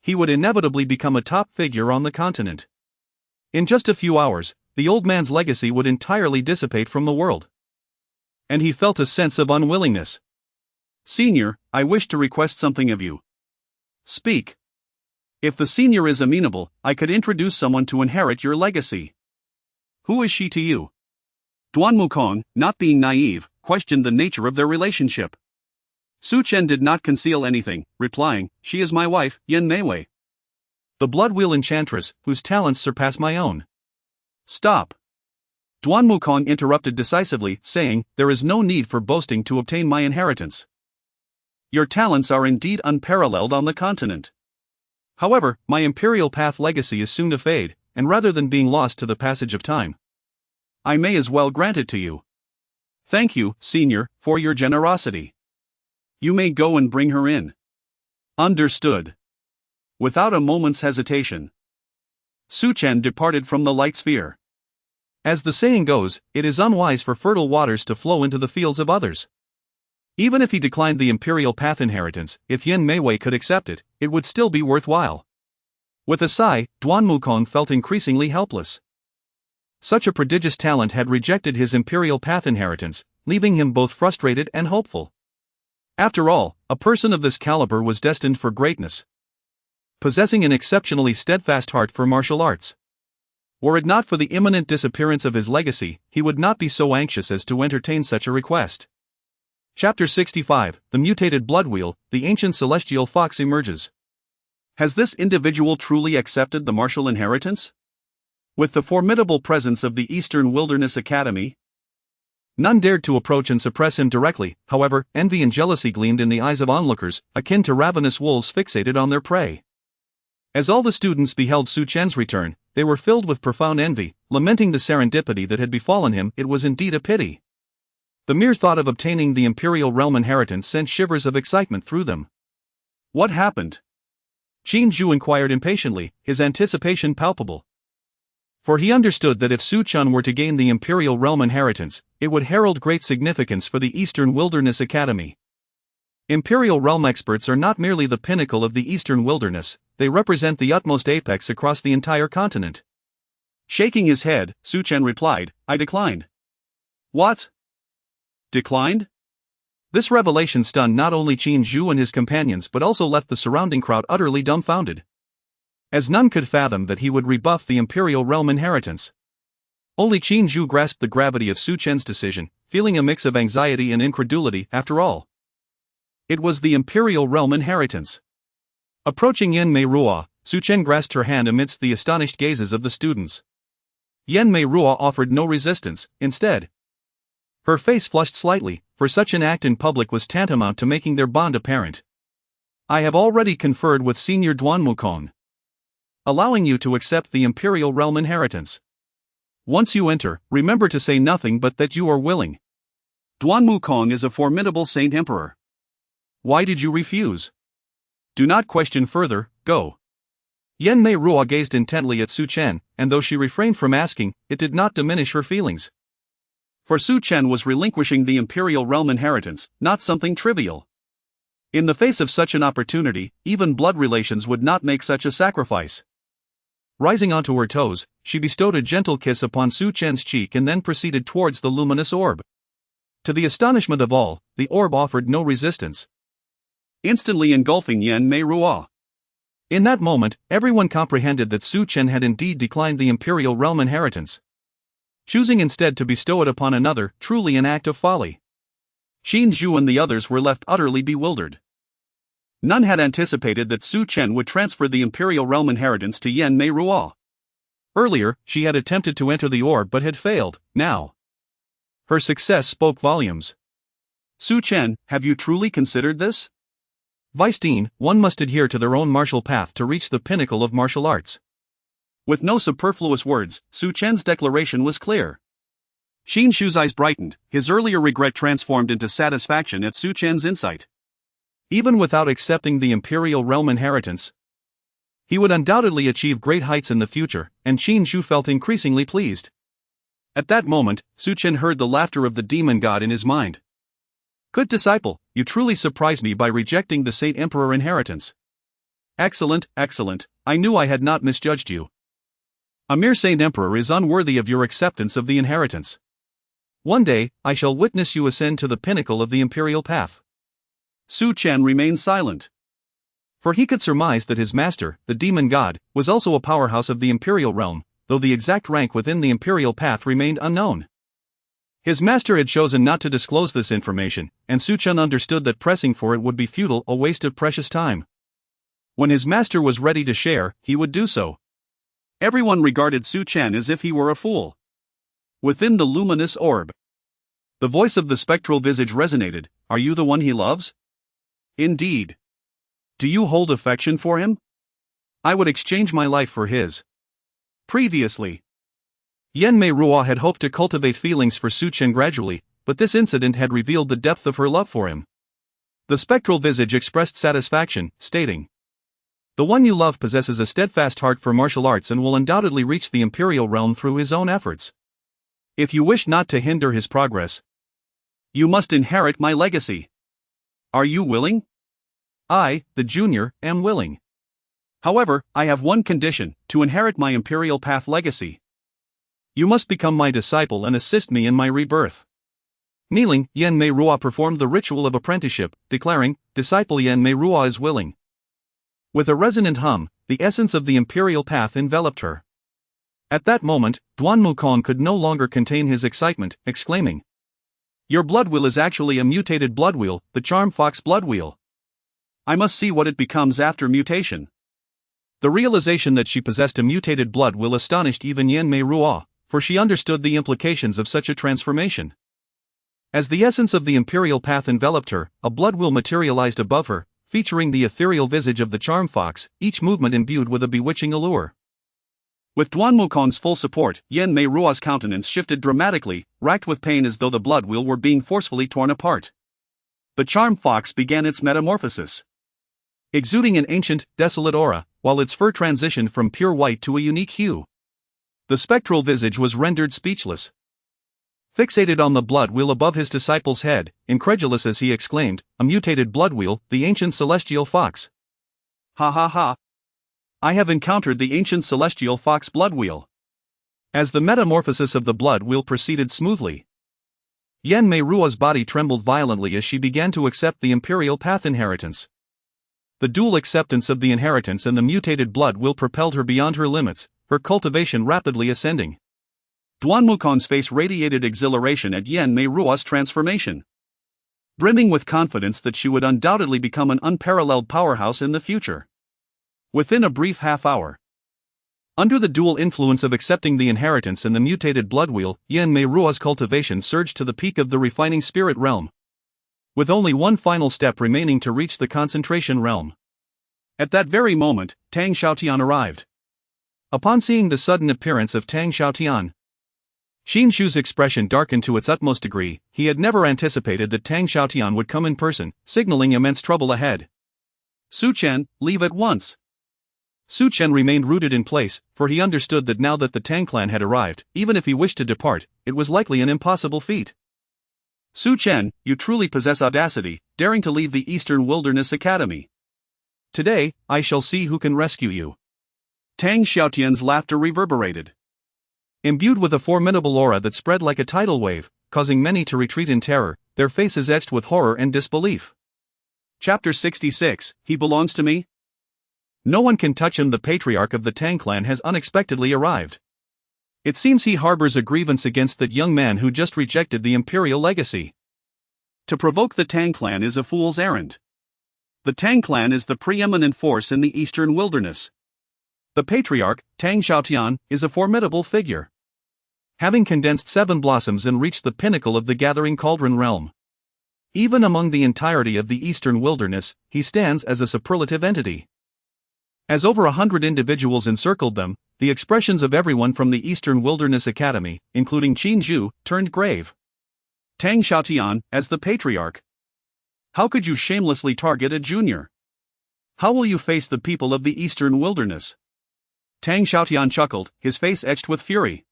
He would inevitably become a top figure on the continent. In just a few hours, the old man's legacy would entirely dissipate from the world. And he felt a sense of unwillingness. "Senior, I wish to request something of you." "Speak." "If the senior is amenable, I could introduce someone to inherit your legacy." "Who is she to you?" Duan Wukong, not being naive, questioned the nature of their relationship. Su Chen did not conceal anything, replying, "She is my wife, Yen Meiwei, the blood wheel enchantress, whose talents surpass my own." "Stop." Duan Wukong interrupted decisively, saying, "There is no need for boasting to obtain my inheritance. Your talents are indeed unparalleled on the continent. However, my imperial path legacy is soon to fade, and rather than being lost to the passage of time, I may as well grant it to you. Thank you, senior, for your generosity. You may go and bring her in." "Understood." Without a moment's hesitation, Su Chen departed from the light sphere. As the saying goes, it is unwise for fertile waters to flow into the fields of others. Even if he declined the imperial path inheritance, if Yen Meiwei could accept it, it would still be worthwhile. With a sigh, Duan Wukong felt increasingly helpless. Such a prodigious talent had rejected his imperial path inheritance, leaving him both frustrated and hopeful. After all, a person of this caliber was destined for greatness, possessing an exceptionally steadfast heart for martial arts. Were it not for the imminent disappearance of his legacy, he would not be so anxious as to entertain such a request. Chapter 65, The Mutated Blood Wheel, the Ancient Celestial Fox emerges. Has this individual truly accepted the martial inheritance? With the formidable presence of the Eastern Wilderness Academy, none dared to approach and suppress him directly. However, envy and jealousy gleamed in the eyes of onlookers, akin to ravenous wolves fixated on their prey. As all the students beheld Su Chen's return, they were filled with profound envy, lamenting the serendipity that had befallen him. It was indeed a pity. The mere thought of obtaining the imperial realm inheritance sent shivers of excitement through them. "What happened?" Qin Zhu inquired impatiently, his anticipation palpable. For he understood that if Su Chen were to gain the imperial realm inheritance, it would herald great significance for the Eastern Wilderness Academy. Imperial realm experts are not merely the pinnacle of the Eastern Wilderness, they represent the utmost apex across the entire continent. Shaking his head, Su Chen replied, "I declined." "What? Declined?" This revelation stunned not only Qin Zhu and his companions but also left the surrounding crowd utterly dumbfounded, as none could fathom that he would rebuff the imperial realm inheritance. Only Qin Zhu grasped the gravity of Su Chen's decision, feeling a mix of anxiety and incredulity. After all, it was the imperial realm inheritance. Approaching Yen Mei Ruo, Su Chen grasped her hand amidst the astonished gazes of the students. Yen Mei Ruo offered no resistance. Instead, her face flushed slightly, for such an act in public was tantamount to making their bond apparent. "I have already conferred with Senior Duan Wukong, allowing you to accept the imperial realm inheritance. Once you enter, remember to say nothing but that you are willing. Duan Wukong is a formidable saint emperor. Why did you refuse? Do not question further, go." Yen Mei Ruo gazed intently at Su Chen, and though she refrained from asking, it did not diminish her feelings. For Su Chen was relinquishing the imperial realm inheritance, not something trivial. In the face of such an opportunity, even blood relations would not make such a sacrifice. Rising onto her toes, she bestowed a gentle kiss upon Su Chen's cheek and then proceeded towards the luminous orb. To the astonishment of all, the orb offered no resistance, instantly engulfing Yen Mei Ruo. In that moment, everyone comprehended that Su Chen had indeed declined the imperial realm inheritance, choosing instead to bestow it upon another, truly an act of folly. Qin Zhu and the others were left utterly bewildered. None had anticipated that Su Chen would transfer the imperial realm inheritance to Yen Mei Ruo. Earlier, she had attempted to enter the orb but had failed. Now, her success spoke volumes. "Su Chen, have you truly considered this?" Vice Dean, one must adhere to their own martial path to reach the pinnacle of martial arts. With no superfluous words, Su Chen's declaration was clear. Qin Zhu's eyes brightened, his earlier regret transformed into satisfaction at Su Chen's insight. Even without accepting the imperial realm inheritance, he would undoubtedly achieve great heights in the future, and Qin Zhu felt increasingly pleased. At that moment, Su Chen heard the laughter of the demon god in his mind. "Good disciple, you truly surprised me by rejecting the Saint Emperor inheritance. Excellent, excellent, I knew I had not misjudged you. A mere saint emperor is unworthy of your acceptance of the inheritance. One day, I shall witness you ascend to the pinnacle of the imperial path. Su Chen remained silent. For he could surmise that his master, the demon god, was also a powerhouse of the imperial realm, though the exact rank within the imperial path remained unknown. His master had chosen not to disclose this information, and Su Chen understood that pressing for it would be futile, a waste of precious time. When his master was ready to share, he would do so. Everyone regarded Su Chen as if he were a fool. Within the luminous orb, the voice of the spectral visage resonated. Are you the one he loves? Indeed. Do you hold affection for him? I would exchange my life for his. Previously, Yanmei Ruo had hoped to cultivate feelings for Su Chen gradually, but this incident had revealed the depth of her love for him. The spectral visage expressed satisfaction, stating, "The one you love possesses a steadfast heart for martial arts and will undoubtedly reach the imperial realm through his own efforts. If you wish not to hinder his progress, you must inherit my legacy. Are you willing?" I, the junior, am willing. However, I have one condition: to inherit my imperial path legacy. You must become my disciple and assist me in my rebirth. Kneeling, Yanmei Ruo performed the ritual of apprenticeship, declaring, "Disciple Yanmei Ruo is willing." With a resonant hum, the essence of the imperial path enveloped her. At that moment, Duan Mukong could no longer contain his excitement, exclaiming, "Your blood wheel is actually a mutated blood wheel, the Charm Fox blood wheel. I must see what it becomes after mutation." The realization that she possessed a mutated blood wheel astonished even Yanmei Ruo, for she understood the implications of such a transformation. As the essence of the imperial path enveloped her, a blood wheel materialized above her, featuring the ethereal visage of the Charm Fox, each movement imbued with a bewitching allure. With Duan Mukong's full support, Yanmei Ruo's countenance shifted dramatically, racked with pain as though the blood wheel were being forcefully torn apart. The Charm Fox began its metamorphosis. Exuding an ancient, desolate aura, while its fur transitioned from pure white to a unique hue. The spectral visage was rendered speechless. Fixated on the blood wheel above his disciple's head, incredulous as he exclaimed, "A mutated blood wheel, the ancient celestial fox. Ha ha ha. I have encountered the ancient celestial fox blood wheel." As the metamorphosis of the blood wheel proceeded smoothly, Yanmei Ruo's body trembled violently as she began to accept the imperial path inheritance. The dual acceptance of the inheritance and the mutated blood wheel propelled her beyond her limits, her cultivation rapidly ascending. Duan Mukong's face radiated exhilaration at Yanmei Ruo's transformation. Brimming with confidence that she would undoubtedly become an unparalleled powerhouse in the future. Within a brief half hour, under the dual influence of accepting the inheritance and the mutated blood wheel, Yanmei Ruo's cultivation surged to the peak of the refining spirit realm, with only one final step remaining to reach the concentration realm. At that very moment, Tang Xiaotian arrived. Upon seeing the sudden appearance of Tang Xiaotian, Xin Shu's expression darkened to its utmost degree. He had never anticipated that Tang Xiaotian would come in person, signaling immense trouble ahead. "Su Chen, leave at once." Su Chen remained rooted in place, for he understood that now that the Tang clan had arrived, even if he wished to depart, it was likely an impossible feat. "Su Chen, you truly possess audacity, daring to leave the Eastern Wilderness Academy. Today, I shall see who can rescue you." Tang Xiaotian's laughter reverberated. Imbued with a formidable aura that spread like a tidal wave, causing many to retreat in terror, their faces etched with horror and disbelief. Chapter 66, He Belongs to Me? No one can touch him. The patriarch of the Tang clan has unexpectedly arrived. It seems he harbors a grievance against that young man who just rejected the imperial legacy. To provoke the Tang clan is a fool's errand. The Tang clan is the preeminent force in the Eastern Wilderness. The patriarch, Tang Xiaotian, is a formidable figure. Having condensed 7 blossoms and reached the pinnacle of the gathering cauldron realm. Even among the entirety of the Eastern Wilderness, he stands as a superlative entity. As over 100 individuals encircled them, the expressions of everyone from the Eastern Wilderness Academy, including Qin Zhu, turned grave. Tang Xiaotian, as the patriarch. How could you shamelessly target a junior? How will you face the people of the Eastern Wilderness? Tang Xiaotian chuckled, his face etched with fury.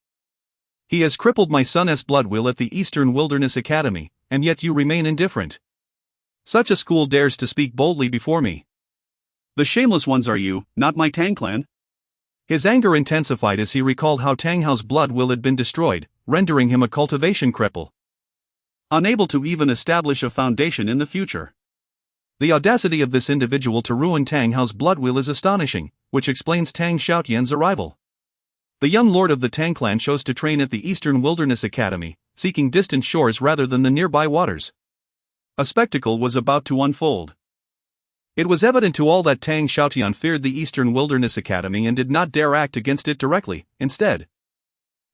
He has crippled my son's blood wheel at the Eastern Wilderness Academy, and yet you remain indifferent. Such a school dares to speak boldly before me. The shameless ones are you, not my Tang clan. His anger intensified as he recalled how Tang Hao's blood will had been destroyed, rendering him a cultivation cripple, unable to even establish a foundation in the future. The audacity of this individual to ruin Tang Hao's blood will is astonishing, which explains Tang Xiaotian's arrival. The young lord of the Tang clan chose to train at the Eastern Wilderness Academy, seeking distant shores rather than the nearby waters. A spectacle was about to unfold. It was evident to all that Tang Xiaotian feared the Eastern Wilderness Academy and did not dare act against it directly. Instead,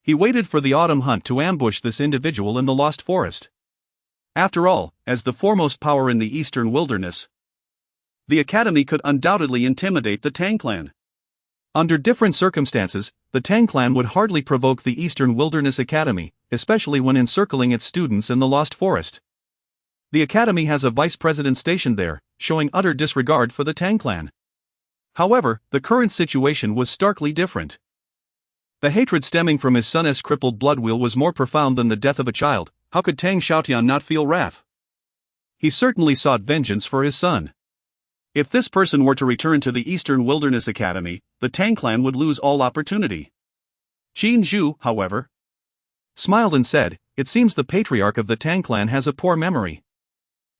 he waited for the autumn hunt to ambush this individual in the Lost Forest. After all, as the foremost power in the Eastern Wilderness, the Academy could undoubtedly intimidate the Tang clan. Under different circumstances, the Tang clan would hardly provoke the Eastern Wilderness Academy, especially when encircling its students in the Lost Forest. The Academy has a vice president stationed there, showing utter disregard for the Tang clan. However, the current situation was starkly different. The hatred stemming from his son's crippled blood will was more profound than the death of a child. How could Tang Xiaotian not feel wrath? He certainly sought vengeance for his son. If this person were to return to the Eastern Wilderness Academy, the Tang clan would lose all opportunity. Qin Zhu, however, smiled and said, "It seems the patriarch of the Tang clan has a poor memory.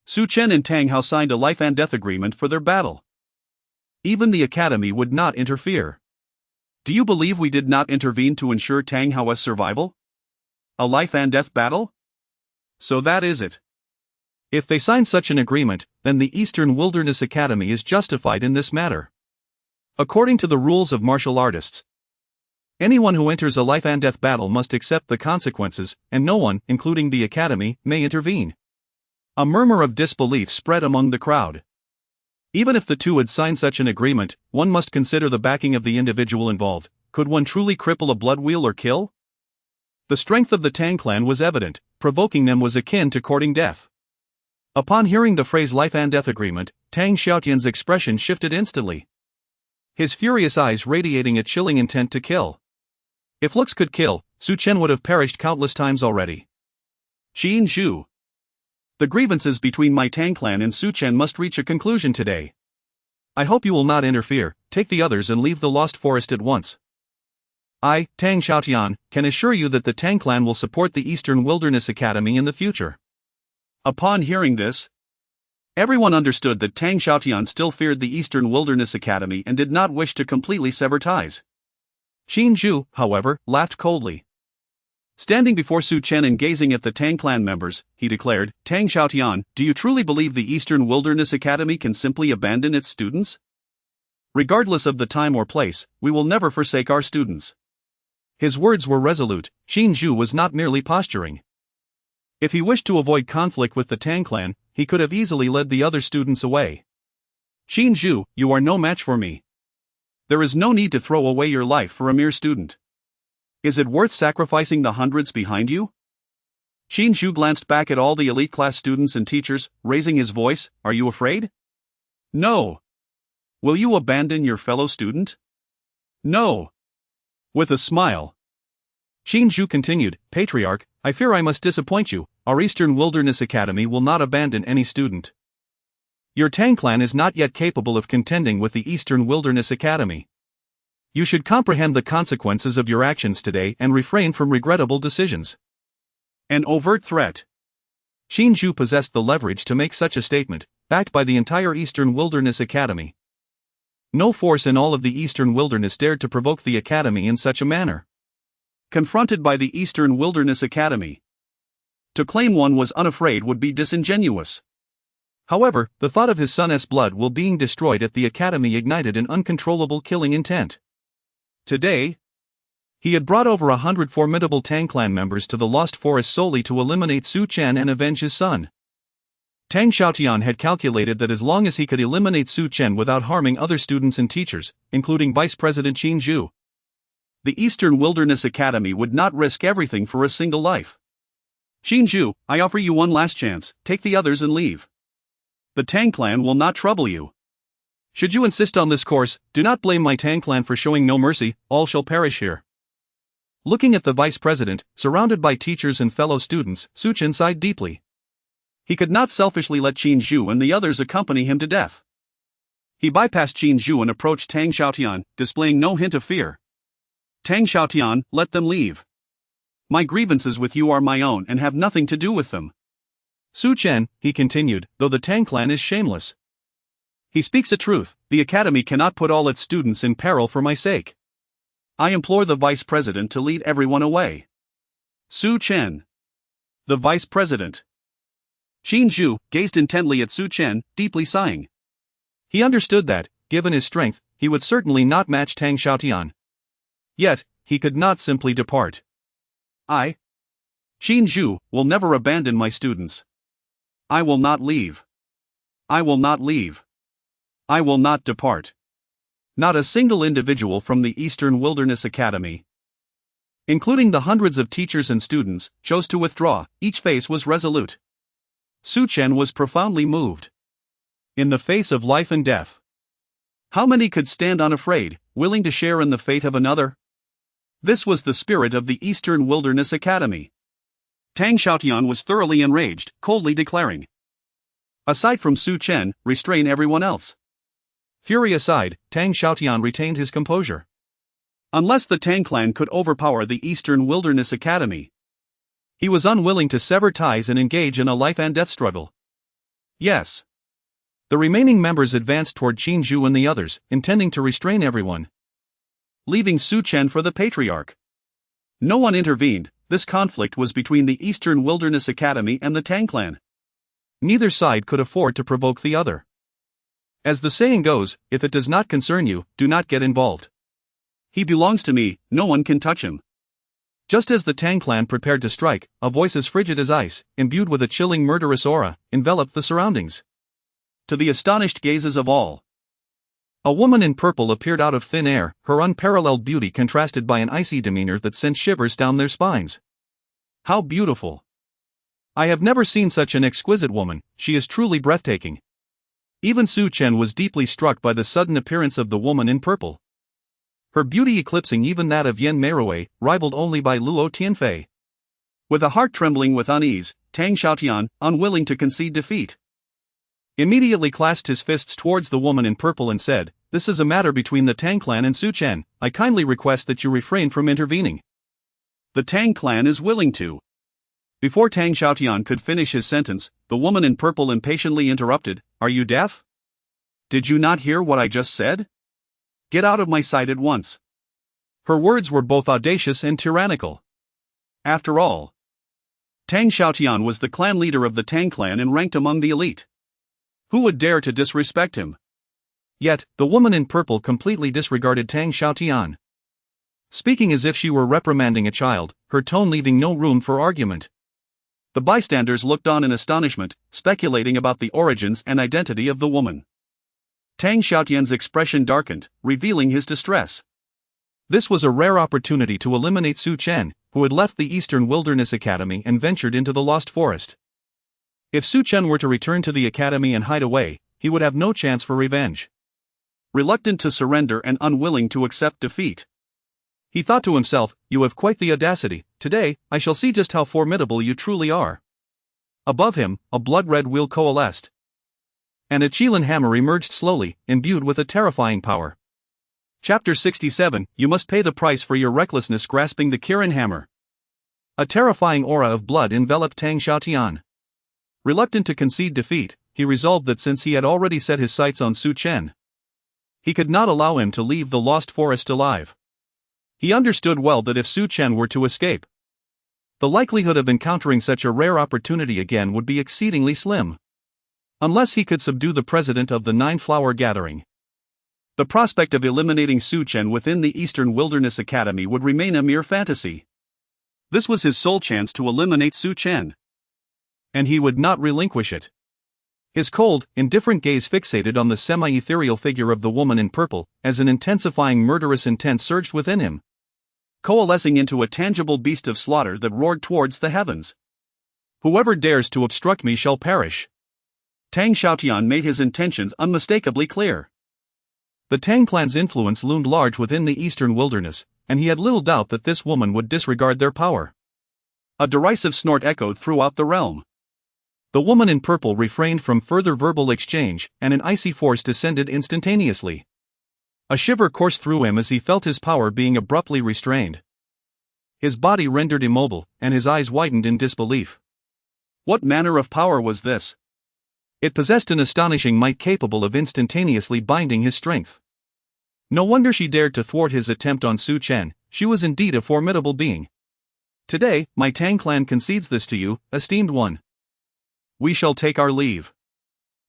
Su Chen and Tang Hao signed a life and death agreement for their battle. Even the Academy would not interfere. Do you believe we did not intervene to ensure Tang Hao's survival? A life and death battle? So that is it. If they sign such an agreement, then the Eastern Wilderness Academy is justified in this matter. According to the rules of martial artists, anyone who enters a life and death battle must accept the consequences, and no one, including the Academy, may intervene." A murmur of disbelief spread among the crowd. Even if the two had signed such an agreement, one must consider the backing of the individual involved. Could one truly cripple a blood wheel or kill? The strength of the Tang clan was evident, provoking them was akin to courting death. Upon hearing the phrase life and death agreement, Tang Xiaotian's expression shifted instantly, his furious eyes radiating a chilling intent to kill. If looks could kill, Su Chen would have perished countless times already. Qin Zhu. The grievances between my Tang clan and Su Chen must reach a conclusion today. I hope you will not interfere. Take the others and leave the Lost Forest at once. I, Tang Xiaotian, can assure you that the Tang clan will support the Eastern Wilderness Academy in the future." Upon hearing this, everyone understood that Tang Xiaotian still feared the Eastern Wilderness Academy and did not wish to completely sever ties. Qin Zhu, however, laughed coldly. Standing before Su Chen and gazing at the Tang clan members, he declared, "Tang Xiaotian, do you truly believe the Eastern Wilderness Academy can simply abandon its students? Regardless of the time or place, we will never forsake our students." His words were resolute. Qin Zhu was not merely posturing. If he wished to avoid conflict with the Tang clan, he could have easily led the other students away. "Qin Zhu, you are no match for me. There is no need to throw away your life for a mere student. Is it worth sacrificing the hundreds behind you?" Qin Zhu glanced back at all the elite class students and teachers, raising his voice, "Are you afraid? No. Will you abandon your fellow student? No." With a smile, Qin Zhu continued, "Patriarch, I fear I must disappoint you. Our Eastern Wilderness Academy will not abandon any student. Your Tang clan is not yet capable of contending with the Eastern Wilderness Academy. You should comprehend the consequences of your actions today and refrain from regrettable decisions." An overt threat. Qin Zhu possessed the leverage to make such a statement, backed by the entire Eastern Wilderness Academy. No force in all of the Eastern Wilderness dared to provoke the Academy in such a manner. Confronted by the Eastern Wilderness Academy, to claim one was unafraid would be disingenuous. However, the thought of his son's blood will being destroyed at the Academy ignited an uncontrollable killing intent. Today, he had brought over 100 formidable Tang clan members to the Lost Forest solely to eliminate Su Chen and avenge his son. Tang Xiaotian had calculated that as long as he could eliminate Su Chen without harming other students and teachers, including Vice President Qin Zhu, the Eastern Wilderness Academy would not risk everything for a single life. "Qin Zhu, I offer you one last chance, take the others and leave. The Tang clan will not trouble you. Should you insist on this course, do not blame my Tang clan for showing no mercy, all shall perish here." Looking at the vice president, surrounded by teachers and fellow students, Su Chen sighed deeply. He could not selfishly let Qin Zhu and the others accompany him to death. He bypassed Qin Zhu and approached Tang Xiaotian, displaying no hint of fear. Tang Xiaotian, let them leave. My grievances with you are my own and have nothing to do with them. Su Chen, he continued, though the Tang clan is shameless. He speaks the truth, the academy cannot put all its students in peril for my sake. I implore the vice president to lead everyone away. Su Chen. The vice president. Qin Zhu gazed intently at Su Chen, deeply sighing. He understood that, given his strength, he would certainly not match Tang Xiaotian. Yet, he could not simply depart. I, Qin Zhu, will never abandon my students. I will not leave. I will not leave. I will not depart. Not a single individual from the Eastern Wilderness Academy, including the hundreds of teachers and students, chose to withdraw. Each face was resolute. Su Chen was profoundly moved. In the face of life and death, how many could stand unafraid, willing to share in the fate of another? This was the spirit of the Eastern Wilderness Academy. Tang Xiaotian was thoroughly enraged, coldly declaring, aside from Su Chen, restrain everyone else. Fury aside, Tang Xiaotian retained his composure. Unless the Tang clan could overpower the Eastern Wilderness Academy, he was unwilling to sever ties and engage in a life-and-death struggle. Yes. The remaining members advanced toward Qin Zhu and the others, intending to restrain everyone, leaving Su Chen for the patriarch. No one intervened. This conflict was between the Eastern Wilderness Academy and the Tang clan. Neither side could afford to provoke the other. As the saying goes, if it does not concern you, do not get involved. He belongs to me, no one can touch him. Just as the Tang clan prepared to strike, a voice as frigid as ice, imbued with a chilling murderous aura, enveloped the surroundings. To the astonished gazes of all, a woman in purple appeared out of thin air, her unparalleled beauty contrasted by an icy demeanor that sent shivers down their spines. How beautiful! I have never seen such an exquisite woman, she is truly breathtaking. Even Su Chen was deeply struck by the sudden appearance of the woman in purple. Her beauty eclipsing even that of Yan Meirui, rivaled only by Luo Tianfei. With a heart trembling with unease, Tang Xiaotian, unwilling to concede defeat, immediately clasped his fists towards the woman in purple and said, this is a matter between the Tang clan and Su Chen, I kindly request that you refrain from intervening. The Tang clan is willing to. Before Tang Xiaotian could finish his sentence, the woman in purple impatiently interrupted, are you deaf? Did you not hear what I just said? Get out of my sight at once. Her words were both audacious and tyrannical. After all, Tang Xiaotian was the clan leader of the Tang clan and ranked among the elite. Who would dare to disrespect him? Yet, the woman in purple completely disregarded Tang Xiaotian, speaking as if she were reprimanding a child, her tone leaving no room for argument. The bystanders looked on in astonishment, speculating about the origins and identity of the woman. Tang Xiaotian's expression darkened, revealing his distress. This was a rare opportunity to eliminate Su Chen, who had left the Eastern Wilderness Academy and ventured into the Lost Forest. If Su Chen were to return to the academy and hide away, he would have no chance for revenge. Reluctant to surrender and unwilling to accept defeat, he thought to himself, you have quite the audacity, today, I shall see just how formidable you truly are. Above him, a blood-red wheel coalesced, and a Qilin hammer emerged slowly, imbued with a terrifying power. Chapter 67, You must pay the price for your recklessness grasping the Kirin hammer. A terrifying aura of blood enveloped Tang Xiaotian. Reluctant to concede defeat, he resolved that since he had already set his sights on Su Chen, he could not allow him to leave the Lost Forest alive. He understood well that if Su Chen were to escape, the likelihood of encountering such a rare opportunity again would be exceedingly slim. Unless he could subdue the president of the Nine-Flower Gathering, the prospect of eliminating Su Chen within the Eastern Wilderness Academy would remain a mere fantasy. This was his sole chance to eliminate Su Chen, and he would not relinquish it. His cold, indifferent gaze fixated on the semi-ethereal figure of the woman in purple, as an intensifying murderous intent surged within him, coalescing into a tangible beast of slaughter that roared towards the heavens. Whoever dares to obstruct me shall perish. Tang Xiaotian made his intentions unmistakably clear. The Tang clan's influence loomed large within the Eastern Wilderness, and he had little doubt that this woman would disregard their power. A derisive snort echoed throughout the realm. The woman in purple refrained from further verbal exchange, and an icy force descended instantaneously. A shiver coursed through him as he felt his power being abruptly restrained. His body rendered immobile, and his eyes widened in disbelief. What manner of power was this? It possessed an astonishing might capable of instantaneously binding his strength. No wonder she dared to thwart his attempt on Su Chen. She was indeed a formidable being. Today, my Tang clan concedes this to you, esteemed one. We shall take our leave.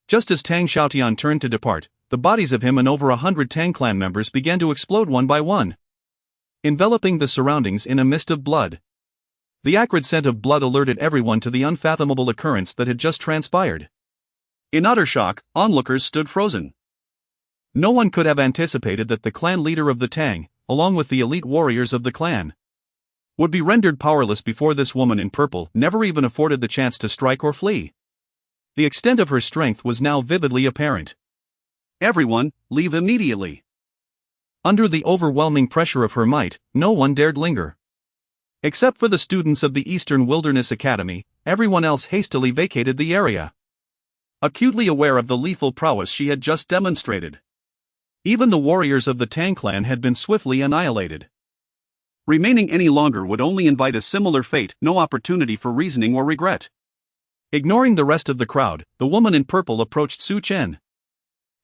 Just as Tang Xiaotian turned to depart, the bodies of him and over 100 Tang clan members began to explode one by one, enveloping the surroundings in a mist of blood. The acrid scent of blood alerted everyone to the unfathomable occurrence that had just transpired. In utter shock, onlookers stood frozen. No one could have anticipated that the clan leader of the Tang, along with the elite warriors of the clan, would be rendered powerless before this woman in purple never even afforded the chance to strike or flee. The extent of her strength was now vividly apparent. Everyone, leave immediately. Under the overwhelming pressure of her might, no one dared linger. Except for the students of the Eastern Wilderness Academy, everyone else hastily vacated the area, acutely aware of the lethal prowess she had just demonstrated. Even the warriors of the Tang clan had been swiftly annihilated. Remaining any longer would only invite a similar fate, no opportunity for reasoning or regret. Ignoring the rest of the crowd, the woman in purple approached Su Chen,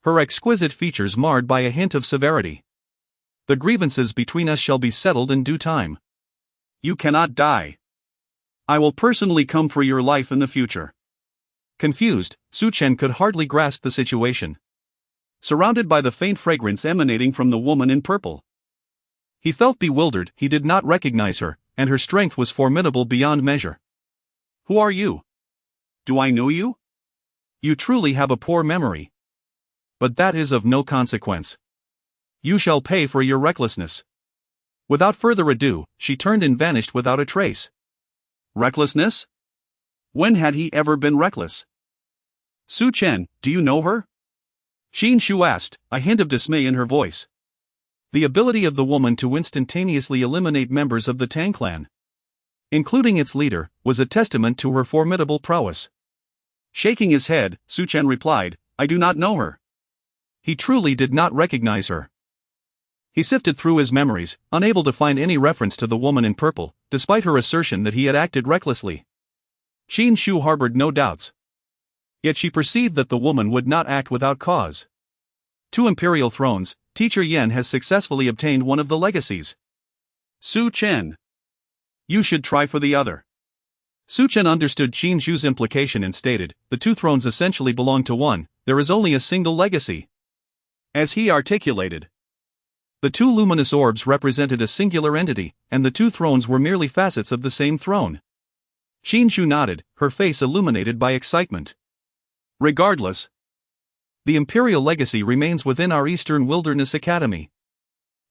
her exquisite features marred by a hint of severity. The grievances between us shall be settled in due time. You cannot die. I will personally come for your life in the future. Confused, Su Chen could hardly grasp the situation. Surrounded by the faint fragrance emanating from the woman in purple, he felt bewildered. He did not recognize her, and her strength was formidable beyond measure. Who are you? Do I know you? You truly have a poor memory. But that is of no consequence. You shall pay for your recklessness. Without further ado, she turned and vanished without a trace. Recklessness? When had he ever been reckless? Su Chen, do you know her? Xin Shu asked, a hint of dismay in her voice. The ability of the woman to instantaneously eliminate members of the Tang clan, including its leader, was a testament to her formidable prowess. Shaking his head, Su Chen replied, I do not know her. He truly did not recognize her. He sifted through his memories, unable to find any reference to the woman in purple, despite her assertion that he had acted recklessly. Xin Shu harbored no doubts. Yet she perceived that the woman would not act without cause. 2 imperial thrones, Teacher Yan has successfully obtained one of the legacies. Su Chen, you should try for the other. Su Chen understood Xin Shu's implication and stated, the 2 thrones essentially belong to one, there is only a single legacy. As he articulated, the 2 luminous orbs represented a singular entity, and the 2 thrones were merely facets of the same throne. Xin Shu nodded, her face illuminated by excitement. Regardless, the imperial legacy remains within our Eastern Wilderness Academy.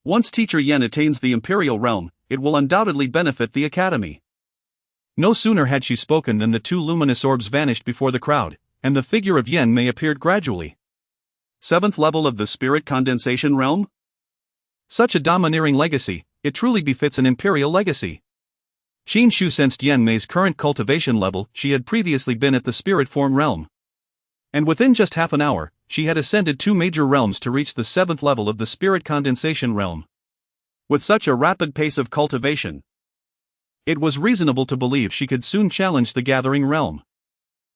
Once Teacher Yan attains the imperial realm, it will undoubtedly benefit the academy. No sooner had she spoken than the 2 luminous orbs vanished before the crowd, and the figure of Yan Mei appeared gradually. 7th level of the spirit condensation realm? Such a domineering legacy, it truly befits an imperial legacy. Xin Shu sensed Yan Mei's current cultivation level. She had previously been at the spirit form realm, and within just half an hour, she had ascended 2 major realms to reach the 7th level of the spirit condensation realm. With such a rapid pace of cultivation, it was reasonable to believe she could soon challenge the gathering realm.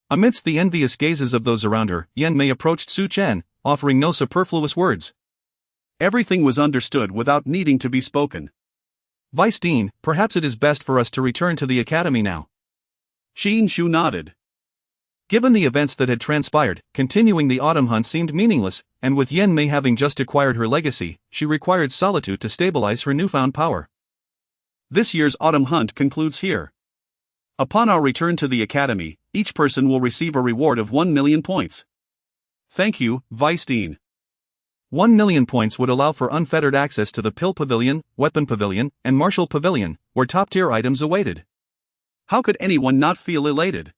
Amidst the envious gazes of those around her, Yan Mei approached Su Chen, offering no superfluous words. Everything was understood without needing to be spoken. Vice Dean, perhaps it is best for us to return to the academy now. Xin Shu nodded. Given the events that had transpired, continuing the autumn hunt seemed meaningless, and with Yan Mei having just acquired her legacy, she required solitude to stabilize her newfound power. This year's autumn hunt concludes here. Upon our return to the academy, each person will receive a reward of 1 million points. Thank you, Vice Dean. 1 million points would allow for unfettered access to the Pill Pavilion, Weapon Pavilion, and Martial Pavilion, where top-tier items awaited. How could anyone not feel elated?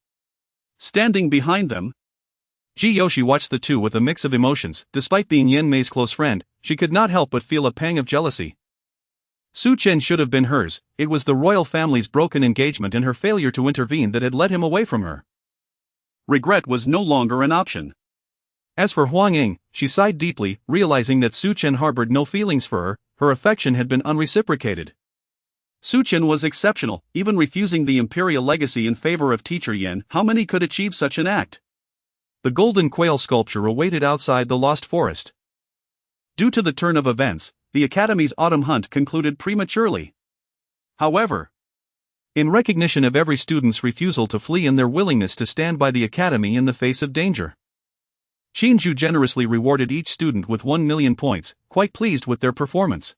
Standing behind them, Ji Yoshi watched the 2 with a mix of emotions. Despite being Yan Mei's close friend, she could not help but feel a pang of jealousy. Su Chen should have been hers. It was the royal family's broken engagement and her failure to intervene that had led him away from her. Regret was no longer an option. As for Huang Ying, she sighed deeply, realizing that Su Chen harbored no feelings for her. Her affection had been unreciprocated. Su Chen was exceptional, even refusing the imperial legacy in favor of teacher Yen. How many could achieve such an act? The golden quail sculpture awaited outside the lost forest. Due to the turn of events, the Academy's autumn hunt concluded prematurely. However, in recognition of every student's refusal to flee and their willingness to stand by the Academy in the face of danger, Qinju generously rewarded each student with 1,000,000 points, quite pleased with their performance.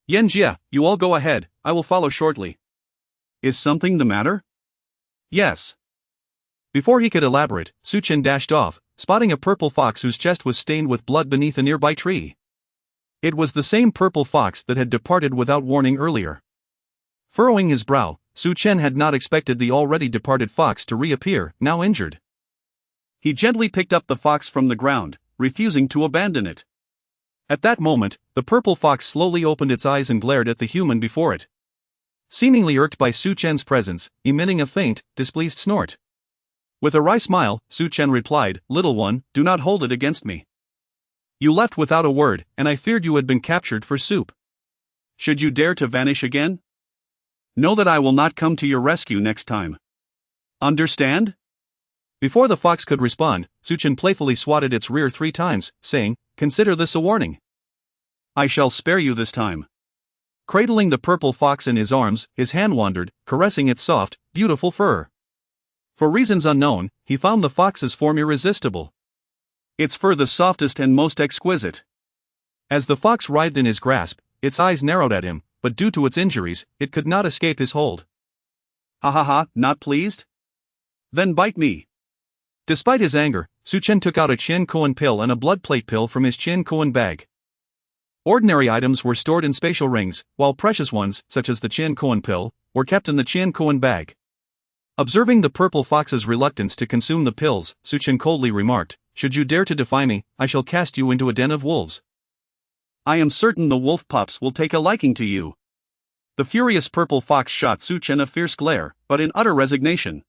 Yan Jia, you all go ahead, I will follow shortly. Is something the matter? Yes. Before he could elaborate, Su Chen dashed off, spotting a purple fox whose chest was stained with blood beneath a nearby tree. It was the same purple fox that had departed without warning earlier. Furrowing his brow, Su Chen had not expected the already departed fox to reappear, now injured. He gently picked up the fox from the ground, refusing to abandon it. At that moment, the purple fox slowly opened its eyes and glared at the human before it. Seemingly irked by Su Chen's presence, emitting a faint, displeased snort. With a wry smile, Su Chen replied, "Little one, do not hold it against me. You left without a word, and I feared you had been captured for soup. Should you dare to vanish again, know that I will not come to your rescue next time. Understand?" Before the fox could respond, Su Chen playfully swatted its rear 3 times, saying, "Consider this a warning. I shall spare you this time." Cradling the purple fox in his arms, his hand wandered, caressing its soft, beautiful fur. For reasons unknown, he found the fox's form irresistible. Its fur the softest and most exquisite. As the fox writhed in his grasp, its eyes narrowed at him, but due to its injuries, it could not escape his hold. "Ha ha ha, not pleased? Then bite me." Despite his anger, Su Chen took out a Qian Koan pill and a blood plate pill from his Qian Koan bag. Ordinary items were stored in spatial rings, while precious ones, such as the Qian Koan pill, were kept in the Qian Koan bag. Observing the purple fox's reluctance to consume the pills, Su Chen coldly remarked, "Should you dare to defy me, I shall cast you into a den of wolves. I am certain the wolf pups will take a liking to you." The furious purple fox shot Su Chen a fierce glare, but in utter resignation.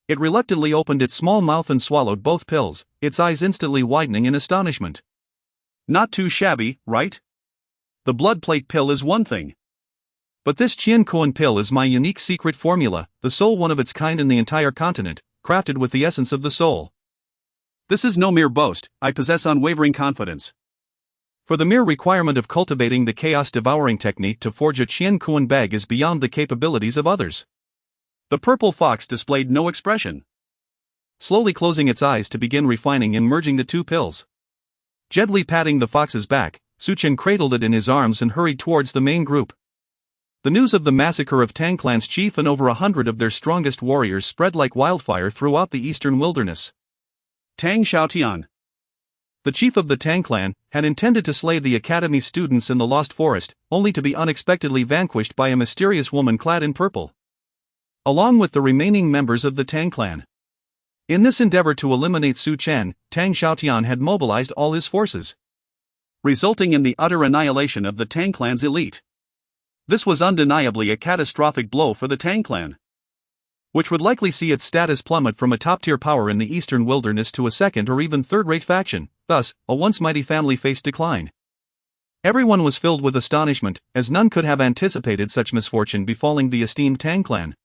It reluctantly opened its small mouth and swallowed both pills, its eyes instantly widening in astonishment. "Not too shabby, right? The blood plate pill is one thing. But this Qian Koan pill is my unique secret formula, the sole one of its kind in the entire continent, crafted with the essence of the soul. This is no mere boast, I possess unwavering confidence. For the mere requirement of cultivating the Chaos Devouring technique to forge a Qian Koan bag is beyond the capabilities of others." The purple fox displayed no expression, slowly closing its eyes to begin refining and merging the 2 pills. Gently patting the fox's back, Su Chen cradled it in his arms and hurried towards the main group. The news of the massacre of Tang Clan's chief and over 100 of their strongest warriors spread like wildfire throughout the eastern wilderness. Tang Xiaotian, the chief of the Tang Clan, had intended to slay the Academy's students in the Lost Forest, only to be unexpectedly vanquished by a mysterious woman clad in purple, along with the remaining members of the Tang Clan. In this endeavor to eliminate Su Chen, Tang Xiaotian had mobilized all his forces, resulting in the utter annihilation of the Tang Clan's elite. This was undeniably a catastrophic blow for the Tang Clan, which would likely see its status plummet from a top-tier power in the eastern wilderness to a second or even third-rate faction. Thus, a once mighty family faced decline. Everyone was filled with astonishment, as none could have anticipated such misfortune befalling the esteemed Tang Clan.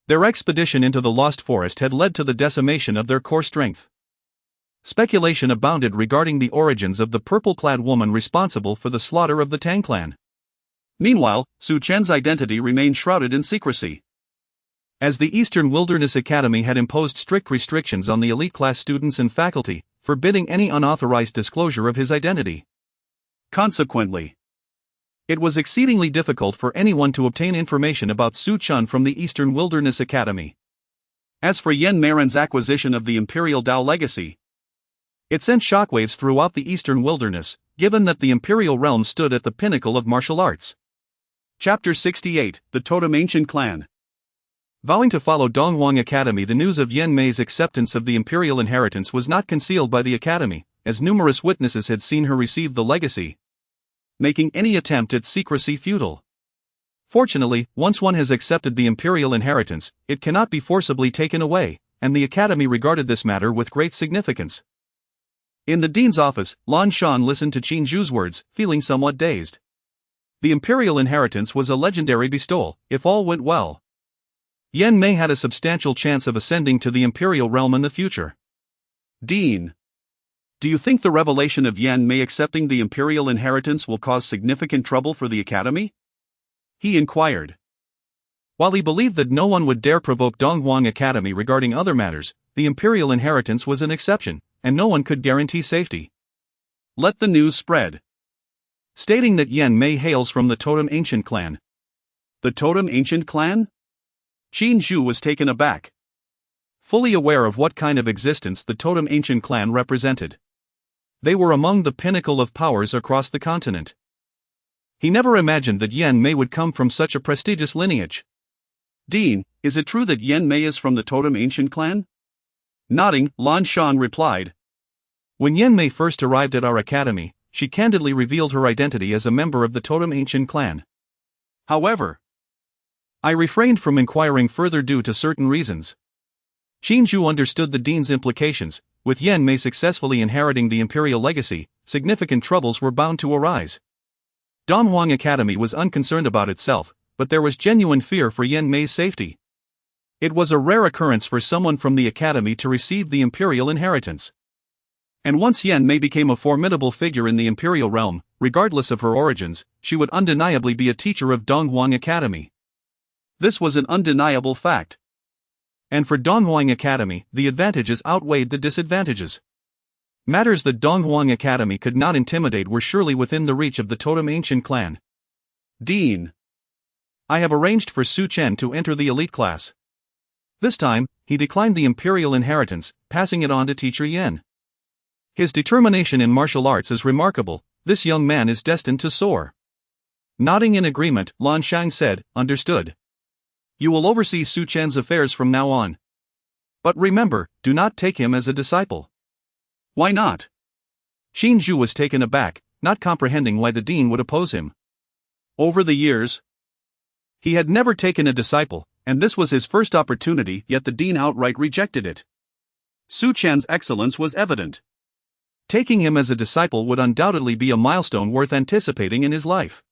Their expedition into the Lost Forest had led to the decimation of their core strength. Speculation abounded regarding the origins of the purple-clad woman responsible for the slaughter of the Tang Clan. Meanwhile, Su Chen's identity remained shrouded in secrecy, as the Eastern Wilderness Academy had imposed strict restrictions on the elite class students and faculty, forbidding any unauthorized disclosure of his identity. Consequently, it was exceedingly difficult for anyone to obtain information about Su Chen from the Eastern Wilderness Academy. As for Yen Maren's acquisition of the Imperial Dao legacy, it sent shockwaves throughout the Eastern Wilderness, given that the Imperial realm stood at the pinnacle of martial arts. Chapter 68, The Totem Ancient Clan. Vowing to follow Donghuang Academy, the news of Yen Mei's acceptance of the Imperial inheritance was not concealed by the Academy, as numerous witnesses had seen her receive the legacy, making any attempt at secrecy futile. Fortunately, once one has accepted the imperial inheritance, it cannot be forcibly taken away, and the Academy regarded this matter with great significance. In the dean's office, Lan Shan listened to Qin Zhu's words, feeling somewhat dazed. The imperial inheritance was a legendary bestowal, if all went well. Yan Mei had a substantial chance of ascending to the imperial realm in the future. Dean, do you think the revelation of Yan Mei accepting the imperial inheritance will cause significant trouble for the academy? He inquired. While he believed that no one would dare provoke Donghuang Academy regarding other matters, the imperial inheritance was an exception, and no one could guarantee safety. Let the news spread. Stating that Yan Mei hails from the Totem Ancient clan. The Totem Ancient clan? Qin Zhu was taken aback. Fully aware of what kind of existence the Totem Ancient clan represented. They were among the pinnacle of powers across the continent. He never imagined that Yan Mei would come from such a prestigious lineage. Dean, is it true that Yan Mei is from the Totem Ancient clan? Nodding, Lan Shan replied. When Yan Mei first arrived at our academy, she candidly revealed her identity as a member of the Totem Ancient clan. However, I refrained from inquiring further due to certain reasons. Qin Zhu understood the dean's implications. With Yan Mei successfully inheriting the imperial legacy, significant troubles were bound to arise. Donghuang Academy was unconcerned about itself, but there was genuine fear for Yan Mei's safety. It was a rare occurrence for someone from the academy to receive the imperial inheritance. And once Yan Mei became a formidable figure in the imperial realm, regardless of her origins, she would undeniably be a teacher of Donghuang Academy. This was an undeniable fact. And for Donghuang Academy, the advantages outweighed the disadvantages. Matters that Donghuang Academy could not intimidate were surely within the reach of the Totem Ancient clan. Dean, I have arranged for Su Chen to enter the elite class. This time, he declined the imperial inheritance, passing it on to teacher Yan. His determination in martial arts is remarkable. This young man is destined to soar. Nodding in agreement, Lan Shang said, understood. You will oversee Su Chen's affairs from now on. But remember, do not take him as a disciple. Why not? Qin Zhu was taken aback, not comprehending why the dean would oppose him. Over the years, he had never taken a disciple, and this was his first opportunity, yet the dean outright rejected it. Su Chen's excellence was evident. Taking him as a disciple would undoubtedly be a milestone worth anticipating in his life.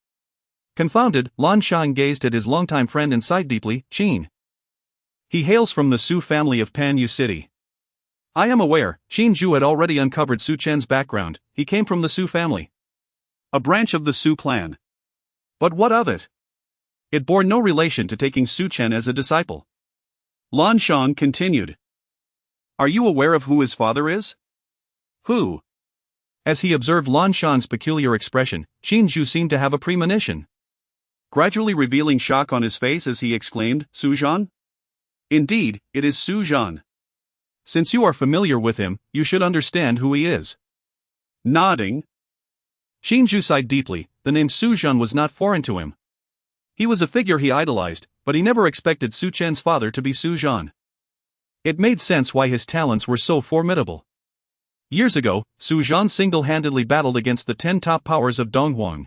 Confounded, Lan Shan gazed at his longtime friend and sighed deeply. Qin. He hails from the Su family of Panyu City. I am aware. Qin Zhu had already uncovered Su Chen's background. He came from the Su family, a branch of the Su clan. But what of it? It bore no relation to taking Su Chen as a disciple. Lan Shan continued. Are you aware of who his father is? Who? As he observed Lan Shan's peculiar expression, Qin Zhu seemed to have a premonition. Gradually revealing shock on his face as he exclaimed, Su Zhan? Indeed, it is Su Zhan. Since you are familiar with him, you should understand who he is. Nodding, Qin Zhu sighed deeply. The name Su Zhan was not foreign to him. He was a figure he idolized, but he never expected Su Chen's father to be Su Zhan. It made sense why his talents were so formidable. Years ago, Su Zhan single-handedly battled against the 10 top powers of Donghuang,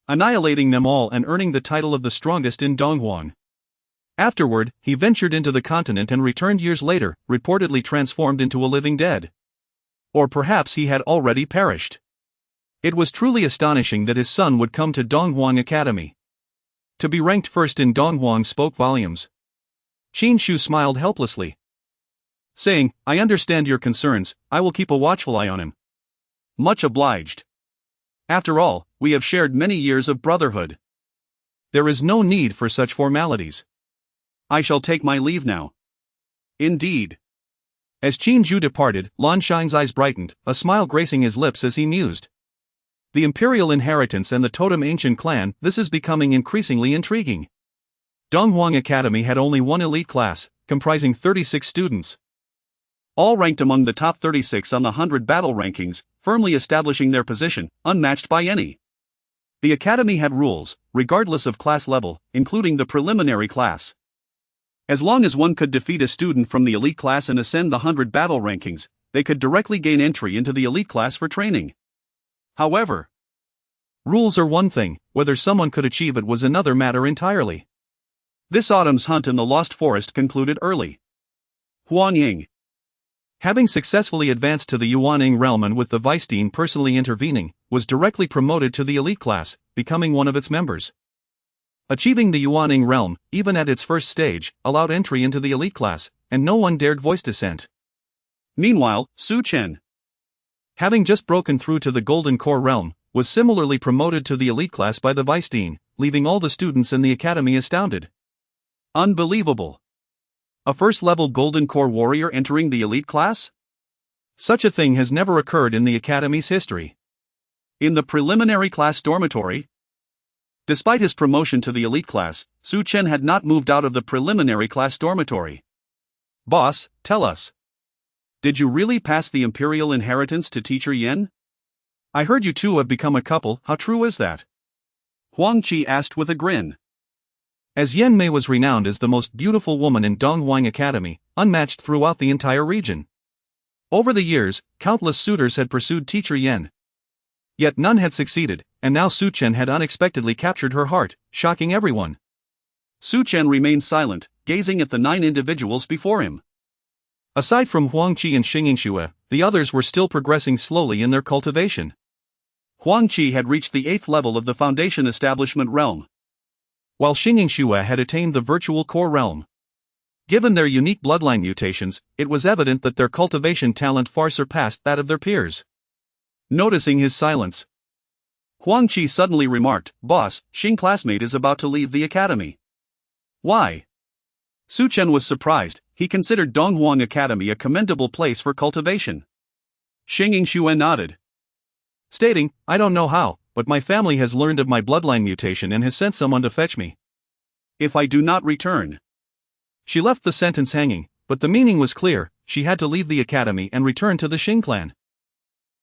annihilating them all and earning the title of the strongest in Donghuang. Afterward, he ventured into the continent and returned years later, reportedly transformed into a living dead. Or perhaps he had already perished. It was truly astonishing that his son would come to Donghuang Academy. To be ranked first in Donghuang spoke volumes. Qin Shu smiled helplessly, saying, I understand your concerns, I will keep a watchful eye on him. Much obliged. After all, we have shared many years of brotherhood. There is no need for such formalities. I shall take my leave now. Indeed. As Qin Zhu departed, Lan Shang's eyes brightened, a smile gracing his lips as he mused. The imperial inheritance and the Totem Ancient clan, this is becoming increasingly intriguing. Donghuang Academy had only one elite class, comprising 36 students. All ranked among the top 36 on the 100 battle rankings, firmly establishing their position, unmatched by any. The academy had rules, regardless of class level, including the preliminary class. As long as one could defeat a student from the elite class and ascend the 100 battle rankings, they could directly gain entry into the elite class for training. However, rules are one thing, whether someone could achieve it was another matter entirely. This autumn's hunt in the Lost Forest concluded early. Huan Ying. Having successfully advanced to the Yuaning realm and with the Vice Dean personally intervening, was directly promoted to the elite class, becoming one of its members. Achieving the Yuaning realm, even at its first stage, allowed entry into the elite class, and no one dared voice dissent. Meanwhile, Su Chen, having just broken through to the Golden Core realm, was similarly promoted to the elite class by the Vice Dean, leaving all the students in the academy astounded. Unbelievable! A first-level Golden Core warrior entering the elite class? Such a thing has never occurred in the academy's history. In the preliminary class dormitory, despite his promotion to the elite class, Su Chen had not moved out of the preliminary class dormitory. Boss, tell us. Did you really pass the imperial inheritance to teacher Yen? I heard you two have become a couple, how true is that? Huang Qi asked with a grin. As Yen Mei was renowned as the most beautiful woman in Donghuang Academy, unmatched throughout the entire region. Over the years, countless suitors had pursued teacher Yen. Yet none had succeeded, and now Su Chen had unexpectedly captured her heart, shocking everyone. Su Chen remained silent, gazing at the 9 individuals before him. Aside from Huang Qi and Xingxue, the others were still progressing slowly in their cultivation. Huang Qi had reached the 8th level of the Foundation Establishment realm, while Xingxue had attained the Virtual Core realm. Given their unique bloodline mutations, it was evident that their cultivation talent far surpassed that of their peers. Noticing his silence, Huang Qi suddenly remarked, "Boss, Xing classmate is about to leave the academy." Why? Su Chen was surprised. He considered Donghuang Academy a commendable place for cultivation. Xingxue nodded, stating, "I don't know how, but my family has learned of my bloodline mutation and has sent someone to fetch me. If I do not return." She left the sentence hanging, but the meaning was clear. She had to leave the academy and return to the Xing clan.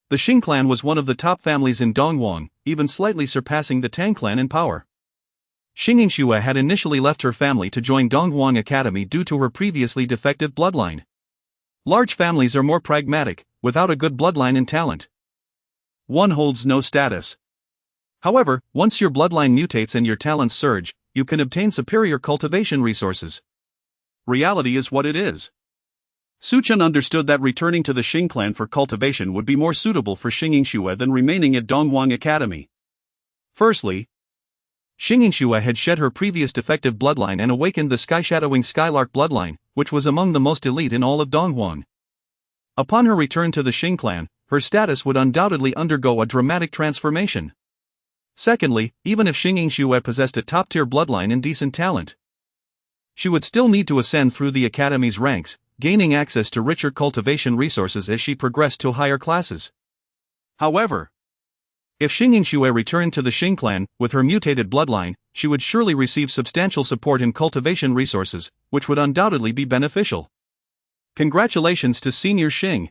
The Xing clan was one of the top families in Donghuang, even slightly surpassing the Tang clan in power. Xingxue had initially left her family to join Donghuang Academy due to her previously defective bloodline. Large families are more pragmatic, without a good bloodline and talent, one holds no status. However, once your bloodline mutates and your talents surge, you can obtain superior cultivation resources. Reality is what it is. Su Chen understood that returning to the Xing clan for cultivation would be more suitable for Xingxue than remaining at Donghuang Academy. Firstly, Xingxue had shed her previous defective bloodline and awakened the sky-shadowing Skylark bloodline, which was among the most elite in all of Donghuang. Upon her return to the Xing clan, her status would undoubtedly undergo a dramatic transformation. Secondly, even if Xingxue possessed a top-tier bloodline and decent talent, she would still need to ascend through the academy's ranks, gaining access to richer cultivation resources as she progressed to higher classes. However, if Xingxue returned to the Xing clan with her mutated bloodline, she would surely receive substantial support in cultivation resources, which would undoubtedly be beneficial. Congratulations to Senior Xing.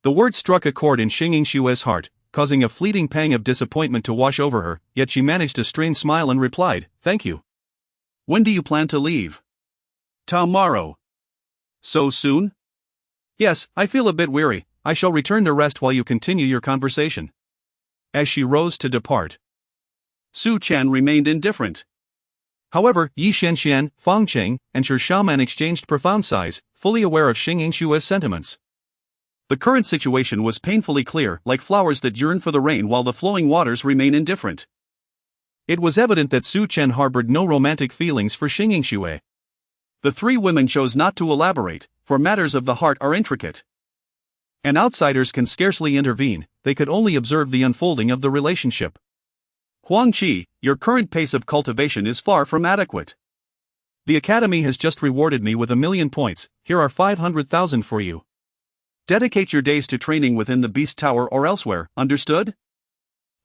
The word struck a chord in Xingxue's heart, causing a fleeting pang of disappointment to wash over her, yet she managed a strained smile and replied, "Thank you. When do you plan to leave?" "Tomorrow." "So soon?" "Yes, I feel a bit weary. I shall return to rest while you continue your conversation." As she rose to depart, Su Chen remained indifferent. However, Yi Xianxian, Fang Qing, and Shi Shaoman exchanged profound sighs, fully aware of Xingxue's sentiments. The current situation was painfully clear, like flowers that yearn for the rain while the flowing waters remain indifferent. It was evident that Su Chen harbored no romantic feelings for Xingxue. The 3 women chose not to elaborate, for matters of the heart are intricate, and outsiders can scarcely intervene. They could only observe the unfolding of the relationship. "Huang Qi, your current pace of cultivation is far from adequate. The academy has just rewarded me with 1,000,000 points. Here are 500,000 for you. Dedicate your days to training within the Beast Tower or elsewhere, understood?"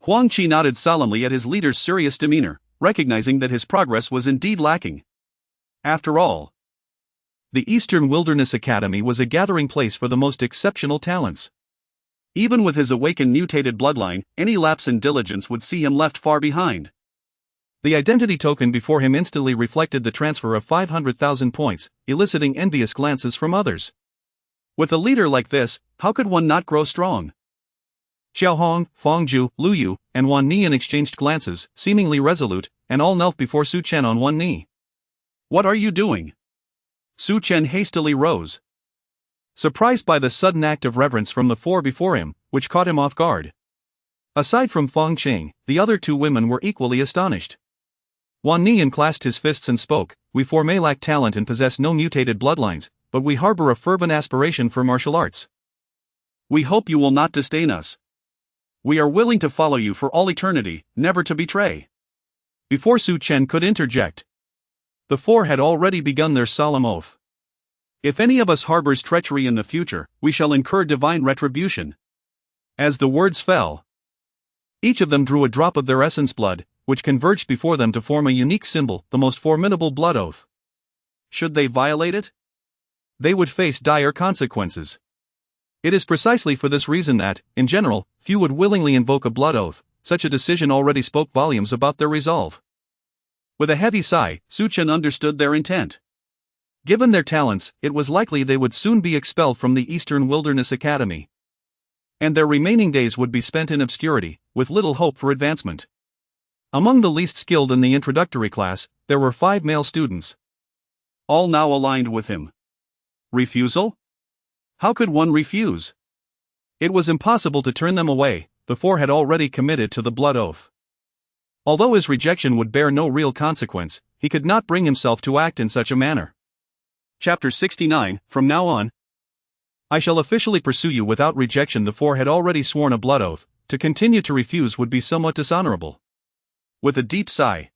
Huang Qi nodded solemnly at his leader's serious demeanor, recognizing that his progress was indeed lacking. After all, the Eastern Wilderness Academy was a gathering place for the most exceptional talents. Even with his awakened mutated bloodline, any lapse in diligence would see him left far behind. The identity token before him instantly reflected the transfer of 500,000 points, eliciting envious glances from others. With a leader like this, how could one not grow strong? Xiaohong, Fangju, Lu Yu, and Wan Nian exchanged glances, seemingly resolute, and all knelt before Su Chen on one knee. "What are you doing?" Su Chen hastily rose. surprised by the sudden act of reverence from the four before him, which caught him off guard. Aside from Fang Qing, the other two women were equally astonished. Wan Nian clasped his fists and spoke, "We four may lack talent and possess no mutated bloodlines, but we harbor a fervent aspiration for martial arts. We hope you will not disdain us. We are willing to follow you for all eternity, never to betray." Before Su Chen could interject, the four had already begun their solemn oath. "If any of us harbors treachery in the future, we shall incur divine retribution." As the words fell, each of them drew a drop of their essence blood, which converged before them to form a unique symbol, the most formidable blood oath. Should they violate it, they would face dire consequences. It is precisely for this reason that, in general, few would willingly invoke a blood oath. Such a decision already spoke volumes about their resolve. With a heavy sigh, Su Chen understood their intent. Given their talents, it was likely they would soon be expelled from the Eastern Wilderness Academy, and their remaining days would be spent in obscurity, with little hope for advancement. Among the least skilled in the introductory class, there were 5 male students, all now aligned with him. Refusal? How could one refuse? It was impossible to turn them away. The four had already committed to the blood oath. Although his rejection would bear no real consequence, he could not bring himself to act in such a manner. Chapter 69, From now on, I shall officially pursue you without rejection. The four had already sworn a blood oath. To continue to refuse would be somewhat dishonorable. With a deep sigh,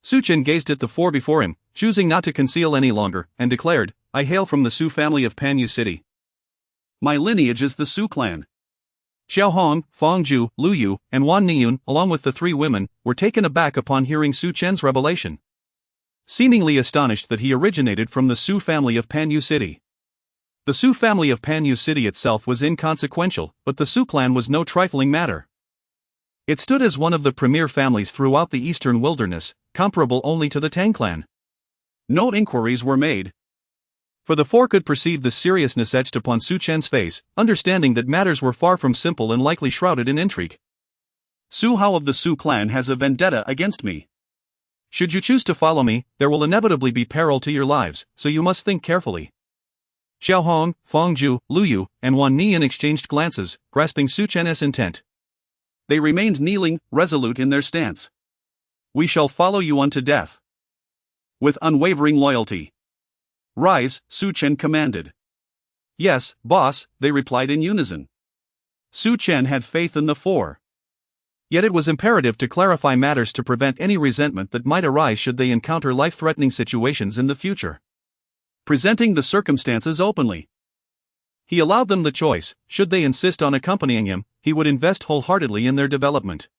Su Chen gazed at the four before him, choosing not to conceal any longer, and declared, "I hail from the Su family of Panyu City. My lineage is the Su clan." Xiao Hong, Fang Zhu, Lu Yu, and Wan Niyun, along with the 3 women, were taken aback upon hearing Su Chen's revelation. Seemingly astonished that he originated from the Su family of Panyu City. The Su family of Panyu City itself was inconsequential, but the Su clan was no trifling matter. It stood as one of the premier families throughout the Eastern Wilderness, comparable only to the Tang clan. No inquiries were made, for the four could perceive the seriousness etched upon Su Chen's face, understanding that matters were far from simple and likely shrouded in intrigue. "Su Hao of the Su clan has a vendetta against me. Should you choose to follow me, there will inevitably be peril to your lives, so you must think carefully." Xiao Hong, Fang Zhu, Lu Yu, and Wan Nian exchanged glances, grasping Su Chen's intent. They remained kneeling, resolute in their stance. "We shall follow you unto death, with unwavering loyalty." "Rise," Su Chen commanded. "Yes, boss," they replied in unison. Su Chen had faith in the four. Yet it was imperative to clarify matters to prevent any resentment that might arise should they encounter life-threatening situations in the future. Presenting the circumstances openly, he allowed them the choice. Should they insist on accompanying him, he would invest wholeheartedly in their development.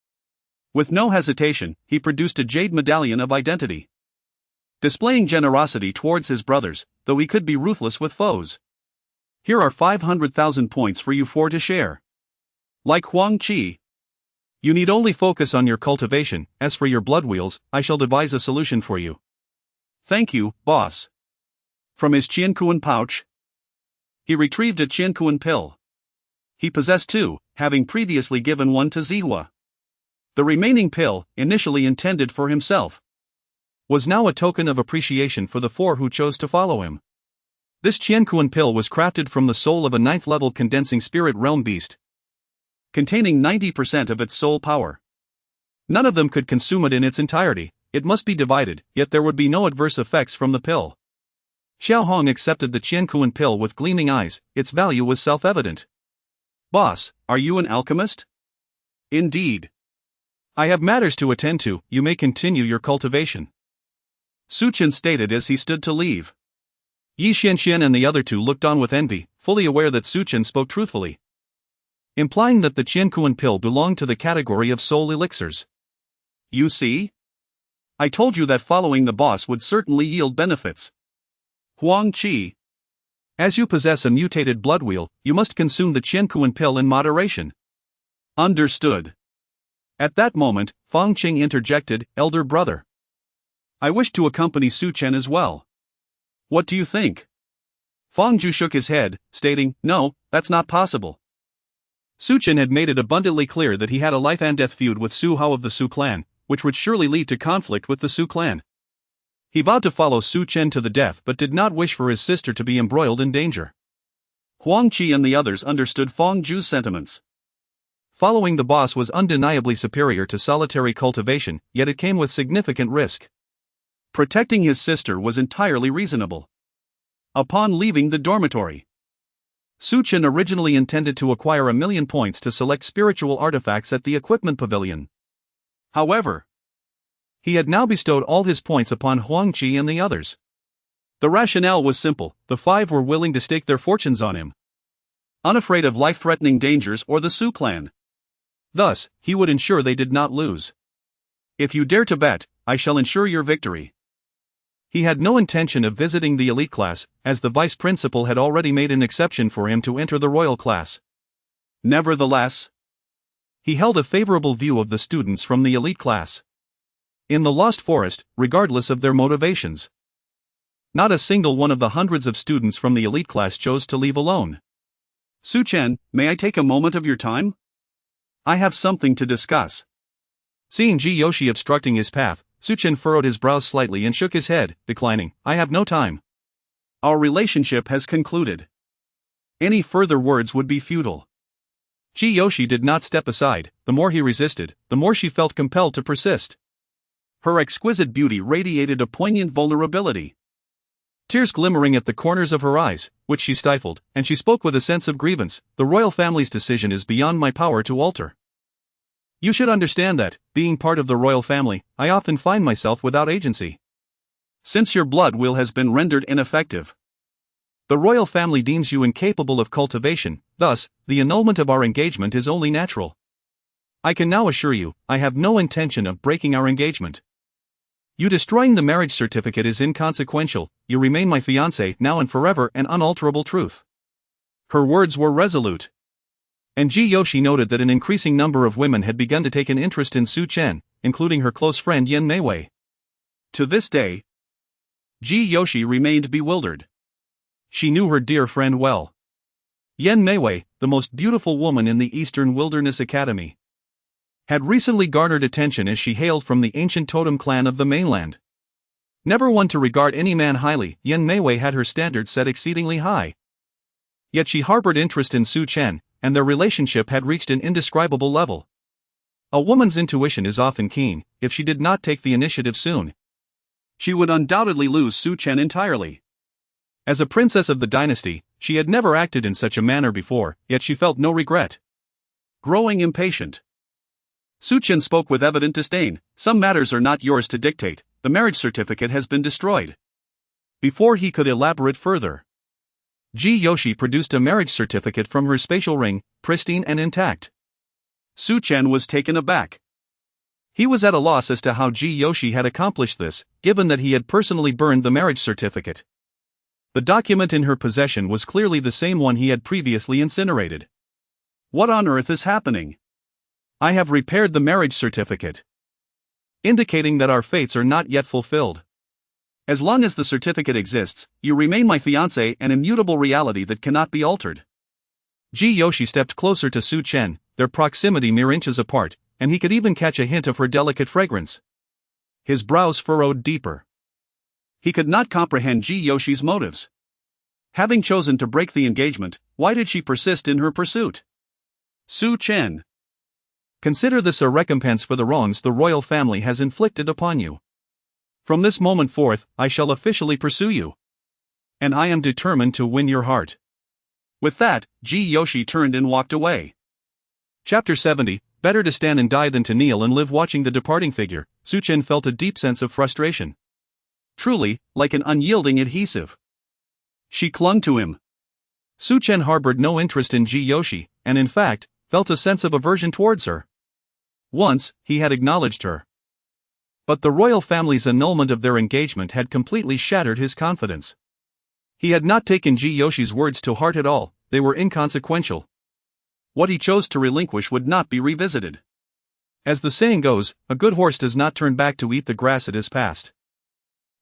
With no hesitation, he produced a jade medallion of identity, displaying generosity towards his brothers, though he could be ruthless with foes. "Here are 500,000 points for you four to share. Like Huang Qi, you need only focus on your cultivation. As for your blood wheels, I shall devise a solution for you." "Thank you, boss." From his Qiankuan pouch, he retrieved a Qiankuan pill. He possessed 2, having previously given one to Zihua. The remaining pill, initially intended for himself, was now a token of appreciation for the four who chose to follow him. This Qiankuan pill was crafted from the soul of a 9th-level condensing spirit realm beast, containing 90% of its soul power. None of them could consume it in its entirety. It must be divided, yet there would be no adverse effects from the pill. Xiao Hong accepted the Qiankuan pill with gleaming eyes. Its value was self-evident. "Boss, are you an alchemist?" "Indeed. I have matters to attend to. You may continue your cultivation," Su Chen stated as he stood to leave. Yi Xianxian and the other two looked on with envy, fully aware that Su Chen spoke truthfully, implying that the Qiankuan pill belonged to the category of soul elixirs. "You see? I told you that following the boss would certainly yield benefits. Huang Qi, as you possess a mutated blood wheel, you must consume the Qiankuan pill in moderation." "Understood." At that moment, Fang Qing interjected, "Elder brother, I wish to accompany Su Chen as well. What do you think?" Fang Zhu shook his head, stating, "No, that's not possible." Su Chen had made it abundantly clear that he had a life-and-death feud with Su Hao of the Su clan, which would surely lead to conflict with the Su clan. He vowed to follow Su Chen to the death but did not wish for his sister to be embroiled in danger. Huang Qi and the others understood Feng Zhu's sentiments. Following the boss was undeniably superior to solitary cultivation, yet it came with significant risk. Protecting his sister was entirely reasonable. Upon leaving the dormitory, Su Chen originally intended to acquire 1,000,000 points to select spiritual artifacts at the equipment pavilion. However, he had now bestowed all his points upon Huang Qi and the others. The rationale was simple: the 5 were willing to stake their fortunes on him, unafraid of life-threatening dangers or the Su clan. Thus, he would ensure they did not lose. If you dare to bet, I shall ensure your victory. He had no intention of visiting the elite class, as the vice principal had already made an exception for him to enter the royal class. Nevertheless, he held a favorable view of the students from the elite class in the Lost Forest, regardless of their motivations. Not a single one of the hundreds of students from the elite class chose to leave alone. Su Chen, may I take a moment of your time? I have something to discuss. Seeing Ji Yoshi obstructing his path, Su Chen furrowed his brows slightly and shook his head, declining. I have no time. Our relationship has concluded. Any further words would be futile. Ji Yoshi did not step aside. The more he resisted, the more she felt compelled to persist. Her exquisite beauty radiated a poignant vulnerability. Tears glimmering at the corners of her eyes, which she stifled, and she spoke with a sense of grievance. The royal family's decision is beyond my power to alter. You should understand that, being part of the royal family, I often find myself without agency. Since your blood will has been rendered ineffective, the royal family deems you incapable of cultivation, thus, the annulment of our engagement is only natural. I can now assure you, I have no intention of breaking our engagement. You destroying the marriage certificate is inconsequential. You remain my fiancé now and forever, an unalterable truth. Her words were resolute. And Ji Yoshi noted that an increasing number of women had begun to take an interest in Su Chen, including her close friend Yan Meiwei. To this day, Ji Yoshi remained bewildered. She knew her dear friend well. Yan Meiwei, the most beautiful woman in the Eastern Wilderness Academy, had recently garnered attention as she hailed from the ancient totem clan of the mainland. Never one to regard any man highly, Yan Meiwei had her standards set exceedingly high. Yet she harbored interest in Su Chen, and their relationship had reached an indescribable level. A woman's intuition is often keen. If she did not take the initiative soon, she would undoubtedly lose Su Chen entirely. As a princess of the dynasty, she had never acted in such a manner before, yet she felt no regret. Growing impatient, Su Chen spoke with evident disdain. Some matters are not yours to dictate. The marriage certificate has been destroyed. Before he could elaborate further, Ji Yoshi produced a marriage certificate from her spatial ring, pristine and intact. Su Chen was taken aback. He was at a loss as to how Ji Yoshi had accomplished this, given that he had personally burned the marriage certificate. The document in her possession was clearly the same one he had previously incinerated. What on earth is happening? I have repaired the marriage certificate, indicating that our fates are not yet fulfilled. As long as the certificate exists, you remain my fiancé, an immutable reality that cannot be altered. Ji Yoshi stepped closer to Su Chen, their proximity mere inches apart, and he could even catch a hint of her delicate fragrance. His brows furrowed deeper. He could not comprehend Ji Yoshi's motives. Having chosen to break the engagement, why did she persist in her pursuit? Su Chen, consider this a recompense for the wrongs the royal family has inflicted upon you. From this moment forth, I shall officially pursue you. And I am determined to win your heart. With that, Ji Yoshi turned and walked away. Chapter 70, Better to stand and die than to kneel and live. Watching the departing figure, Su Chen felt a deep sense of frustration. Truly, like an unyielding adhesive, she clung to him. Su Chen harbored no interest in Ji Yoshi, and in fact, felt a sense of aversion towards her. Once, he had acknowledged her. But the royal family's annulment of their engagement had completely shattered his confidence. He had not taken Ji Yoshi's words to heart at all. They were inconsequential. What he chose to relinquish would not be revisited. As the saying goes, a good horse does not turn back to eat the grass it has passed.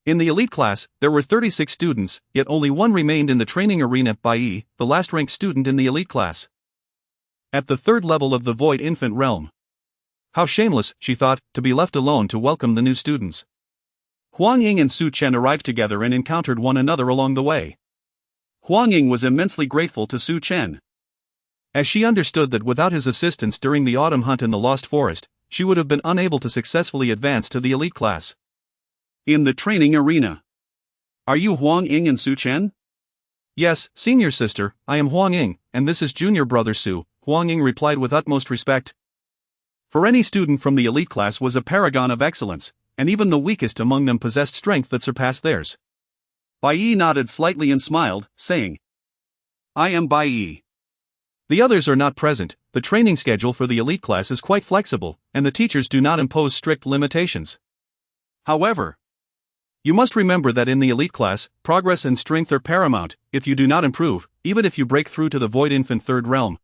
In the elite class, there were 36 students, yet only one remained in the training arena: Bai, the last-ranked student in the elite class, at the third level of the Void Infant Realm. How shameless, she thought, to be left alone to welcome the new students. Huang Ying and Su Chen arrived together and encountered one another along the way. Huang Ying was immensely grateful to Su Chen. As she understood that without his assistance during the autumn hunt in the Lost Forest, she would have been unable to successfully advance to the elite class. In the training arena. Are you Huang Ying and Su Chen? Yes, senior sister, I am Huang Ying, and this is junior brother Su, Huang Ying replied with utmost respect. For any student from the elite class was a paragon of excellence, and even the weakest among them possessed strength that surpassed theirs. Bai Yi nodded slightly and smiled, saying, I am Bai Yi. The others are not present. The training schedule for the elite class is quite flexible, and the teachers do not impose strict limitations. However, you must remember that in the elite class, progress and strength are paramount. If you do not improve, even if you break through to the Void Infant Third Realm,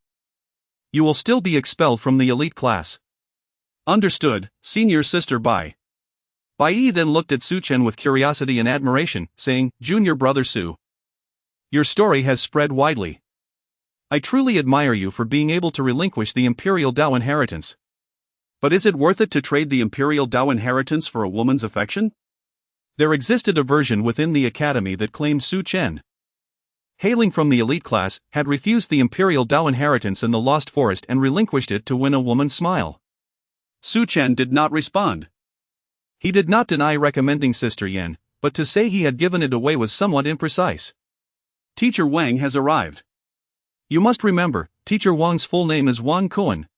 you will still be expelled from the elite class. Understood, senior sister Bai. Bai Yi then looked at Su Chen with curiosity and admiration, saying, Junior brother Su, your story has spread widely. I truly admire you for being able to relinquish the imperial Dao inheritance. But is it worth it to trade the imperial Dao inheritance for a woman's affection? There existed a version within the academy that claimed Su Chen, hailing from the elite class, had refused the imperial Dao inheritance in the Lost Forest and relinquished it to win a woman's smile. Su Chen did not respond. He did not deny recommending Sister Yan, but to say he had given it away was somewhat imprecise. Teacher Wang has arrived. You must remember, Teacher Wang's full name is Wang Kuan.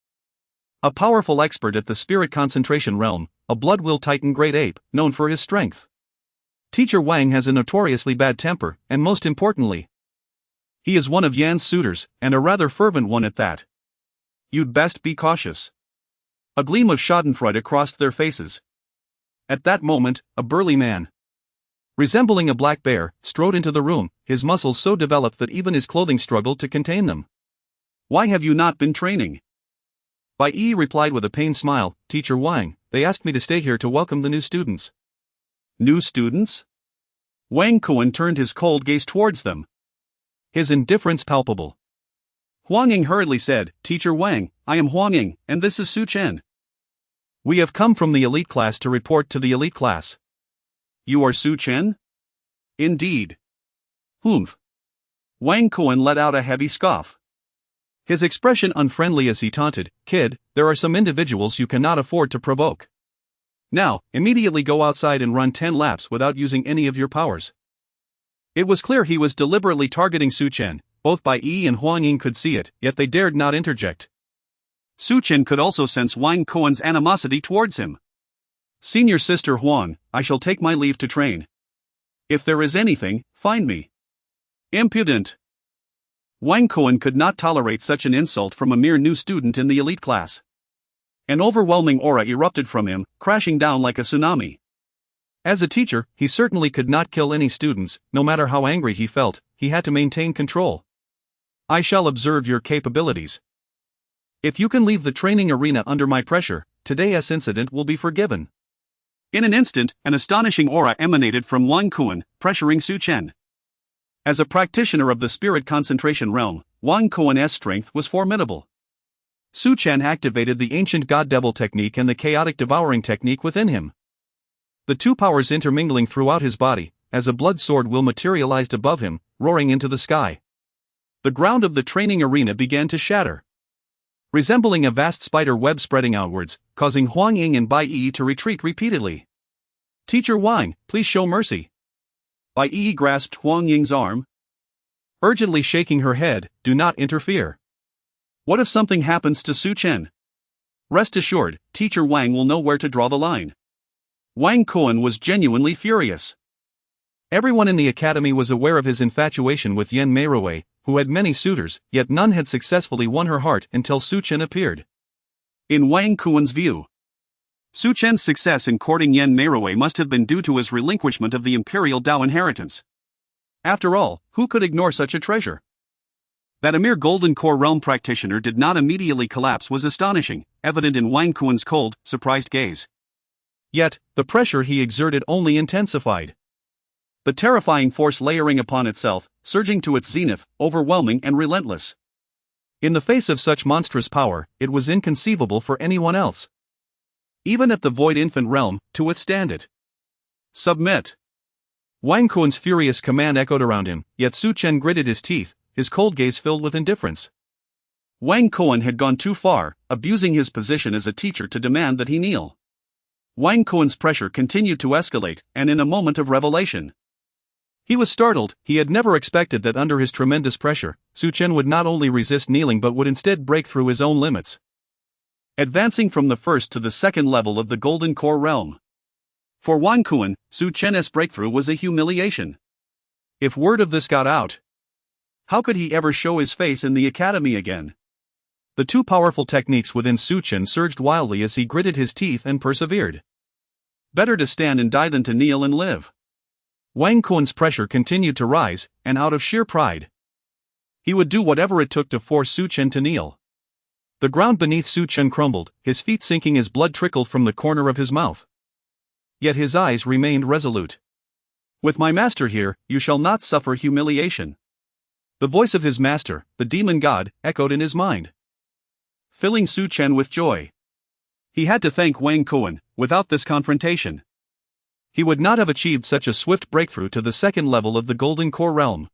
A powerful expert at the spirit concentration realm, a blood-will titan great ape, known for his strength. Teacher Wang has a notoriously bad temper, and most importantly, he is one of Yan's suitors, and a rather fervent one at that. You'd best be cautious. A gleam of schadenfreude crossed their faces. At that moment, a burly man, resembling a black bear, strode into the room, his muscles so developed that even his clothing struggled to contain them. Why have you not been training? Bai Yi replied with a pained smile, Teacher Wang, they asked me to stay here to welcome the new students. New students? Wang Kuan turned his cold gaze towards them, his indifference palpable. Huang Ying hurriedly said, Teacher Wang, I am Huang Ying, and this is Su Chen. We have come from the elite class to report to the elite class. You are Su Chen? Indeed. Humph. Wang Kuan let out a heavy scoff, his expression unfriendly as he taunted, Kid, there are some individuals you cannot afford to provoke. Now, immediately go outside and run 10 laps without using any of your powers. It was clear he was deliberately targeting Su Chen. Both Bai Yi and Huang Ying could see it, yet they dared not interject. Su Chen could also sense Wang Kuan's animosity towards him. Senior sister Huang, I shall take my leave to train. If there is anything, find me. Impudent. Wang Kuan could not tolerate such an insult from a mere new student in the elite class. An overwhelming aura erupted from him, crashing down like a tsunami. As a teacher, he certainly could not kill any students. No matter how angry he felt, he had to maintain control. I shall observe your capabilities. If you can leave the training arena under my pressure, today's incident will be forgiven. In an instant, an astonishing aura emanated from Wang Kuan, pressuring Su Chen. As a practitioner of the spirit concentration realm, Wang Kuan's strength was formidable. Su Chen activated the ancient God-Devil technique and the chaotic devouring technique within him. The two powers intermingling throughout his body, as a blood sword will materialized above him, roaring into the sky. The ground of the training arena began to shatter, resembling a vast spider web spreading outwards, causing Huang Ying and Bai Yi to retreat repeatedly. Teacher Wang, please show mercy. Bai Yi grasped Huang Ying's arm, urgently shaking her head, do not interfere. What if something happens to Su Chen? Rest assured, Teacher Wang will know where to draw the line. Wang Kuan was genuinely furious. Everyone in the academy was aware of his infatuation with Yan Meirui, who had many suitors, yet none had successfully won her heart until Su Chen appeared. In Wang Kuan's view, Su Chen's success in courting Yan Meirui must have been due to his relinquishment of the imperial Dao inheritance. After all, who could ignore such a treasure? That a mere Golden Core realm practitioner did not immediately collapse was astonishing, evident in Wang Kuan's cold, surprised gaze. Yet, the pressure he exerted only intensified. The terrifying force layering upon itself, surging to its zenith, overwhelming and relentless. In the face of such monstrous power, it was inconceivable for anyone else, even at the Void Infant realm, to withstand it. Submit. Wang Kuan's furious command echoed around him, yet Su Chen gritted his teeth, his cold gaze filled with indifference. Wang Kuan had gone too far, abusing his position as a teacher to demand that he kneel. Wang Kuan's pressure continued to escalate, and in a moment of revelation, he was startled. He had never expected that under his tremendous pressure, Su Chen would not only resist kneeling but would instead break through his own limits, advancing from the first to the second level of the Golden Core realm. For Wang Kuan, Su Chen's breakthrough was a humiliation. If word of this got out, how could he ever show his face in the academy again? The two powerful techniques within Su Chen surged wildly as he gritted his teeth and persevered. Better to stand and die than to kneel and live. Wang Kuan's pressure continued to rise, and out of sheer pride, he would do whatever it took to force Su Chen to kneel. The ground beneath Su Chen crumbled, his feet sinking as blood trickled from the corner of his mouth. Yet his eyes remained resolute. With my master here, you shall not suffer humiliation. The voice of his master, the demon god, echoed in his mind, filling Su Chen with joy. He had to thank Wang Kuan. Without this confrontation, he would not have achieved such a swift breakthrough to the second level of the Golden Core realm.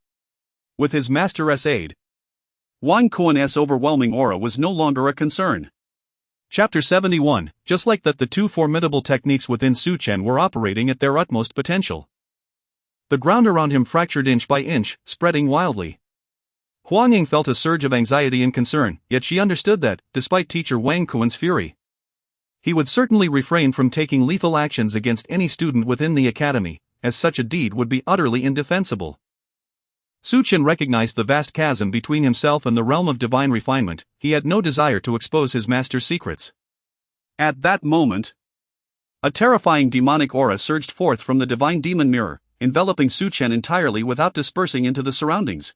With his master's aid, Wang Kuan's overwhelming aura was no longer a concern. Chapter 71. Just like that, the two formidable techniques within Su Chen were operating at their utmost potential. The ground around him fractured inch by inch, spreading wildly. Huang Ying felt a surge of anxiety and concern, yet she understood that, despite teacher Wang Kuan's fury, he would certainly refrain from taking lethal actions against any student within the academy, as such a deed would be utterly indefensible. Su Chen recognized the vast chasm between himself and the realm of divine refinement. He had no desire to expose his master's secrets. At that moment, a terrifying demonic aura surged forth from the divine demon mirror, enveloping Su Chen entirely without dispersing into the surroundings.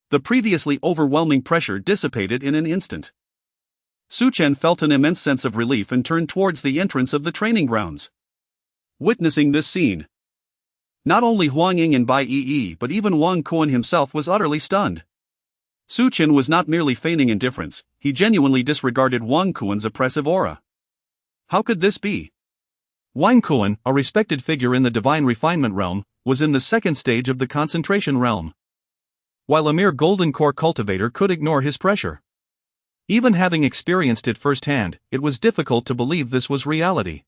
The previously overwhelming pressure dissipated in an instant. Su Chen felt an immense sense of relief and turned towards the entrance of the training grounds. Witnessing this scene, not only Huang Ying and Bai Yi but even Wang Kuan himself was utterly stunned. Su Chen was not merely feigning indifference, he genuinely disregarded Wang Kuan's oppressive aura. How could this be? Wang Kuan, a respected figure in the divine refinement realm, was in the second stage of the concentration realm, while a mere golden core cultivator could ignore his pressure. Even having experienced it firsthand, it was difficult to believe this was reality.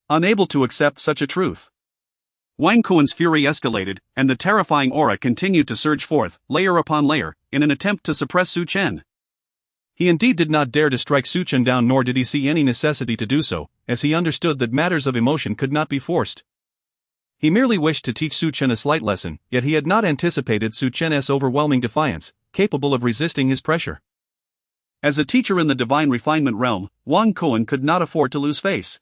Unable to accept such a truth, Wang Kuan's fury escalated, and the terrifying aura continued to surge forth, layer upon layer, in an attempt to suppress Su Chen. He indeed did not dare to strike Su Chen down, nor did he see any necessity to do so, as he understood that matters of emotion could not be forced. He merely wished to teach Su Chen a slight lesson, yet he had not anticipated Su Chen's overwhelming defiance, capable of resisting his pressure. As a teacher in the divine refinement realm, Wang Kuan could not afford to lose face.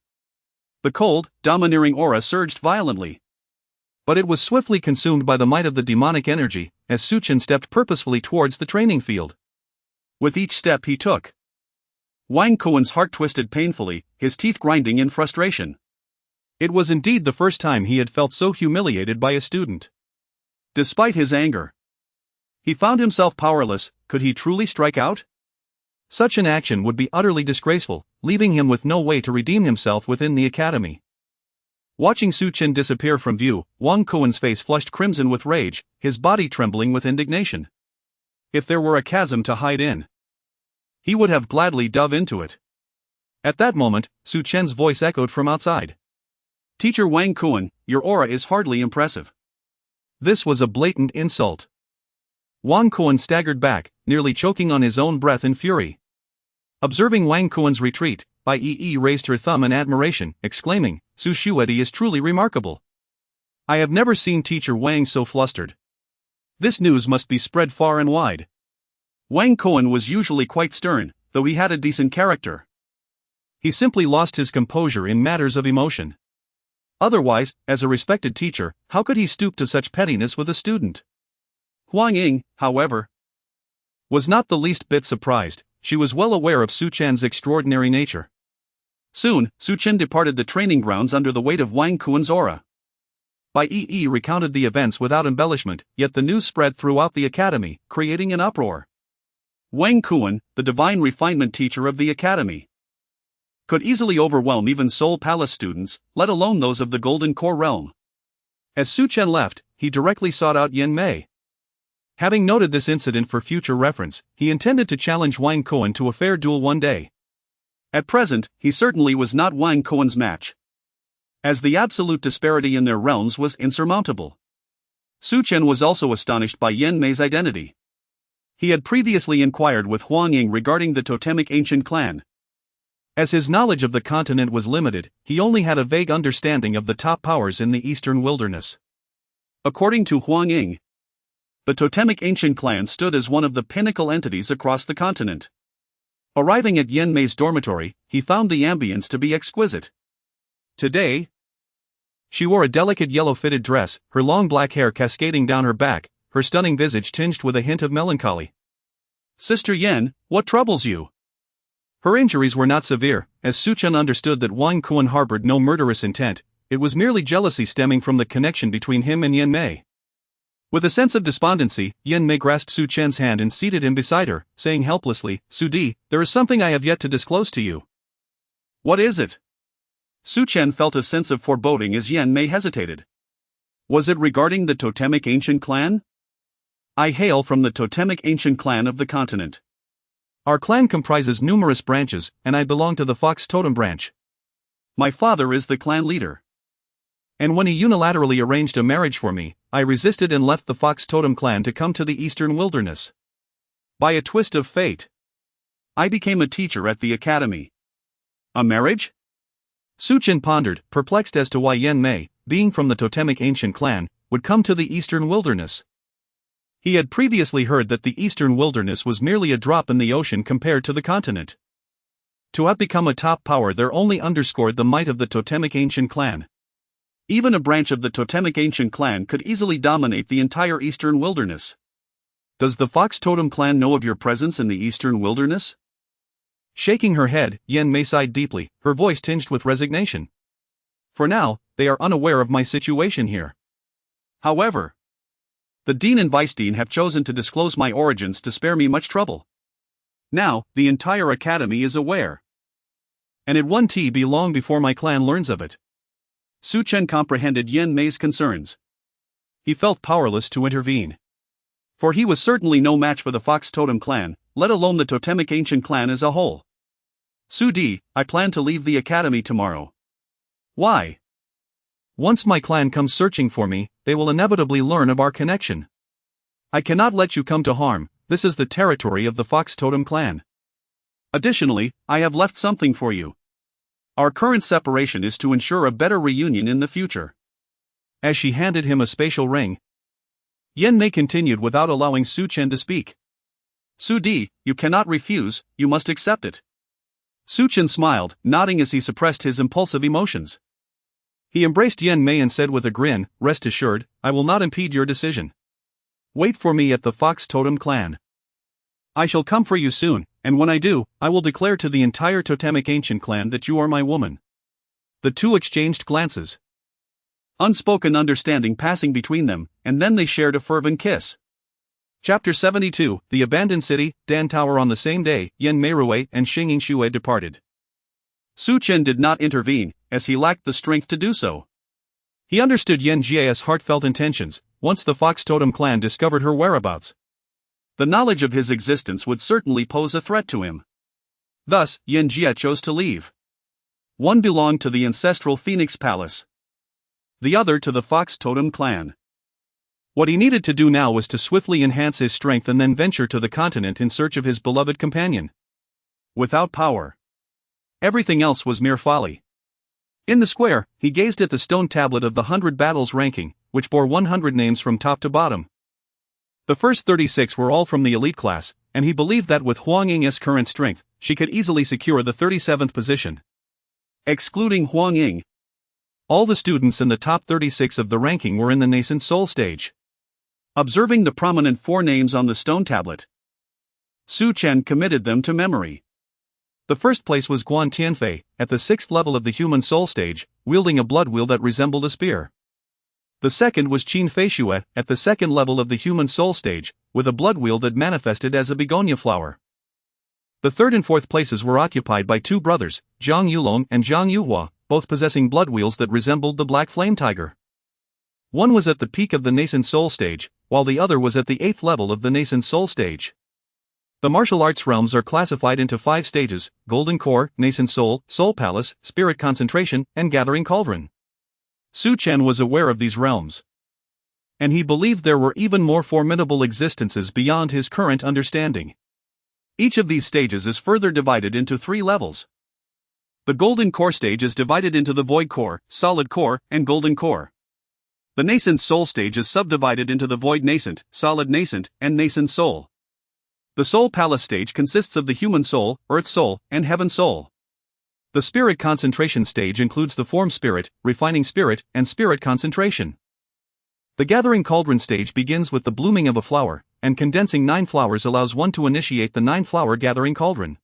The cold, domineering aura surged violently, but it was swiftly consumed by the might of the demonic energy, as Su Chen stepped purposefully towards the training field. With each step he took, Wang Kuan's heart twisted painfully, his teeth grinding in frustration. It was indeed the first time he had felt so humiliated by a student. Despite his anger, he found himself powerless. Could he truly strike out? Such an action would be utterly disgraceful, leaving him with no way to redeem himself within the academy. Watching Su Chen disappear from view, Wang Kuan's face flushed crimson with rage, his body trembling with indignation. If there were a chasm to hide in, he would have gladly dove into it. At that moment, Su Chen's voice echoed from outside. Teacher Wang Kuan, your aura is hardly impressive. This was a blatant insult. Wang Kuan staggered back, nearly choking on his own breath in fury. Observing Wang Kuan's retreat, Bai Yi raised her thumb in admiration, exclaiming, Su Shuedi is truly remarkable. I have never seen teacher Wang so flustered. This news must be spread far and wide. Wang Kuan was usually quite stern, though he had a decent character. He simply lost his composure in matters of emotion. Otherwise, as a respected teacher, how could he stoop to such pettiness with a student? Huang Ying, however, was not the least bit surprised. She was well aware of Su Chen's extraordinary nature. Soon, Su Chen departed the training grounds under the weight of Wang Kuan's aura. Bai Yi recounted the events without embellishment, yet the news spread throughout the academy, creating an uproar. Wang Kuan, the divine refinement teacher of the academy, could easily overwhelm even Soul Palace students, let alone those of the Golden Core realm. As Su Chen left, he directly sought out Yen Mei. Having noted this incident for future reference, he intended to challenge Wang Kuan to a fair duel one day. At present, he certainly was not Wang Kuan's match, as the absolute disparity in their realms was insurmountable. Su Chen was also astonished by Yen Mei's identity. He had previously inquired with Huang Ying regarding the totemic ancient clan. As his knowledge of the continent was limited, he only had a vague understanding of the top powers in the eastern wilderness. According to Huang Ying, the totemic ancient clan stood as one of the pinnacle entities across the continent. Arriving at Yen Mei's dormitory, he found the ambience to be exquisite. Today, she wore a delicate yellow fitted dress, her long black hair cascading down her back, her stunning visage tinged with a hint of melancholy. "Sister Yen, what troubles you?" Her injuries were not severe, as Su Chen understood that Wang Kuan harbored no murderous intent, it was merely jealousy stemming from the connection between him and Yen Mei. With a sense of despondency, Yen Mei grasped Su Chen's hand and seated him beside her, saying helplessly, "Su Di, there is something I have yet to disclose to you." "What is it?" Su Chen felt a sense of foreboding as Yen Mei hesitated. "Was it regarding the totemic ancient clan?" "I hail from the totemic ancient clan of the continent. Our clan comprises numerous branches, and I belong to the Fox Totem branch. My father is the clan leader. And when he unilaterally arranged a marriage for me, I resisted and left the Fox Totem clan to come to the eastern wilderness. By a twist of fate, I became a teacher at the academy." "A marriage?" Su Chen pondered, perplexed as to why Yen Mei, being from the totemic ancient clan, would come to the eastern wilderness. He had previously heard that the eastern wilderness was merely a drop in the ocean compared to the continent. To have become a top power there only underscored the might of the totemic ancient clan. Even a branch of the totemic ancient clan could easily dominate the entire eastern wilderness. "Does the Fox Totem clan know of your presence in the eastern wilderness?" Shaking her head, Yen Mei sighed deeply, her voice tinged with resignation. "For now, they are unaware of my situation here. However, the Dean and Vice Dean have chosen to disclose my origins to spare me much trouble. Now, the entire academy is aware. And it won't be long before my clan learns of it." Su Chen comprehended Yen Mei's concerns. He felt powerless to intervene. For he was certainly no match for the Fox Totem clan, let alone the totemic ancient clan as a whole. "Su Di, I plan to leave the academy tomorrow." "Why?" "Once my clan comes searching for me, they will inevitably learn of our connection. I cannot let you come to harm, this is the territory of the Fox Totem clan. Additionally, I have left something for you. Our current separation is to ensure a better reunion in the future." As she handed him a spatial ring, Yen Mei continued without allowing Su Chen to speak. "Su Di, you cannot refuse, you must accept it." Su Chen smiled, nodding as he suppressed his impulsive emotions. He embraced Yen Mei and said with a grin, "Rest assured, I will not impede your decision. Wait for me at the Fox Totem clan. I shall come for you soon, and when I do, I will declare to the entire totemic ancient clan that you are my woman." The two exchanged glances, unspoken understanding passing between them, and then they shared a fervent kiss. Chapter 72, The Abandoned City, Dan Tower. On the same day, Yen Meirui and Xingyin Xue departed. Su Chen did not intervene, as he lacked the strength to do so. He understood Yen Jie's heartfelt intentions, once the Fox Totem clan discovered her whereabouts. The knowledge of his existence would certainly pose a threat to him. Thus, Yen Jie chose to leave. One belonged to the ancestral Phoenix Palace, the other to the Fox Totem clan. What he needed to do now was to swiftly enhance his strength and then venture to the continent in search of his beloved companion. Without power, everything else was mere folly. In the square, he gazed at the stone tablet of the 100 battles ranking, which bore 100 names from top to bottom. The first 36 were all from the elite class, and he believed that with Huang Ying's current strength, she could easily secure the 37th position. Excluding Huang Ying, all the students in the top 36 of the ranking were in the nascent soul stage. Observing the prominent 4 names on the stone tablet, Su Chen committed them to memory. The first place was Guan Tianfei, at the 6th level of the human soul stage, wielding a blood wheel that resembled a spear. The second was Qin Feishuet, at the 2nd level of the human soul stage, with a blood wheel that manifested as a begonia flower. The third and fourth places were occupied by 2 brothers, Zhang Yulong and Zhang Yuhua, both possessing blood wheels that resembled the black flame tiger. One was at the peak of the nascent soul stage, while the other was at the 8th level of the nascent soul stage. The martial arts realms are classified into 5 stages: Golden Core, Nascent Soul, Soul Palace, Spirit Concentration, and Gathering Cauldron. Su Chen was aware of these realms, and he believed there were even more formidable existences beyond his current understanding. Each of these stages is further divided into 3 levels. The Golden Core stage is divided into the Void Core, Solid Core, and Golden Core. The Nascent Soul stage is subdivided into the Void Nascent, Solid Nascent, and Nascent Soul. The Soul Palace stage consists of the Human Soul, Earth Soul, and Heaven Soul. The Spirit Concentration stage includes the Form Spirit, Refining Spirit, and Spirit Concentration. The Gathering Cauldron stage begins with the blooming of a flower, and condensing 9 flowers allows one to initiate the 9-flower Gathering Cauldron.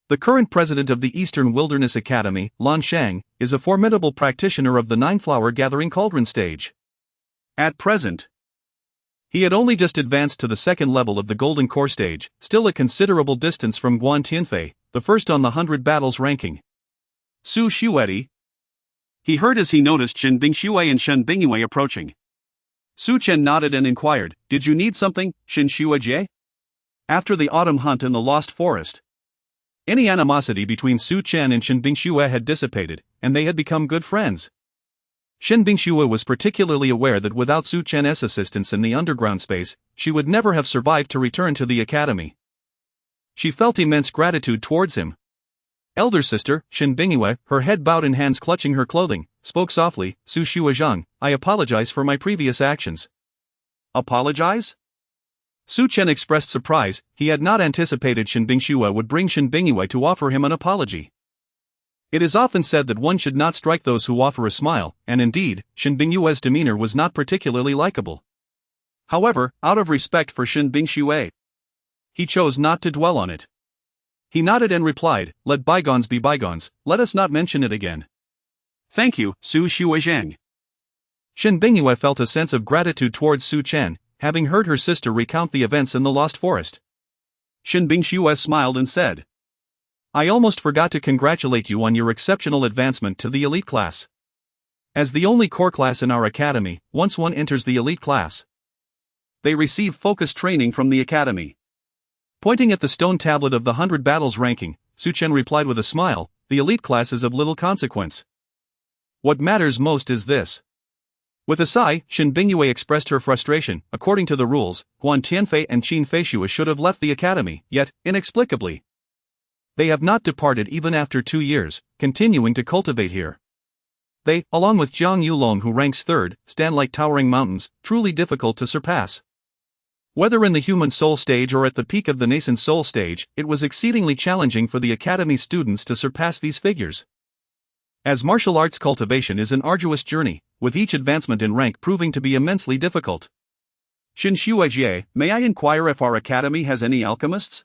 The current president of the Eastern Wilderness Academy, Lan Shang, is a formidable practitioner of the 9-flower Gathering Cauldron stage. At present, he had only just advanced to the 2nd level of the Golden Core stage, still a considerable distance from Guan Tianfei, the first on the 100 battles ranking. Su Shueti, he heard as he noticed Shen Bingshui and Shen Bingyue approaching. Su Chen nodded and inquired, "Did you need something, Shen Shuejie?" After the autumn hunt in the Lost Forest, any animosity between Su Chen and Shen Bingshui had dissipated, and they had become good friends. Shen Bingshui was particularly aware that without Su Chen's assistance in the underground space, she would never have survived to return to the academy. She felt immense gratitude towards him. Elder sister, Shen Bingyue, her head bowed and hands clutching her clothing, spoke softly, "Su Shuozhang, I apologize for my previous actions." Apologize? Su Chen expressed surprise. He had not anticipated Shen Bingshui would bring Shen Bingyue to offer him an apology. It is often said that one should not strike those who offer a smile, and indeed, Shen Bingyue's demeanor was not particularly likable. However, out of respect for Shen Bingshui, he chose not to dwell on it. He nodded and replied, "Let bygones be bygones, let us not mention it again." "Thank you, Su Shuozhang." Shen Bingyue felt a sense of gratitude towards Su Chen, having heard her sister recount the events in the Lost Forest. Shen Bingshui smiled and said, "I almost forgot to congratulate you on your exceptional advancement to the elite class. As the only core class in our academy, once one enters the elite class, they receive focused training from the academy." Pointing at the stone tablet of the 100 battles ranking, Su Chen replied with a smile, "The elite class is of little consequence. What matters most is this." With a sigh, Shen Bingyue expressed her frustration. According to the rules, Guan Tianfei and Qin Feishue should have left the academy, yet, inexplicably, they have not departed even after 2 years, continuing to cultivate here. They, along with Jiang Yulong who ranks 3rd, stand like towering mountains, truly difficult to surpass. Whether in the human soul stage or at the peak of the nascent soul stage, it was exceedingly challenging for the academy's students to surpass these figures. As martial arts cultivation is an arduous journey, with each advancement in rank proving to be immensely difficult. "Shen Shuejie, may I inquire if our academy has any alchemists?"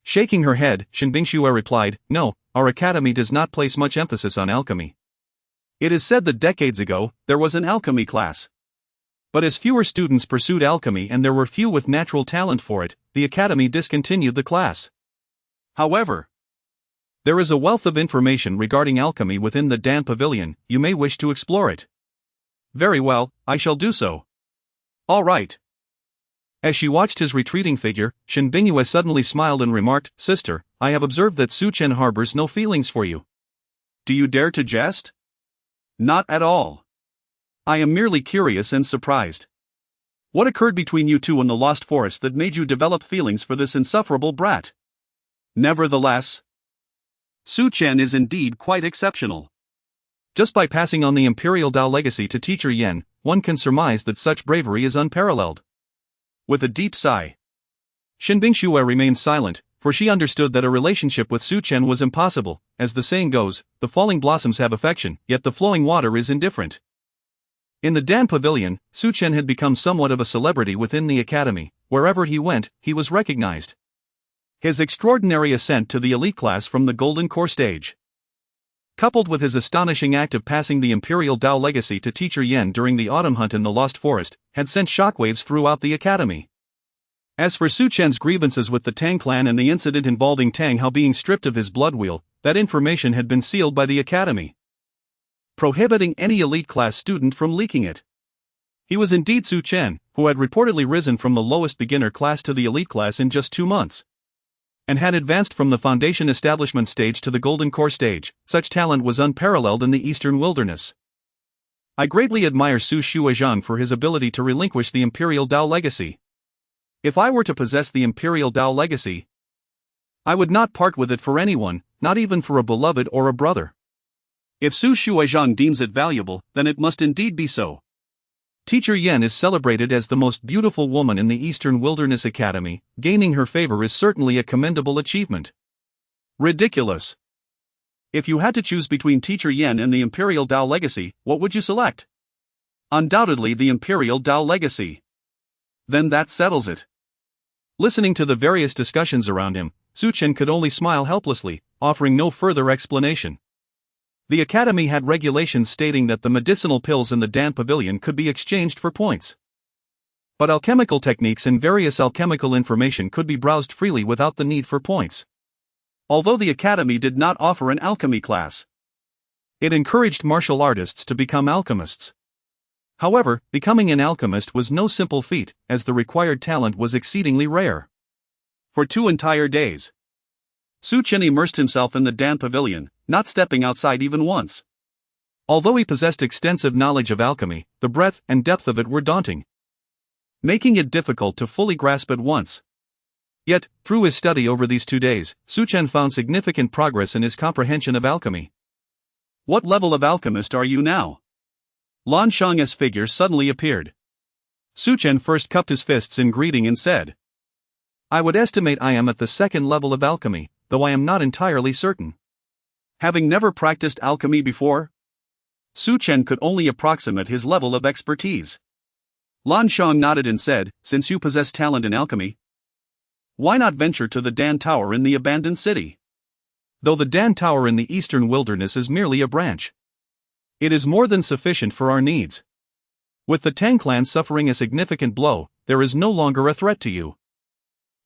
Shaking her head, Shen Bingshui replied, "No, our academy does not place much emphasis on alchemy. It is said that decades ago, there was an alchemy class. But as fewer students pursued alchemy and there were few with natural talent for it, the academy discontinued the class. However, there is a wealth of information regarding alchemy within the Dan Pavilion. You may wish to explore it." "Very well, I shall do so." "All right." As she watched his retreating figure, Shen Bingyue suddenly smiled and remarked, "Sister, I have observed that Su Chen harbors no feelings for you." "Do you dare to jest?" "Not at all. I am merely curious and surprised. What occurred between you two in the Lost Forest that made you develop feelings for this insufferable brat?" Nevertheless, Su Chen is indeed quite exceptional. Just by passing on the imperial Dao legacy to teacher Yen, one can surmise that such bravery is unparalleled. With a deep sigh, Shen Bingshui remained silent, for she understood that a relationship with Su Chen was impossible. As the saying goes, the falling blossoms have affection, yet the flowing water is indifferent. In the Dan Pavilion, Su Chen had become somewhat of a celebrity within the academy. Wherever he went, he was recognized. His extraordinary ascent to the elite class from the Golden Core stage, coupled with his astonishing act of passing the imperial Dao legacy to teacher Yen during the autumn hunt in the Lost Forest, had sent shockwaves throughout the academy. As for Su Chen's grievances with the Tang clan and the incident involving Tang Hao being stripped of his blood wheel, that information had been sealed by the academy, prohibiting any elite class student from leaking it. He was indeed Su Chen, who had reportedly risen from the lowest beginner class to the elite class in just 2 months, and had advanced from the foundation establishment stage to the golden core stage. Such talent was unparalleled in the eastern wilderness. I greatly admire Su Chen for his ability to relinquish the imperial Dao legacy. If I were to possess the imperial Dao legacy, I would not part with it for anyone, not even for a beloved or a brother. If Su Chen deems it valuable, then it must indeed be so. Teacher Yan is celebrated as the most beautiful woman in the Eastern Wilderness Academy. Gaining her favor is certainly a commendable achievement. Ridiculous. If you had to choose between Teacher Yan and the Imperial Dao Legacy, what would you select? Undoubtedly the Imperial Dao Legacy. Then that settles it. Listening to the various discussions around him, Su Chen could only smile helplessly, offering no further explanation. The academy had regulations stating that the medicinal pills in the Dan Pavilion could be exchanged for points. But alchemical techniques and various alchemical information could be browsed freely without the need for points. Although the academy did not offer an alchemy class, it encouraged martial artists to become alchemists. However, becoming an alchemist was no simple feat, as the required talent was exceedingly rare. For 2 entire days, Su Chen immersed himself in the Dan Pavilion, not stepping outside even once. Although he possessed extensive knowledge of alchemy, the breadth and depth of it were daunting, making it difficult to fully grasp at once. Yet, through his study over these 2 days, Su Chen found significant progress in his comprehension of alchemy. What level of alchemist are you now? Lan Shang's figure suddenly appeared. Su Chen first cupped his fists in greeting and said, I would estimate I am at the 2nd level of alchemy, though I am not entirely certain. Having never practiced alchemy before, Su Chen could only approximate his level of expertise. Lan Shang nodded and said, since you possess talent in alchemy, why not venture to the Dan Tower in the abandoned city? Though the Dan Tower in the eastern wilderness is merely a branch, it is more than sufficient for our needs. With the Tang clan suffering a significant blow, there is no longer a threat to you.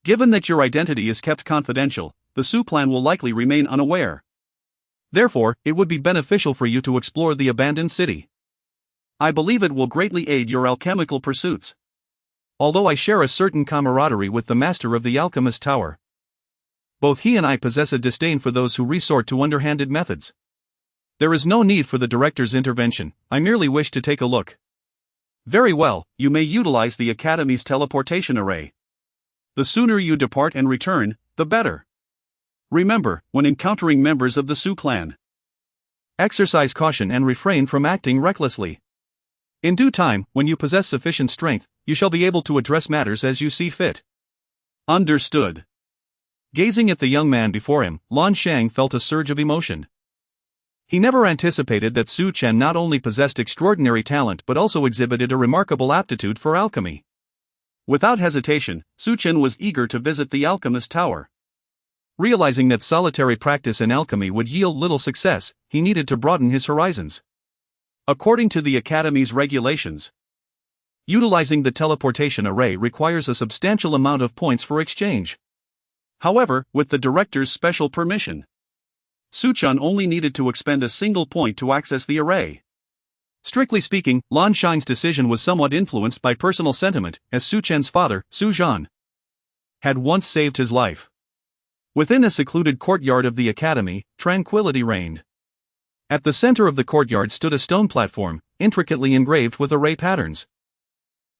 Given that your identity is kept confidential, the Su clan will likely remain unaware. Therefore, it would be beneficial for you to explore the abandoned city. I believe it will greatly aid your alchemical pursuits. Although I share a certain camaraderie with the master of the Alchemist Tower, both he and I possess a disdain for those who resort to underhanded methods. There is no need for the director's intervention, I merely wish to take a look. Very well, you may utilize the Academy's teleportation array. The sooner you depart and return, the better. Remember, when encountering members of the Su clan, exercise caution and refrain from acting recklessly. In due time, when you possess sufficient strength, you shall be able to address matters as you see fit. Understood. Gazing at the young man before him, Lan Shang felt a surge of emotion. He never anticipated that Su Chen not only possessed extraordinary talent but also exhibited a remarkable aptitude for alchemy. Without hesitation, Su Chen was eager to visit the Alchemist Tower. Realizing that solitary practice in alchemy would yield little success, he needed to broaden his horizons. According to the Academy's regulations, utilizing the teleportation array requires a substantial amount of points for exchange. However, with the director's special permission, Su Chen only needed to expend a single point to access the array. Strictly speaking, Lan Shang's decision was somewhat influenced by personal sentiment, as Su Chen's father, Su Chen, had once saved his life. Within a secluded courtyard of the academy, tranquility reigned. At the center of the courtyard stood a stone platform, intricately engraved with array patterns.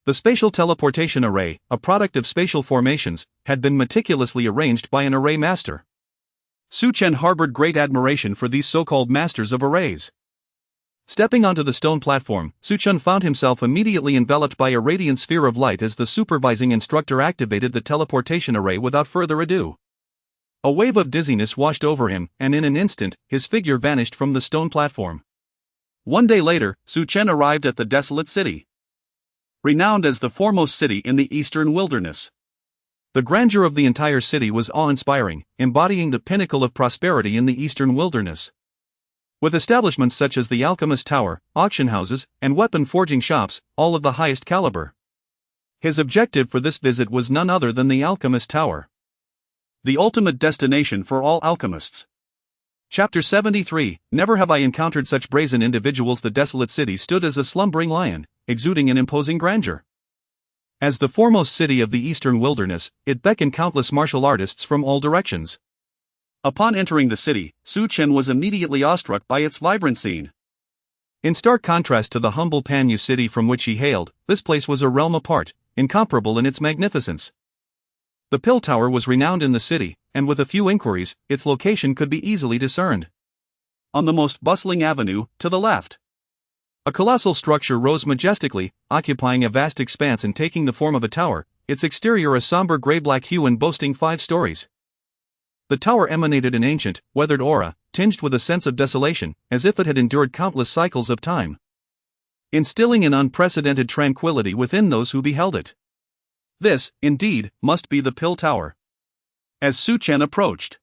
The spatial teleportation array, a product of spatial formations, had been meticulously arranged by an array master. Su Chen harbored great admiration for these so-called masters of arrays. Stepping onto the stone platform, Su Chen found himself immediately enveloped by a radiant sphere of light as the supervising instructor activated the teleportation array without further ado. A wave of dizziness washed over him, and in an instant, his figure vanished from the stone platform. One day later, Su Chen arrived at the desolate city, renowned as the foremost city in the eastern wilderness. The grandeur of the entire city was awe-inspiring, embodying the pinnacle of prosperity in the eastern wilderness. With establishments such as the Alchemist Tower, auction houses, and weapon forging shops, all of the highest caliber. His objective for this visit was none other than the Alchemist Tower, the ultimate destination for all alchemists. Chapter 73, Never have I encountered such brazen individuals. The desolate city stood as a slumbering lion, exuding an imposing grandeur. As the foremost city of the eastern wilderness, it beckoned countless martial artists from all directions. Upon entering the city, Su Chen was immediately awestruck by its vibrant scene. In stark contrast to the humble Panyu city from which he hailed, this place was a realm apart, incomparable in its magnificence. The Pill Tower was renowned in the city, and with a few inquiries, its location could be easily discerned. On the most bustling avenue, to the left, a colossal structure rose majestically, occupying a vast expanse and taking the form of a tower, its exterior a somber gray-black hue and boasting 5 stories. The tower emanated an ancient, weathered aura, tinged with a sense of desolation, as if it had endured countless cycles of time, instilling an unprecedented tranquility within those who beheld it. This, indeed, must be the Pill Tower. As Su Chen approached,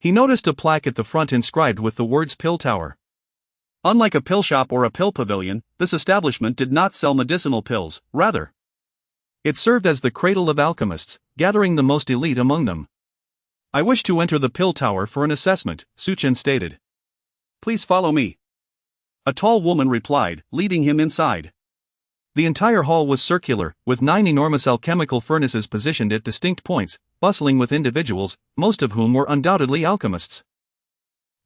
he noticed a plaque at the front inscribed with the words Pill Tower. Unlike a pill shop or a pill pavilion, this establishment did not sell medicinal pills, rather, it served as the cradle of alchemists, gathering the most elite among them. "I wish to enter the Pill Tower for an assessment," Su Chen stated. "Please follow me," a tall woman replied, leading him inside. The entire hall was circular, with 9 enormous alchemical furnaces positioned at distinct points, bustling with individuals, most of whom were undoubtedly alchemists.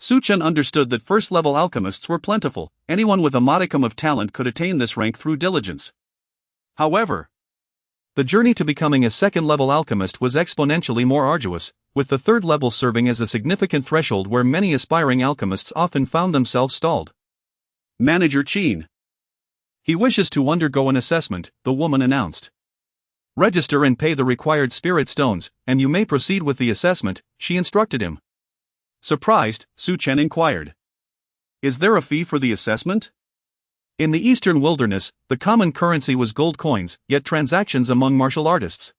Su Chen understood that first-level alchemists were plentiful. Anyone with a modicum of talent could attain this rank through diligence. However, the journey to becoming a second-level alchemist was exponentially more arduous, with the third level serving as a significant threshold where many aspiring alchemists often found themselves stalled. "Manager Qin. He wishes to undergo an assessment," the woman announced. "Register and pay the required spirit stones, and you may proceed with the assessment," she instructed him. Surprised, Su Chen inquired, "Is there a fee for the assessment?" In the eastern wilderness, the common currency was gold coins, yet transactions among martial artists,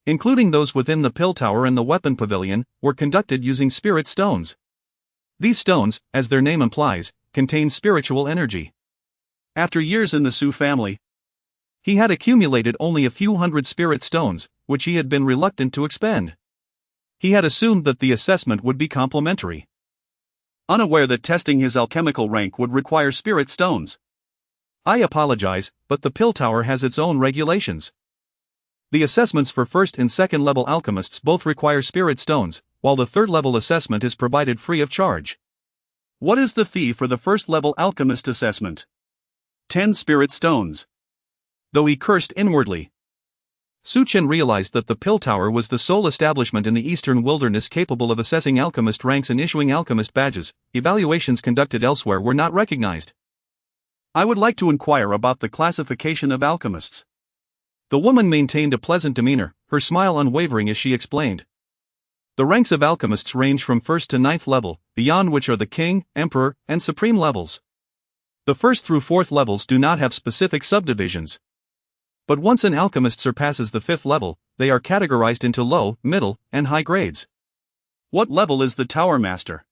including those within the Pill Tower and the Weapon Pavilion, were conducted using spirit stones. These stones, as their name implies, contain spiritual energy. After years in the Su family, he had accumulated only a few hundred spirit stones, which he had been reluctant to expend. He had assumed that the assessment would be complimentary, unaware that testing his alchemical rank would require spirit stones. "I apologize, but the Pill Tower has its own regulations. The assessments for first and second level alchemists both require spirit stones, while the third level assessment is provided free of charge." "What is the fee for the first level alchemist assessment?" 10 spirit stones. Though he cursed inwardly, Su Chen realized that the Pill Tower was the sole establishment in the eastern wilderness capable of assessing alchemist ranks and issuing alchemist badges. Evaluations conducted elsewhere were not recognized. "I would like to inquire about the classification of alchemists." The woman maintained a pleasant demeanor, her smile unwavering as she explained. "The ranks of alchemists range from 1st to 9th level, beyond which are the king, emperor, and supreme levels. The 1st through 4th levels do not have specific subdivisions. But once an alchemist surpasses the 5th level, they are categorized into low, middle, and high grades." "What level is the Tower Master?"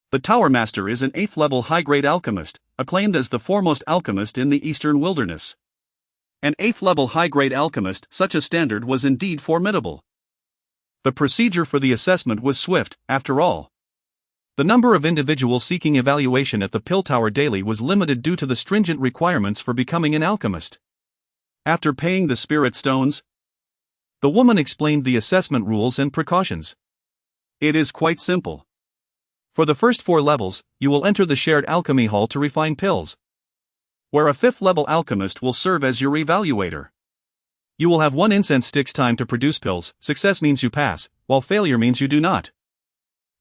The Tower Master is an 8th level high-grade alchemist, acclaimed as the foremost alchemist in the eastern wilderness. An 8th level high-grade alchemist, such a standard was indeed formidable. The procedure for the assessment was swift, after all. The number of individuals seeking evaluation at the Pill Tower daily was limited due to the stringent requirements for becoming an alchemist. After paying the spirit stones, the woman explained the assessment rules and precautions. "It is quite simple. For the first 4 levels, you will enter the shared alchemy hall to refine pills, where a 5th level alchemist will serve as your evaluator. You will have 1 incense stick's time to produce pills. Success means you pass, while failure means you do not."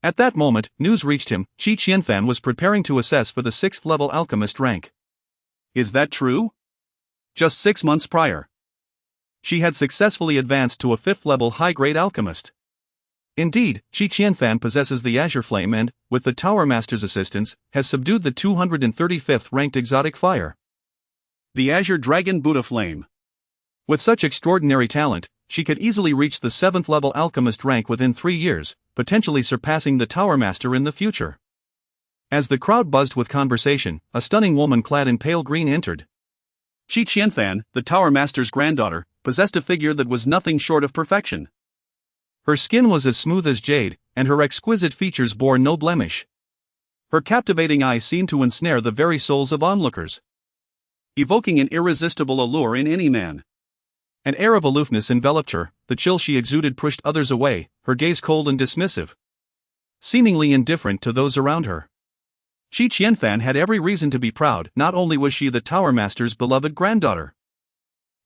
At that moment, news reached him. Qi Qianfan was preparing to assess for the 6th level alchemist rank. Is that true? Just 6 months prior, she had successfully advanced to a 5th level high-grade alchemist. Indeed, Qi Qianfan possesses the Azure Flame and, with the Tower Master's assistance, has subdued the 235th ranked exotic fire, the Azure Dragon Buddha Flame. With such extraordinary talent, she could easily reach the 7th level alchemist rank within 3 years, potentially surpassing the Tower Master in the future. As the crowd buzzed with conversation, a stunning woman clad in pale green entered. Qi Qianfan, the Tower Master's granddaughter, possessed a figure that was nothing short of perfection. Her skin was as smooth as jade, and her exquisite features bore no blemish. Her captivating eyes seemed to ensnare the very souls of onlookers. evoking an irresistible allure in any man. An air of aloofness enveloped her, the chill she exuded pushed others away, her gaze cold and dismissive, seemingly indifferent to those around her. Qi Qianfan had every reason to be proud. Not only was she the Tower Master's beloved granddaughter,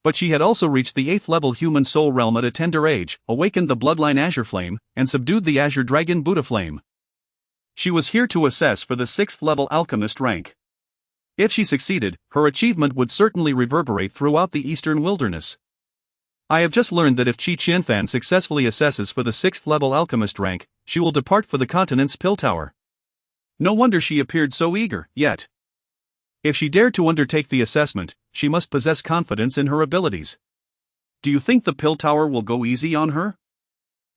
but she had also reached the 8th level human soul realm at a tender age, awakened the bloodline Azure Flame, and subdued the Azure Dragon Buddha Flame. She was here to assess for the 6th level alchemist rank. If she succeeded, her achievement would certainly reverberate throughout the eastern wilderness. I have just learned that if Qi Qianfan successfully assesses for the 6th level alchemist rank, she will depart for the continent's Pill Tower. No wonder she appeared so eager, yet if she dared to undertake the assessment, she must possess confidence in her abilities. Do you think the Pill Tower will go easy on her?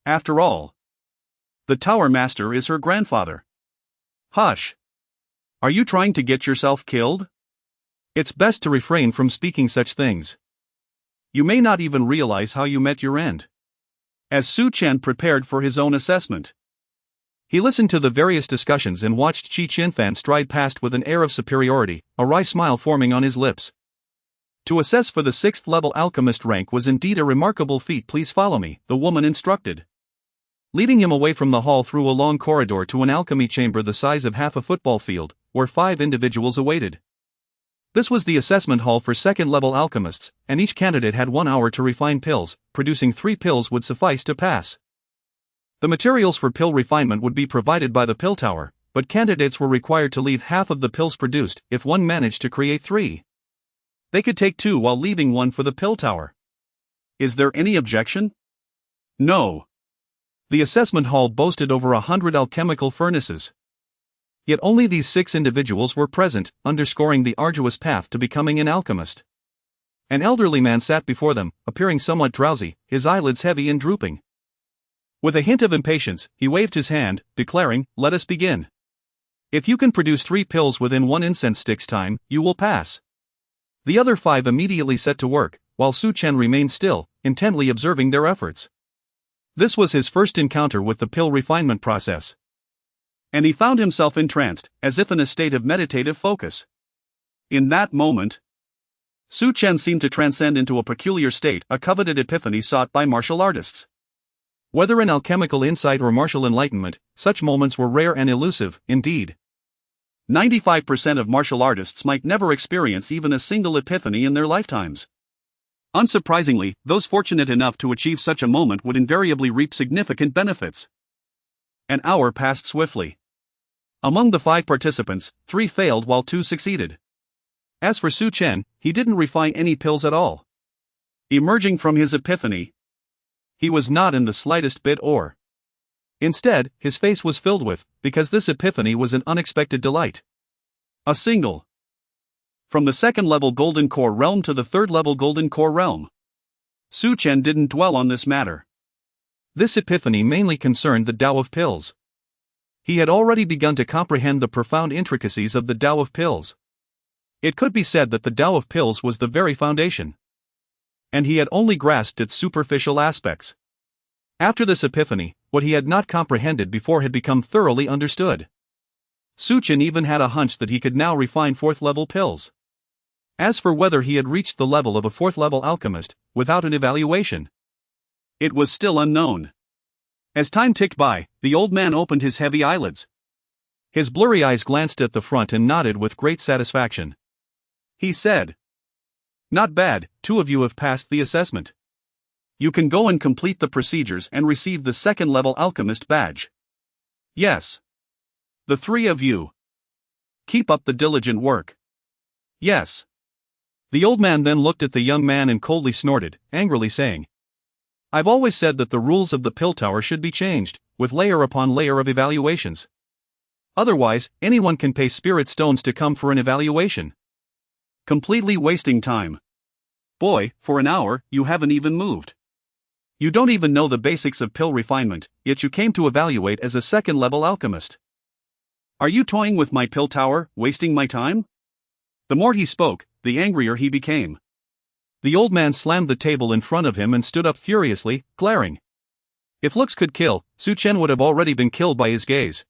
After all, the Tower Master is her grandfather. Hush! Are you trying to get yourself killed? It's best to refrain from speaking such things. You may not even realize how you met your end. As Su Chen prepared for his own assessment, he listened to the various discussions and watched Qi Qianfan stride past with an air of superiority, a wry smile forming on his lips. To assess for the 6th level alchemist rank was indeed a remarkable feat. Please follow me, the woman instructed, leading him away from the hall through a long corridor to an alchemy chamber the size of half a football field, where 5 individuals awaited. This was the assessment hall for 2nd level alchemists, and each candidate had 1 hour to refine pills. Producing 3 pills would suffice to pass. The materials for pill refinement would be provided by the Pill Tower, but candidates were required to leave half of the pills produced. If one managed to create 3, they could take 2 while leaving 1 for the Pill Tower. Is there any objection? No. The assessment hall boasted over 100 alchemical furnaces. Yet only these 6 individuals were present, underscoring the arduous path to becoming an alchemist. An elderly man sat before them, appearing somewhat drowsy, his eyelids heavy and drooping. With a hint of impatience, he waved his hand, declaring, "Let us begin. If you can produce 3 pills within 1 incense stick's time, you will pass." The other 5 immediately set to work, while Su Chen remained still, intently observing their efforts. This was his first encounter with the pill refinement process, and he found himself entranced, as if in a state of meditative focus. In that moment, Su Chen seemed to transcend into a peculiar state, a coveted epiphany sought by martial artists. Whether an alchemical insight or martial enlightenment, such moments were rare and elusive. Indeed, 95% of martial artists might never experience even a single epiphany in their lifetimes. Unsurprisingly, those fortunate enough to achieve such a moment would invariably reap significant benefits. An hour passed swiftly. Among the 5 participants, 3 failed while 2 succeeded. As for Su Chen, he didn't refine any pills at all. Emerging from his epiphany, he was not in the slightest bit or. Instead, his face was filled with, because this epiphany was an unexpected delight. A single. From the 2nd level Golden Core realm to the 3rd level Golden Core realm. Su Chen didn't dwell on this matter. This epiphany mainly concerned the Tao of Pills. He had already begun to comprehend the profound intricacies of the Tao of Pills. It could be said that the Tao of Pills was the very foundation, and he had only grasped its superficial aspects. After this epiphany, what he had not comprehended before had become thoroughly understood. Su Chen even had a hunch that he could now refine 4th level pills. As for whether he had reached the level of a 4th level alchemist, without an evaluation, it was still unknown. As time ticked by, the old man opened his heavy eyelids. His blurry eyes glanced at the front and nodded with great satisfaction. He said, "Not bad, 2 of you have passed the assessment. You can go and complete the procedures and receive the 2nd level alchemist badge." "Yes." "The 3 of you. Keep up the diligent work." "Yes." The old man then looked at the young man and coldly snorted, angrily saying, "I've always said that the rules of the Pill Tower should be changed, with layer upon layer of evaluations. Otherwise, anyone can pay spirit stones to come for an evaluation. Completely wasting time. Boy, for an hour, you haven't even moved. You don't even know the basics of pill refinement, yet you came to evaluate as a 2nd level alchemist. Are you toying with my Pill Tower, wasting my time?" The more he spoke, the angrier he became. The old man slammed the table in front of him and stood up furiously, glaring. If looks could kill, Su Chen would have already been killed by his gaze.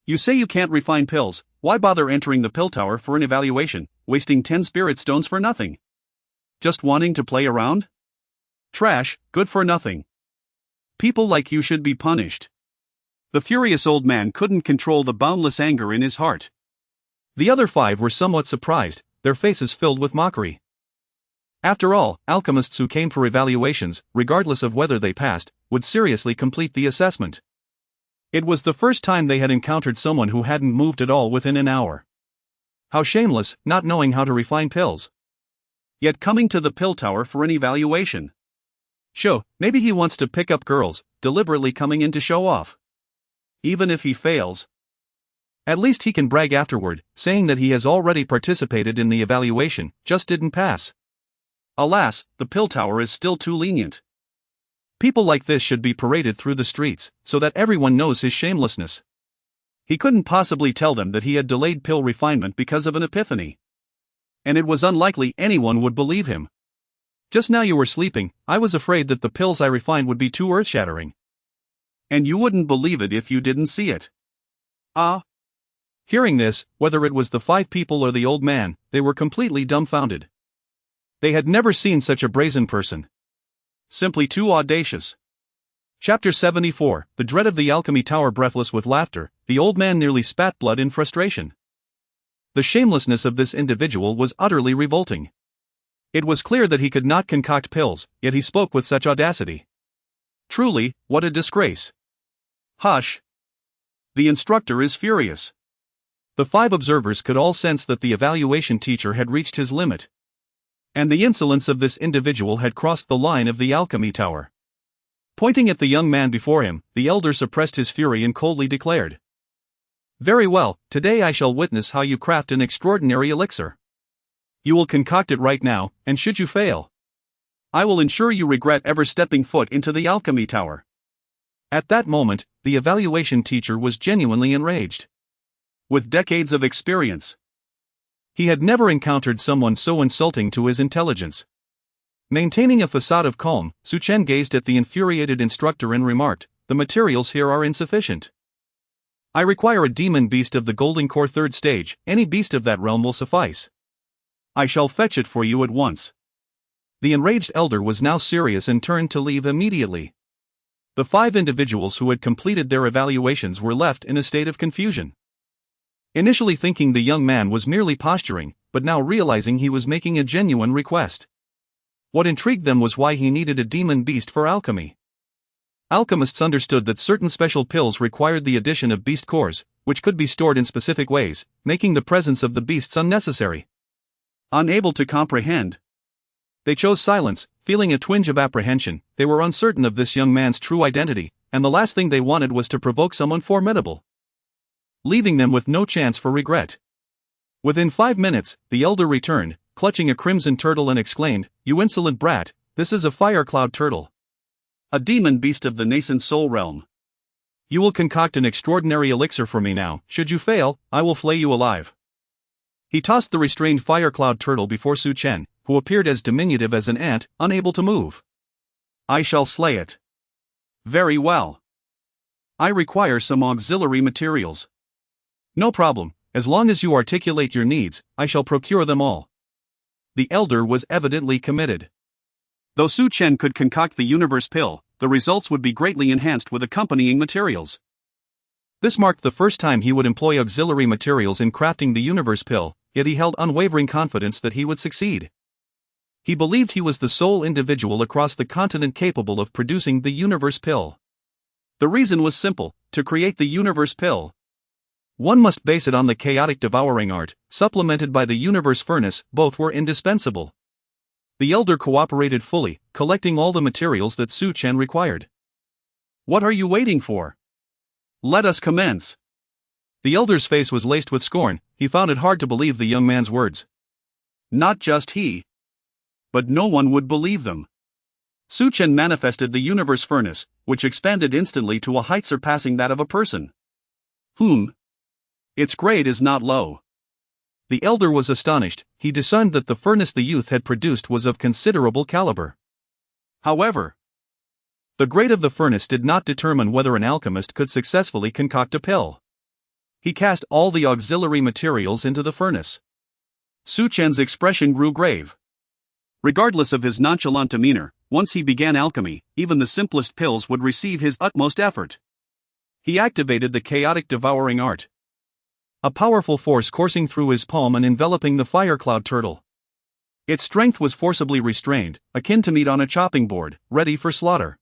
"You say you can't refine pills, Why bother entering the pill tower for an evaluation, wasting 10 spirit stones for nothing? Just wanting to play around? Trash, good for nothing. People like you should be punished. The furious old man couldn't control the boundless anger in his heart. The other 5 were somewhat surprised, their faces filled with mockery. After all, alchemists who came for evaluations, regardless of whether they passed, would seriously complete the assessment. It was the first time they had encountered someone who hadn't moved at all within an hour. How shameless, not knowing how to refine pills. Yet coming to the pill tower for an evaluation. Sure, maybe he wants to pick up girls, deliberately coming in to show off. Even if he fails, at least he can brag afterward, saying that he has already participated in the evaluation, just didn't pass. Alas, the pill tower is still too lenient. People like this should be paraded through the streets, so that everyone knows his shamelessness. He couldn't possibly tell them that he had delayed pill refinement because of an epiphany. And it was unlikely anyone would believe him. Just now you were sleeping, I was afraid that the pills I refined would be too earth-shattering. And you wouldn't believe it if you didn't see it. Ah. Hearing this, whether it was the 5 people or the old man, they were completely dumbfounded. They had never seen such a brazen person. Simply too audacious. Chapter 74, The Dread of the Alchemy Tower. Breathless with laughter, the old man nearly spat blood in frustration. The shamelessness of this individual was utterly revolting. It was clear that he could not concoct pills, yet he spoke with such audacity. Truly, what a disgrace. Hush. The instructor is furious. The 5 observers could all sense that the evaluation teacher had reached his limit. And the insolence of this individual had crossed the line of the alchemy tower. Pointing at the young man before him, the elder suppressed his fury and coldly declared, "Very well, today I shall witness how you craft an extraordinary elixir. You will concoct it right now, and should you fail, I will ensure you regret ever stepping foot into the alchemy tower." At that moment, the evaluation teacher was genuinely enraged. With decades of experience, he had never encountered someone so insulting to his intelligence. Maintaining a facade of calm, Su Chen gazed at the infuriated instructor and remarked, "The materials here are insufficient. I require a demon beast of the golden core 3rd stage, any beast of that realm will suffice. I shall fetch it for you at once." The enraged elder was now serious and turned to leave immediately. The 5 individuals who had completed their evaluations were left in a state of confusion. Initially thinking the young man was merely posturing, but now realizing he was making a genuine request. What intrigued them was why he needed a demon beast for alchemy. Alchemists understood that certain special pills required the addition of beast cores, which could be stored in specific ways, making the presence of the beasts unnecessary. Unable to comprehend, they chose silence, feeling a twinge of apprehension. They were uncertain of this young man's true identity, and the last thing they wanted was to provoke someone formidable, leaving them with no chance for regret. Within 5 minutes, the elder returned, clutching a crimson turtle and exclaimed, "You insolent brat, this is a fire cloud turtle. A demon beast of the nascent soul realm. You will concoct an extraordinary elixir for me now. Should you fail, I will flay you alive." He tossed the restrained fire cloud turtle before Su Chen, who appeared as diminutive as an ant, unable to move. "I shall slay it." "Very well. I require some auxiliary materials." "No problem, as long as you articulate your needs, I shall procure them all." The elder was evidently committed. Though Su Chen could concoct the universe pill, the results would be greatly enhanced with accompanying materials. This marked the first time he would employ auxiliary materials in crafting the universe pill, yet he held unwavering confidence that he would succeed. He believed he was the sole individual across the continent capable of producing the universe pill. The reason was simple: to create the universe pill, one must base it on the chaotic devouring art, supplemented by the universe furnace. Both were indispensable. The elder cooperated fully, collecting all the materials that Su Chen required. "What are you waiting for? Let us commence." The elder's face was laced with scorn. He found it hard to believe the young man's words. Not just he, but no one would believe them. Su Chen manifested the universe furnace, which expanded instantly to a height surpassing that of a person. Its grade is not low. The elder was astonished. He discerned that the furnace the youth had produced was of considerable caliber. However, the grade of the furnace did not determine whether an alchemist could successfully concoct a pill. He cast all the auxiliary materials into the furnace. Su Chen's expression grew grave. Regardless of his nonchalant demeanor, once he began alchemy, even the simplest pills would receive his utmost effort. He activated the chaotic devouring art. A powerful force coursing through his palm and enveloping the fire cloud turtle. Its strength was forcibly restrained, akin to meat on a chopping board, ready for slaughter.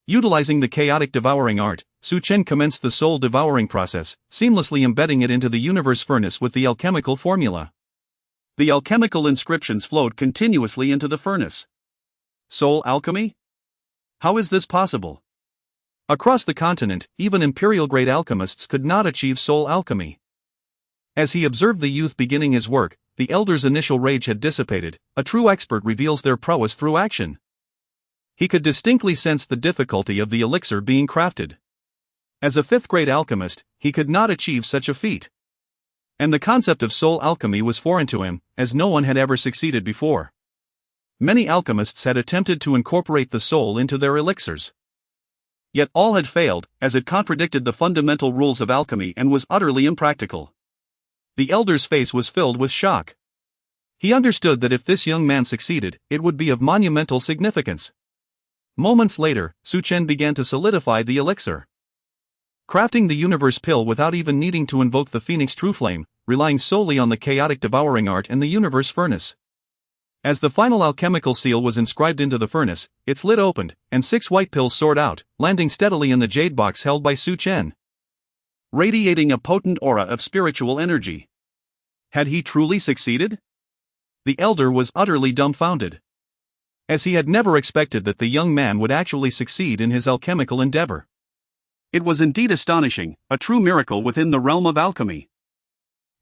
Utilizing the chaotic devouring art, Su Chen commenced the soul devouring process, seamlessly embedding it into the universe furnace with the alchemical formula. The alchemical inscriptions flowed continuously into the furnace. Soul alchemy? How is this possible? Across the continent, even imperial-grade alchemists could not achieve soul alchemy. As he observed the youth beginning his work, the elder's initial rage had dissipated. A true expert reveals their prowess through action. He could distinctly sense the difficulty of the elixir being crafted. As a fifth-grade alchemist, he could not achieve such a feat. And the concept of soul alchemy was foreign to him, as no one had ever succeeded before. Many alchemists had attempted to incorporate the soul into their elixirs. Yet all had failed, as it contradicted the fundamental rules of alchemy and was utterly impractical. The elder's face was filled with shock. He understood that if this young man succeeded, it would be of monumental significance. Moments later, Su Chen began to solidify the elixir. Crafting the universe pill without even needing to invoke the Phoenix True Flame, relying solely on the chaotic devouring art and the universe furnace. As the final alchemical seal was inscribed into the furnace, its lid opened, and 6 white pills soared out, landing steadily in the jade box held by Su Chen. Radiating a potent aura of spiritual energy. Had he truly succeeded? The elder was utterly dumbfounded. As he had never expected that the young man would actually succeed in his alchemical endeavor. It was indeed astonishing, a true miracle within the realm of alchemy.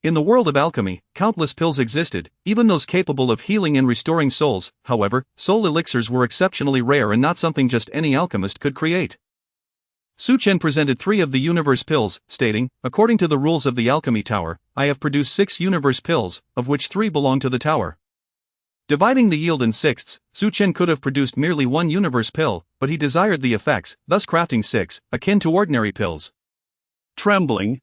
In the world of alchemy, countless pills existed, even those capable of healing and restoring souls. However, soul elixirs were exceptionally rare and not something just any alchemist could create. Su Chen presented 3 of the universe pills, stating, "According to the rules of the alchemy tower, I have produced 6 universe pills, of which 3 belong to the tower." Dividing the yield in sixths, Su Chen could have produced merely 1 universe pill, but he desired the effects, thus crafting 6, akin to ordinary pills. Trembling,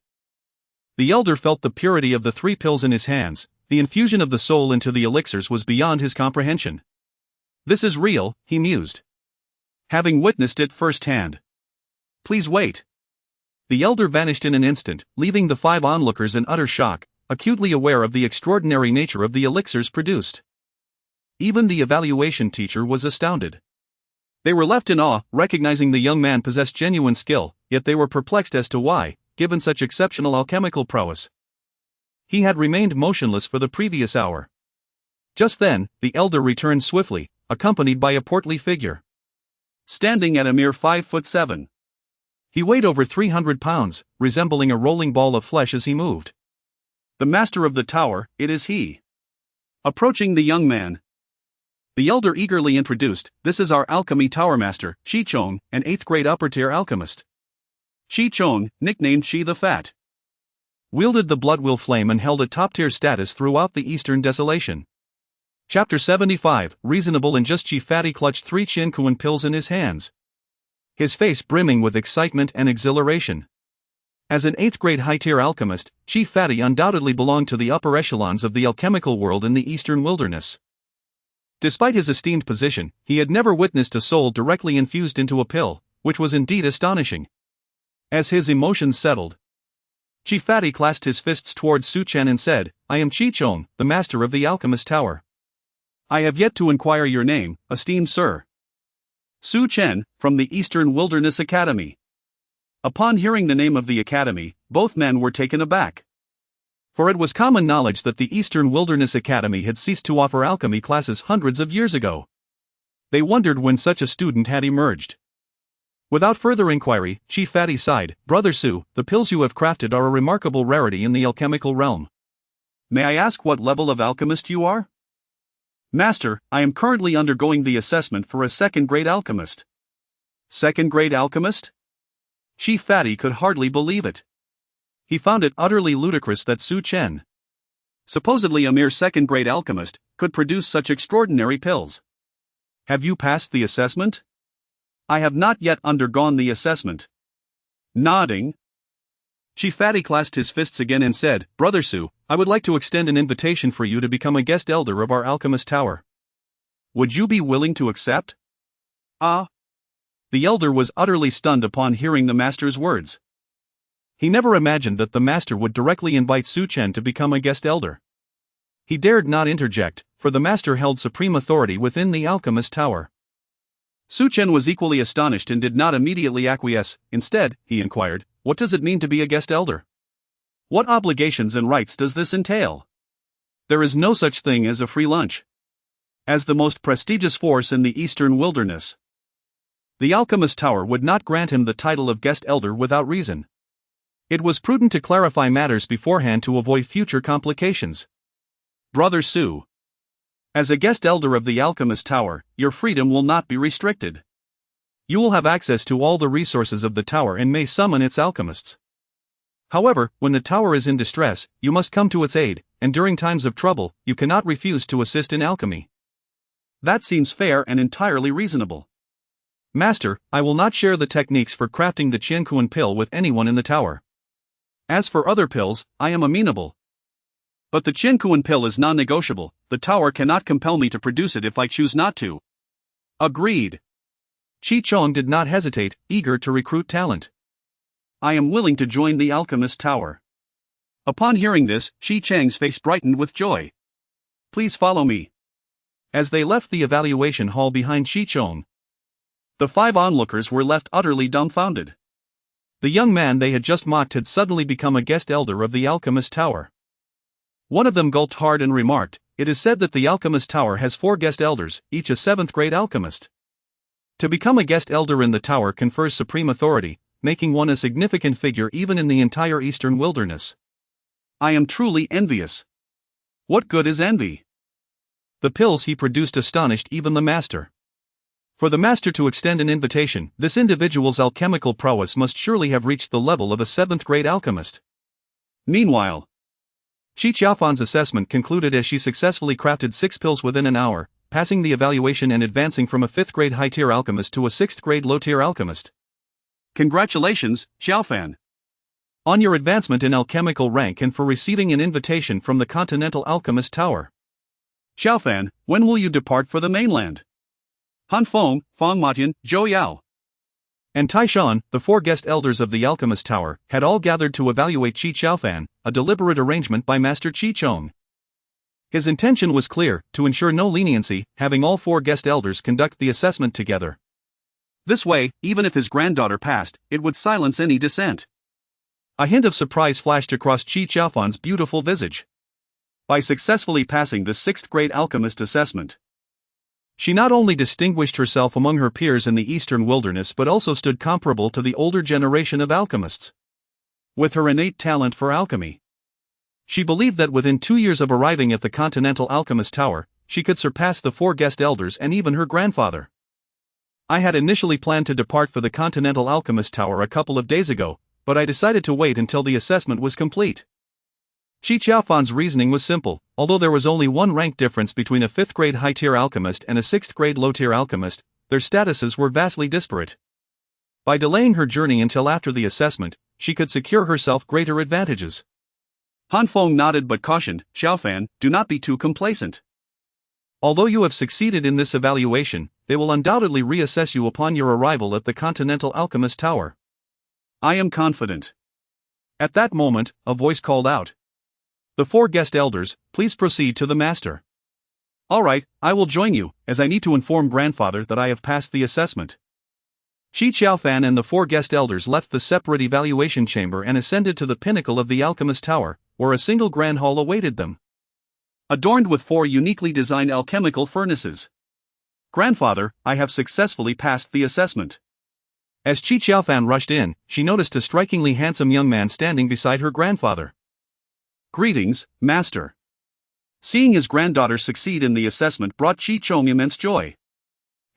the elder felt the purity of the 3 pills in his hands. The infusion of the soul into the elixirs was beyond his comprehension. This is real, he mused. Having witnessed it firsthand. Please wait. The elder vanished in an instant, leaving the 5 onlookers in utter shock, acutely aware of the extraordinary nature of the elixirs produced. Even the evaluation teacher was astounded. They were left in awe, recognizing the young man possessed genuine skill, yet they were perplexed as to why, given such exceptional alchemical prowess, he had remained motionless for the previous hour. Just then, the elder returned swiftly, accompanied by a portly figure. Standing at a mere 5'7". He weighed over 300 pounds, resembling a rolling ball of flesh as he moved. The master of the tower, it is he. Approaching the young man, the elder eagerly introduced, "This is our alchemy tower master, Su Chen, an 8th-grade upper-tier alchemist." Su Chen, nicknamed Shi the Fat, wielded the blood will flame and held a top-tier status throughout the Eastern Desolation. Chapter 75, Reasonable and Just. Shi Fatty clutched 3 Qinkuan pills in his hands, his face brimming with excitement and exhilaration. As an 8th-grade high-tier alchemist, Shi Fatty undoubtedly belonged to the upper echelons of the alchemical world in the Eastern Wilderness. Despite his esteemed position, he had never witnessed a soul directly infused into a pill, which was indeed astonishing. As his emotions settled, Shi Fatty clasped his fists towards Su Chen and said, "I am Su Chen, the master of the alchemist tower. I have yet to inquire your name, esteemed sir." Su Chen, from the Eastern Wilderness Academy. Upon hearing the name of the academy, both men were taken aback. For it was common knowledge that the Eastern Wilderness Academy had ceased to offer alchemy classes hundreds of years ago. They wondered when such a student had emerged. Without further inquiry, Shi Fatty sighed, "Brother Su, the pills you have crafted are a remarkable rarity in the alchemical realm. May I ask what level of alchemist you are?" "Master, I am currently undergoing the assessment for a 2nd-grade alchemist." "2nd-grade alchemist?" Shi Fatty could hardly believe it. He found it utterly ludicrous that Su Chen, supposedly a mere 2nd-grade alchemist, could produce such extraordinary pills. "Have you passed the assessment?" "I have not yet undergone the assessment." Nodding, Chi Fatty clasped his fists again and said, "Brother Su, I would like to extend an invitation for you to become a guest elder of our alchemist tower. Would you be willing to accept?" Ah! The elder was utterly stunned upon hearing the master's words. He never imagined that the master would directly invite Su Chen to become a guest elder. He dared not interject, for the master held supreme authority within the alchemist tower. Su Chen was equally astonished and did not immediately acquiesce. Instead, he inquired, "What does it mean to be a guest elder? What obligations and rights does this entail?" "There is no such thing as a free lunch. As the most prestigious force in the eastern wilderness, the alchemist tower would not grant him the title of guest elder without reason. It was prudent to clarify matters beforehand to avoid future complications. Brother Su, as a guest elder of the alchemist tower, your freedom will not be restricted. You will have access to all the resources of the tower and may summon its alchemists. However, when the tower is in distress, you must come to its aid, and during times of trouble, you cannot refuse to assist in alchemy." "That seems fair and entirely reasonable. Master, I will not share the techniques for crafting the Qiankuan pill with anyone in the tower. As for other pills, I am amenable. But the Qiankuan pill is non-negotiable. The tower cannot compel me to produce it if I choose not to." "Agreed." Chi Chong did not hesitate, eager to recruit talent. "I am willing to join the alchemist tower." Upon hearing this, Chi Chang's face brightened with joy. "Please follow me." As they left the evaluation hall behind Chi Chong, the 5 onlookers were left utterly dumbfounded. The young man they had just mocked had suddenly become a guest elder of the alchemist tower. One of them gulped hard and remarked, "It is said that the alchemist tower has 4 guest elders, each a 7th-grade alchemist. To become a guest elder in the tower confers supreme authority, making one a significant figure even in the entire eastern wilderness. I am truly envious." "What good is envy?" The pills he produced astonished even the master. For the master to extend an invitation, this individual's alchemical prowess must surely have reached the level of a 7th-grade alchemist. Meanwhile, Shi Qiaofan's assessment concluded as she successfully crafted 6 pills within an hour, passing the evaluation and advancing from a 5th-grade high-tier alchemist to a 6th-grade low-tier alchemist. "Congratulations, Xiaofan, on your advancement in alchemical rank and for receiving an invitation from the Continental Alchemist Tower. Xiaofan, when will you depart for the mainland?" Han Feng, Fang Matian, Zhou Yao, and Taishan, the 4 guest elders of the Alchemist Tower, had all gathered to evaluate Qi Xiaofan, a deliberate arrangement by Master Qi Chong. His intention was clear, to ensure no leniency, having all 4 guest elders conduct the assessment together. This way, even if his granddaughter passed, it would silence any dissent. A hint of surprise flashed across Qi Xiaofan's beautiful visage. By successfully passing the 6th-grade alchemist assessment, she not only distinguished herself among her peers in the eastern wilderness but also stood comparable to the older generation of alchemists. With her innate talent for alchemy, she believed that within 2 years of arriving at the Continental Alchemist Tower, she could surpass the 4 guest elders and even her grandfather. "I had initially planned to depart for the Continental Alchemist Tower a couple of days ago, but I decided to wait until the assessment was complete." Qi Qiaofan's reasoning was simple. Although there was only 1 rank difference between a 5th-grade high-tier alchemist and a 6th-grade low-tier alchemist, their statuses were vastly disparate. By delaying her journey until after the assessment, she could secure herself greater advantages. Han Feng nodded but cautioned, "Xiaofan, do not be too complacent. Although you have succeeded in this evaluation, they will undoubtedly reassess you upon your arrival at the Continental Alchemist Tower." "I am confident." At that moment, a voice called out, "The 4 guest elders, please proceed to the master." "All right, I will join you, as I need to inform grandfather that I have passed the assessment." Qi Qiaofan and the 4 guest elders left the separate evaluation chamber and ascended to the pinnacle of the Alchemist Tower, where a single grand hall awaited them, adorned with 4 uniquely designed alchemical furnaces. "Grandfather, I have successfully passed the assessment." As Qi Qiaofan rushed in, she noticed a strikingly handsome young man standing beside her grandfather. "Greetings, master." Seeing his granddaughter succeed in the assessment brought Qi Chong immense joy.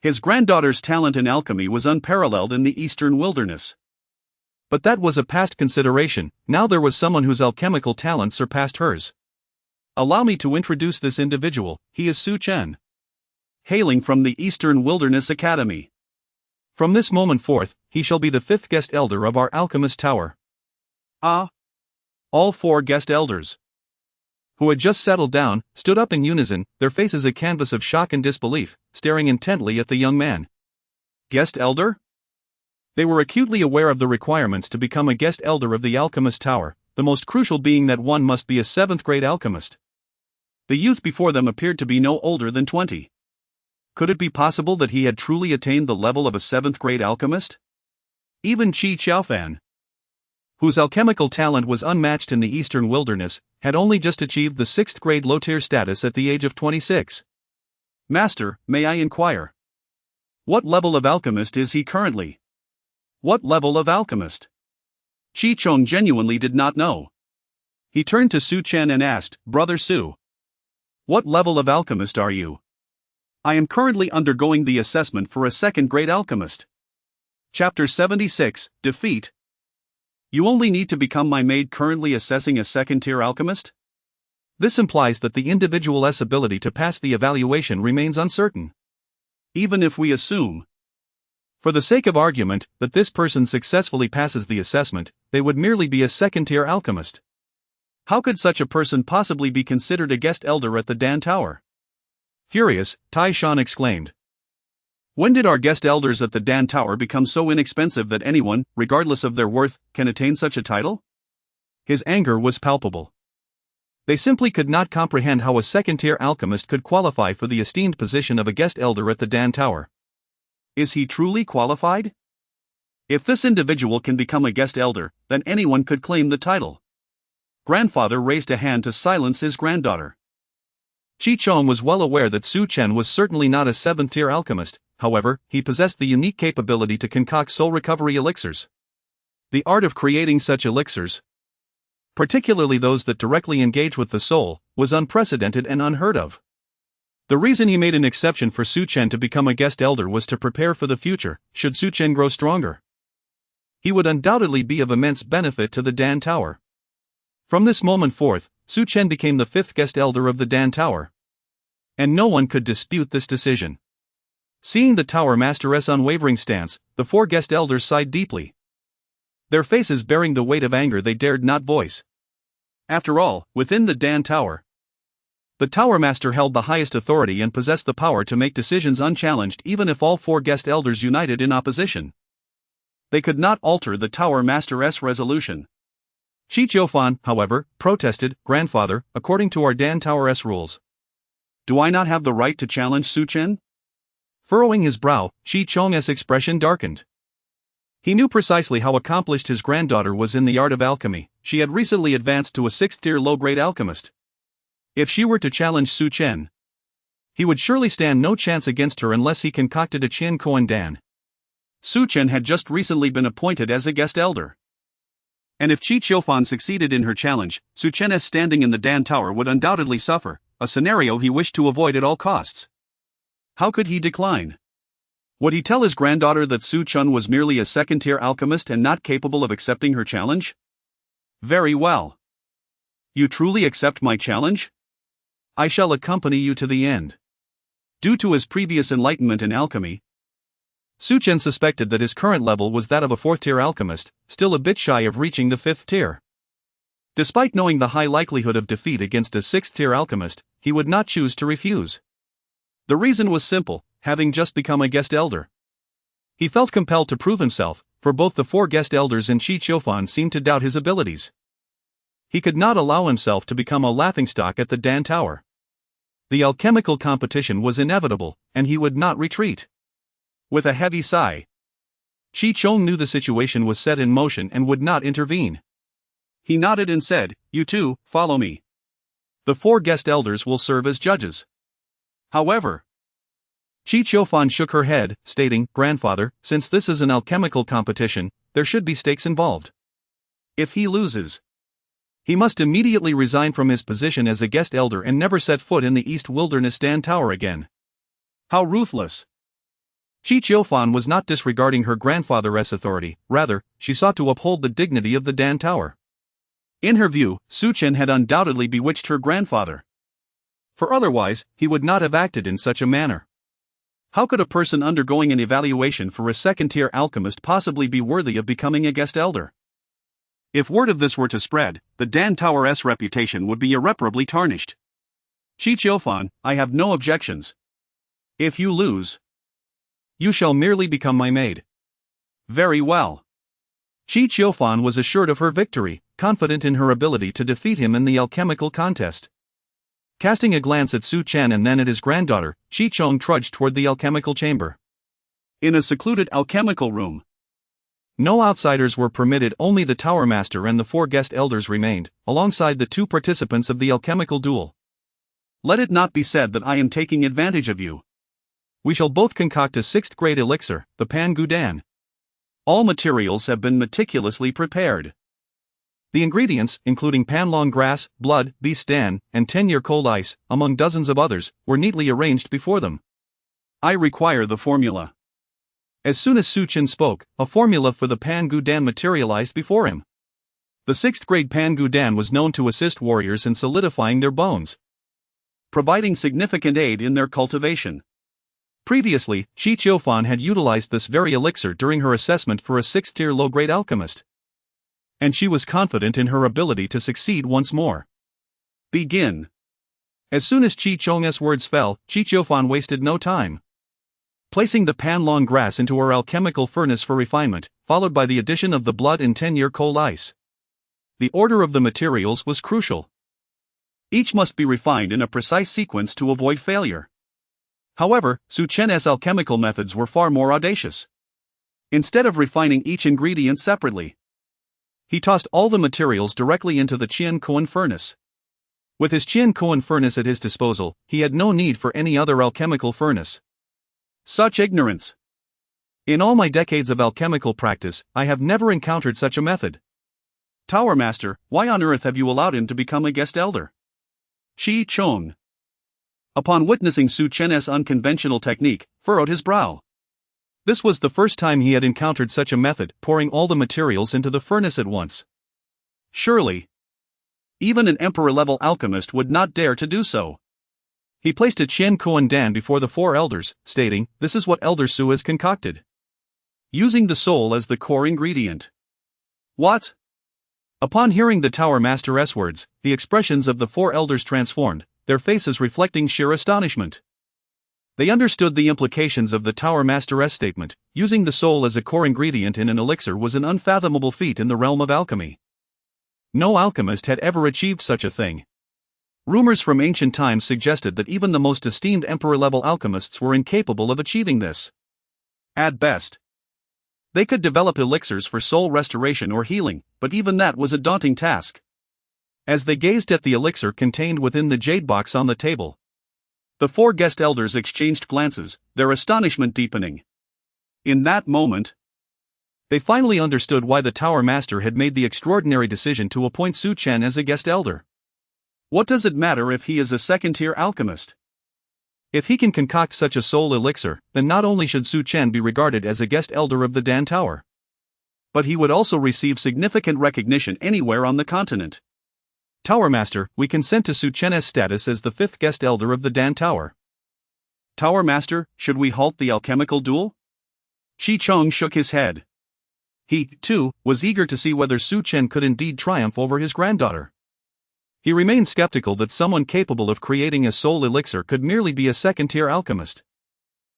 His granddaughter's talent in alchemy was unparalleled in the eastern wilderness. But that was a past consideration. Now there was someone whose alchemical talent surpassed hers. "Allow me to introduce this individual. He is Su Chen, hailing from the Eastern Wilderness Academy. From this moment forth, he shall be the 5th guest elder of our Alchemist Tower." Ah! All four guest elders, who had just settled down, stood up in unison, their faces a canvas of shock and disbelief, staring intently at the young man. Guest elder? They were acutely aware of the requirements to become a guest elder of the Alchemist Tower, the most crucial being that one must be a 7th-grade alchemist. The youth before them appeared to be no older than 20. Could it be possible that he had truly attained the level of a 7th-grade alchemist? Even Qi Xiaofan, whose alchemical talent was unmatched in the eastern wilderness, had only just achieved the 6th-grade low-tier status at the age of 26. Master, may I inquire? What level of alchemist is he currently? What level of alchemist? Qi Chong genuinely did not know. He turned to Su Chen and asked, Brother Su, what level of alchemist are you? I am currently undergoing the assessment for a 2nd-grade alchemist. Chapter 76, Defeat. You only need to become my maid currently assessing a 2nd-tier alchemist? This implies that the individual's ability to pass the evaluation remains uncertain. Even if we assume, for the sake of argument, that this person successfully passes the assessment, they would merely be a 2nd-tier alchemist. How could such a person possibly be considered a guest elder at the Dan Tower? Furious, Tai Shan exclaimed. When did our guest elders at the Dan Tower become so inexpensive that anyone, regardless of their worth, can attain such a title? His anger was palpable. They simply could not comprehend how a 2nd-tier alchemist could qualify for the esteemed position of a guest elder at the Dan Tower. Is he truly qualified? If this individual can become a guest elder, then anyone could claim the title. Grandfather raised a hand to silence his granddaughter. Qi Chong was well aware that Su Chen was certainly not a 7th-tier alchemist, however, he possessed the unique capability to concoct soul recovery elixirs. The art of creating such elixirs, particularly those that directly engage with the soul, was unprecedented and unheard of. The reason he made an exception for Su Chen to become a guest elder was to prepare for the future, should Su Chen grow stronger. He would undoubtedly be of immense benefit to the Dan Tower. From this moment forth, Su Chen became the 5th guest elder of the Dan Tower. And no one could dispute this decision. Seeing the Tower Master's unwavering stance, the 4 guest elders sighed deeply. Their faces bearing the weight of anger they dared not voice. After all, within the Dan Tower, the Tower Master held the highest authority and possessed the power to make decisions unchallenged even if all 4 guest elders united in opposition. They could not alter the Tower Master's resolution. Qi Jiufan, however, protested, Grandfather, according to our Dan Tower's rules, do I not have the right to challenge Su Chen? Furrowing his brow, Qi Chong's expression darkened. He knew precisely how accomplished his granddaughter was in the art of alchemy. She had recently advanced to a 6th-tier low-grade alchemist. If she were to challenge Su Chen, he would surely stand no chance against her unless he concocted a Qian Koan Dan. Su Chen had just recently been appointed as a guest elder. And if Qi Qiufan succeeded in her challenge, Su Chen's standing in the Dan Tower would undoubtedly suffer, a scenario he wished to avoid at all costs. How could he decline? Would he tell his granddaughter that Su Chen was merely a 2nd-tier alchemist and not capable of accepting her challenge? Very well. You truly accept my challenge? I shall accompany you to the end. Due to his previous enlightenment in alchemy, Su Chen suspected that his current level was that of a 4th-tier alchemist, still a bit shy of reaching the 5th tier. Despite knowing the high likelihood of defeat against a 6th-tier alchemist, he would not choose to refuse. The reason was simple, having just become a guest elder. He felt compelled to prove himself, for both the 4 guest elders and Qi Qiufan seemed to doubt his abilities. He could not allow himself to become a laughingstock at the Dan Tower. The alchemical competition was inevitable, and he would not retreat. With a heavy sigh, Qi Chong knew the situation was set in motion and would not intervene. He nodded and said, You two, follow me. The 4 guest elders will serve as judges. However, Qi Qiufan shook her head, stating, Grandfather, since this is an alchemical competition, there should be stakes involved. If he loses, he must immediately resign from his position as a guest elder and never set foot in the East Wilderness Dan Tower again. How ruthless! Qi Qiufan was not disregarding her grandfather's authority, rather, she sought to uphold the dignity of the Dan Tower. In her view, Su Chen had undoubtedly bewitched her grandfather. For otherwise, he would not have acted in such a manner. How could a person undergoing an evaluation for a 2nd-tier alchemist possibly be worthy of becoming a guest elder? If word of this were to spread, the Dan Tower's reputation would be irreparably tarnished. Chi Chiufan, I have no objections. If you lose, you shall merely become my maid. Very well. Chi Chiufan was assured of her victory, confident in her ability to defeat him in the alchemical contest. Casting a glance at Su Chen and then at his granddaughter, Chi Chong trudged toward the alchemical chamber. In a secluded alchemical room, no outsiders were permitted, only the Tower Master and the 4 guest elders remained, alongside the 2 participants of the alchemical duel. Let it not be said that I am taking advantage of you. We shall both concoct a 6th grade elixir, the Pan Gudan. All materials have been meticulously prepared. The ingredients, including panlong grass, blood, beast dan, and 10-year cold ice, among dozens of others, were neatly arranged before them. I require the formula. As soon as Su Chen spoke, a formula for the Pan Gudan materialized before him. The 6th grade Pan Gudan was known to assist warriors in solidifying their bones, providing significant aid in their cultivation. Previously, Chi Chiufan had utilized this very elixir during her assessment for a 6th-tier low-grade alchemist, and she was confident in her ability to succeed once more. Begin. As soon as Chi Chong's words fell, Chi Chiufan wasted no time. Placing the panlong grass into her alchemical furnace for refinement, followed by the addition of the blood and 10-year cold ice. The order of the materials was crucial. Each must be refined in a precise sequence to avoid failure. However, Su Chen's alchemical methods were far more audacious. Instead of refining each ingredient separately, he tossed all the materials directly into the Qian Koan furnace. With his Qian Koan furnace at his disposal, he had no need for any other alchemical furnace. Such ignorance! In all my decades of alchemical practice, I have never encountered such a method. Tower Master, why on earth have you allowed him to become a guest elder? Chi Chong, upon witnessing Su Chen's unconventional technique, furrowed his brow. This was the first time he had encountered such a method, pouring all the materials into the furnace at once. Surely, even an emperor-level alchemist would not dare to do so. He placed a Qian Koan Dan before the 4 elders, stating, "This is what Elder Su has concocted, using the soul as the core ingredient." What? Upon hearing the Tower Master's words, the expressions of the 4 elders transformed, their faces reflecting sheer astonishment. They understood the implications of the Tower Master's statement. Using the soul as a core ingredient in an elixir was an unfathomable feat in the realm of alchemy. No alchemist had ever achieved such a thing. Rumors from ancient times suggested that even the most esteemed emperor-level alchemists were incapable of achieving this. At best, they could develop elixirs for soul restoration or healing, but even that was a daunting task. As they gazed at the elixir contained within the jade box on the table, the 4 guest elders exchanged glances, their astonishment deepening. In that moment, they finally understood why the Tower Master had made the extraordinary decision to appoint Su Chen as a guest elder. What does it matter if he is a 2nd-tier alchemist? If he can concoct such a soul elixir, then not only should Su Chen be regarded as a guest elder of the Dan Tower, but he would also receive significant recognition anywhere on the continent. Tower Master, we consent to Su Chen's status as the 5th guest elder of the Dan Tower. Tower Master, should we halt the alchemical duel? Chi Chong shook his head. He, too, was eager to see whether Su Chen could indeed triumph over his granddaughter. He remained skeptical that someone capable of creating a soul elixir could merely be a 2nd-tier alchemist,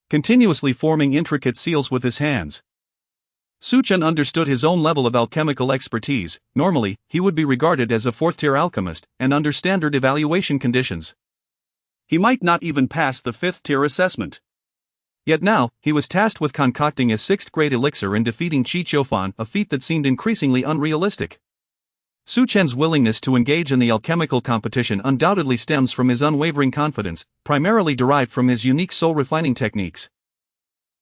continuously forming intricate seals with his hands. Su Chen understood his own level of alchemical expertise. Normally, he would be regarded as a 4th-tier alchemist, and under standard evaluation conditions, he might not even pass the 5th-tier assessment. Yet now, he was tasked with concocting a 6th-grade elixir and defeating Chi Chiufan, a feat that seemed increasingly unrealistic. Su Chen's willingness to engage in the alchemical competition undoubtedly stems from his unwavering confidence, primarily derived from his unique soul-refining techniques.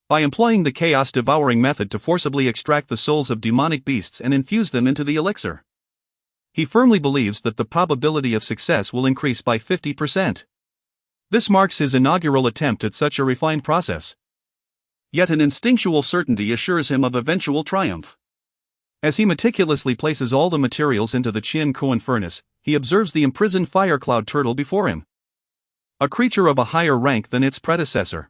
By employing the Chaos Devouring method to forcibly extract the souls of demonic beasts and infuse them into the elixir, he firmly believes that the probability of success will increase by 50%. This marks his inaugural attempt at such a refined process. Yet an instinctual certainty assures him of eventual triumph. As he meticulously places all the materials into the Qian Koan furnace, he observes the imprisoned fire cloud turtle before him, a creature of a higher rank than its predecessor.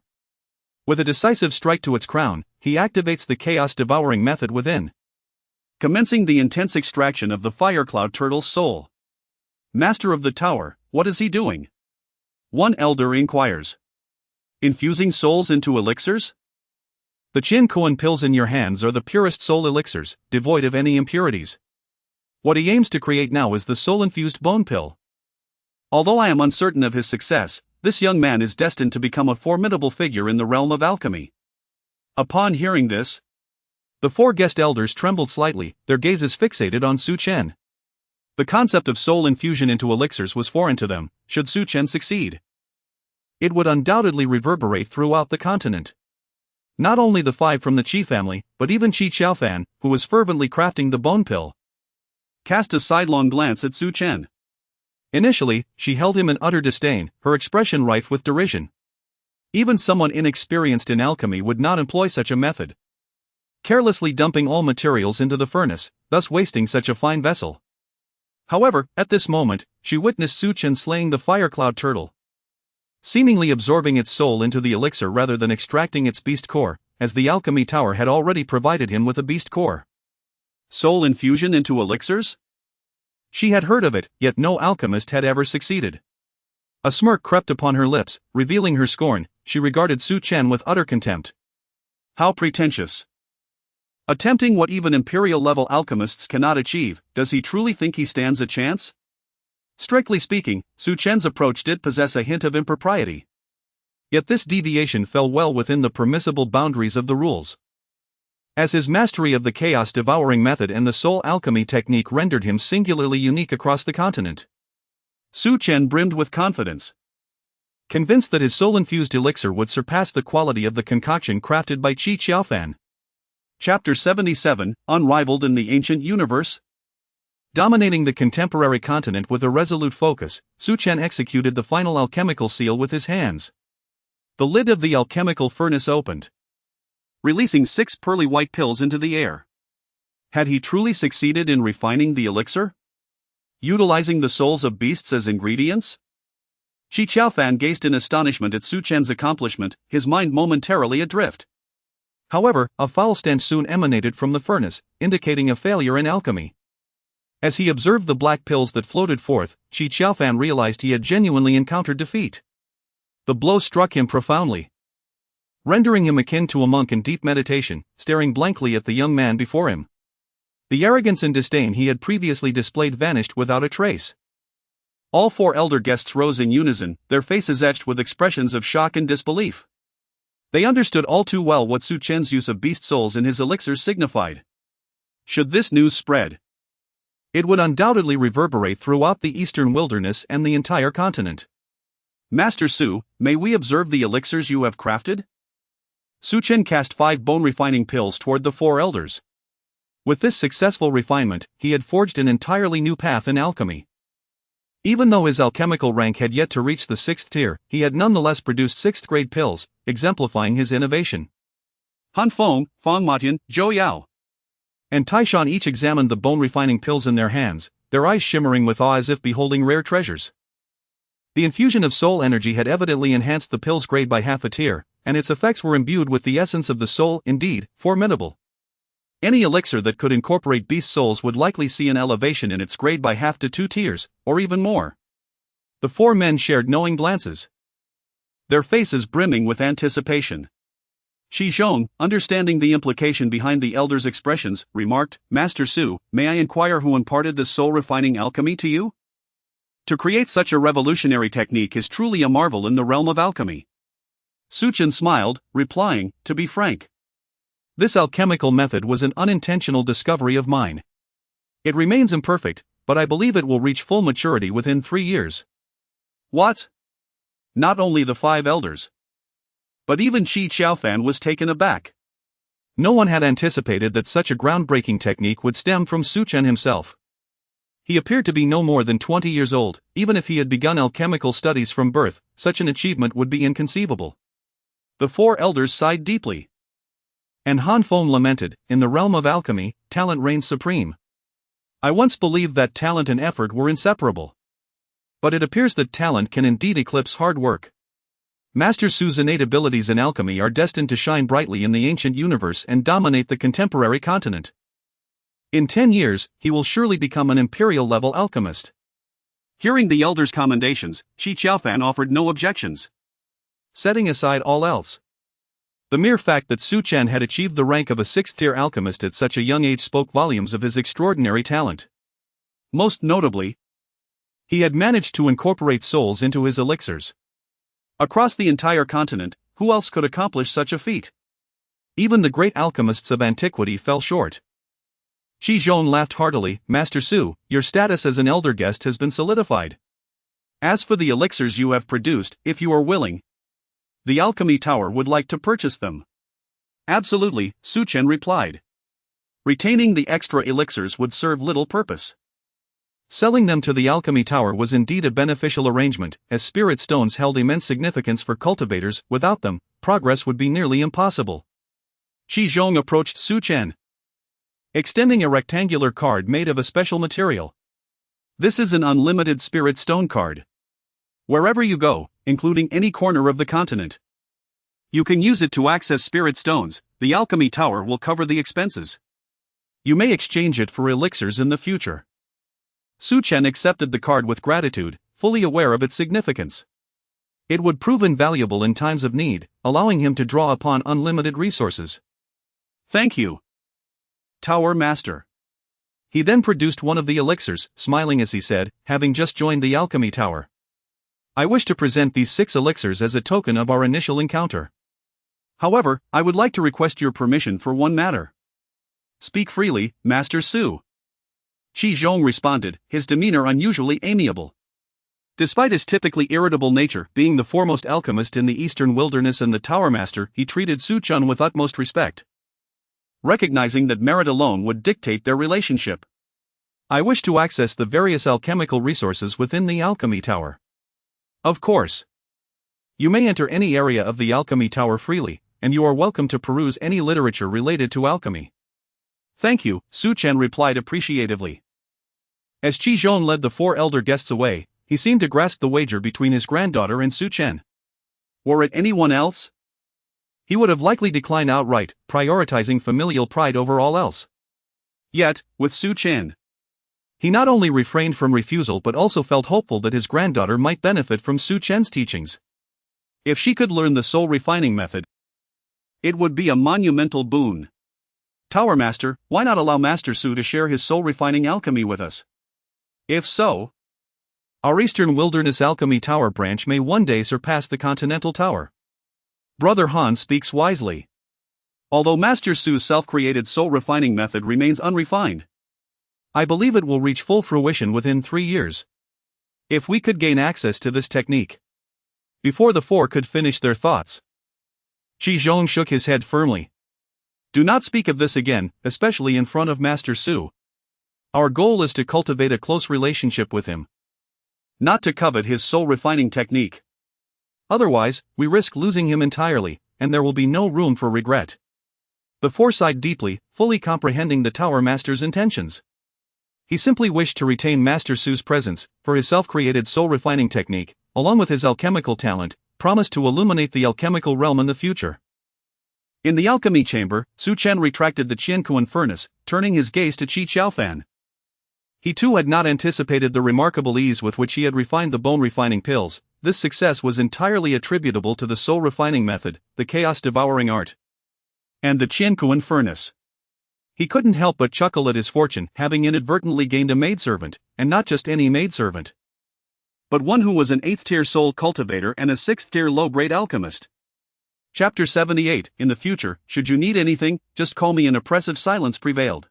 With a decisive strike to its crown, he activates the Chaos Devouring method within. commencing the intense extraction of the fire cloud turtle's soul. Master of the tower, what is he doing? One elder inquires. Infusing souls into elixirs? The Chin Koan pills in your hands are the purest soul elixirs, devoid of any impurities. What he aims to create now is the soul-infused bone pill. Although I am uncertain of his success, this young man is destined to become a formidable figure in the realm of alchemy. Upon hearing this, the four guest elders trembled slightly, their gazes fixated on Su Chen. The concept of soul infusion into elixirs was foreign to them. Should Su Chen succeed, it would undoubtedly reverberate throughout the continent. Not only the five from the Qi family, but even Qi Qiaofan, who was fervently crafting the bone pill, cast a sidelong glance at Su Chen. Initially, she held him in utter disdain, her expression rife with derision. Even someone inexperienced in alchemy would not employ such a method, carelessly dumping all materials into the furnace, thus wasting such a fine vessel. However, at this moment, she witnessed Su Chen slaying the fire cloud turtle, seemingly absorbing its soul into the elixir rather than extracting its beast core, as the alchemy tower had already provided him with a beast core. Soul infusion into elixirs? She had heard of it, yet no alchemist had ever succeeded. A smirk crept upon her lips, revealing her scorn. She regarded Su Chen with utter contempt. How pretentious! Attempting what even imperial-level alchemists cannot achieve, does he truly think he stands a chance? Strictly speaking, Su Chen's approach did possess a hint of impropriety. Yet this deviation fell well within the permissible boundaries of the rules, as his mastery of the Chaos Devouring method and the soul alchemy technique rendered him singularly unique across the continent. Su Chen brimmed with confidence, convinced that his soul-infused elixir would surpass the quality of the concoction crafted by Qi Qiaofan. Chapter 77, Unrivaled in the Ancient Universe. Dominating the contemporary continent with a resolute focus, Su Chen executed the final alchemical seal with his hands. The lid of the alchemical furnace opened, releasing 6 pearly white pills into the air. Had he truly succeeded in refining the elixir, utilizing the souls of beasts as ingredients? Qi Qiaofan gazed in astonishment at Su Chen's accomplishment, his mind momentarily adrift. However, a foul stench soon emanated from the furnace, indicating a failure in alchemy. As he observed the black pills that floated forth, Qi Qiaofan realized he had genuinely encountered defeat. The blow struck him profoundly, rendering him akin to a monk in deep meditation, staring blankly at the young man before him. The arrogance and disdain he had previously displayed vanished without a trace. All 4 elder guests rose in unison, their faces etched with expressions of shock and disbelief. They understood all too well what Su Chen's use of beast souls in his elixirs signified. Should this news spread, it would undoubtedly reverberate throughout the eastern wilderness and the entire continent. Master Su, may we observe the elixirs you have crafted? Su Chen cast 5 bone-refining pills toward the 4 elders. With this successful refinement, he had forged an entirely new path in alchemy. Even though his alchemical rank had yet to reach the 6th tier, he had nonetheless produced 6th-grade pills, exemplifying his innovation. Han Feng, Fang Matian, Zhou Yao, and Taishan each examined the bone-refining pills in their hands, their eyes shimmering with awe as if beholding rare treasures. The infusion of soul energy had evidently enhanced the pill's grade by half a tier, and its effects were imbued with the essence of the soul, indeed, formidable. Any elixir that could incorporate beast souls would likely see an elevation in its grade by half to 2 tiers, or even more. The 4 men shared knowing glances, their faces brimming with anticipation. Shi Zhong, understanding the implication behind the elder's expressions, remarked, Master Su, may I inquire who imparted this soul-refining alchemy to you? To create such a revolutionary technique is truly a marvel in the realm of alchemy. Su Chen smiled, replying, to be frank, this alchemical method was an unintentional discovery of mine. It remains imperfect, but I believe it will reach full maturity within 3 years. What? Not only the 5 elders, but even Qi Qiaofan was taken aback. No one had anticipated that such a groundbreaking technique would stem from Su Chen himself. He appeared to be no more than 20 years old. Even if he had begun alchemical studies from birth, such an achievement would be inconceivable. The 4 elders sighed deeply. And Han Feng lamented, in the realm of alchemy, talent reigns supreme. I once believed that talent and effort were inseparable. But it appears that talent can indeed eclipse hard work. Master Su's innate abilities in alchemy are destined to shine brightly in the ancient universe and dominate the contemporary continent. In 10 years, he will surely become an imperial-level alchemist. Hearing the elder's commendations, Qi Qiaofan offered no objections. Setting aside all else, the mere fact that Su Chen had achieved the rank of a 6th-tier alchemist at such a young age spoke volumes of his extraordinary talent. Most notably, he had managed to incorporate souls into his elixirs. Across the entire continent, who else could accomplish such a feat? Even the great alchemists of antiquity fell short. Qi Zhong laughed heartily. Master Su, your status as an elder guest has been solidified. As for the elixirs you have produced, if you are willing, the Alchemy Tower would like to purchase them. Absolutely, Su Chen replied. Retaining the extra elixirs would serve little purpose. Selling them to the Alchemy Tower was indeed a beneficial arrangement, as spirit stones held immense significance for cultivators. Without them, progress would be nearly impossible. Qi Zhong approached Su Chen, extending a rectangular card made of a special material. This is an unlimited spirit stone card. Wherever you go, including any corner of the continent, you can use it to access spirit stones. The Alchemy Tower will cover the expenses. You may exchange it for elixirs in the future. Su Chen accepted the card with gratitude, fully aware of its significance. It would prove invaluable in times of need, allowing him to draw upon unlimited resources. Thank you, Tower Master. He then produced one of the elixirs, smiling as he said, having just joined the Alchemy Tower. I wish to present these 6 elixirs as a token of our initial encounter. However, I would like to request your permission for one matter. Speak freely, Master Su. Qi Zhong responded, his demeanor unusually amiable. Despite his typically irritable nature, being the foremost alchemist in the eastern wilderness and the Tower Master, he treated Su Chen with utmost respect, recognizing that merit alone would dictate their relationship. I wish to access the various alchemical resources within the Alchemy Tower. Of course. You may enter any area of the Alchemy Tower freely, and you are welcome to peruse any literature related to alchemy. Thank you, Su Chen replied appreciatively. As Qi Zhong led the 4 elder guests away, he seemed to grasp the wager between his granddaughter and Su Chen. Were it anyone else, he would have likely declined outright, prioritizing familial pride over all else. Yet, with Su Chen, he not only refrained from refusal but also felt hopeful that his granddaughter might benefit from Su Chen's teachings. If she could learn the soul refining method, it would be a monumental boon. Tower Master, why not allow Master Su to share his soul refining alchemy with us? If so, our Eastern Wilderness Alchemy Tower branch may one day surpass the Continental Tower. Brother Han speaks wisely. Although Master Su's self-created soul refining method remains unrefined, I believe it will reach full fruition within 3 years. If we could gain access to this technique before the 4 could finish their thoughts, Qi Zhong shook his head firmly. Do not speak of this again, especially in front of Master Su. Our goal is to cultivate a close relationship with him, not to covet his soul refining technique. Otherwise, we risk losing him entirely, and there will be no room for regret. The 4 sighed deeply, fully comprehending the Tower Master's intentions. He simply wished to retain Master Su's presence, for his self-created soul-refining technique, along with his alchemical talent, promised to illuminate the alchemical realm in the future. In the alchemy chamber, Su Chen retracted the Qiankuan furnace, turning his gaze to Qi Qiaofan. He too had not anticipated the remarkable ease with which he had refined the bone-refining pills. This success was entirely attributable to the soul-refining method, the Chaos Devouring art, and the Qiankuan furnace. He couldn't help but chuckle at his fortune, having inadvertently gained a maidservant, and not just any maidservant, but one who was an 8th-tier soul cultivator and a 6th-tier low-grade alchemist. Chapter 78. In the future, should you need anything, just call me. An oppressive silence prevailed.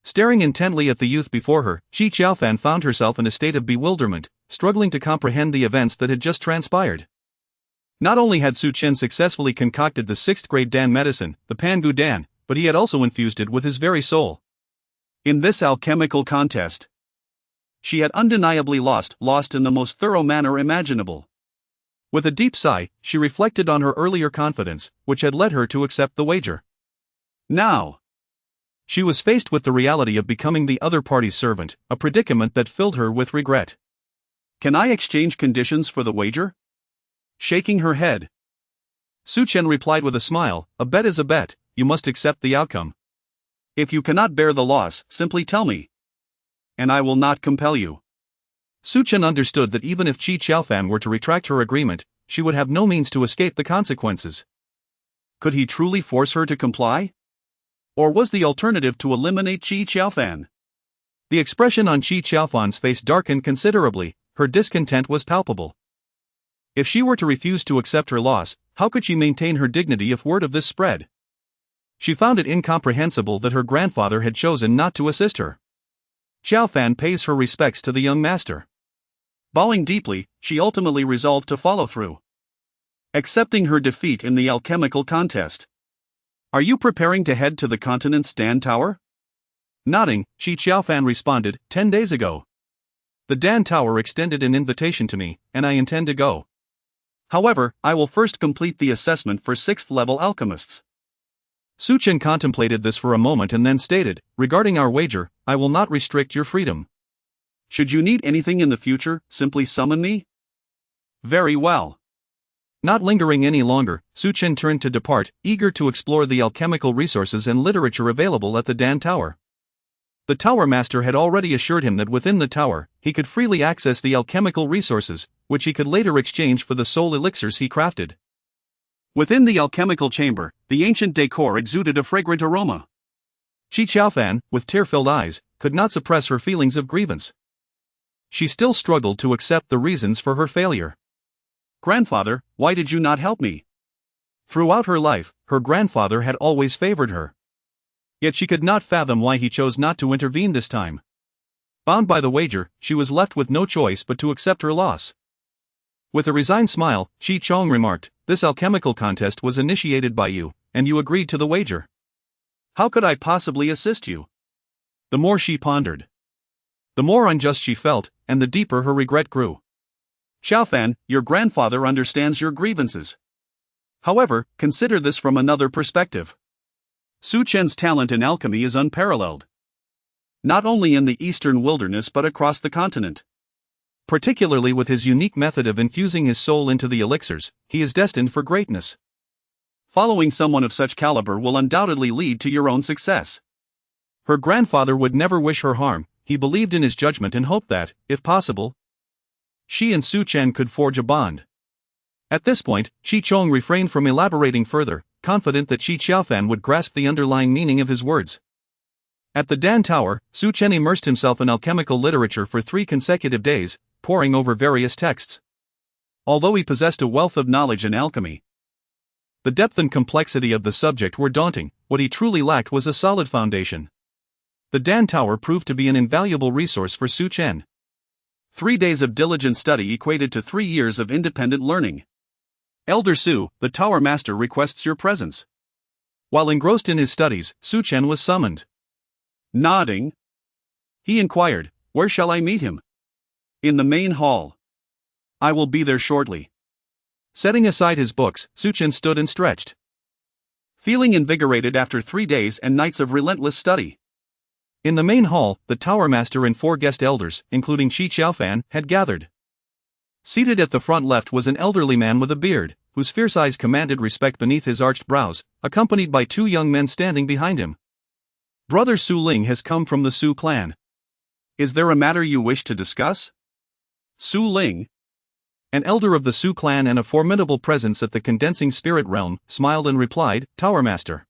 Staring intently at the youth before her, Qi Qiaofan found herself in a state of bewilderment, struggling to comprehend the events that had just transpired. Not only had Su Chen successfully concocted the 6th-grade Dan medicine, the Pangu Dan, but he had also infused it with his very soul. In this alchemical contest, she had undeniably lost in the most thorough manner imaginable. With a deep sigh, she reflected on her earlier confidence, which had led her to accept the wager. Now, she was faced with the reality of becoming the other party's servant, a predicament that filled her with regret. Can I exchange conditions for the wager? Shaking her head, Su Chen replied with a smile, a bet is a bet, you must accept the outcome. If you cannot bear the loss, simply tell me, and I will not compel you. Su Chen understood that even if Qi Qiaofan were to retract her agreement, she would have no means to escape the consequences. Could he truly force her to comply? Or was the alternative to eliminate Qi Qiaofan? The expression on Qi Qiaofan's face darkened considerably, her discontent was palpable. If she were to refuse to accept her loss, how could she maintain her dignity if word of this spread? She found it incomprehensible that her grandfather had chosen not to assist her. Qiaofan pays her respects to the young master. Bowing deeply, she ultimately resolved to follow through, accepting her defeat in the alchemical contest. Are you preparing to head to the continent's Dan Tower? Nodding, Qi Qiaofan responded, 10 days ago. The Dan Tower extended an invitation to me, and I intend to go. However, I will first complete the assessment for 6th level alchemists. Su Chen contemplated this for a moment and then stated, regarding our wager, I will not restrict your freedom. Should you need anything in the future, simply summon me? Very well. Not lingering any longer, Su Chen turned to depart, eager to explore the alchemical resources and literature available at the Dan Tower. The Tower Master had already assured him that within the tower, he could freely access the alchemical resources, which he could later exchange for the soul elixirs he crafted. Within the alchemical chamber, the ancient decor exuded a fragrant aroma. Qi Qiaofan, with tear-filled eyes, could not suppress her feelings of grievance. She still struggled to accept the reasons for her failure. Grandfather, why did you not help me? Throughout her life, her grandfather had always favored her. Yet she could not fathom why he chose not to intervene this time. Bound by the wager, she was left with no choice but to accept her loss. With a resigned smile, Qi Chong remarked, this alchemical contest was initiated by you, and you agreed to the wager. How could I possibly assist you? The more she pondered, the more unjust she felt, and the deeper her regret grew. Qiaofan, your grandfather understands your grievances. However, consider this from another perspective. Su Chen's talent in alchemy is unparalleled. Not only in the eastern wilderness but across the continent. Particularly with his unique method of infusing his soul into the elixirs, he is destined for greatness. Following someone of such caliber will undoubtedly lead to your own success. Her grandfather would never wish her harm, he believed in his judgment and hoped that, if possible, she and Su Chen could forge a bond. At this point, Qi Chong refrained from elaborating further, confident that Qi Qiaofan would grasp the underlying meaning of his words. At the Dan Tower, Su Chen immersed himself in alchemical literature for 3 consecutive days, poring over various texts. Although he possessed a wealth of knowledge in alchemy, the depth and complexity of the subject were daunting. What he truly lacked was a solid foundation. The Dan Tower proved to be an invaluable resource for Su Chen. 3 days of diligent study equated to 3 years of independent learning. Elder Su, the Tower Master requests your presence. While engrossed in his studies, Su Chen was summoned. Nodding, he inquired, where shall I meet him? In the main hall. I will be there shortly. Setting aside his books, Su Chen stood and stretched, feeling invigorated after 3 days and nights of relentless study. In the main hall, the Tower Master and 4 guest elders, including Qi Qiaofan, had gathered. Seated at the front left was an elderly man with a beard, whose fierce eyes commanded respect beneath his arched brows, accompanied by 2 young men standing behind him. Brother Su Ling has come from the Su clan. Is there a matter you wish to discuss? Su Ling, an elder of the Su clan and a formidable presence at the condensing spirit realm, smiled and replied, Tower Master.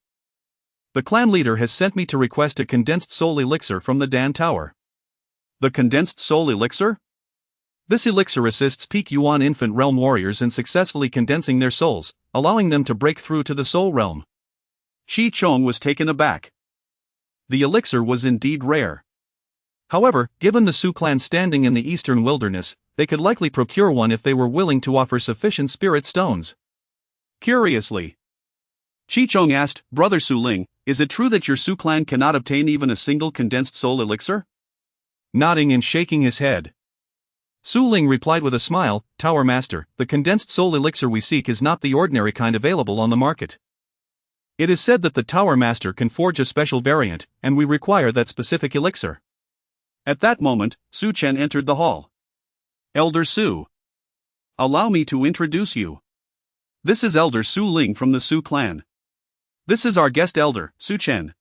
The clan leader has sent me to request a condensed soul elixir from the Dan Tower. The condensed soul elixir? This elixir assists peak Yuan infant realm warriors in successfully condensing their souls, allowing them to break through to the soul realm. Qi Chong was taken aback. The elixir was indeed rare. However, given the Su clan's standing in the eastern wilderness, they could likely procure one if they were willing to offer sufficient spirit stones. Curiously, Qi Chong asked, Brother Su Ling, is it true that your Su clan cannot obtain even a single condensed soul elixir? Nodding and shaking his head, Su Ling replied with a smile, Tower Master, the condensed soul elixir we seek is not the ordinary kind available on the market. It is said that the Tower Master can forge a special variant, and we require that specific elixir. At that moment, Su Chen entered the hall. Elder Su, allow me to introduce you. This is Elder Su Ling from the Su clan. This is our guest elder, Su Chen.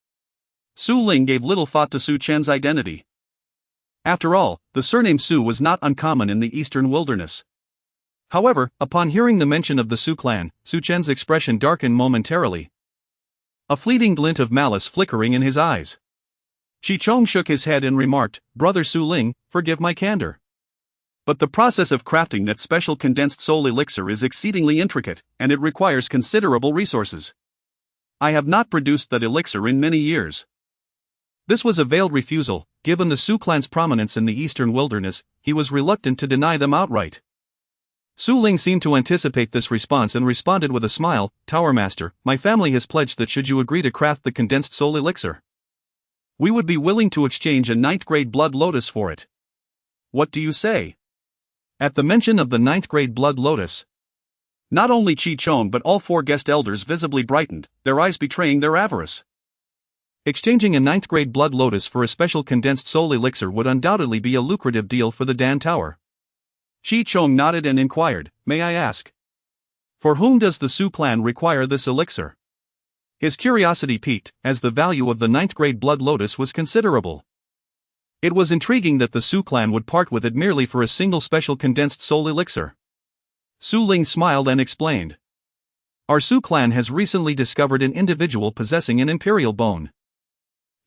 Su Ling gave little thought to Su Chen's identity. After all, the surname Su was not uncommon in the eastern wilderness. However, upon hearing the mention of the Su clan, Su Chen's expression darkened momentarily, a fleeting glint of malice flickering in his eyes. Chi Chong shook his head and remarked, "Brother Su Ling, forgive my candor. But the process of crafting that special condensed soul elixir is exceedingly intricate, and it requires considerable resources. I have not produced that elixir in many years." This was a veiled refusal. Given the Su clan's prominence in the eastern wilderness, he was reluctant to deny them outright. Su Ling seemed to anticipate this response and responded with a smile, "Tower Master, my family has pledged that should you agree to craft the condensed soul elixir, we would be willing to exchange a 9th grade blood lotus for it. What do you say?" At the mention of the 9th grade blood lotus, not only Chi Chong but all 4 guest elders visibly brightened, their eyes betraying their avarice. Exchanging a 9th grade blood lotus for a special condensed soul elixir would undoubtedly be a lucrative deal for the Dan Tower. Chi Chong nodded and inquired, "May I ask, for whom does the Su clan require this elixir?" His curiosity piqued, as the value of the 9th grade blood lotus was considerable. It was intriguing that the Su clan would part with it merely for a single special condensed soul elixir. Su Ling smiled and explained, "Our Su clan has recently discovered an individual possessing an imperial bone.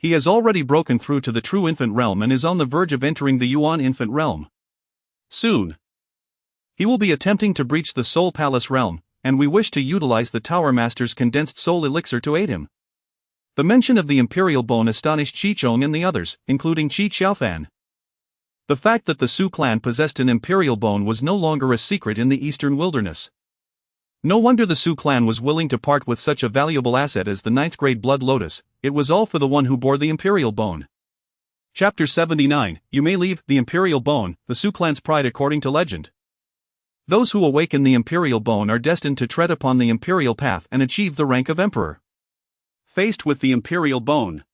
He has already broken through to the true infant realm and is on the verge of entering the Yuan infant realm. Soon, he will be attempting to breach the Soul Palace realm, and we wish to utilize the Tower Master's condensed soul elixir to aid him." The mention of the imperial bone astonished Chi Chong and the others, including Chi Xiaofan. The fact that the Su clan possessed an imperial bone was no longer a secret in the eastern wilderness. No wonder the Su clan was willing to part with such a valuable asset as the 9th grade blood lotus. It was all for the one who bore the imperial bone. Chapter 79, You May Leave the Imperial Bone, the Su clan's pride according to legend. Those who awaken the imperial bone are destined to tread upon the imperial path and achieve the rank of emperor. Faced with the imperial bone,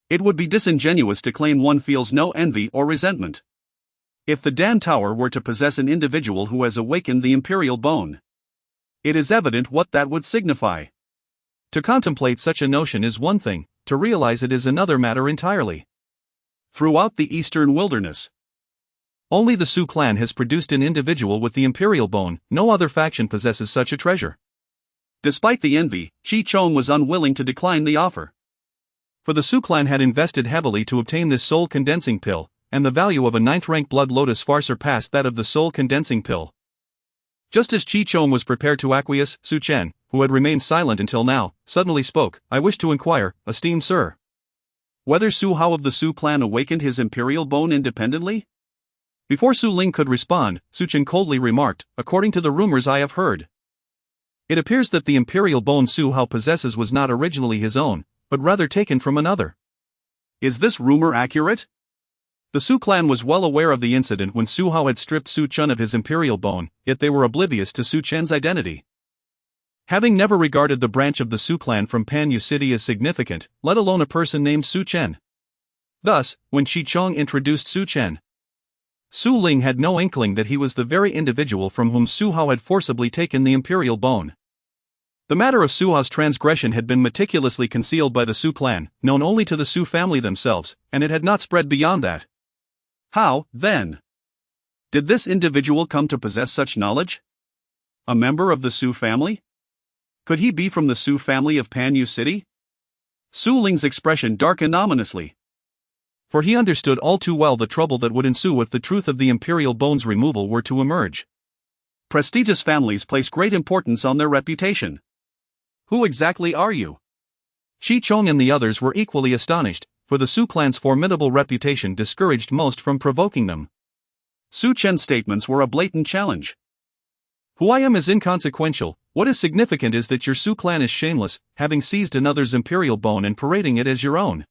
it would be disingenuous to claim one feels no envy or resentment. If the Dan Tower were to possess an individual who has awakened the imperial bone, it is evident what that would signify. To contemplate such a notion is one thing, to realize it is another matter entirely. Throughout the eastern wilderness, only the Su clan has produced an individual with the imperial bone. No other faction possesses such a treasure. Despite the envy, Chi Chong was unwilling to decline the offer. For the Su clan had invested heavily to obtain this soul condensing pill, and the value of a 9th rank blood lotus far surpassed that of the soul condensing pill. Just as Chi Chong was prepared to acquiesce, Su Chen, who had remained silent until now, suddenly spoke, "I wish to inquire, esteemed sir, whether Su Hao of the Su clan awakened his imperial bone independently?" Before Su Ling could respond, Su Chen coldly remarked, "According to the rumors I have heard, it appears that the imperial bone Su Hao possesses was not originally his own, but rather taken from another. Is this rumor accurate?" The Su clan was well aware of the incident when Su Hao had stripped Su Chen of his imperial bone, yet they were oblivious to Su Chen's identity. Having never regarded the branch of the Su clan from Panyu City as significant, let alone a person named Su Chen. Thus, when Chi Chong introduced Su Chen, Su Ling had no inkling that he was the very individual from whom Su Hao had forcibly taken the imperial bone. The matter of Su Hao's transgression had been meticulously concealed by the Su clan, known only to the Su family themselves, and it had not spread beyond that. How, then, did this individual come to possess such knowledge? A member of the Su family? Could he be from the Su family of Panyu City? Su Ling's expression darkened ominously. For he understood all too well the trouble that would ensue if the truth of the imperial bone's removal were to emerge. Prestigious families place great importance on their reputation. Who exactly are you? Chi Chong and the others were equally astonished, for the Su clan's formidable reputation discouraged most from provoking them. Su Chen's statements were a blatant challenge. Who I am is inconsequential. What is significant is that your Su clan is shameless, having seized another's imperial bone and parading it as your own.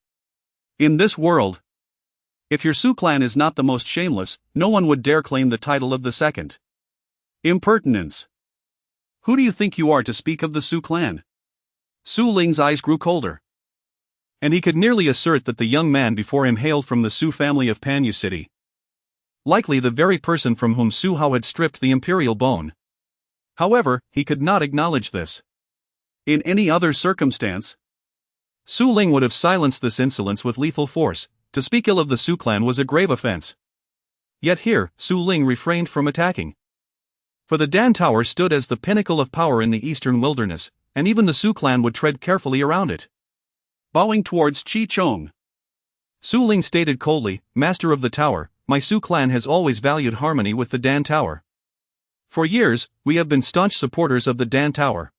In this world, if your Su clan is not the most shameless, no one would dare claim the title of the second. Impertinence. Who do you think you are to speak of the Su clan? Su Ling's eyes grew colder, and he could nearly assert that the young man before him hailed from the Su family of Panyu City. Likely the very person from whom Su Hao had stripped the imperial bone. However, he could not acknowledge this. In any other circumstance, Su Ling would have silenced this insolence with lethal force. To speak ill of the Su clan was a grave offense. Yet here, Su Ling refrained from attacking. For the Dan Tower stood as the pinnacle of power in the eastern wilderness, and even the Su clan would tread carefully around it. Bowing towards Chi Chong, Su Ling stated coldly, "Master of the tower, my Su clan has always valued harmony with the Dan Tower. For years, we have been staunch supporters of the Dan Tower.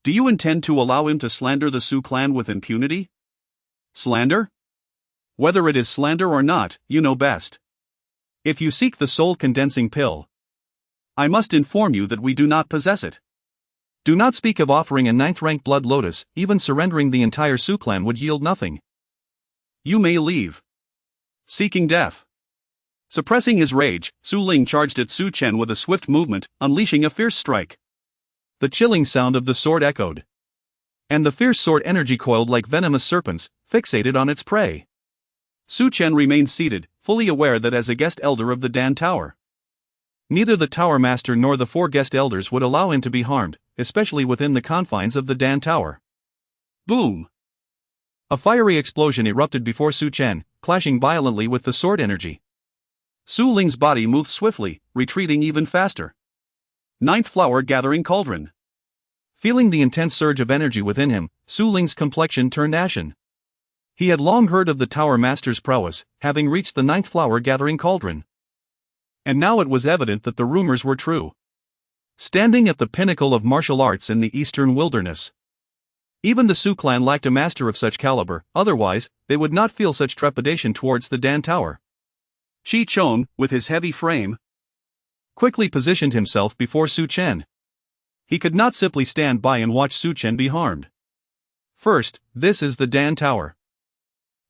Do you intend to allow him to slander the Su clan with impunity? Slander? Whether it is slander or not, you know best. If you seek the soul-condensing pill, I must inform you that we do not possess it. Do not speak of offering a 9th-rank blood lotus. Even surrendering the entire Su clan would yield nothing. You may leave." Seeking death. Suppressing his rage, Su Ling charged at Su Chen with a swift movement, unleashing a fierce strike. The chilling sound of the sword echoed, and the fierce sword energy coiled like venomous serpents, fixated on its prey. Su Chen remained seated, fully aware that as a guest elder of the Dan Tower, neither the Tower Master nor the 4 guest elders would allow him to be harmed, especially within the confines of the Dan Tower. Boom! A fiery explosion erupted before Su Chen, clashing violently with the sword energy. Su Ling's body moved swiftly, retreating even faster. 9th flower gathering cauldron. Feeling the intense surge of energy within him, Su Ling's complexion turned ashen. He had long heard of the Tower Master's prowess, having reached the 9th flower gathering cauldron. And now it was evident that the rumors were true. Standing at the pinnacle of martial arts in the eastern wilderness, even the Su clan lacked a master of such caliber, otherwise, they would not feel such trepidation towards the Dan Tower. Chi Chong, with his heavy frame, quickly positioned himself before Su Chen. He could not simply stand by and watch Su Chen be harmed. First, this is the Dan Tower.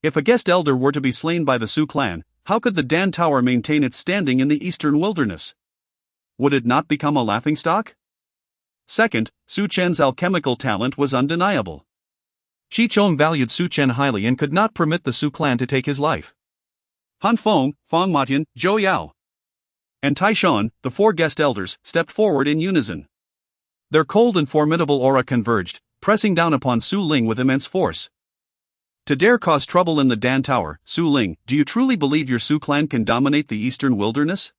If a guest elder were to be slain by the Su clan, how could the Dan Tower maintain its standing in the eastern wilderness? Would it not become a laughingstock? Second, Su Chen's alchemical talent was undeniable. Chi Chong valued Su Chen highly and could not permit the Su clan to take his life. Han Feng, Fang Matian, Zhou Yao, and Tai Shan, the 4 guest elders, stepped forward in unison. Their cold and formidable aura converged, pressing down upon Su Ling with immense force. To dare cause trouble in the Dan Tower, Su Ling, do you truly believe your Su clan can dominate the eastern wilderness?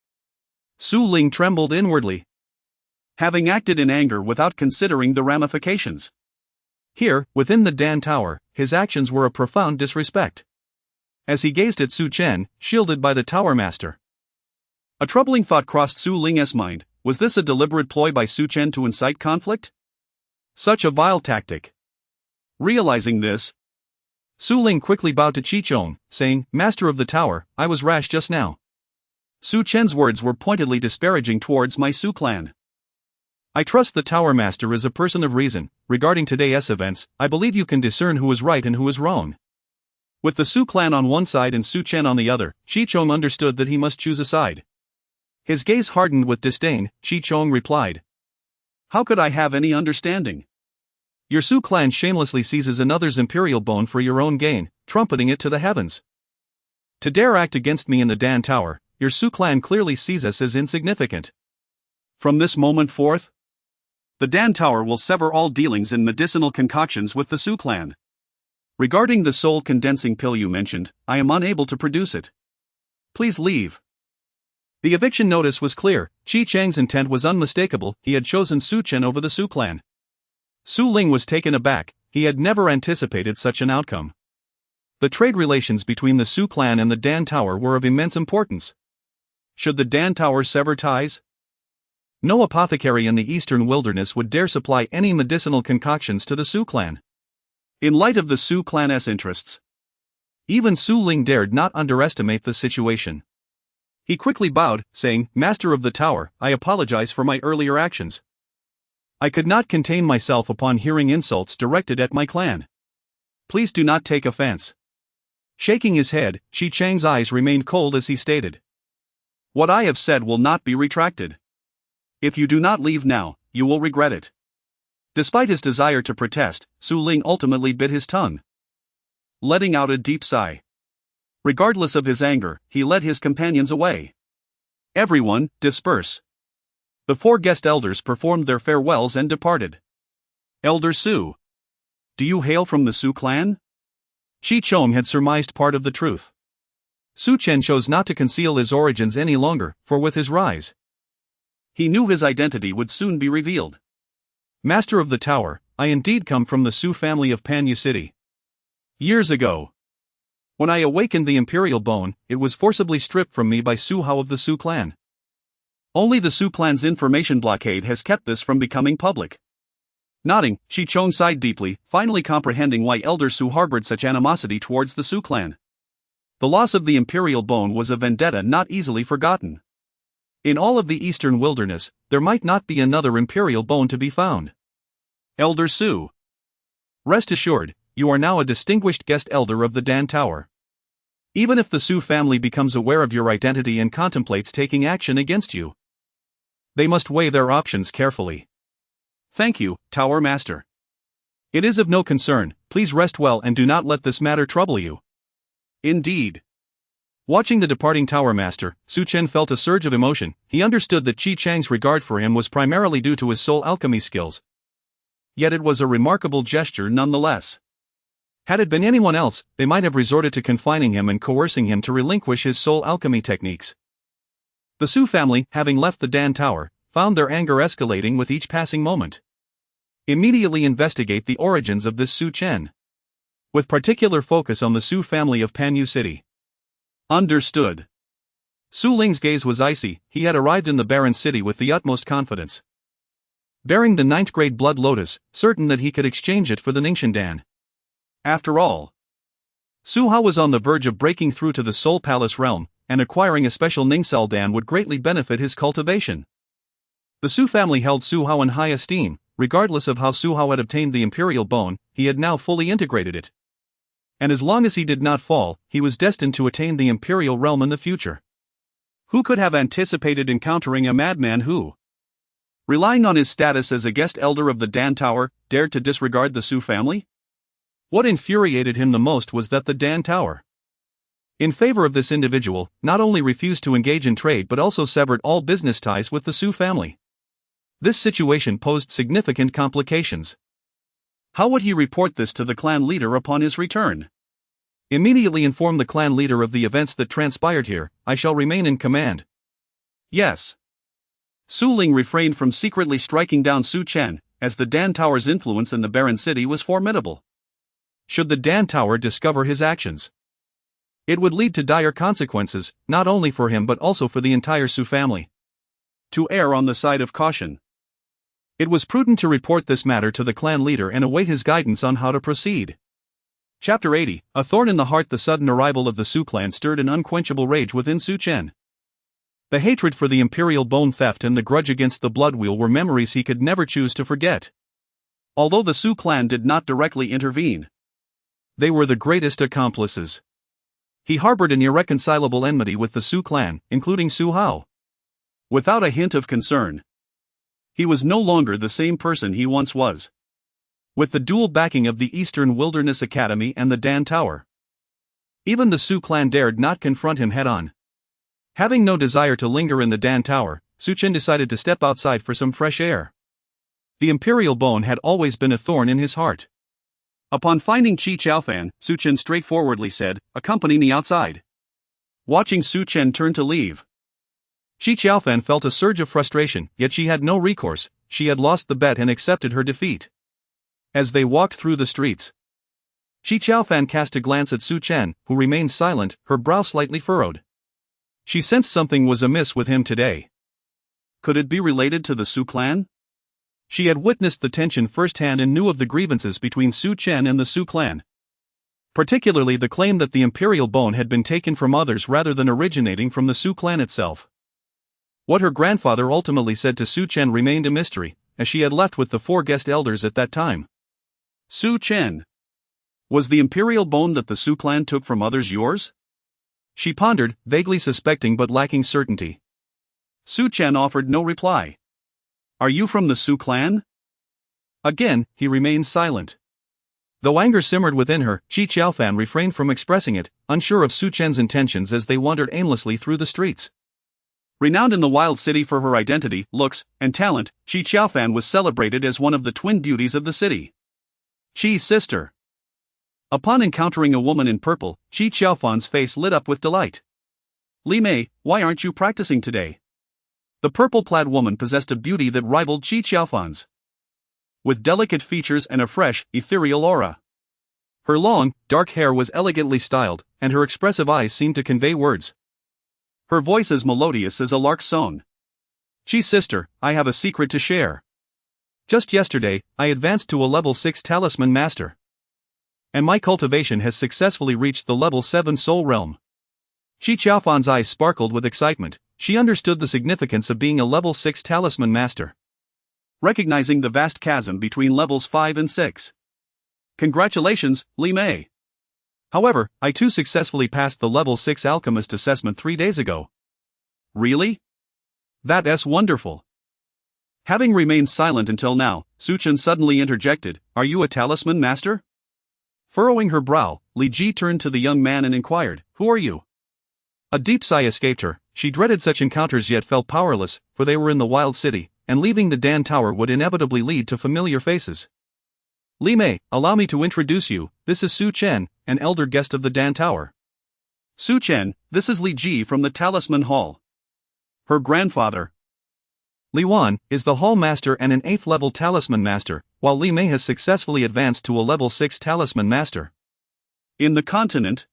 Su Ling trembled inwardly, having acted in anger without considering the ramifications. Here, within the Dan Tower, his actions were a profound disrespect. As he gazed at Su Chen, shielded by the Tower Master, a troubling thought crossed Su Ling's mind. Was this a deliberate ploy by Su Chen to incite conflict? Such a vile tactic. Realizing this, Su Ling quickly bowed to Chi Chong, saying, "Master of the Tower, I was rash just now." Su Chen's words were pointedly disparaging towards my Su clan. "I trust the Tower Master is a person of reason. Regarding today's events, I believe you can discern who is right and who is wrong." With the Su clan on one side and Su Chen on the other, Chi Chong understood that he must choose a side. His gaze hardened with disdain. Chi Chong replied, "How could I have any understanding? Your Su clan shamelessly seizes another's imperial bone for your own gain, trumpeting it to the heavens. To dare act against me in the Dan Tower, your Su clan clearly sees us as insignificant. From this moment forth, the Dan Tower will sever all dealings in medicinal concoctions with the Su clan. Regarding the soul-condensing pill you mentioned, I am unable to produce it. Please leave." The eviction notice was clear. Chi Chang's intent was unmistakable. He had chosen Su Chen over the Su clan. Su Ling was taken aback. He had never anticipated such an outcome. The trade relations between the Su clan and the Dan Tower were of immense importance. Should the Dan Tower sever ties? No apothecary in the eastern wilderness would dare supply any medicinal concoctions to the Su clan. In light of the Su clan's interests, even Su Ling dared not underestimate the situation. He quickly bowed, saying, "Master of the Tower, I apologize for my earlier actions. I could not contain myself upon hearing insults directed at my clan. Please do not take offense." Shaking his head, Chi Chang's eyes remained cold as he stated, "What I have said will not be retracted. If you do not leave now, you will regret it." Despite his desire to protest, Su Ling ultimately bit his tongue, letting out a deep sigh. Regardless of his anger, he led his companions away. "Everyone, disperse." The 4 guest elders performed their farewells and departed. Elder Su, Do you hail from the Su clan? Chi Chong had surmised part of the truth. Su Chen chose not to conceal his origins any longer, for with his rise, he knew his identity would soon be revealed. Master of the Tower, I indeed come from the Su family of Panyu City. Years ago, when I awakened the imperial bone, it was forcibly stripped from me by Su Hao of the Su clan. Only the Su clan's information blockade has kept this from becoming public. Nodding, Chi Chong sighed deeply, finally comprehending why Elder Su harbored such animosity towards the Su clan. The loss of the imperial bone was a vendetta not easily forgotten. In all of the eastern wilderness, there might not be another imperial bone to be found. Elder Su. Rest assured, you are now a distinguished guest elder of the Dan Tower. Even if the Su family becomes aware of your identity and contemplates taking action against you, they must weigh their options carefully. Thank you, Tower Master. It is of no concern, please rest well and do not let this matter trouble you. Indeed. Watching the departing Tower Master, Su Chen felt a surge of emotion. He understood that Qi Chang's regard for him was primarily due to his soul alchemy skills. Yet it was a remarkable gesture nonetheless. Had it been anyone else, they might have resorted to confining him and coercing him to relinquish his soul alchemy techniques. The Su family, having left the Dan Tower, found their anger escalating with each passing moment. Immediately investigate the origins of this Su Chen, with particular focus on the Su family of Panyu City. Understood. Su Ling's gaze was icy. He had arrived in the barren city with the utmost confidence, bearing the 9th grade blood lotus, certain that he could exchange it for the Ningxindan. After all, Su Hao was on the verge of breaking through to the Soul Palace realm, and acquiring a special Ningxindan would greatly benefit his cultivation. The Su family held Su Hao in high esteem. Regardless of how Su Hao had obtained the imperial bone, he had now fully integrated it. And as long as he did not fall, he was destined to attain the imperial realm in the future. Who could have anticipated encountering a madman who, relying on his status as a guest elder of the Dan Tower, dared to disregard the Su family? What infuriated him the most was that the Dan Tower, in favor of this individual, not only refused to engage in trade but also severed all business ties with the Su family. This situation posed significant complications. How would he report this to the clan leader upon his return? Immediately inform the clan leader of the events that transpired here. I shall remain in command. Yes. Su Ling refrained from secretly striking down Su Chen, as the Dan Tower's influence in the barren city was formidable. Should the Dan Tower discover his actions, it would lead to dire consequences, not only for him but also for the entire Su family. To err on the side of caution, it was prudent to report this matter to the clan leader and await his guidance on how to proceed. Chapter 80, A Thorn in the Heart. The sudden arrival of the Su clan stirred an unquenchable rage within Su Chen. The hatred for the imperial bone theft and the grudge against the blood wheel were memories he could never choose to forget. Although the Su clan did not directly intervene, they were the greatest accomplices. He harbored an irreconcilable enmity with the Su clan, including Su Hao. Without a hint of concern, he was no longer the same person he once was. With the dual backing of the Eastern Wilderness Academy and the Dan Tower, even the Su clan dared not confront him head-on. Having no desire to linger in the Dan Tower, Su Chen decided to step outside for some fresh air. The imperial bone had always been a thorn in his heart. Upon finding Qi Chaofan, Su Chen straightforwardly said, "Accompany me outside." Watching Su Chen turn to leave, Qi Chaofan felt a surge of frustration, yet she had no recourse. She had lost the bet and accepted her defeat. As they walked through the streets, Qi Chaofan cast a glance at Su Chen, who remained silent, her brow slightly furrowed. She sensed something was amiss with him today. Could it be related to the Su clan? She had witnessed the tension firsthand and knew of the grievances between Su Chen and the Su clan. Particularly the claim that the imperial bone had been taken from others rather than originating from the Su clan itself. What her grandfather ultimately said to Su Chen remained a mystery, as she had left with the 4 guest elders at that time. Su Chen, was the imperial bone that the Su clan took from others yours? She pondered, vaguely suspecting but lacking certainty. Su Chen offered no reply. Are you from the Su clan? Again, he remained silent. Though anger simmered within her, Qi Chaofan refrained from expressing it, unsure of Su Chen's intentions as they wandered aimlessly through the streets. Renowned in the wild city for her identity, looks, and talent, Qi Chaofan was celebrated as one of the twin beauties of the city. Qi's sister. Upon encountering a woman in purple, Qi Qiaofan's face lit up with delight. Li Mei, why aren't you practicing today? The purple-clad woman possessed a beauty that rivaled Qi Qiaofan's. With delicate features and a fresh, ethereal aura. Her long, dark hair was elegantly styled, and her expressive eyes seemed to convey words. Her voice as melodious as a lark's song. Qi's sister, I have a secret to share. Just yesterday, I advanced to a level 6 talisman master. And my cultivation has successfully reached the level 7 soul realm. Qi Qiaofan's eyes sparkled with excitement. She understood the significance of being a level 6 talisman master. Recognizing the vast chasm between levels 5 and 6. Congratulations, Li Mei. However, I too successfully passed the level 6 alchemist assessment 3 days ago. Really? That's wonderful. Having remained silent until now, Su Chen suddenly interjected, Are you a talisman master? Furrowing her brow, Li Ji turned to the young man and inquired, Who are you? A deep sigh escaped her. She dreaded such encounters yet felt powerless, for they were in the wild city, and leaving the Dan Tower would inevitably lead to familiar faces. Li Mei, allow me to introduce you, this is Su Chen, an elder guest of the Dan Tower. Su Chen, this is Li Ji from the Talisman Hall. Her grandfather. Li Wan is the Hall Master and an 8th level Talisman Master, while Li Mei has successfully advanced to a level 6 Talisman Master. In the continent,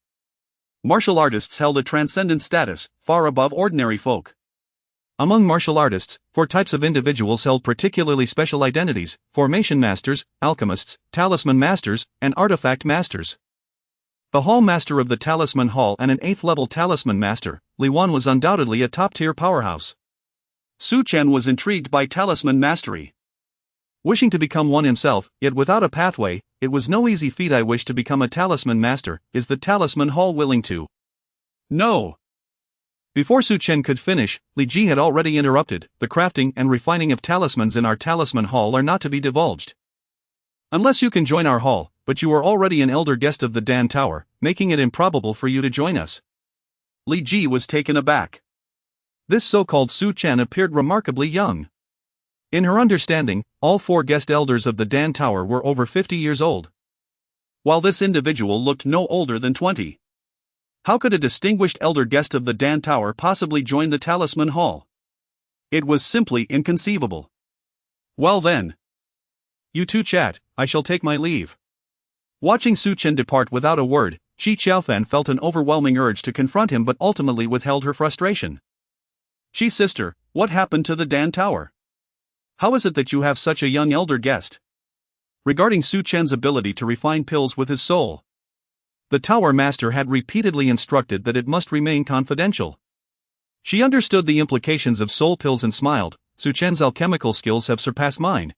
martial artists held a transcendent status, far above ordinary folk. Among martial artists, 4 types of individuals held particularly special identities: formation masters, alchemists, talisman masters, and artifact masters. The Hall Master of the Talisman Hall and an 8th level Talisman Master, Li Wan was undoubtedly a top-tier powerhouse. Su Chen was intrigued by talisman mastery. Wishing to become one himself, yet without a pathway, it was no easy feat. I wish to become a talisman master. Is the Talisman Hall willing to? No. Before Su Chen could finish, Li Ji had already interrupted. The crafting and refining of talismans in our Talisman Hall are not to be divulged. Unless you can join our hall, but you are already an elder guest of the Dan Tower, making it improbable for you to join us. Li Ji was taken aback. This so-called Su Chen appeared remarkably young. In her understanding, all 4 guest elders of the Dan Tower were over 50 years old. While this individual looked no older than 20. How could a distinguished elder guest of the Dan Tower possibly join the Talisman Hall? It was simply inconceivable. Well then. You two chat, I shall take my leave. Watching Su Chen depart without a word, Qi Qiaofan felt an overwhelming urge to confront him but ultimately withheld her frustration. Qi's sister, what happened to the Dan Tower? How is it that you have such a young elder guest? Regarding Su Chen's ability to refine pills with his soul, the Tower Master had repeatedly instructed that it must remain confidential. She understood the implications of soul pills and smiled. Su Chen's alchemical skills have surpassed mine.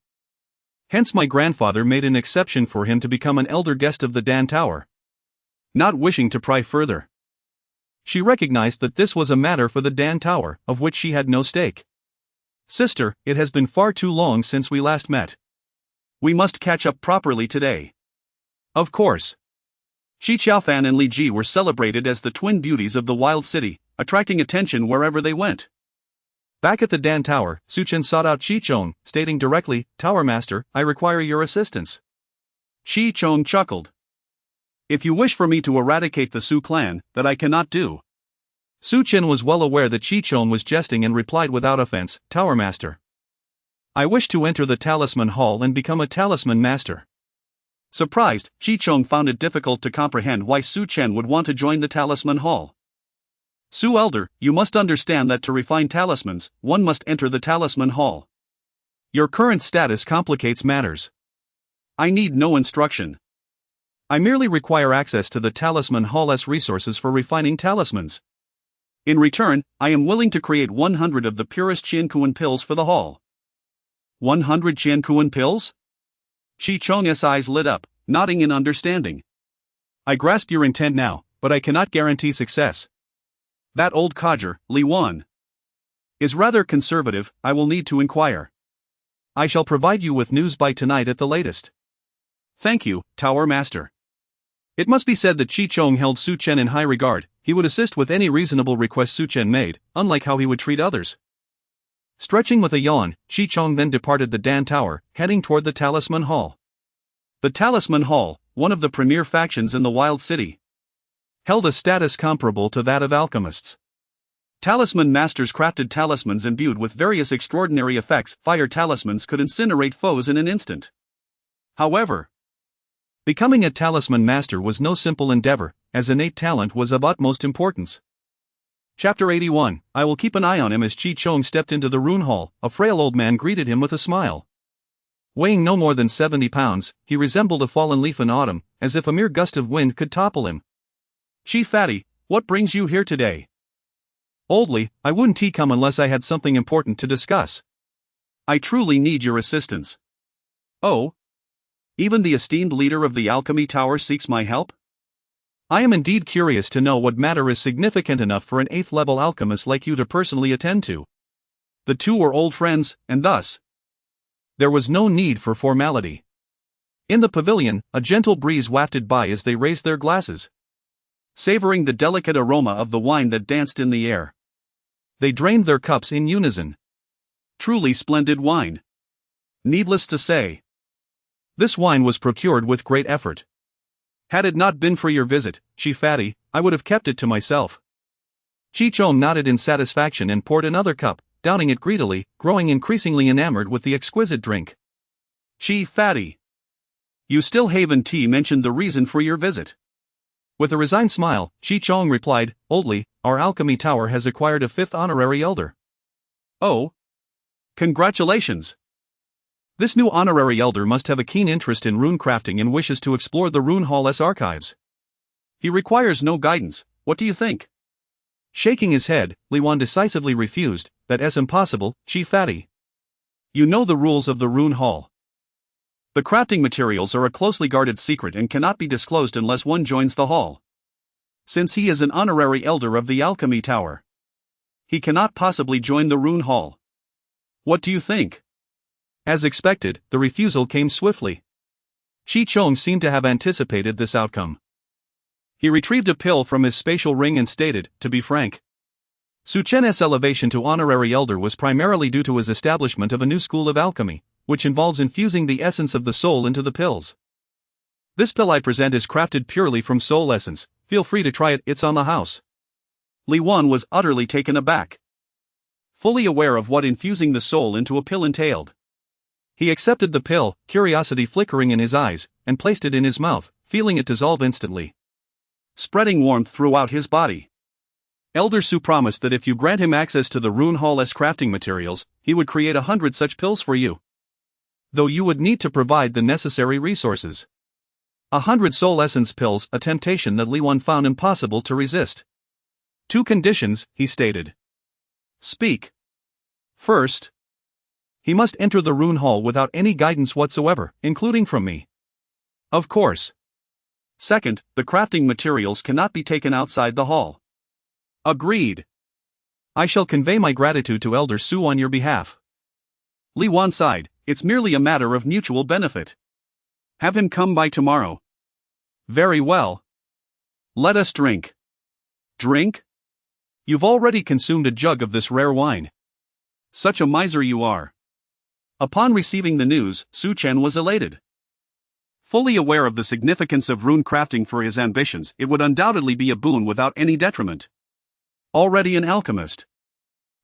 Hence my grandfather made an exception for him to become an elder guest of the Dan Tower. Not wishing to pry further, she recognized that this was a matter for the Dan Tower, of which she had no stake. Sister, it has been far too long since we last met. We must catch up properly today. Of course. Qi Qiaofan and Li Ji were celebrated as the twin beauties of the wild city, attracting attention wherever they went. Back at the Dan Tower, Su Chen sought out Qi Chong, stating directly, Tower Master, I require your assistance. Qi Chong chuckled. If you wish for me to eradicate the Su clan, that I cannot do. Su Chen was well aware that Qi Chong was jesting and replied without offense, Tower Master. I wish to enter the Talisman Hall and become a Talisman Master. Surprised, Qi Chong found it difficult to comprehend why Su Chen would want to join the Talisman Hall. Su Elder, you must understand that to refine talismans, one must enter the Talisman Hall. Your current status complicates matters. I need no instruction. I merely require access to the Talisman Hall's resources for refining talismans. In return, I am willing to create 100 of the purest Qiankuan pills for the hall. 100 Qiankuan pills? Qi Chong's eyes lit up, nodding in understanding. I grasp your intent now, but I cannot guarantee success. That old codger, Li Wan, is rather conservative. I will need to inquire. I shall provide you with news by tonight at the latest. Thank you, Tower Master. It must be said that Qi Chong held Su Chen in high regard. He would assist with any reasonable request Su Chen made, unlike how he would treat others. Stretching with a yawn, Qi Chong then departed the Dan Tower, heading toward the Talisman Hall. The Talisman Hall, one of the premier factions in the Wild City, held a status comparable to that of alchemists. Talisman masters crafted talismans imbued with various extraordinary effects. Fire talismans could incinerate foes in an instant. However, becoming a talisman master was no simple endeavor, as innate talent was of utmost importance. Chapter 81. I will keep an eye on him. As Chi Chong stepped into the rune hall, a frail old man greeted him with a smile. Weighing no more than 70 pounds, he resembled a fallen leaf in autumn, as if a mere gust of wind could topple him. Chief Fatty, what brings you here today? Oldly, I wouldn't come unless I had something important to discuss. I truly need your assistance. Oh? Even the esteemed leader of the Alchemy Tower seeks my help? I am indeed curious to know what matter is significant enough for an 8th level alchemist like you to personally attend to. The two were old friends, and thus there was no need for formality. In the pavilion, a gentle breeze wafted by as they raised their glasses, savoring the delicate aroma of the wine that danced in the air. They drained their cups in unison. Truly splendid wine. Needless to say, this wine was procured with great effort. Had it not been for your visit, Chief Fatty, I would have kept it to myself. Chi Chong nodded in satisfaction and poured another cup, downing it greedily, growing increasingly enamored with the exquisite drink. Chief Fatty, you still haven't mentioned the reason for your visit. With a resigned smile, Chi Chong replied, Oldly, our alchemy tower has acquired a 5th honorary elder. Oh? Congratulations! This new honorary elder must have a keen interest in rune crafting and wishes to explore the Rune Hall's archives. He requires no guidance, what do you think? Shaking his head, Li Wan decisively refused. That's impossible, Chief Fatty. You know the rules of the Rune Hall. The crafting materials are a closely guarded secret and cannot be disclosed unless one joins the hall. Since he is an honorary elder of the Alchemy Tower, he cannot possibly join the Rune Hall. What do you think? As expected, the refusal came swiftly. Chi Chong seemed to have anticipated this outcome. He retrieved a pill from his spatial ring and stated, to be frank, Su Chen's elevation to honorary elder was primarily due to his establishment of a new school of alchemy, which involves infusing the essence of the soul into the pills. This pill I present is crafted purely from soul essence, feel free to try it, it's on the house. Li Wan was utterly taken aback. Fully aware of what infusing the soul into a pill entailed, he accepted the pill, curiosity flickering in his eyes, and placed it in his mouth, feeling it dissolve instantly, spreading warmth throughout his body. Elder Su promised that if you grant him access to the Rune Hall's crafting materials, he would create 100 such pills for you. Though you would need to provide the necessary resources. 100 soul essence pills, a temptation that Li Wan found impossible to resist. 2 conditions, he stated. Speak. First, he must enter the Rune Hall without any guidance whatsoever, including from me. Of course. Second, the crafting materials cannot be taken outside the hall. Agreed. I shall convey my gratitude to Elder Su on your behalf. Li Wan sighed, it's merely a matter of mutual benefit. Have him come by tomorrow. Very well. Let us drink. Drink? You've already consumed a jug of this rare wine. Such a miser you are. Upon receiving the news, Su Chen was elated. Fully aware of the significance of rune crafting for his ambitions, it would undoubtedly be a boon without any detriment. Already an alchemist,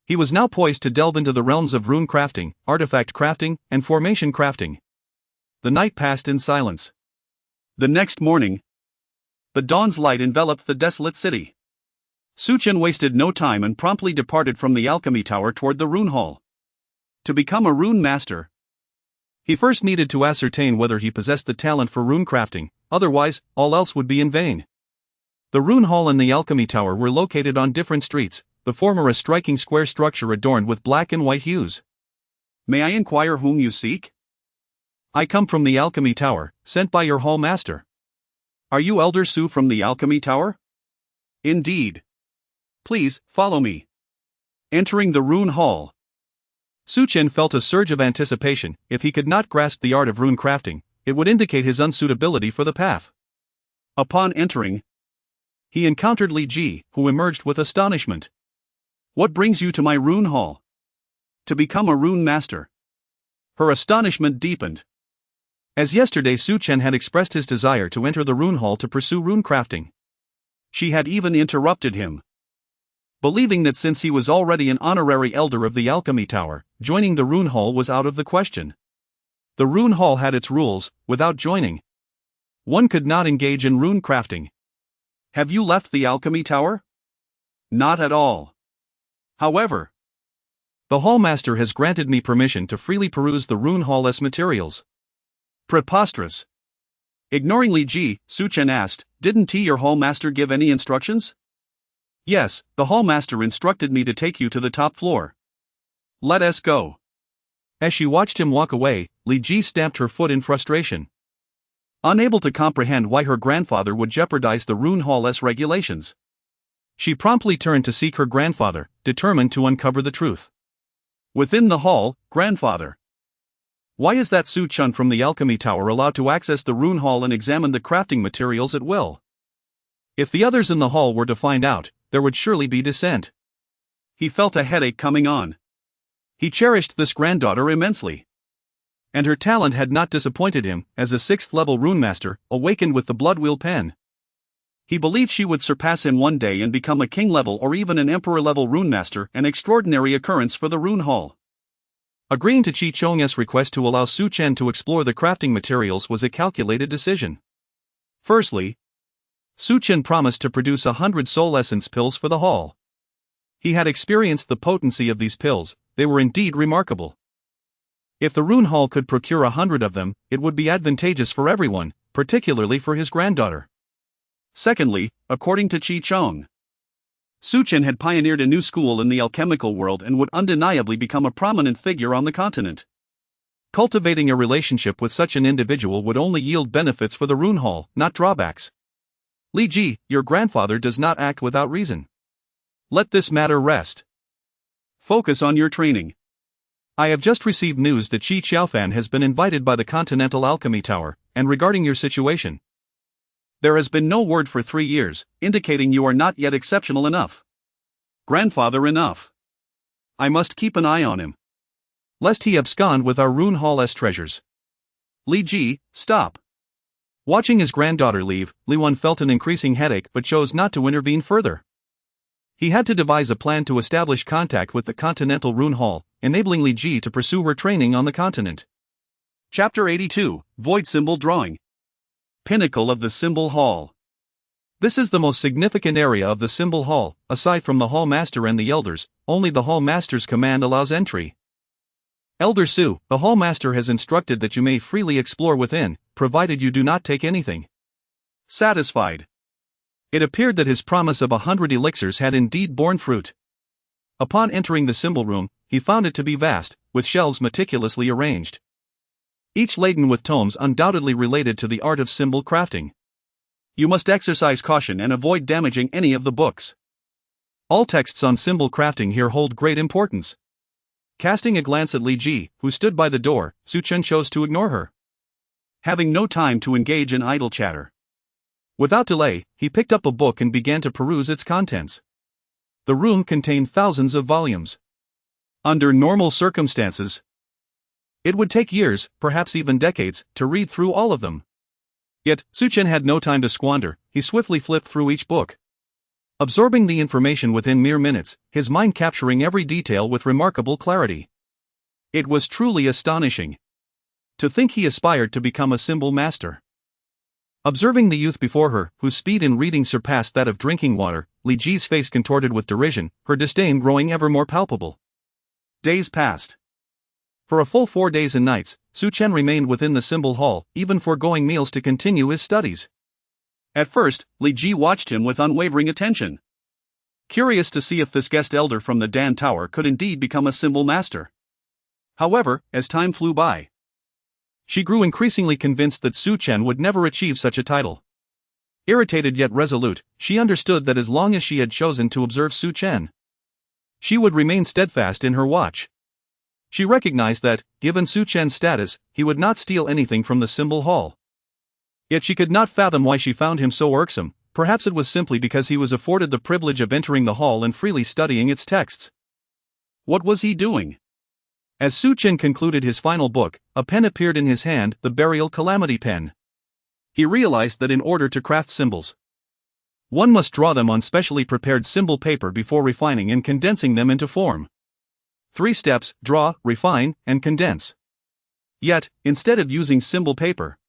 he was now poised to delve into the realms of rune crafting, artifact crafting, and formation crafting. The night passed in silence. The next morning, the dawn's light enveloped the desolate city. Su Chen wasted no time and promptly departed from the Alchemy Tower toward the Rune Hall. To become a rune master, he first needed to ascertain whether he possessed the talent for rune crafting, otherwise, all else would be in vain. The Rune Hall and the Alchemy Tower were located on different streets, the former a striking square structure adorned with black and white hues. May I inquire whom you seek? I come from the Alchemy Tower, sent by your hall master. Are you Elder Su from the Alchemy Tower? Indeed. Please, follow me. Entering the Rune Hall, Su Chen felt a surge of anticipation. If he could not grasp the art of rune crafting, it would indicate his unsuitability for the path. Upon entering, he encountered Li Ji, who emerged with astonishment. What brings you to my Rune Hall? To become a rune master. Her astonishment deepened. As yesterday Su Chen had expressed his desire to enter the rune hall to pursue rune crafting. She had even interrupted him, believing that since he was already an honorary elder of the Alchemy Tower, joining the rune hall was out of the question. The rune hall had its rules. Without joining, one could not engage in rune crafting. Have you left the Alchemy Tower? Not at all. However, the hallmaster has granted me permission to freely peruse the rune hall's materials. Preposterous. Ignoring Li Ji, Su Chen asked, "Didn't your hallmaster give any instructions?" "Yes, the hallmaster instructed me to take you to the top floor. Let us go." As she watched him walk away, Li Ji stamped her foot in frustration. Unable to comprehend why her grandfather would jeopardize the rune hall's regulations, she promptly turned to seek her grandfather, determined to uncover the truth. Within the hall, "Grandfather, why is that Su Chen from the Alchemy Tower allowed to access the rune hall and examine the crafting materials at will?" If the others in the hall were to find out, there would surely be dissent. He felt a headache coming on. He cherished this granddaughter immensely, and her talent had not disappointed him. As a 6th-level rune master, awakened with the blood-wheel pen, he believed she would surpass him one day and become a king-level or even an emperor-level rune master, an extraordinary occurrence for the rune hall. Agreeing to Qi Chong's request to allow Su Chen to explore the crafting materials was a calculated decision. Firstly, Su Chen promised to produce 100 soul essence pills for the hall. He had experienced the potency of these pills. They were indeed remarkable. If the rune hall could procure 100 of them, it would be advantageous for everyone, particularly for his granddaughter. Secondly, according to Qi Chong, Su Chen had pioneered a new school in the alchemical world and would undeniably become a prominent figure on the continent. Cultivating a relationship with such an individual would only yield benefits for the rune hall, not drawbacks. Li Ji, your grandfather does not act without reason. Let this matter rest. Focus on your training. I have just received news that Qi Qiaofan has been invited by the Continental Alchemy Tower, and regarding your situation, there has been no word for 3 years, indicating you are not yet exceptional enough. Grandfather, enough. I must keep an eye on him, lest he abscond with our rune hall's treasures. Li Ji, stop. Watching his granddaughter leave, Li Wan felt an increasing headache but chose not to intervene further. He had to devise a plan to establish contact with the Continental Rune Hall, enabling Li Ji to pursue her training on the continent. Chapter 82, Void Symbol Drawing. Pinnacle of the Symbol Hall. This is the most significant area of the Symbol Hall. Aside from the Hall Master and the Elders, only the Hall Master's command allows entry. Elder Su, the Hall Master has instructed that you may freely explore within, provided you do not take anything. Satisfied. It appeared that his promise of 100 elixirs had indeed borne fruit. Upon entering the symbol room, he found it to be vast, with shelves meticulously arranged, each laden with tomes undoubtedly related to the art of symbol crafting. You must exercise caution and avoid damaging any of the books. All texts on symbol crafting here hold great importance. Casting a glance at Li Ji, who stood by the door, Su Chen chose to ignore her. Having no time to engage in idle chatter, without delay, he picked up a book and began to peruse its contents. The room contained thousands of volumes. Under normal circumstances, it would take years, perhaps even decades, to read through all of them. Yet, Su Chen had no time to squander. He swiftly flipped through each book, absorbing the information within mere minutes, his mind capturing every detail with remarkable clarity. It was truly astonishing. To think he aspired to become a symbol master. Observing the youth before her, whose speed in reading surpassed that of drinking water, Li Ji's face contorted with derision, her disdain growing ever more palpable. Days passed. For a full 4 days and nights, Su Chen remained within the symbol hall, even foregoing meals to continue his studies. At first, Li Ji watched him with unwavering attention, curious to see if this guest elder from the Dan Tower could indeed become a symbol master. However, as time flew by, she grew increasingly convinced that Su Chen would never achieve such a title. Irritated yet resolute, she understood that as long as she had chosen to observe Su Chen, she would remain steadfast in her watch. She recognized that, given Su Chen's status, he would not steal anything from the symbol hall. Yet she could not fathom why she found him so irksome. Perhaps it was simply because he was afforded the privilege of entering the hall and freely studying its texts. What was he doing? As Su Chen concluded his final book, a pen appeared in his hand, the burial calamity pen. He realized that in order to craft symbols, one must draw them on specially prepared symbol paper before refining and condensing them into form. 3 steps: draw, refine, and condense. Yet, instead of using symbol paper,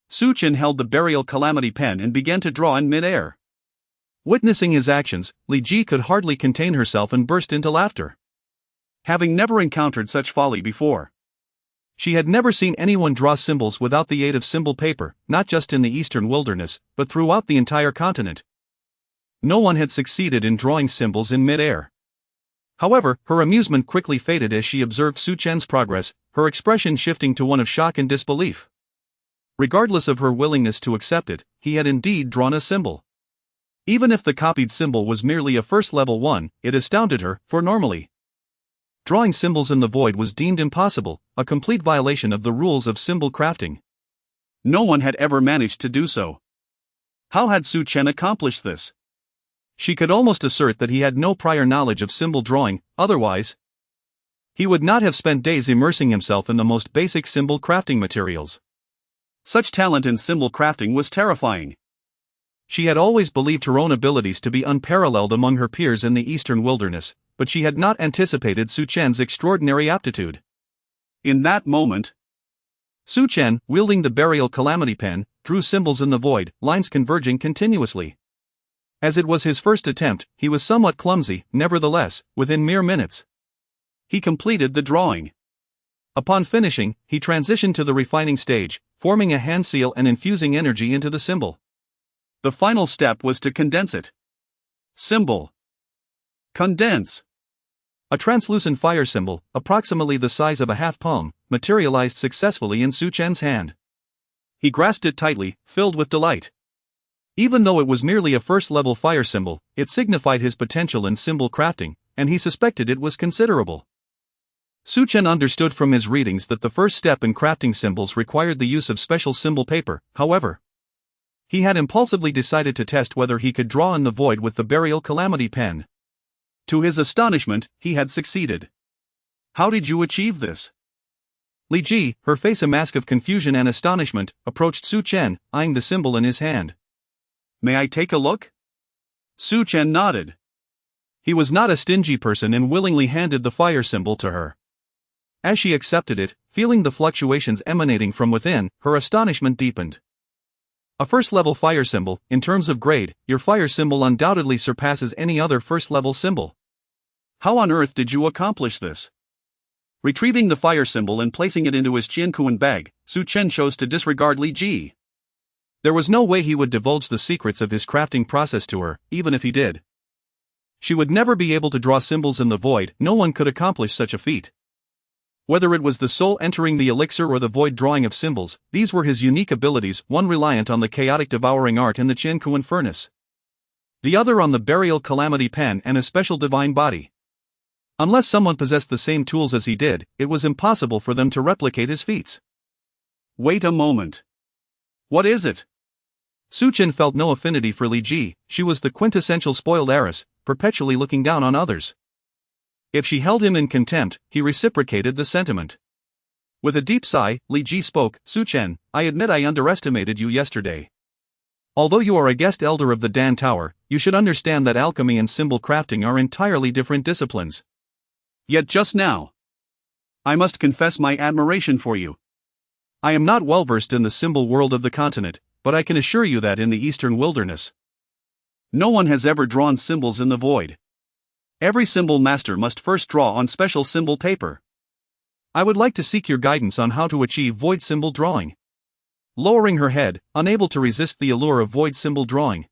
Su Chen held the burial calamity pen and began to draw in mid-air. Witnessing his actions, Li Ji could hardly contain herself and burst into laughter. Having never encountered such folly before, she had never seen anyone draw symbols without the aid of symbol paper, not just in the eastern wilderness, but throughout the entire continent. No one had succeeded in drawing symbols in mid-air. However, her amusement quickly faded as she observed Su Chen's progress, her expression shifting to one of shock and disbelief. Regardless of her willingness to accept it, he had indeed drawn a symbol. Even if the copied symbol was merely a first-level one, it astounded her, for normally, drawing symbols in the void was deemed impossible, a complete violation of the rules of symbol crafting. No one had ever managed to do so. How had Su Chen accomplished this? She could almost assert that he had no prior knowledge of symbol drawing, otherwise, he would not have spent days immersing himself in the most basic symbol crafting materials. Such talent in symbol crafting was terrifying. She had always believed her own abilities to be unparalleled among her peers in the eastern wilderness, but she had not anticipated Su Chen's extraordinary aptitude. In that moment, Su Chen, wielding the burial calamity pen, drew symbols in the void, lines converging continuously. As it was his first attempt, he was somewhat clumsy; nevertheless, within mere minutes, he completed the drawing. Upon finishing, he transitioned to the refining stage, forming a hand seal and infusing energy into the symbol. The final step was to condense it. Symbol. Condense. A translucent fire symbol, approximately the size of a half palm, materialized successfully in Su Chen's hand. He grasped it tightly, filled with delight. Even though it was merely a first-level fire symbol, it signified his potential in symbol crafting, and he suspected it was considerable. Su Chen understood from his readings that the first step in crafting symbols required the use of special symbol paper. However, he had impulsively decided to test whether he could draw in the void with the burial calamity pen. To his astonishment, he had succeeded. How did you achieve this? Li Ji, her face a mask of confusion and astonishment, approached Su Chen, eyeing the symbol in his hand. May I take a look? Su Chen nodded. He was not a stingy person and willingly handed the fire symbol to her. As she accepted it, feeling the fluctuations emanating from within, her astonishment deepened. A first-level fire symbol, in terms of grade, your fire symbol undoubtedly surpasses any other first-level symbol. How on earth did you accomplish this? Retrieving the fire symbol and placing it into his Qiankuan bag, Su Chen chose to disregard Li Ji. There was no way he would divulge the secrets of his crafting process to her, even if he did. She would never be able to draw symbols in the void; no one could accomplish such a feat. Whether it was the soul entering the elixir or the void drawing of symbols, these were his unique abilities, one reliant on the chaotic devouring art in the Qiankuan furnace, the other on the burial calamity pen and a special divine body. Unless someone possessed the same tools as he did, it was impossible for them to replicate his feats. Wait a moment. What is it? Su Chen felt no affinity for Li Ji; she was the quintessential spoiled heiress, perpetually looking down on others. If she held him in contempt, he reciprocated the sentiment. With a deep sigh, Li Ji spoke. Su Chen, I admit I underestimated you yesterday. Although you are a guest elder of the Dan Tower, you should understand that alchemy and symbol crafting are entirely different disciplines. Yet just now, I must confess my admiration for you. I am not well versed in the symbol world of the continent, but I can assure you that in the eastern wilderness, no one has ever drawn symbols in the void. Every symbol master must first draw on special symbol paper. I would like to seek your guidance on how to achieve void symbol drawing. Lowering her head, unable to resist the allure of void symbol drawing,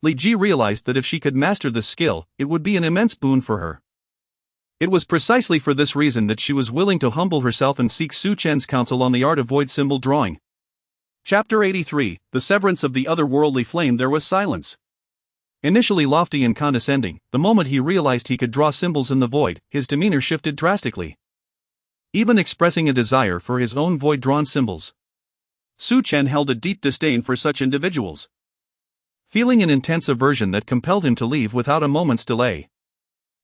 Li Ji realized that if she could master this skill, it would be an immense boon for her. It was precisely for this reason that she was willing to humble herself and seek Su Chen's counsel on the art of void symbol drawing. Chapter 83, The Severance of the Otherworldly Flame. There was silence. Initially lofty and condescending, the moment he realized he could draw symbols in the void, his demeanor shifted drastically. Even expressing a desire for his own void-drawn symbols, Su Chen held a deep disdain for such individuals. Feeling an intense aversion that compelled him to leave without a moment's delay,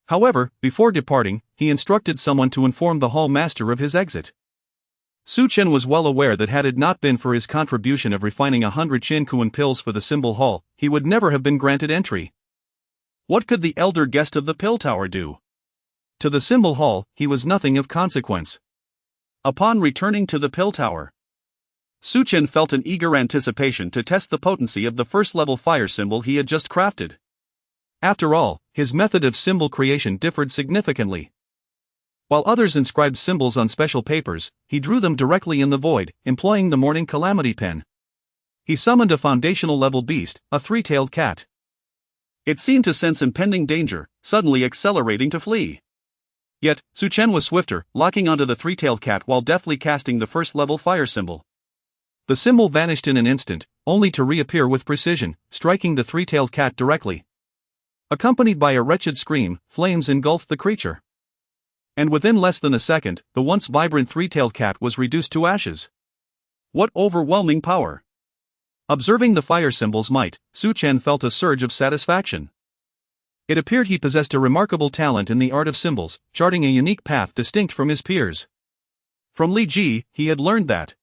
However, before departing, he instructed someone to inform the hall master of his exit. Su Chen was well aware that had it not been for his contribution of refining 100 Qinkuan pills for the symbol hall, he would never have been granted entry. What could the elder guest of the pill tower do? To the symbol hall, he was nothing of consequence. Upon returning to the pill tower, Su Chen felt an eager anticipation to test the potency of the first-level fire symbol he had just crafted. After all, his method of symbol creation differed significantly. While others inscribed symbols on special papers, he drew them directly in the void, employing the Morning Calamity pen. He summoned a foundational-level beast, a three-tailed cat. It seemed to sense impending danger, suddenly accelerating to flee. Yet, Su Chen was swifter, locking onto the three-tailed cat while deftly casting the first-level fire symbol. The symbol vanished in an instant, only to reappear with precision, striking the three-tailed cat directly. Accompanied by a wretched scream, flames engulfed the creature. And within less than a second, the once vibrant three-tailed cat was reduced to ashes. What overwhelming power! Observing the fire symbol's might, Su Chen felt a surge of satisfaction. It appeared he possessed a remarkable talent in the art of symbols, charting a unique path distinct from his peers. From Li Ji, he had learned that,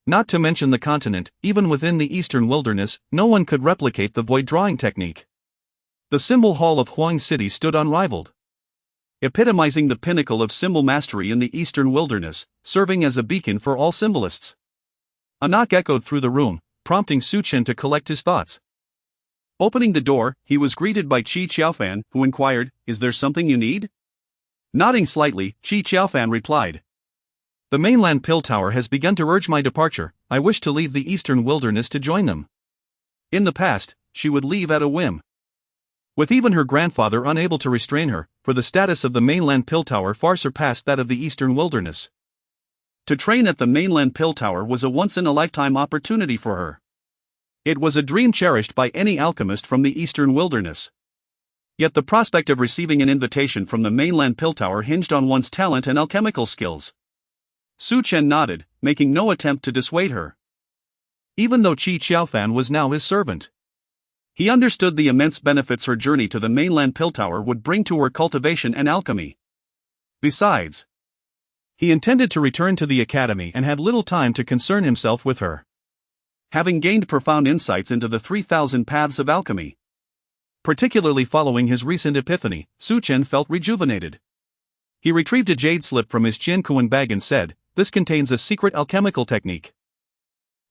not to mention the continent, even within the eastern wilderness, no one could replicate the void drawing technique. The symbol hall of Huang City stood unrivaled, epitomizing the pinnacle of symbol mastery in the eastern wilderness, serving as a beacon for all symbolists. A knock echoed through the room, prompting Su Chen to collect his thoughts. Opening the door, he was greeted by Qi Qiaofan, who inquired, "Is there something you need?" Nodding slightly, Qi Qiaofan replied, "The mainland pill tower has begun to urge my departure. I wish to leave the eastern wilderness to join them." In the past, she would leave at a whim, with even her grandfather unable to restrain her, for the status of the mainland pill tower far surpassed that of the eastern wilderness. To train at the mainland pill tower was a once-in-a-lifetime opportunity for her. It was a dream cherished by any alchemist from the eastern wilderness. Yet the prospect of receiving an invitation from the mainland pill tower hinged on one's talent and alchemical skills. Su Chen nodded, making no attempt to dissuade her. Even though Qi Qiaofan was now his servant, he understood the immense benefits her journey to the mainland pill tower would bring to her cultivation and alchemy. Besides, he intended to return to the academy and had little time to concern himself with her. Having gained profound insights into the 3,000 paths of alchemy, particularly following his recent epiphany, Su Chen felt rejuvenated. He retrieved a jade slip from his Qinkuan bag and said, "This contains a secret alchemical technique.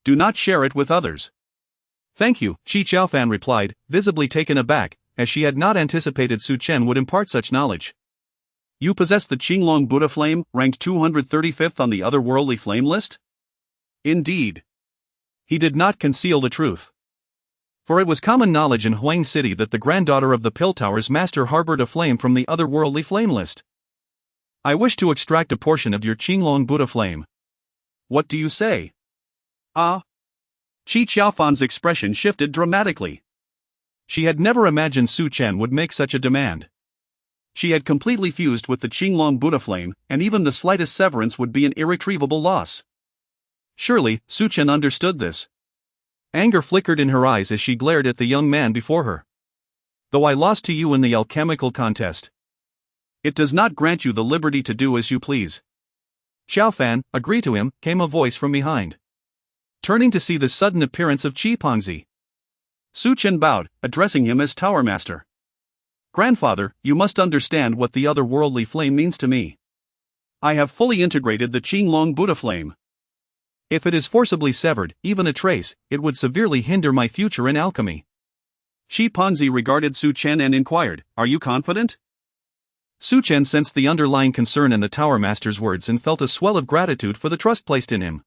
Do not share it with others." "Thank you," Qi Qiaofan replied, visibly taken aback, as she had not anticipated Su Chen would impart such knowledge. "You possess the Qinglong Buddha flame, ranked 235th on the otherworldly flame list?" Indeed. He did not conceal the truth. For it was common knowledge in Huang City that the granddaughter of the Pill Tower's master harbored a flame from the otherworldly flame list. "I wish to extract a portion of your Qinglong Buddha flame." "What do you say?" "Ah." Qi Qiaofan's expression shifted dramatically. She had never imagined Su Chen would make such a demand. She had completely fused with the Qinglong Buddha flame, and even the slightest severance would be an irretrievable loss. Surely, Su Chen understood this. Anger flickered in her eyes as she glared at the young man before her. "Though I lost to you in the alchemical contest, it does not grant you the liberty to do as you please." "Xiaofan, agree to him," came a voice from behind. Turning to see the sudden appearance of Qi Pengzi, Su Chen bowed, addressing him as Tower Master. "Grandfather, you must understand what the otherworldly flame means to me. I have fully integrated the Qinglong Buddha flame. If it is forcibly severed, even a trace, it would severely hinder my future in alchemy." Qi Pengzi regarded Su Chen and inquired, "Are you confident?" Su Chen sensed the underlying concern in the Tower Master's words and felt a swell of gratitude for the trust placed in him.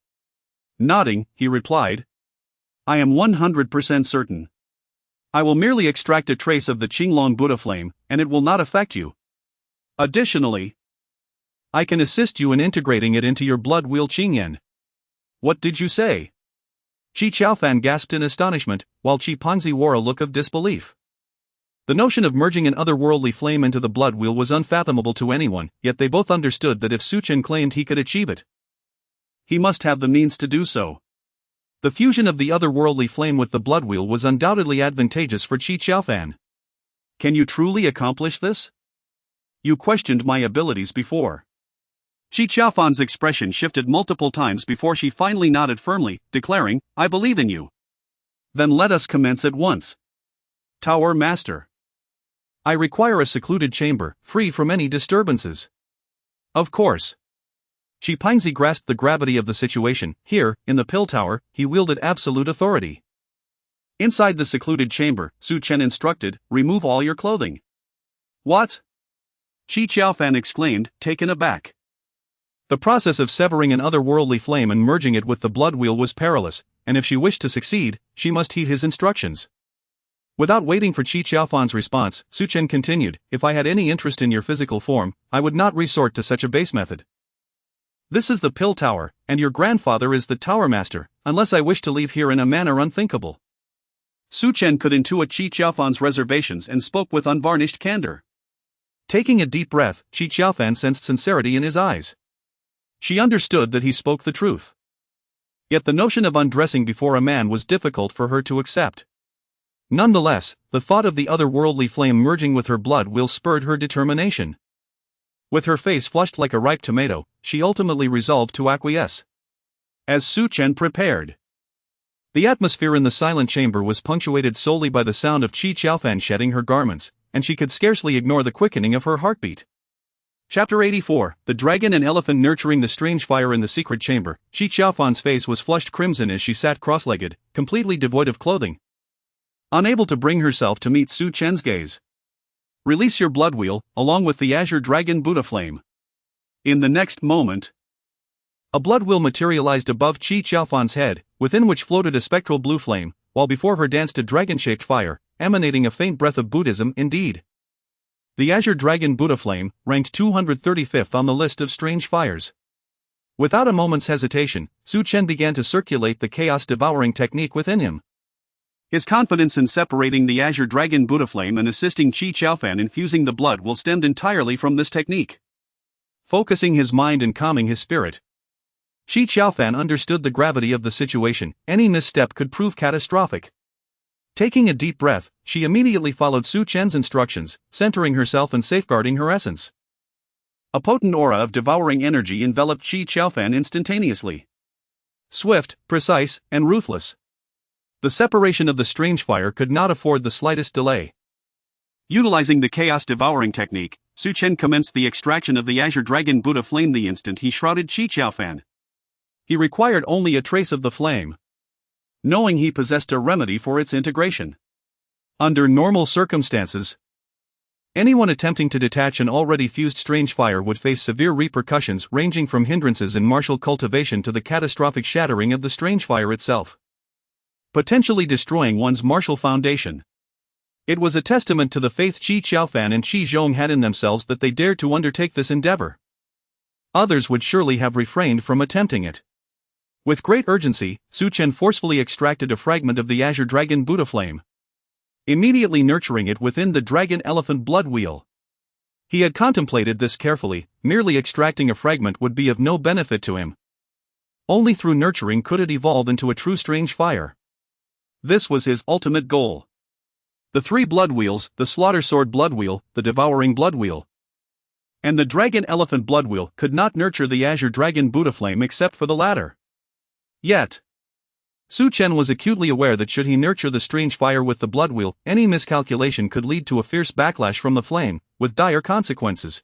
Nodding, he replied, "I am 100% certain. I will merely extract a trace of the Qinglong Buddha flame, and it will not affect you. Additionally, I can assist you in integrating it into your blood wheel Qingyan." "What did you say?" Qi Qiaofan gasped in astonishment, while Qi Pengzi wore a look of disbelief. The notion of merging an otherworldly flame into the blood wheel was unfathomable to anyone, yet they both understood that if Su Chen claimed he could achieve it, he must have the means to do so. The fusion of the otherworldly flame with the blood wheel was undoubtedly advantageous for Qi Qiaofan. "Can you truly accomplish this?" You questioned my abilities before. Shi Qiaofan's expression shifted multiple times before she finally nodded firmly, declaring, I believe in you. Then let us commence at once. Tower Master. I require a secluded chamber, free from any disturbances. Of course. Shi Pingzi grasped the gravity of the situation. Here, in the Pill Tower, he wielded absolute authority. Inside the secluded chamber, Su Chen instructed, remove all your clothing. What? Shi Qiaofan exclaimed, taken aback. The process of severing an otherworldly flame and merging it with the blood wheel was perilous, and if she wished to succeed, she must heed his instructions. Without waiting for Shi Qiaofan's response, Su Chen continued, if I had any interest in your physical form, I would not resort to such a base method. This is the Pill Tower, and your grandfather is the Tower Master, unless I wish to leave here in a manner unthinkable. Su Chen could intuit Shi Qiaofan's reservations and spoke with unvarnished candor. Taking a deep breath, Shi Qiaofan sensed sincerity in his eyes. She understood that he spoke the truth. Yet the notion of undressing before a man was difficult for her to accept. Nonetheless, the thought of the otherworldly flame merging with her blood will spurred her determination. With her face flushed like a ripe tomato, she ultimately resolved to acquiesce. As Su Chen prepared. The atmosphere in the silent chamber was punctuated solely by the sound of Shi Qiaofan shedding her garments, and she could scarcely ignore the quickening of her heartbeat. Chapter 84, The Dragon and Elephant Nurturing the Strange Fire in the Secret Chamber. Shi Qiaofan's face was flushed crimson as she sat cross-legged, completely devoid of clothing. Unable to bring herself to meet Su Chen's gaze. Release your blood wheel, along with the Azure Dragon Buddha Flame. In the next moment, a blood wheel materialized above Shi Qiaofan's head, within which floated a spectral blue flame, while before her danced a dragon-shaped fire, emanating a faint breath of Buddhism indeed. The Azure Dragon Buddha Flame ranked 235th on the list of strange fires. Without a moment's hesitation, Su Chen began to circulate the Chaos Devouring technique within him. His confidence in separating the Azure Dragon Buddha Flame and assisting Shi Qiaofan infusing the blood will stemmed entirely from this technique. Focusing his mind and calming his spirit, Shi Qiaofan understood the gravity of the situation. Any misstep could prove catastrophic. Taking a deep breath, she immediately followed Su Chen's instructions, centering herself and safeguarding her essence. A potent aura of devouring energy enveloped Shi Qiaofan instantaneously. Swift, precise, and ruthless. The separation of the strange fire could not afford the slightest delay. Utilizing the Chaos Devouring technique, Su Chen commenced the extraction of the Azure Dragon Buddha Flame the instant he shrouded Shi Qiaofan. He required only a trace of the flame, knowing he possessed a remedy for its integration. Under normal circumstances, anyone attempting to detach an already fused strange fire would face severe repercussions ranging from hindrances in martial cultivation to the catastrophic shattering of the strange fire itself, potentially destroying one's martial foundation. It was a testament to the faith Shi Qiaofan and Qi Zhong had in themselves that they dared to undertake this endeavor. Others would surely have refrained from attempting it. With great urgency, Su Chen forcefully extracted a fragment of the Azure Dragon Buddha Flame, immediately nurturing it within the Dragon Elephant blood wheel. He had contemplated this carefully. Merely extracting a fragment would be of no benefit to him. Only through nurturing could it evolve into a true strange fire. This was his ultimate goal. The three blood wheels, the Slaughter Sword blood wheel, the Devouring blood wheel, and the Dragon Elephant blood wheel, could not nurture the Azure Dragon Buddha Flame except for the latter. Yet, Su Chen was acutely aware that should he nurture the strange fire with the blood wheel, any miscalculation could lead to a fierce backlash from the flame, with dire consequences.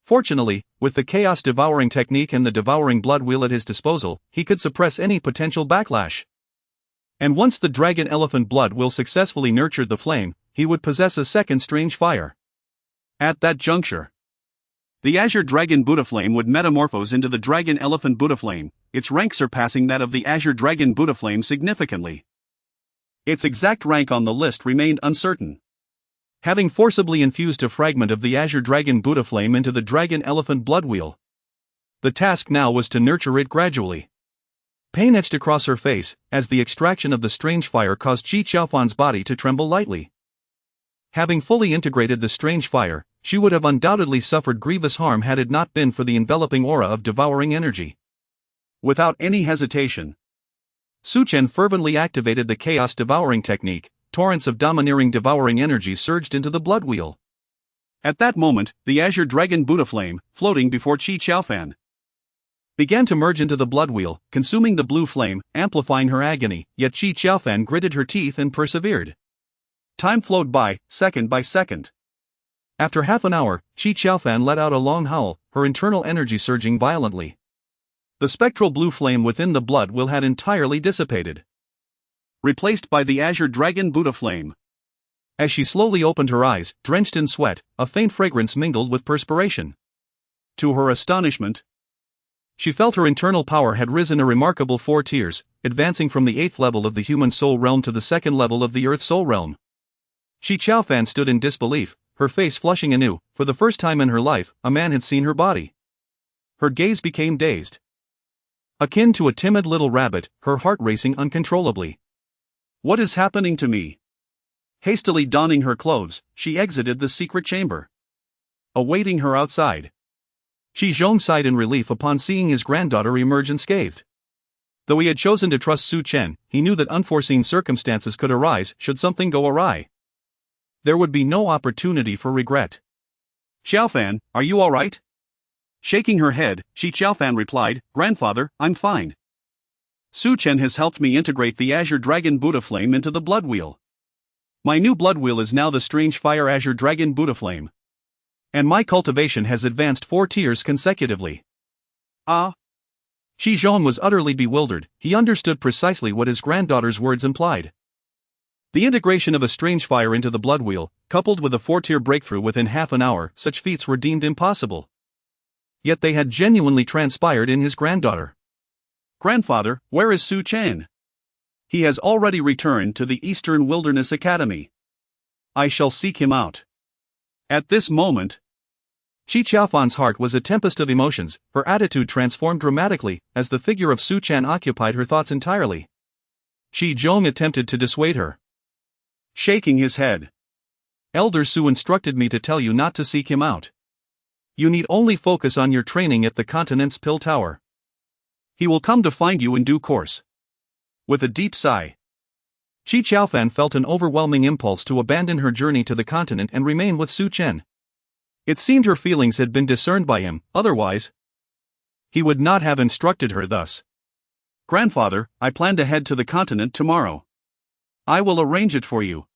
Fortunately, with the Chaos Devouring technique and the Devouring blood wheel at his disposal, he could suppress any potential backlash. And once the Dragon Elephant blood wheel successfully nurtured the flame, he would possess a second strange fire. At that juncture, the Azure Dragon Buddha Flame would metamorphose into the Dragon Elephant Buddha Flame, its rank surpassing that of the Azure Dragon Buddha Flame significantly. Its exact rank on the list remained uncertain. Having forcibly infused a fragment of the Azure Dragon Buddha Flame into the Dragon Elephant blood wheel, the task now was to nurture it gradually. Pain etched across her face, as the extraction of the strange fire caused Shi Qiaofan's body to tremble lightly. Having fully integrated the strange fire, she would have undoubtedly suffered grievous harm had it not been for the enveloping aura of devouring energy. Without any hesitation, Su Chen fervently activated the Chaos Devouring technique. Torrents of domineering devouring energy surged into the blood wheel. At that moment, the azure dragon Buddha flame, floating before Qi Qiaofan, began to merge into the blood wheel, consuming the blue flame, amplifying her agony, yet Qi Qiaofan gritted her teeth and persevered. Time flowed by, second by second. After half an hour, Qi Qiaofan let out a long howl, her internal energy surging violently. The spectral blue flame within the blood wheel had entirely dissipated, replaced by the azure dragon Buddha flame. As she slowly opened her eyes, drenched in sweat, a faint fragrance mingled with perspiration. To her astonishment, she felt her internal power had risen a remarkable 4 tiers, advancing from the 8th level of the human soul realm to the 2nd level of the earth soul realm. Qi Qiaofan stood in disbelief, her face flushing anew. For the first time in her life, a man had seen her body. Her gaze became dazed. Akin to a timid little rabbit, her heart racing uncontrollably. What is happening to me? Hastily donning her clothes, she exited the secret chamber. Awaiting her outside, Qi Zhong sighed in relief upon seeing his granddaughter emerge unscathed. Though he had chosen to trust Su Chen, he knew that unforeseen circumstances could arise should something go awry. There would be no opportunity for regret. Qiaofan, are you all right? Shaking her head, Qi Qiaofan replied, Grandfather, I'm fine. Su Chen has helped me integrate the azure dragon Buddha flame into the blood wheel. My new blood wheel is now the strange fire azure dragon Buddha flame. And my cultivation has advanced 4 tiers consecutively. Ah! Qi Zhong was utterly bewildered. He understood precisely what his granddaughter's words implied. The integration of a strange fire into the blood wheel, coupled with a 4-tier breakthrough within half an hour, such feats were deemed impossible. Yet they had genuinely transpired in his granddaughter. Grandfather, where is Su Chen? He has already returned to the Eastern Wilderness Academy. I shall seek him out. At this moment, Qi Qiaofan's heart was a tempest of emotions. Her attitude transformed dramatically as the figure of Su Chen occupied her thoughts entirely. Qi Zhong attempted to dissuade her, shaking his head. Elder Su instructed me to tell you not to seek him out. You need only focus on your training at the continent's Pill Tower. He will come to find you in due course. With a deep sigh, Qi Qiaofan felt an overwhelming impulse to abandon her journey to the continent and remain with Su Chen. It seemed her feelings had been discerned by him, otherwise he would not have instructed her thus. Grandfather, I plan to head to the continent tomorrow. I will arrange it for you.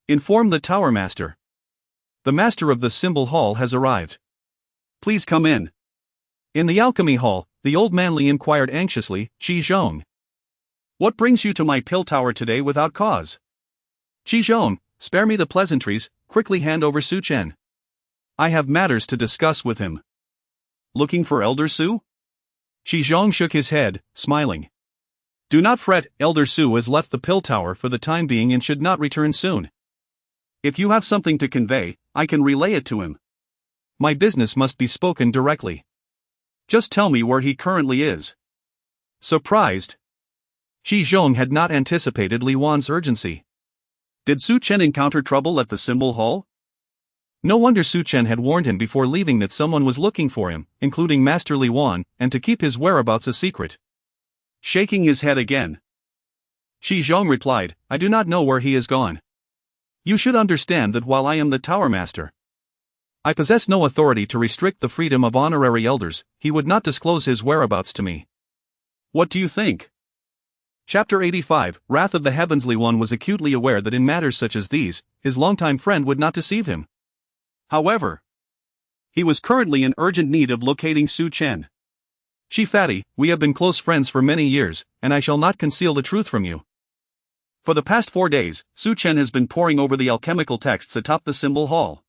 Inform the Tower Master. The Master of the Symbol Hall has arrived. Please come in. In the Alchemy Hall, the old manly inquired anxiously, Qi Zhong. What brings you to my Pill Tower today without cause? Qi Zhong, spare me the pleasantries, quickly hand over Su Chen. I have matters to discuss with him. Looking for Elder Su? Qi Zhong shook his head, smiling. Do not fret, Elder Su has left the Pill Tower for the time being and should not return soon. If you have something to convey, I can relay it to him. My business must be spoken directly. Just tell me where he currently is. Surprised, Qi Zhong had not anticipated Li Wan's urgency. Did Su Chen encounter trouble at the Symbol Hall? No wonder Su Chen had warned him before leaving that someone was looking for him, including Master Li Wan, and to keep his whereabouts a secret. Shaking his head again, Qi Zhong replied, I do not know where he has gone. You should understand that while I am the Tower Master, I possess no authority to restrict the freedom of honorary elders. He would not disclose his whereabouts to me. What do you think? Chapter 85, Wrath of the Heavens. Li Wan was acutely aware that in matters such as these, his longtime friend would not deceive him. However, he was currently in urgent need of locating Su Chen. Chi Fatty, we have been close friends for many years, and I shall not conceal the truth from you. For the past 4 days, Su Chen has been poring over the alchemical texts atop the Symbol Hall.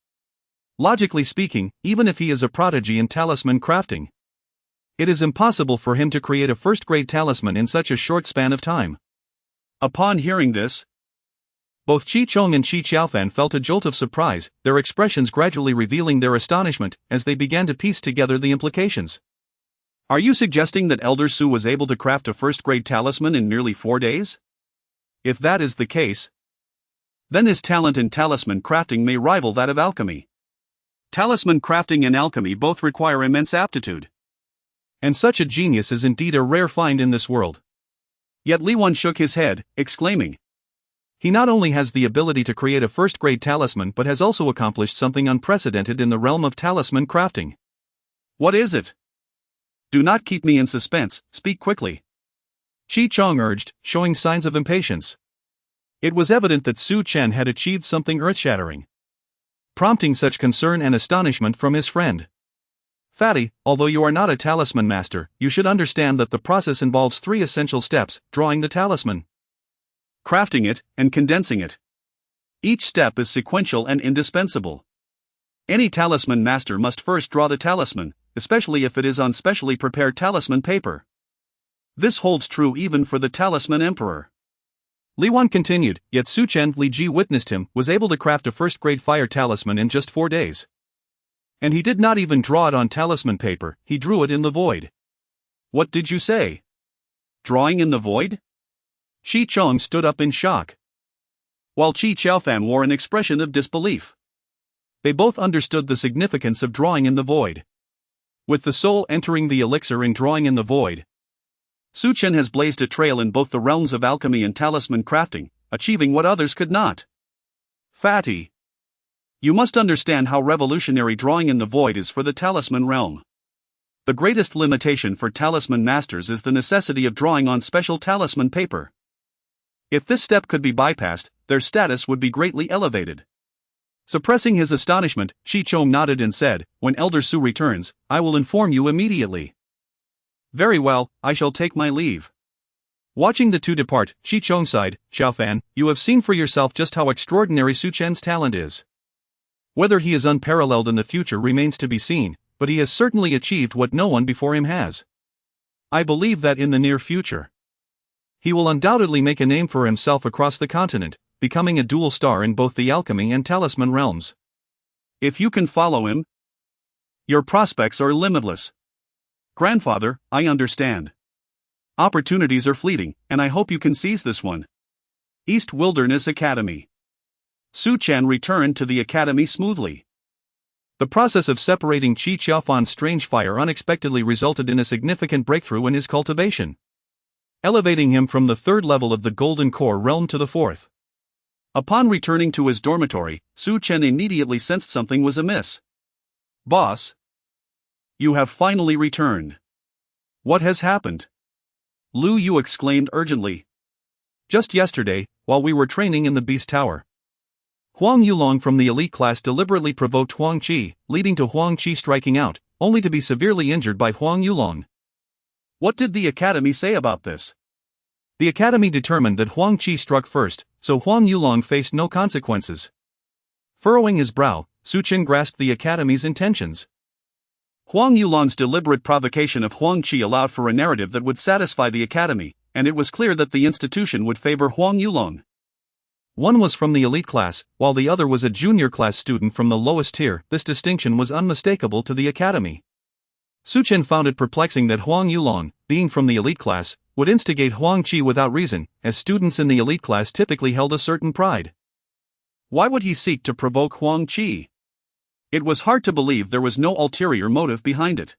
Logically speaking, even if he is a prodigy in talisman crafting, it is impossible for him to create a first-grade talisman in such a short span of time. Upon hearing this, both Qi Chong and Qi Qiaofan felt a jolt of surprise, their expressions gradually revealing their astonishment as they began to piece together the implications. Are you suggesting that Elder Su was able to craft a first-grade talisman in merely 4 days? If that is the case, then his talent in talisman crafting may rival that of alchemy. Talisman crafting and alchemy both require immense aptitude. And such a genius is indeed a rare find in this world. Yet Li Wan shook his head, exclaiming, He not only has the ability to create a first-grade talisman but has also accomplished something unprecedented in the realm of talisman crafting. What is it? Do not keep me in suspense, speak quickly. Qi Chong urged, showing signs of impatience. It was evident that Su Chen had achieved something earth-shattering, prompting such concern and astonishment from his friend. Fatty, although you are not a talisman master, you should understand that the process involves 3 essential steps: drawing the talisman, crafting it, and condensing it. Each step is sequential and indispensable. Any talisman master must first draw the talisman, especially if it is on specially prepared talisman paper. This holds true even for the talisman emperor. Li Wan continued, yet Su Chen, Li Ji witnessed him, was able to craft a first-grade fire talisman in just 4 days. And he did not even draw it on talisman paper, he drew it in the void. What did you say? Drawing in the void? Qi Chong stood up in shock, while Qi Qiaofan wore an expression of disbelief. They both understood the significance of drawing in the void. With the soul entering the elixir in drawing in the void, Su Chen has blazed a trail in both the realms of alchemy and talisman crafting, achieving what others could not. Fatty, you must understand how revolutionary drawing in the void is for the talisman realm. The greatest limitation for talisman masters is the necessity of drawing on special talisman paper. If this step could be bypassed, their status would be greatly elevated. Suppressing his astonishment, Qi Chong nodded and said, "When Elder Su returns, I will inform you immediately." Very well, I shall take my leave. Watching the two depart, Qi Chong sighed, "Xiaofan, you have seen for yourself just how extraordinary Su Chen's talent is. Whether he is unparalleled in the future remains to be seen, but he has certainly achieved what no one before him has. I believe that in the near future, he will undoubtedly make a name for himself across the continent, becoming a dual star in both the alchemy and talisman realms. If you can follow him, your prospects are limitless. Grandfather, I understand. Opportunities are fleeting, and I hope you can seize this one. East Wilderness Academy." Su Chen returned to the academy smoothly. The process of separating Qi Qiaofan's strange fire unexpectedly resulted in a significant breakthrough in his cultivation, elevating him from the 3rd level of the Golden Core realm to the 4th. Upon returning to his dormitory, Su Chen immediately sensed something was amiss. "Boss, you have finally returned. What has happened?" Lu Yu exclaimed urgently. "Just yesterday, while we were training in the Beast Tower, Huang Yulong from the elite class deliberately provoked Huang Qi, leading to Huang Qi striking out, only to be severely injured by Huang Yulong." What did the academy say about this? The academy determined that Huang Qi struck first, so Huang Yulong faced no consequences. Furrowing his brow, Su Chen grasped the academy's intentions. Huang Yulong's deliberate provocation of Huang Qi allowed for a narrative that would satisfy the academy, and it was clear that the institution would favor Huang Yulong. One was from the elite class, while the other was a junior class student from the lowest tier. This distinction was unmistakable to the academy. Su Chen found it perplexing that Huang Yulong, being from the elite class, would instigate Huang Qi without reason, as students in the elite class typically held a certain pride. Why would he seek to provoke Huang Qi? It was hard to believe there was no ulterior motive behind it.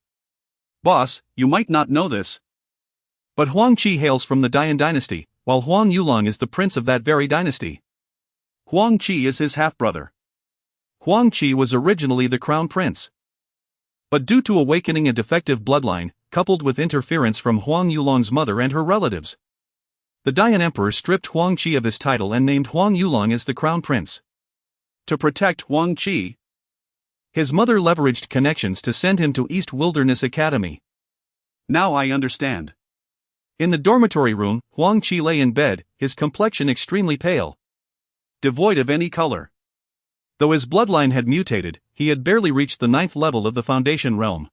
Boss, you might not know this, but Huang Qi hails from the Dian dynasty, while Huang Yulong is the prince of that very dynasty. Huang Qi is his half-brother. Huang Qi was originally the crown prince, but due to awakening a defective bloodline, coupled with interference from Huang Yulong's mother and her relatives, the Dian emperor stripped Huang Qi of his title and named Huang Yulong as the crown prince. To protect Huang Qi, his mother leveraged connections to send him to East Wilderness Academy. Now I understand. In the dormitory room, Huang Qi lay in bed, his complexion extremely pale, devoid of any color. Though his bloodline had mutated, he had barely reached the 9th level of the Foundation realm,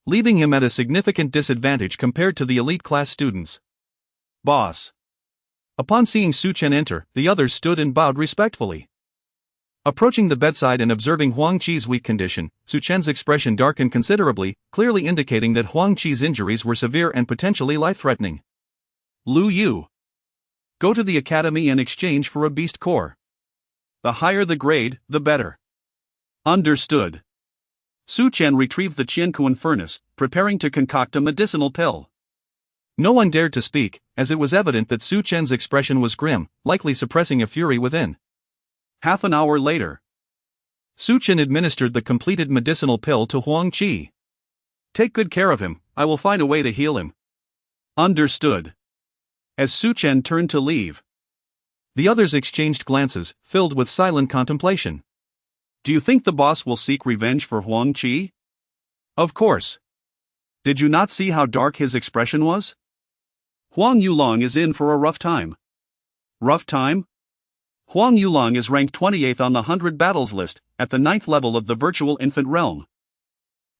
leaving him at a significant disadvantage compared to the elite class students. Boss. Upon seeing Su Chen enter, the others stood and bowed respectfully. Approaching the bedside and observing Huang Qi's weak condition, Su Chen's expression darkened considerably, clearly indicating that Huang Qi's injuries were severe and potentially life-threatening. Lu Yu, go to the academy and exchange for a beast core. The higher the grade, the better. Understood. Su Chen retrieved the Qiankuan furnace, preparing to concoct a medicinal pill. No one dared to speak, as it was evident that Su Chen's expression was grim, likely suppressing a fury within. Half an hour later, Su Chen administered the completed medicinal pill to Huang Qi. "Take good care of him, I will find a way to heal him." "Understood." As Su Chen turned to leave, the others exchanged glances, filled with silent contemplation. "Do you think the boss will seek revenge for Huang Qi?" "Of course." "Did you not see how dark his expression was? Huang Yulong is in for a rough time." "Rough time?" "Huang Yulong is ranked 28th on the 100 battles list, at the 9th level of the virtual infant realm.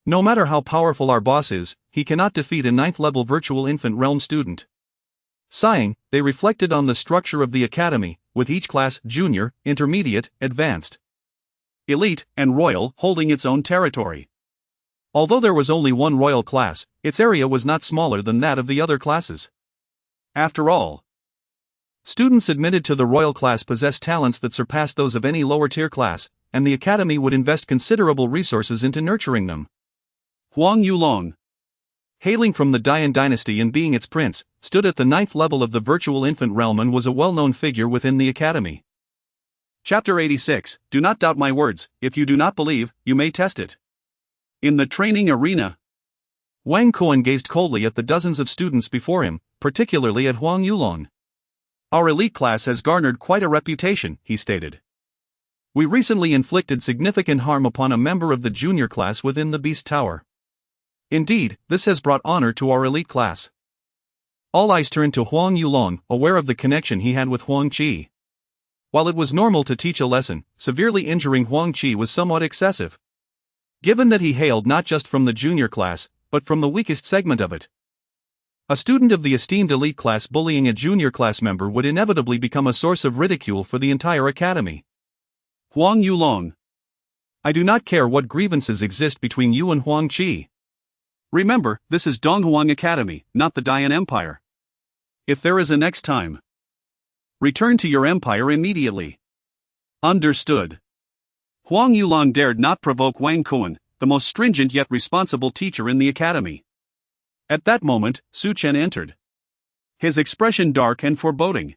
No matter how powerful our boss is, he cannot defeat a 9th level virtual infant realm student." Sighing, they reflected on the structure of the academy, with each class junior, intermediate, advanced, elite, and royal holding its own territory. Although there was only one royal class, its area was not smaller than that of the other classes. After all, students admitted to the royal class possessed talents that surpassed those of any lower tier class, and the academy would invest considerable resources into nurturing them. Huang Yulong, hailing from the Dian dynasty and being its prince, stood at the 9th level of the virtual infant realm and was a well-known figure within the academy. Chapter 86, Do not doubt my words, if you do not believe, you may test it. In the training arena, Wang Kuan gazed coldly at the dozens of students before him, particularly at Huang Yulong. "Our elite class has garnered quite a reputation," he stated. "We recently inflicted significant harm upon a member of the junior class within the Beast Tower. Indeed, this has brought honor to our elite class." All eyes turned to Huang Yulong, aware of the connection he had with Huang Qi. While it was normal to teach a lesson, severely injuring Huang Qi was somewhat excessive. Given that he hailed not just from the junior class, but from the weakest segment of it. A student of the esteemed elite class bullying a junior class member would inevitably become a source of ridicule for the entire academy. "Huang Yulong, I do not care what grievances exist between you and Huang Qi. Remember, this is Donghuang Academy, not the Dian Empire. If there is a next time, return to your empire immediately." "Understood." Huang Yulong dared not provoke Wang Kuan, the most stringent yet responsible teacher in the academy. At that moment, Su Chen entered. His expression dark and foreboding.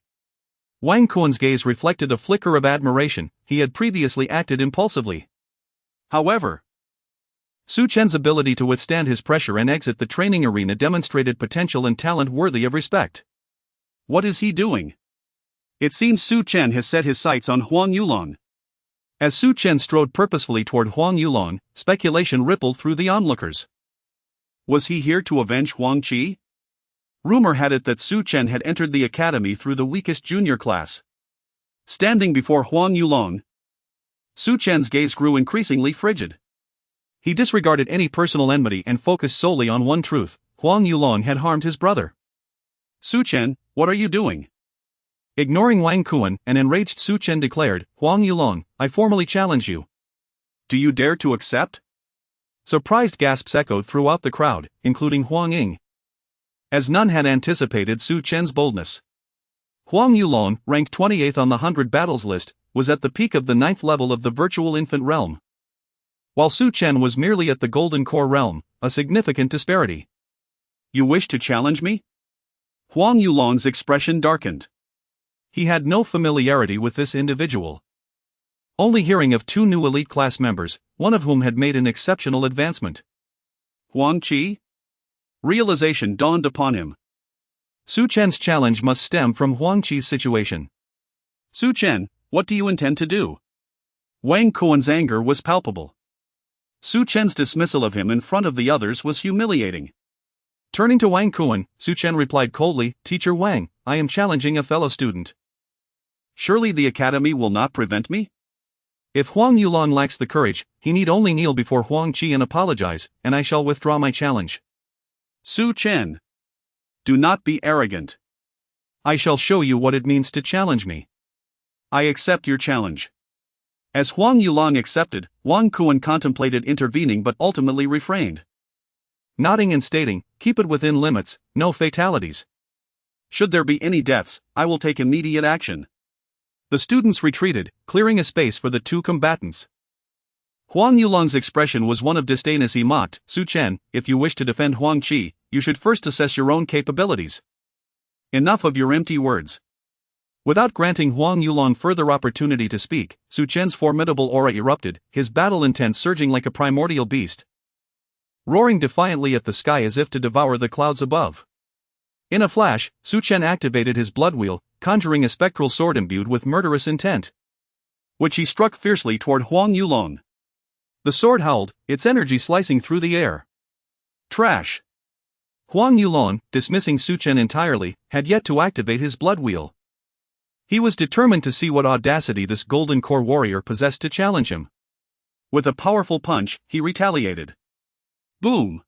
Wang Kuan's gaze reflected a flicker of admiration. He had previously acted impulsively. However, Su Chen's ability to withstand his pressure and exit the training arena demonstrated potential and talent worthy of respect. What is he doing? It seems Su Chen has set his sights on Huang Yulong. As Su Chen strode purposefully toward Huang Yulong, speculation rippled through the onlookers. Was he here to avenge Huang Qi? Rumor had it that Su Chen had entered the academy through the weakest junior class. Standing before Huang Yulong, Su Chen's gaze grew increasingly frigid. He disregarded any personal enmity and focused solely on one truth: Huang Yulong had harmed his brother. "Su Chen, what are you doing?" Ignoring Wang Kuan, an enraged Su Chen declared, "Huang Yulong, I formally challenge you." "Do you dare to accept?" Surprised gasps echoed throughout the crowd, including Huang Ying. As none had anticipated Su Chen's boldness. Huang Yulong, ranked 28th on the 100 battles list, was at the peak of the 9th level of the virtual infant realm. While Su Chen was merely at the golden core realm, a significant disparity. "You wish to challenge me?" Huang Yulong's expression darkened. He had no familiarity with this individual. Only hearing of two new elite class members, one of whom had made an exceptional advancement. Huang Qi? Realization dawned upon him. Su Chen's challenge must stem from Huang Qi's situation. "Su Chen, what do you intend to do?" Wang Kuan's anger was palpable. Su Chen's dismissal of him in front of the others was humiliating. Turning to Wang Kuan, Su Chen replied coldly, "Teacher Wang, I am challenging a fellow student." "Surely the academy will not prevent me?" "If Huang Yulong lacks the courage, he need only kneel before Huang Qi and apologize, and I shall withdraw my challenge." "Su Chen, do not be arrogant. I shall show you what it means to challenge me." "I accept your challenge." As Huang Yulong accepted, Wang Kuan contemplated intervening but ultimately refrained. Nodding and stating, "Keep it within limits, no fatalities. Should there be any deaths, I will take immediate action." The students retreated, clearing a space for the two combatants. Huang Yulong's expression was one of disdain as he mocked, "Su Chen, if you wish to defend Huang Qi, you should first assess your own capabilities. Enough of your empty words. Without granting Huang Yulong further opportunity to speak, Su Chen's formidable aura erupted, his battle intent surging like a primordial beast, roaring defiantly at the sky as if to devour the clouds above. In a flash, Su Chen activated his blood wheel, conjuring a spectral sword imbued with murderous intent, which he struck fiercely toward Huang Yulong. The sword howled, its energy slicing through the air. Trash! Huang Yulong, dismissing Su Chen entirely, had yet to activate his blood wheel. He was determined to see what audacity this golden core warrior possessed to challenge him. With a powerful punch, he retaliated. Boom!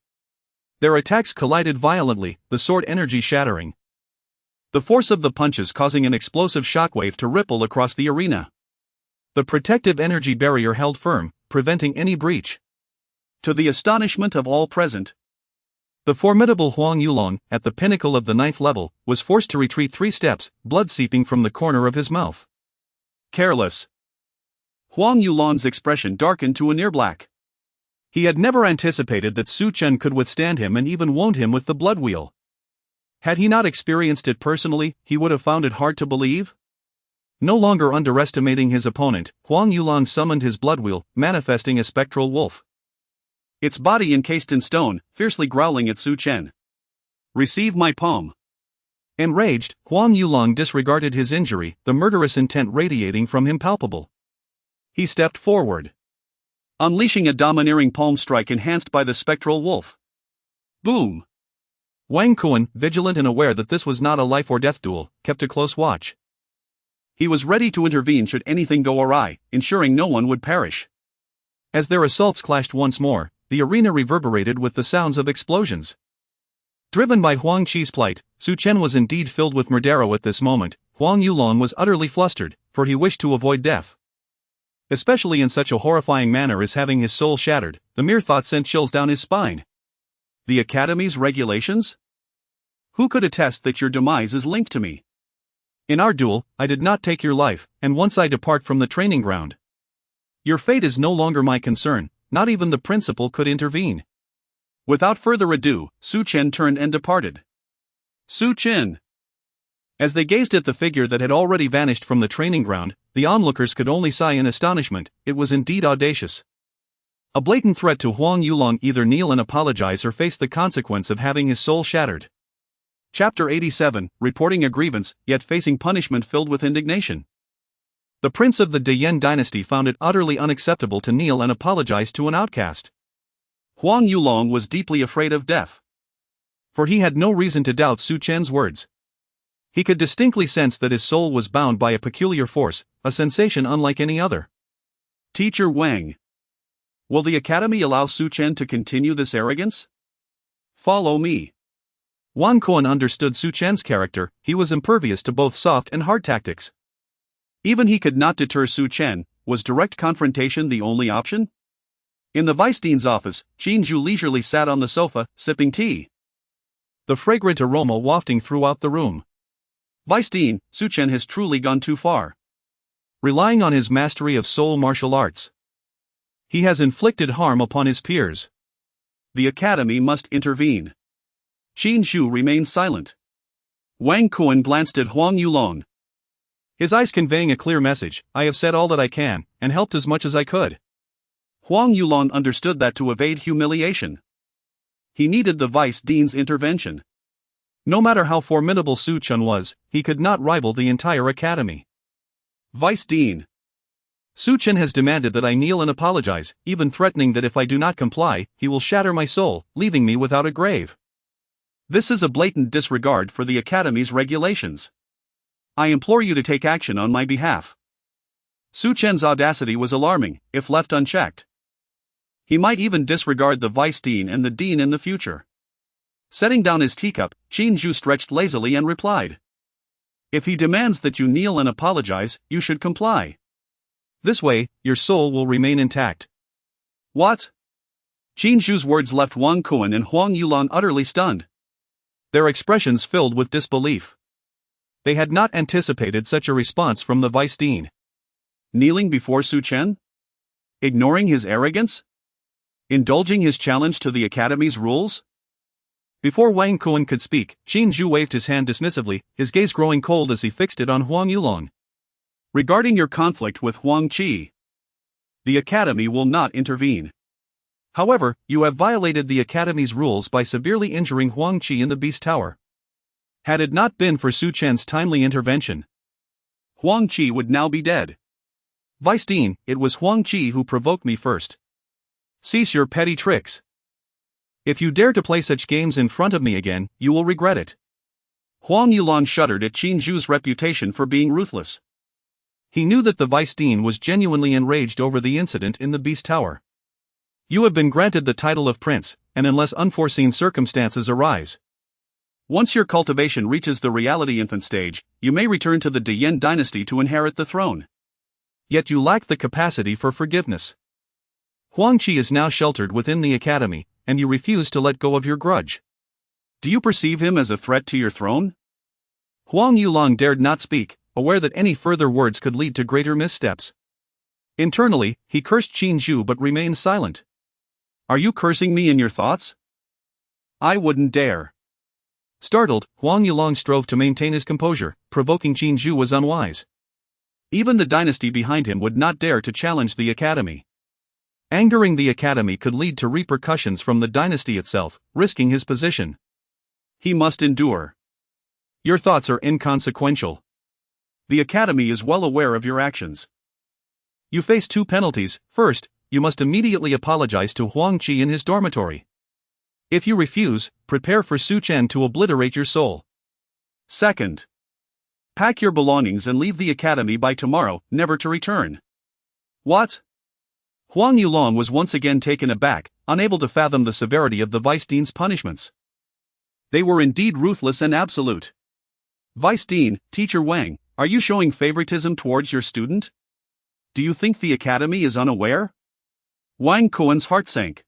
Their attacks collided violently, the sword energy shattering. The force of the punches causing an explosive shockwave to ripple across the arena. The protective energy barrier held firm, preventing any breach. To the astonishment of all present, the formidable Huang Yulong, at the pinnacle of the 9th level, was forced to retreat 3 steps, blood seeping from the corner of his mouth. Careless. Huang Yulong's expression darkened to a near black. He had never anticipated that Su Chen could withstand him and even wound him with the blood wheel. Had he not experienced it personally, he would have found it hard to believe. No longer underestimating his opponent, Huang Yulong summoned his blood wheel, manifesting a spectral wolf, its body encased in stone, fiercely growling at Su Chen. Receive my palm. Enraged, Huang Yulong disregarded his injury, the murderous intent radiating from him palpable. He stepped forward, unleashing a domineering palm strike enhanced by the spectral wolf. Boom! Wang Kuan, vigilant and aware that this was not a life-or-death duel, kept a close watch. He was ready to intervene should anything go awry, ensuring no one would perish. As their assaults clashed once more, the arena reverberated with the sounds of explosions. Driven by Huang Qi's plight, Su Chen was indeed filled with murderero at this moment. Huang Yulong was utterly flustered, for he wished to avoid death. Especially in such a horrifying manner as having his soul shattered, the mere thought sent chills down his spine. The Academy's regulations? Who could attest that your demise is linked to me? In our duel, I did not take your life, and once I depart from the training ground, your fate is no longer my concern. Not even the principal could intervene. Without further ado, Su Chen turned and departed. Su Chen! As they gazed at the figure that had already vanished from the training ground, the onlookers could only sigh in astonishment. It was indeed audacious. A blatant threat to Huang Yulong: either kneel and apologize or face the consequence of having his soul shattered. Chapter 87, reporting a grievance, yet facing punishment filled with indignation. The prince of the Deyan dynasty found it utterly unacceptable to kneel and apologize to an outcast. Huang Yulong was deeply afraid of death, for he had no reason to doubt Su Chen's words. He could distinctly sense that his soul was bound by a peculiar force, a sensation unlike any other. Teacher Wang, will the Academy allow Su Chen to continue this arrogance? Follow me. Wang Kuan understood Su Chen's character. He was impervious to both soft and hard tactics. Even he could not deter Su Chen. Was direct confrontation the only option? In the Vice Dean's office, Qin Zhu leisurely sat on the sofa, sipping tea, the fragrant aroma wafting throughout the room. Vice Dean, Su Chen has truly gone too far. Relying on his mastery of soul martial arts, he has inflicted harm upon his peers. The Academy must intervene. Qin Zhu remained silent. Wang Kuan glanced at Huang Yulong, his eyes conveying a clear message: I have said all that I can, and helped as much as I could. Huang Yulong understood that to evade humiliation, he needed the Vice Dean's intervention. No matter how formidable Su Chen was, he could not rival the entire Academy. Vice Dean, Su Chen has demanded that I kneel and apologize, even threatening that if I do not comply, he will shatter my soul, leaving me without a grave. This is a blatant disregard for the Academy's regulations. I implore you to take action on my behalf. Su Chen's audacity was alarming, if left unchecked. He might even disregard the Vice Dean and the Dean in the future. Setting down his teacup, Qin Zhu stretched lazily and replied, if he demands that you kneel and apologize, you should comply. This way, your soul will remain intact. What? Qin Zhu's words left Wang Kuan and Huang Yulong utterly stunned, their expressions filled with disbelief. They had not anticipated such a response from the Vice Dean. Kneeling before Su Chen? Ignoring his arrogance? Indulging his challenge to the Academy's rules? Before Wang Kuan could speak, Qin Zhu waved his hand dismissively, his gaze growing cold as he fixed it on Huang Yulong. Regarding your conflict with Huang Qi, the Academy will not intervene. However, you have violated the Academy's rules by severely injuring Huang Qi in the Beast Tower. Had it not been for Su Chen's timely intervention, Huang Qi would now be dead. Vice Dean, it was Huang Qi who provoked me first. Cease your petty tricks. If you dare to play such games in front of me again, you will regret it. Huang Yulong shuddered at Qin Zhu's reputation for being ruthless. He knew that the Vice Dean was genuinely enraged over the incident in the Beast Tower. You have been granted the title of Prince, and unless unforeseen circumstances arise, once your cultivation reaches the reality infant stage, you may return to the Deyan dynasty to inherit the throne. Yet you lack the capacity for forgiveness. Huang Qi is now sheltered within the Academy, and you refuse to let go of your grudge. Do you perceive him as a threat to your throne? Huang Yulong dared not speak, aware that any further words could lead to greater missteps. Internally, he cursed Qin Zhu but remained silent. Are you cursing me in your thoughts? I wouldn't dare. Startled, Huang Yulong strove to maintain his composure. Provoking Qin Zhu was unwise. Even the dynasty behind him would not dare to challenge the Academy. Angering the Academy could lead to repercussions from the dynasty itself, risking his position. He must endure. Your thoughts are inconsequential. The Academy is well aware of your actions. You face two penalties. First, you must immediately apologize to Huang Qi in his dormitory. If you refuse, prepare for Su Chen to obliterate your soul. Second, pack your belongings and leave the Academy by tomorrow, never to return. What? Huang Yulong was once again taken aback, unable to fathom the severity of the Vice Dean's punishments. They were indeed ruthless and absolute. Vice Dean, Teacher Wang, are you showing favoritism towards your student? Do you think the Academy is unaware? Wang Kuan's heart sank.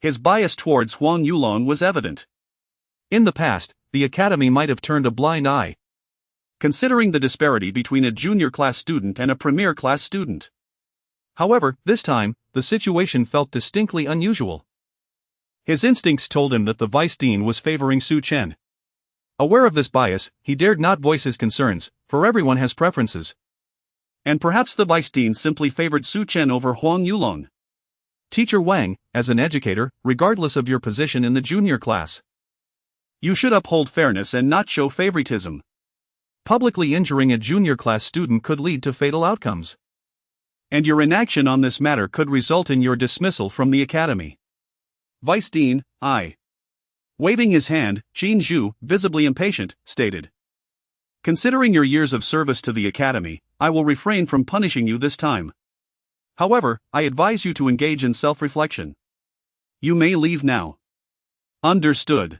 His bias towards Huang Yulong was evident. In the past, the Academy might have turned a blind eye, considering the disparity between a junior class student and a premier class student. However, this time, the situation felt distinctly unusual. His instincts told him that the Vice Dean was favoring Su Chen. Aware of this bias, he dared not voice his concerns, for everyone has preferences. And perhaps the Vice Dean simply favored Su Chen over Huang Yulong. Teacher Wang, as an educator, regardless of your position in the junior class, you should uphold fairness and not show favoritism. Publicly injuring a junior class student could lead to fatal outcomes. And your inaction on this matter could result in your dismissal from the Academy. Vice Dean, I. Waving his hand, Qin Zhu, visibly impatient, stated. Considering your years of service to the Academy, I will refrain from punishing you this time. However, I advise you to engage in self-reflection. You may leave now. Understood.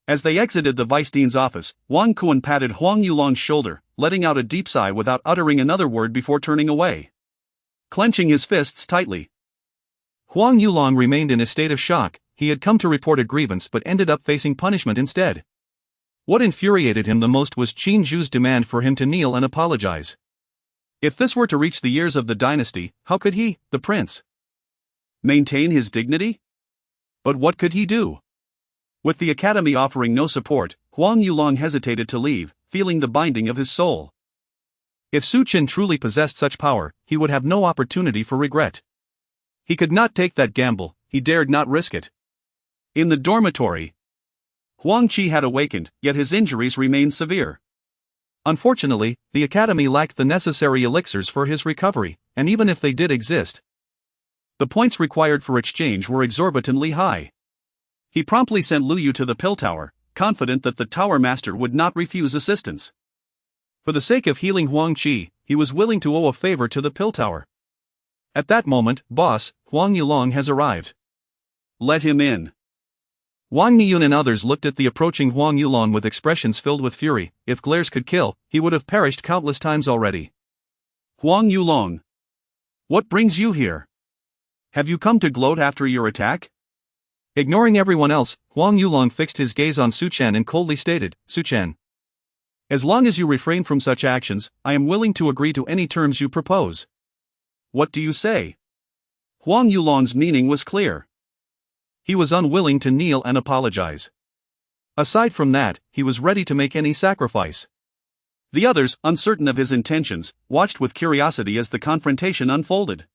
As they exited the Vice Dean's office, Wang Kuan patted Huang Yulong's shoulder, letting out a deep sigh without uttering another word before turning away, clenching his fists tightly. Huang Yulong remained in a state of shock. He had come to report a grievance but ended up facing punishment instead. What infuriated him the most was Qin Zhu's demand for him to kneel and apologize. If this were to reach the ears of the dynasty, how could he, the prince, maintain his dignity? But what could he do? With the Academy offering no support, Huang Yulong hesitated to leave, feeling the binding of his soul. If Su Chen truly possessed such power, he would have no opportunity for regret. He could not take that gamble, he dared not risk it. In the dormitory, Huang Qi had awakened, yet his injuries remained severe. Unfortunately, the Academy lacked the necessary elixirs for his recovery, and even if they did exist, the points required for exchange were exorbitantly high. He promptly sent Lu Yu to the Pill Tower, confident that the Tower Master would not refuse assistance. For the sake of healing Huang Qi, he was willing to owe a favor to the Pill Tower. At that moment, boss, Huang Yulong has arrived. Let him in. Wang Niyun and others looked at the approaching Huang Yulong with expressions filled with fury. If glares could kill, he would have perished countless times already. Huang Yulong, what brings you here? Have you come to gloat after your attack? Ignoring everyone else, Huang Yulong fixed his gaze on Su Chen and coldly stated, Su Chen, as long as you refrain from such actions, I am willing to agree to any terms you propose. What do you say? Huang Yulong's meaning was clear. He was unwilling to kneel and apologize. Aside from that, he was ready to make any sacrifice. The others, uncertain of his intentions, watched with curiosity as the confrontation unfolded.